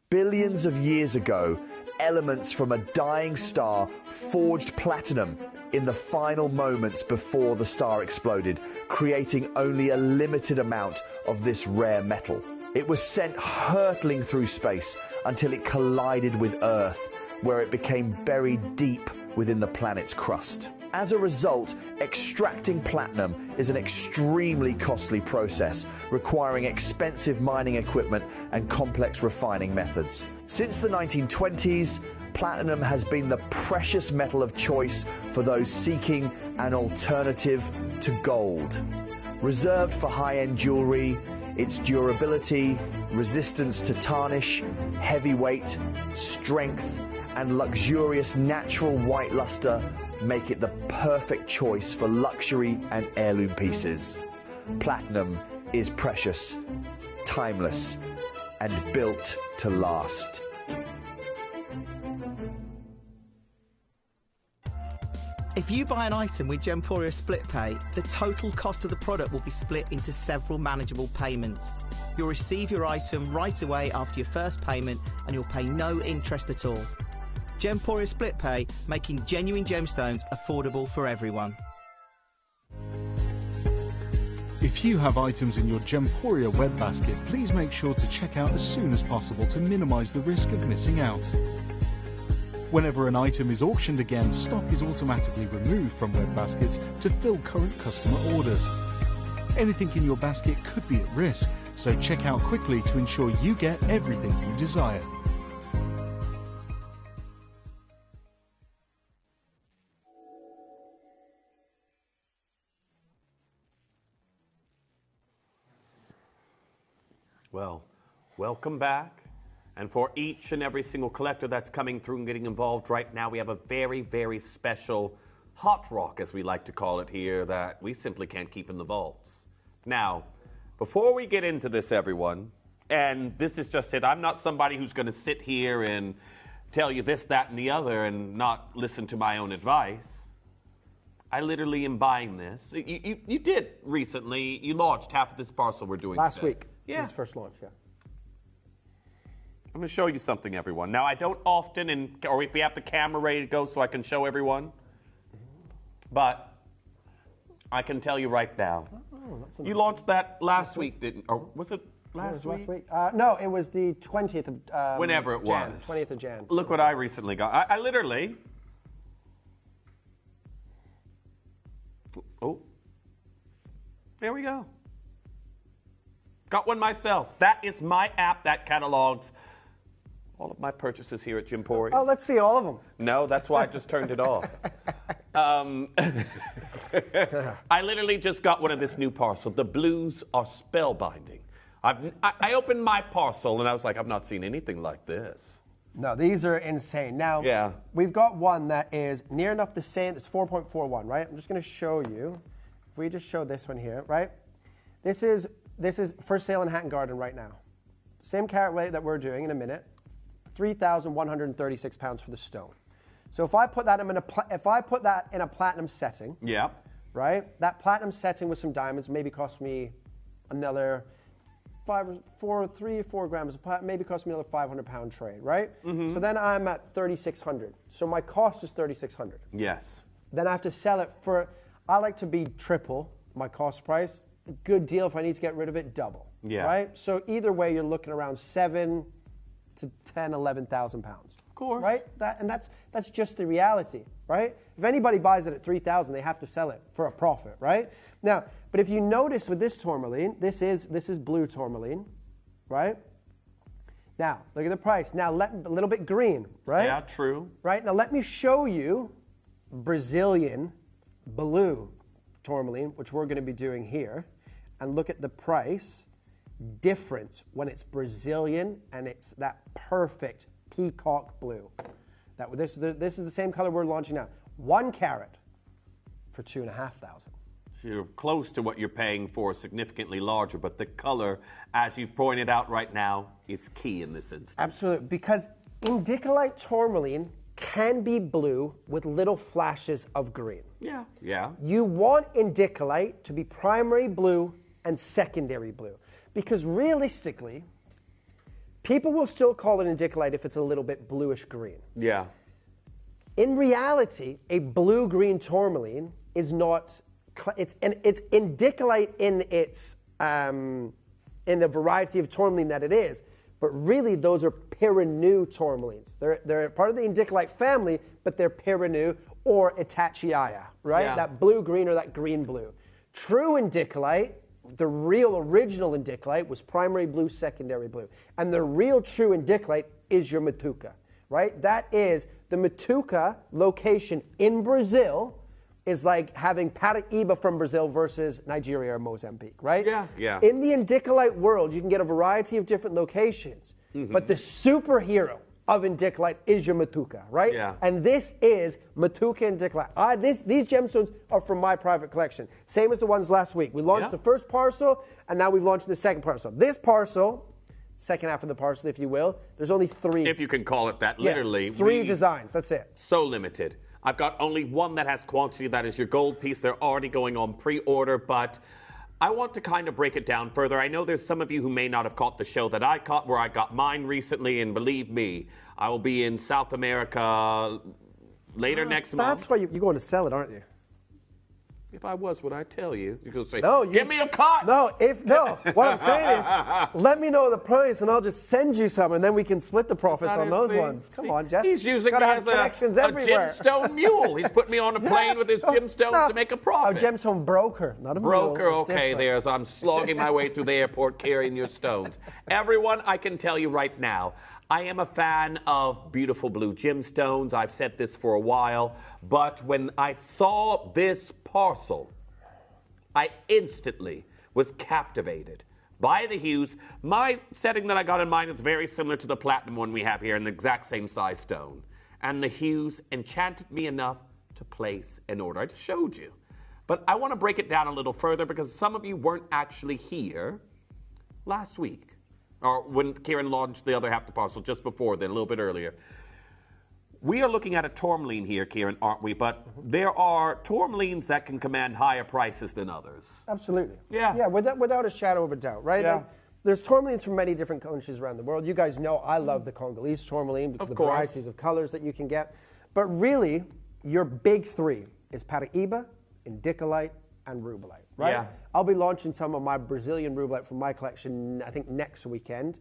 Billions of years ago, elements from a dying star forged platinum in the final moments before the star exploded, creating only a limited amount of this rare metal. It was sent hurtling through space until it collided with Earth, where it became buried deep within the planet's crust. As a result, extracting platinum is an extremely costly process, requiring expensive mining equipment and complex refining methods. Since the 1920s, platinum has been the precious metal of choice for those seeking an alternative to gold. Reserved for high-end jewelry, its durability, resistance to tarnish, heavy weight, strength, and luxurious natural white luster make it the perfect choice for luxury and heirloom pieces. Platinum is precious, timeless, and built to last. If you buy an item with Gemporia Split Pay, the total cost of the product will be split into several manageable payments. You'll receive your item right away after your first payment and you'll pay no interest at all. Gemporia Split Pay, making genuine gemstones affordable for everyone. If you have items in your Gemporia web basket, please make sure to check out as soon as possible to minimise the risk of missing out. Whenever an item is auctioned again, stock is automatically removed from web baskets to fill current customer orders. Anything in your basket could be at risk, so check out quickly to ensure you get everything you desire. Well, welcome back. And for each and every single collector that's coming through and getting involved right now, we have a very, very special hot rock, as we like to call it here, that we simply can't keep in the vaults. Now, before we get into this, everyone, and this is just it, I'm not somebody who's going to sit here and tell you this, that, and the other and not listen to my own advice. I literally am buying this. You did recently, you launched half of this parcel we're doing Last today. week. Yeah. His first launch, yeah. I'm going to show you something, everyone. Now, I don't often, or if we have the camera ready to go so I can show everyone, but I can tell you right now. You launched that last week, didn't? Or was it last week? No, it was the 20th of Whenever it Jan, was. 20th of Jan. Look what I recently got. I literally. Oh. There we go. Got one myself. That is my app that catalogs all of my purchases here at Gemporia. Oh, let's see all of them. No, that's why I just turned it off. I literally just got one of this new parcel. The blues are spellbinding. I opened my parcel and I was like, I've not seen anything like this. No, these are insane. Now, we've got one that is near enough the same. It's 4.41, right? I'm just going to show you. If we just show this one here, right? This is for sale in Hatton Garden right now. Same carat weight that we're doing in a minute. 3,136 pounds for the stone. So if I put that in a platinum setting, right? That platinum setting with some diamonds maybe cost me another 3 or 4 grams of platinum, maybe cost me another £500 trade, right? So then I'm at 3,600. So my cost is 3,600. Yes. Then I have to sell it for. I like to be triple my cost price. Good deal. If I need to get rid of it, double. Yeah. Right. So either way, you're looking around 7,000 to 10,000, 11,000 pounds. Of course. Right? That's just the reality, right? If anybody buys it at 3,000, they have to sell it for a profit, right? Now, but if you notice with this tourmaline, this is blue tourmaline, right? Now, look at the price. Now, a little bit green, right? Yeah, true. Right? Now, let me show you Brazilian blue tourmaline, which we're going to be doing here, and look at the price difference when it's Brazilian and it's that perfect peacock blue. This is the same color we're launching now. 1 carat for 2,500. So you're close to what you're paying for, significantly larger, but the color, as you pointed out right now, is key in this instance. Absolutely, because indicolite tourmaline can be blue with little flashes of green. Yeah, yeah. You want indicolite to be primary blue and secondary blue. Because realistically, people will still call it indicolite if it's a little bit bluish green. Yeah. In reality, a blue-green tourmaline is not. It's indicolite in its in the variety of tourmaline that it is, but really those are Piraneau tourmalines. They're part of the indicolite family, but they're Piraneau or Itachiaya, right? Yeah. That blue-green or that green-blue. True indicolite. The real original indicolite was primary blue, secondary blue. And the real true indicolite is your Matuca, right? That is the Matuca location in Brazil is like having Paraíba from Brazil versus Nigeria or Mozambique, right? Yeah, yeah. In the indicolite world, you can get a variety of different locations, but the superhero of indicolite is your Matuca, right? Yeah. And this is Matuca indicolite. These gemstones are from my private collection. Same as the ones last week. We launched the first parcel, and now we've launched the second parcel. This parcel, second half of the parcel, if you will, there's only 3. If you can call it that, literally. 3 designs, that's it. So limited. I've got only one that has quantity. That is your gold piece. They're already going on pre-order, but I want to kind of break it down further. I know there's some of you who may not have caught the show that I caught, where I got mine recently, and believe me, I will be in South America later next month. That's why you're going to sell it, aren't you? If I was, would I tell you? You're going to say, no, give me a cut. No, what I'm saying is, let me know the price and I'll just send you some and then we can split the profits on those ones. Come on, Jeff. He's using me as a gemstone mule. He's put me on a plane with his gemstones to make a profit. A gemstone broker, not a broker. mule. Okay, there's. I'm slogging my way through the airport carrying your stones. Everyone, I can tell you right now, I am a fan of beautiful blue gemstones. I've said this for a while, but when I saw this parcel, I instantly was captivated by the hues. My setting that I got in mind is very similar to the platinum one we have here in the exact same size stone. And the hues enchanted me enough to place an order. I just showed you. But I want to break it down a little further because some of you weren't actually here last week, or when Kieran launched the other half of the parcel just before then, a little bit earlier. We are looking at a tourmaline here, Kieran, aren't we? But there are tourmalines that can command higher prices than others. Absolutely. Yeah. Yeah, without a shadow of a doubt, right? Yeah. Like, there's tourmalines from many different countries around the world. You guys know I love the Congolese tourmaline because of the varieties of colors that you can get. But really, your big 3 is Paraíba, indicolite, and rubellite, right? Yeah. I'll be launching some of my Brazilian rubellite from my collection, I think, next weekend,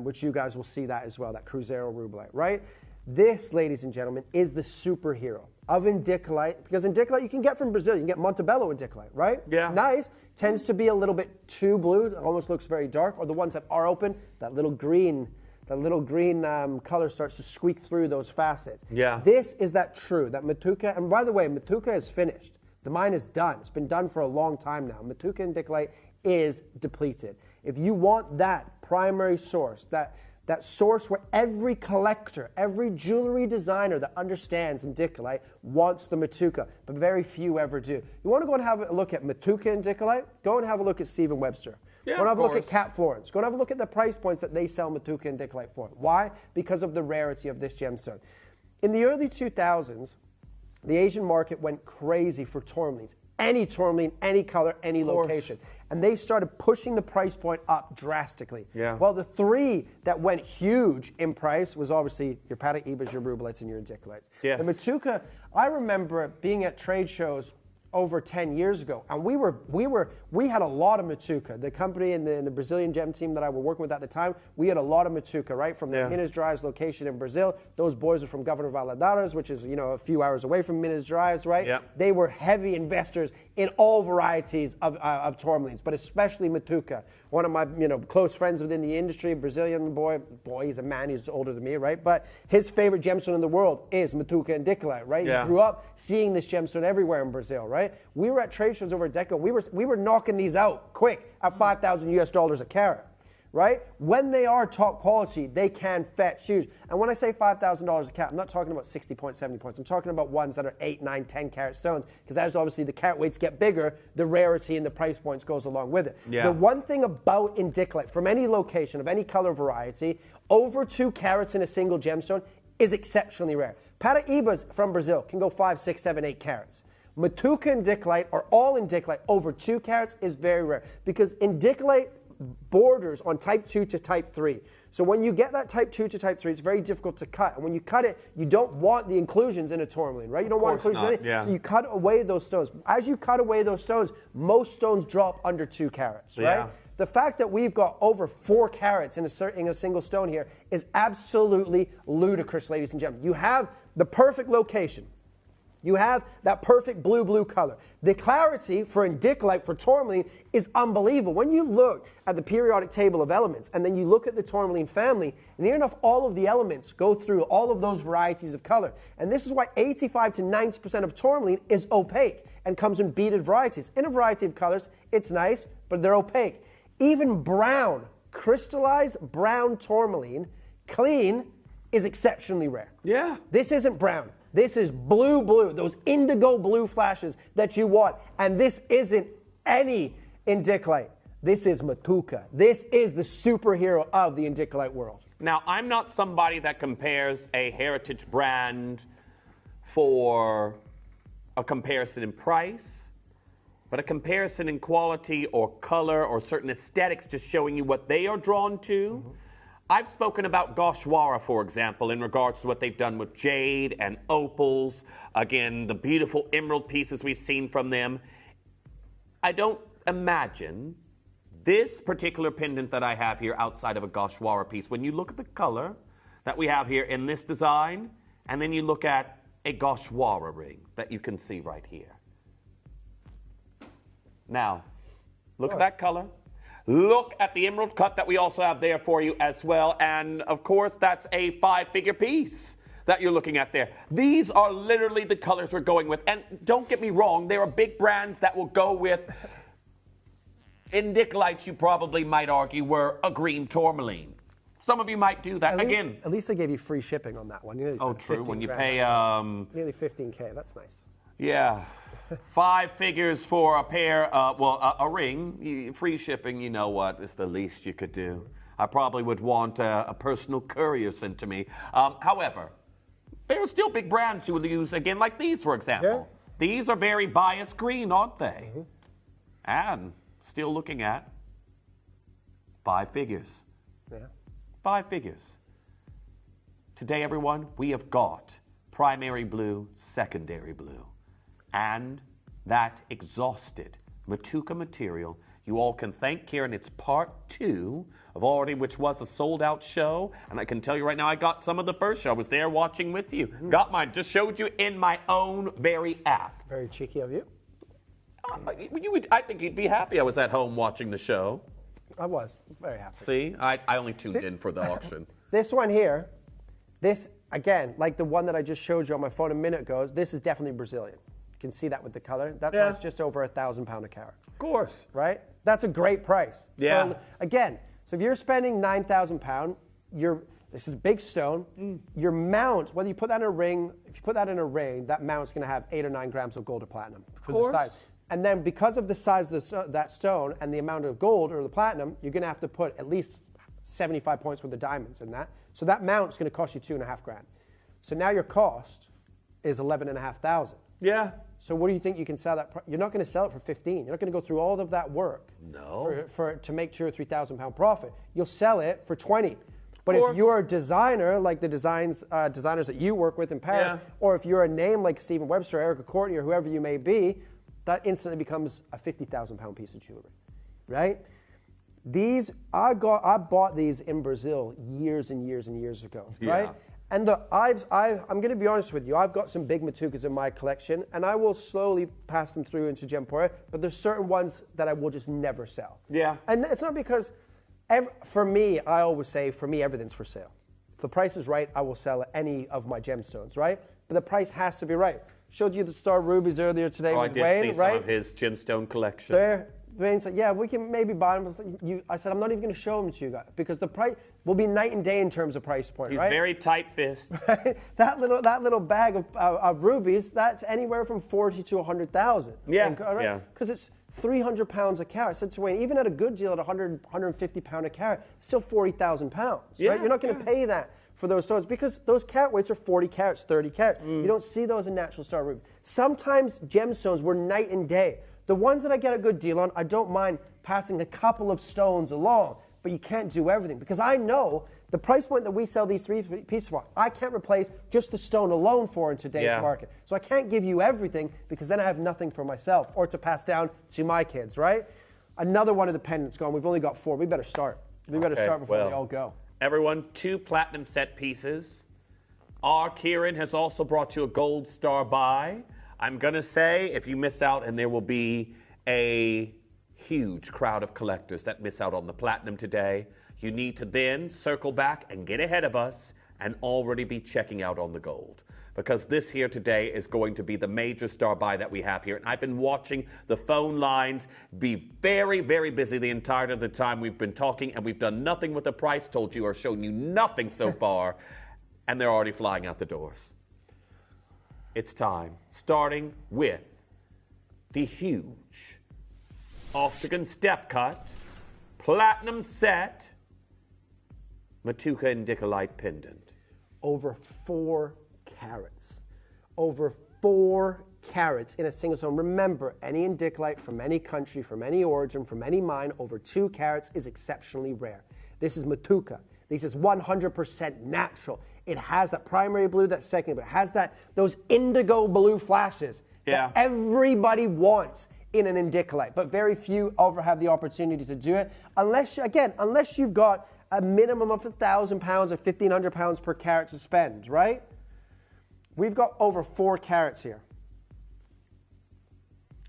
which you guys will see that as well, that Cruzeiro rubellite, right? This, ladies and gentlemen, is the superhero of indicolite, because indicolite you can get from Brazil. You can get Montebello indicolite, right? Yeah. It's nice. Tends to be a little bit too blue. It almost looks very dark. Or the ones that are open, that little green color starts to squeak through those facets. Yeah. This is that true, that Matuka. And by the way, Matuka is finished. The mine is done. It's been done for a long time now. Matuka indicolite is depleted. If you want that primary source, that source where every collector, every jewelry designer that understands indicolite wants the Matuka, but very few ever do. You want to go and have a look at Matuka indicolite? Go and have a look at Stephen Webster. Yeah, go and have a look at course. Cat Florence. Go and have a look at the price points that they sell Matuka indicolite for. Why? Because of the rarity of this gemstone. In the early 2000s, the Asian market went crazy for tourmalines. Any tourmaline, any color, any location. And they started pushing the price point up drastically. Yeah. Well, the three that went huge in price was obviously your Patek Ibis, your rubelites, and your indicolites. Yes. The Matuka, I remember being at trade shows over 10 years ago, and we had a lot of Matuka. The company and the Brazilian gem team that I were working with at the time, we had a lot of Matuka, right? From the Minas Gerais location in Brazil. Those boys are from Governor Valadares, which is, a few hours away from Minas Gerais, right? Yeah. They were heavy investors in all varieties of tourmalines, but especially Matuka. One of my, close friends within the industry, Brazilian boy, he's a man, he's older than me, right? But his favorite gemstone in the world is Matuka indicolite, right? Yeah. He grew up seeing this gemstone everywhere in Brazil, right? We were at trade shows over a decade. We were knocking these out quick at $5,000 a carat, right? When they are top quality, they can fetch huge. And when I say $5,000 a carat, I'm not talking about 60 points, 70 points. I'm talking about ones that are 8, 9, 10 carat stones, because as obviously the carat weights get bigger, the rarity and the price points goes along with it. Yeah. The one thing about indicolite, from any location, of any color variety, over 2 carats in a single gemstone is exceptionally rare. Patek Ibis from Brazil can go 5, 6, 7, 8 carats. Matuka indicolite, or all indicolite, over 2 carats is very rare, because indicolite borders on type 2 to type 3. So when you get that type 2 to type 3, it's very difficult to cut. And when you cut it, you don't want the inclusions in a tourmaline, right? You don't want inclusions in it. Yeah. So you cut away those stones. As you cut away those stones, most stones drop under 2 carats, right? Yeah. The fact that we've got over 4 carats in a single stone here is absolutely ludicrous, ladies and gentlemen. You have the perfect location. You have that perfect blue color. The clarity for indicolite, for tourmaline, is unbelievable. When you look at the periodic table of elements, and then you look at the tourmaline family, near enough all of the elements go through all of those varieties of color. And this is why 85 to 90% of tourmaline is opaque and comes in beaded varieties. In a variety of colors, it's nice, but they're opaque. Even brown, crystallized brown tourmaline, clean, is exceptionally rare. Yeah. This isn't brown. This is blue, those indigo blue flashes that you want. And this isn't any indicolite. This is Matuka. This is the superhero of the indicolite world. Now, I'm not somebody that compares a heritage brand for a comparison in price, but a comparison in quality or color or certain aesthetics, just showing you what they are drawn to. Mm-hmm. I've spoken about Gauchewara, for example, in regards to what they've done with jade and opals. Again, the beautiful emerald pieces we've seen from them. I don't imagine this particular pendant that I have here outside of a Gauchewara piece. When you look at the color that we have here in this design, and then you look at a Gauchewara ring that you can see right here. Now, look at that color. Look at the emerald cut that we also have there for you as well. And, of course, that's a 5-figure piece that you're looking at there. These are literally the colors we're going with. And don't get me wrong, there are big brands that will go with indicolites, you probably might argue, were a green tourmaline. Some of you might do that. At least they gave you free shipping on that one. Oh, true. When you pay... nearly 15K. That's nice. Yeah. 5 figures for a pair, a ring, free shipping, you know what, it's the least you could do. I probably would want a personal courier sent to me. However, there are still big brands who will use, again, like these, for example. Yeah. These are very biased green, aren't they? Mm-hmm. And still looking at 5 figures. Yeah. 5 figures. Today, everyone, we have got primary blue, secondary blue. And that exhausted Matuka material You all can thank Kieran. It's part 2 of already, which was a sold-out show. And I can tell you right now, I got some of the first show. I was there watching with you. Got mine. Just showed you in my own very app. Very cheeky of you. I think you'd be happy I was at home watching the show. I was very happy. See, I only tuned in for the auction. This one here, this, again, like the one that I just showed you on my phone a minute ago, this is definitely Brazilian. You can see that with the color. That's why it's just over £1,000 a carat. Of course. Right? That's a great price. Yeah. Again, so if you're spending £9,000, this is a big stone. Your mount, whether you put that in a ring, if you put that in a ring, that mount's going to have 8 or 9 grams of gold or platinum. Of course. And then because of the size of that stone and the amount of gold or the platinum, you're going to have to put at least 75 points worth of diamonds in that. So that mount's going to cost you $2.5 grand. So now your cost is $11,500. Yeah. So what do you think you can sell that? You're not going to sell it for 15. You're not going to go through all of that work. No. To make sure £3,000 profit. You'll sell it for 20. But if you're a designer, like the designers that you work with in Paris, or if you're a name like Stephen Webster, Erica Courtney, or whoever you may be, that instantly becomes a £50,000 piece of jewelry, right? These, I bought these in Brazil years and years and years ago, right? And I'm going to be honest with you, I've got some big Matukas in my collection, and I will slowly pass them through into Gemporia, but there's certain ones that I will just never sell. Yeah. And it's not because, for me, I always say, for me, everything's for sale. If the price is right, I will sell any of my gemstones, right? But the price has to be right. Showed you the star rubies earlier today with Wayne, I did see right? some of his gemstone collection. Wayne said, yeah, we can maybe buy them. I said, I'm not even going to show them to you guys because the price will be night and day in terms of price point, He's right? very tight-fist. Right? That little bag of rubies, that's anywhere from 40 to 100,000. Yeah, right? yeah. Because it's 300 pounds a carat. I said to Wayne, even at a good deal at 100, 150 pound a carat, it's still 40,000 pounds, Yeah, right? You're not going to pay that for those stones because those carat weights are 40 carats, 30 carats. You don't see those in natural star ruby. Sometimes gemstones were night and day. The ones that I get a good deal on, I don't mind passing a couple of stones along, but you can't do everything because I know the price point that we sell these 3 pieces for, I can't replace just the stone alone for in today's market. So I can't give you everything because then I have nothing for myself or to pass down to my kids, right? Another one of the pendants gone. We've only got 4. We better start. We better start before they all go. Everyone, 2 platinum set pieces. Our Kieran has also brought you a gold star buy. I'm going to say, if you miss out, and there will be a huge crowd of collectors that miss out on the platinum today, you need to then circle back and get ahead of us and already be checking out on the gold. Because this here today is going to be the major star buy that we have here. And I've been watching the phone lines be very, very busy the entire of the time we've been talking, and we've done nothing with the price, told you or shown you nothing so far, and they're already flying out the doors. It's time, starting with the huge octagon step cut, platinum set, Matuka Indicolite pendant. Over 4 carats. Over 4 carats in a single stone. Remember, any indicolite from any country, from any origin, from any mine, over 2 carats is exceptionally rare. This is Matuka. This is 100% natural. It has that primary blue, that secondary blue. It has those indigo blue flashes that everybody wants in an indicolite, but very few ever have the opportunity to do it. Unless you've got a minimum of £1,000 or £1,500 per carat to spend, right? We've got over 4 carats here.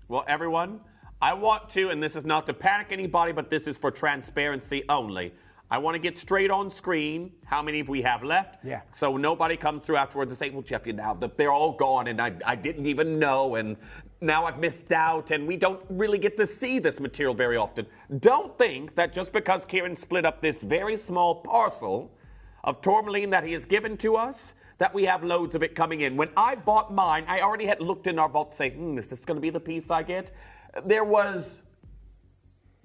Well, everyone, I want to, and this is not to panic anybody, but this is for transparency only. I want to get straight on screen how many we have left. Yeah. So nobody comes through afterwards and say, well, Jeff, they're all gone and I didn't even know and now I've missed out and we don't really get to see this material very often. Don't think that just because Kieran split up this very small parcel of tourmaline that he has given to us, that we have loads of it coming in. When I bought mine, I already had looked in our vault to say, is this going to be the piece I get? There was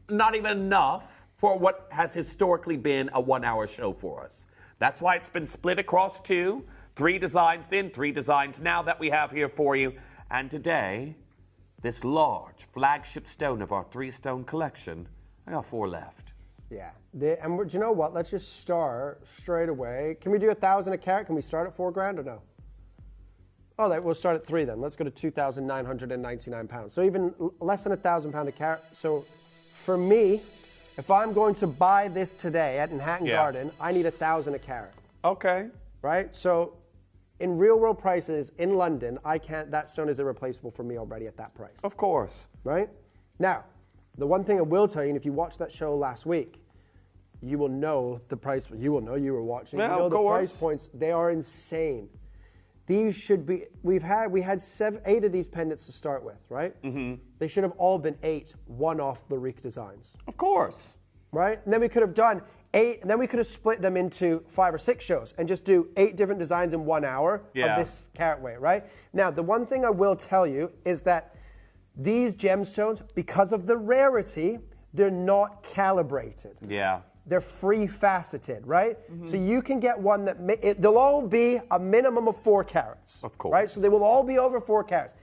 not even enough for what has historically been a 1-hour show for us. That's why it's been split across 2, 3 designs then, 3 designs now that we have here for you. And today, this large flagship stone of our 3-stone collection, I got 4 left. Yeah, and do you know what? Let's just start straight away. Can we do 1,000 a carat? Can we start at 4 grand or no? Oh, we'll start at 3 then. Let's go to £2,999. So even less than £1,000 a carat. So For me, if I'm going to buy this today at Manhattan Yeah. Garden, I need 1,000 a carat. Okay. Right? So in real world prices in London, that stone is irreplaceable for me already at that price. Of course. Right? Now, the one thing I will tell you, and if you watched that show last week, you will know the price. You will know, you were watching. Yeah, you know of the course. price points, they are insane. These should be, we had 8 of these pendants to start with, right? Mm-hmm. They should have all been 8 one-off Larique designs. Of course. Right? And then we could have done 8, and then we could have split them into 5 or 6 shows and just do 8 different designs in 1 hour Yeah. of this carat weight, right? Now, the one thing I will tell you is that these gemstones, because of the rarity, they're not calibrated. Yeah. They're free faceted, right? So you can get one that they'll all be a minimum of 4 carats. Of course. Right? So they will all be over 4 carats.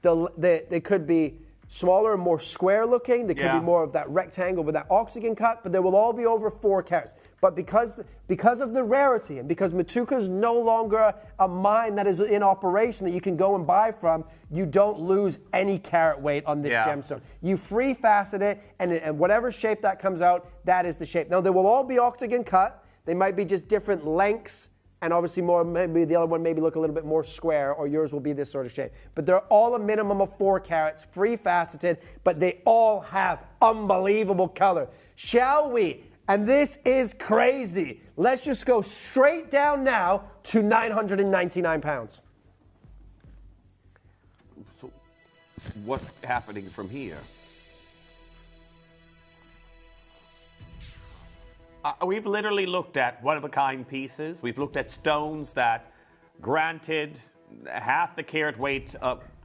They could be smaller and more square looking. They could Yeah. be more of that rectangle with that oxygen cut, but they will all be over 4 carats. But because of the rarity and because Matuka is no longer a mine that is in operation that you can go and buy from, you don't lose any carat weight on this Yeah. gemstone. You free facet it, and whatever shape that comes out, that is the shape. Now, they will all be octagon cut. They might be just different lengths, and obviously maybe the other one maybe look a little bit more square, or yours will be this sort of shape. But they're all a minimum of 4 carats, free faceted, but they all have unbelievable color. Shall we? And this is crazy. Let's just go straight down now to £999. So what's happening from here? We've literally looked at one-of-a-kind pieces. We've looked at stones that, granted, half the carat weight.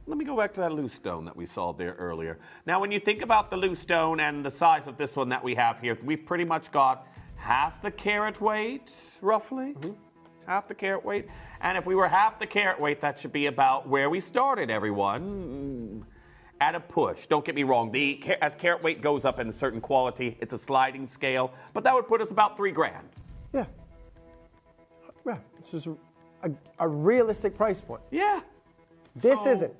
Let me go back to that loose stone that we saw there earlier. Now, when you think about the loose stone and the size of this one that we have here, we've pretty much got half the carat weight, roughly. Half the carat weight. And if we were half the carat weight, that should be about where we started, everyone. At a push. Don't get me wrong. As carat weight goes up in a certain quality, it's a sliding scale. But that would put us about $3,000. Yeah. Yeah. It's just a realistic price point. Yeah. This isn't.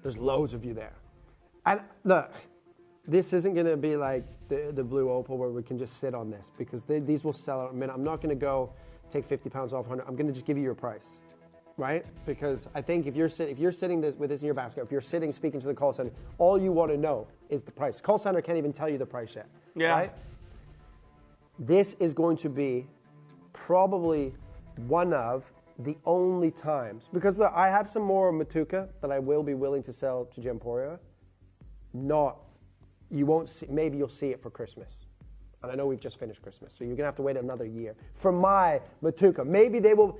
There's loads of you there. And look, this isn't going to be like the blue opal where we can just sit on this, because these will sell out in a minute. I'm not going to go take 50 pounds off 100. I'm going to just give you your price, right? Because I think if you're sitting with this in your basket, if you're sitting speaking to the call center, all you want to know is the price. Call center can't even tell you the price yet. Yeah. Right? This is going to be probably one of the only times, because look, I have some more Matuka that I will be willing to sell to Gemporia. You won't see, maybe you'll see it for Christmas. And I know we've just finished Christmas, so you're gonna have to wait another year for my Matuka. Maybe they will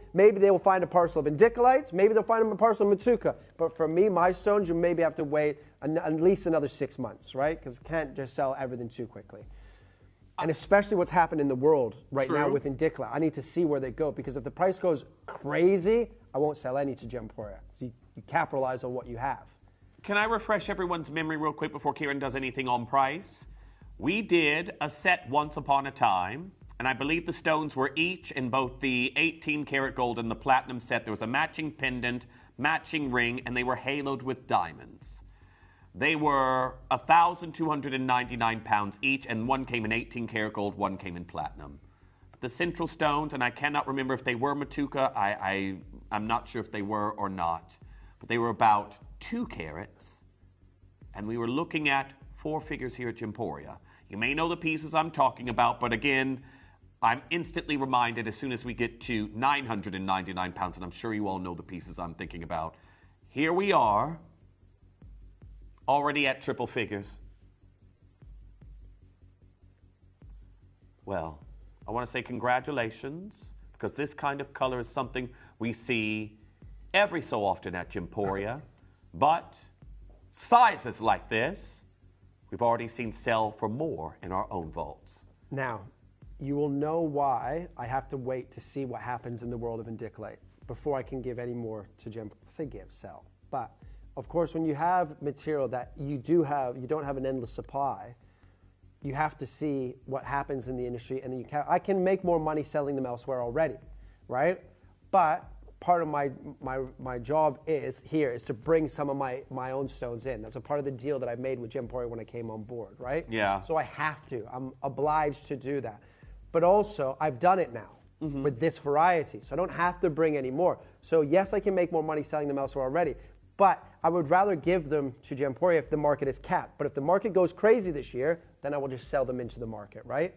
find a parcel of Indicolites, maybe they'll find a parcel of Matuka. But for me, my stones, you maybe have to wait at least another 6 months, right? Because you can't just sell everything too quickly. And especially what's happened in the world right now with Indicolite. I need to see where they go, because if the price goes crazy, I won't sell any to Gemporia. So you capitalize on what you have. Can I refresh everyone's memory real quick before Kieran does anything on price? We did a set once upon a time, and I believe the stones were each in both the 18 karat gold and the platinum set. There was a matching pendant, matching ring, and they were haloed with diamonds. They were £1,299 each, and one came in 18 karat gold, one came in platinum. But the central stones, and I cannot remember if they were Matuka, I'm not sure if they were or not, but they were about 2 carats, and we were looking at 4 figures here at Gemporia. You may know the pieces I'm talking about, but again, I'm instantly reminded as soon as we get to £999, and I'm sure you all know the pieces I'm thinking about. Here we are, already at triple figures. Well, I want to say congratulations, because this kind of color is something we see every so often at Gemporia, but sizes like this, we've already seen sell for more in our own vaults. Now, you will know why I have to wait to see what happens in the world of Indicolite before I can give any more to sell. But of course, when you have material that you don't have an endless supply, you have to see what happens in the industry, and then I can make more money selling them elsewhere already, right? But part of my job is to bring some of my own stones in. That's a part of the deal that I made with Gemporia when I came on board, right? Yeah. So I have to. I'm obliged to do that. But also, I've done it now with this variety, so I don't have to bring any more. So yes, I can make more money selling them elsewhere already, but I would rather give them to Gemporia if the market is capped. But if the market goes crazy this year, then I will just sell them into the market, right?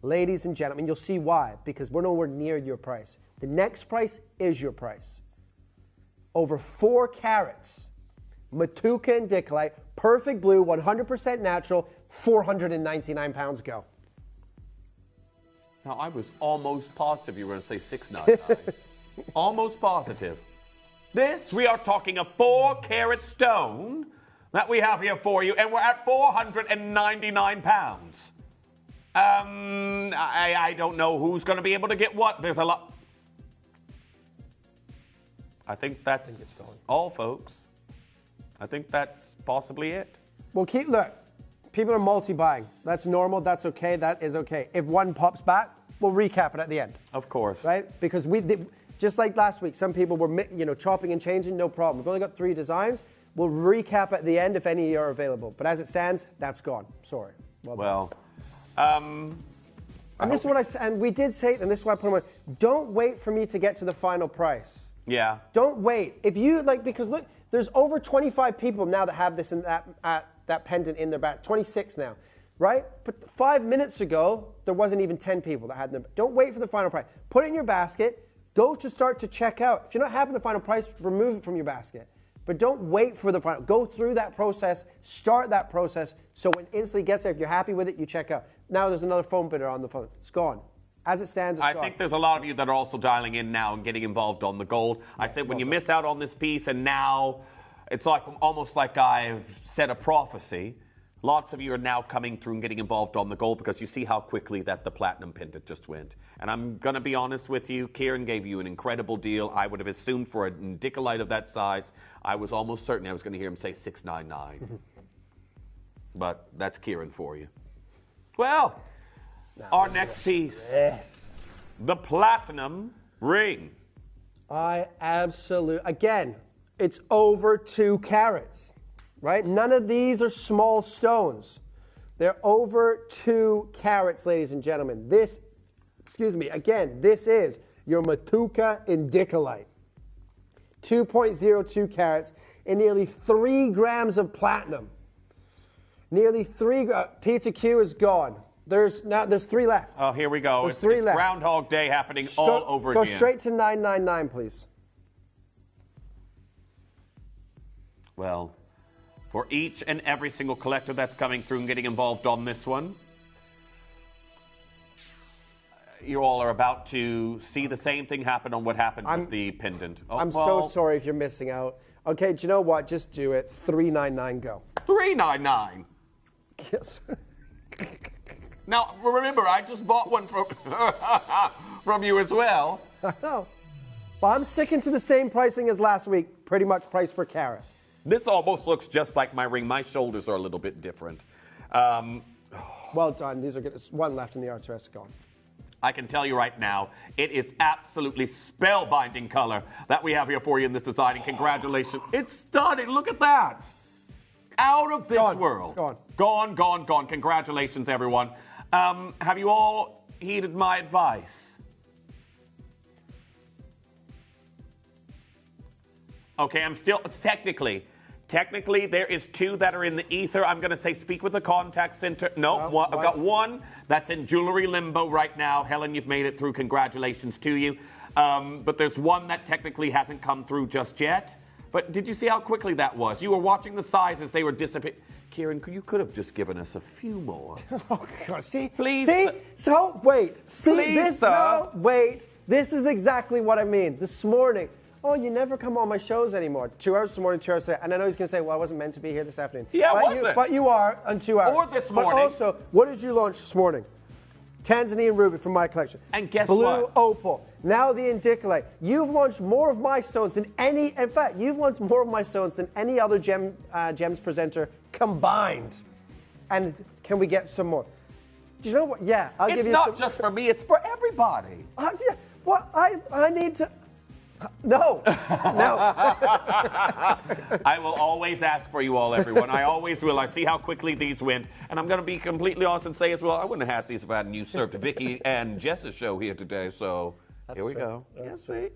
Ladies and gentlemen, you'll see why, because we're nowhere near your price. The next price is your price. Over 4 carats, Matuka and Dicolite, perfect blue, 100% natural, 499 pounds, go. Now, I was almost positive you were going to say 699. Almost positive. This, we are talking a 4-carat stone that we have here for you, and we're at 499 pounds. I don't know who's going to be able to get what. There's a lot. I think that's all, folks. I think that's possibly it. Well, look, people are multi-buying. That's normal. That's okay. That is okay. If one pops back, we'll recap it at the end. Of course. Right? Because just like last week, some people were chopping and changing, no problem. We've only got 3 designs. We'll recap at the end if any are available. But as it stands, that's gone. Sorry. Well, and this is what I said, and we did say it, and this is why I put them on. Don't wait for me to get to the final price. Yeah. Don't wait. If you because look, there's over 25 people now that have this and that pendant in their back. 26 now, right? But 5 minutes ago, there wasn't even 10 people that had them. Don't wait for the final price. Put it in your basket. Go to start to check out. If you're not happy with the final price, remove it from your basket. But don't wait for the final. Go through that process. Start that process. So when it instantly gets there, if you're happy with it, you check out. Now there's another phone bidder on the phone. It's gone. As it stands, it's I gone. think there's a lot of you that are also dialing in now and getting involved on the gold. I said when you miss out on this piece, and now it's like almost like I've said a prophecy. Lots of you are now coming through and getting involved on the gold because you see how quickly that the platinum pendant just went. And I'm going to be honest with you, Kieran gave you an incredible deal. I would have assumed for a Dicolite of that size, I was almost certain I was going to hear him say 699. But that's Kieran for you. Well, our next piece, the platinum ring. Again, it's over 2 carats. Right? None of these are small stones. They're over 2 carats, ladies and gentlemen. This is your Matuka Indicolite. 2.02 carats and nearly 3 grams of platinum. Nearly 3 Pizza Q is gone. There's 3 left. Oh, here we go. There's 3 left. Groundhog Day happening all over again. again. Go straight to 999, please. Well, for each and every single collector that's coming through and getting involved on this one, you all are about to see the same thing happen on what happened with the pendant. Oh, I'm so sorry if you're missing out. Okay, do you know what? Just do it. 399, go. 399? Yes. Now, remember, I just bought one from you as well. I know. Well, I'm sticking to the same pricing as last week, pretty much price per carat. This almost looks just like my ring. My shoulders are a little bit different. Well done. These are good. There's 1 left in the RTS gone. I can tell you right now, it is absolutely spellbinding color that we have here for you in this design. And congratulations. It's stunning. Look at that. Out of this world. It's gone. Gone. Congratulations, everyone. Have you all heeded my advice? Okay, I'm still, technically there is 2 that are in the ether. I'm going to say speak with the contact center. No, I've got 1 that's in jewelry limbo right now. Helen, you've made it through. Congratulations to you. But there's 1 that technically hasn't come through just yet. But did you see how quickly that was? You were watching the sizes. They were dissipating. Kieran, you could have just given us a few more. Oh, God. See? Please. See? So, wait. See Please, this? sir. No, wait. This is exactly what I mean. This morning. Oh, you never come on my shows anymore. 2 hours this morning, 2 hours today. And I know he's going to say, well, I wasn't meant to be here this afternoon. Yeah, but wasn't. But you are on 2 hours. Or this morning. But also, what did you launch this morning? Tanzanian ruby from my collection. And guess Blue what? opal. Now the indicolite. You've launched more of my stones than any. In fact, you've launched more of my stones than any other gems presenter combined. And can we get some more? Do you know what? Yeah, I'll give you some. It's not just for me. It's for everybody. Yeah. Well, I need to. No. No. I will always ask for you all, everyone. I always will. I see how quickly these went. And I'm going to be completely honest and say as well, I wouldn't have had these if I hadn't usurped Vicky and Jess's show here today. So here we go. Yeah, see?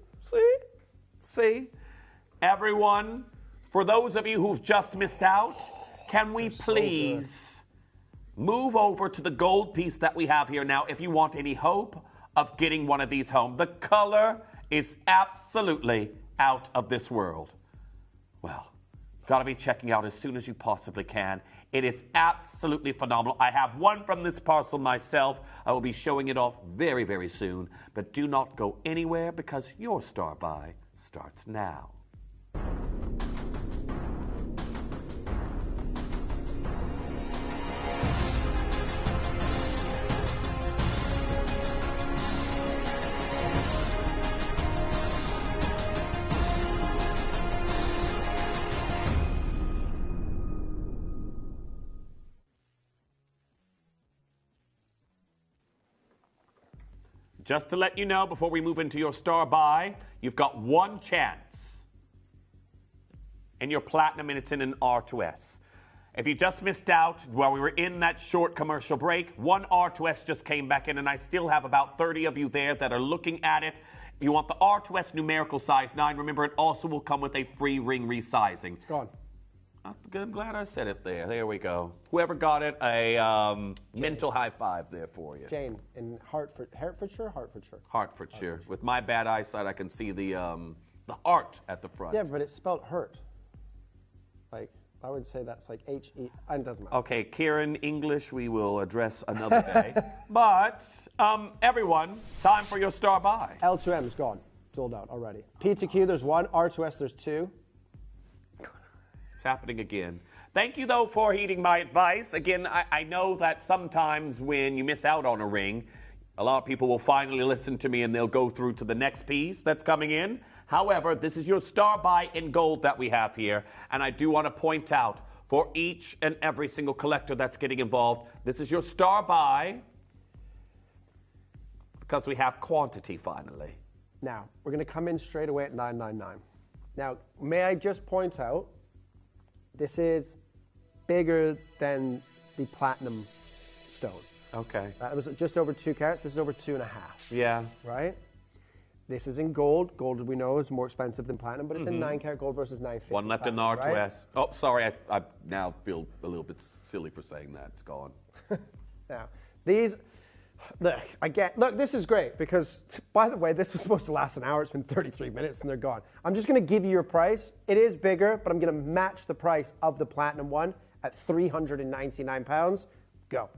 Everyone, for those of you who've just missed out, can we please move over to the gold piece that we have here now if you want any hope of getting one of these home? The color is absolutely out of this world. Well, got to be checking out as soon as you possibly can. It is absolutely phenomenal. I have one from this parcel myself. I will be showing it off very, very soon. But do not go anywhere because your Star Buy starts now. Just to let you know, before we move into your Star Buy, you've got one chance in your Platinum, and it's in an R2S. If you just missed out while we were in that short commercial break, one R2S just came back in, and I still have about 30 of you there that are looking at it. You want the R2S numerical size 9. Remember, it also will come with a free ring resizing. It's gone. I'm glad I said it there. There we go. Whoever got it, a mental high five there for you. Jane in Hertfordshire. Hertfordshire. With my bad eyesight, I can see the heart at the front. Yeah, but it's spelled hurt. Like, I would say that's like H-E. It doesn't matter. Okay, Kieran, English we will address another day. But, everyone, time for your Star Buy. L2M is gone. Sold out already. P2Q, there's 1. R2S, there's 2. It's happening again. Thank you, though, for heeding my advice. Again, I know that sometimes when you miss out on a ring, a lot of people will finally listen to me and they'll go through to the next piece that's coming in. However, this is your Star Buy in gold that we have here. And I do want to point out, for each and every single collector that's getting involved, this is your Star Buy because we have quantity finally. Now, we're going to come in straight away at $9.99. Now, may I just point out, this is bigger than the platinum stone. Okay. That was just over 2 carats. This is over 2.5. Yeah. Right? This is in gold. Gold, we know, is more expensive than platinum, but it's in 9 carat gold versus 950. One left in the R2S. Right? Oh, sorry. I now feel a little bit silly for saying that. It's gone. Now, these... Look, this is great because, by the way, this was supposed to last an hour. It's been 33 minutes and they're gone. I'm just going to give you your price. It is bigger, but I'm going to match the price of the platinum one at £399. Go.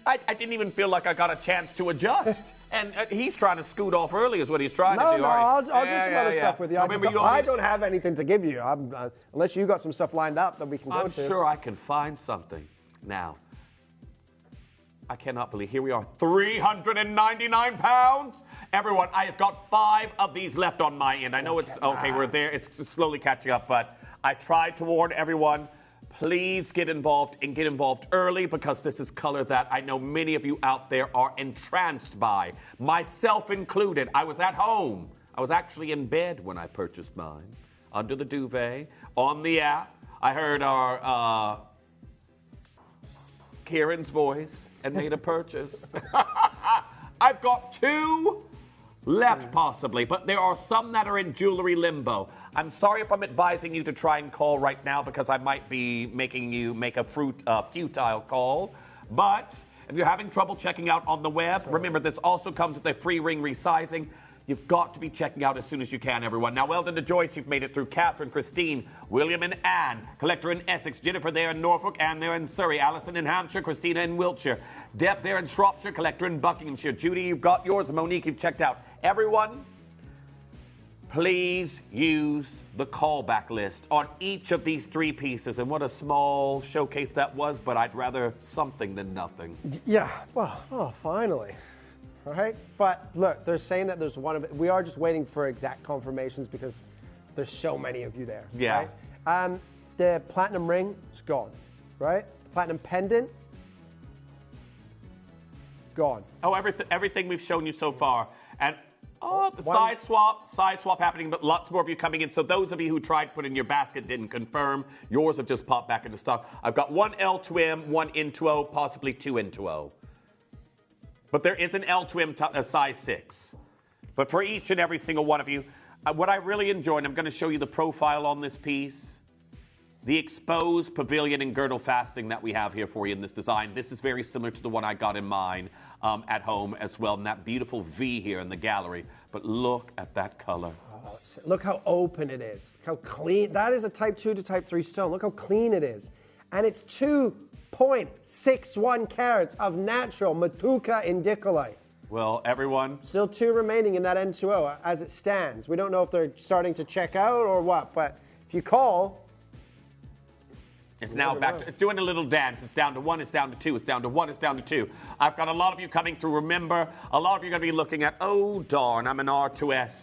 I didn't even feel like I got a chance to adjust. And he's trying to scoot off early is what he's trying to do. No, I'll do some other stuff with you. I don't have anything to give you. Unless you got some stuff lined up that we can go to. I'm sure I can find something. Now, I cannot believe, here we are, £399. Everyone, I have got 5 of these left on my end. I know it's, okay, we're there. It's slowly catching up, but I tried to warn everyone, please get involved and get involved early because this is color that I know many of you out there are entranced by, myself included. I was at home. I was actually in bed when I purchased mine, under the duvet, on the app. I heard our Kieran's voice and made a purchase. I've got 2 left possibly, but there are some that are in jewelry limbo. I'm sorry if I'm advising you to try and call right now because I might be making you make a futile call. But if you're having trouble checking out on the web, remember this also comes with a free ring resizing. You've got to be checking out as soon as you can, everyone. Now, well done to Joyce. You've made it through. Catherine, Christine, William and Anne, Collector in Essex, Jennifer there in Norfolk, Anne there in Surrey, Alison in Hampshire, Christina in Wiltshire, Deb there in Shropshire, Collector in Buckinghamshire. Judy, you've got yours. Monique, you've checked out. Everyone, please use the callback list on each of these 3 pieces. And what a small showcase that was, but I'd rather something than nothing. Yeah, well, finally. All right, but look, they're saying that there's one of it. We are just waiting for exact confirmations because there's so many of you there. Yeah. Right? The platinum ring is gone, right? Platinum pendant, gone. Oh, everything we've shown you so far. And Oh, the size swap happening, but lots more of you coming in. So those of you who tried to put in your basket didn't confirm. Yours have just popped back into stock. I've got one L2M, one N2O, possibly two N2O. But there is an L2M size 6. But for each and every single one of you, what I really enjoy, and I'm going to show you the profile on this piece, the exposed pavilion and girdle fastening that we have here for you in this design. This is very similar to the one I got in mine at home as well, and that beautiful V here in the gallery. But look at that color. Oh, look how open it is. How clean. That is a type 2 to type 3 stone. Look how clean it is. And it's 2.61 carats of natural Matuka indicolite. Well, everyone. Still 2 remaining in that N2O as it stands. We don't know if they're starting to check out or what, but if you call... It's now back to, it's doing a little dance. It's down to 1, it's down to 2, it's down to 1, it's down to 2. I've got a lot of you coming through. Remember, a lot of you are going to be looking at, oh, darn, I'm an R2S.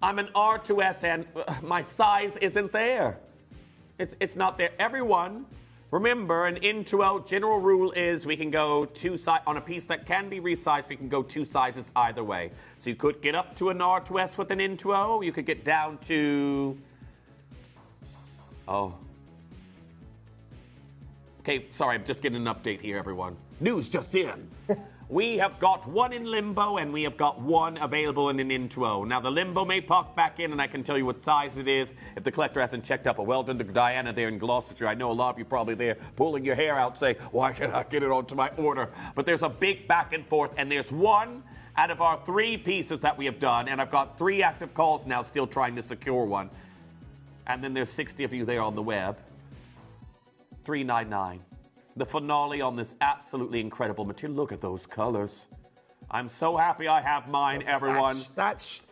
I'm an R2S and my size isn't there. It's not there. Everyone, remember, an N2O general rule is we can go on a piece that can be resized, we can go 2 sizes either way. So you could get up to an R2S with an N2O, you could get down to, okay, sorry, I'm just getting an update here, everyone. News just in. We have got one in limbo, and we have got one available in an N2O. Now, the limbo may pop back in, and I can tell you what size it is if the collector hasn't checked up. Well done to Diana there in Gloucestershire. I know a lot of you probably there pulling your hair out saying, why can't I get it onto my order? But there's a big back and forth, and there's one out of our 3 pieces that we have done, and I've got 3 active calls now still trying to secure one. And then there's 60 of you there on the web. $399. The finale on this absolutely incredible material. Look at those colors. I'm so happy I have mine, everyone. That's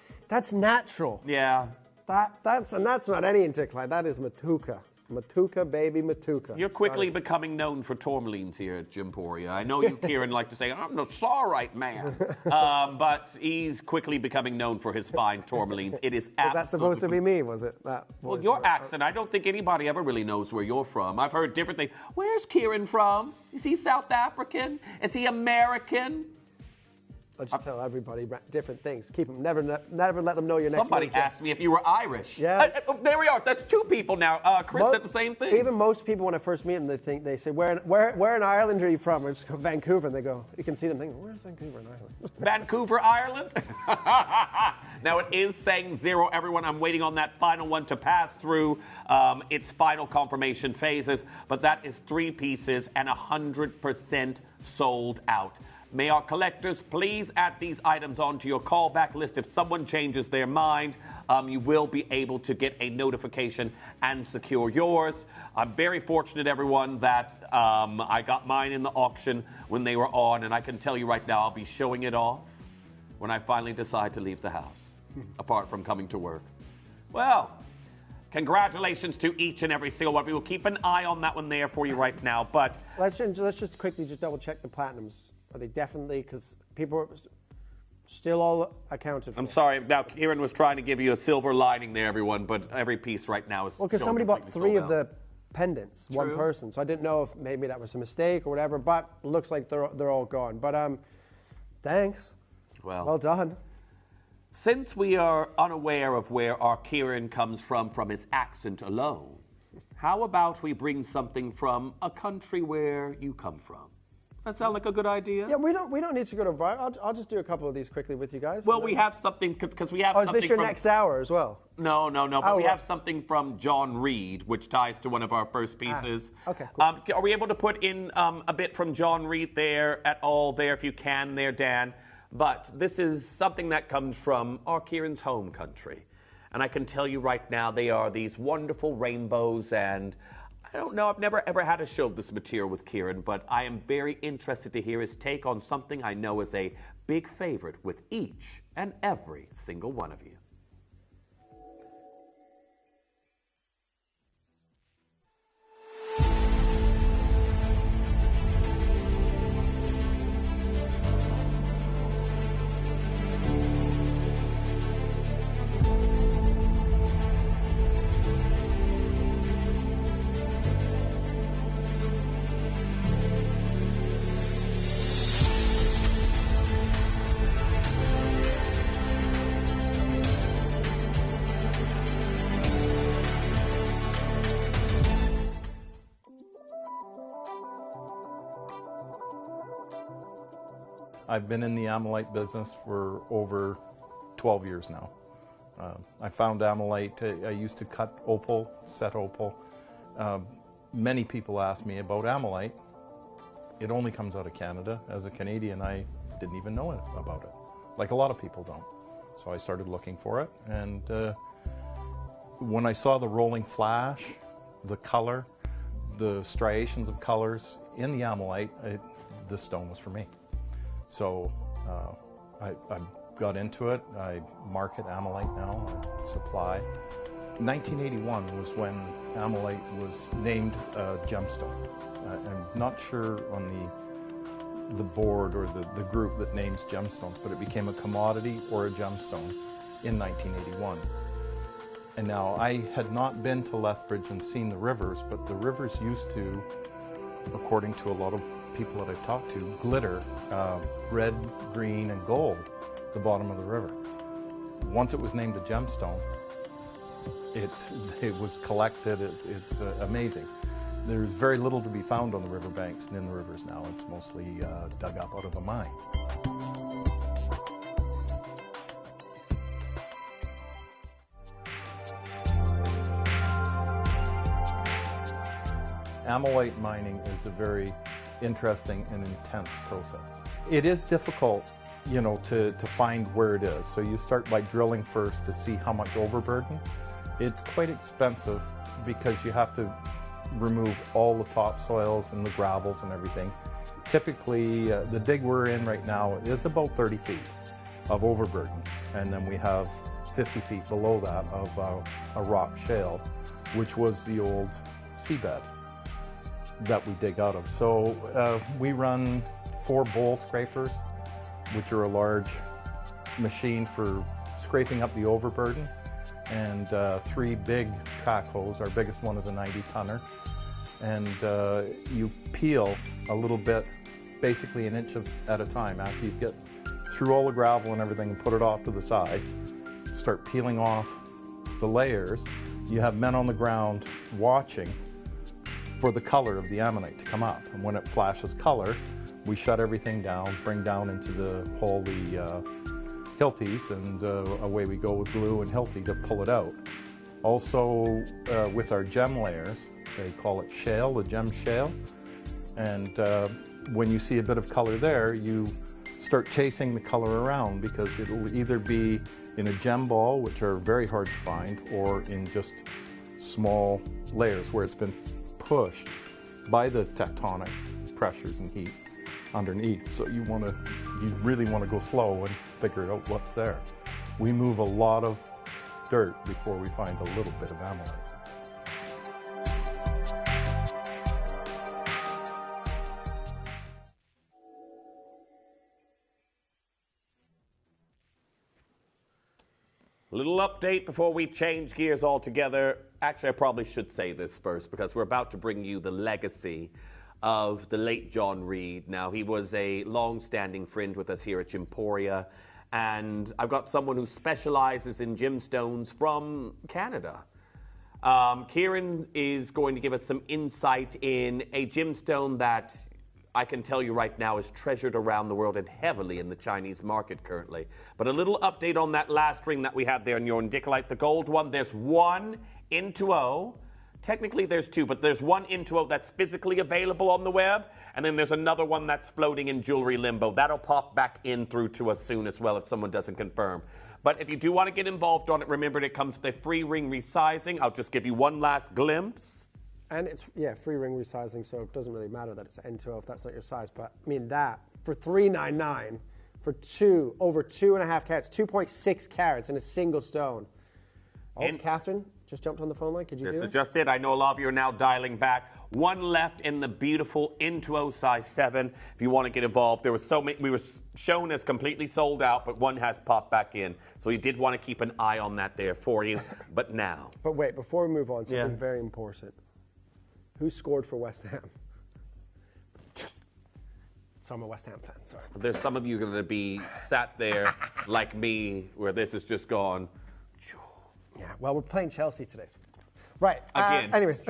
natural. Yeah. That's not any indicolite. That is Matuka. Matuka, baby, Matuka. You're quickly becoming known for tourmalines here at Gemporia. I know you, Kieran, like to say, I'm the saurite man. But he's quickly becoming known for his fine tourmalines. It is absolutely... Was that supposed to be me, was it? Well, your accent, I don't think anybody ever really knows where you're from. I've heard different things. Where's Kieran from? Is he South African? Is he American? I'll just tell everybody different things. Keep them, never let them know your next Somebody asked me if you were Irish. Yeah. There we are. That's 2 people now. Chris said the same thing. Even most people, when I first meet them, they say, where in Ireland are you from? Or just go Vancouver, and they go, you can see them thinking, where's Vancouver in Ireland? Vancouver, Ireland? Now, it is saying 0, everyone. I'm waiting on that final one to pass through its final confirmation phases. But that is 3 pieces and 100% sold out. May our collectors please add these items onto your callback list. If someone changes their mind, you will be able to get a notification and secure yours. I'm very fortunate, everyone, that I got mine in the auction when they were on, and I can tell you right now, I'll be showing it off when I finally decide to leave the house, apart from coming to work. Well, congratulations to each and every single one of you. We'll keep an eye on that one there for you right now, but... Let's just quickly double check the platinums. Are they definitely, because people are still all accounted for? I'm sorry. Now, Kieran was trying to give you a silver lining there, everyone, but every piece right now is... Well, because somebody bought 3 of the pendants, one person, so I didn't know if maybe that was a mistake or whatever, but it looks like they're all gone. But thanks. Well done. Since we are unaware of where our Kieran comes from his accent alone, how about we bring something from a country where you come from? That sound like a good idea? Yeah, we don't need to go to bar. I'll just do a couple of these quickly with you guys. Well, we have something because we have. Oh, something is this your next hour as well? No. But we have something from John Reed, which ties to one of our first pieces. Okay. Cool. Are we able to put in a bit from John Reed there at all? There, if you can, there, Dan. But this is something that comes from our Kieran's home country, and I can tell you right now, they are these wonderful rainbows and. I don't know, I've never ever had a show of this material with Kieran, but I am very interested to hear his take on something I know is a big favorite with each and every single one of you. I've been in the Amolite business for over 12 years now. I found Amolite. I used to cut opal, set opal. Many people ask me about Amolite. It only comes out of Canada. As a Canadian, I didn't even know about it, like a lot of people don't. So I started looking for it, and when I saw the rolling flash, the color, the striations of colors in the Amolite, this stone was for me. So I got into it. I market Amolite now, I supply. 1981 was when Amolite was named a gemstone. I'm not sure on the board or the group that names gemstones, but it became a commodity or a gemstone in 1981. And now, I had not been to Lethbridge and seen the rivers, but the rivers used to, according to a lot of people that I've talked to, glitter red, green, and gold at the bottom of the river. Once it was named a gemstone, it was collected. It's amazing. There's very little to be found on the riverbanks and in the rivers now. It's mostly dug up out of a mine. Amolite mining is a very interesting and intense process. It is difficult, you know, to find where it is. So you start by drilling first to see how much overburden. It's quite expensive because you have to remove all the topsoils and the gravels and everything. Typically, the dig we're in right now is about 30 feet of overburden, and then we have 50 feet below that of a rock shale, which was the old seabed that we dig out of. So we run 4 bowl scrapers, which are a large machine for scraping up the overburden, and 3 big track hoes. Our biggest one is a 90-tonner. And you peel a little bit, basically an inch at a time. After you get through all the gravel and everything and put it off to the side, start peeling off the layers. You have men on the ground watching for the color of the ammonite to come up. And when it flashes color, we shut everything down, bring down into the hole the hilties, and away we go with glue and hilty to pull it out. Also, with our gem layers, they call it shale, the gem shale. And when you see a bit of color there, you start chasing the color around, because it'll either be in a gem ball, which are very hard to find, or in just small layers where it's been pushed by the tectonic pressures and heat underneath. So you really want to go slow and figure out what's there. We move a lot of dirt before we find a little bit of ammonite. Little update before we change gears altogether. Actually, I probably should say this first, because we're about to bring you the legacy of the late John Reed. Now, he was a long-standing friend with us here at Gemporia, and I've got someone who specializes in gemstones from Canada. Kieran is going to give us some insight in a gemstone that I can tell you right now is treasured around the world and heavily in the Chinese market currently. But a little update on that last ring that we had there in your Indicolite, the gold one. There's 1 N2O. Technically there's 2, but there's 1 N2O that's physically available on the web, and then there's another one that's floating in jewelry limbo. That'll pop back in through to us soon as well if someone doesn't confirm. But if you do want to get involved on it, remember it comes with a free ring resizing. I'll just give you one last glimpse. And it's, free ring resizing, so it doesn't really matter that it's N2O if that's not your size. But, I mean, that, for $399, for over 2.5 carats, 2.6 carats in a single stone. Oh, Catherine just jumped on the phone line. Could you do it? This is just it. I know a lot of you are now dialing back. 1 left in the beautiful N2O size 7. If you want to get involved, there was so many. We were shown as completely sold out, but 1 has popped back in. So you did want to keep an eye on that there for you. But now. But wait, before we move on, something very important. Who scored for West Ham? So I'm a West Ham fan, sorry. There's some of you going to be sat there like me, where this has just gone. Yeah, well, we're playing Chelsea today. Right. Again. Anyways.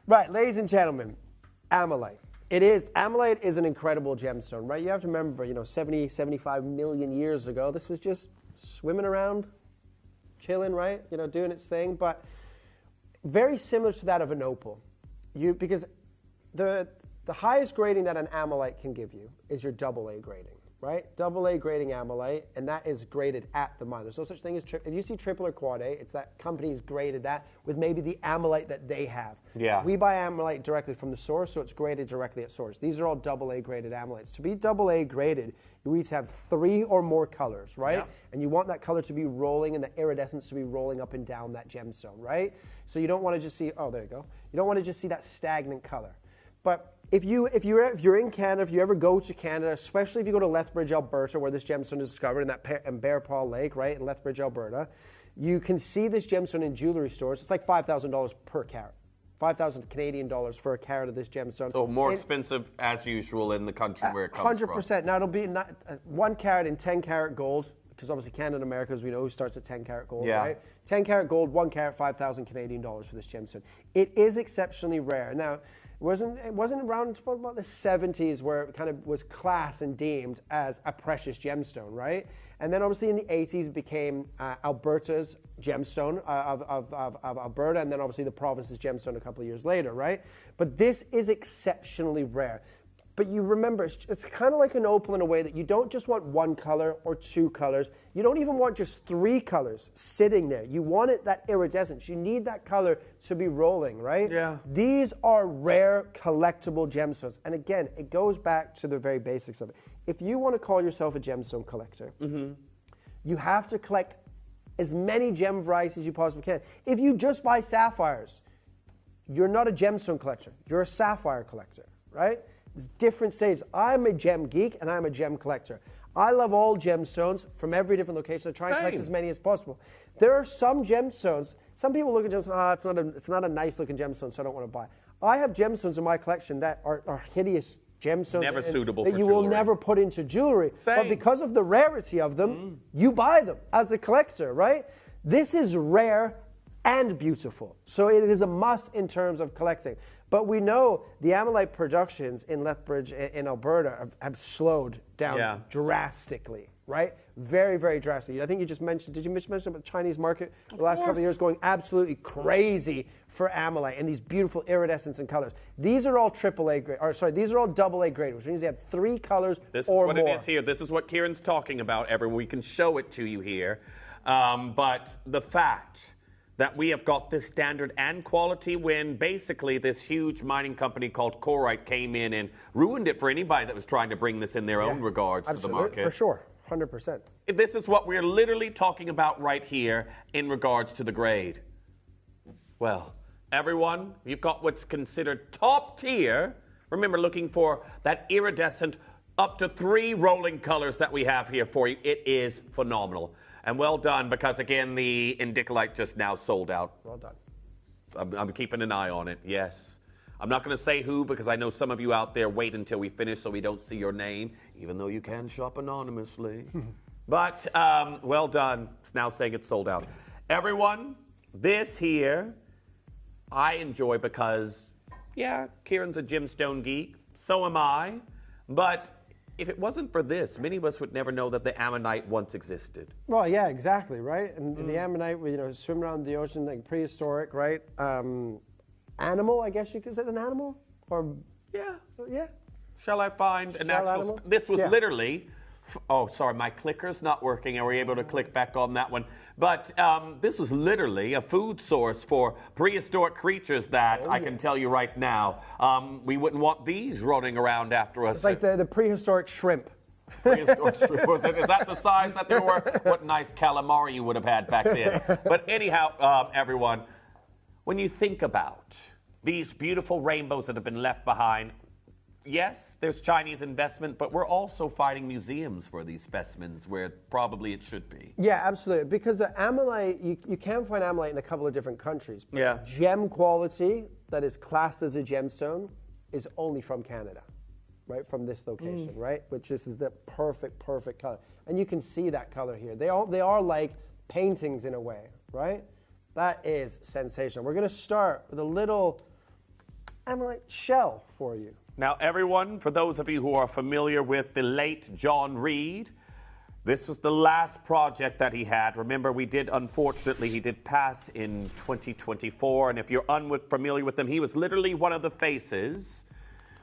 Right, ladies and gentlemen, Amolite. It is. Ammolite is an incredible gemstone, right? You have to remember, 70, 75 million years ago, this was just swimming around, chilling, right? Doing its thing. But very similar to that of an opal. Because the highest grading that an ammolite can give you is your AA grading, right? AA grading ammolite, and that is graded at the mine. There's no such thing as if you see triple or quad A, it's that company's graded that with maybe the ammolite that they have. Yeah. We buy ammolite directly from the source, so it's graded directly at source. These are all AA graded ammolites. To be AA graded, you need to have 3 or more colors, right? Yeah. And you want that color to be rolling and the iridescence to be rolling up and down that gemstone, right? So you don't want to just see, oh, there you go. You don't want to just see that stagnant color. But if you're in Canada, if you ever go to Canada, especially if you go to Lethbridge, Alberta, where this gemstone is discovered in Bear Paw Lake, right, in Lethbridge, Alberta, you can see this gemstone in jewelry stores. It's like $5,000 per carat. 5,000 Canadian dollars for a carat of this gemstone. So more expensive as usual in the country where it comes 100%. from. Now it'll be 1 carat in 10 carat gold, because obviously Canada and America, as we know, starts at 10 karat gold, Yeah. right? 10 karat gold, 1 carat, 5,000 Canadian dollars for this gemstone. It is exceptionally rare. Now, it wasn't around about the 70s where it kind of was classed and deemed as a precious gemstone, right? And then obviously in the 80s it became Alberta's gemstone of Alberta, and then obviously the province's gemstone a couple of years later, right? But this is exceptionally rare. But you remember, it's kind of like an opal in a way that you don't just want 1 color or 2 colors. You don't even want just 3 colors sitting there. You want that iridescence. You need that color to be rolling, right? Yeah. These are rare collectible gemstones. And again, it goes back to the very basics of it. If you want to call yourself a gemstone collector, you have to collect as many gem varieties as you possibly can. If you just buy sapphires, you're not a gemstone collector. You're a sapphire collector, right? There's different stages. I'm a gem geek and I'm a gem collector. I love all gemstones from every different location. I try and collect as many as possible. There are some gemstones, some people look at gemstones, it's not a nice looking gemstone, so I don't want to buy. I have gemstones in my collection that are hideous gemstones. Never suitable that for you jewelry. will never put into jewelry. But because of the rarity of them, you buy them as a collector, right? This is rare and beautiful. So it is a must in terms of collecting. But we know the ammolite productions in Lethbridge in Alberta have slowed down drastically, right? Very, very drastically. I think you just mentioned, did you mention about the Chinese market the last couple of years going absolutely crazy for ammolite and these beautiful iridescence and colors? These are all these are all AA grade, which means they have 3 colors This or is what more. it is here. This is what Kieran's talking about, everyone. We can show it to you here. But the fact that we have got this standard and quality when basically this huge mining company called Corite came in and ruined it for anybody that was trying to bring this in their own regards to the market. For sure, 100%. This is what we're literally talking about right here in regards to the grade. Well, everyone, you've got what's considered top tier. Remember, looking for that iridescent up to 3 rolling colors that we have here for you. It is phenomenal. And well done, because again, the Indicolite just now sold out. Well done. I'm keeping an eye on it, yes. I'm not going to say who, because I know some of you out there wait until we finish so we don't see your name, even though you can shop anonymously. But well done. It's now saying it's sold out. Everyone, this here, I enjoy because, yeah, Kieran's a gemstone geek. So am I. But if it wasn't for this, many of us would never know that the ammonite once existed. Well, yeah, exactly, right? And the ammonite, swim around the ocean, like prehistoric, right? Animal, I guess you could say an animal? Or yeah. Shall I find an actual... animal? This was literally... Oh, sorry, my clicker's not working. Are we able to click back on that one? But this was literally a food source for prehistoric creatures that I can tell you right now. We wouldn't want these running around after us. It's like the prehistoric shrimp. Prehistoric shrimp. Is that the size that they were? What nice calamari you would have had back then. But anyhow, everyone, when you think about these beautiful rainbows that have been left behind, yes, there's Chinese investment, but we're also finding museums for these specimens where probably it should be. Yeah, absolutely. Because the ammonite, you can find ammonite in a couple of different countries. But Yeah. gem quality that is classed as a gemstone is only from Canada, right? From this location, right? Which is the perfect color. And you can see that color here. They are like paintings in a way, right? That is sensational. We're going to start with a little ammonite shell for you. Now, everyone, for those of you who are familiar with the late John Reed, this was the last project that he had. Remember, unfortunately, he did pass in 2024. And if you're unfamiliar with him, he was literally one of the faces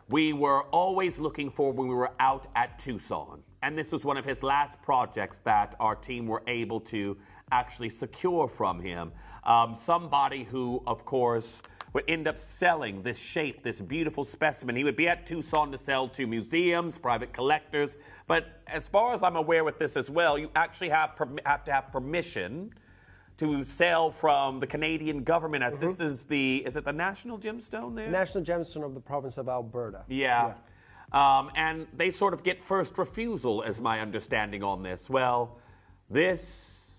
we were always looking for when we were out at Tucson. And this was one of his last projects that our team were able to actually secure from him. Somebody who, of course, would end up selling this shape, this beautiful specimen. He would be at Tucson to sell to museums, private collectors. But as far as I'm aware with this as well, you actually have to have permission to sell from the Canadian government, as this is is it the National Gemstone there? National Gemstone of the province of Alberta. Yeah. And they sort of get first refusal, as my understanding on this. Well, this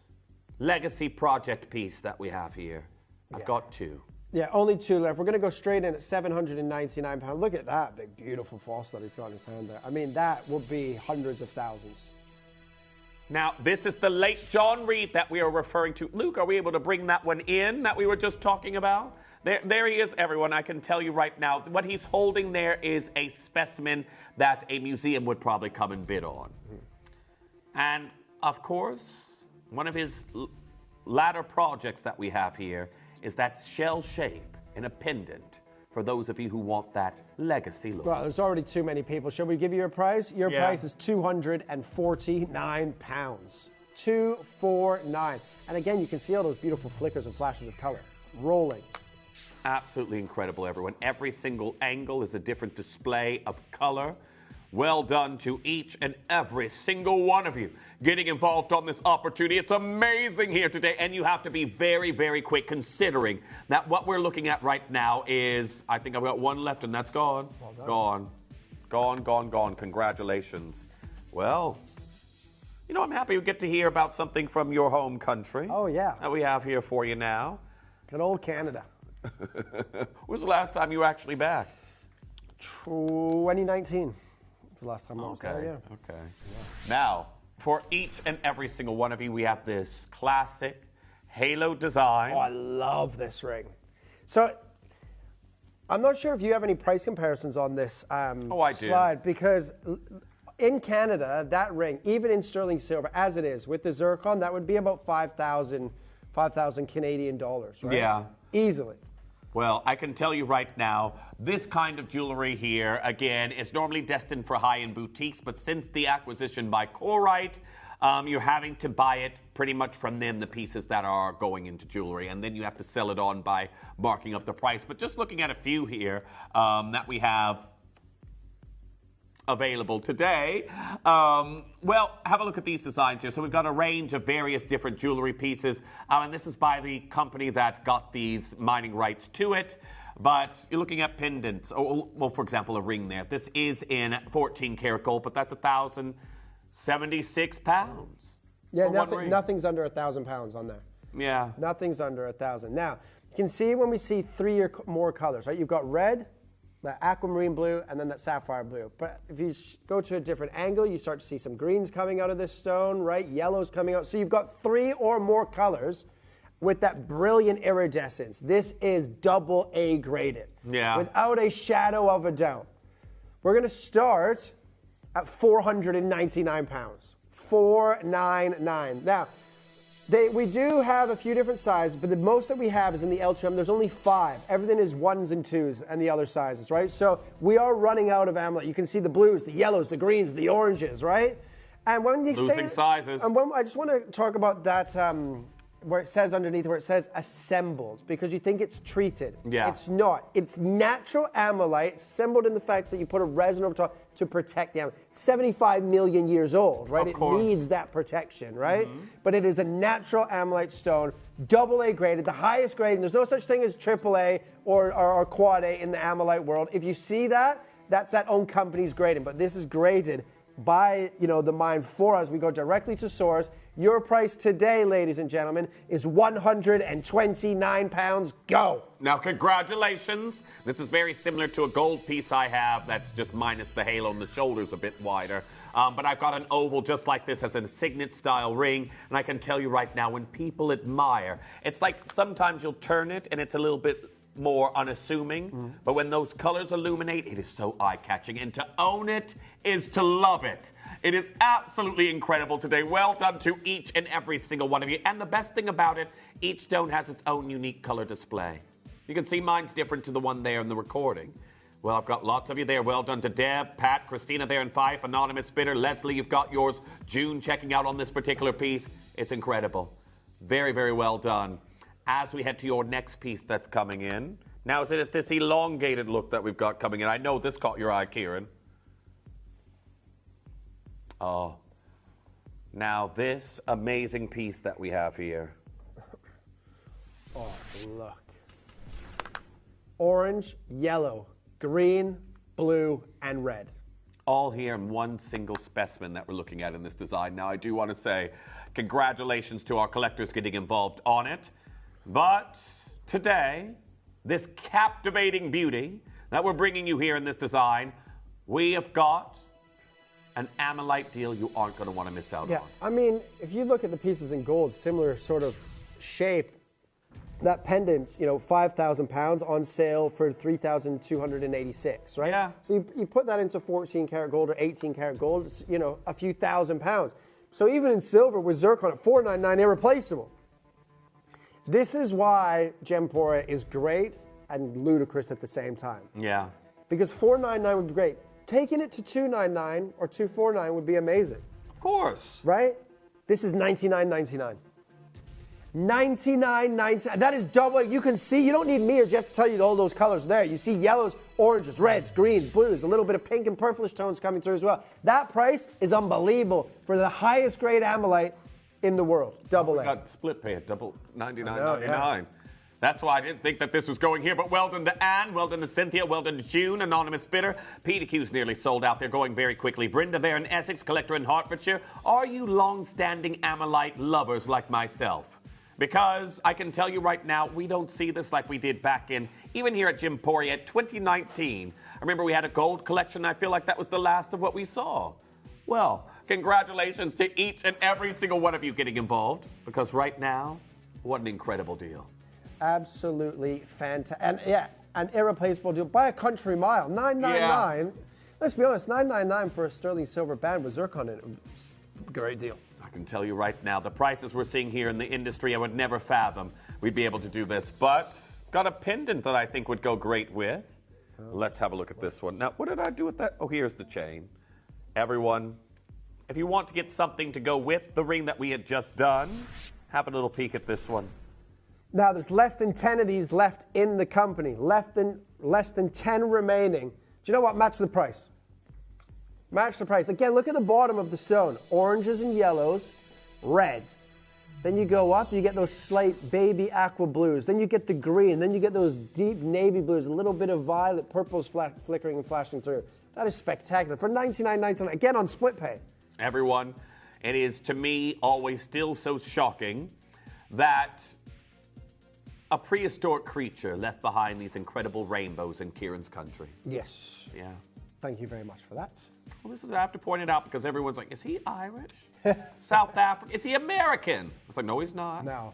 legacy project piece that we have here, I've got two. Yeah, only two left. We're going to go straight in at £799. Look at that big, beautiful fossil that he's got in his hand there. I mean, that will be hundreds of thousands. Now, this is the late John Reed that we are referring to. Luke, are we able to bring that one in that we were just talking about? There he is, everyone. I can tell you right now, what he's holding there is a specimen that a museum would probably come and bid on. And, of course, one of his latter projects that we have here is that shell shape in a pendant for those of you who want that legacy look. Well, there's already too many people. Shall we give you a price? Your price is £249. $249. And again, you can see all those beautiful flickers and flashes of color rolling. Absolutely incredible, everyone. Every single angle is a different display of color. Well done to each and every single one of you getting involved on this opportunity. It's amazing here today, and you have to be very, very quick, considering that what we're looking at right now is, I think I've got one left, and that's gone. Well done. Gone. Congratulations. Well, you know, I'm happy we get to hear about something from your home country. Oh, yeah. That we have here for you now. Good old Canada. When was the last time you were actually back? 2019. The last time I was there, yeah. Okay. Now, for each and every single one of you, we have this classic halo design. Oh, I love this ring. So, I'm not sure if you have any price comparisons on this slide, because in Canada, that ring, even in sterling silver, as it is, with the zircon, that would be about 5,000 Canadian dollars, right? Yeah. Easily. Well, I can tell you right now, this kind of jewelry here, again, is normally destined for high-end boutiques, but since the acquisition by Corite, you're having to buy it pretty much from them, the pieces that are going into jewelry, and then you have to sell it on by marking up the price. But just looking at a few here that we have available today. Well, have a look at these designs here. So we've got a range of various different jewelry pieces, and this is by the company that got these mining rights to it. But you're looking at pendants. Oh, well, for example, a ring there. This is in 14 karat gold, but that's 1,076 pounds. Yeah, nothing's under 1,000 pounds on there. Yeah. Nothing's under 1,000. Now, you can see when we see three or more colors, right? You've got red, that aquamarine blue, and then that sapphire blue. But if you go to a different angle, you start to see some greens coming out of this stone, right? Yellows coming out. So you've got three or more colors with that brilliant iridescence. This is double A graded. Yeah. Without a shadow of a doubt. We're going to start at 499 pounds. 499. Now, we do have a few different sizes, but the most that we have is in the L2M. There's only 5. Everything is 1s and 2s and the other sizes, right? So we are running out of amulet. You can see the blues, the yellows, the greens, the oranges, right? And when they losing sizes. And I just want to talk about that where it says underneath, where it says assembled, because you think it's treated. Yeah. It's not. It's natural amylite, assembled in the fact that you put a resin over top to protect the amylite. 75 million years old, right? It needs that protection, right? Mm-hmm. But it is a natural amylite stone, double A graded, the highest grade, and there's no such thing as triple A or quad A in the amylite world. If you see that, that's that own company's grading, but this is graded by, the mine for us. We go directly to source. Your price today, ladies and gentlemen, is 129 pounds. Go. Now, congratulations. This is very similar to a gold piece I have that's just minus the halo and the shoulders a bit wider. But I've got an oval just like this as a signet style ring. And I can tell you right now, when people admire, it's like sometimes you'll turn it and it's a little bit more unassuming, but when those colors illuminate, it is so eye-catching. And to own it is to love it. It is absolutely incredible today. Well done to each and every single one of you. And the best thing about it, each stone has its own unique color display. You can see mine's different to the one there in the recording. Well, I've got lots of you there. Well done to Deb, Pat, Christina there in Fife, Anonymous Bidder, Leslie, you've got yours. June checking out on this particular piece. It's incredible. Very, very well done. As we head to your next piece that's coming in. Now, is it this elongated look that we've got coming in? I know this caught your eye, Kieran. Oh. Now, this amazing piece that we have here. Oh, look. Orange, yellow, green, blue, and red. All here in one single specimen that we're looking at in this design. Now, I do want to say congratulations to our collectors getting involved on it. But today, this captivating beauty that we're bringing you here in this design, we have got an Ammonite deal you aren't going to want to miss out on. I mean, if you look at the pieces in gold, similar sort of shape, that pendant's, you know, 5,000 pounds on sale for 3,286, right? Yeah. So you put that into 14 karat gold or 18 karat gold, it's, you know, a few thousand pounds. So even in silver with zircon at $499, irreplaceable. This is why Gemporia is great and ludicrous at the same time. Yeah. Because $499 would be great. Taking it to $299 or $249 would be amazing. Of course. Right? This is $99.99. $99.99. That is double. You can see, you don't need me or Jeff to tell you all those colors there. You see yellows, oranges, reds, greens, blues, a little bit of pink and purplish tones coming through as well. That price is unbelievable for the highest grade ammonite in the world. Double A. Got split pay at double $99.99. That's why I didn't think that this was going here, but well done to Anne, well done to Cynthia, well done to June, Anonymous Bidder. PDQ's nearly sold out. They're going very quickly. Brenda there in Essex, collector in Hertfordshire. Are you long-standing ammonite lovers like myself? Because I can tell you right now, we don't see this like we did back in, even here at Gemporia 2019. I remember we had a gold collection. I feel like that was the last of what we saw. Well, congratulations to each and every single one of you getting involved, because right now, what an incredible deal. Absolutely fantastic. And yeah, an irreplaceable deal by a country mile. $999. Yeah. Let's be honest, $999 for a sterling silver band with zircon in it. Great deal. I can tell you right now, the prices we're seeing here in the industry, I would never fathom we'd be able to do this. But got a pendant that I think would go great with. Let's have a look at this one. Now, what did I do with that? Oh, here's the chain. Everyone, if you want to get something to go with the ring that we had just done, have a little peek at this one. Now, there's less than 10 of these left in the company. Less than 10 remaining. Do you know what? Match the price. Match the price. Again, look at the bottom of the stone. Oranges and yellows, reds. Then you go up, you get those slight baby aqua blues. Then you get the green. Then you get those deep navy blues, a little bit of violet, purples flickering and flashing through. That is spectacular. For $99.99, again on split pay. Everyone, it is to me always still so shocking that a prehistoric creature left behind these incredible rainbows in Kieran's country. Yes. Yeah. Thank you very much for that. Well, this is, I have to point it out because everyone's like, is he Irish? South African? Is he American? It's like, no, he's not. No.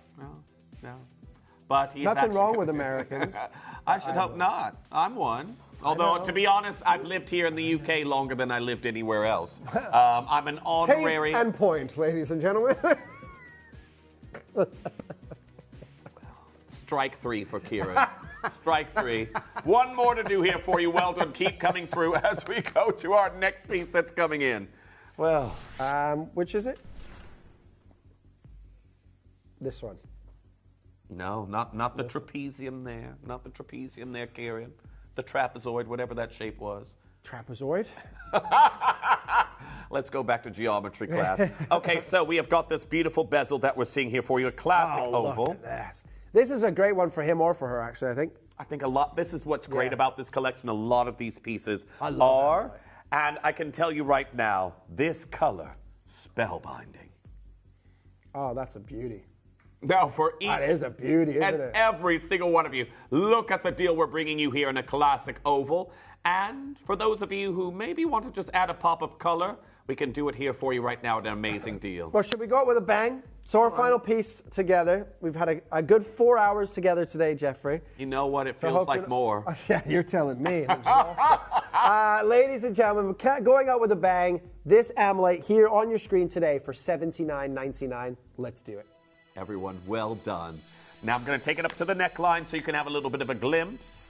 But he's nothing wrong with Americans. I should hope not. I'm one. Although, to be honest, I've lived here in the UK longer than I lived anywhere else. I'm an honorary... Case and point, ladies and gentlemen. Strike 3 for Kieran. Strike 3. One more to do here for you. Well done. Keep coming through as we go to our next piece that's coming in. Well, which is it? This one. No, not the trapezium there. Not the trapezium there, Kieran. The trapezoid, whatever that shape was. Trapezoid? Let's go back to geometry class. Okay, so we have got this beautiful bezel that we're seeing here for you. A classic oval. Look at that. This is a great one for him or for her, actually, I think. I think a lot. This is what's great about this collection. A lot of these pieces are, and I can tell you right now, this color, spellbinding. Oh, that's a beauty. Now, for each that is a beauty, isn't and it? every single one of you, look at the deal we're bringing you here in a classic oval. And for those of you who maybe want to just add a pop of color, we can do it here for you right now at an amazing deal. Well, should we go out with a bang? So our final piece together, we've had a good 4 hours together today, Jeffrey. You know what? It feels like more. Yeah, you're telling me. Ladies and gentlemen, going out with a bang, this Amolite here on your screen today for $79.99. Let's do it. Everyone, well done. Now I'm going to take it up to the neckline so you can have a little bit of a glimpse.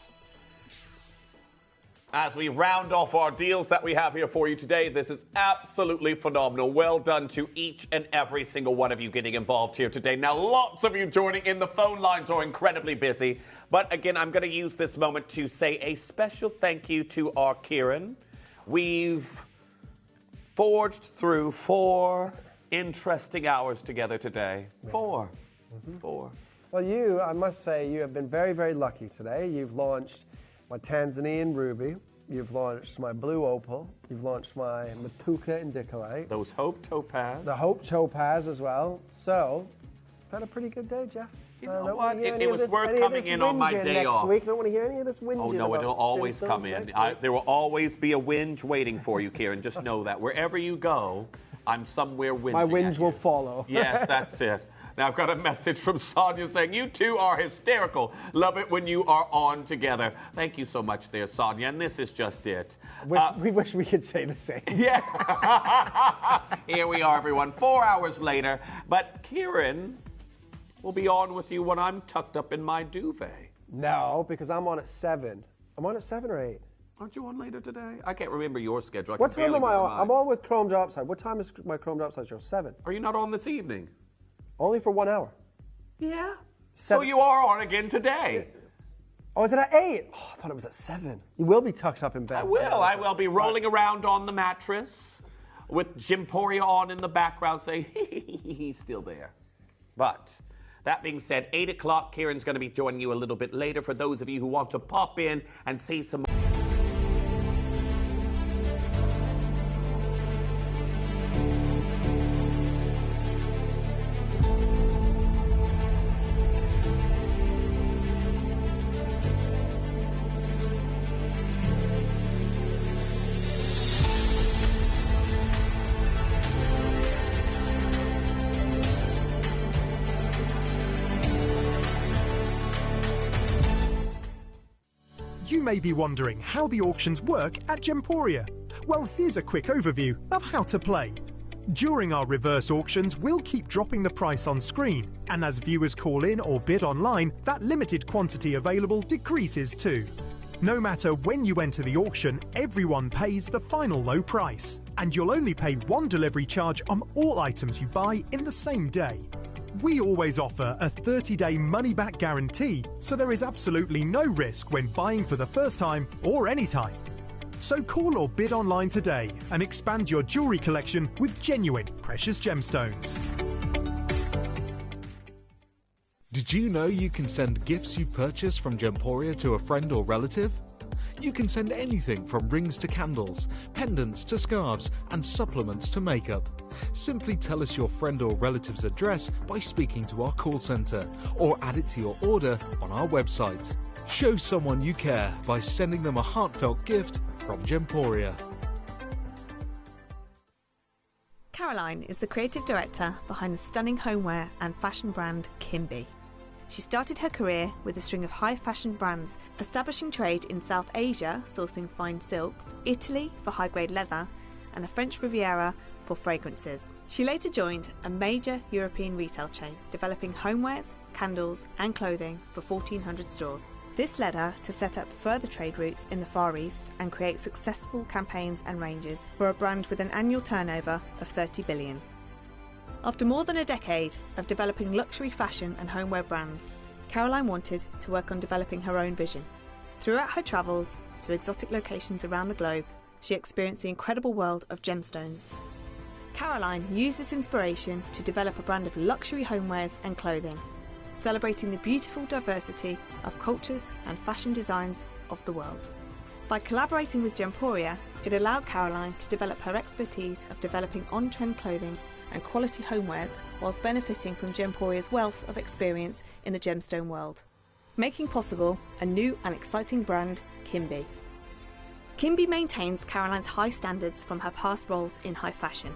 As we round off our deals that we have here for you today, this is absolutely phenomenal. Well done to each and every single one of you getting involved here today. Now, lots of you joining in. The phone lines are incredibly busy. But again, I'm going to use this moment to say a special thank you to our Kieran. We've forged through 4 interesting hours together today. 4. Mm-hmm. 4. Well, I must say, you have been very, very lucky today. You've launched my Tanzanian Ruby. You've launched my Blue Opal. You've launched my Matuka Indicolite. Those Hope Topaz. The Hope Topaz as well. So, I've had a pretty good day, Jeff. You know what? It was worth coming in on my day off. Next week, I don't want to hear any of this whinging. Oh, no, it'll always come in. There will always be a whinge waiting for you, Kieran. Just know that. Wherever you go, I'm somewhere whinging. My whinge will follow. Yes, that's it. Now, I've got a message from Sonia saying, you two are hysterical. Love it when you are on together. Thank you so much there, Sonia. And this is just it. We wish we could say the same. Yeah. Here we are, everyone, 4 hours later. But Kieran will be on with you when I'm tucked up in my duvet. No, because I'm on at 7. I'm on at 7 or 8. Aren't you on later today? I can't remember your schedule. What time am I on? I'm on with Chrome Dropside. What time is my Chrome Dropside show? 7. Are you not on this evening? Only for 1 hour. Yeah. 7. So you are on again today. Oh, is it at 8? Oh, I thought it was at 7. You will be tucked up in bed. I will be rolling around on the mattress with Gemporia on in the background saying, he's still there. But that being said, 8 o'clock, Kieran's going to be joining you a little bit later for those of you who want to pop in and see some... You may be wondering how the auctions work at Gemporia. Well, here's a quick overview of how to play. During our reverse auctions, we'll keep dropping the price on screen, and as viewers call in or bid online, that limited quantity available decreases too. No matter when you enter the auction, everyone pays the final low price, and you'll only pay 1 delivery charge on all items you buy in the same day. We always offer a 30-day money-back guarantee, so there is absolutely no risk when buying for the first time or any time. So call or bid online today and expand your jewellery collection with genuine precious gemstones. Did you know you can send gifts you've purchased from Gemporia to a friend or relative? You can send anything from rings to candles, pendants to scarves, and supplements to makeup. Simply tell us your friend or relative's address by speaking to our call centre, or add it to your order on our website. Show someone you care by sending them a heartfelt gift from Gemporia. Caroline is the creative director behind the stunning homeware and fashion brand Kimby. She started her career with a string of high fashion brands, establishing trade in South Asia, sourcing fine silks, Italy for high-grade leather, and the French Riviera for fragrances. She later joined a major European retail chain, developing homewares, candles, and clothing for 1,400 stores. This led her to set up further trade routes in the Far East and create successful campaigns and ranges for a brand with an annual turnover of 30 billion. After more than a decade of developing luxury fashion and homeware brands, Caroline wanted to work on developing her own vision. Throughout her travels to exotic locations around the globe, she experienced the incredible world of gemstones. Caroline used this inspiration to develop a brand of luxury homewares and clothing, celebrating the beautiful diversity of cultures and fashion designs of the world. By collaborating with Gemporia, it allowed Caroline to develop her expertise of developing on-trend clothing and quality homewares whilst benefiting from Gemporia's wealth of experience in the gemstone world, making possible a new and exciting brand, Kimby. Kimby maintains Caroline's high standards from her past roles in high fashion,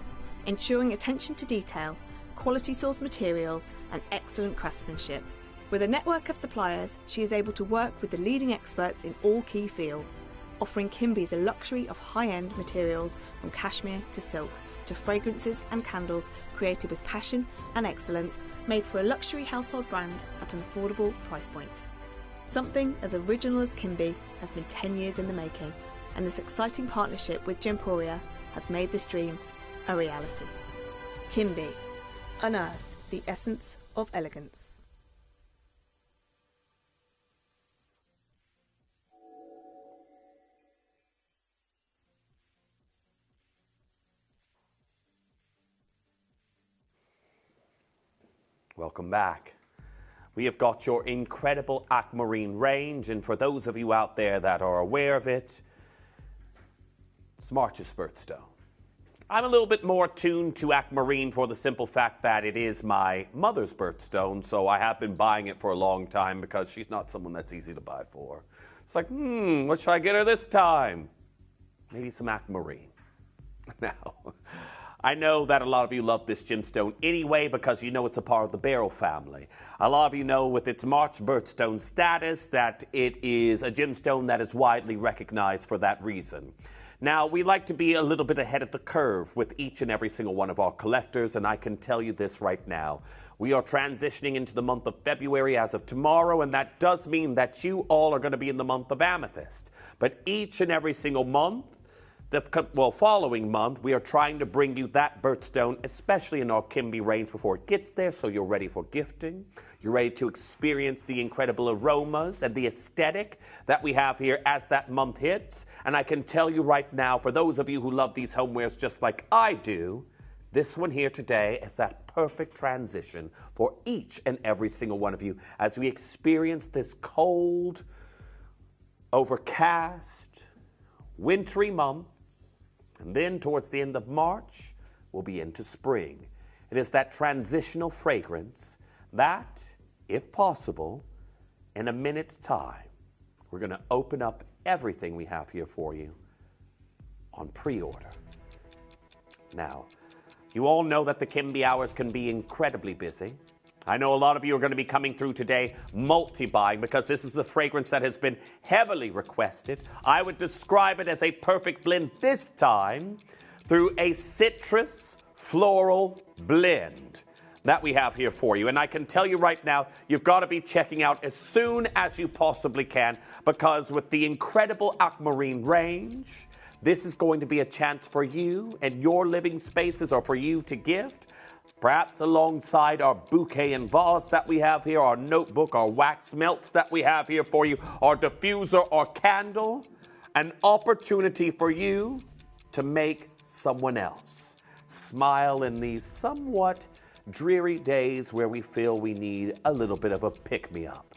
ensuring attention to detail quality sourced materials, and excellent craftsmanship. With a network of suppliers, she is able to work with the leading experts in all key fields, offering Kimby the luxury of high-end materials from cashmere to silk, to fragrances and candles created with passion and excellence, made for a luxury household brand at an affordable price point. Something as original as Kimby has been 10 years in the making, and this exciting partnership with Gemporia has made this dream a reality. Kimby, unearth the essence of elegance. Welcome back. We have got your incredible aquamarine range, and for those of you out there that are aware of it, it's March's birthstone. I'm a little bit more tuned to aquamarine for the simple fact that it is my mother's birthstone, so I have been buying it for a long time because she's not someone that's easy to buy for. It's like, what should I get her this time? Maybe some aquamarine. Now, I know that a lot of you love this gemstone anyway because you know it's a part of the beryl family. A lot of you know with its March birthstone status that it is a gemstone that is widely recognized for that reason. Now, we like to be a little bit ahead of the curve with each and every single one of our collectors, and I can tell you this right now. We are transitioning into the month of February as of tomorrow, and that does mean that you all are going to be in the month of Amethyst. But each and every single month, following month, we are trying to bring you that birthstone, especially in our Kimby range before it gets there, so you're ready for gifting. You're ready to experience the incredible aromas and the aesthetic that we have here as that month hits. And I can tell you right now, for those of you who love these homewares just like I do, this one here today is that perfect transition for each and every single one of you as we experience this cold, overcast, wintry month. And then towards the end of March, we'll be into spring. It is that transitional fragrance that, if possible, in a minute's time, we're going to open up everything we have here for you on pre-order. Now, you all know that the Kimby hours can be incredibly busy. I know a lot of you are going to be coming through today multi-buying because this is a fragrance that has been heavily requested. I would describe it as a perfect blend this time through a citrus floral blend that we have here for you. And I can tell you right now, you've got to be checking out as soon as you possibly can because with the incredible aquamarine range, this is going to be a chance for you and your living spaces or for you to gift. Perhaps alongside our bouquet and vase that we have here, our notebook, our wax melts that we have here for you, our diffuser, our candle, an opportunity for you to make someone else smile in these somewhat dreary days where we feel we need a little bit of a pick-me-up.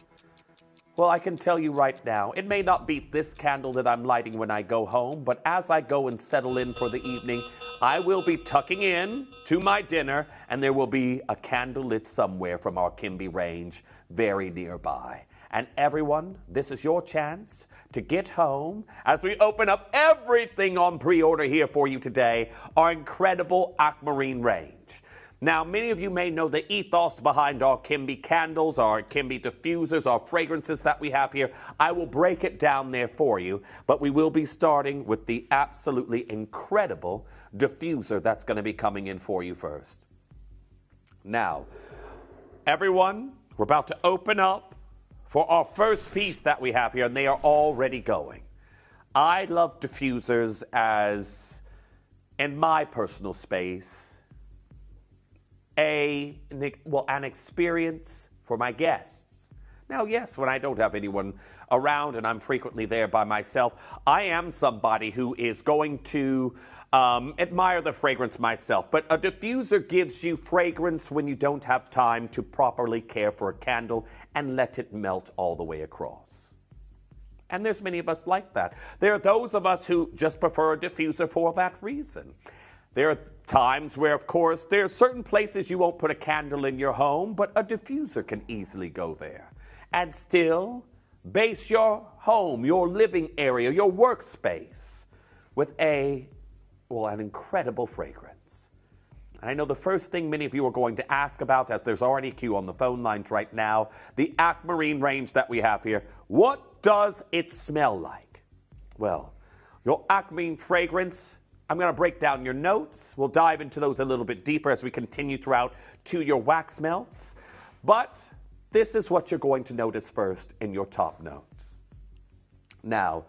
Well, I can tell you right now, it may not be this candle that I'm lighting when I go home, but as I go and settle in for the evening, I will be tucking in to my dinner, and there will be a candle lit somewhere from our Kimby range very nearby. And everyone, this is your chance to get home as we open up everything on pre-order here for you today, our incredible aquamarine range. Now, many of you may know the ethos behind our Kimby candles, our Kimby diffusers, our fragrances that we have here. I will break it down there for you, but we will be starting with the absolutely incredible diffuser that's going to be coming in for you first. Now, everyone, we're about to open up for our first piece that we have here, and they are already going. I love diffusers as, in my personal space, an experience for my guests. Now, yes, when I don't have anyone around and I'm frequently there by myself, I am somebody who is going to admire the fragrance myself. But a diffuser gives you fragrance when you don't have time to properly care for a candle and let it melt all the way across. And there's many of us like that. There are those of us who just prefer a diffuser for that reason. There are times where, of course, there are certain places you won't put a candle in your home, but a diffuser can easily go there. And still base your home, your living area, your workspace with an incredible fragrance. I know the first thing many of you are going to ask about, as there's already a queue on the phone lines right now, the Aquamarine range that we have here. What does it smell like? Well, your Aquamarine fragrance, I'm going to break down your notes. We'll dive into those a little bit deeper as we continue throughout to your wax melts. But this is what you're going to notice first in your top notes. Now,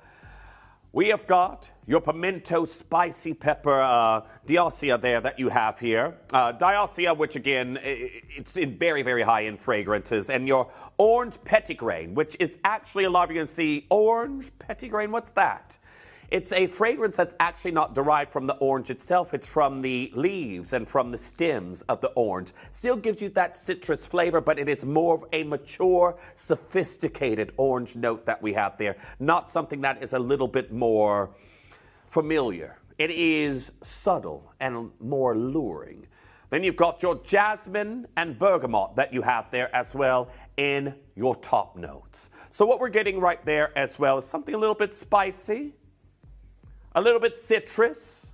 we have got your pimento spicy pepper diacia there that you have here. Diacia, which again, it's in very, very high-end fragrances. And your orange petitgrain, which is actually, a lot of you are going to see, orange petitgrain, what's that? It's a fragrance that's actually not derived from the orange itself. It's from the leaves and from the stems of the orange. Still gives you that citrus flavor, but it is more of a mature, sophisticated orange note that we have there. Not something that is a little bit more familiar. It is subtle and more alluring. Then you've got your jasmine and bergamot that you have there as well in your top notes. So what we're getting right there as well is something a little bit spicy, a little bit citrus,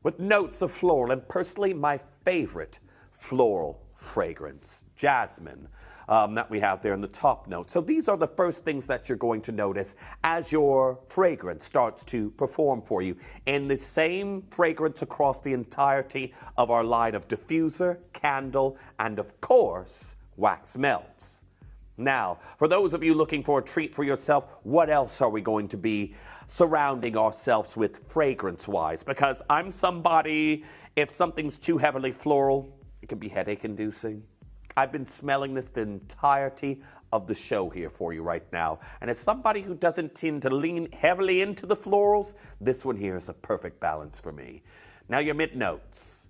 with notes of floral, and personally my favorite floral fragrance, jasmine, that we have there in the top note. So these are the first things that you're going to notice as your fragrance starts to perform for you. And the same fragrance across the entirety of our line of diffuser, candle, and of course, wax melts. Now, for those of you looking for a treat for yourself, what else are we going to be surrounding ourselves with fragrance-wise? Because I'm somebody, if something's too heavily floral, it can be headache-inducing. I've been smelling this the entirety of the show here for you right now. And as somebody who doesn't tend to lean heavily into the florals, this one here is a perfect balance for me. Now your mid notes.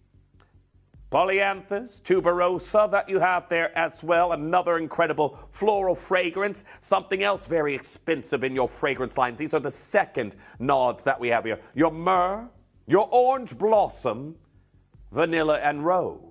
Polyanthus, tuberosa that you have there as well. Another incredible floral fragrance. Something else very expensive in your fragrance line. These are the second nods that we have here. Your myrrh, your orange blossom, vanilla, and rose.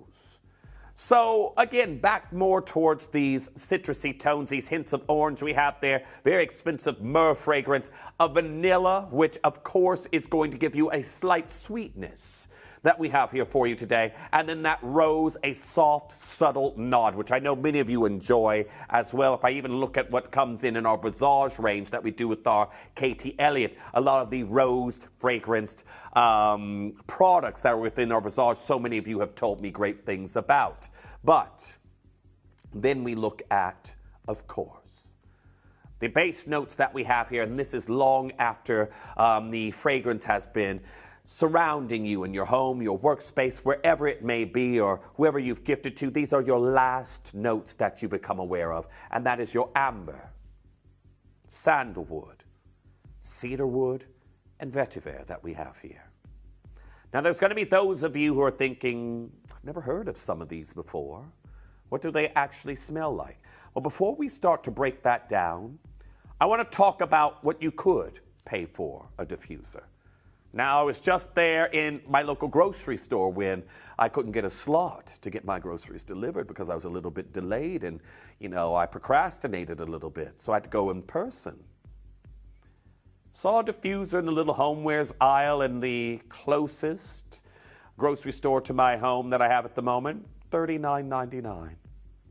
So again, back more towards these citrusy tones, these hints of orange we have there. Very expensive myrrh fragrance. A vanilla, which of course is going to give you a slight sweetness that we have here for you today. And then that rose, a soft, subtle nod, which I know many of you enjoy as well. If I even look at what comes in our Visage range that we do with our Katie Elliott, a lot of the rose fragranced products that are within our Visage, so many of you have told me great things about. But then we look at, of course, the base notes that we have here, and this is long after the fragrance has been surrounding you in your home, your workspace, wherever it may be, or whoever you've gifted to. These are your last notes that you become aware of, and that is your amber, sandalwood, cedarwood, and vetiver that we have here. Now there's going to be those of you who are thinking, I've never heard of some of these before. What do they actually smell like? Well, before we start to break that down, I want to talk about what you could pay for a diffuser. Now, I was just there in my local grocery store when I couldn't get a slot to get my groceries delivered because I was a little bit delayed and, I procrastinated a little bit. So I had to go in person. Saw a diffuser in the little homewares aisle in the closest grocery store to my home that I have at the moment. $39.99.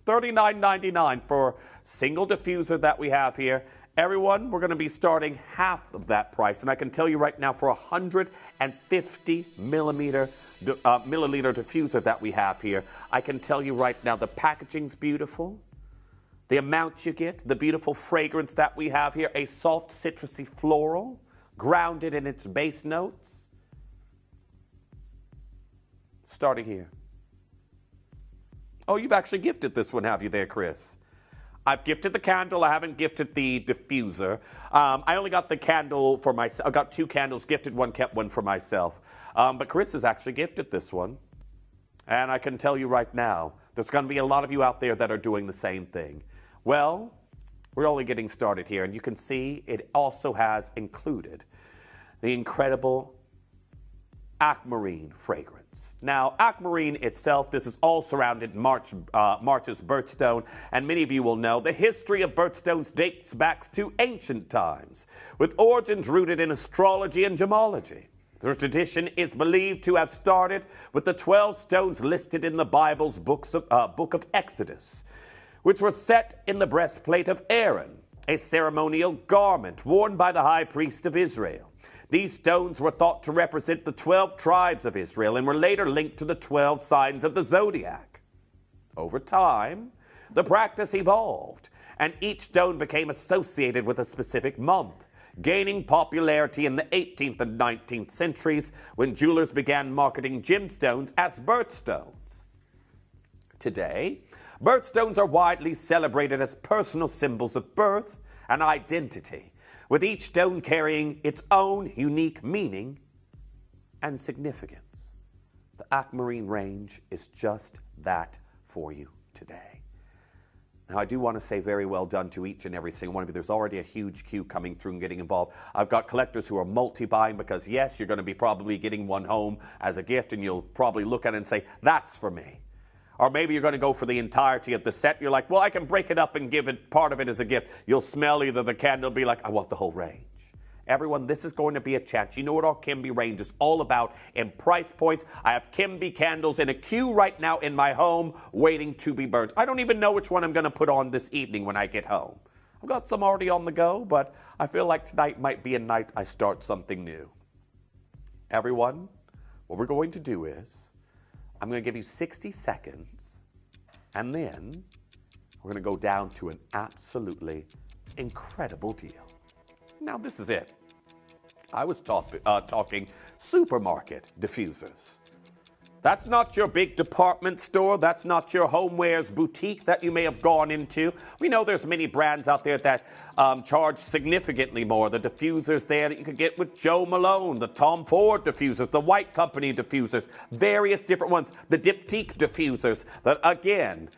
$39.99 for single diffuser that we have here. Everyone, we're going to be starting half of that price. And I can tell you right now, for 150 milliliter diffuser that we have here, I can tell you right now the packaging's beautiful. The amount you get, the beautiful fragrance that we have here, a soft citrusy floral, grounded in its base notes. Starting here. Oh, you've actually gifted this one, have you there, Chris? I've gifted the candle. I haven't gifted the diffuser. I only got the candle for myself. I got 2 candles gifted, one kept one for myself. But Chris has actually gifted this one. And I can tell you right now, there's going to be a lot of you out there that are doing the same thing. Well, we're only getting started here. And you can see it also has included the incredible Aquamarine fragrance. Now, Aquamarine itself, this is all surrounded March's birthstone, and many of you will know the history of birthstones dates back to ancient times, with origins rooted in astrology and gemology. The tradition is believed to have started with the 12 stones listed in the Bible's book of Exodus, which were set in the breastplate of Aaron, a ceremonial garment worn by the high priest of Israel. These stones were thought to represent the 12 tribes of Israel and were later linked to the 12 signs of the zodiac. Over time, the practice evolved, and each stone became associated with a specific month, gaining popularity in the 18th and 19th centuries when jewelers began marketing gemstones as birthstones. Today, birthstones are widely celebrated as personal symbols of birth and identity, with each stone carrying its own unique meaning and significance. The aquamarine range is just that for you today. Now, I do want to say very well done to each and every single one of you. There's already a huge queue coming through and getting involved. I've got collectors who are multi-buying because, yes, you're going to be probably getting one home as a gift, and you'll probably look at it and say, that's for me. Or maybe you're going to go for the entirety of the set. You're like, well, I can break it up and give it part of it as a gift. You'll smell either the candle, be like, I want the whole range. Everyone, this is going to be a chance. You know what our Kimby range is all about in price points. I have Kimby candles in a queue right now in my home waiting to be burnt. I don't even know which one I'm going to put on this evening when I get home. I've got some already on the go, but I feel like tonight might be a night I start something new. Everyone, what we're going to do is I'm going to give you 60 seconds, and then we're going to go down to an absolutely incredible deal. Now, this is it. I was talking supermarket diffusers. That's not your big department store. That's not your homewares boutique that you may have gone into. We know there's many brands out there that charge significantly more. The diffusers there that you could get with Joe Malone, the Tom Ford diffusers, the White Company diffusers, various different ones, the Diptyque diffusers. That, again,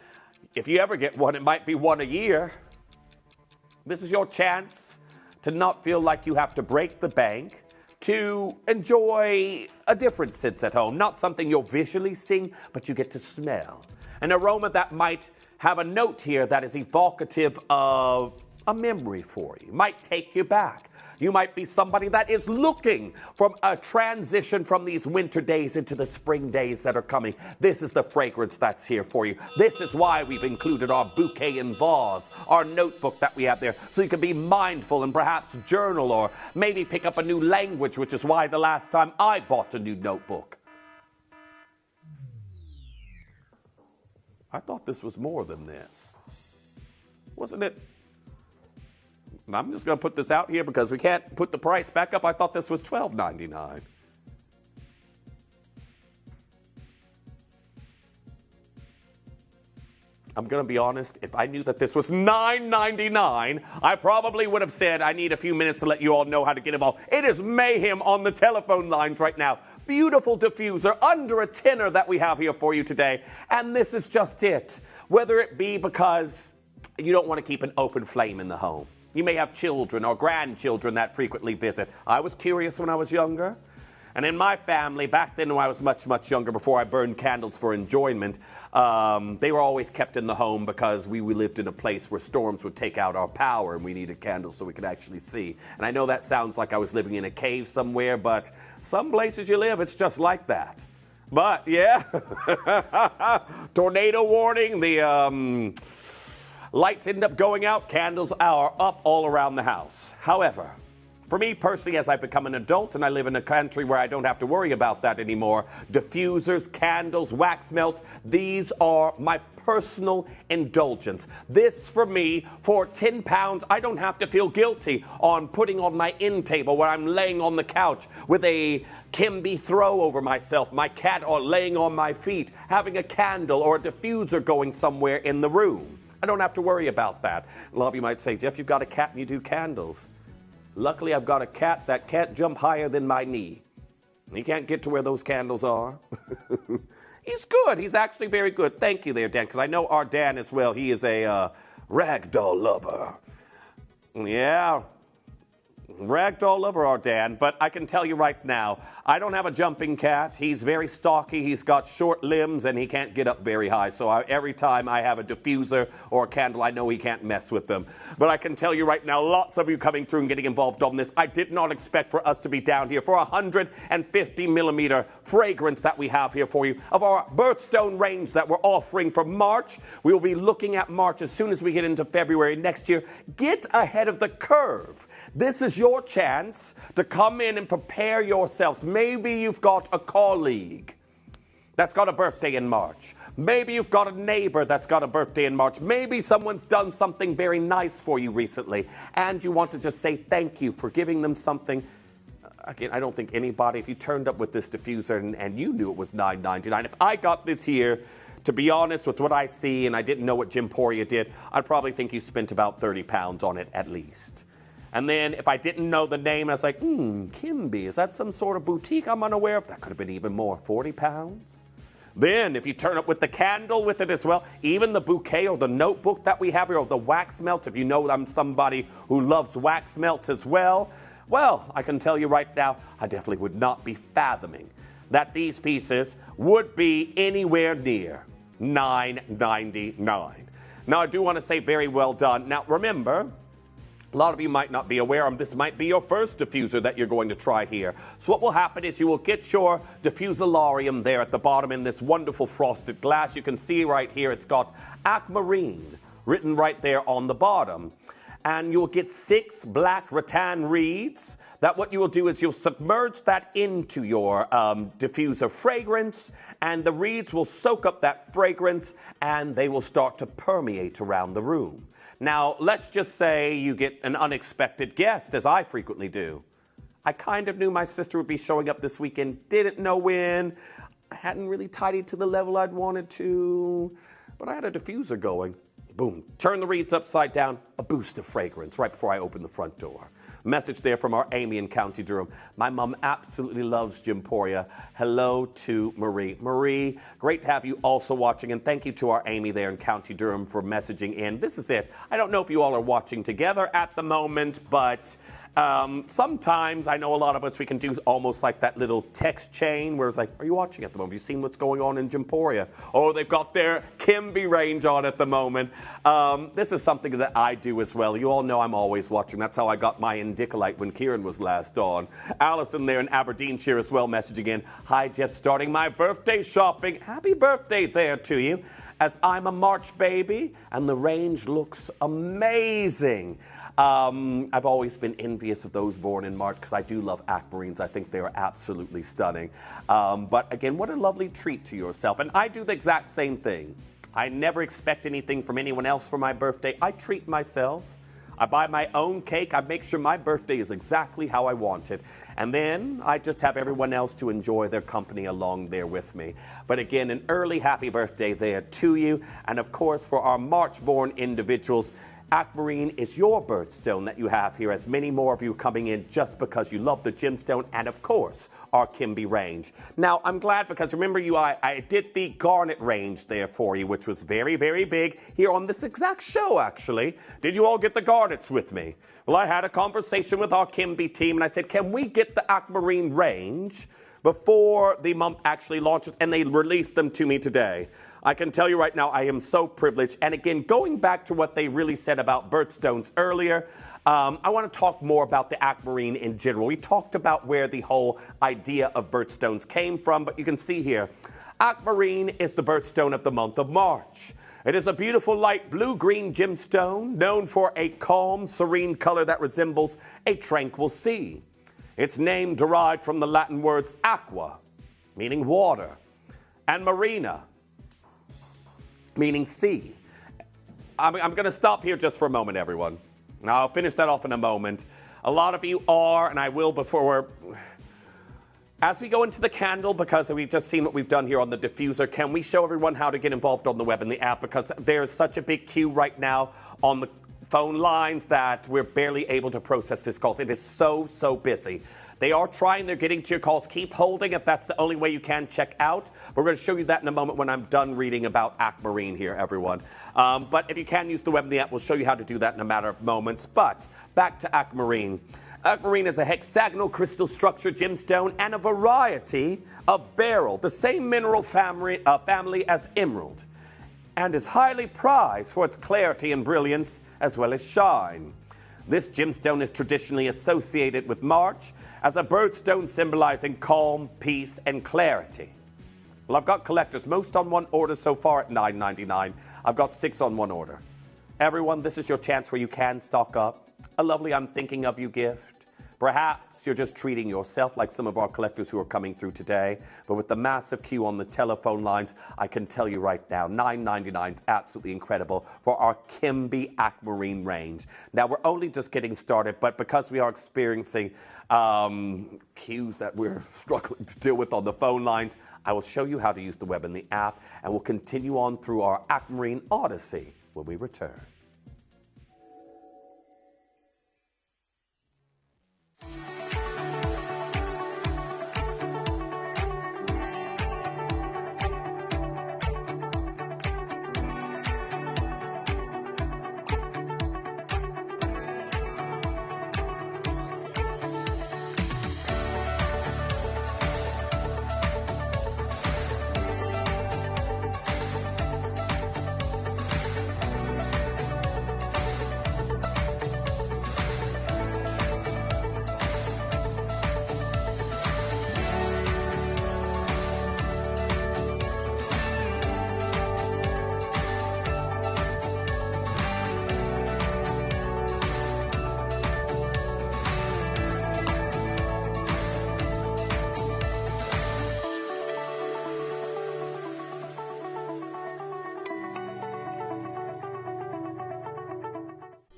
if you ever get one, it might be one a year. This is your chance to not feel like you have to break the bank, to enjoy a different sense at home. Not something you'll visually see, but you get to smell. An aroma that might have a note here that is evocative of a memory for you, might take you back. You might be somebody that is looking from a transition from these winter days into the spring days that are coming. This is the fragrance that's here for you. This is why we've included our bouquet and vase, our notebook that we have there, so you can be mindful and perhaps journal or maybe pick up a new language, which is why the last time I bought a new notebook. I thought this was more than this. Wasn't it? I'm just going to put this out here because we can't put the price back up. I thought this was $12.99. I'm going to be honest, if I knew that this was $9.99, I probably would have said I need a few minutes to let you all know how to get involved. It is mayhem on the telephone lines right now. Beautiful diffuser, under a tenner that we have here for you today. And this is just it. Whether it be because you don't want to keep an open flame in the home. You may have children or grandchildren that frequently visit. I was curious when I was younger. And in my family, back then when I was much, much younger, before I burned candles for enjoyment, they were always kept in the home because we lived in a place where storms would take out our power and we needed candles so we could actually see. And I know that sounds like I was living in a cave somewhere, but some places you live, it's just like that. But, yeah, tornado warning, the lights end up going out, candles are up all around the house. However, for me personally, as I've become an adult and I live in a country where I don't have to worry about that anymore, diffusers, candles, wax melts, these are my personal indulgence. This, for me, for £10, I don't have to feel guilty on putting on my end table where I'm laying on the couch with a Kimby throw over myself, my cat or laying on my feet, having a candle or a diffuser going somewhere in the room. I don't have to worry about that. A lot of you might say, Jeff, you've got a cat and you do candles. Luckily, I've got a cat that can't jump higher than my knee. He can't get to where those candles are. He's good. He's actually very good. Thank you there, Dan, because I know our Dan as well. He is a ragdoll lover. Yeah. Ragdoll lover our Dan, but I can tell you right now, I don't have a jumping cat. He's very stocky, he's got short limbs, and he can't get up very high. So every time I have a diffuser or a candle, I know he can't mess with them. But I can tell you right now, lots of you coming through and getting involved on this. I did not expect for us to be down here for 150 millimeter fragrance that we have here for you of our birthstone range that we're offering for March. We will be looking at March as soon as we get into February next year. Get ahead of the curve. This is your chance to come in and prepare yourselves. Maybe you've got a colleague that's got a birthday in March. Maybe you've got a neighbor that's got a birthday in March. Maybe someone's done something very nice for you recently, and you want to just say thank you for giving them something. Again, I don't think anybody, if you turned up with this diffuser and you knew it was $9.99, if I got this here, to be honest with what I see, and I didn't know what Gemporia did, I'd probably think you spent about 30 pounds on it at least. And then if I didn't know the name, I was like, Kimby, is that some sort of boutique I'm unaware of? That could have been even more, 40 pounds. Then if you turn up with the candle with it as well, even the bouquet or the notebook that we have here, or the wax melts, if you know I'm somebody who loves wax melts as well, I can tell you right now, I definitely would not be fathoming that these pieces would be anywhere near $9.99. Now, I do want to say very well done. Now, remember, a lot of you might not be aware this might be your first diffuser that you're going to try here. So what will happen is you will get your diffusalarium there at the bottom in this wonderful frosted glass. You can see right here it's got aquamarine written right there on the bottom. And you'll get 6 black rattan reeds that what you will do is you'll submerge that into your diffuser fragrance, and the reeds will soak up that fragrance and they will start to permeate around the room. Now, let's just say you get an unexpected guest, as I frequently do. I kind of knew my sister would be showing up this weekend, didn't know when. I hadn't really tidied to the level I'd wanted to, but I had a diffuser going. Boom, turn the reeds upside down, a boost of fragrance right before I open the front door. Message there from our Amy in County Durham. My mom absolutely loves Gemporia. Hello to Marie. Marie, great to have you also watching, and thank you to our Amy there in County Durham for messaging in. This is it. I don't know if you all are watching together at the moment, but sometimes I know a lot of us, we can do almost like that little text chain where it's like, are you watching at the moment? Have you seen what's going on in Gemporia? Oh, they've got their Kimby range on at the moment. This is something that I do as well. You all know I'm always watching. That's how I got my Indicolite when Kieran was last on. Allison there in Aberdeenshire as well messaging in. Hi, Jeff, starting my birthday shopping. Happy birthday there to you, as I'm a March baby, and the range looks amazing. I've always been envious of those born in March because I do love aquamarines. I think they are absolutely stunning. But again, what a lovely treat to yourself. And I do the exact same thing. I never expect anything from anyone else for my birthday. I treat myself. I buy my own cake. I make sure my birthday is exactly how I want it. And then I just have everyone else to enjoy their company along there with me. But again, an early happy birthday there to you. And of course, for our March-born individuals, aquamarine is your birthstone that you have here, as many more of you coming in just because you love the gemstone and, of course, our Kimby range. Now, I'm glad because remember I did the garnet range there for you, which was very, very big here on this exact show, actually. Did you all get the garnets with me? Well, I had a conversation with our Kimby team, and I said, can we get the aquamarine range before the month actually launches? And they released them to me today. I can tell you right now, I am so privileged. And again, going back to what they really said about birthstones earlier, I want to talk more about the aquamarine in general. We talked about where the whole idea of birthstones came from, but you can see here, aquamarine is the birthstone of the month of March. It is a beautiful light blue-green gemstone known for a calm, serene color that resembles a tranquil sea. Its name derived from the Latin words aqua, meaning water, and marina, meaning sea. I'm going to stop here just for a moment, everyone. Now, I'll finish that off in a moment. A lot of you are, and I will before as we go into the candle, because we've just seen what we've done here on the diffuser, can we show everyone how to get involved on the web and the app? Because there's such a big queue right now on the phone lines that we're barely able to process this calls. It is so busy. They are trying, they're getting to your calls. Keep holding if that's the only way you can check out. We're going to show you that in a moment when I'm done reading about aquamarine here, everyone. But if you can use the web and the app, we'll show you how to do that in a matter of moments. But back to aquamarine. Aquamarine is a hexagonal crystal structure gemstone and a variety of beryl, the same mineral family as emerald, and is highly prized for its clarity and brilliance as well as shine. This gemstone is traditionally associated with March as a birthstone symbolizing calm, peace, and clarity. Well, I've got collectors, most on one order so far at $9.99. I've got 6 on one order. Everyone, this is your chance where you can stock up. A lovely I'm thinking of you gift. Perhaps you're just treating yourself like some of our collectors who are coming through today. But with the massive queue on the telephone lines, I can tell you right now, $9.99 is absolutely incredible for our Kimby Aquamarine range. Now, we're only just getting started, but because we are experiencing queues that we're struggling to deal with on the phone lines, I will show you how to use the web and the app, and we'll continue on through our Aquamarine Odyssey when we return.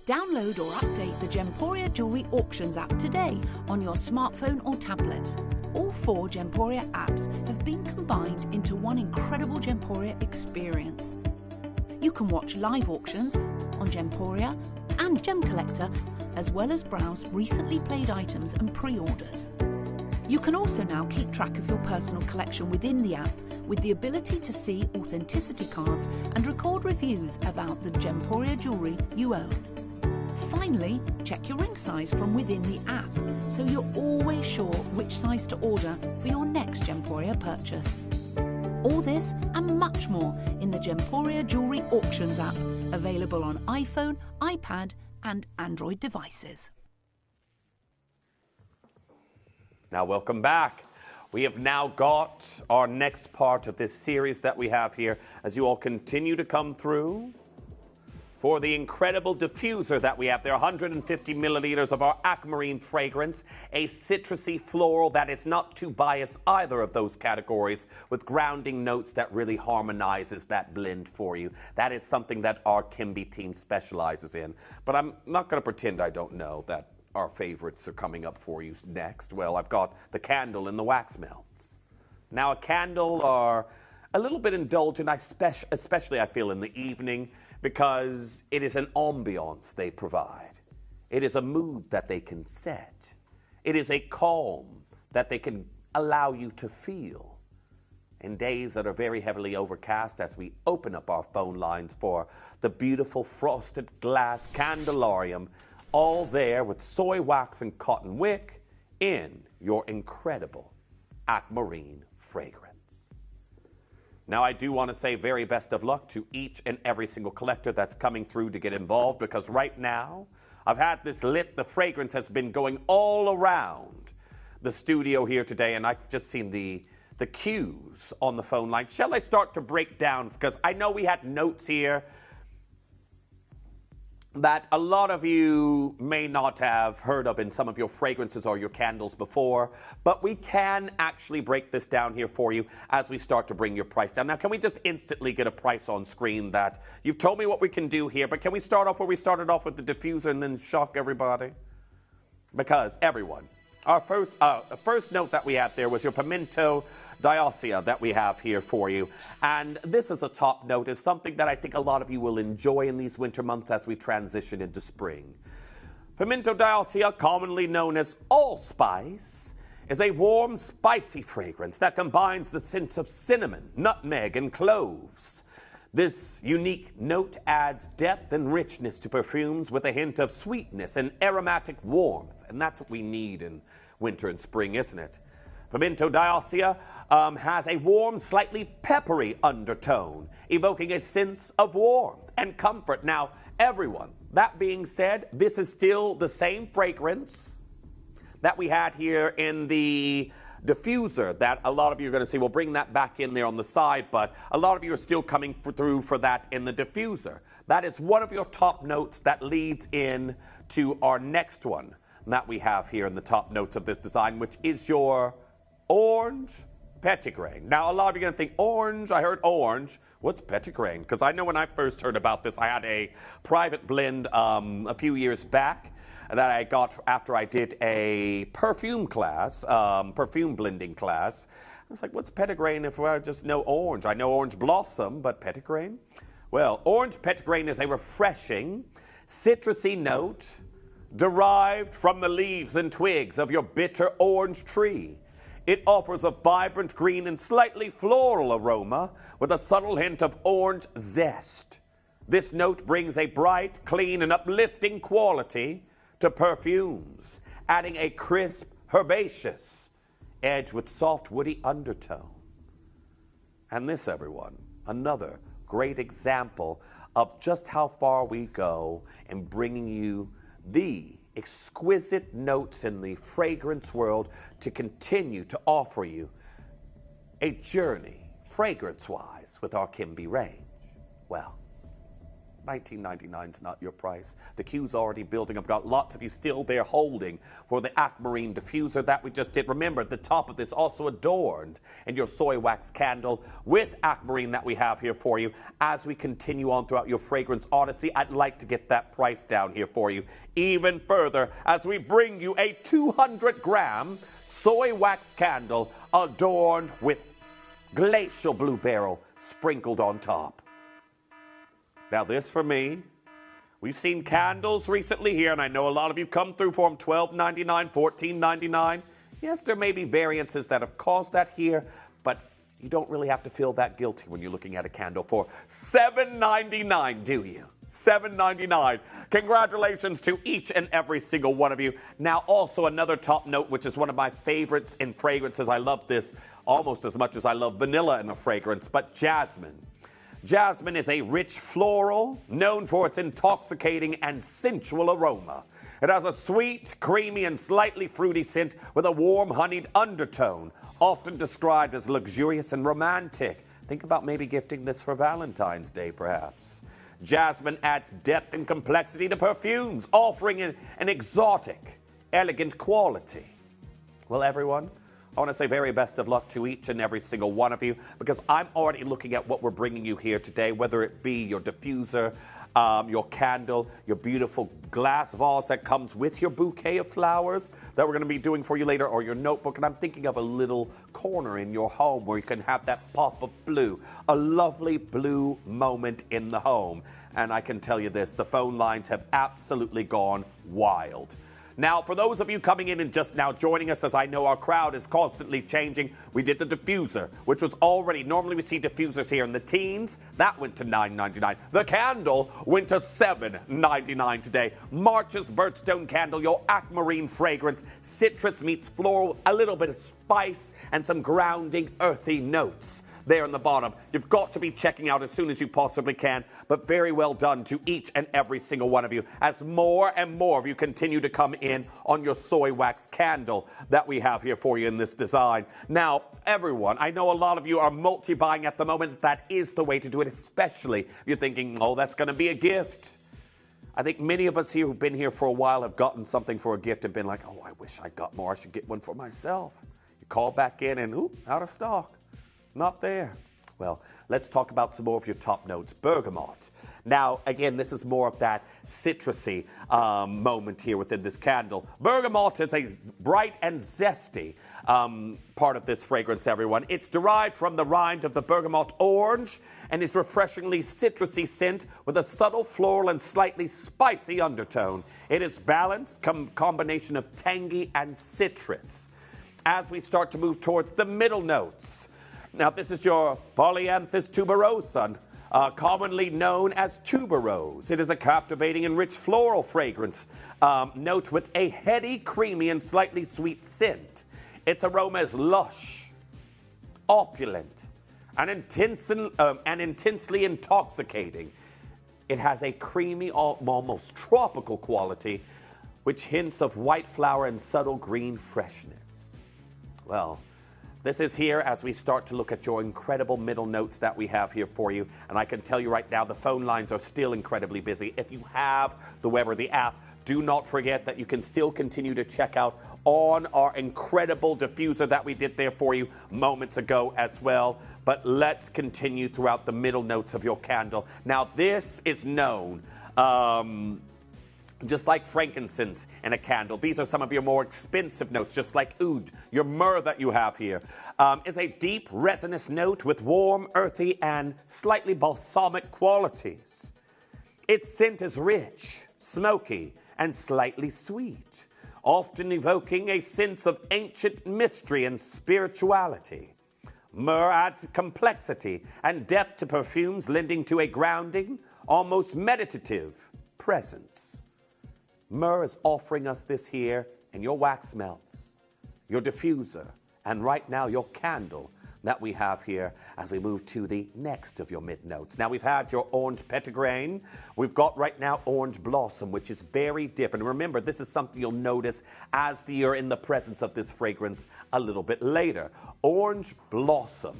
Download or update the Gemporia Jewellery Auctions app today on your smartphone or tablet. All 4 Gemporia apps have been combined into one incredible Gemporia experience. You can watch live auctions on Gemporia and Gem Collector, as well as browse recently played items and pre-orders. You can also now keep track of your personal collection within the app with the ability to see authenticity cards and record reviews about the Gemporia jewellery you own. Finally, check your ring size from within the app, so you're always sure which size to order for your next Gemporia purchase. All this and much more in the Gemporia Jewellery Auctions app, available on iPhone, iPad and Android devices. Now, welcome back. We have now got our next part of this series that we have here as you all continue to come through for the incredible diffuser that we have there, 150 milliliters of our Aquamarine fragrance, a citrusy floral that is not too biased either of those categories, with grounding notes that really harmonizes that blend for you. That is something that our Kimby team specializes in. But I'm not going to pretend I don't know that our favorites are coming up for you next. Well, I've got the candle and the wax melts. Now, a candle are a little bit indulgent, especially I feel in the evening, because it is an ambiance they provide. It is a mood that they can set. It is a calm that they can allow you to feel. In days that are very heavily overcast, as we open up our phone lines for the beautiful frosted glass candelarium, all there with soy wax and cotton wick in your incredible Aquamarine fragrance. Now, I do want to say very best of luck to each and every single collector that's coming through to get involved, because right now, I've had this lit. The fragrance has been going all around the studio here today, and I've just seen the queues on the phone line. Shall I start to break down? Because I know we had notes here that a lot of you may not have heard of in some of your fragrances or your candles before, but we can actually break this down here for you as we start to bring your price down. Now, can we just instantly get a price on screen? That you've told me what we can do here, but can we start off where we started off with the diffuser and then shock everybody? Because everyone, our first note that we had there was your pimento diocea that we have here for you. And this is a top note, is something that I think a lot of you will enjoy in these winter months as we transition into spring. Pimento diocea, commonly known as allspice, is a warm, spicy fragrance that combines the scents of cinnamon, nutmeg, and cloves. This unique note adds depth and richness to perfumes with a hint of sweetness and aromatic warmth. And that's what we need in winter and spring, isn't it? Pimento d'Ossia has a warm, slightly peppery undertone, evoking a sense of warmth and comfort. Now, everyone, that being said, this is still the same fragrance that we had here in the diffuser that a lot of you are going to see. We'll bring that back in there on the side, but a lot of you are still coming through for that in the diffuser. That is one of your top notes that leads in to our next one that we have here in the top notes of this design, which is your orange petitgrain. Now, a lot of you are going to think, orange, I heard orange. What's petitgrain? Because I know when I first heard about this, I had a private blend a few years back that I got after I did a perfume class, perfume blending class. I was like, what's petitgrain if I just know orange? I know orange blossom, but petitgrain? Well, orange petitgrain is a refreshing, citrusy note derived from the leaves and twigs of your bitter orange tree. It offers a vibrant green and slightly floral aroma with a subtle hint of orange zest. This note brings a bright, clean, and uplifting quality to perfumes, adding a crisp, herbaceous edge with soft, woody undertone. And this, everyone, another great example of just how far we go in bringing you the exquisite notes in the fragrance world to continue to offer you a journey, fragrance-wise, with our Kimby range. Well, $19.99 is not your price. The queue's already building. I've got lots of you still there holding for the aquamarine diffuser that we just did. Remember, the top of this also adorned in your soy wax candle with aquamarine that we have here for you. As we continue on throughout your fragrance odyssey, I'd like to get that price down here for you even further as we bring you a 200-gram soy wax candle adorned with glacial blue beryl sprinkled on top. Now this for me, we've seen candles recently here, and I know a lot of you come through for them, $12.99, $14.99. Yes, there may be variances that have caused that here, but you don't really have to feel that guilty when you're looking at a candle for $7.99, do you? $7.99. Congratulations to each and every single one of you. Now also another top note, which is one of my favorites in fragrances. I love this almost as much as I love vanilla in a fragrance, but jasmine. Jasmine is a rich floral known for its intoxicating and sensual aroma. It has a sweet, creamy, and slightly fruity scent with a warm, honeyed undertone, often described as luxurious and romantic. Think about maybe gifting this for Valentine's Day, perhaps. Jasmine adds depth and complexity to perfumes, offering an exotic, elegant quality. Well, everyone, I want to say very best of luck to each and every single one of you, because I'm already looking at what we're bringing you here today, whether it be your diffuser, your candle, your beautiful glass vase that comes with your bouquet of flowers that we're going to be doing for you later, or your notebook. And I'm thinking of a little corner in your home where you can have that pop of blue, a lovely blue moment in the home. And I can tell you this, the phone lines have absolutely gone wild. Now, for those of you coming in and just now joining us, as I know our crowd is constantly changing, we did the diffuser, which was already, normally we see diffusers here in the teens. That went to $9.99. The candle went to $7.99 today. March's Birthstone Candle, your aquamarine fragrance, citrus meets floral, a little bit of spice, and some grounding, earthy notes there in the bottom. You've got to be checking out as soon as you possibly can, but very well done to each and every single one of you as more and more of you continue to come in on your soy wax candle that we have here for you in this design. Now, everyone, I know a lot of you are multi-buying at the moment. That is the way to do it, especially if you're thinking, oh, that's going to be a gift. I think many of us here who've been here for a while have gotten something for a gift and been like, oh, I wish I got more. I should get one for myself. You call back in and, oop, out of stock. Not there. Well, let's talk about some more of your top notes. Bergamot. Now, again, this is more of that citrusy moment here within this candle. Bergamot is a bright and zesty part of this fragrance, everyone. It's derived from the rind of the bergamot orange and is refreshingly citrusy scent with a subtle floral and slightly spicy undertone. It is balanced combination of tangy and citrus. As we start to move towards the middle notes, now, this is your Polyanthus tuberosa, commonly known as tuberose. It is a captivating and rich floral fragrance note with a heady, creamy, and slightly sweet scent. Its aroma is lush, opulent, and intensely intoxicating. It has a creamy, almost tropical quality, which hints of white flower and subtle green freshness. Well, this is here as we start to look at your incredible middle notes that we have here for you. And I can tell you right now, the phone lines are still incredibly busy. If you have the web or the app, do not forget that you can still continue to check out on our incredible diffuser that we did there for you moments ago as well. But let's continue throughout the middle notes of your candle. Now, this is known just like frankincense in a candle. These are some of your more expensive notes, just like oud, your myrrh that you have here, is a deep resinous note with warm, earthy, and slightly balsamic qualities. Its scent is rich, smoky, and slightly sweet, often evoking a sense of ancient mystery and spirituality. Myrrh adds complexity and depth to perfumes, lending to a grounding, almost meditative presence. Myrrh is offering us this here in your wax melts, your diffuser, and right now your candle that we have here as we move to the next of your mid notes. Now we've had your orange petitgrain. We've got right now orange blossom, which is very different. Remember, this is something you'll notice as you're in the presence of this fragrance a little bit later. Orange blossom.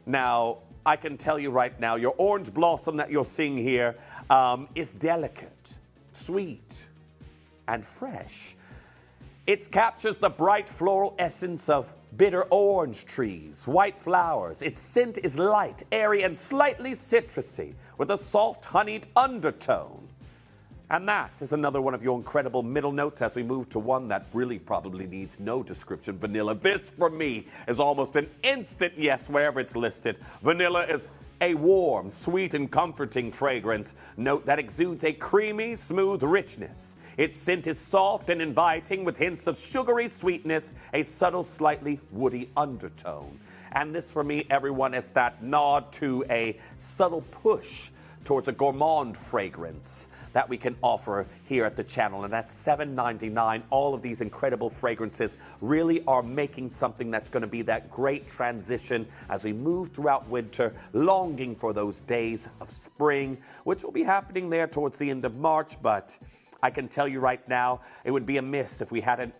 Now, I can tell you right now, your orange blossom that you're seeing here is delicate, sweet, and fresh. It captures the bright floral essence of bitter orange trees, white flowers. Its scent is light, airy, and slightly citrusy, with a soft, honeyed undertone. And that is another one of your incredible middle notes as we move to one that really probably needs no description, vanilla. This, for me, is almost an instant yes wherever it's listed. Vanilla is a warm, sweet, and comforting fragrance note that exudes a creamy, smooth richness. Its scent is soft and inviting with hints of sugary sweetness, a subtle, slightly woody undertone. And this, for me, everyone, is that nod to a subtle push towards a gourmand fragrance that we can offer here at the channel. And that's $7.99. All of these incredible fragrances really are making something that's going to be that great transition as we move throughout winter, longing for those days of spring, which will be happening there towards the end of March. But I can tell you right now, it would be amiss if we hadn't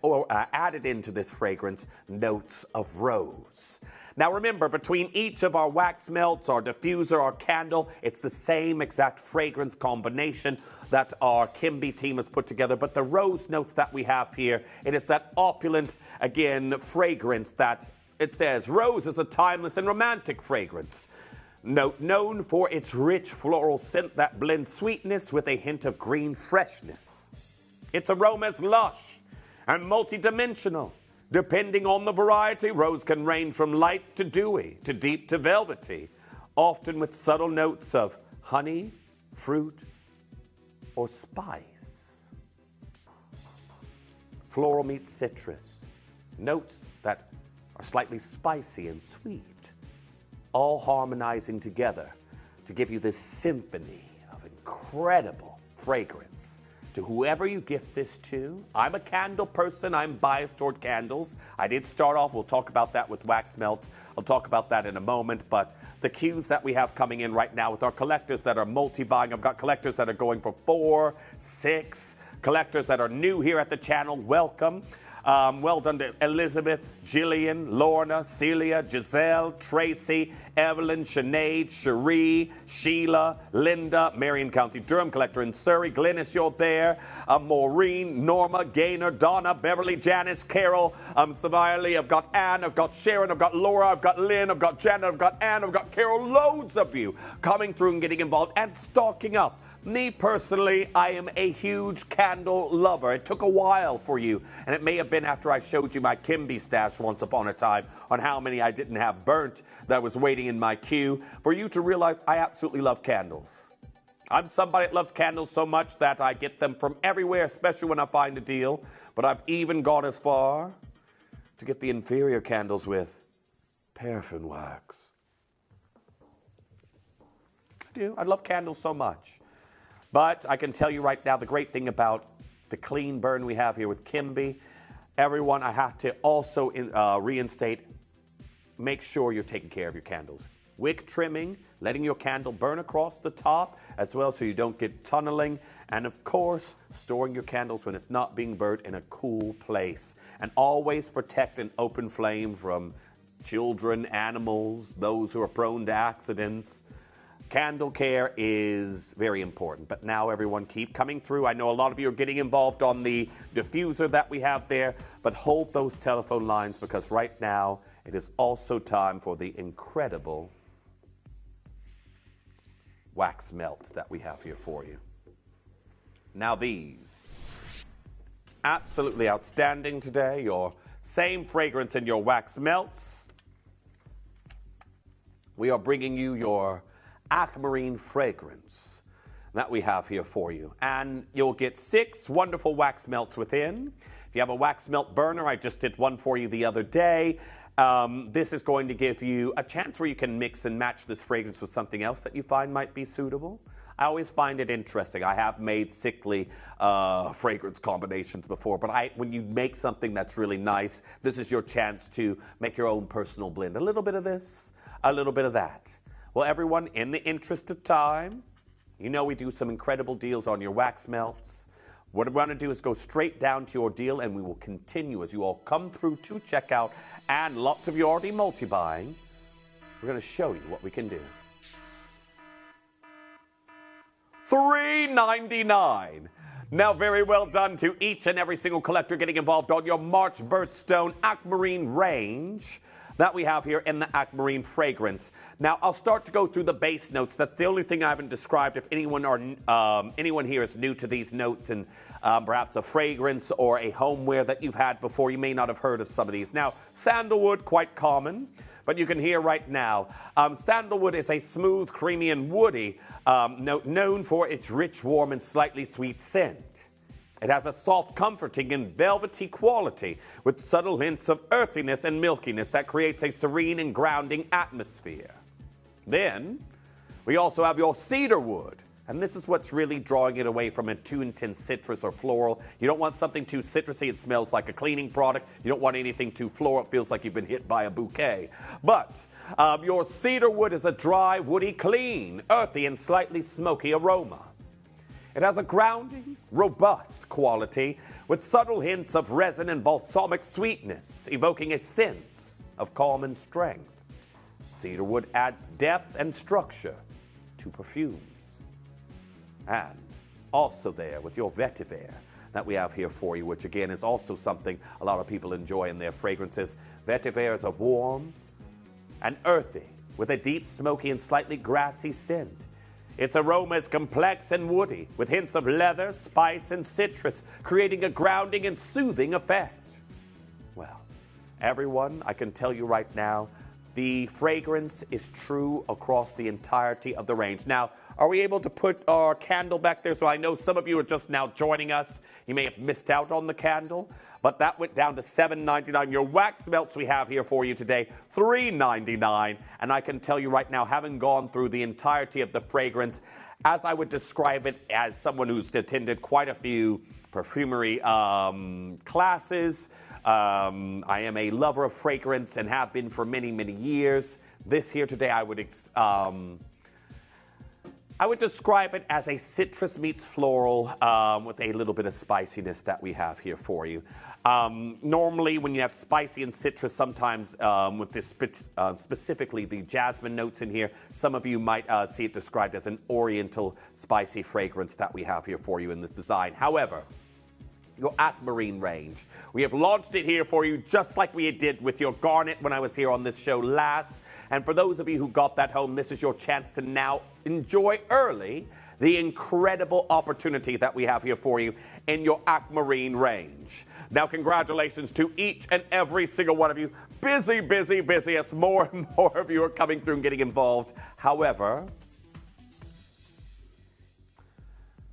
added into this fragrance notes of rose. Now remember, between each of our wax melts, our diffuser, our candle, it's the same exact fragrance combination that our Kimby team has put together. But the rose notes that we have here, it is that opulent, again, fragrance that it says, rose is a timeless and romantic fragrance. Note known for its rich floral scent that blends sweetness with a hint of green freshness. Its aroma is lush and multidimensional. Depending on the variety, rose can range from light to dewy, to deep to velvety, often with subtle notes of honey, fruit, or spice. Floral meets citrus, notes that are slightly spicy and sweet, all harmonizing together to give you this symphony of incredible fragrance. To whoever you gift this to, I'm a candle person. I'm biased toward candles. I did start off, we'll talk about that with wax melts. I'll talk about that in a moment, but the cues that we have coming in right now with our collectors that are multi-buying, I've got collectors that are going for 4, 6, collectors that are new here at the channel, welcome. Well done to Elizabeth, Jillian, Lorna, Celia, Giselle, Tracy, Evelyn, Sinead, Cherie, Sheila, Linda, Marion County Durham, collector in Surrey, Glennis, you're there, Maureen, Norma, Gaynor, Donna, Beverly, Janice, Carol, Savile, I've got Anne, I've got Sharon, I've got Laura, I've got Lynn, I've got Janet, I've got Anne, I've got Carol, loads of you coming through and getting involved and stocking up. Me personally, I am a huge candle lover. It took a while for you, and it may have been after I showed you my Kimby stash once upon a time on how many I didn't have burnt that was waiting in my queue, for you to realize I absolutely love candles. I'm somebody that loves candles so much that I get them from everywhere, especially when I find a deal, but I've even gone as far to get the inferior candles with paraffin wax. to. I love candles so much. But I can tell you right now, the great thing about the clean burn we have here with Kimby, everyone, I have to also reinstate, make sure you're taking care of your candles. Wick trimming, letting your candle burn across the top as well so you don't get tunneling. And of course, storing your candles when it's not being burnt in a cool place. And always protect an open flame from children, animals, those who are prone to accidents. Candle care is very important. But now everyone keep coming through. I know a lot of you are getting involved on the diffuser that we have there, but hold those telephone lines because right now it is also time for the incredible wax melts that we have here for you. Now these, absolutely outstanding today. Your same fragrance in your wax melts. We are bringing you your aquamarine fragrance that we have here for you. And you'll get 6 wonderful wax melts within. If you have a wax melt burner, I just did one for you the other day. This is going to give you a chance where you can mix and match this fragrance with something else that you find might be suitable. I always find it interesting. I have made sickly fragrance combinations before, but when you make something that's really nice, this is your chance to make your own personal blend. A little bit of this, a little bit of that. Well, everyone, in the interest of time, you know we do some incredible deals on your wax melts. What we're going to do is go straight down to your deal, and we will continue as you all come through to checkout, and lots of you already multi-buying. We're going to show you what we can do. $3.99. Now, very well done to each and every single collector getting involved on your March birthstone aquamarine range that we have here in the aquamarine fragrance. Now, I'll start to go through the base notes. That's the only thing I haven't described. If anyone here is new to these notes and perhaps a fragrance or a homeware that you've had before, you may not have heard of some of these. Now, sandalwood, quite common, but you can hear right now. Sandalwood is a smooth, creamy, and woody note known for its rich, warm, and slightly sweet scent. It has a soft, comforting, and velvety quality with subtle hints of earthiness and milkiness that creates a serene and grounding atmosphere. Then, we also have your cedarwood. And this is what's really drawing it away from a too intense citrus or floral. You don't want something too citrusy. It smells like a cleaning product. You don't want anything too floral. It feels like you've been hit by a bouquet. But your cedarwood is a dry, woody, clean, earthy, and slightly smoky aroma. It has a grounding, robust quality with subtle hints of resin and balsamic sweetness, evoking a sense of calm and strength. Cedarwood adds depth and structure to perfumes. And also there with your vetiver that we have here for you, which again is also something a lot of people enjoy in their fragrances. Vetiver is a warm and earthy with a deep, smoky, and slightly grassy scent. Its aroma is complex and woody with hints of leather, spice, and citrus, creating a grounding and soothing effect. Well, everyone, I can tell you right now, the fragrance is true across the entirety of the range. Now, are we able to put our candle back there? So I know some of you are just now joining us. You may have missed out on the candle, but that went down to $7.99. Your wax melts we have here for you today, $3.99. And I can tell you right now, having gone through the entirety of the fragrance, as I would describe it as someone who's attended quite a few perfumery classes, I am a lover of fragrance and have been for many, many years. This here today, I would describe it as a citrus meets floral with a little bit of spiciness that we have here for you. Normally, when you have spicy and citrus, sometimes with this specifically the jasmine notes in here, some of you might see it described as an oriental spicy fragrance that we have here for you in this design. However, your aquamarine range, we have launched it here for you just like we did with your garnet when I was here on this show last. And for those of you who got that home, this is your chance to now enjoy early the incredible opportunity that we have here for you in your aquamarine range. Now, congratulations to each and every single one of you. Busy, busy, busy as more and more of you are coming through and getting involved. However,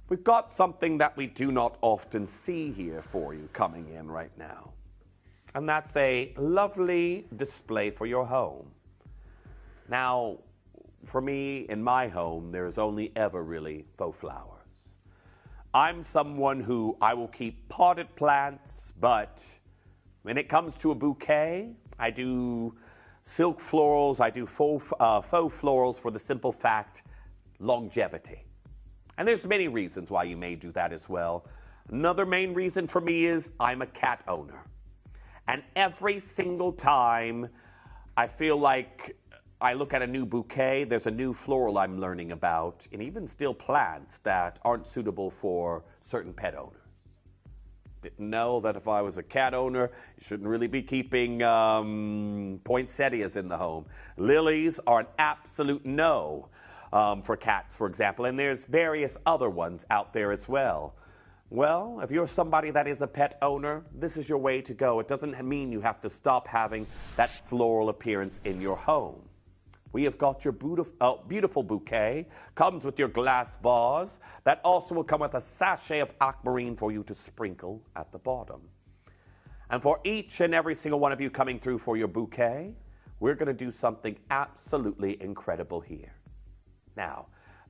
we've got something that we do not often see here for you coming in right now. And that's a lovely display for your home. Now, for me, in my home, there's only ever really faux flowers. I'm someone who I will keep potted plants, but when it comes to a bouquet, I do silk florals, I do faux florals for the simple fact, longevity. And there's many reasons why you may do that as well. Another main reason for me is I'm a cat owner. And every single time I feel like I look at a new bouquet, there's a new floral I'm learning about, and even still plants that aren't suitable for certain pet owners. Didn't know that if I was a cat owner, you shouldn't really be keeping poinsettias in the home. Lilies are an absolute no for cats, for example, and there's various other ones out there as well. Well, if you're somebody that is a pet owner, this is your way to go. It doesn't mean you have to stop having that floral appearance in your home. We have got your beautiful bouquet, comes with your glass vase, that also will come with a sachet of aquamarine for you to sprinkle at the bottom. And for each and every single one of you coming through for your bouquet, we're going to do something absolutely incredible here. Now,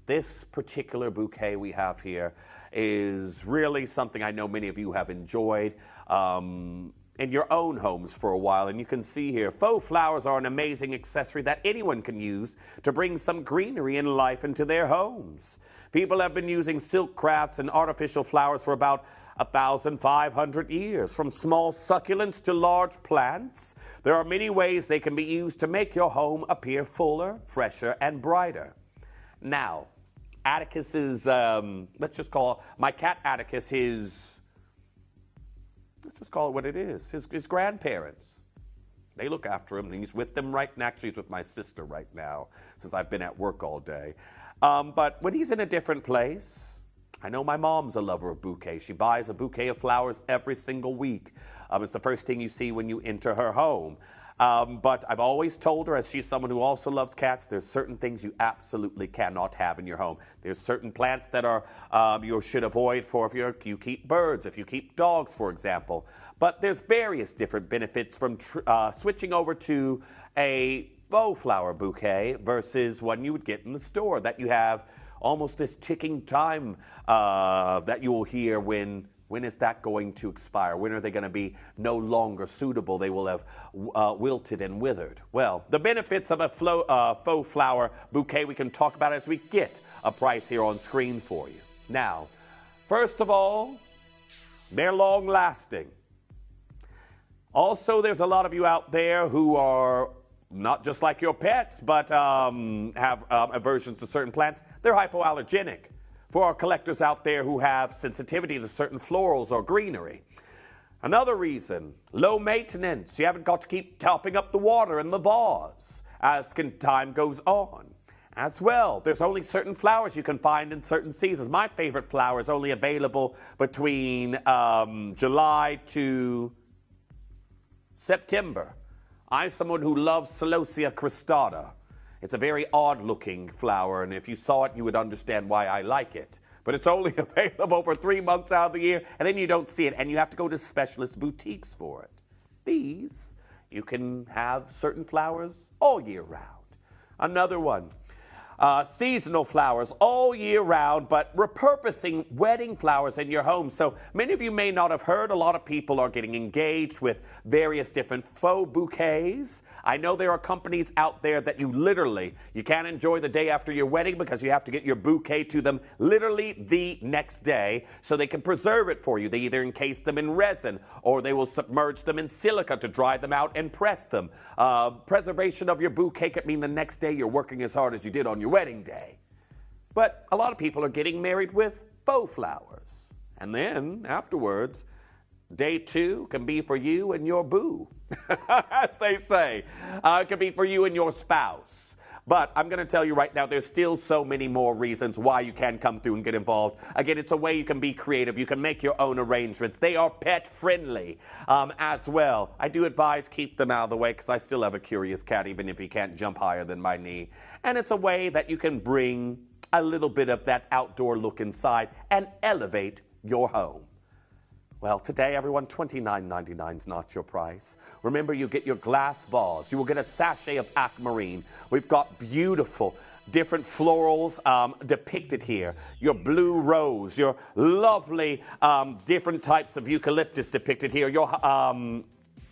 this particular bouquet we have here is really something I know many of you have enjoyed in your own homes for a while. And you can see here, faux flowers are an amazing accessory that anyone can use to bring some greenery and life into their homes. People have been using silk crafts and artificial flowers for about 1,500 years. From small succulents to large plants, there are many ways they can be used to make your home appear fuller, fresher, and brighter. Now, Atticus's, let's just call my cat Atticus let's just call it what it is, his grandparents. They look after him, and he's with them right now. Actually, he's with my sister right now, since I've been at work all day. But when he's in a different place, I know my mom's a lover of bouquets. She buys a bouquet of flowers every single week. It's the first thing you see when you enter her home. But I've always told her, as she's someone who also loves cats, there's certain things you absolutely cannot have in your home. There's certain plants that are you should avoid for if you keep birds, if you keep dogs, for example. But there's various different benefits from switching over to a faux flower bouquet versus one you would get in the store, that you have almost this ticking time that you will hear when is that going to expire? When are they going to be no longer suitable? They will have wilted and withered. Well, the benefits of a faux flower bouquet we can talk about as we get a price here on screen for you. Now, first of all, they're long-lasting. Also, there's a lot of you out there who are not just like your pets, but have aversions to certain plants. They're hypoallergenic. For our collectors out there who have sensitivity to certain florals or greenery. Another reason, low maintenance. You haven't got to keep topping up the water in the vase as time goes on. As well, there's only certain flowers you can find in certain seasons. My favorite flower is only available between July to September. I'm someone who loves Celosia cristata. It's a very odd-looking flower, and if you saw it, you would understand why I like it. But it's only available for 3 months out of the year, and then you don't see it, and you have to go to specialist boutiques for it. These, you can have certain flowers all year round. Another one, seasonal flowers all year round, but repurposing wedding flowers in your home. So many of you may not have heard, a lot of people are getting engaged with various different faux bouquets. I know there are companies out there that you can't enjoy the day after your wedding because you have to get your bouquet to them literally the next day so they can preserve it for you. They either encase them in resin or they will submerge them in silica to dry them out and press them. Preservation of your bouquet could mean the next day you're working as hard as you did on your wedding day. But a lot of people are getting married with faux flowers. And then afterwards, day 2 can be for you and your boo, as they say. It can be for you and your spouse. But I'm going to tell you right now, there's still so many more reasons why you can come through and get involved. Again, it's a way you can be creative. You can make your own arrangements. They are pet-friendly as well. I do advise keep them out of the way because I still have a curious cat, even if he can't jump higher than my knee. And it's a way that you can bring a little bit of that outdoor look inside and elevate your home. Well, today, everyone, $29.99 is not your price. Remember, you get your glass vase. You will get a sachet of aquamarine. We've got beautiful different florals depicted here. Your blue rose, your lovely different types of eucalyptus depicted here. Your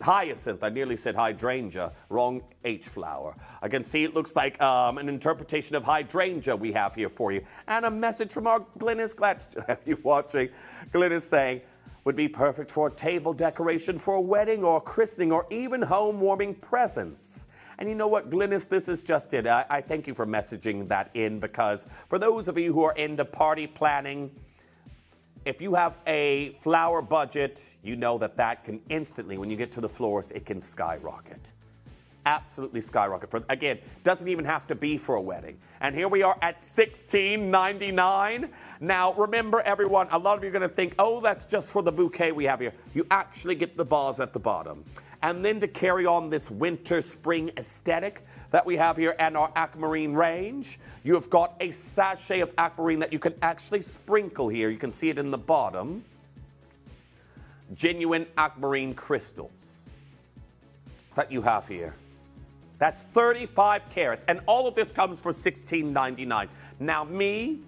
hyacinth, I nearly said hydrangea, wrong H flower. I can see it looks like an interpretation of hydrangea we have here for you. And a message from our Glynis, glad to have you watching. Glynis saying, would be perfect for a table decoration for a wedding or a christening or even home warming presents. And you know what, Glynis, this is just it. I thank you for messaging that in, because for those of you who are into party planning, if you have a flower budget, you know that that can instantly, when you get to the florist, it can skyrocket. Absolutely skyrocket. Again, doesn't even have to be for a wedding. And here we are at $16.99. Now, remember, everyone, a lot of you are going to think, oh, that's just for the bouquet we have here. You actually get the vase at the bottom. And then to carry on this winter-spring aesthetic that we have here and our aquamarine range, you have got a sachet of aquamarine that you can actually sprinkle here. You can see it in the bottom. Genuine aquamarine crystals that you have here. That's 35 carats, and all of this comes for $16.99. Now, me,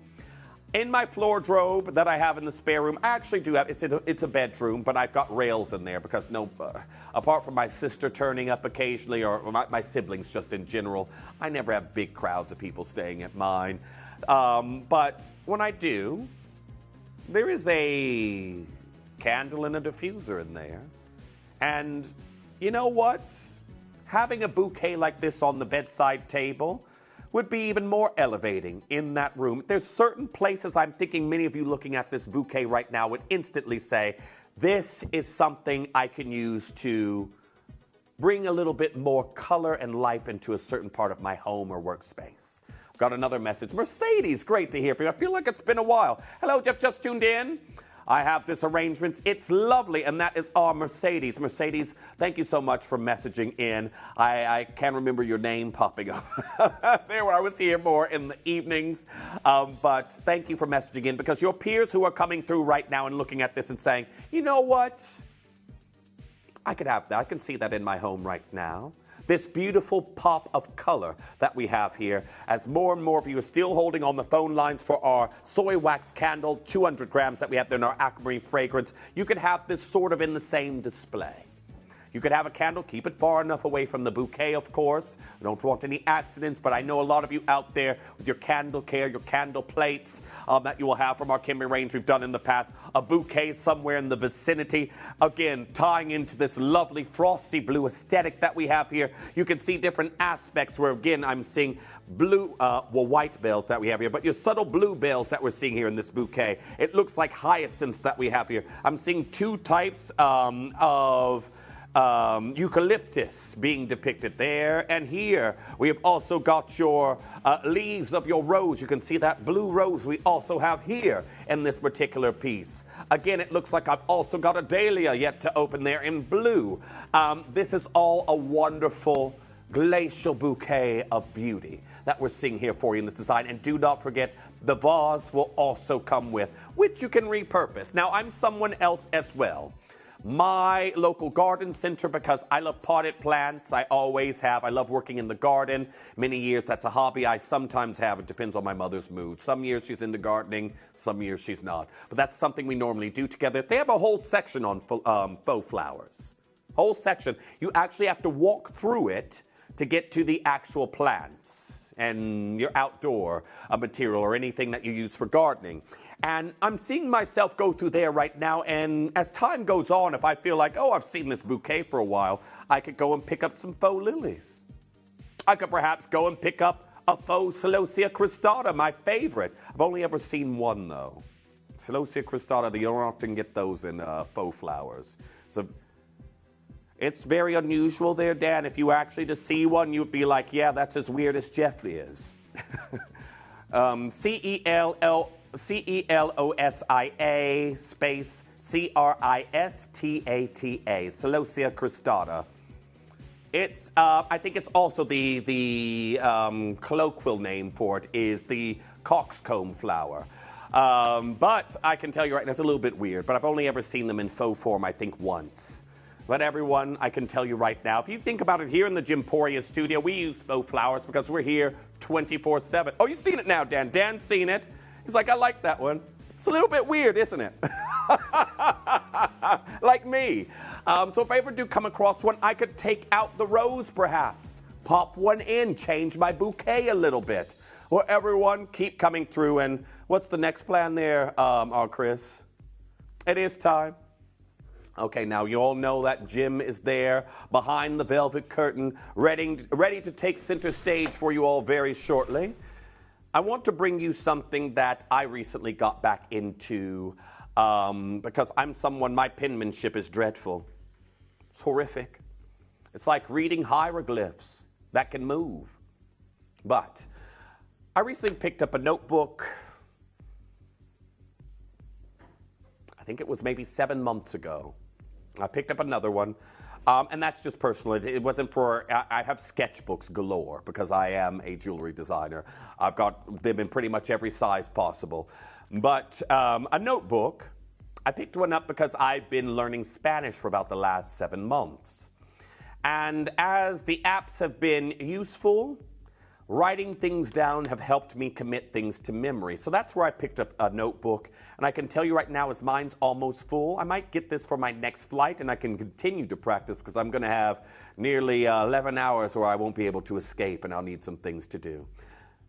in my floor drobe that I have in the spare room, I actually do have, it's a bedroom, but I've got rails in there because apart from my sister turning up occasionally, or my siblings just in general, I never have big crowds of people staying at mine. But when I do, there is a candle and a diffuser in there. And you know what? Having a bouquet like this on the bedside table would be even more elevating in that room. There's certain places I'm thinking many of you looking at this bouquet right now would instantly say, this is something I can use to bring a little bit more color and life into a certain part of my home or workspace. I've got another message. Mercedes, great to hear from you. I feel like it's been a while. Hello, Jeff, just tuned in. I have this arrangement. It's lovely, and that is our Mercedes. Mercedes, thank you so much for messaging in. I can't remember your name popping up there when I was here more in the evenings. But thank you for messaging in, because your peers who are coming through right now and looking at this and saying, you know what? I could have that. I can see that in my home right now. This beautiful pop of color that we have here, as more and more of you are still holding on the phone lines for our soy wax candle, 200 grams that we have there in our aquamarine fragrance. You could have this sort of in the same display. You could have a candle, keep it far enough away from the bouquet, of course. I don't want any accidents, but I know a lot of you out there with your candle care, your candle plates that you will have from our Kimberly range we've done in the past. A bouquet somewhere in the vicinity. Again, tying into this lovely frosty blue aesthetic that we have here. You can see different aspects where, again, I'm seeing blue, white bells that we have here, but your subtle blue bells that we're seeing here in this bouquet. It looks like hyacinths that we have here. I'm seeing two types of eucalyptus being depicted there and here. We have also got your leaves of your rose. You can see that blue rose we also have here in this particular piece. Again, it looks like I've also got a dahlia yet to open there in blue. This is all a wonderful glacial bouquet of beauty that we're seeing here for you in this design. And do not forget, the vase will also come with, which you can repurpose. Now, I'm someone else as well. My local garden center, because I love potted plants. I always have. I love working in the garden. Many years, that's a hobby I sometimes have. It depends on my mother's mood. Some years she's into gardening, some years she's not. But that's something we normally do together. They have a whole section on faux flowers. Whole section. You actually have to walk through it to get to the actual plants and your outdoor material or anything that you use for gardening. And I'm seeing myself go through there right now, and as time goes on, if I feel like, oh, I've seen this bouquet for a while, I could go and pick up some faux lilies. I could perhaps go and pick up a faux Celosia cristata, my favorite. I've only ever seen one, though. Celosia cristata, you don't often get those in faux flowers. So it's very unusual there, Dan. If you were actually to see one, you'd be like, yeah, that's as weird as Jeffrey is. Celosia space Cristata, Celosia cristata. It's, I think it's also the colloquial name for it is the coxcomb flower. But I can tell you right now, it's a little bit weird, but I've only ever seen them in faux form, I think, once. But everyone, I can tell you right now, if you think about it, here in the Gemporia studio, we use faux flowers because we're here 24/7. Oh, you've seen it now, Dan. Dan's seen it. He's like, I like that one. It's a little bit weird, isn't it? Like me. So if I ever do come across one, I could take out the rose perhaps, pop one in, change my bouquet a little bit. Well, everyone, keep coming through. And what's the next plan there, Chris? It is time. Okay, now you all know that Jim is there behind the velvet curtain, ready to take center stage for you all very shortly. I want to bring you something that I recently got back into because I'm someone, my penmanship is dreadful. It's horrific. It's like reading hieroglyphs that can move. But I recently picked up a notebook. I think it was maybe 7 months ago. I picked up another one, and that's just personal. It wasn't for, I have sketchbooks galore because I am a jewelry designer. I've got them in pretty much every size possible. But a notebook, I picked one up because I've been learning Spanish for about the last 7 months. And as the apps have been useful, writing things down have helped me commit things to memory. So that's where I picked up a notebook. And I can tell you right now, as mine's almost full, I might get this for my next flight and I can continue to practice because I'm going to have nearly 11 hours where I won't be able to escape and I'll need some things to do.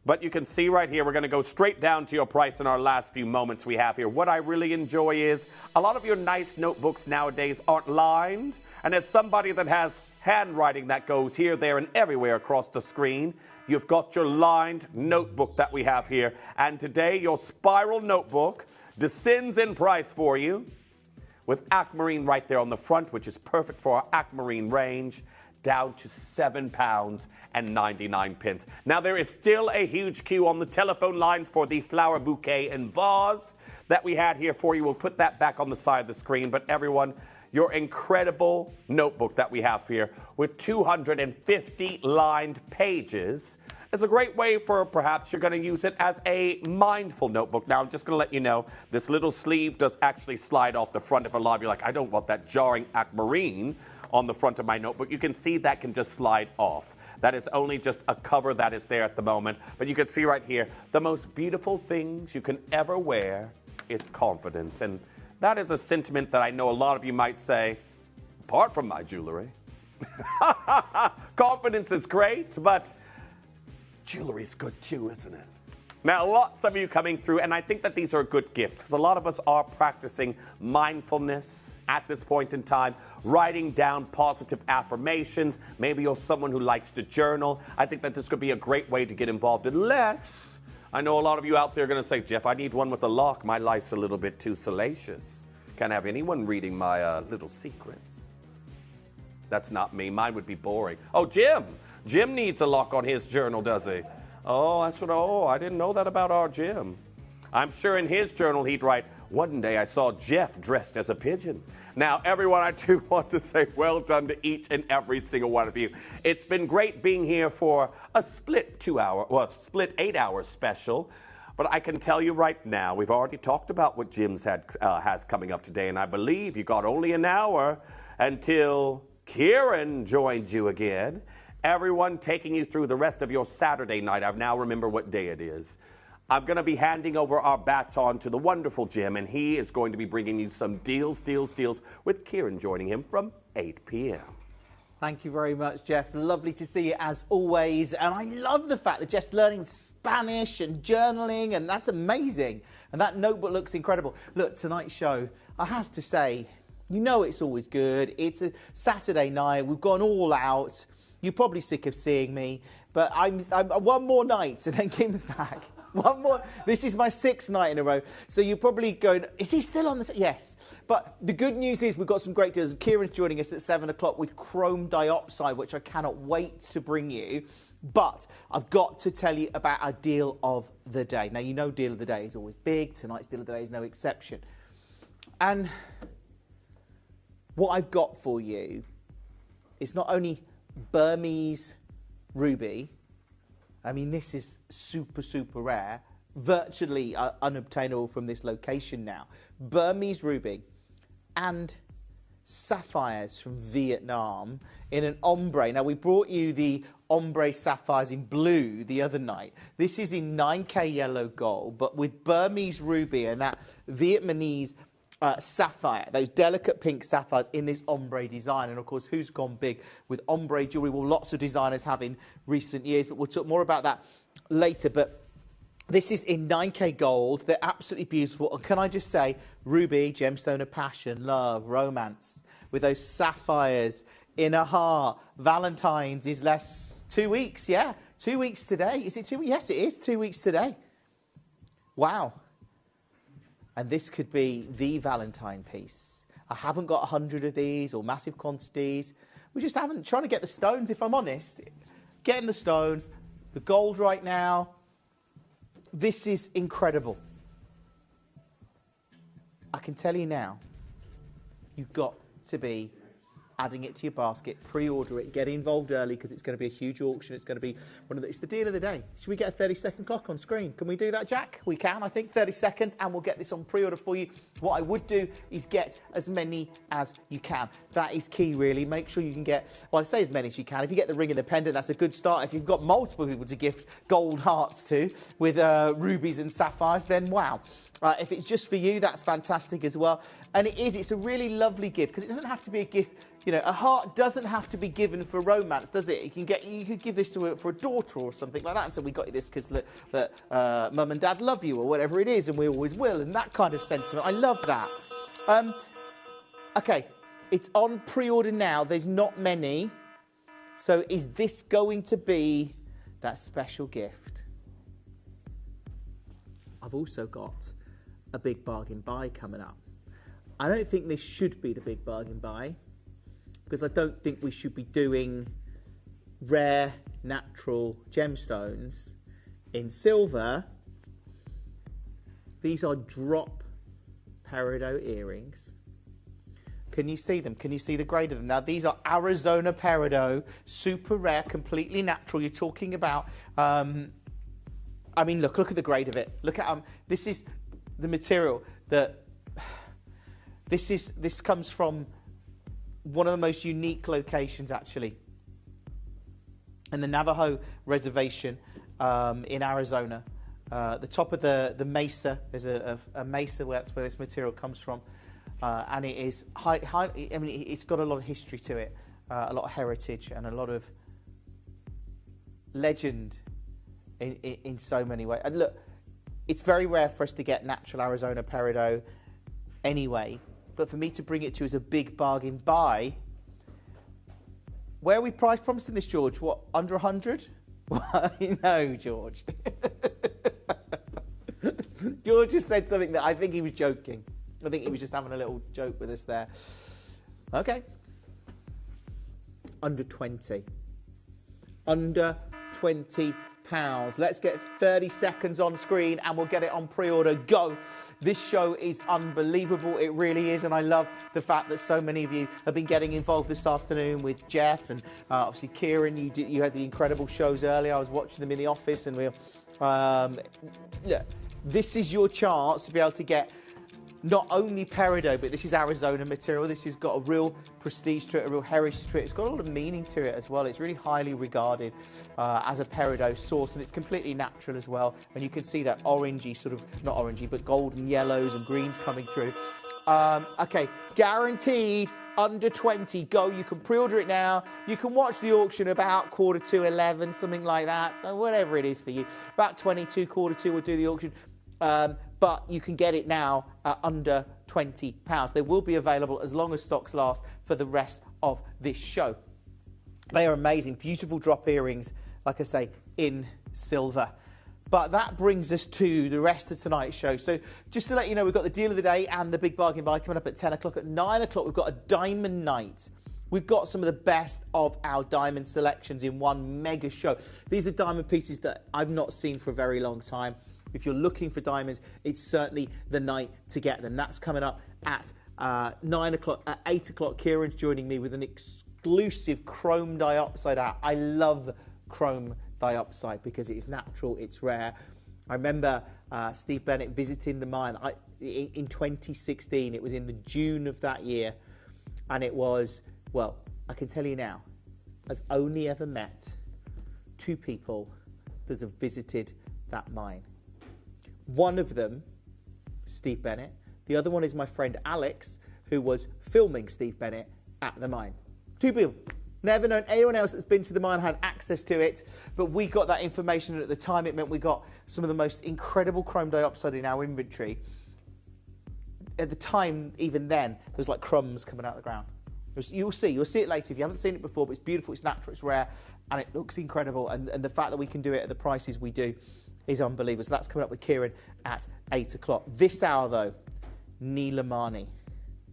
But you can see right here, we're going to go straight down to your price in our last few moments we have here. What I really enjoy is a lot of your nice notebooks nowadays aren't lined. And as somebody that has handwriting that goes here, there, and everywhere across the screen, you've got your lined notebook that we have here. And today, your spiral notebook descends in price for you with aquamarine right there on the front, which is perfect for our aquamarine range, down to £7.99. Now, there is still a huge queue on the telephone lines for the flower bouquet and vase that we had here for you. We'll put that back on the side of the screen. But everyone, your incredible notebook that we have here with 250 lined pages is a great way for perhaps you're going to use it as a mindful notebook. Now, I'm just going to let you know, this little sleeve does actually slide off the front. If a lot of you are like, I don't want that jarring aquamarine on the front of my notebook, you can see that can just slide off. That is only just a cover that is there at the moment. But you can see right here, the most beautiful things you can ever wear is confidence. And that is a sentiment that I know a lot of you might say, apart from my jewelry. Confidence is great, but jewelry's good too, isn't it? Now, lots of you coming through, and I think that these are a good gift because a lot of us are practicing mindfulness at this point in time, writing down positive affirmations. Maybe you're someone who likes to journal. I think that this could be a great way to get involved, unless I know a lot of you out there are going to say, Jeff, I need one with a lock. My life's a little bit too salacious. Can't have anyone reading my little secrets. That's not me. Mine would be boring. Oh, Jim. Jim needs a lock on his journal, does he? Oh, I didn't know that about our Jim. I'm sure in his journal he'd write, one day I saw Jeff dressed as a pigeon. Now, everyone, I do want to say well done to each and every single one of you. It's been great being here for a split 8-hour special. But I can tell you right now, we've already talked about what Jim's has coming up today, and I believe you got only an hour until Kieran joins you again. Everyone taking you through the rest of your Saturday night. I now remember what day it is. I'm going to be handing over our baton to the wonderful Jim, and he is going to be bringing you some deals, with Kieran joining him from 8 p.m. Thank you very much, Jeff. Lovely to see you as always. And I love the fact that Jeff's learning Spanish and journaling, and that's amazing. And that notebook looks incredible. Look, tonight's show, I have to say, you know it's always good. It's a Saturday night. We've gone all out. You're probably sick of seeing me, but I'm one more night and then Kim's back. One more. This is my 6th night in a row. So you're probably going, is he still on the... Yes. But the good news is we've got some great deals. Kieran's joining us at 7 o'clock with chrome dioxide, which I cannot wait to bring you. But I've got to tell you about our deal of the day. Now, you know deal of the day is always big. Tonight's deal of the day is no exception. And what I've got for you is not only Burmese ruby. I mean, this is super, super rare, virtually unobtainable from this location now. Burmese ruby and sapphires from Vietnam in an ombre. Now, we brought you the ombre sapphires in blue the other night. This is in 9K yellow gold, but with Burmese ruby and that Vietnamese sapphire, those delicate pink sapphires in this ombre design. And of course, who's gone big with ombre jewellery? Well, lots of designers have in recent years, but we'll talk more about that later. But this is in 9K gold. They're absolutely beautiful. And can I just say, ruby, gemstone of passion, love, romance, with those sapphires in a heart. Valentine's is 2 weeks, yeah. 2 weeks today. Is it 2 weeks? Yes, it is 2 weeks today. Wow. And this could be the Valentine piece. I haven't got 100 of these or massive quantities. We just haven't. Trying to get the stones, if I'm honest. Getting the stones, the gold right now. This is incredible. I can tell you now, you've got to be adding it to your basket, pre-order it, get involved early because it's going to be a huge auction. It's going to be it's the deal of the day. Should we get a 30-second clock on screen? Can we do that, Jack? We can, I think, 30 seconds, and we'll get this on pre-order for you. What I would do is get as many as you can. That is key, really. Make sure you can get, well, I say as many as you can. If you get the ring and the pendant, that's a good start. If you've got multiple people to gift gold hearts to with rubies and sapphires, then wow. If it's just for you, that's fantastic as well. And it's a really lovely gift because it doesn't have to be a gift. You know, a heart doesn't have to be given for romance, does it? You could give this for a daughter or something like that. And so we got you this because mum and dad love you or whatever it is, and we always will, and that kind of sentiment. I love that. Okay, it's on pre-order now. There's not many. So is this going to be that special gift? I've also got a big bargain buy coming up. I don't think this should be the big bargain buy because I don't think we should be doing rare natural gemstones in silver. These are drop peridot earrings. Can you see them? Can you see the grade of them? Now, these are Arizona peridot, super rare, completely natural. You're talking about, I mean, look at the grade of it. Look at, this is the material that, this comes from one of the most unique locations, actually, in the Navajo Reservation in Arizona. The top of the mesa, there's a mesa where that's where this material comes from, and it is high. I mean, it's got a lot of history to it, a lot of heritage, and a lot of legend in so many ways. And look, it's very rare for us to get natural Arizona peridot anyway. But for me to bring it to you as a big bargain buy, where are we price promising this, George? What, under 100? No, George. George just said something that I think he was joking. I think he was just having a little joke with us there. Okay. Under 20. Under 20 pounds. Let's get 30 seconds on screen and we'll get it on pre-order. Go. This show is unbelievable. It really is. And I love the fact that so many of you have been getting involved this afternoon with Jeff and obviously Kieran. You had the incredible shows earlier. I was watching them in the office and look, this is your chance to be able to get not only peridot, but this is Arizona material. This has got a real prestige to it, a real heritage to it. It's got a lot of meaning to it as well. It's really highly regarded as a peridot source, and it's completely natural as well. And you can see that orangey, sort of, not orangey, but golden yellows and greens coming through. Okay, guaranteed under 20. Go. You can pre-order it now. You can watch the auction about 11:15, something like that. Whatever it is for you. About 22, 2:45, we'll do the auction. But you can get it now at under £20. They will be available as long as stocks last for the rest of this show. They are amazing, beautiful drop earrings, like I say, in silver. But that brings us to the rest of tonight's show. So just to let you know, we've got the deal of the day and the big bargain buy coming up at 10 o'clock. At 9 o'clock, we've got a diamond night. We've got some of the best of our diamond selections in one mega show. These are diamond pieces that I've not seen for a very long time. If you're looking for diamonds, it's certainly the night to get them. That's coming up at 9 o'clock. At 8 o'clock, Kieran's joining me with an exclusive chrome diopside out. I love chrome diopside because it is natural, it's rare. I remember Steve Bennett visiting the mine in 2016. It was in the June of that year. And it was, well, I can tell you now, I've only ever met 2 people that have visited that mine. One of them, Steve Bennett. The other one is my friend Alex, who was filming Steve Bennett at the mine. 2 people. Never known anyone else that's been to the mine had access to it, but we got that information, and at the time it meant we got some of the most incredible chrome dioxide in our inventory. At the time, even then, there was like crumbs coming out of the ground. You'll see it later if you haven't seen it before, but it's beautiful, it's natural, it's rare, and it looks incredible, and the fact that we can do it at the prices we do is unbelievable. So that's coming up with Kieran at 8 o'clock. This hour, though, Nilamani.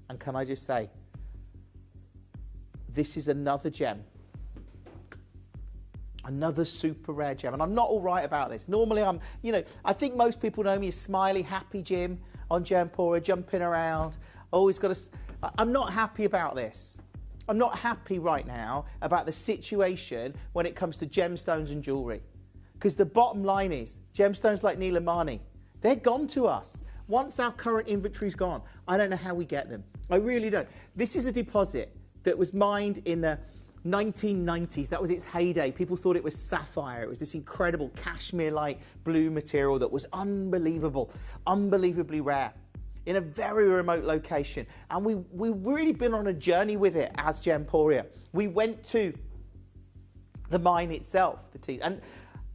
And can I just say, this is another gem. Another super rare gem. And I'm not all right about this. Normally I think most people know me as smiley, happy Jim on Gemporia, jumping around. I'm not happy about this. I'm not happy right now about the situation when it comes to gemstones and jewellery. Because the bottom line is, gemstones like Nilamani, they're gone to us. Once our current inventory's gone, I don't know how we get them. I really don't. This is a deposit that was mined in the 1990s. That was its heyday. People thought it was sapphire. It was this incredible cashmere-like blue material that was unbelievable, unbelievably rare, in a very remote location. And we've really been on a journey with it as Gemporia. We went to the mine itself, the team,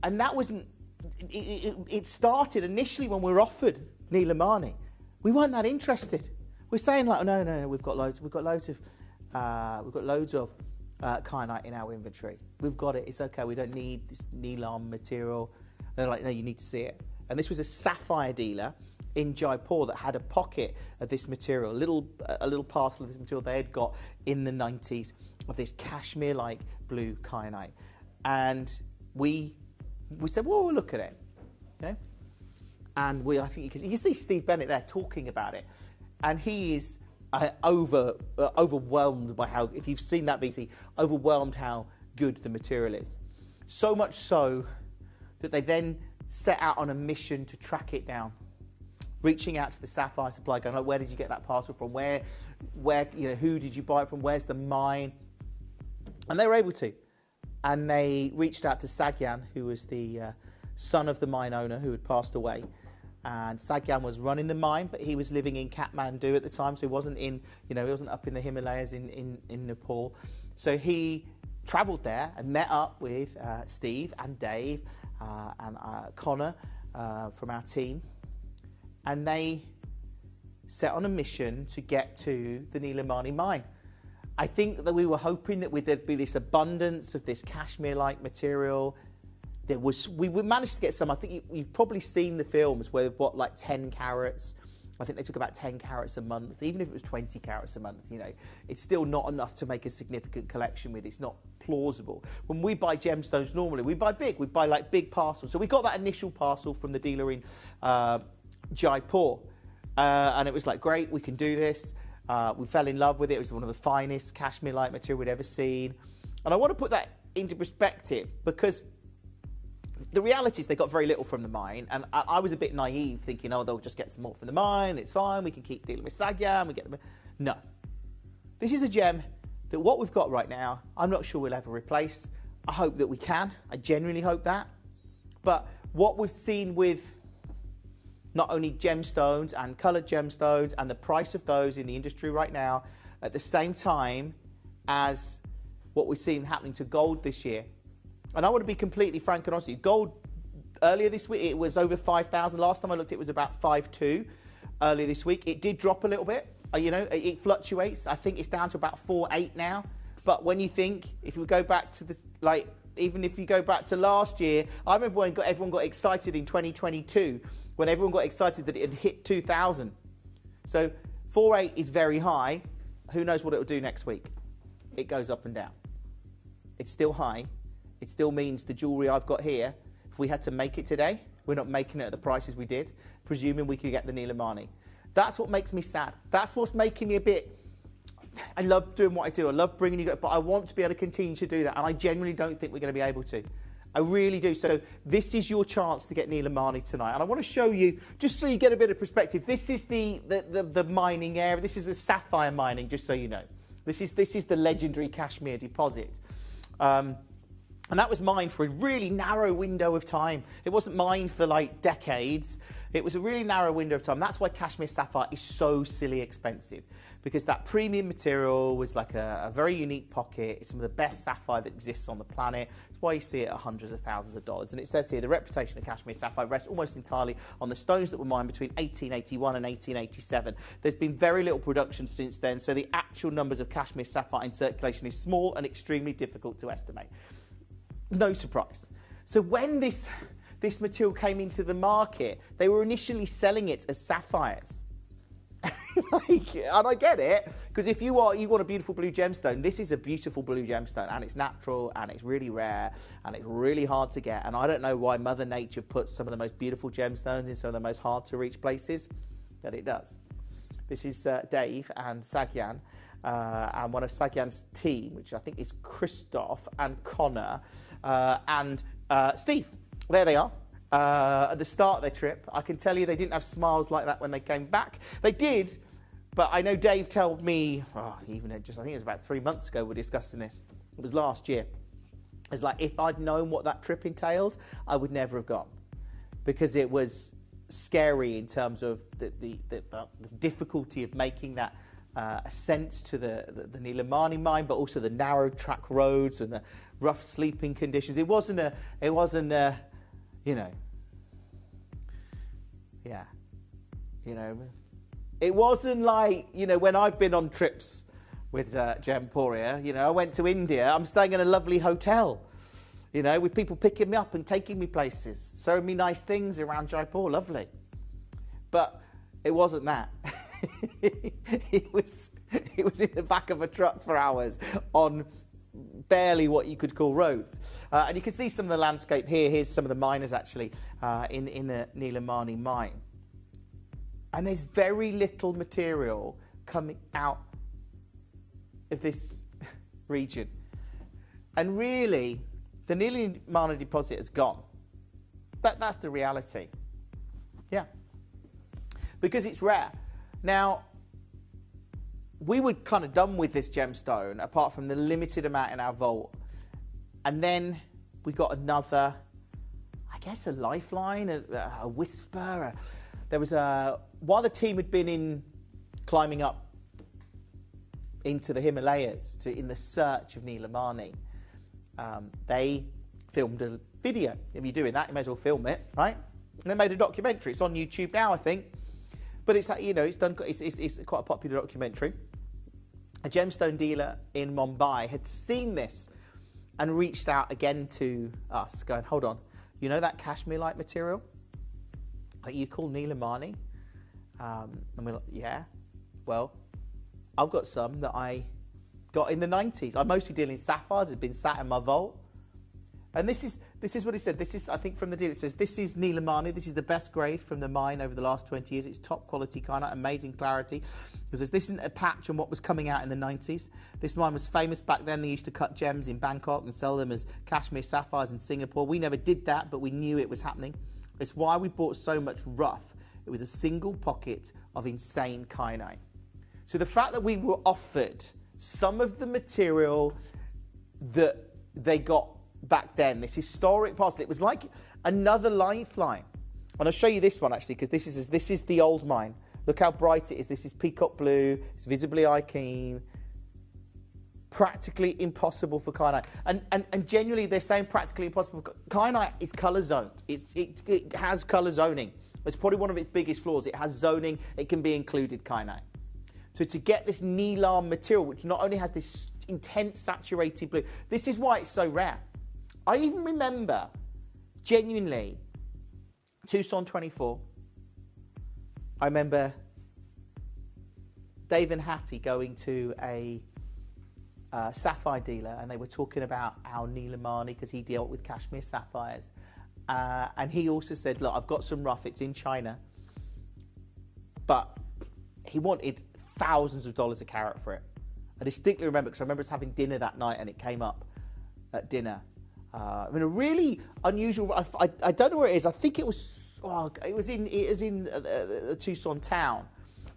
and that wasn't. It started initially when we were offered Nilamani. We weren't that interested. We're saying like, oh, no, we've got loads of kyanite in our inventory. We've got it. It's okay. We don't need this Nilam material. And they're like, no, you need to see it. And this was a sapphire dealer in Jaipur that had a pocket of this material, a little parcel of this material they had got in the 90s of this cashmere-like blue kyanite. And we said, well, we'll look at it. Okay? And I think you can see Steve Bennett there talking about it. And he is overwhelmed by how, if you've seen that VC, overwhelmed how good the material is. So much so that they then set out on a mission to track it down, reaching out to the sapphire supply, going, like, where did you get that parcel from? Where, who did you buy it from? Where's the mine? And they were able to. And they reached out to Sagyan, who was the son of the mine owner who had passed away. And Sagyan was running the mine, but he was living in Kathmandu at the time, so he wasn't up in the Himalayas in Nepal. So he travelled there and met up with Steve and Dave and Connor from our team, and they set on a mission to get to the Nilamani mine. I think that we were hoping that there'd be this abundance of this cashmere-like material. We managed to get some. I think you've probably seen the films where they've got like 10 carats. I think they took about 10 carats a month. Even if it was 20 carats a month, it's still not enough to make a significant collection with. It's not plausible. When we buy gemstones normally, we buy big. We buy like big parcels. So we got that initial parcel from the dealer in Jaipur. And it was like, great, we can do this. We fell in love with it. It was one of the finest cashmere-like material we'd ever seen. And I want to put that into perspective because the reality is they got very little from the mine, and I was a bit naive, thinking, oh, they'll just get some more from the mine, it's fine, we can keep dealing with Sagyan, we get them. No. This is a gem that what we've got right now, I'm not sure we'll ever replace. I hope that we can. I genuinely hope that. But what we've seen with not only gemstones and coloured gemstones and the price of those in the industry right now, at the same time as what we've seen happening to gold this year. And I want to be completely frank and honest with you. Gold, earlier this week, it was over 5,000. Last time I looked, it was about 5,200 earlier this week. It did drop a little bit. It fluctuates. I think it's down to about 4,800 now. But when you think, if we go back to even if you go back to last year, I remember when everyone got excited in 2022, when everyone got excited that it had hit 2,000. So 4,800 is very high. Who knows what it will do next week? It goes up and down. It's still high. It still means the jewellery I've got here, if we had to make it today, we're not making it at the prices we did, presuming we could get the Nilamani. That's what makes me sad. That's what's making me a bit... I love doing what I do. I love bringing you... But I want to be able to continue to do that, and I genuinely don't think we're going to be able to. I really do. So this is your chance to get Nilamani tonight. And I want to show you, just so you get a bit of perspective, this is the mining area. This is the sapphire mining, just so you know. This is the legendary cashmere deposit. And that was mined for a really narrow window of time. It wasn't mined for like decades. It was a really narrow window of time. That's why cashmere sapphire is so silly expensive, because that premium material was like a very unique pocket. It's some of the best sapphire that exists on the planet. It's why you see it at hundreds of thousands of dollars. And it says here, the reputation of cashmere sapphire rests almost entirely on the stones that were mined between 1881 and 1887. There's been very little production since then, so the actual numbers of cashmere sapphire in circulation is small and extremely difficult to estimate. No surprise. So when this material came into the market, they were initially selling it as sapphires. And I get it, because if you want a beautiful blue gemstone, this is a beautiful blue gemstone, and it's natural, and it's really rare, and it's really hard to get. And I don't know why Mother Nature puts some of the most beautiful gemstones in some of the most hard to reach places, but it does. This is Dave and Sagyan, and one of Sagyan's team, which I think is Christoph and Connor and Steve. There they are. At the start of their trip. I can tell you they didn't have smiles like that when they came back. They did, but I know Dave told me, I think it was about 3 months ago we were discussing this. It was last year. It's like, if I'd known what that trip entailed, I would never have gone, because it was scary in terms of the difficulty of making that ascent to the Nilamani mine, but also the narrow track roads and the rough sleeping conditions. It wasn't you know, yeah, you know, it wasn't like, you know, when I've been on trips with Gemporia, you know, I went to India, I'm staying in a lovely hotel, you know, with people picking me up and taking me places, showing me nice things around Jaipur, lovely. But it wasn't that. it was in the back of a truck for hours on barely what you could call roads. And you can see some of the landscape here. Here's some of the miners actually in the Nilamani mine. And there's very little material coming out of this region. And really, the Nilamani deposit has gone. That's the reality. Yeah. Because it's rare. Now, we were kind of done with this gemstone, apart from the limited amount in our vault. And then we got another, I guess, a lifeline, a whisper. There was while the team had been climbing up into the Himalayas in the search of Nilamani, they filmed a video. If you're doing that, you may as well film it, right? And they made a documentary. It's on YouTube now, I think. But it's, you know, it's quite a popular documentary. A gemstone dealer in Mumbai had seen this and reached out again to us, going, hold on, you know that cashmere-like material that you call Nilamani? And we're like, yeah. Well, I've got some that I got in the 90s. I mostly deal in sapphires. It's been sat in my vault. And this is what he said. This is, I think, from the deal. It says, this is Nilamani. This is the best grade from the mine over the last 20 years. It's top quality kyanite, amazing clarity. Because this isn't a patch on what was coming out in the 90s. This mine was famous back then. They used to cut gems in Bangkok and sell them as cashmere sapphires in Singapore. We never did that, but we knew it was happening. It's why we bought so much rough. It was a single pocket of insane kyanite. So the fact that we were offered some of the material that they got back then, this historic parcel, it was like another lifeline. And I'll show you this one actually, because this is the old mine. Look how bright it is. This is peacock blue. It's visibly eye keen. Practically impossible for kyanite. And genuinely, they're saying practically impossible. Kyanite is colour zoned. It has colour zoning. It's probably one of its biggest flaws. It has zoning. It can be included kyanite. So to get this Nilam material, which not only has this intense saturated blue, this is why it's so rare. I even remember, genuinely, Tucson 24. I remember Dave and Hattie going to a sapphire dealer, and they were talking about our Nilamani, because he dealt with cashmere sapphires. And he also said, look, I've got some rough, it's in China. But he wanted thousands of dollars a carat for it. I distinctly remember, because I remember us having dinner that night, and it came up at dinner. I mean, a really unusual. I don't know where it is. I think it was. Oh, it was in the Tucson town.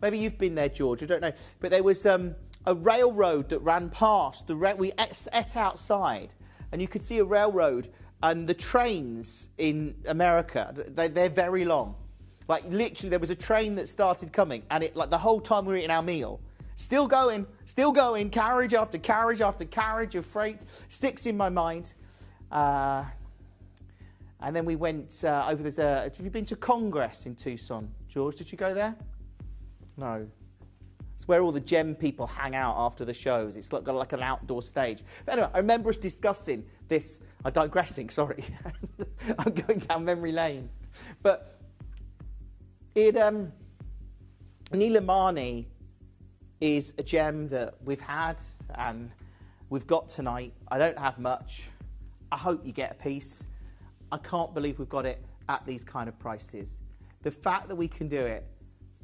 Maybe you've been there, George. I don't know. But there was a a railroad that ran past. We ate outside, and you could see a railroad, and the trains in America, they're very long. Like, literally, there was a train that started coming, and it, like, the whole time we were eating our meal, still going, carriage after carriage after carriage of freight, sticks in my mind. And then we went over have you been to Congress in Tucson? George, did you go there? No. It's where all the Gem people hang out after the shows. It's got like an outdoor stage. But anyway, I remember us discussing this. I'm digressing, sorry. I'm going down memory lane. But Nilamani is a gem that we've had and we've got tonight. I don't have much. I hope you get a piece. I can't believe we've got it at these kind of prices. The fact that we can do it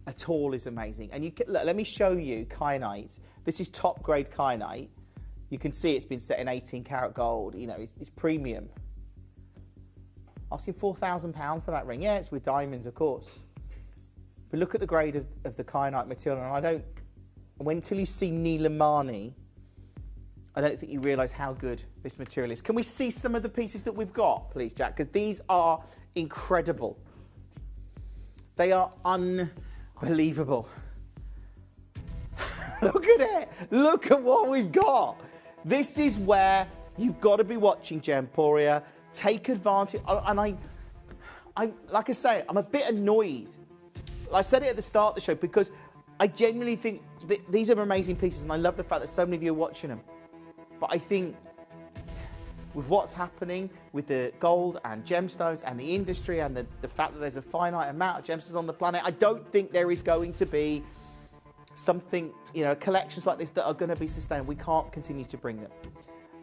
at all is amazing. And look, let me show you kyanite. This is top grade kyanite. You can see it's been set in 18 karat gold. You know, it's premium. Asking £4,000 for that ring. Yeah, it's with diamonds, of course. But look at the grade of the kyanite material. And until you see Nilamani, I don't think you realise how good this material is. Can we see some of the pieces that we've got, please, Jack? Because these are incredible. They are unbelievable. Look at it. Look at what we've got. This is where you've got to be watching Gemporia. Take advantage. And I like I say, I'm a bit annoyed. I said it at the start of the show because I genuinely think that these are amazing pieces, and I love the fact that so many of you are watching them. But I think with what's happening with the gold and gemstones and the industry and the fact that there's a finite amount of gemstones on the planet, I don't think there is going to be something, you know, collections like this that are going to be sustained. We can't continue to bring them.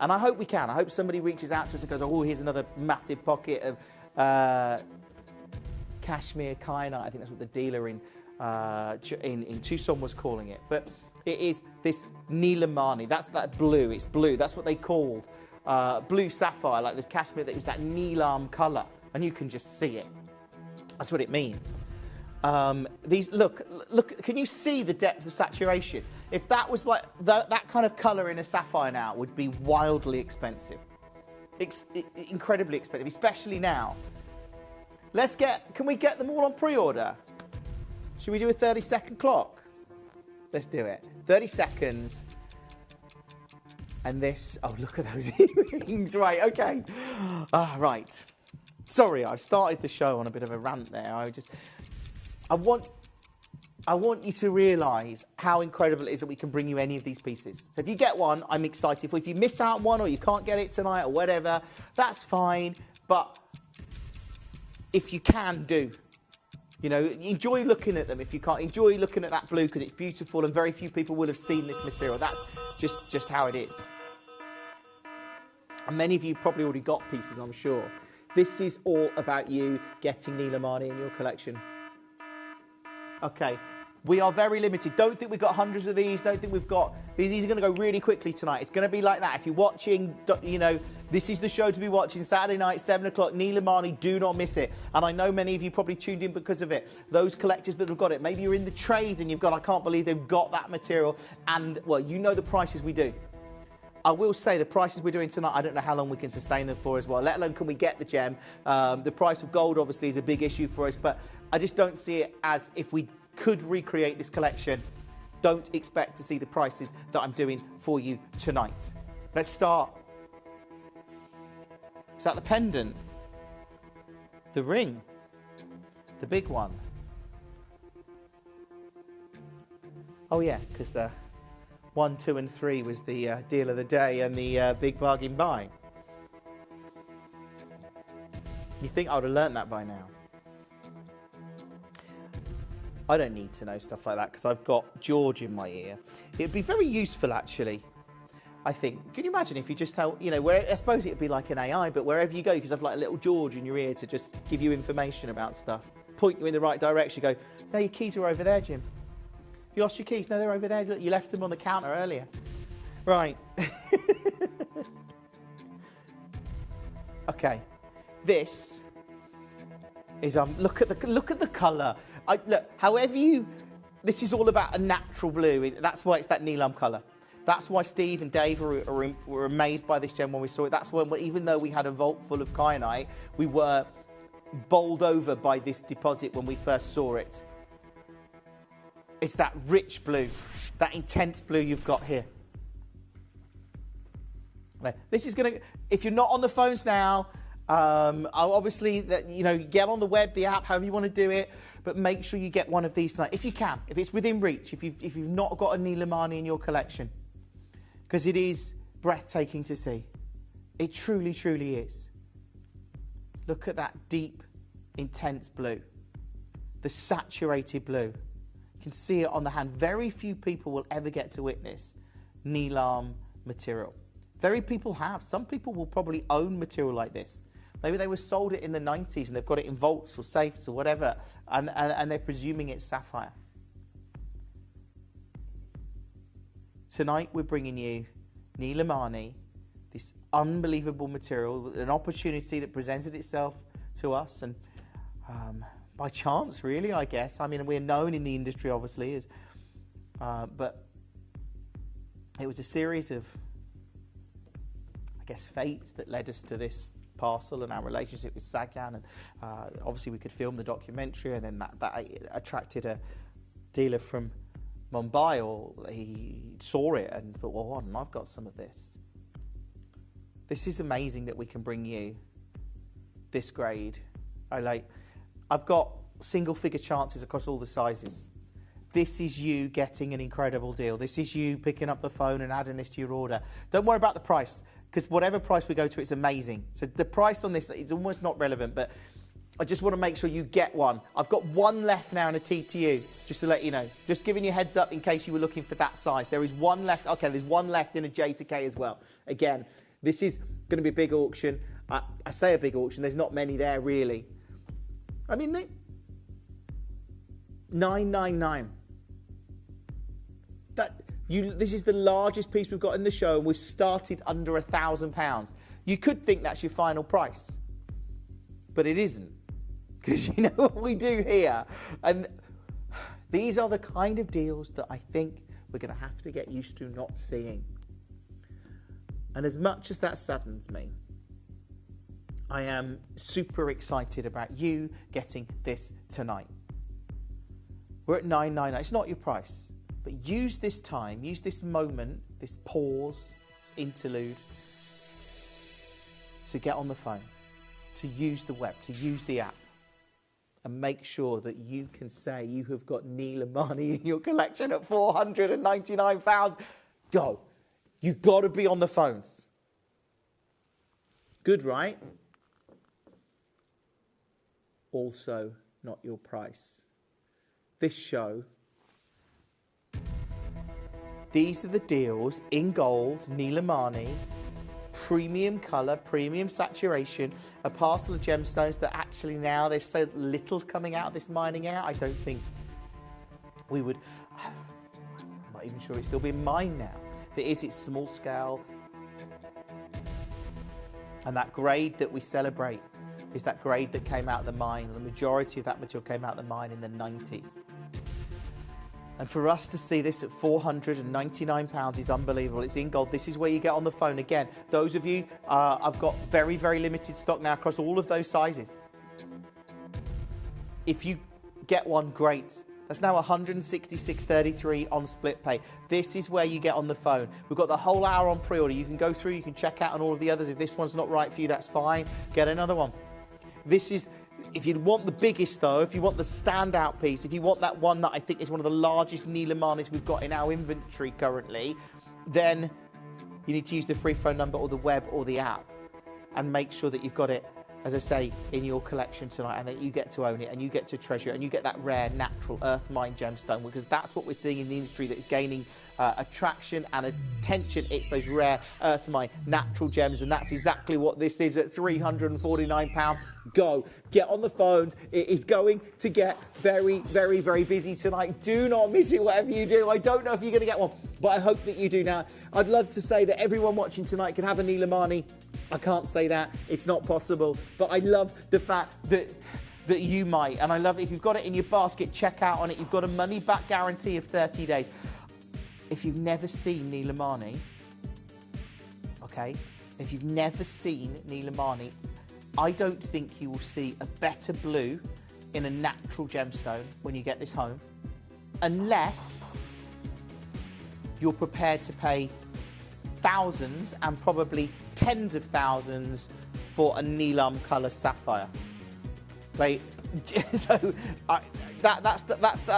And I hope we can. I hope somebody reaches out to us and goes, oh, here's another massive pocket of cashmere kyanite. I think that's what the dealer in Tucson was calling it. But it is this Nilamani. That's that blue. It's blue. That's what they called blue sapphire, like this cashmere that was that Nilam colour. And you can just see it. That's what it means. These look. Can you see the depth of saturation? If that was like that kind of colour in a sapphire now, would be wildly expensive. Incredibly expensive, especially now. Can we get them all on pre-order? Should we do a 30-second clock? Let's do it. 30 seconds. And this, oh, look at those earrings. Right, okay. Right. Sorry, I've started the show on a bit of a rant there. I want you to realise how incredible it is that we can bring you any of these pieces. So if you get one, I'm excited. If you miss out on one or you can't get it tonight or whatever, that's fine. But if you can do, you know, enjoy looking at them. If you can't, enjoy looking at that blue because it's beautiful and very few people will have seen this material. That's just how it is. And many of you probably already got pieces, I'm sure. This is all about you getting Nilamani in your collection. Okay, we are very limited. Don't think we've got hundreds of these. Don't think we've got... These are going to go really quickly tonight. It's going to be like that. If you're watching, you know, this is the show to be watching. Saturday night, 7 o'clock, Nilamani, do not miss it. And I know many of you probably tuned in because of it. Those collectors that have got it. Maybe you're in the trade and you've got, I can't believe they've got that material. And, well, you know the prices we do. I will say the prices we're doing tonight, I don't know how long we can sustain them for as well, let alone can we get the gem. The price of gold obviously is a big issue for us, but I just don't see it as if we could recreate this collection. Don't expect to see the prices that I'm doing for you tonight. Let's start. Is that the pendant? The ring? The big one? Oh yeah, because 1, 2 and 3 was the deal of the day and the big bargain buy. You think I would have learnt that by now? I don't need to know stuff like that because I've got George in my ear. It'd be very useful, actually, I think. Can you imagine if you just tell, you know, where I suppose it'd be like an AI, but wherever you go, you could have like a little George in your ear to just give you information about stuff, point you in the right direction, go, no, your keys are over there, Jim. You lost your keys? No, they're over there. Look, you left them on the counter earlier. Right. Okay. This is look at the colour. Look, however you this is all about a natural blue. That's why it's that Neelam colour. That's why Steve and Dave were amazed by this gem when we saw it. That's when, even though we had a vault full of kyanite, we were bowled over by this deposit when we first saw it. It's that rich blue, that intense blue you've got here. This is going to, if you're not on the phones now, obviously, get on the web, the app, however you want to do it, but make sure you get one of these tonight, if you can, if it's within reach, if you've not got a Neelamani in your collection, because it is breathtaking to see. It truly, truly is. Look at that deep, intense blue, the saturated blue. You can see it on the hand. Very few people will ever get to witness Neelam material. Very people have. Some people will probably own material like this. Maybe they were sold it in the 90s and they've got it in vaults or safes or whatever, and they're presuming it's sapphire. Tonight we're bringing you Neelamani, this unbelievable material, an opportunity that presented itself to us, and by chance, really, I guess. I mean, we're known in the industry, obviously, as, but it was a series of, I guess, fates that led us to this parcel and our relationship with Sagan, and obviously we could film the documentary, and then that attracted a dealer from Mumbai, or he saw it and thought, well, hold on, I've got some of this. This is amazing that we can bring you this grade. I've got single figure chances across all the sizes. This is you getting an incredible deal. This is you picking up the phone and adding this to your order. Don't worry about the price, because whatever price we go to, it's amazing. So the price on this is almost not relevant, but I just want to make sure you get one. I've got one left now in a TTU, just to let you know. Just giving you a heads up in case you were looking for that size. There is one left. Okay, there's one left in a J to K as well. Again, this is going to be a big auction. I say a big auction. There's not many there, really. I mean, $999. This is the largest piece we've got in the show, and we've started under £1,000. You could think that's your final price, but it isn't, because you know what we do here. And these are the kind of deals that I think we're going to have to get used to not seeing. And as much as that saddens me, I am super excited about you getting this tonight. We're at $999. It's not your price. But use this time, use this moment, this pause, this interlude, to get on the phone, to use the web, to use the app, and make sure that you can say you have got Neelamani in your collection at £499. Go. You've got to be on the phones. Good, right? Also, not your price. This show, these are the deals in gold, Neelamani, premium colour, premium saturation, a parcel of gemstones that actually now there's so little coming out of this mining area, I don't think we would, I'm not even sure it's still being mined now. If it is, it's small scale. And that grade that we celebrate is that grade that came out of the mine. The majority of that material came out of the mine in the 90s. And for us to see this at £499 is unbelievable. It's in gold. This is where you get on the phone again. Those of you, I've got very, very limited stock now across all of those sizes. If you get one, great. That's now $166.33 on split pay. This is where you get on the phone. We've got the whole hour on pre-order. You can go through, you can check out on all of the others. If this one's not right for you, that's fine. Get another one. This is, if you want the biggest though, if you want the standout piece, if you want that one that I think is one of the largest Neelamanis we've got in our inventory currently, then you need to use the free phone number or the web or the app and make sure that you've got it, as I say, in your collection tonight, and that you get to own it and you get to treasure it and you get that rare, natural, earth mine gemstone, because that's what we're seeing in the industry that is gaining attraction and attention. It's those rare earth mine natural gems, and that's exactly what this is at £349. Go. Get on the phones. It is going to get very, very, very busy tonight. Do not miss it, whatever you do. I don't know if you're going to get one, but I hope that you do now. I'd love to say that everyone watching tonight can have a Neelamani. I can't say that. It's not possible. But I love the fact that that you might. And I love it. If you've got it in your basket, check out on it. You've got a money-back guarantee of 30 days. If you've never seen Nilamani, okay, if you've never seen Nilamani, I don't think you will see a better blue in a natural gemstone when you get this home, unless you're prepared to pay thousands and probably tens of thousands for a Nilam colour sapphire. That's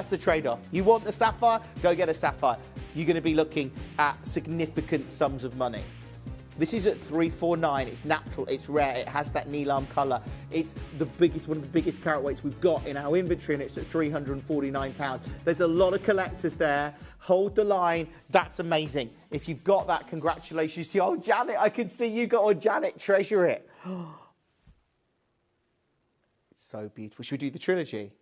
the trade-off. You want the sapphire? Go get a sapphire. You're going to be looking at significant sums of money. This is at 349. It's natural. It's rare. It has that Nilam colour. It's one of the biggest carat weights we've got in our inventory, and it's at £349. There's a lot of collectors there. Hold the line. That's amazing. If you've got that, congratulations to you. Oh, Janet, I can see you got. Oh, Janet, treasure it. It's so beautiful. Should we do the trilogy?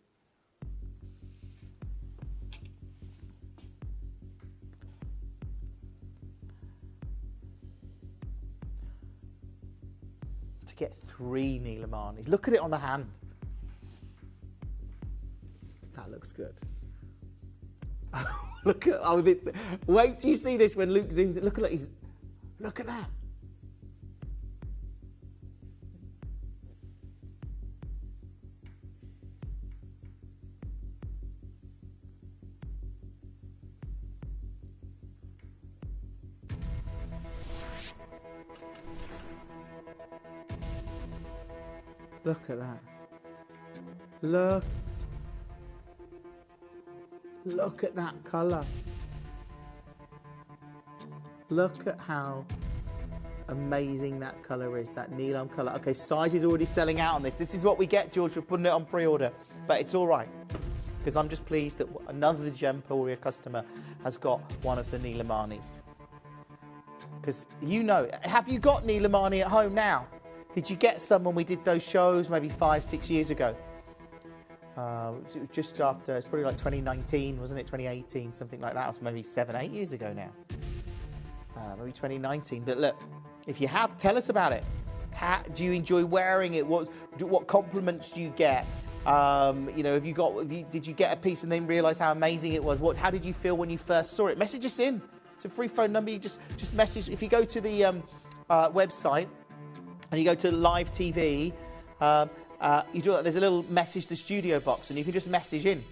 Get 3 Nilamanis. Look at it on the hand. That looks good. Look at this. Wait till you see this when Luke zooms in. Look at that. Look at that. Look at that colour. Look at how amazing that colour is, that Nilam colour. Okay, size is already selling out on this. This is what we get, George, for putting it on pre-order. But it's all right, because I'm just pleased that another Gemporia customer has got one of the Nilamanis. Because have you got Nilamani at home now? Did you get some when we did those shows maybe 5-6 years ago? Just after, it's probably like 2019, wasn't it? 2018, something like that. It was maybe 7-8 years ago now. Maybe 2019. But look, if you have, tell us about it. Do you enjoy wearing it? What compliments do you get? Did you get a piece and then realise how amazing it was? How did you feel when you first saw it? Message us in. It's a free phone number. You just message. If you go to the website, and you go to live TV, there's a little message the studio box, and you can just message in.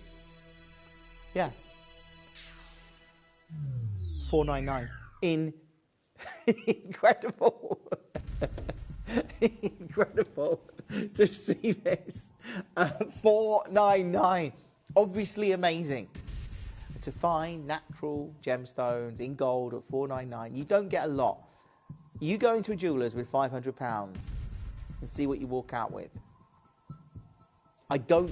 Yeah. 499. Incredible. Incredible to see this. 499. Obviously amazing. To find natural gemstones in gold at 499, you don't get a lot. You go into a jeweller's with £500 and see what you walk out with. I haven't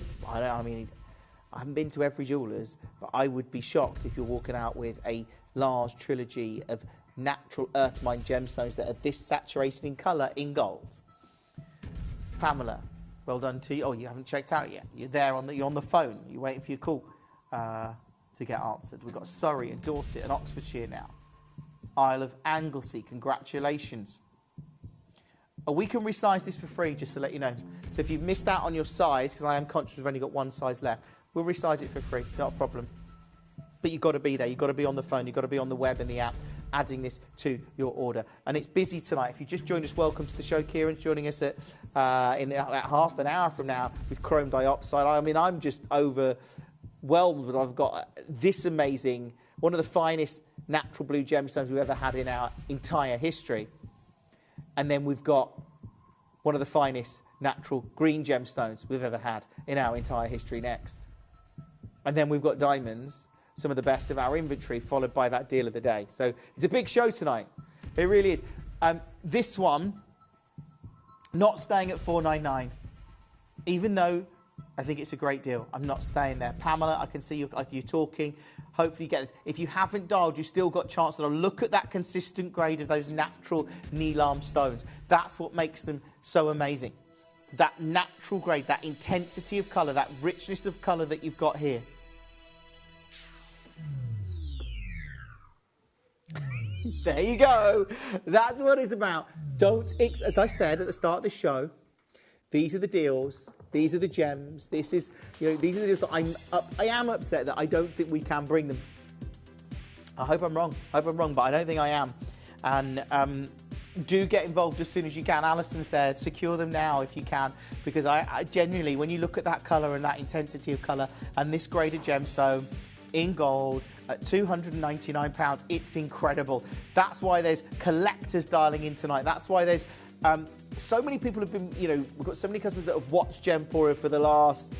been to every jeweller's, but I would be shocked if you're walking out with a large trilogy of natural earth mine gemstones that are this saturated in colour in gold. Pamela, well done to you. Oh, you haven't checked out yet. You're there you're on the phone. You're waiting for your call to get answered. We've got Surrey and Dorset and Oxfordshire now. Isle of Anglesey, congratulations. We can resize this for free, just to let you know. So if you've missed out on your size, because I am conscious we've only got one size left, we'll resize it for free, not a problem. But you've got to be there, you've got to be on the phone, you've got to be on the web and the app, adding this to your order. And it's busy tonight. If you just joined us, welcome to the show. Kieran's joining us at half an hour from now with chrome dioxide. I mean, I'm just overwhelmed that I've got this amazing, one of the finest natural blue gemstones we've ever had in our entire history. And then we've got one of the finest natural green gemstones we've ever had in our entire history next. And then we've got diamonds, some of the best of our inventory, followed by that deal of the day. So it's a big show tonight. It really is. This one, not staying at $499, even though I think it's a great deal. I'm not staying there. Pamela, I can see you're talking. Hopefully you get this. If you haven't dialed, you've still got a chance to look at that consistent grade of those natural Nilam stones. That's what makes them so amazing. That natural grade, that intensity of colour, that richness of colour that you've got here. There you go. That's what it's about. As I said at the start of the show, these are the deals These are the gems. This is, these are the deals that I am upset that I don't think we can bring them. I hope I'm wrong. But I don't think I am. And do get involved as soon as you can. Alison's there. Secure them now if you can, because I genuinely, when you look at that colour and that intensity of colour and this graded gemstone in gold at £299, it's incredible. That's why there's collectors dialing in tonight. That's why there's so many people have been, we've got so many customers that have watched Gemporia for the last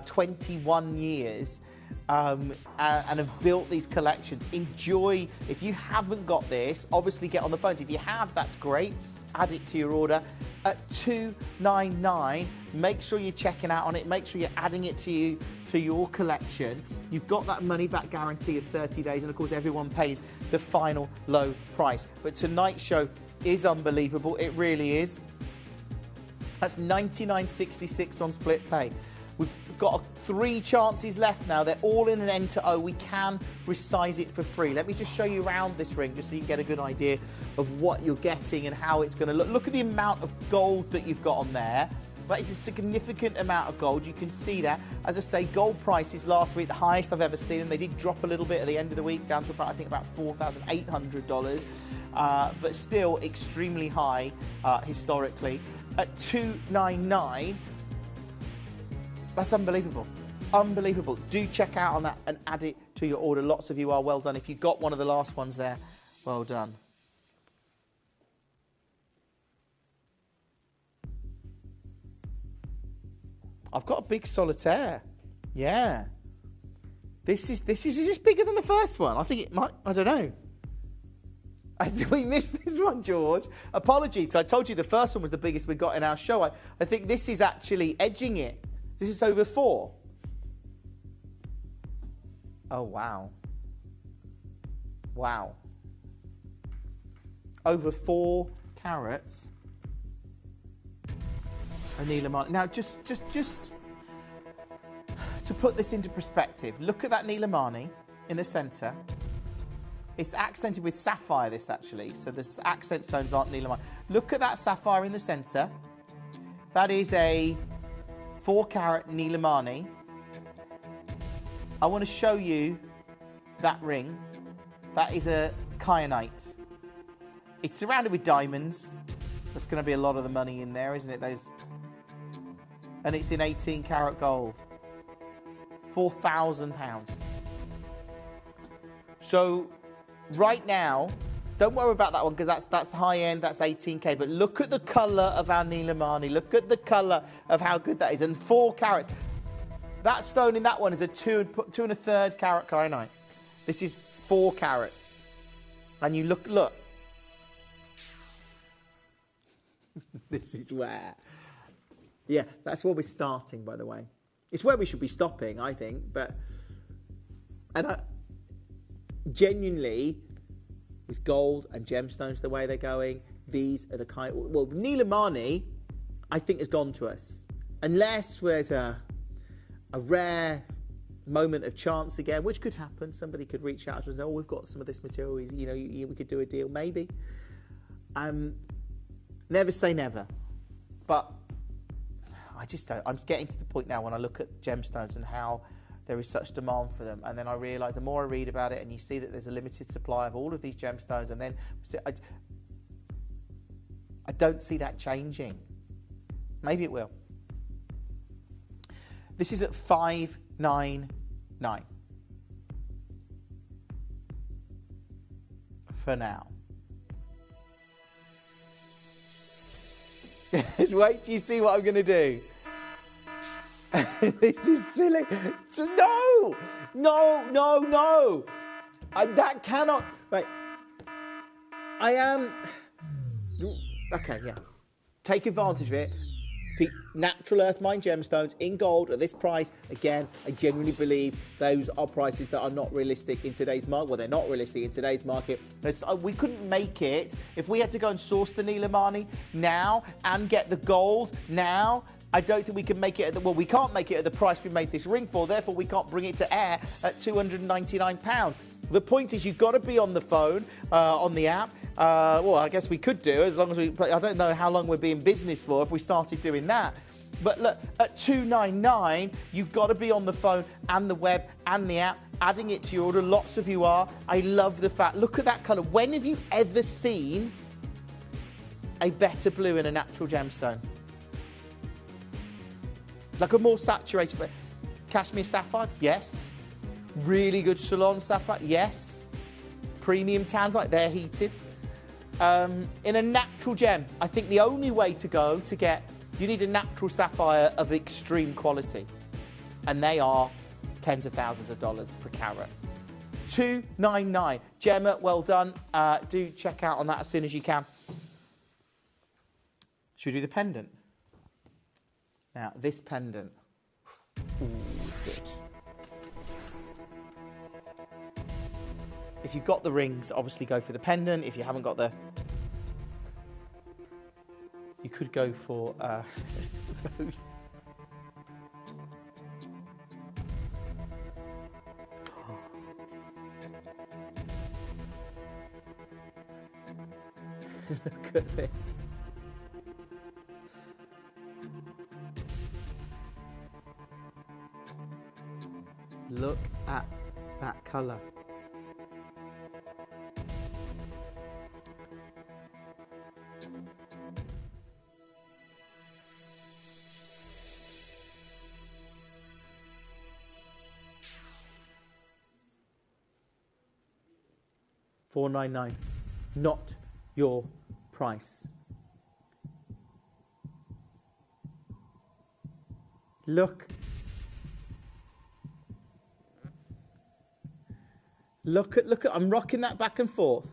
21 years. And have built these collections. Enjoy. If you haven't got this, obviously get on the phones. If you have, that's great. Add it to your order at $299. Make sure you're checking out on it. Make sure you're adding it to your collection. You've got that money back guarantee of 30 days, and of course everyone pays the final low price. But tonight's show is unbelievable. It really is. That's $99.66 on split pay. We've got 3 chances left now. They're all in an N to O. We can resize it for free. Let me just show you around this ring just so you can get a good idea of what you're getting and how it's going to look. Look at the amount of gold that you've got on there. That is a significant amount of gold. You can see that. As I say, gold prices last week, the highest I've ever seen them. They did drop a little bit at the end of the week, down to about, I think, about $4,800. But still extremely high historically. At $299. That's unbelievable. Unbelievable. Do check out on that and add it to your order. Lots of you are. Well done. If you got one of the last ones there, well done. I've got a big solitaire. Yeah. Is this bigger than the first one? I think it might. I don't know. We missed this one, George. Apologies, because I told you the first one was the biggest we got in our show. I think this is actually edging it. This is over 4. Oh, wow. Wow. Over 4 carats. A Nilamani. Now, just to put this into perspective, look at that Nilamani in the centre. It's accented with sapphire, this actually. So the accent stones aren't Nilamani. Look at that sapphire in the centre. That is a 4-carat Nilamani. I want to show you that ring. That is a kyanite. It's surrounded with diamonds. That's going to be a lot of the money in there, isn't it? And it's in 18-carat gold. £4,000. So right now, don't worry about that one because that's high end, that's 18K. But look at the colour of our Nilamani. Look at the colour of how good that is. And 4 carats. That stone in that one is a 2 1/3 carat kyanite. This is 4 carats. And you look. This is where. Yeah, that's where we're starting, by the way. It's where we should be stopping, I think. Genuinely, with gold and gemstones the way they're going, these are the kind. Well, Nilamani, I think, has gone to us, unless there's a rare moment of chance again, which could happen. Somebody could reach out to us and say, "Oh, we've got some of this material. We could do a deal, maybe." Never say never, but I just don't. I'm getting to the point now when I look at gemstones and how there is such demand for them, and then I realise the more I read about it, and you see that there's a limited supply of all of these gemstones, and then I don't see that changing. Maybe it will. This is at $599 for now. Just wait till you see what I'm going to do. This is silly. No! That cannot. Right. I am. Okay, yeah. Take advantage of it. Natural earth mine gemstones in gold at this price. Again, I genuinely believe those are prices that are not realistic in today's market. Well, they're not realistic in today's market. We couldn't make it if we had to go and source the Nilamani now and get the gold now. I don't think we can make it we can't make it at the price we made this ring for. Therefore, we can't bring it to air at £299. The point is, you've got to be on the phone, on the app. Well, I guess we could do as long as I don't know how long we'd be in business for if we started doing that. But look, at $2.99, you've got to be on the phone and the web and the app, adding it to your order. Lots of you are. I love the fact. Look at that colour. When have you ever seen a better blue in a natural gemstone? Like a more saturated, but cashmere sapphire, yes. Really good Ceylon sapphire, yes. Premium tans, like they're heated. In a natural gem, I think the only way to go to get, you need a natural sapphire of extreme quality. And they are tens of thousands of dollars per carat. $2.99. Gemma, well done. Do check out on that as soon as you can. Should we do the pendant? Now, this pendant. Ooh, it's good. If you've got the rings, obviously go for the pendant. If you haven't got the... You could go for... Look at this. Look at that colour. $4.99, not your price. Look at, I'm rocking that back and forth.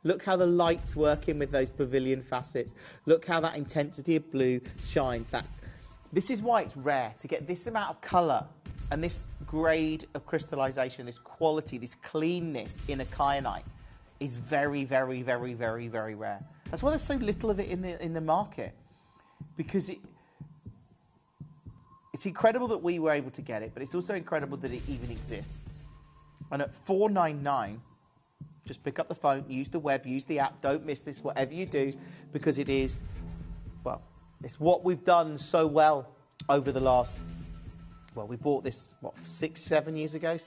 Look how the light's working with those pavilion facets. Look how that intensity of blue shines. This is why it's rare to get this amount of colour and this grade of crystallisation, this quality, this cleanness in a kyanite is very, very, very, very, very rare. That's why there's so little of it in the market, because it's incredible that we were able to get it, but it's also incredible that it even exists. And at $4.99, just pick up the phone, use the web, use the app. Don't miss this, whatever you do, because it is, well, it's what we've done so well over the last, well, we bought this, what, 6 years ago?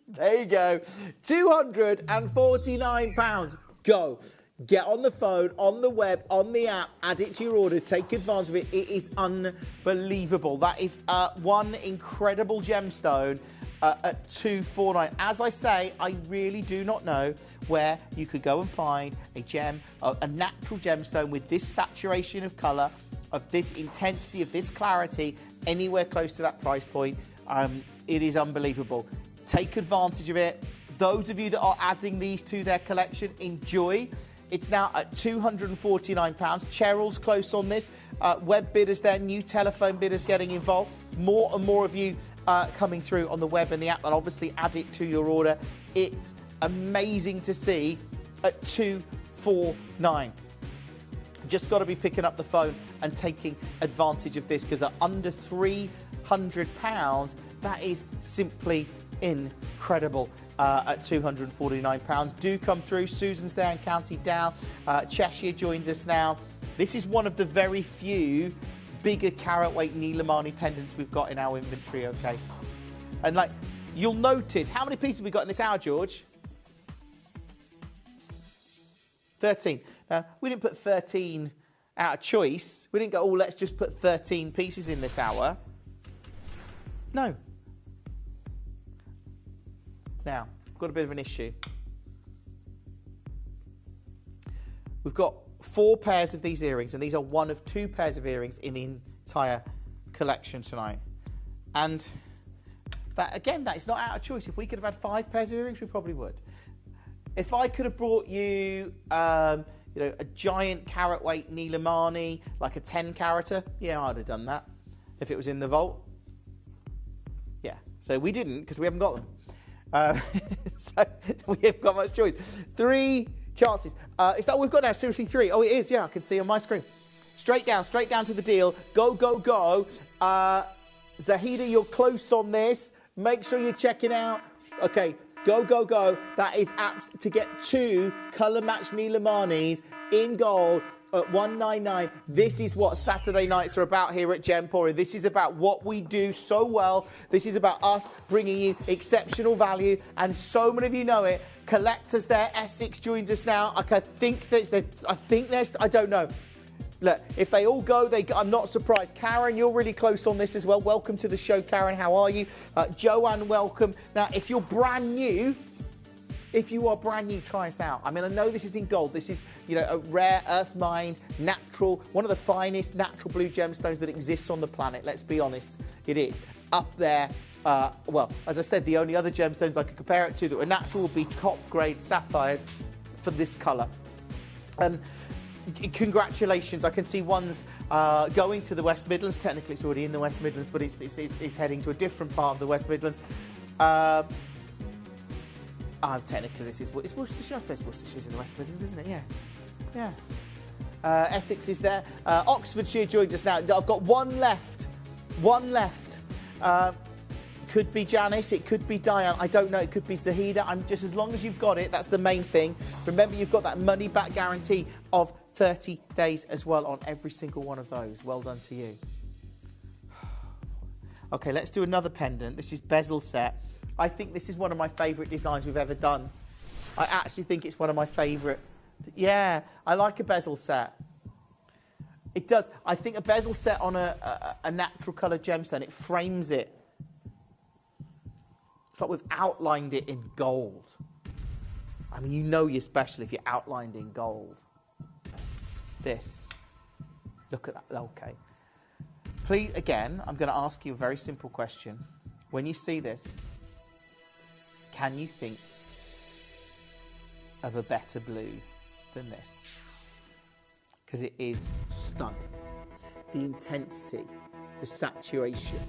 There you go. £249. Go. Get on the phone, on the web, on the app, add it to your order, take advantage of it. It is unbelievable. That is one incredible gemstone at $249. As I say, I really do not know where you could go and find a gem, a natural gemstone with this saturation of colour, of this intensity, of this clarity, anywhere close to that price point. It is unbelievable. Take advantage of it. Those of you that are adding these to their collection, enjoy. It's now at £249. Cheryl's close on this. Web bidders there, new telephone bidders getting involved. More and more of you coming through on the web and the app, and obviously add it to your order. It's amazing to see at $249. Just got to be picking up the phone and taking advantage of this, because at under £300, that is simply incredible. At £249. Do come through. Susan's there in County Down. Cheshire joins us now. This is one of the very few bigger carat weight Nilamani pendants we've got in our inventory, okay? And like, you'll notice, how many pieces have we got in this hour, George? 13. Now, we didn't put 13 out of choice. We didn't go, oh, let's just put 13 pieces in this hour. No. Now, we've got a bit of an issue. We've got 4 pairs of these earrings, and these are one of 2 pairs of earrings in the entire collection tonight. And that, again, that is not out of choice. If we could have had 5 pairs of earrings, we probably would. If I could have brought you, a giant carat weight Nilamani, like a 10 carater, yeah, I'd have done that. If it was in the vault, yeah. So we didn't, because we haven't got them. So we haven't got much choice. 3 chances. Is that what we've got now? Seriously, 3? Oh, it is. Yeah, I can see on my screen. Straight down to the deal. Go, go, go. Zahida, you're close on this. Make sure you're checking out. Okay, Go, go, go. That is apps to get 2 colour match Neilamanis in gold at $199. This is what Saturday nights are about here at Gemporia. This is about what we do so well. This is about us bringing you exceptional value, and so many of you know it. Collectors there. Essex joins us now. I think there's, I don't know. Look, if they all go, I'm not surprised. Karen, you're really close on this as well. Welcome to the show, Karen. How are you? Joanne, welcome. Now, if you're brand new, try us out. I mean, I know this is in gold. This is, a rare, earth-mined, natural, one of the finest natural blue gemstones that exists on the planet. Let's be honest, it is. Up there, well, as I said, the only other gemstones I could compare it to that were natural would be top-grade sapphires for this colour. Congratulations. I can see one's going to the West Midlands. Technically, it's already in the West Midlands, but it's heading to a different part of the West Midlands. Technically, it's Worcestershire. I suppose Worcestershire's in the West Midlands, isn't it? Yeah. Essex is there. Oxfordshire joined us now. I've got one left. Could be Janice, it could be Diane, I don't know, it could be Zahida. I'm just, as long as you've got it, that's the main thing. Remember, you've got that money back guarantee of 30 days as well on every single one of those. Well done to you. Okay, let's do another pendant. This is bezel set. I think this is one of my favourite designs we've ever done. I actually think it's one of my favourite. Yeah, I like a bezel set. It does. I think a bezel set on a natural colour gemstone, it frames it. It's like we've outlined it in gold. I mean, you know you're special if you're outlined in gold. This. Look at that. Okay. Please, again, I'm going to ask you a very simple question. When you see this, can you think of a better blue than this? Because it is stunning. The intensity, the saturation,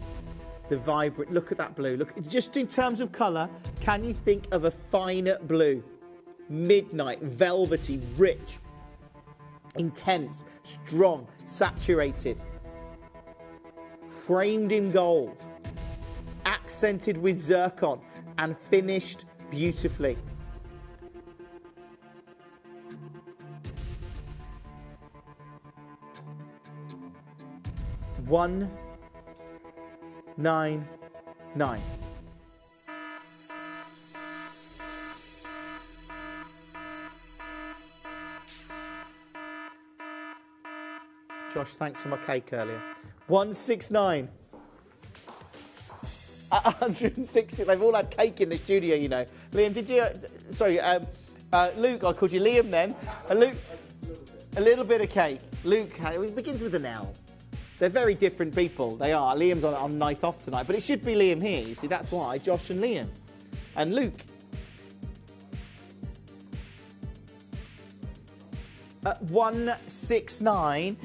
the vibrant, look at that blue. Look, just in terms of colour, can you think of a finer blue? Midnight, velvety, rich, intense, strong, saturated, framed in gold, accented with zircon, and finished beautifully. $199. Josh, thanks for my cake earlier. 169. 160. They've all had cake in the studio, you know. Liam, did you? Sorry, Luke. I called you Liam then. Luke, a little bit of cake. Luke, it begins with an L. They're very different people. They are. Liam's on night off tonight, but it should be Liam here. You see, that's why. Josh and Liam. And Luke. 169.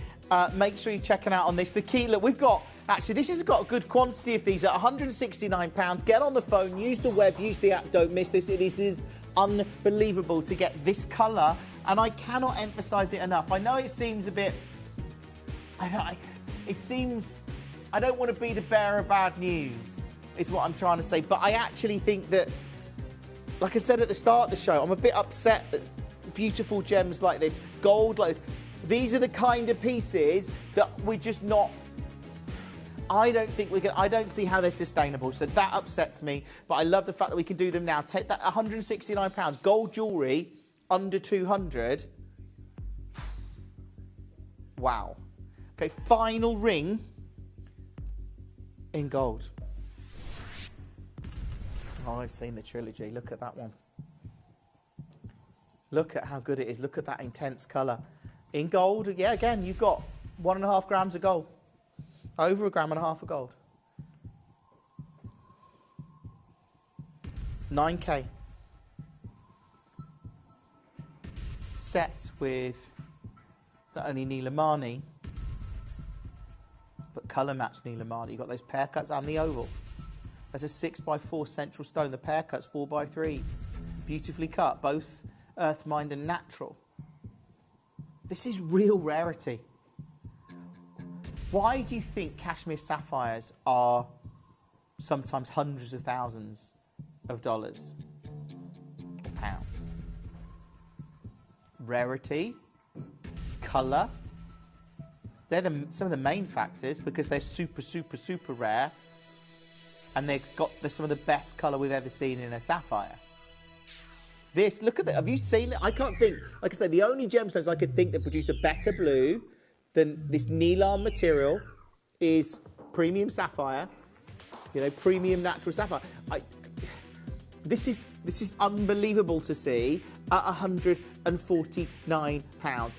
Make sure you're checking out on this. The key, look, we've got, actually, this has got a good quantity of these at £169. Get on the phone, use the web, use the app. Don't miss this. It is unbelievable to get this colour, and I cannot emphasise it enough. I know it seems a bit... It seems, I don't want to be the bearer of bad news, is what I'm trying to say. But I actually think that, like I said at the start of the show, I'm a bit upset that beautiful gems like this, gold like this, these are the kind of pieces that we're just not, I don't think we can, I don't see how they're sustainable. So that upsets me. But I love the fact that we can do them now. Take that £169, gold jewellery, under 200. Wow. Okay, final ring in gold. Oh, I've seen the trilogy. Look at that one. Look at how good it is. Look at that intense colour. In gold, yeah, again, you've got 1.5 grams of gold. Over 1.5 grams of gold. 9K. Set with not only Neelamani, but colour matched Neelamani. You've got those pear cuts and the oval. There's a 6x4 central stone. The pear cuts 4x3s. Beautifully cut, both earth mined and natural. This is real rarity. Why do you think cashmere sapphires are sometimes hundreds of thousands of dollars? Rarity, colour, they're some of the main factors because they're super, super, super rare, and they're some of the best colour we've ever seen in a sapphire. This, look at that, have you seen it? I can't think, like I say, the only gemstones I could think that produce a better blue than this Neelam material is premium sapphire, you know, premium natural sapphire. This is unbelievable to see at £149.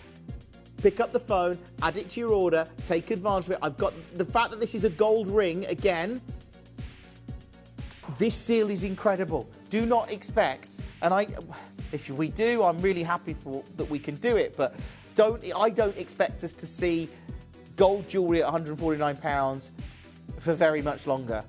Pick up the phone, add it to your order, take advantage of it. I've got the fact that this is a gold ring again. This deal is incredible. Do not expect, and if we do, I'm really happy that we can do it. But I don't expect us to see gold jewellery at £149 for very much longer.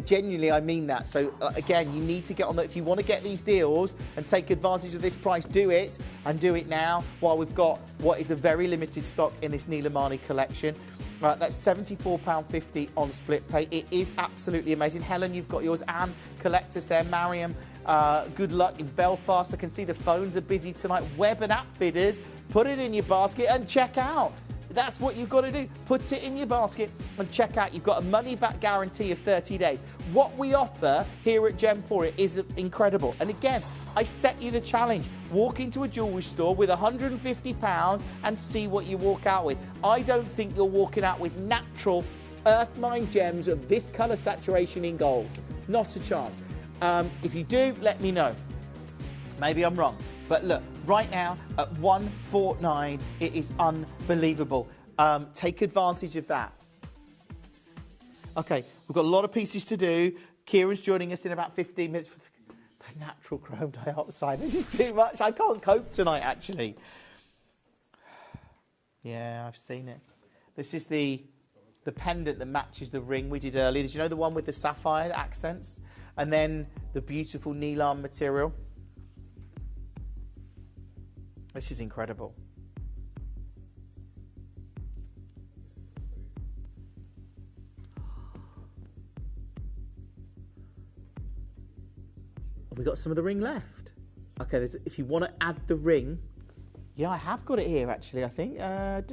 Genuinely, I mean that. So again, you need to get on that. If you want to get these deals and take advantage of this price, do it, and do it now while we've got what is a very limited stock in this Neelamani collection. That's £74.50 on split pay. It is absolutely amazing. Helen, you've got yours. Anne, collectors there. Mariam, good luck in Belfast. I can see the phones are busy tonight. Web and app bidders, put it in your basket and check out. That's what you've got to do. Put it in your basket and check out. You've got a money-back guarantee of 30 days. What we offer here at Gemporia is incredible. And again, I set you the challenge. Walk into a jewellery store with £150 and see what you walk out with. I don't think you're walking out with natural earth-mined gems of this colour saturation in gold. Not a chance. If you do, let me know. Maybe I'm wrong. But look, right now at £149, it is unbelievable. Take advantage of that. Okay, we've got a lot of pieces to do. Kieran's joining us in about 15 minutes for the natural chrome dioxide. This is too much. I can't cope tonight, actually. Yeah, I've seen it. This is the pendant that matches the ring we did earlier. Did you know the one with the sapphire accents? And then the beautiful Neelam material. This is incredible. We got some of the ring left. Okay, if you want to add the ring, yeah, I have got it here actually. I think. Here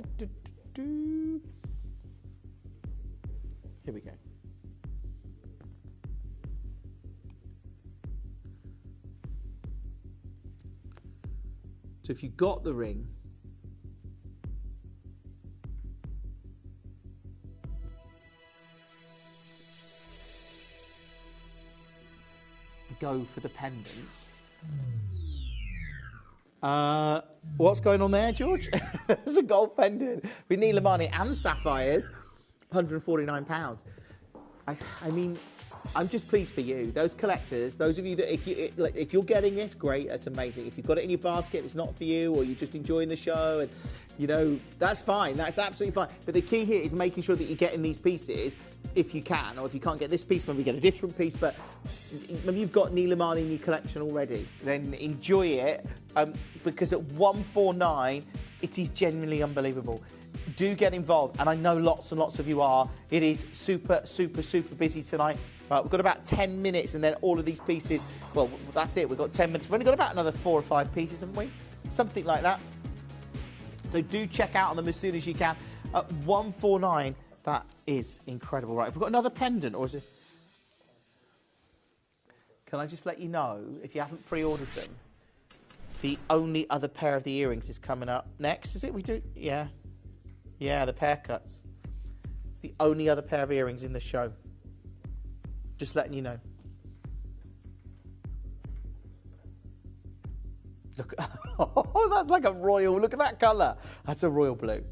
we go. So if you got the ring, go for the pendant. What's going on there, George? There's a gold pendant with Neelamani and sapphires, £149. I mean, I'm just pleased for you. Those collectors, those of you that, if you're getting this, great, that's amazing. If you've got it in your basket, it's not for you, or you're just enjoying the show, and you know, that's fine, that's absolutely fine. But the key here is making sure that you're getting these pieces if you can, or if you can't get this piece, maybe get a different piece, but maybe you've got Neelamani in your collection already, then enjoy it, because at £149, it is genuinely unbelievable. Do get involved, and I know lots and lots of you are. It is super, super, super busy tonight. Right, we've got about 10 minutes, and then all of these pieces, well, that's it. We've got 10 minutes. We've only got about another 4 or 5 pieces, haven't we? Something like that. So do check out on them as soon as you can. At £149, that is incredible. Right, have we got another pendant, or is it? Can I just let you know, if you haven't pre-ordered them, the only other pair of the earrings is coming up next, is it? We do, yeah. Yeah, the pair cuts. It's the only other pair of earrings in the show. Just letting you know. Look, oh, that's like a royal, look at that colour. That's a royal blue.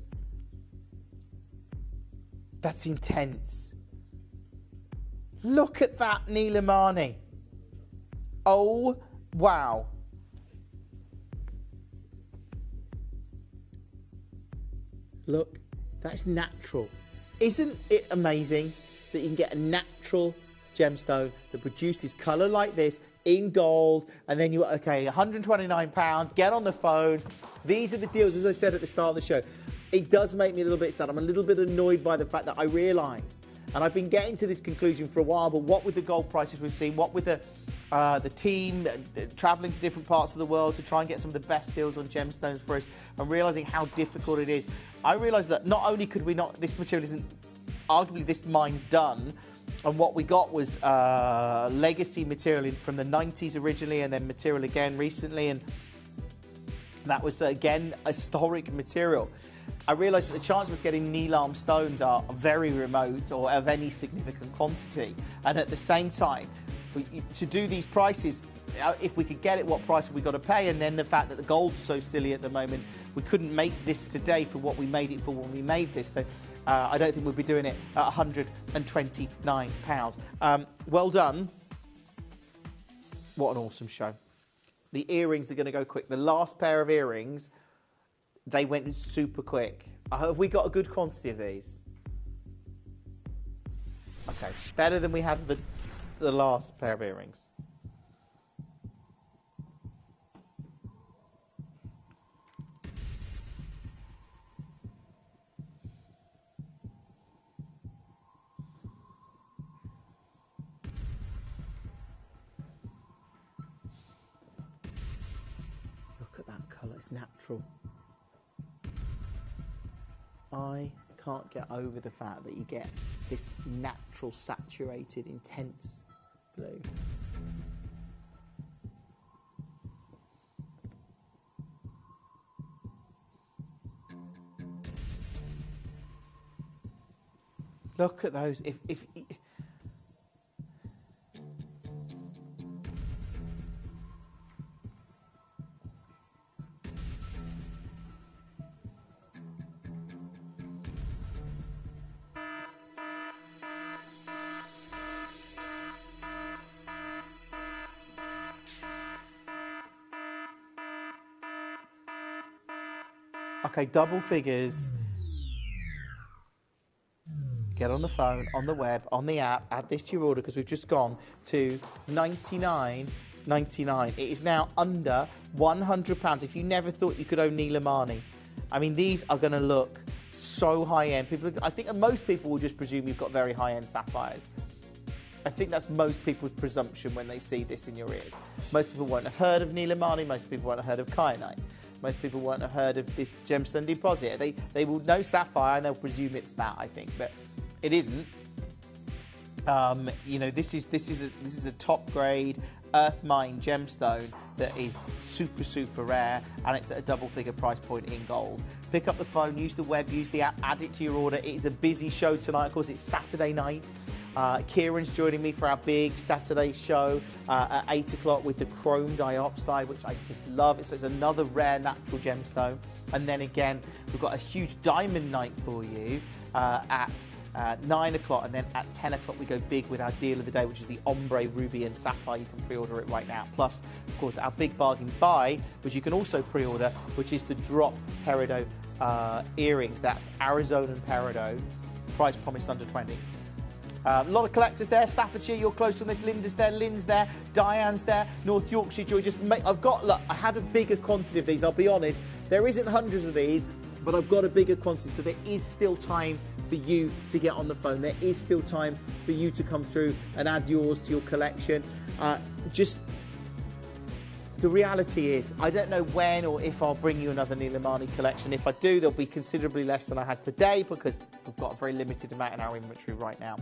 That's intense. Look at that Neelamani. Oh, wow. Look, that's natural. Isn't it amazing that you can get a natural gemstone that produces colour like this in gold, and then okay, £129, get on the phone. These are the deals, as I said at the start of the show. It does make me a little bit sad. I'm a little bit annoyed by the fact that I realise, and I've been getting to this conclusion for a while, but what with the gold prices we've seen, what with the the team traveling to different parts of the world to try and get some of the best deals on gemstones for us, and realizing how difficult it is. I realized that not only could we not, this material isn't, arguably this mine's done, and what we got was legacy material from the 90s originally, and then material again recently, and that was again historic material. I realised that the chance of us getting Neelam stones are very remote or of any significant quantity, and at the same time, to do these prices, if we could get it, what price have we got to pay? And then the fact that the gold's so silly at the moment, we couldn't make this today for what we made it for when we made this. So I don't think we'll be doing it at £129. Well done. What an awesome show. The earrings are going to go quick. The last pair of earrings, they went super quick. Have we got a good quantity of these? Okay, better than we had the last pair of earrings. Look at that colour, it's natural. I can't get over the fact that you get this natural, saturated, intense blue. Look at those. If okay, double figures. Get on the phone, on the web, on the app, add this to your order because we've just gone to $99.99. It is now under £100. If you never thought you could own Neelamani, I mean, these are going to look so high-end. I think most people will just presume you've got very high-end sapphires. I think that's most people's presumption when they see this in your ears. Most people won't have heard of Neelamani. Most people won't have heard of kyanite. Most people won't have heard of this gemstone deposit. They will know sapphire and they'll presume it's that, I think, but it isn't. You know, this is a top grade earth mine gemstone that is super, super rare, and it's at a double figure price point in gold. Pick up the phone, use the web, use the app, add it to your order. It is a busy show tonight. Of course, it's Saturday night. Kieran's joining me for our big Saturday show at 8 o'clock with the chrome diopside, which I just love. It's another rare natural gemstone. And then again, we've got a huge diamond night for you at 9 o'clock, and then at 10 o'clock we go big with our deal of the day, which is the ombre ruby and sapphire. You can pre-order it right now. Plus, of course, our big bargain buy, which you can also pre-order, which is the drop peridot earrings. That's Arizona peridot, price promised under 20. A lot of collectors there. Staffordshire, you're close on this. Linda's there, Lynn's there, Diane's there, North Yorkshire, Joy. Look, I had a bigger quantity of these, I'll be honest. There isn't hundreds of these, but I've got a bigger quantity, so there is still time for you to get on the phone. There is still time for you to come through and add yours to your collection. The reality is, I don't know when or if I'll bring you another Neelamani collection. If I do, there'll be considerably less than I had today because we've got a very limited amount in our inventory right now.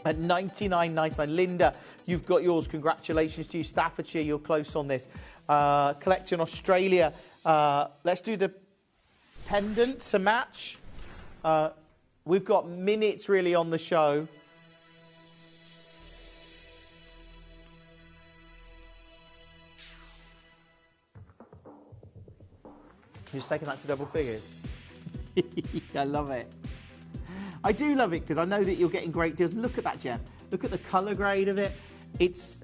At $99.99, Linda, you've got yours. Congratulations to you. Staffordshire, you're close on this. Collection Australia, let's do the pendant to match. We've got minutes really on the show. You're just taking that to double figures. I love it. I do love it because I know that you're getting great deals. Look at that gem. Look at the colour grade of it. It's,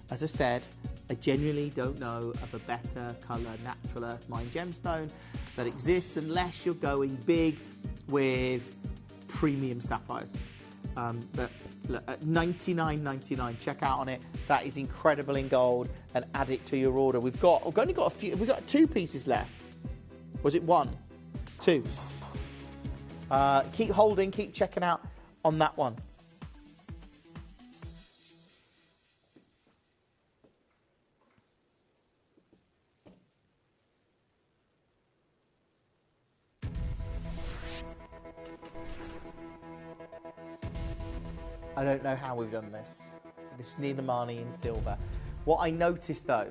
as I said, I genuinely don't know of a better colour natural earth mine gemstone that exists unless you're going big with premium sapphires. But look, at $99.99, check out on it. That is incredible in gold, and add it to your order. We've only got a few. We've got 2 pieces left. Was it 1? 2. Keep holding, keep checking out on that one. I don't know how we've done this. This Nilamani in silver. What I noticed though,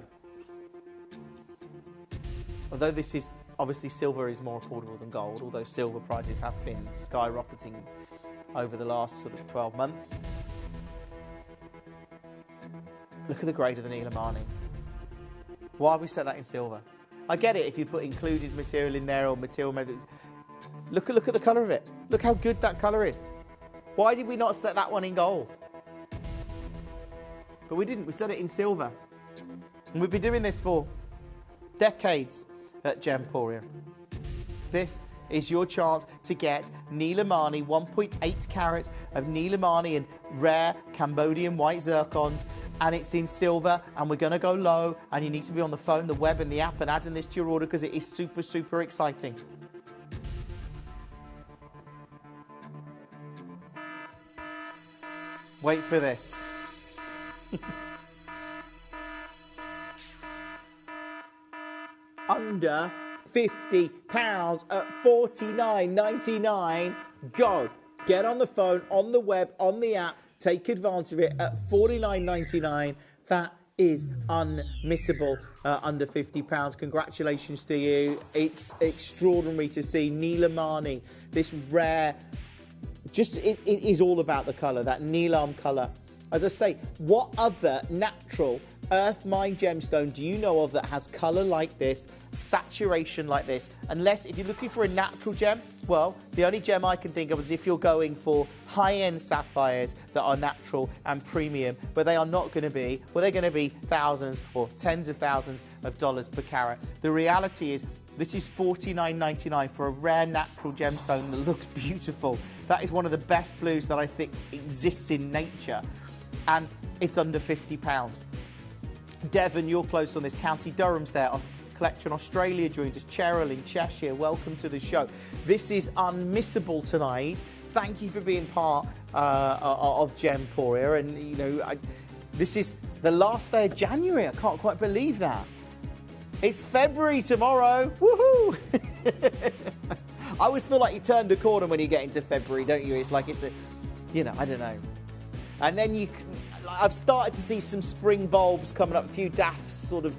although this is obviously silver is more affordable than gold, although silver prices have been skyrocketing over the last sort of 12 months. Look at the grade of the Nilamani. Why have we set that in silver? I get it if you put included material in there or material methods. Look at the colour of it. Look how good that colour is. Why did we not set that one in gold? But we didn't. We set it in silver. And we've been doing this for decades at Gemporia. This is your chance to get Nilamani, 1.8 carats of Nilamani and rare Cambodian white zircons, and it's in silver, and we're going to go low, and you need to be on the phone, the web and the app and adding this to your order because it is super, super exciting. Wait for this. Under £50 at $49.99. Go. Get on the phone, on the web, on the app. Take advantage of it at $49.99. That is unmissable. Under £50. Congratulations to you. It's extraordinary to see Nilamani, this rare. It is all about the colour, that Nilam colour. As I say, what other natural earth mine gemstone do you know of that has colour like this, saturation like this? Unless, if you're looking for a natural gem, well, the only gem I can think of is if you're going for high-end sapphires that are natural and premium, but they are not going to be, well, they're going to be thousands or tens of thousands of dollars per carat. The reality is, this is $49.99 for a rare natural gemstone that looks beautiful. That is one of the best blues that I think exists in nature, and it's under £50. Devon, you're close on this. County Durham's there. On Collection Australia joins us. Cheryl in Cheshire, welcome to the show. This is unmissable tonight. Thank you for being part of Gemporia. And, you know, this is the last day of January. I can't quite believe that. It's February tomorrow. Woohoo! I always feel like you turned a corner when you get into February, don't you? It's like it's a, you know, I don't know. And then I've started to see some spring bulbs coming up, a few dafts sort of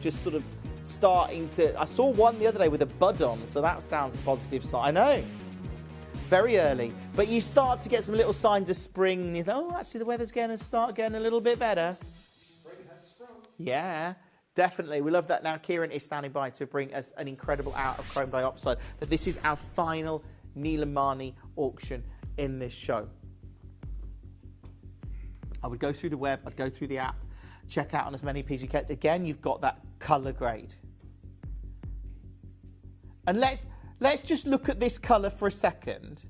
starting to, I saw one the other day with a bud on, so that sounds a positive sign. I know, very early. But you start to get some little signs of spring, and you think, oh, actually the weather's going to start getting a little bit better. Spring has sprung. Yeah. Definitely. We love that. Now Kieran is standing by to bring us an incredible out of chrome dioxide. But this is our final Nilamani auction in this show. I would go through the web, I'd go through the app, check out on as many pieces you can. Again, you've got that colour grade. And let's just look at this colour for a second.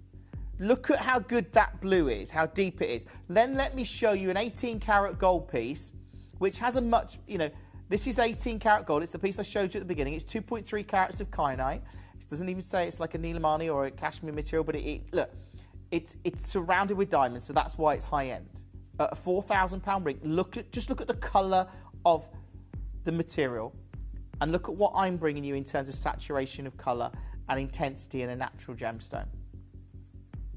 Look at how good that blue is, how deep it is. Then let me show you an 18 carat gold piece, which has a much, you know, this is 18 carat gold. It's the piece I showed you at the beginning. It's 2.3 carats of kyanite. It doesn't even say it's like a Nilamani or a cashmere material, but look, it's surrounded with diamonds, so that's why it's high end. A £4,000 ring. Just look at the colour of the material, and look at what I'm bringing you in terms of saturation of colour and intensity in a natural gemstone.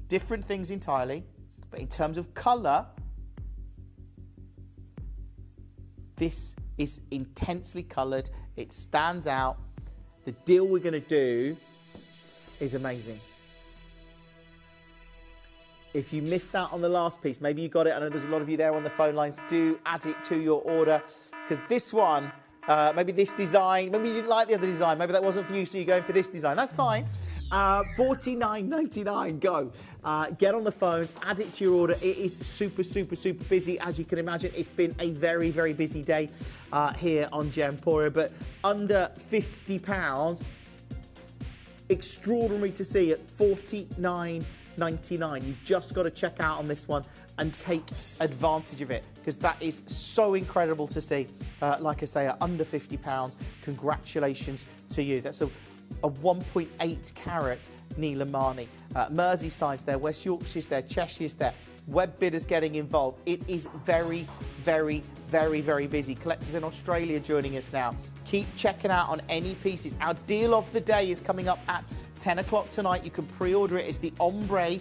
Different things entirely, but in terms of colour, this is intensely coloured. It stands out. The deal we're going to do is amazing. If you missed out on the last piece, maybe you got it. I know there's a lot of you there on the phone lines. Do add it to your order, because this one, maybe this design, maybe you didn't like the other design, maybe that wasn't for you, so you're going for this design. That's fine. $49.99. Go. Get on the phones, add it to your order. It is super, super, super busy. As you can imagine, it's been a very, very busy day here on Gemporia, but under £50, extraordinary to see at $49.99. You've just got to check out on this one and take advantage of it, because that is so incredible to see. Like I say, at under £50, congratulations to you. That's a 1.8 carat Nilamani. Merseyside's there, West Yorkshire's there, Cheshire's there. Web bidders getting involved. It is very, very, very, very busy. Collectors in Australia joining us now. Keep checking out on any pieces. Our deal of the day is coming up at 10 o'clock tonight. You can pre-order it. It's the ombre.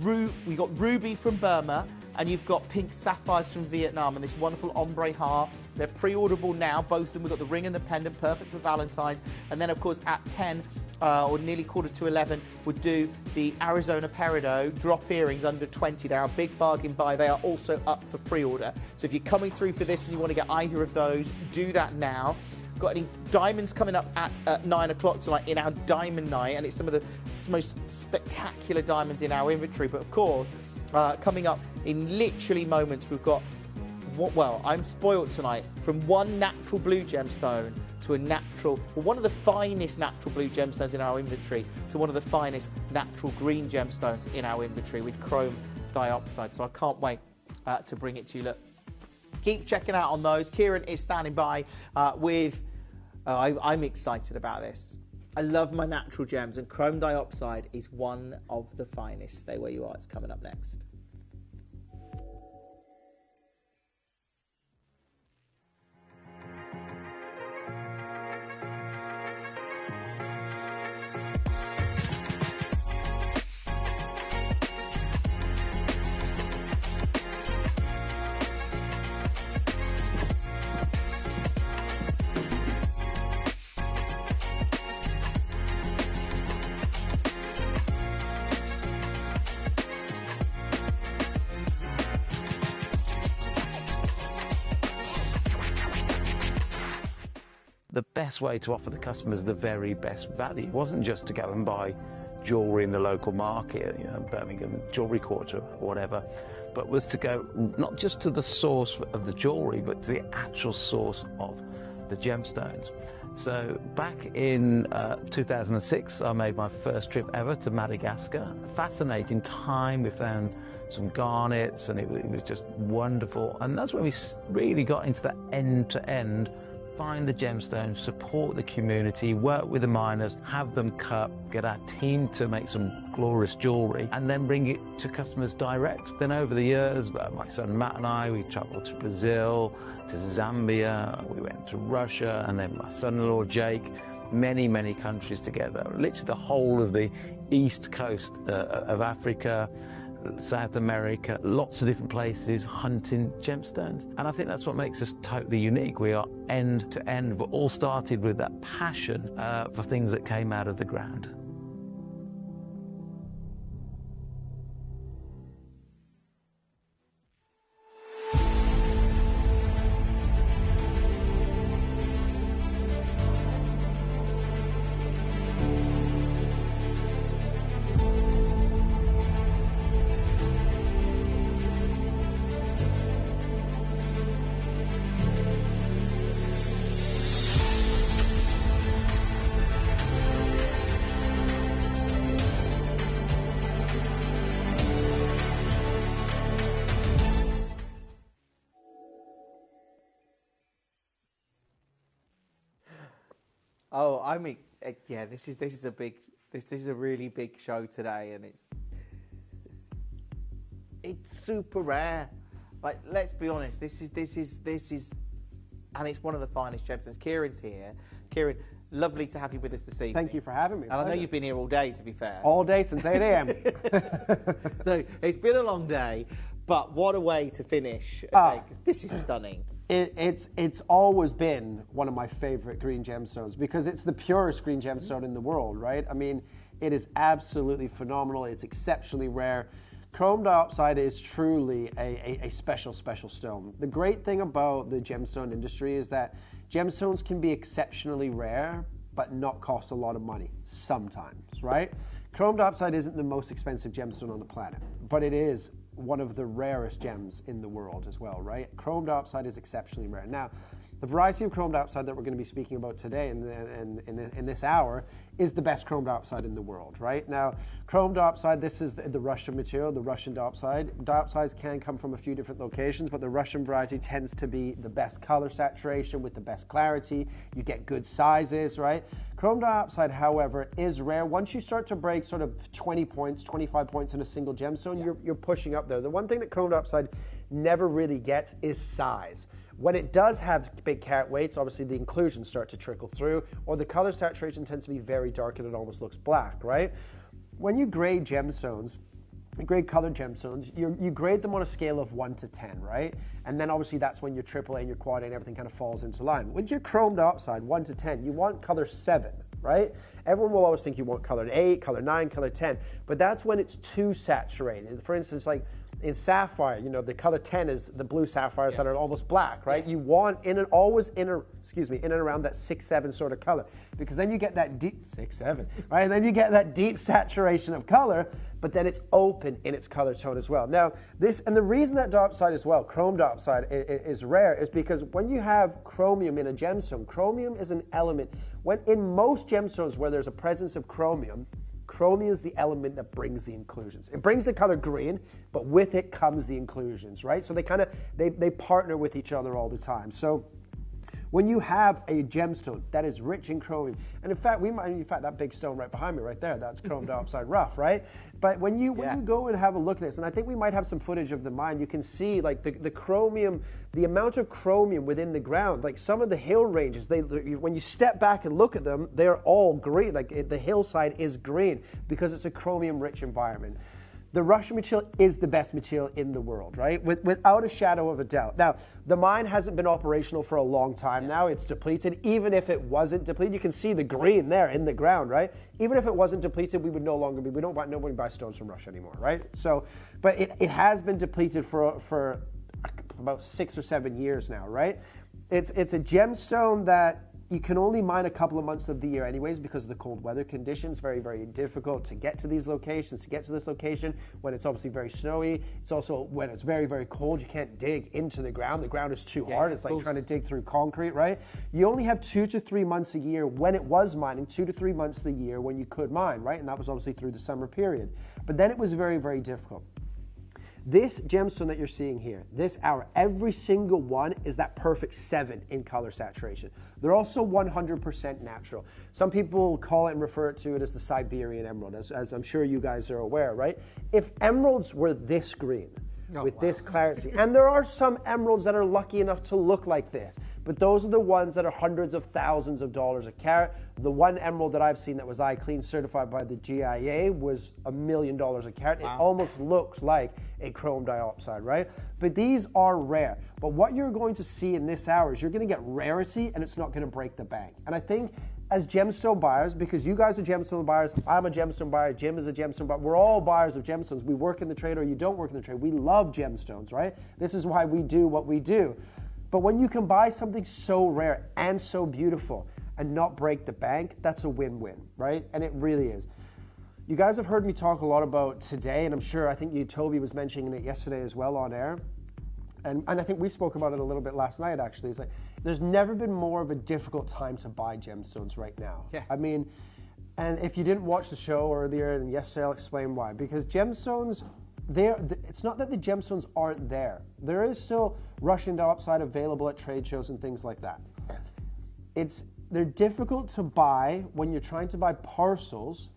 We got ruby from Burma. and you've got pink sapphires from Vietnam and this wonderful ombre heart. They're pre-orderable now, both of them. We've got the ring and the pendant, perfect for Valentine's. And then, of course, at 10 or nearly quarter to 11, would do the Arizona Peridot drop earrings under 20. They're a big bargain buy. They are also up for pre-order. So if you're coming through for this and you want to get either of those, do that now. Got any diamonds coming up at 9 o'clock tonight in our diamond night, and it's some of the most spectacular diamonds in our inventory. But of course, coming up in literally moments, we've got, well, I'm spoiled tonight, from one natural blue gemstone to a natural, well, one of the finest natural blue gemstones in our inventory to one of the finest natural green gemstones in our inventory with chrome dioxide. So I can't wait to bring it to you. Look, keep checking out on those. Kieran is standing by with, I'm excited about this. I love my natural gems, and chrome dioxide is one of the finest. Stay where you are, it's coming up next. The best way to offer the customers the very best value wasn't just to go and buy jewellery in the local market, you know, Birmingham Jewellery Quarter or whatever, but was to go not just to the source of the jewellery, but to the actual source of the gemstones. So back in 2006, I made my first trip ever to Madagascar. Fascinating time. We found some garnets, and it was just wonderful. And that's when we really got into that end-to-end. Find the gemstones, support the community, work with the miners, have them cut, get our team to make some glorious jewellery, and then bring it to customers direct. Then over the years, my son Matt and I, we travelled to Brazil, to Zambia, we went to Russia, and then my son-in-law Jake, many, many countries together. Literally the whole of the east coast of Africa, South America, lots of different places hunting gemstones. And I think that's what makes us totally unique. We are end to end, but all started with that passion for things that came out of the ground. Oh, I mean, yeah, this is a really big show today, and it's super rare. Like, let's be honest, this is, and it's one of the finest gemstones. Kieran's here. Kieran, lovely to have you with us this evening. Thank you for having me. And I know you've been here all day, to be fair. All day since 8 a.m. So it's been a long day, but what a way to finish. Okay, this is stunning. It's always been one of my favorite green gemstones because it's the purest green gemstone in the world, right? I mean, it is absolutely phenomenal. It's exceptionally rare. Chrome dioxide is truly a special, special stone. The great thing about the gemstone industry is that gemstones can be exceptionally rare, but not cost a lot of money sometimes, right? Chrome dioxide isn't the most expensive gemstone on the planet, but it is one of the rarest gems in the world as well, right? Chrome dioxide is exceptionally rare. Now, the variety of chrome dioxide that we're going to be speaking about today in this hour is the best chrome dioxide in the world, right? Now, chrome dioxide, this is the Russian material, the Russian dioxide. Dioxides can come from a few different locations, but the Russian variety tends to be the best color saturation with the best clarity. You get good sizes, right? Chrome dioxide, however, is rare. Once you start to break sort of 20 points, 25 points in a single gemstone, you're pushing up there. The one thing that chrome dioxide never really gets is size. When it does have big carat weights, obviously the inclusions start to trickle through, or the color saturation tends to be very dark and it almost looks black, right? When you grade gemstones, you grade colored gemstones, you grade them on a scale of 1 to 10, right? And then obviously that's when your AAA and your quad A and everything kind of falls into line. With your chrome dioxide, 1 to 10, you want color 7, right? Everyone will always think you want color 8, color 9, color 10, but that's when it's too saturated. For instance, like in sapphire, you know, the color 10 is the blue sapphires that are almost black, right? You want always in and around that 6, 7 sort of color, because then you get that deep 6, 7, right? And then you get that deep saturation of color, but then it's open in its color tone as well. Now, the reason that dioxide as well, chrome dioxide, is rare is because when you have chromium in a gemstone, chromium is an element. When in most gemstones where there's a presence of chromium is the element that brings the inclusions. It brings the color green, but with it comes the inclusions, right? So they partner with each other all the time. So when you have a gemstone that is rich in chromium, and in fact, that big stone right behind me right there, that's chrome dioxide rough, right? But when you go and have a look at this, and I think we might have some footage of the mine, you can see like the chromium, the amount of chromium within the ground, like some of the hill ranges, when you step back and look at them, they're all green, like the hillside is green because it's a chromium-rich environment. The Russian material is the best material in the world, right? Without a shadow of a doubt. Now, the mine hasn't been operational for a long time now. It's depleted. Even if it wasn't depleted, you can see the green there in the ground, right? Even if it wasn't depleted, we would no longer be, nobody buys stones from Russia anymore, right? So, but it has been depleted for about 6 or 7 years now, right? It's a gemstone that you can only mine a couple of months of the year anyways because of the cold weather conditions. Very, very difficult to get to these locations, to get to this location when it's obviously very snowy. It's also when it's very, very cold, you can't dig into the ground. The ground is too hard. It's like trying to dig through concrete, right? You only have 2 to 3 months a year when it was mining, 2 to 3 months a year when you could mine, right? And that was obviously through the summer period. But then it was very, very difficult. This gemstone that you're seeing here, this hour, every single one is that perfect 7 in color saturation. They're also 100% natural. Some people call it and refer to it as the Siberian emerald, as I'm sure you guys are aware, right? If emeralds were this green, with this clarity, and there are some emeralds that are lucky enough to look like this, but those are the ones that are hundreds of thousands of dollars a carat. The one emerald that I've seen that was iClean certified by the GIA was $1 million a carat. Wow. It almost looks like a chrome dioxide, right? But these are rare. But what you're going to see in this hour is you're going to get rarity and it's not going to break the bank. And I think as gemstone buyers, because you guys are gemstone buyers, I'm a gemstone buyer, Jim is a gemstone buyer, we're all buyers of gemstones. We work in the trade or you don't work in the trade. We love gemstones, right? This is why we do what we do. But when you can buy something so rare and so beautiful and not break the bank, that's a win-win, right? And it really is. You guys have heard me talk a lot about today, and I'm sure, I think Toby was mentioning it yesterday as well on air. And I think we spoke about it a little bit last night, actually. It's like, there's never been more of a difficult time to buy gemstones right now. Yeah. I mean, and if you didn't watch the show earlier, and yesterday I'll explain why. Because gemstones, it's not that the gemstones aren't there. There is still Russian dioxide available at trade shows and things like that. They're difficult to buy when you're trying to buy parcels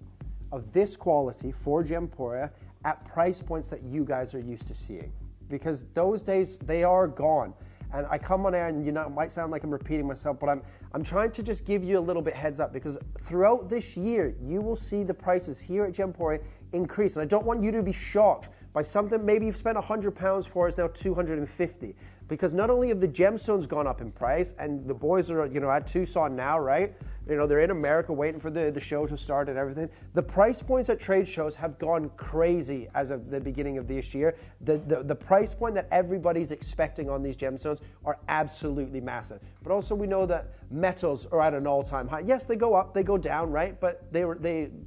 of this quality for Gemporia at price points that you guys are used to seeing. Because those days, they are gone. And I come on air and it might sound like I'm repeating myself, but I'm trying to just give you a little bit heads up because throughout this year, you will see the prices here at Gemporia increase. And I don't want you to be shocked by something maybe you've spent £100 for is now $250. Because not only have the gemstones gone up in price, and the boys are, at Tucson now, right? They're in America waiting for the show to start and everything. The price points at trade shows have gone crazy as of the beginning of this year. The price point that everybody's expecting on these gemstones are absolutely massive. But also we know that metals are at an all-time high. Yes, they go up, they go down, right? But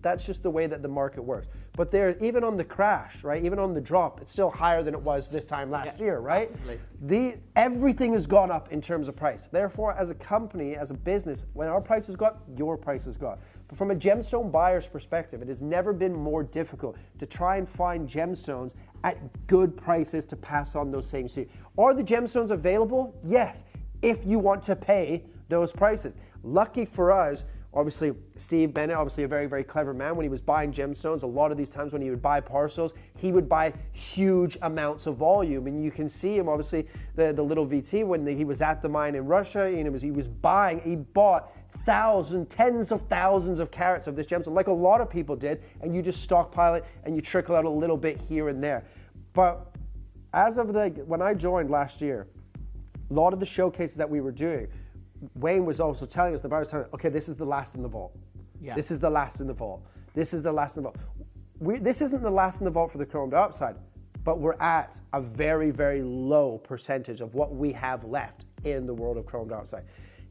that's just the way that the market works. But they're even on the crash, right? Even on the drop, it's still higher than it was this time last year, right? Everything has gone up in terms of price. Therefore, as a company, as a business, when our prices go up, your prices go up. But from a gemstone buyer's perspective, it has never been more difficult to try and find gemstones at good prices to pass on those savings to you. Are the gemstones available? Yes, if you want to pay those prices. Lucky for us, obviously, Steve Bennett, obviously a very, very clever man. When he was buying gemstones, a lot of these times when he would buy parcels, he would buy huge amounts of volume. And you can see him, obviously, the little VT, when he was at the mine in Russia, he bought tens of thousands of carats of this gemstone, like a lot of people did, and you just stockpile it and you trickle out a little bit here and there. But as of when I joined last year, a lot of the showcases that we were doing, Wayne was also telling us, the bar was telling us, okay, this is the last in the vault. Yeah. This is the last in the vault. This is the last in the vault. This isn't the last in the vault for the chrome dioxide, but we're at a very, very low percentage of what we have left in the world of chrome dioxide.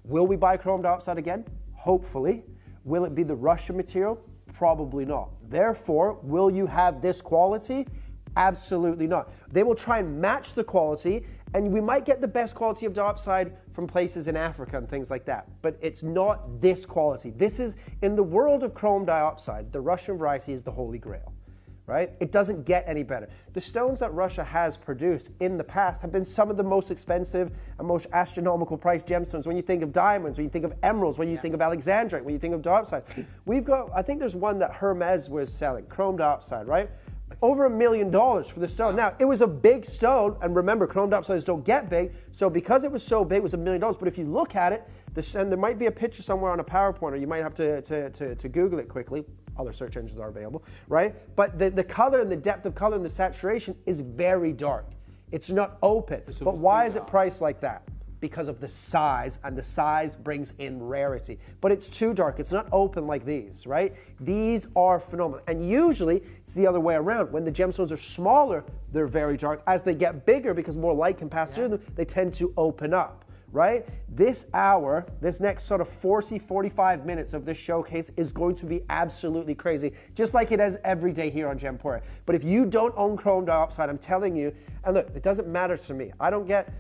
Will we buy chrome dioxide again? Hopefully. Will it be the Russian material? Probably not. Therefore, will you have this quality? Absolutely not. They will try and match the quality, and we might get the best quality of dioxide from places in Africa and things like that, but it's not this quality. This is, in the world of chrome dioxide, the Russian variety is the holy grail, right? It doesn't get any better. The stones that Russia has produced in the past have been some of the most expensive and most astronomical priced gemstones. When you think of diamonds, when you think of emeralds, when you think of alexandrite, when you think of dioxide, we've got, I think there's one that Hermes was selling, chrome dioxide, right? Over $1 million for the stone. Now, it was a big stone, and remember, chrome dioxides don't get big, so because it was so big, it was $1 million. But if you look at it, and there might be a picture somewhere on a PowerPoint, or you might have to Google it quickly. Other search engines are available, right? But the color and the depth of color and the saturation is very dark. It's not open. But why is it priced like that? Because of the size, and the size brings in rarity. But it's too dark. It's not open like these, right? These are phenomenal. And usually, it's the other way around. When the gemstones are smaller, they're very dark. As they get bigger, because more light can pass through them, they tend to open up, right? This hour, this next sort of 40, 45 minutes of this showcase is going to be absolutely crazy, just like it is every day here on Gemporia. But if you don't own chrome dioxide, I'm telling you, and look, it doesn't matter to me. I don't get...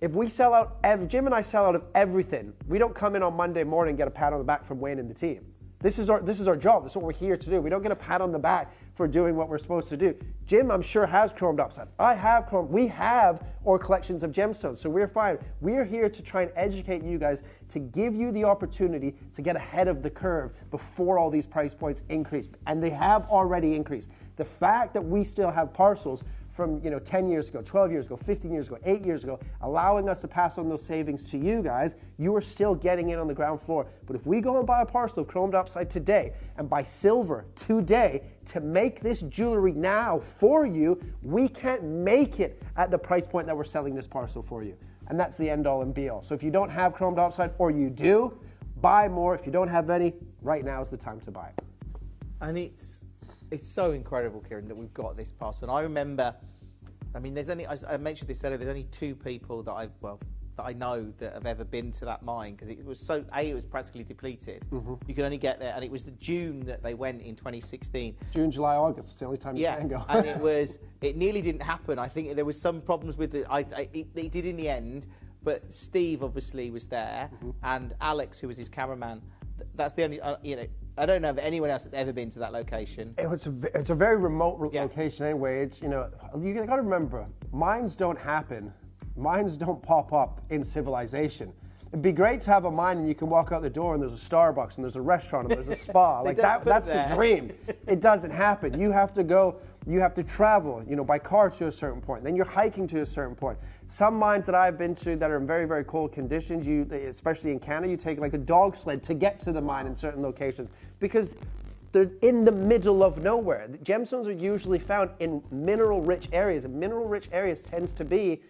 If we sell out, Jim and I sell out of everything, we don't come in on Monday morning and get a pat on the back from Wayne and the team. This is our job. This is what we're here to do. We don't get a pat on the back for doing what we're supposed to do. Jim, I'm sure, has chrome dioxide. I have chrome. We have our collections of gemstones, so we're fine. We're here to try and educate you guys, to give you the opportunity to get ahead of the curve before all these price points increase, and they have already increased. The fact that we still have parcels from 10 years ago, 12 years ago, 15 years ago, 8 years ago, allowing us to pass on those savings to you guys, you are still getting in on the ground floor. But if we go and buy a parcel of chrome dioxide today and buy silver today to make this jewelry now for you, we can't make it at the price point that we're selling this parcel for you. And that's the end all and be all. So if you don't have chrome dioxide, or you do, buy more. If you don't have any, right now is the time to buy it. And it's so incredible, Kieran, that we've got this parcel. And I remember, I mean, there's only, I mentioned this earlier, there's only 2 people that I know that have ever been to that mine, because it was it was practically depleted. You could only get there, and it was the June that they went in 2016. June, July, August, it's the only time you can go. And it nearly didn't happen. I think there was some problems with it. It did in the end, but Steve obviously was there, and Alex, who was his cameraman. That's the only, I don't know of anyone else that's ever been to that location. It's a very remote location anyway. It's, you got to remember, mines don't happen. Mines don't pop up in civilization. It'd be great to have a mine and you can walk out the door and there's a Starbucks and there's a restaurant and there's a spa. Like that's the dream. It doesn't happen. You have to go, you have to travel, by car to a certain point. Then you're hiking to a certain point. Some mines that I've been to that are in very, very cold conditions, especially in Canada, you take like a dog sled to get to the mine in certain locations because they're in the middle of nowhere. The gemstones are usually found in mineral-rich areas, and mineral-rich areas tends to be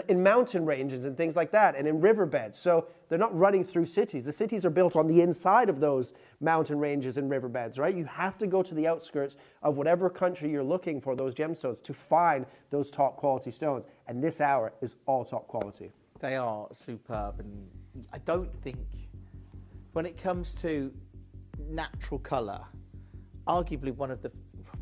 in mountain ranges and things like that, and in riverbeds. So they're not running through cities. The cities are built on the inside of those mountain ranges and riverbeds, right? You have to go to the outskirts of whatever country you're looking for those gemstones to find those top quality stones. And this hour is all top quality. They are superb, and I don't think, when it comes to natural colour, arguably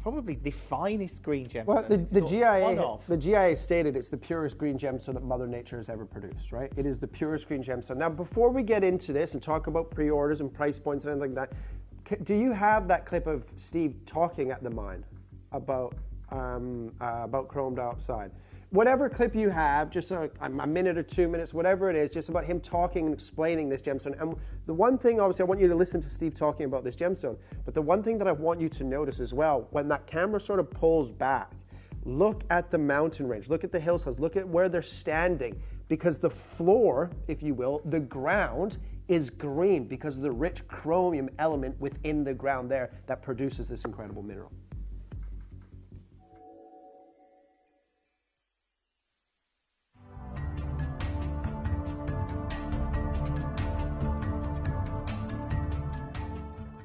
probably the finest green gemstone. Well, the GIA stated it's the purest green gemstone that Mother Nature has ever produced, right? It is the purest green gemstone. Now, before we get into this and talk about pre-orders and price points and anything like that, do you have that clip of Steve talking at the mine about chrome dioxide? Whatever clip you have, just a minute or 2 minutes, whatever it is, just about him talking and explaining this gemstone. And the one thing, obviously, I want you to listen to Steve talking about this gemstone, but the one thing that I want you to notice as well, when that camera sort of pulls back, look at the mountain range, look at the hillsides, look at where they're standing, because the floor, if you will, the ground is green because of the rich chromium element within the ground there that produces this incredible mineral.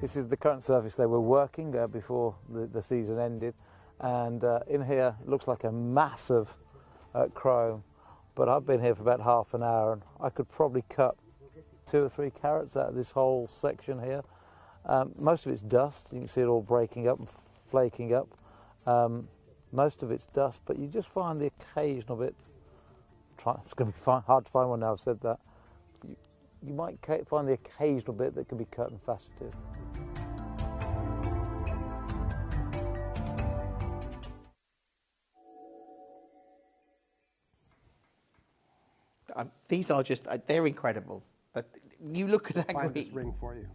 This is the current surface they were working before the season ended, and in here it looks like a massive chrome, but I've been here for about half an hour and I could probably cut 2 or 3 carats out of this whole section here. Most of it's dust, you can see it all breaking up and flaking up. Most of it's dust, but you just find the occasional bit. It's going to be hard to find one now I've said that. You might find the occasional bit that can be cut and faceted. These are just, they're incredible. You look at that Find this ring for you.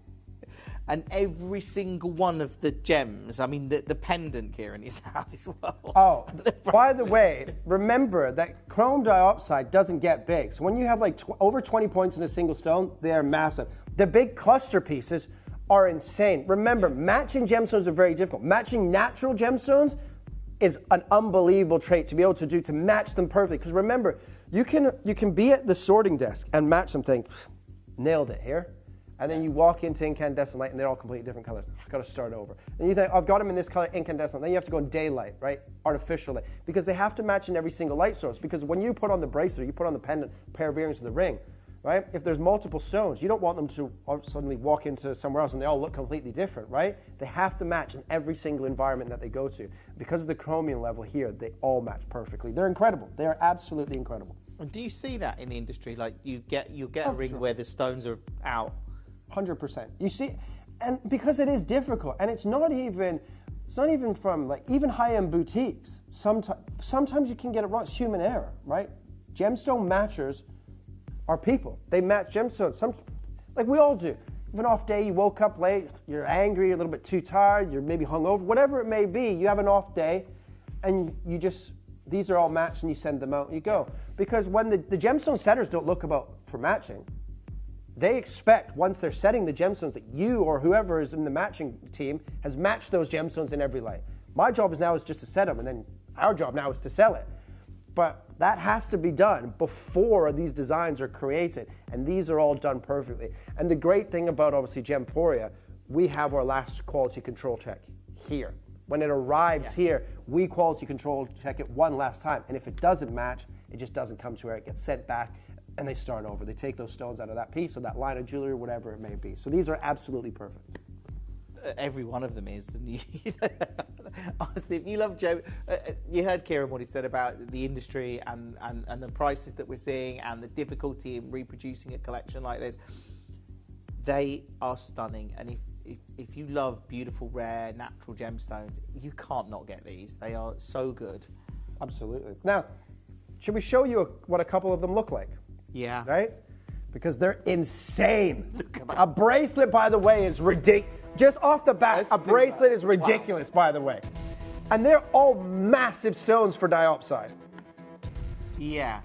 And every single one of the gems, I mean, the pendant, Kieran, is out as well. Oh, by the way, remember that chrome dioxide doesn't get big. So when you have like over 20 points in a single stone, they are massive. The big cluster pieces are insane. Remember, matching gemstones are very difficult. Matching natural gemstones is an unbelievable trait to be able to do, to match them perfectly. Because remember, you can be at the sorting desk and match something, nailed it here. And then you walk into incandescent light and they're all completely different colors. I've got to start over. And you think, I've got them in this color, incandescent. Then you have to go in daylight, right? Artificial light. Because they have to match in every single light source. Because when you put on the bracelet, you put on the pendant, pair of earrings, or the ring, right? If there's multiple stones, you don't want them to suddenly walk into somewhere else and they all look completely different, right? They have to match in every single environment that they go to. Because of the chromium level here, they all match perfectly. They're incredible. They are absolutely incredible. And do you see that in the industry? Like you'll get a ring where the stones are out. 100%. You see, and because it is difficult, and it's not even from like even high-end boutiques. Sometimes you can get it wrong. It's human error, right? Gemstone matchers are people. They match gemstones. Like we all do. You have an off day, you woke up late, you're angry, a little bit too tired, you're maybe hungover, whatever it may be. You have an off day, and these are all matched, and you send them out, and you go. Because when the gemstone setters don't look for matching, they expect, once they're setting the gemstones, that you or whoever is in the matching team has matched those gemstones in every light. My job is just to set them, and then our job now is to sell it. But that has to be done before these designs are created, and these are all done perfectly. And the great thing about, obviously, Gemporia, we have our last quality control check here. When it arrives here, we quality control check it one last time, and if it doesn't match, it just doesn't come to where it gets sent back, and they start over. They take those stones out of that piece or that line of jewelry, whatever it may be. So these are absolutely perfect. Every one of them is. And honestly, if you love gem, you heard Kieran what he said about the industry and the prices that we're seeing and the difficulty in reproducing a collection like this. They are stunning. And if you love beautiful, rare, natural gemstones, you can't not get these. They are so good. Absolutely. Now, should we show you what a couple of them look like? Yeah. Right? Because they're insane. A bracelet, by the way, is ridiculous. Just off the bat, a bracelet is ridiculous, by the way. And they're all massive stones for diopside. Yeah.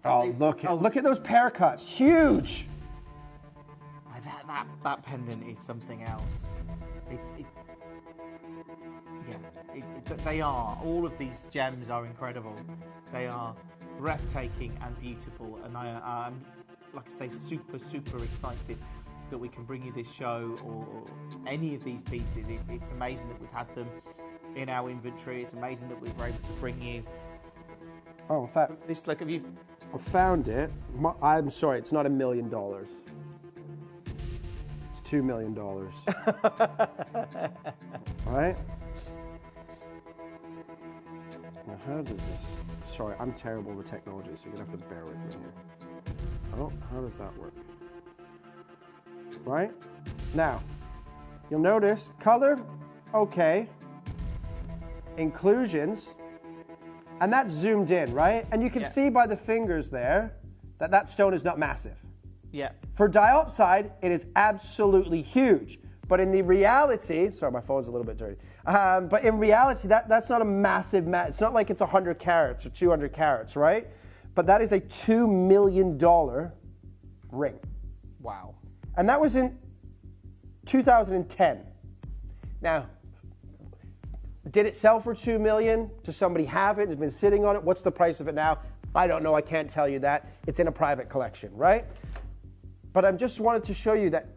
Oh, look at those pair cuts. Huge. That pendant is something else. They are. All of these gems are incredible. They are breathtaking and beautiful, and I'm, like I say, super, super excited that we can bring you this show or any of these pieces. It's amazing that we've had them in our inventory. It's amazing that we were able to bring you. Oh, in fact, this look. I found it. I'm sorry, it's not $1 million. It's $2 million. All right. Now, how does this? Sorry, I'm terrible with technology, so you're gonna have to bear with me here. Oh, how does that work? Right? Now, you'll notice color, okay. Inclusions, and that's zoomed in, right? And you can see by the fingers there that stone is not massive. Yeah. For diopside, it is absolutely huge. But in the reality, sorry, my phone's a little bit dirty. But in reality, that's not a massive, it's not like it's 100 carats or 200 carats, right? But that is a $2 million ring. Wow. And that was in 2010. Now, did it sell for $2 million? Does somebody have it? Has been sitting on it? What's the price of it now? I don't know. I can't tell you that. It's in a private collection, right? But I just wanted to show you that,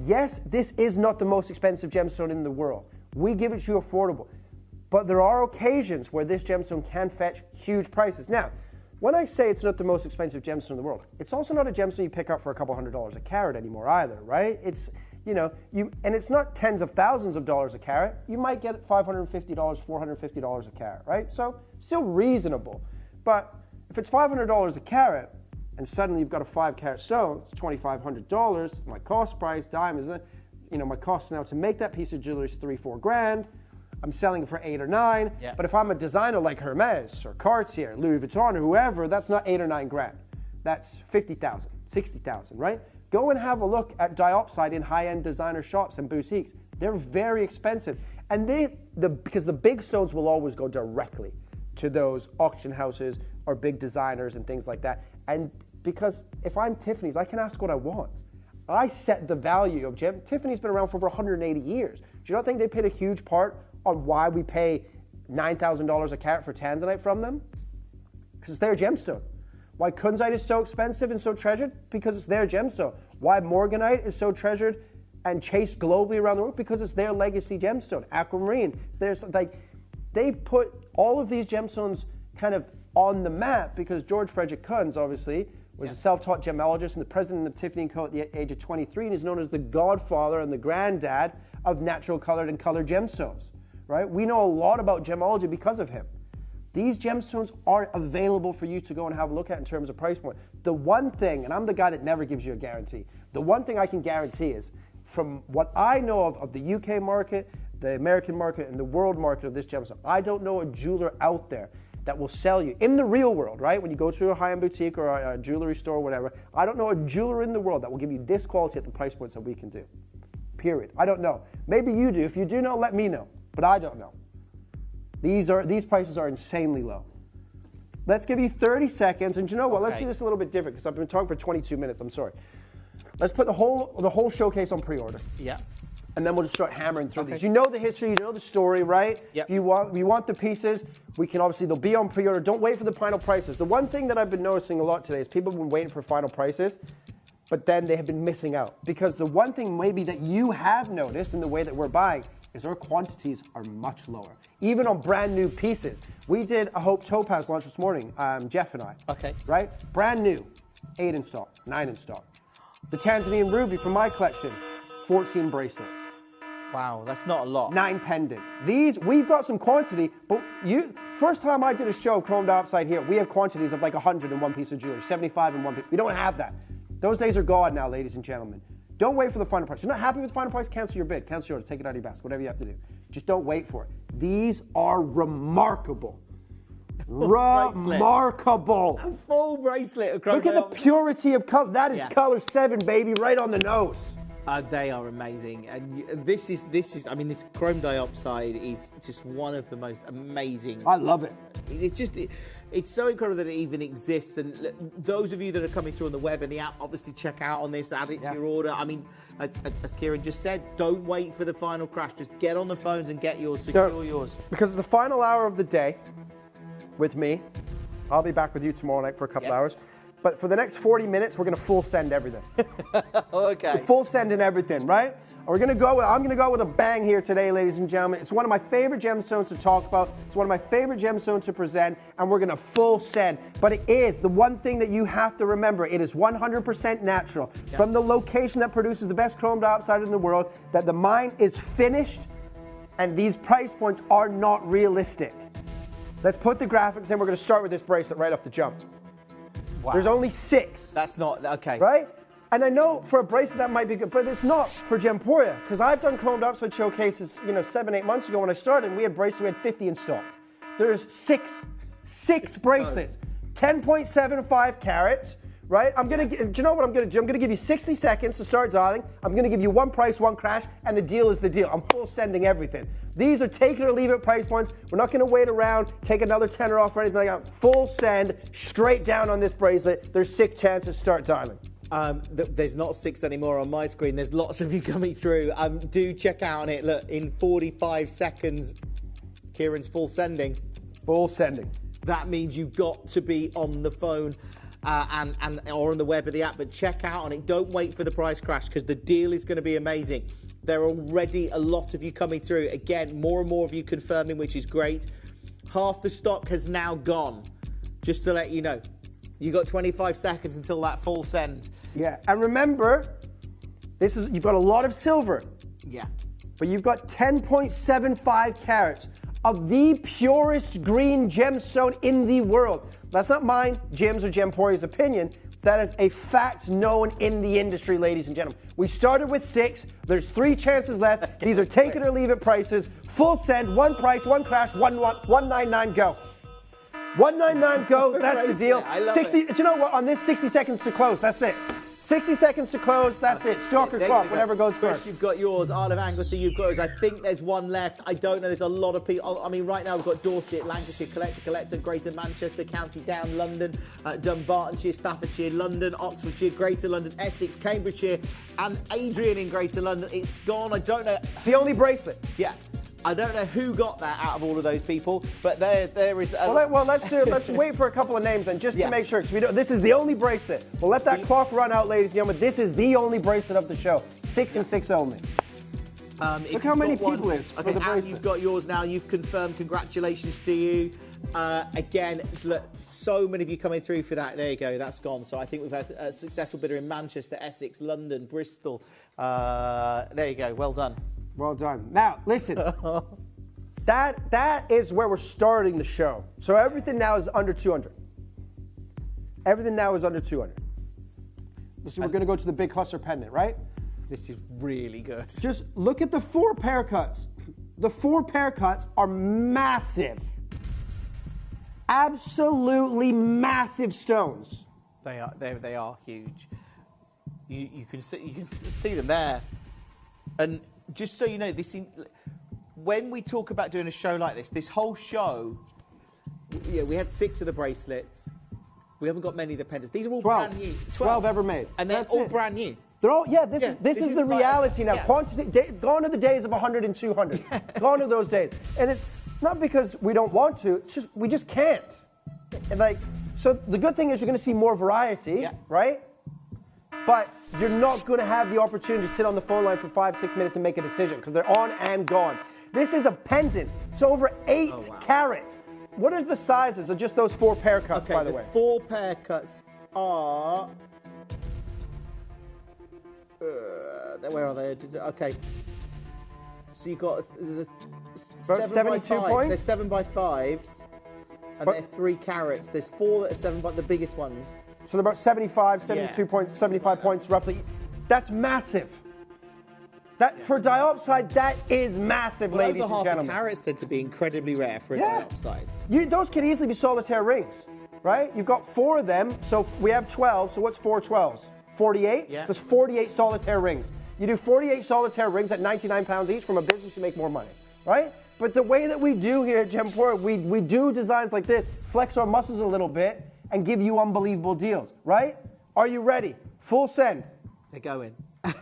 yes, this is not the most expensive gemstone in the world. We give it to you affordable. But there are occasions where this gemstone can fetch huge prices. Now, when I say it's not the most expensive gemstone in the world, it's also not a gemstone you pick up for a couple $100 a carat anymore either, right? It's, and it's not tens of thousands of dollars a carat. You might get it $550, $450 a carat, right? So still reasonable. But if it's $500 a carat and suddenly you've got a 5-carat stone, it's $2,500. My cost price, diamonds, my cost now to make that piece of jewelry is $3-4 grand. I'm selling it for 8 or 9. Yeah. But if I'm a designer like Hermes or Cartier, Louis Vuitton or whoever, that's not 8 or 9 grand. That's 50,000, 60,000, right? Go and have a look at diopside in high-end designer shops and boutiques. They're very expensive. And because the big stones will always go directly to those auction houses or big designers and things like that. And because if I'm Tiffany's, I can ask what I want. I set the value of gem. Tiffany's been around for over 180 years. Do you not think they played a huge part on why we pay $9,000 a carat for tanzanite from them? Because it's their gemstone. Why kunzite is so expensive and so treasured? Because it's their gemstone. Why morganite is so treasured and chased globally around the world? Because it's their legacy gemstone. Aquamarine, it's theirs. They put all of these gemstones kind of on the map because George Frederick Kunz, obviously, was a self-taught gemologist and the president of Tiffany & Co. at the age of 23, and is known as the godfather and the granddad of natural colored and colored gemstones, right? We know a lot about gemology because of him. These gemstones are available for you to go and have a look at in terms of price point. The one thing, and I'm the guy that never gives you a guarantee, the one thing I can guarantee is, from what I know of the UK market, the American market, and the world market of this gemstone, I don't know a jeweler out there that will sell you, in the real world, right? When you go to a high-end boutique or a jewelry store or whatever, I don't know a jeweler in the world that will give you this quality at the price points that we can do. Period. I don't know. Maybe you do. If you do know, let me know. But I don't know. These prices are insanely low. Let's give you 30 seconds, and you know what? Let's do this a little bit different because I've been talking for 22 minutes. I'm sorry. Let's put the whole showcase on pre-order. Yeah. And then we'll just start hammering through these. You know the history, you know the story, right? Yep. We want the pieces. We can obviously, they'll be on pre-order. Don't wait for the final prices. The one thing that I've been noticing a lot today is people have been waiting for final prices, but then they have been missing out. Because the one thing maybe that you have noticed in the way that we're buying is our quantities are much lower. Even on brand new pieces. We did a Hope Topaz launch this morning, Jeff and I. Okay. Right? Brand new, 8 in stock, 9 in stock. The Tanzanian Ruby from my collection, 14 bracelets. Wow, that's not a lot. 9 pendants. These, we've got some quantity, but first time I did a show of Chrome Dioxide here, we have quantities of like 100 in one piece of jewelry, 75 in one piece. We don't have that. Those days are gone now, ladies and gentlemen. Don't wait for the final price. You're not happy with the final price? Cancel your bid. Cancel yours. Take it out of your basket. Whatever you have to do. Just don't wait for it. These are remarkable. Remarkable. A full bracelet of Chrome Look at the purity of color. That is color 7, baby, right on the nose. They are amazing, and this is. I mean, this Chrome Dioxide is just one of the most amazing. I love it. It's so incredible that it even exists. And those of you that are coming through on the web and the app, obviously check out on this, add it to your order. I mean, as Kieran just said, don't wait for the final crash. Just get on the phones and get yours. Secure yours. Because it's the final hour of the day with me. I'll be back with you tomorrow night for a couple hours. But for the next 40 minutes, we're going to full send everything. Okay. Full send and everything, right? And I'm going to go with a bang here today, ladies and gentlemen. It's one of my favorite gemstones to talk about. It's one of my favorite gemstones to present, and we're going to full send. But it is the one thing that you have to remember. It is 100% natural. Yeah. From the location that produces the best chrome dioxide in the world, that the mine is finished, and these price points are not realistic. Let's put the graphics in. We're going to start with this bracelet right off the jump. Wow. There's only 6. That's not, okay. Right? And I know for a bracelet that might be good, but it's not for Gemporia, because I've done Chrome Dioxide showcases, 7-8 months ago when I started, and we had bracelets, we had 50 in stock. There's 6 bracelets, 10.75 carats, right? Do you know what I'm gonna do? I'm gonna give you 60 seconds to start dialing. I'm gonna give you one price, one crash, and the deal is the deal. I'm full sending everything. These are take it or leave it price points. We're not gonna wait around, take another tenner off or anything like that. Full send, straight down on this bracelet. There's 6 chances, start dialing. There's not 6 anymore on my screen. There's lots of you coming through. Do check out on it. Look, in 45 seconds, Kieran's full sending. Full sending. That means you've got to be on the phone or on the web of the app, but check out on it. Don't wait for the price crash because the deal is going to be amazing. There are already a lot of you coming through. Again, more and more of you confirming, which is great. Half the stock has now gone, just to let you know. You got 25 seconds until that full send. Yeah, and remember, you've got a lot of silver. Yeah. But you've got 10.75 carats of the purest green gemstone in the world. That's not mine, Jim's or Gemporia's opinion. That is a fact known in the industry, ladies and gentlemen. We started with 6. There's 3 chances left. These are take it or leave it prices. Full send, one price, one crash, 199 go. 199 go, that's the deal. I love 60. it. Do you know what? On this, 60 seconds to close, that's it. 60 seconds to close, that's it. Stock or clock, whatever goes Chris, first. you've got yours. Isle of Anglesey, you've got yours. I think there's one left. I don't know. There's a lot of people. I mean, right now we've got Dorset, Lancashire, Collector, Greater Manchester, County Down, London, Dunbartonshire, Staffordshire, London, Oxfordshire, Greater London, Essex, Cambridgeshire, and Adrian in Greater London. It's gone. I don't know. The only bracelet. Yeah. I don't know who got that out of all of those people, but there is. Let's wait for a couple of names then, just to make sure. Because this is the only bracelet. We'll let that clock run out, ladies and gentlemen. This is the only bracelet of the show. 6 and 6 only. Look how many people is for the bracelet. You've got yours now. You've confirmed. Congratulations to you. Again, look, so many of you coming through for that. There you go. That's gone. So I think we've had a successful bidder in Manchester, Essex, London, Bristol. There you go. Well done. Well done. Now, listen. That is where we're starting the show. So everything now is under 200. Everything now is under 200. Listen, we're going to go to the big cluster pendant, right? This is really good. Just look at the 4 pair cuts. The 4 pair cuts are massive. Absolutely massive stones. They are huge. You can see them there. And just so you know, when we talk about doing a show like this whole show, we had 6 of the bracelets. We haven't got many of the pendants. These are all 12. brand new. 12 ever made. And they're That's all it. brand new. They're all, this is the reality now. Quantity, gone are the days of 100 and 200. Gone are those days. And it's not because we don't want to, it's just, we just can't. And so the good thing is you're going to see more variety, right? But you're not going to have the opportunity to sit on the phone line for 5-6 minutes and make a decision because they're on and gone. This is a pendant. It's over 8 carats. What are the sizes of just those 4 pair cuts, by the way? 4 pair cuts are... where are they? Okay. So you've got... 72 points? There's 7 by 5s. And they're 3 carats. There's 4 that are 7 by the biggest ones. So they're about 75, 72 points, 75 points roughly. That's massive. That for diopside, that is massive, ladies and gentlemen. Over half a carat said to be incredibly rare for a diopside. Those could easily be solitaire rings, right? You've got 4 of them, so we have 12. So what's 4 12s? 48? Yeah. So it's 48 solitaire rings. You do 48 solitaire rings at £99 each from a business, you make more money, right? But the way that we do here at Gemporia, we do designs like this, flex our muscles a little bit, and give you unbelievable deals, right? Are you ready? Full send. They're going.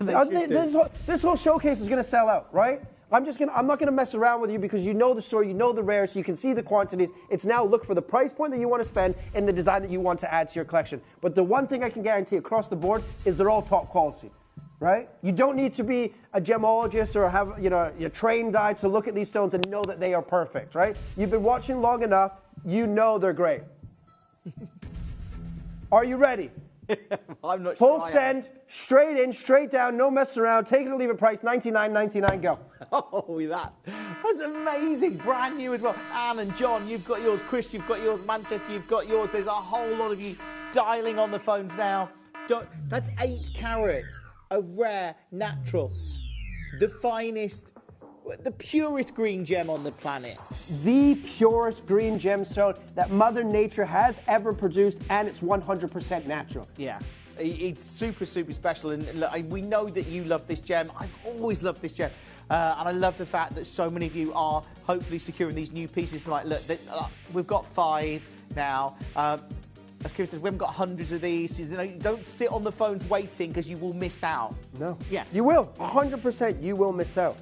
This whole showcase is going to sell out, right? I'm not going to mess around with you because you know the store, you know the rare, so you can see the quantities. It's now look for the price point that you want to spend and the design that you want to add to your collection. But the one thing I can guarantee across the board is they're all top quality, right? You don't need to be a gemologist or have your trained eye to look at these stones and know that they are perfect, right? You've been watching long enough, you know they're great. Are you ready? I'm not Full sure. send, straight in, straight down, no messing around. Take it or leave it price, $99.99, go. Oh, that's amazing. Brand new as well. Anne and John, you've got yours. Chris, you've got yours. Manchester, you've got yours. There's a whole lot of you dialing on the phones now. That's 8 carats of rare, natural, the finest, the purest green gem on the planet. The purest green gemstone that Mother Nature has ever produced, and it's 100% natural. Yeah, it's super, super special. And look, we know that you love this gem. I've always loved this gem. And I love the fact that so many of you are hopefully securing these new pieces. Like, look, we've got 5 now. as Kieran says, we haven't got hundreds of these. You know, you don't sit on the phones waiting because you will miss out. No. Yeah. You will. 100% you will miss out.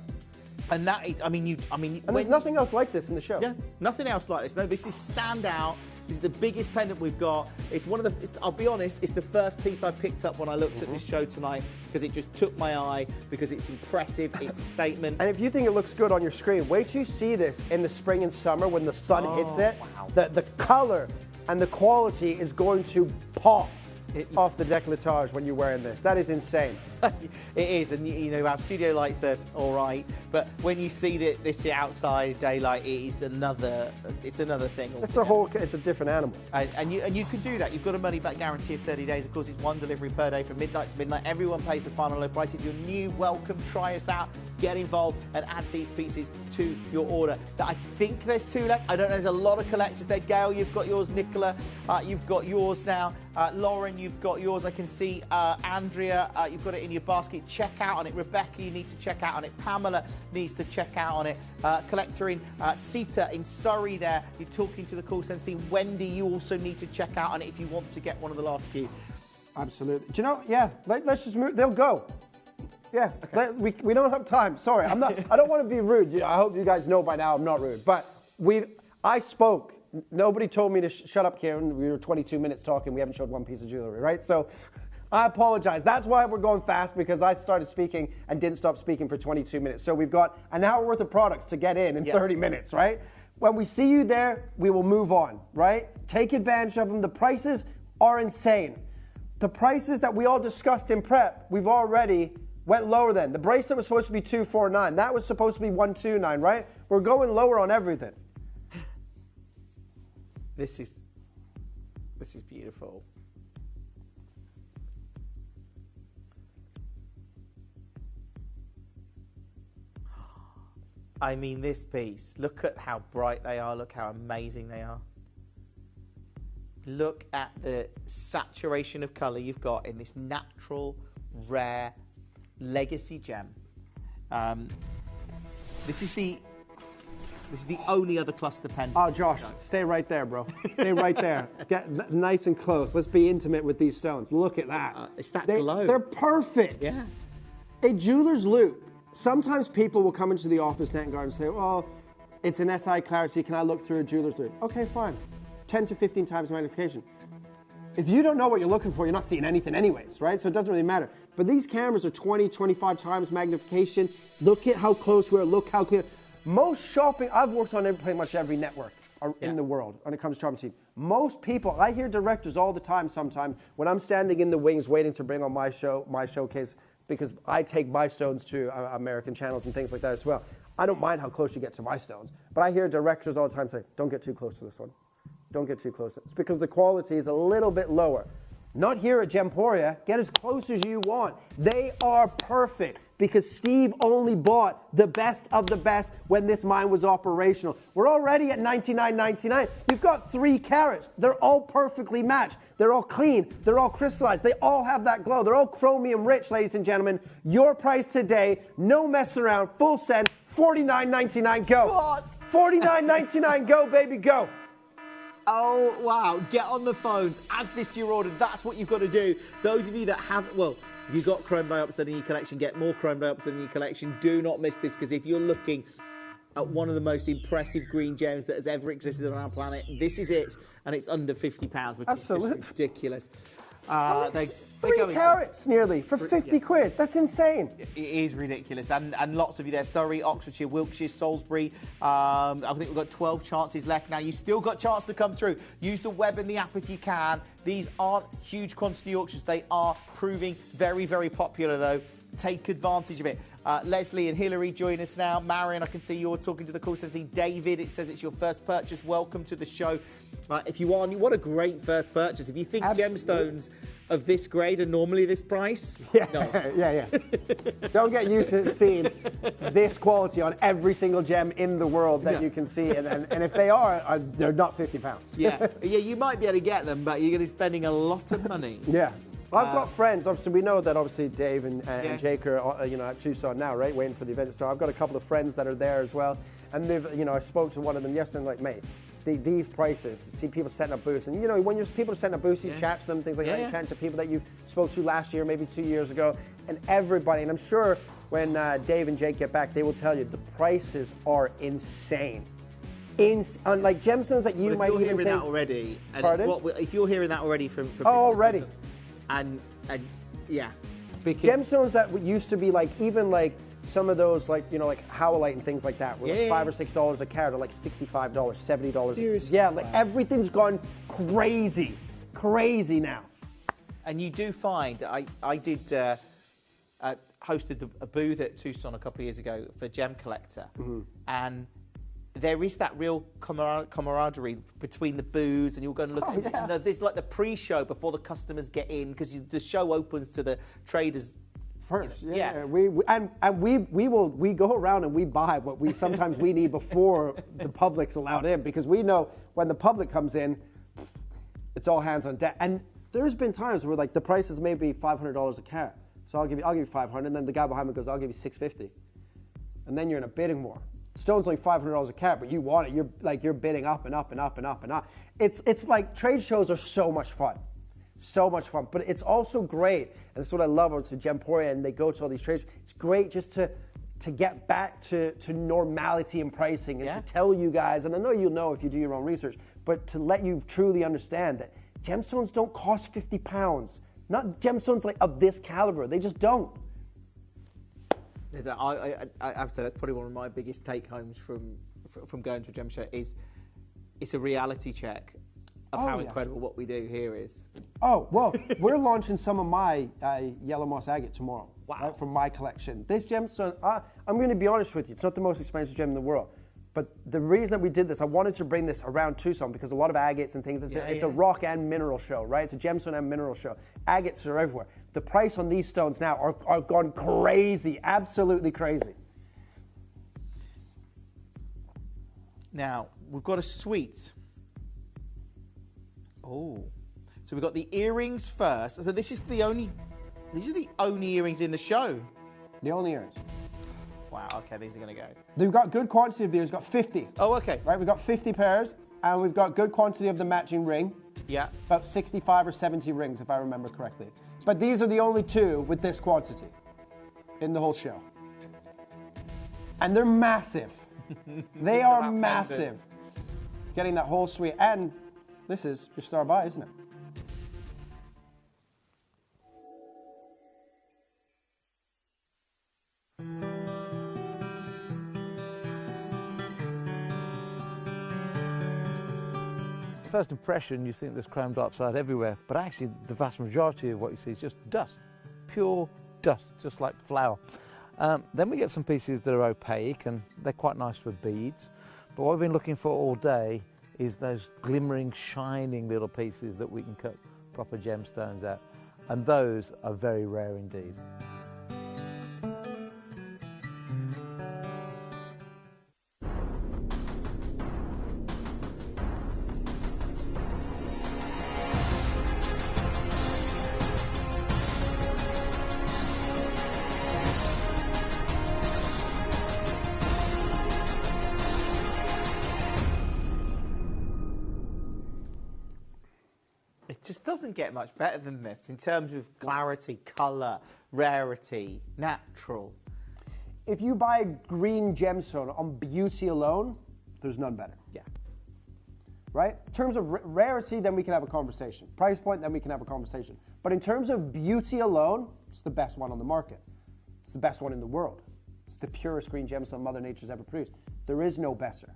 And that is, and there's nothing else like this in the show. Yeah, nothing else like this. No, this is standout. This is the biggest pendant we've got. It's one of the, I'll be honest, it's the first piece I picked up when I looked at this show tonight because it just took my eye, because it's impressive, it's statement. And if you think it looks good on your screen, wait till you see this in the spring and summer when the sun hits it. Wow. The color and the quality is going to pop off the décolletage when you're wearing this. That is insane. It is, and you know, our studio lights are all right, but when you see this outside daylight, it's another thing. It's a different animal. And you can do that. You've got a money back guarantee of 30 days. Of course, it's one delivery per day from midnight to midnight. Everyone pays the final low price. If you're new, welcome, try us out, get involved, and add these pieces to your order. I think there's 2 left. I don't know. There's a lot of collectors there. Gail, you've got yours. Nicola, you've got yours now. Lauren, you've got yours. I can see Andrea, you've got it in your basket. Check out on it. Rebecca, you need to check out on it. Pamela needs to check out on it. Collector in Sita in Surrey there. You're talking to the call centre team. Wendy, you also need to check out on it if you want to get one of the last few. Absolutely. Do you know? Yeah. Let's just move. They'll go. Yeah. Okay. We don't have time. Sorry. I'm not. I don't want to be rude. I hope you guys know by now I'm not rude. But I spoke. Nobody told me to shut up, Kieran. We were 22 minutes talking. We haven't showed one piece of jewelry, right? So I apologize. That's why we're going fast, because I started speaking and didn't stop speaking for 22 minutes. So we've got an hour worth of products to get in 30 minutes, right? When we see you there, we will move on, right? Take advantage of them. The prices are insane. The prices that we all discussed in prep, we've already went lower than. The bracelet was supposed to be $249. That was supposed to be $129, right? We're going lower on everything. This is beautiful. I mean, this piece, look at how bright they are, look how amazing they are. Look at the saturation of colour you've got in this natural, rare, legacy gem. This is the only other cluster pendant. Oh, Josh, stay right there, bro. Stay right there. Get nice and close. Let's be intimate with these stones. Look at that. It's that glow. They're perfect. Yeah. A jeweler's loop. Sometimes people will come into the office, Nat and Garden, and say, "Oh, it's an SI clarity. Can I look through a jeweler's loop?" Okay, fine. 10 to 15 times magnification. If you don't know what you're looking for, you're not seeing anything anyways, right? So it doesn't really matter. But these cameras are 20, 25 times magnification. Look at how close we are. Look how clear. Most shopping, I've worked on pretty much every network in the world when it comes to shopping scene. Most people, I hear directors all the time sometimes when I'm standing in the wings waiting to bring on my showcase, because I take my stones to American channels and things like that as well. I don't mind how close you get to my stones, but I hear directors all the time say, "Don't get too close to this one. Don't get too close." It's because the quality is a little bit lower. Not here at Gemporia. Get as close as you want. They are perfect because Steve only bought the best of the best when this mine was operational. We're already at $99.99. You've got 3 carats. They're all perfectly matched. They're all clean. They're all crystallized. They all have that glow. They're all chromium rich, ladies and gentlemen. Your price today, no mess around, full send, $49.99, go. What? $49.99, go, baby, go. Oh, wow. Get on the phones. Add this to your order. That's what you've got to do. Those of you that have, well, if you've got chrome diopside in your collection, get more chrome diopside in your collection. Do not miss this, because if you're looking at one of the most impressive green gems that has ever existed on our planet, this is it. And it's under £50, which is just ridiculous. They're 3 carats nearly for 50 quid. That's insane. It is ridiculous. And lots of you there. Surrey, Oxfordshire, Wiltshire, Salisbury. I think we've got 12 chances left now. You've still got a chance to come through. Use the web and the app if you can. These aren't huge quantity auctions. They are proving very, very popular, though. Take advantage of it. Leslie and Hilary join us now. Marion, I can see you're talking to the call center. David, it says it's your first purchase. Welcome to the show. If you are, what a great first purchase. If you think gemstones of this grade are normally this price, no. yeah. Don't get used to seeing this quality on every single gem in the world that you can see. And if they are, they're not £50. yeah, you might be able to get them, but you're going to be spending a lot of money. Yeah. Well, I've got friends. Obviously, we know that obviously Dave and Jake are at Tucson now, right, waiting for the event. So I've got a couple of friends that are there as well. And I spoke to one of them yesterday, and like, mate, these prices, to see people setting up booths, and when people are setting up booths, you chat to them, things like that, you chat to people that you spoke to last year, maybe 2 years ago, and everybody, and I'm sure when Dave and Jake get back, they will tell you the prices are insane. Like gemstones that you might even think. If you're hearing that already, if you're hearing that already from already, and yeah, because gemstones that used to be like even like some of those like howlite and things like that were like $5 or $6 a carat, or like $65, $70. Seriously? Yeah, like everything's gone crazy now. And you do find I did hosted a booth at Tucson a couple of years ago for Gem Collector, and there is that real camaraderie between the booths, and you'll go and look at and there's like the pre-show before the customers get in, because the show opens to the traders first. We go around and we buy what we sometimes we need before the public's allowed in, because we know when the public comes in, it's all hands on deck. And there's been times where like the price is maybe $500 a carat, so I'll give you 500, and then the guy behind me goes, I'll give you 650, and then you're in a bidding war. Stone's only $500 a carat, but you want it. You're bidding up and up and up and up and up. It's like trade shows are so much fun, but it's also great, and that's what I love about Gemporia, and they go to all these trades. It's great just to get back to normality in pricing, and to tell you guys, and I know you'll know if you do your own research, but to let you truly understand that gemstones don't cost 50 pounds. Not gemstones like of this caliber. They just don't. I have to say that's probably one of my biggest take homes from going to a gem show is it's a reality check of how incredible what we do here is. Oh, well, we're launching some of my yellow moss agate tomorrow. Wow. Right, from my collection. This gemstone, I'm going to be honest with you, it's not the most expensive gem in the world. But the reason that we did this, I wanted to bring this around Tucson because a lot of agates and things, it's a rock and mineral show, right? It's a gemstone and mineral show. Agates are everywhere. The price on these stones now are gone crazy, absolutely crazy. Now, we've got a suite. Oh. So we've got the earrings first. So these are the only earrings in the show. The only earrings. Wow, okay, these are going to go. We've got good quantity of these. We've got 50. Oh, okay. Right, we've got 50 pairs, and we've got good quantity of the matching ring. Yeah. About 65 or 70 rings, if I remember correctly. But these are the only two with this quantity in the whole show. And they're massive. They are massive. Getting that whole suite. And this is your star buy, isn't it? First impression, you think there's chrome dioxide everywhere, but actually the vast majority of what you see is just dust, pure dust, just like flour. Then we get some pieces that are opaque, and they're quite nice for beads. But what we've been looking for all day is those glimmering, shining little pieces that we can cut proper gemstones out, and those are very rare indeed. It just doesn't get much better than this in terms of clarity, colour, rarity, natural. If you buy a green gemstone on beauty alone, there's none better. Yeah. Right? In terms of rarity, then we can have a conversation. Price point, then we can have a conversation. But in terms of beauty alone, it's the best one on the market. It's the best one in the world. It's the purest green gemstone Mother Nature's ever produced. There is no better.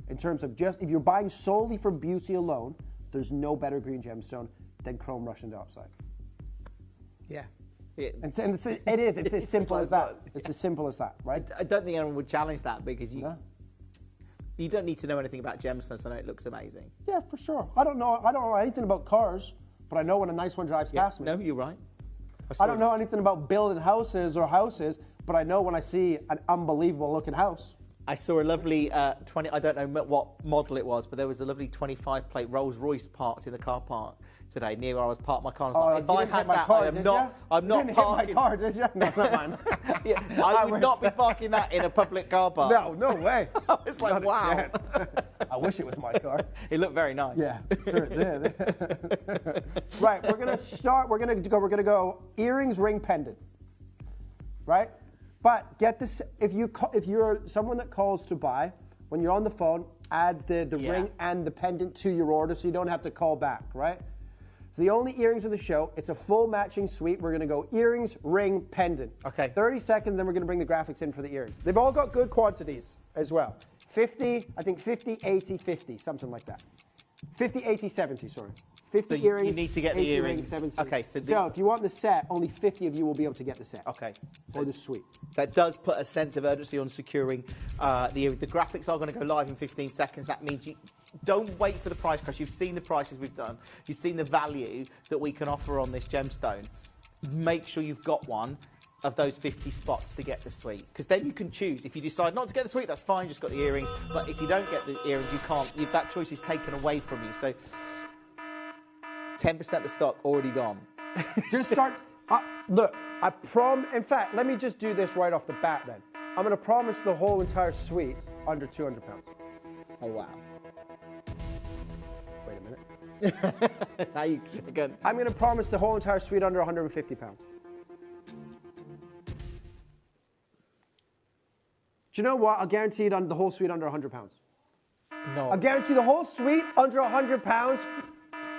In terms of just, if you're buying solely for beauty alone, there's no better green gemstone than chrome Russian dioxide. Yeah. It is. It's as simple as that. It's as simple as that, right? I don't think anyone would challenge that because you don't need to know anything about gemstones to know it looks amazing. Yeah, for sure. I don't know anything about cars, but I know when a nice one drives past me. No, you're right. I don't know anything about building houses, but I know when I see an unbelievable looking house. I saw a lovely 20. I don't know what model it was, but there was a lovely 25-plate Rolls-Royce parked in the car park today near where I was parked my car. I was like, if I had that, I'm not parking. Hit my car, did you? No, it's not mine. Yeah, I would not be parking that in a public car park. No way. I was like, wow. I wish it was my car. It looked very nice. Yeah, sure it did. Right, we're gonna start. We're gonna go earrings, ring, pendant. Right, but get this. If you're someone that calls to buy, when you're on the phone, add the ring and the pendant to your order, so you don't have to call back. Right. It's the only earrings of the show. It's a full matching suite. We're going to go earrings, ring, pendant. Okay. 30 seconds, then we're going to bring the graphics in for the earrings. They've all got good quantities as well. 50, I think 50, 80, 50, something like that. 50, 80, 70, sorry. 50 So earrings. you need to get the earrings. 70. Okay, so if you want the set, only 50 of you will be able to get the set. Okay. Or the suite. That does put a sense of urgency on securing the graphics are going to go live in 15 seconds. That means you don't wait for the price crash. You've seen the prices we've done. You've seen the value that we can offer on this gemstone. Make sure you've got one of those 50 spots to get the suite, because then you can choose. If you decide not to get the suite, that's fine, just got the earrings. But if you don't get the earrings, you can't. That choice is taken away from you. So 10% of the stock already gone. Just start. Look, in fact, let me just do this right off the bat then. I'm going to promise the whole entire suite under £200. Oh, wow. Wait a minute. Now you again. I'm going to promise the whole entire suite under £150. Do you know what? I'll guarantee it on the whole suite under £100. No. I'll guarantee the whole suite under £100.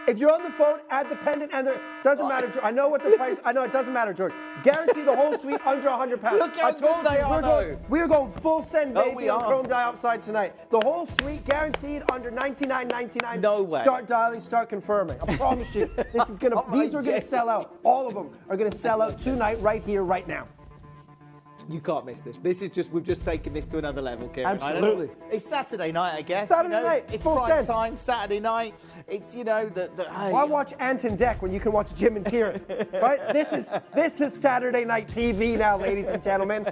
If you're on the phone, add the pendant and the doesn't matter. George. I know what the price. I know it doesn't matter, George. Guarantee the whole suite under £100. Look how good they are, we're going full send baby we on are. chrome dioxide tonight. The whole suite guaranteed under $99.99. No way. Start dialing, start confirming. I promise you, this is gonna. These are gonna sell out. All of them are gonna sell out tonight, right here, right now. You can't miss this. This is just, we've just taken this to another level, Kieran. Absolutely. It's Saturday night, I guess. Saturday night, It's full prime send. time, Saturday night. It's, Why watch Ant and Dec when you can watch Jim and Kieran? Right? This is Saturday night TV now, ladies and gentlemen.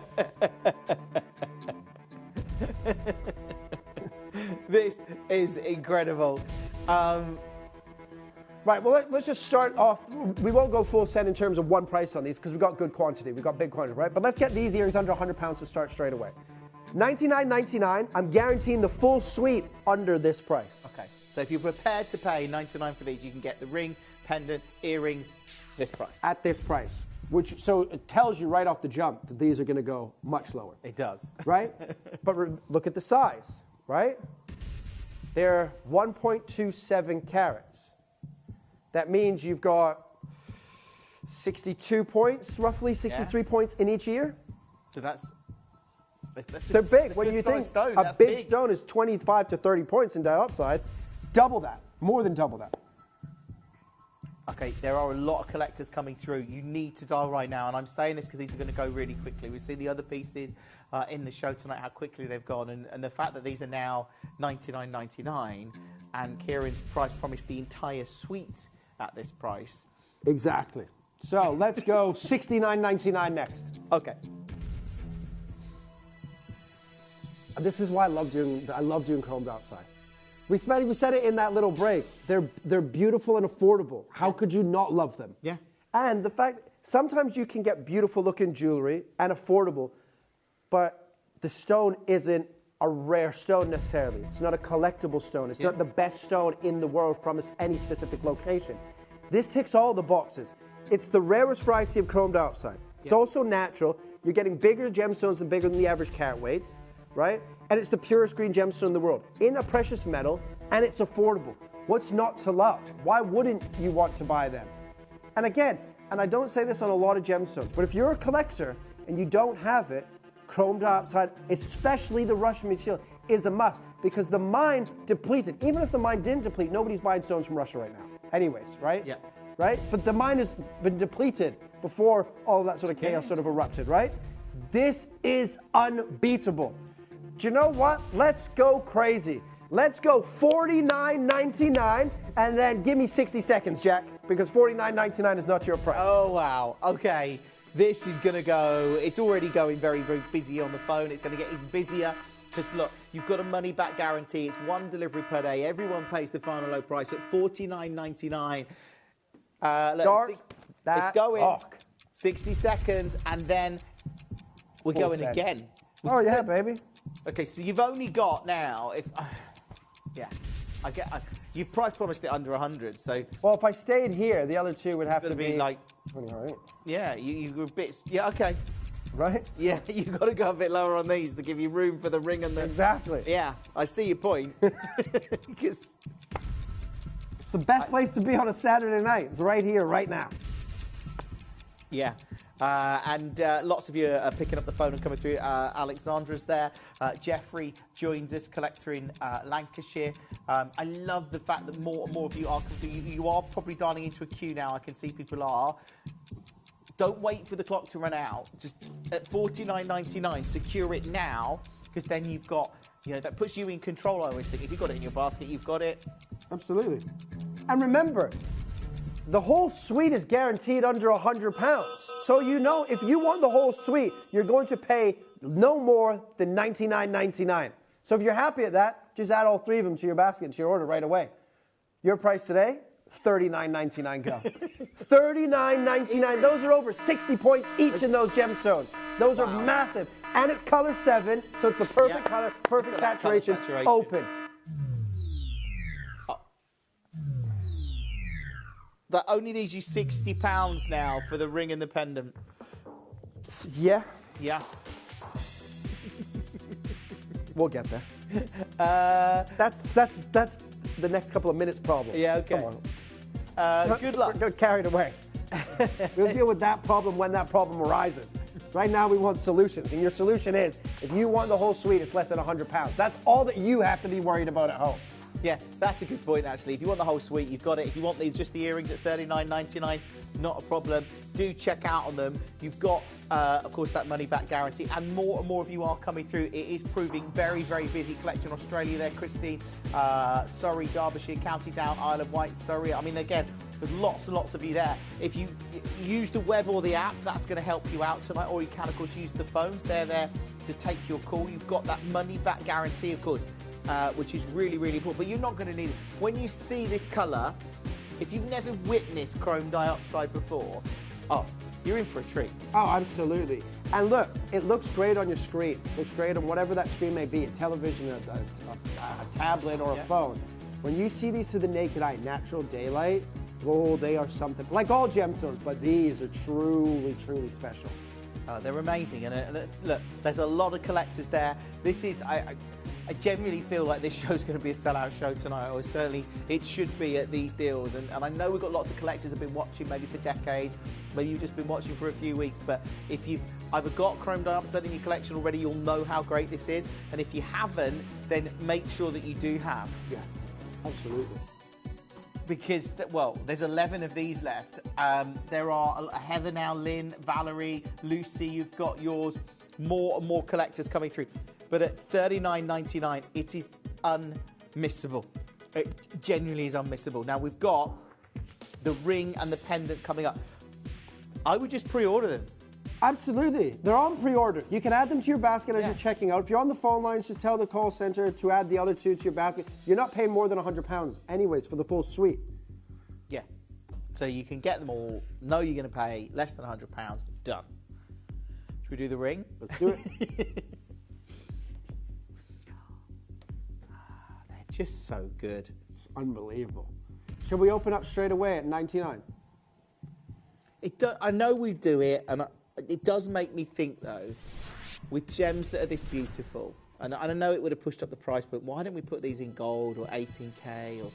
This is incredible. Right, well, let's just start off. We won't go full send in terms of one price on these because we've got good quantity. We've got big quantity, right? But let's get these earrings under £100 to start straight away. $99.99, I'm guaranteeing the full suite under this price. Okay, so if you're prepared to pay $99 for these, you can get the ring, pendant, earrings, this price. At this price. So it tells you right off the jump that these are going to go much lower. It does. Right? But look at the size, right? They're 1.27 carats. That means you've got 62 points, roughly 63 points in each ear. So they're big. When you think stone. a big stone is 25 to 30 points in dioxide, it's double that, more than double that. Okay, there are a lot of collectors coming through. You need to dial right now, and I'm saying this because these are going to go really quickly. We've seen the other pieces in the show tonight, how quickly they've gone, and the fact that these are now $99.99, and Kieran's price promised the entire suite at this price. Exactly. So let's go $69.99 next. Okay. This is why I love doing chrome dioxide. We said it in that little break. They're beautiful and affordable. How could you not love them? Yeah. And the fact sometimes you can get beautiful looking jewelry and affordable, but the stone isn't a rare stone necessarily. It's not a collectible stone. It's not the best stone in the world from any specific location. This ticks all the boxes. It's the rarest variety of chrome dioxide. It's also natural. You're getting bigger gemstones than bigger than the average carat weights, right? And it's the purest green gemstone in the world. In a precious metal, and it's affordable. What's not to love? Why wouldn't you want to buy them? And again, and I don't say this on a lot of gemstones, but if you're a collector and you don't have it, chrome dioxide, especially the Russian material, is a must because the mine depleted. Even if the mine didn't deplete, nobody's buying stones from Russia right now. Anyways, right? Yeah. Right? But the mine has been depleted before all of that sort of chaos sort of erupted, right? This is unbeatable. Do you know what? Let's go crazy. Let's go $49.99 and then give me 60 seconds, Jack, because $49.99 is not your price. Oh, wow. Okay. This is going to go, it's already going very, very busy on the phone. It's going to get even busier Because look, you've got a money-back guarantee. It's one delivery per day. Everyone pays the final low price at $49.99. It's going. 60 seconds, and then we're going again. Oh yeah, baby. Okay, so you've only got now. You've price promised it under 100. So well, if I stayed here, the other two would have to be like. 28. Yeah, you were a bit. Yeah, okay. Right? Yeah, you've got to go a bit lower on these to give you room for the ring and the... Exactly. Yeah, I see your point. It's the best place to be on a Saturday night. It's right here, right now. Yeah. And lots of you are picking up the phone and coming through. Alexandra's there. Jeffrey joins us, collector in Lancashire. I love the fact that more and more of you are you are probably dialing into a queue now. I can see people are. Don't wait for the clock to run out. Just at $49.99, secure it now, because then you've got, that puts you in control. I always think if you've got it in your basket, you've got it. Absolutely. And remember, the whole suite is guaranteed under £100. So if you want the whole suite, you're going to pay no more than $99.99. So if you're happy at that, just add all three of them to your basket, to your order right away. Your price today, $39.99 go. $39.99. Those are over 60 points each in those gemstones. Those are massive. And it's color 7, so it's the perfect color, perfect saturation, open. That only needs you £60 now for the ring and the pendant. Yeah. Yeah. We'll get there. That's the next couple of minutes problem. Yeah, okay. Come on. Good luck. We're carried away. We'll deal with that problem when that problem arises. Right now we want solutions, and your solution is, if you want the whole suite, it's less than £100. That's all that you have to be worried about at home. Yeah, that's a good point, actually. If you want the whole suite, you've got it. If you want these, just the earrings at $39.99, not a problem. Do check out on them. You've got, of course, that money-back guarantee, and more of you are coming through. It is proving very, very busy. Collection Australia there, Christine, Surrey, Derbyshire, County Down, Isle of Wight, Surrey. I mean, again, there's lots and lots of you there. If you use the web or the app, that's going to help you out tonight, or you can, of course, use the phones. They're there to take your call. You've got that money-back guarantee, of course. Which is really, really important. But you're not going to need it. When you see this colour, if you've never witnessed chrome dioxide before, you're in for a treat. Oh, absolutely. And look, it looks great on your screen. It looks great on whatever that screen may be, a television, a tablet, or a phone. When you see these to the naked eye, natural daylight, oh, they are something. Like all gemstones, but these are truly, truly special. They're amazing. And look, there's a lot of collectors there. This is... I genuinely feel like this show's going to be a sellout show tonight, or certainly it should be at these deals. And I know we've got lots of collectors that have been watching maybe for decades, maybe you've just been watching for a few weeks, but if you've either got chrome dioxide in your collection already, you'll know how great this is. And if you haven't, then make sure that you do have. Yeah, absolutely. Because, there's 11 of these left. There are Heather now, Lynn, Valerie, Lucy, you've got yours. More and more collectors coming through. But at $39.99, it is unmissable. It genuinely is unmissable. Now, we've got the ring and the pendant coming up. I would just pre-order them. Absolutely. They're on pre-order. You can add them to your basket as you're checking out. If you're on the phone lines, just tell the call center to add the other two to your basket. You're not paying more than £100 anyways for the full suite. Yeah. So you can get them all, know you're going to pay less than £100. Done. Should we do the ring? Let's do it. Just so good. It's unbelievable. Should we open up straight away at 99? I know we do it, and it does make me think, though, with gems that are this beautiful, and I know it would have pushed up the price, but why don't we put these in gold or 18K? Or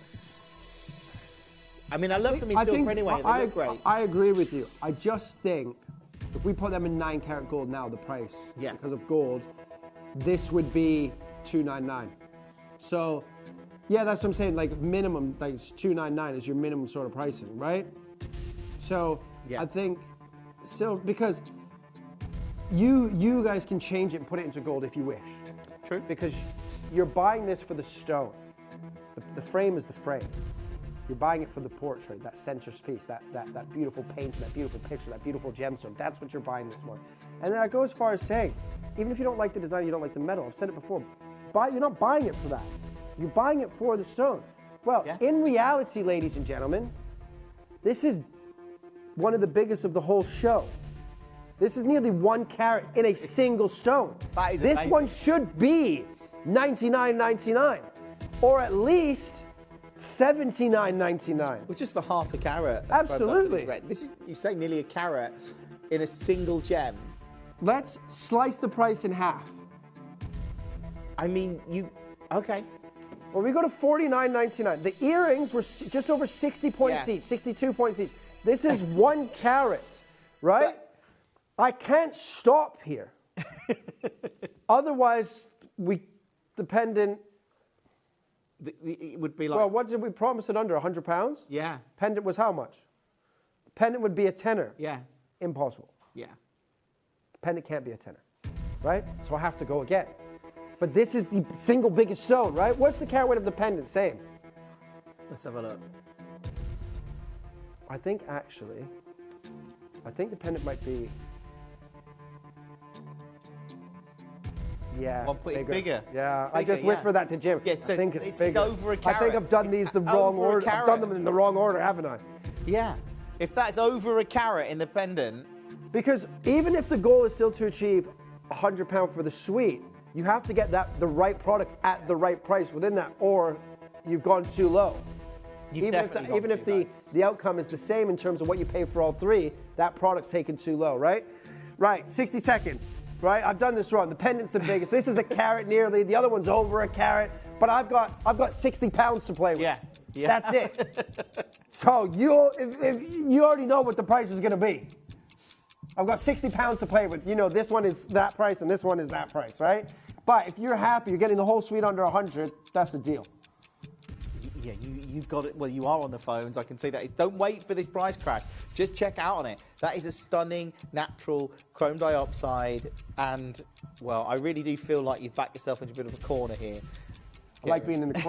I mean, I love them in silver anyway. They look great. I agree with you. I just think if we put them in 9-carat gold now, the price, because of gold, this would be $299. So... yeah, that's what I'm saying. Like minimum, like it's $299 is your minimum sort of pricing, right? So I think still because you guys can change it and put it into gold if you wish. True. Because you're buying this for the stone. The frame is the frame. You're buying it for the portrait, that centerpiece, that beautiful painting, that beautiful picture, that beautiful gemstone. That's what you're buying this for. And then I go as far as saying, even if you don't like the design, you don't like the metal. I've said it before. You're not buying it for that. You're buying it for the stone. Well, in reality, ladies and gentlemen, this is one of the biggest of the whole show. This is nearly 1 carat in a single stone. This amazing. one should be $99.99, or at least $79.99. Well, just for half a carat. Absolutely. This is, you say, nearly a carat in a single gem. Let's slice the price in half. I mean, okay. Well, we go to $49.99. The earrings were just over 60 points each, 62 points each. This is 1 carat, right? I can't stop here. Otherwise, the pendant... It would be like... Well, what did we promise it under, £100? Yeah. Pendant was how much? Pendant would be a tenner. Yeah. Impossible. Yeah. Pendant can't be a tenner, right? So I have to go again. But this is the single biggest stone, right? What's the carat weight of the pendant? Same. Let's have a look. I think the pendant might be... Yeah, 1 point bigger. Yeah, I just whispered that to Jim. Yeah, so I think it's it's bigger. over a carat. I think I've done these the wrong over a order. I've done them in the wrong order, haven't I? Yeah. If that's over a carat in the pendant... Because even if the goal is still to achieve £100 for the suite, you have to get the right product at the right price within that, or you've gone too low. Even if the outcome is the same in terms of what you pay for all three, that product's taken too low, right? Right, 60 seconds, right? I've done this wrong. The pendant's the biggest. This is a carat nearly. The other one's over a carat. But I've got 60 pounds to play with. Yeah. That's it. So you already know what the price is going to be. I've got 60 pounds to play with. You know, this one is that price and this one is that price, right? But if you're happy, you're getting the whole suite under 100, that's a deal. Yeah, you've got it. Well, you are on the phones. I can see that. Don't wait for this price crash. Just check out on it. That is a stunning, natural chrome dioxide. And, well, I really do feel like you've backed yourself into a bit of a corner here. I like being in the corner.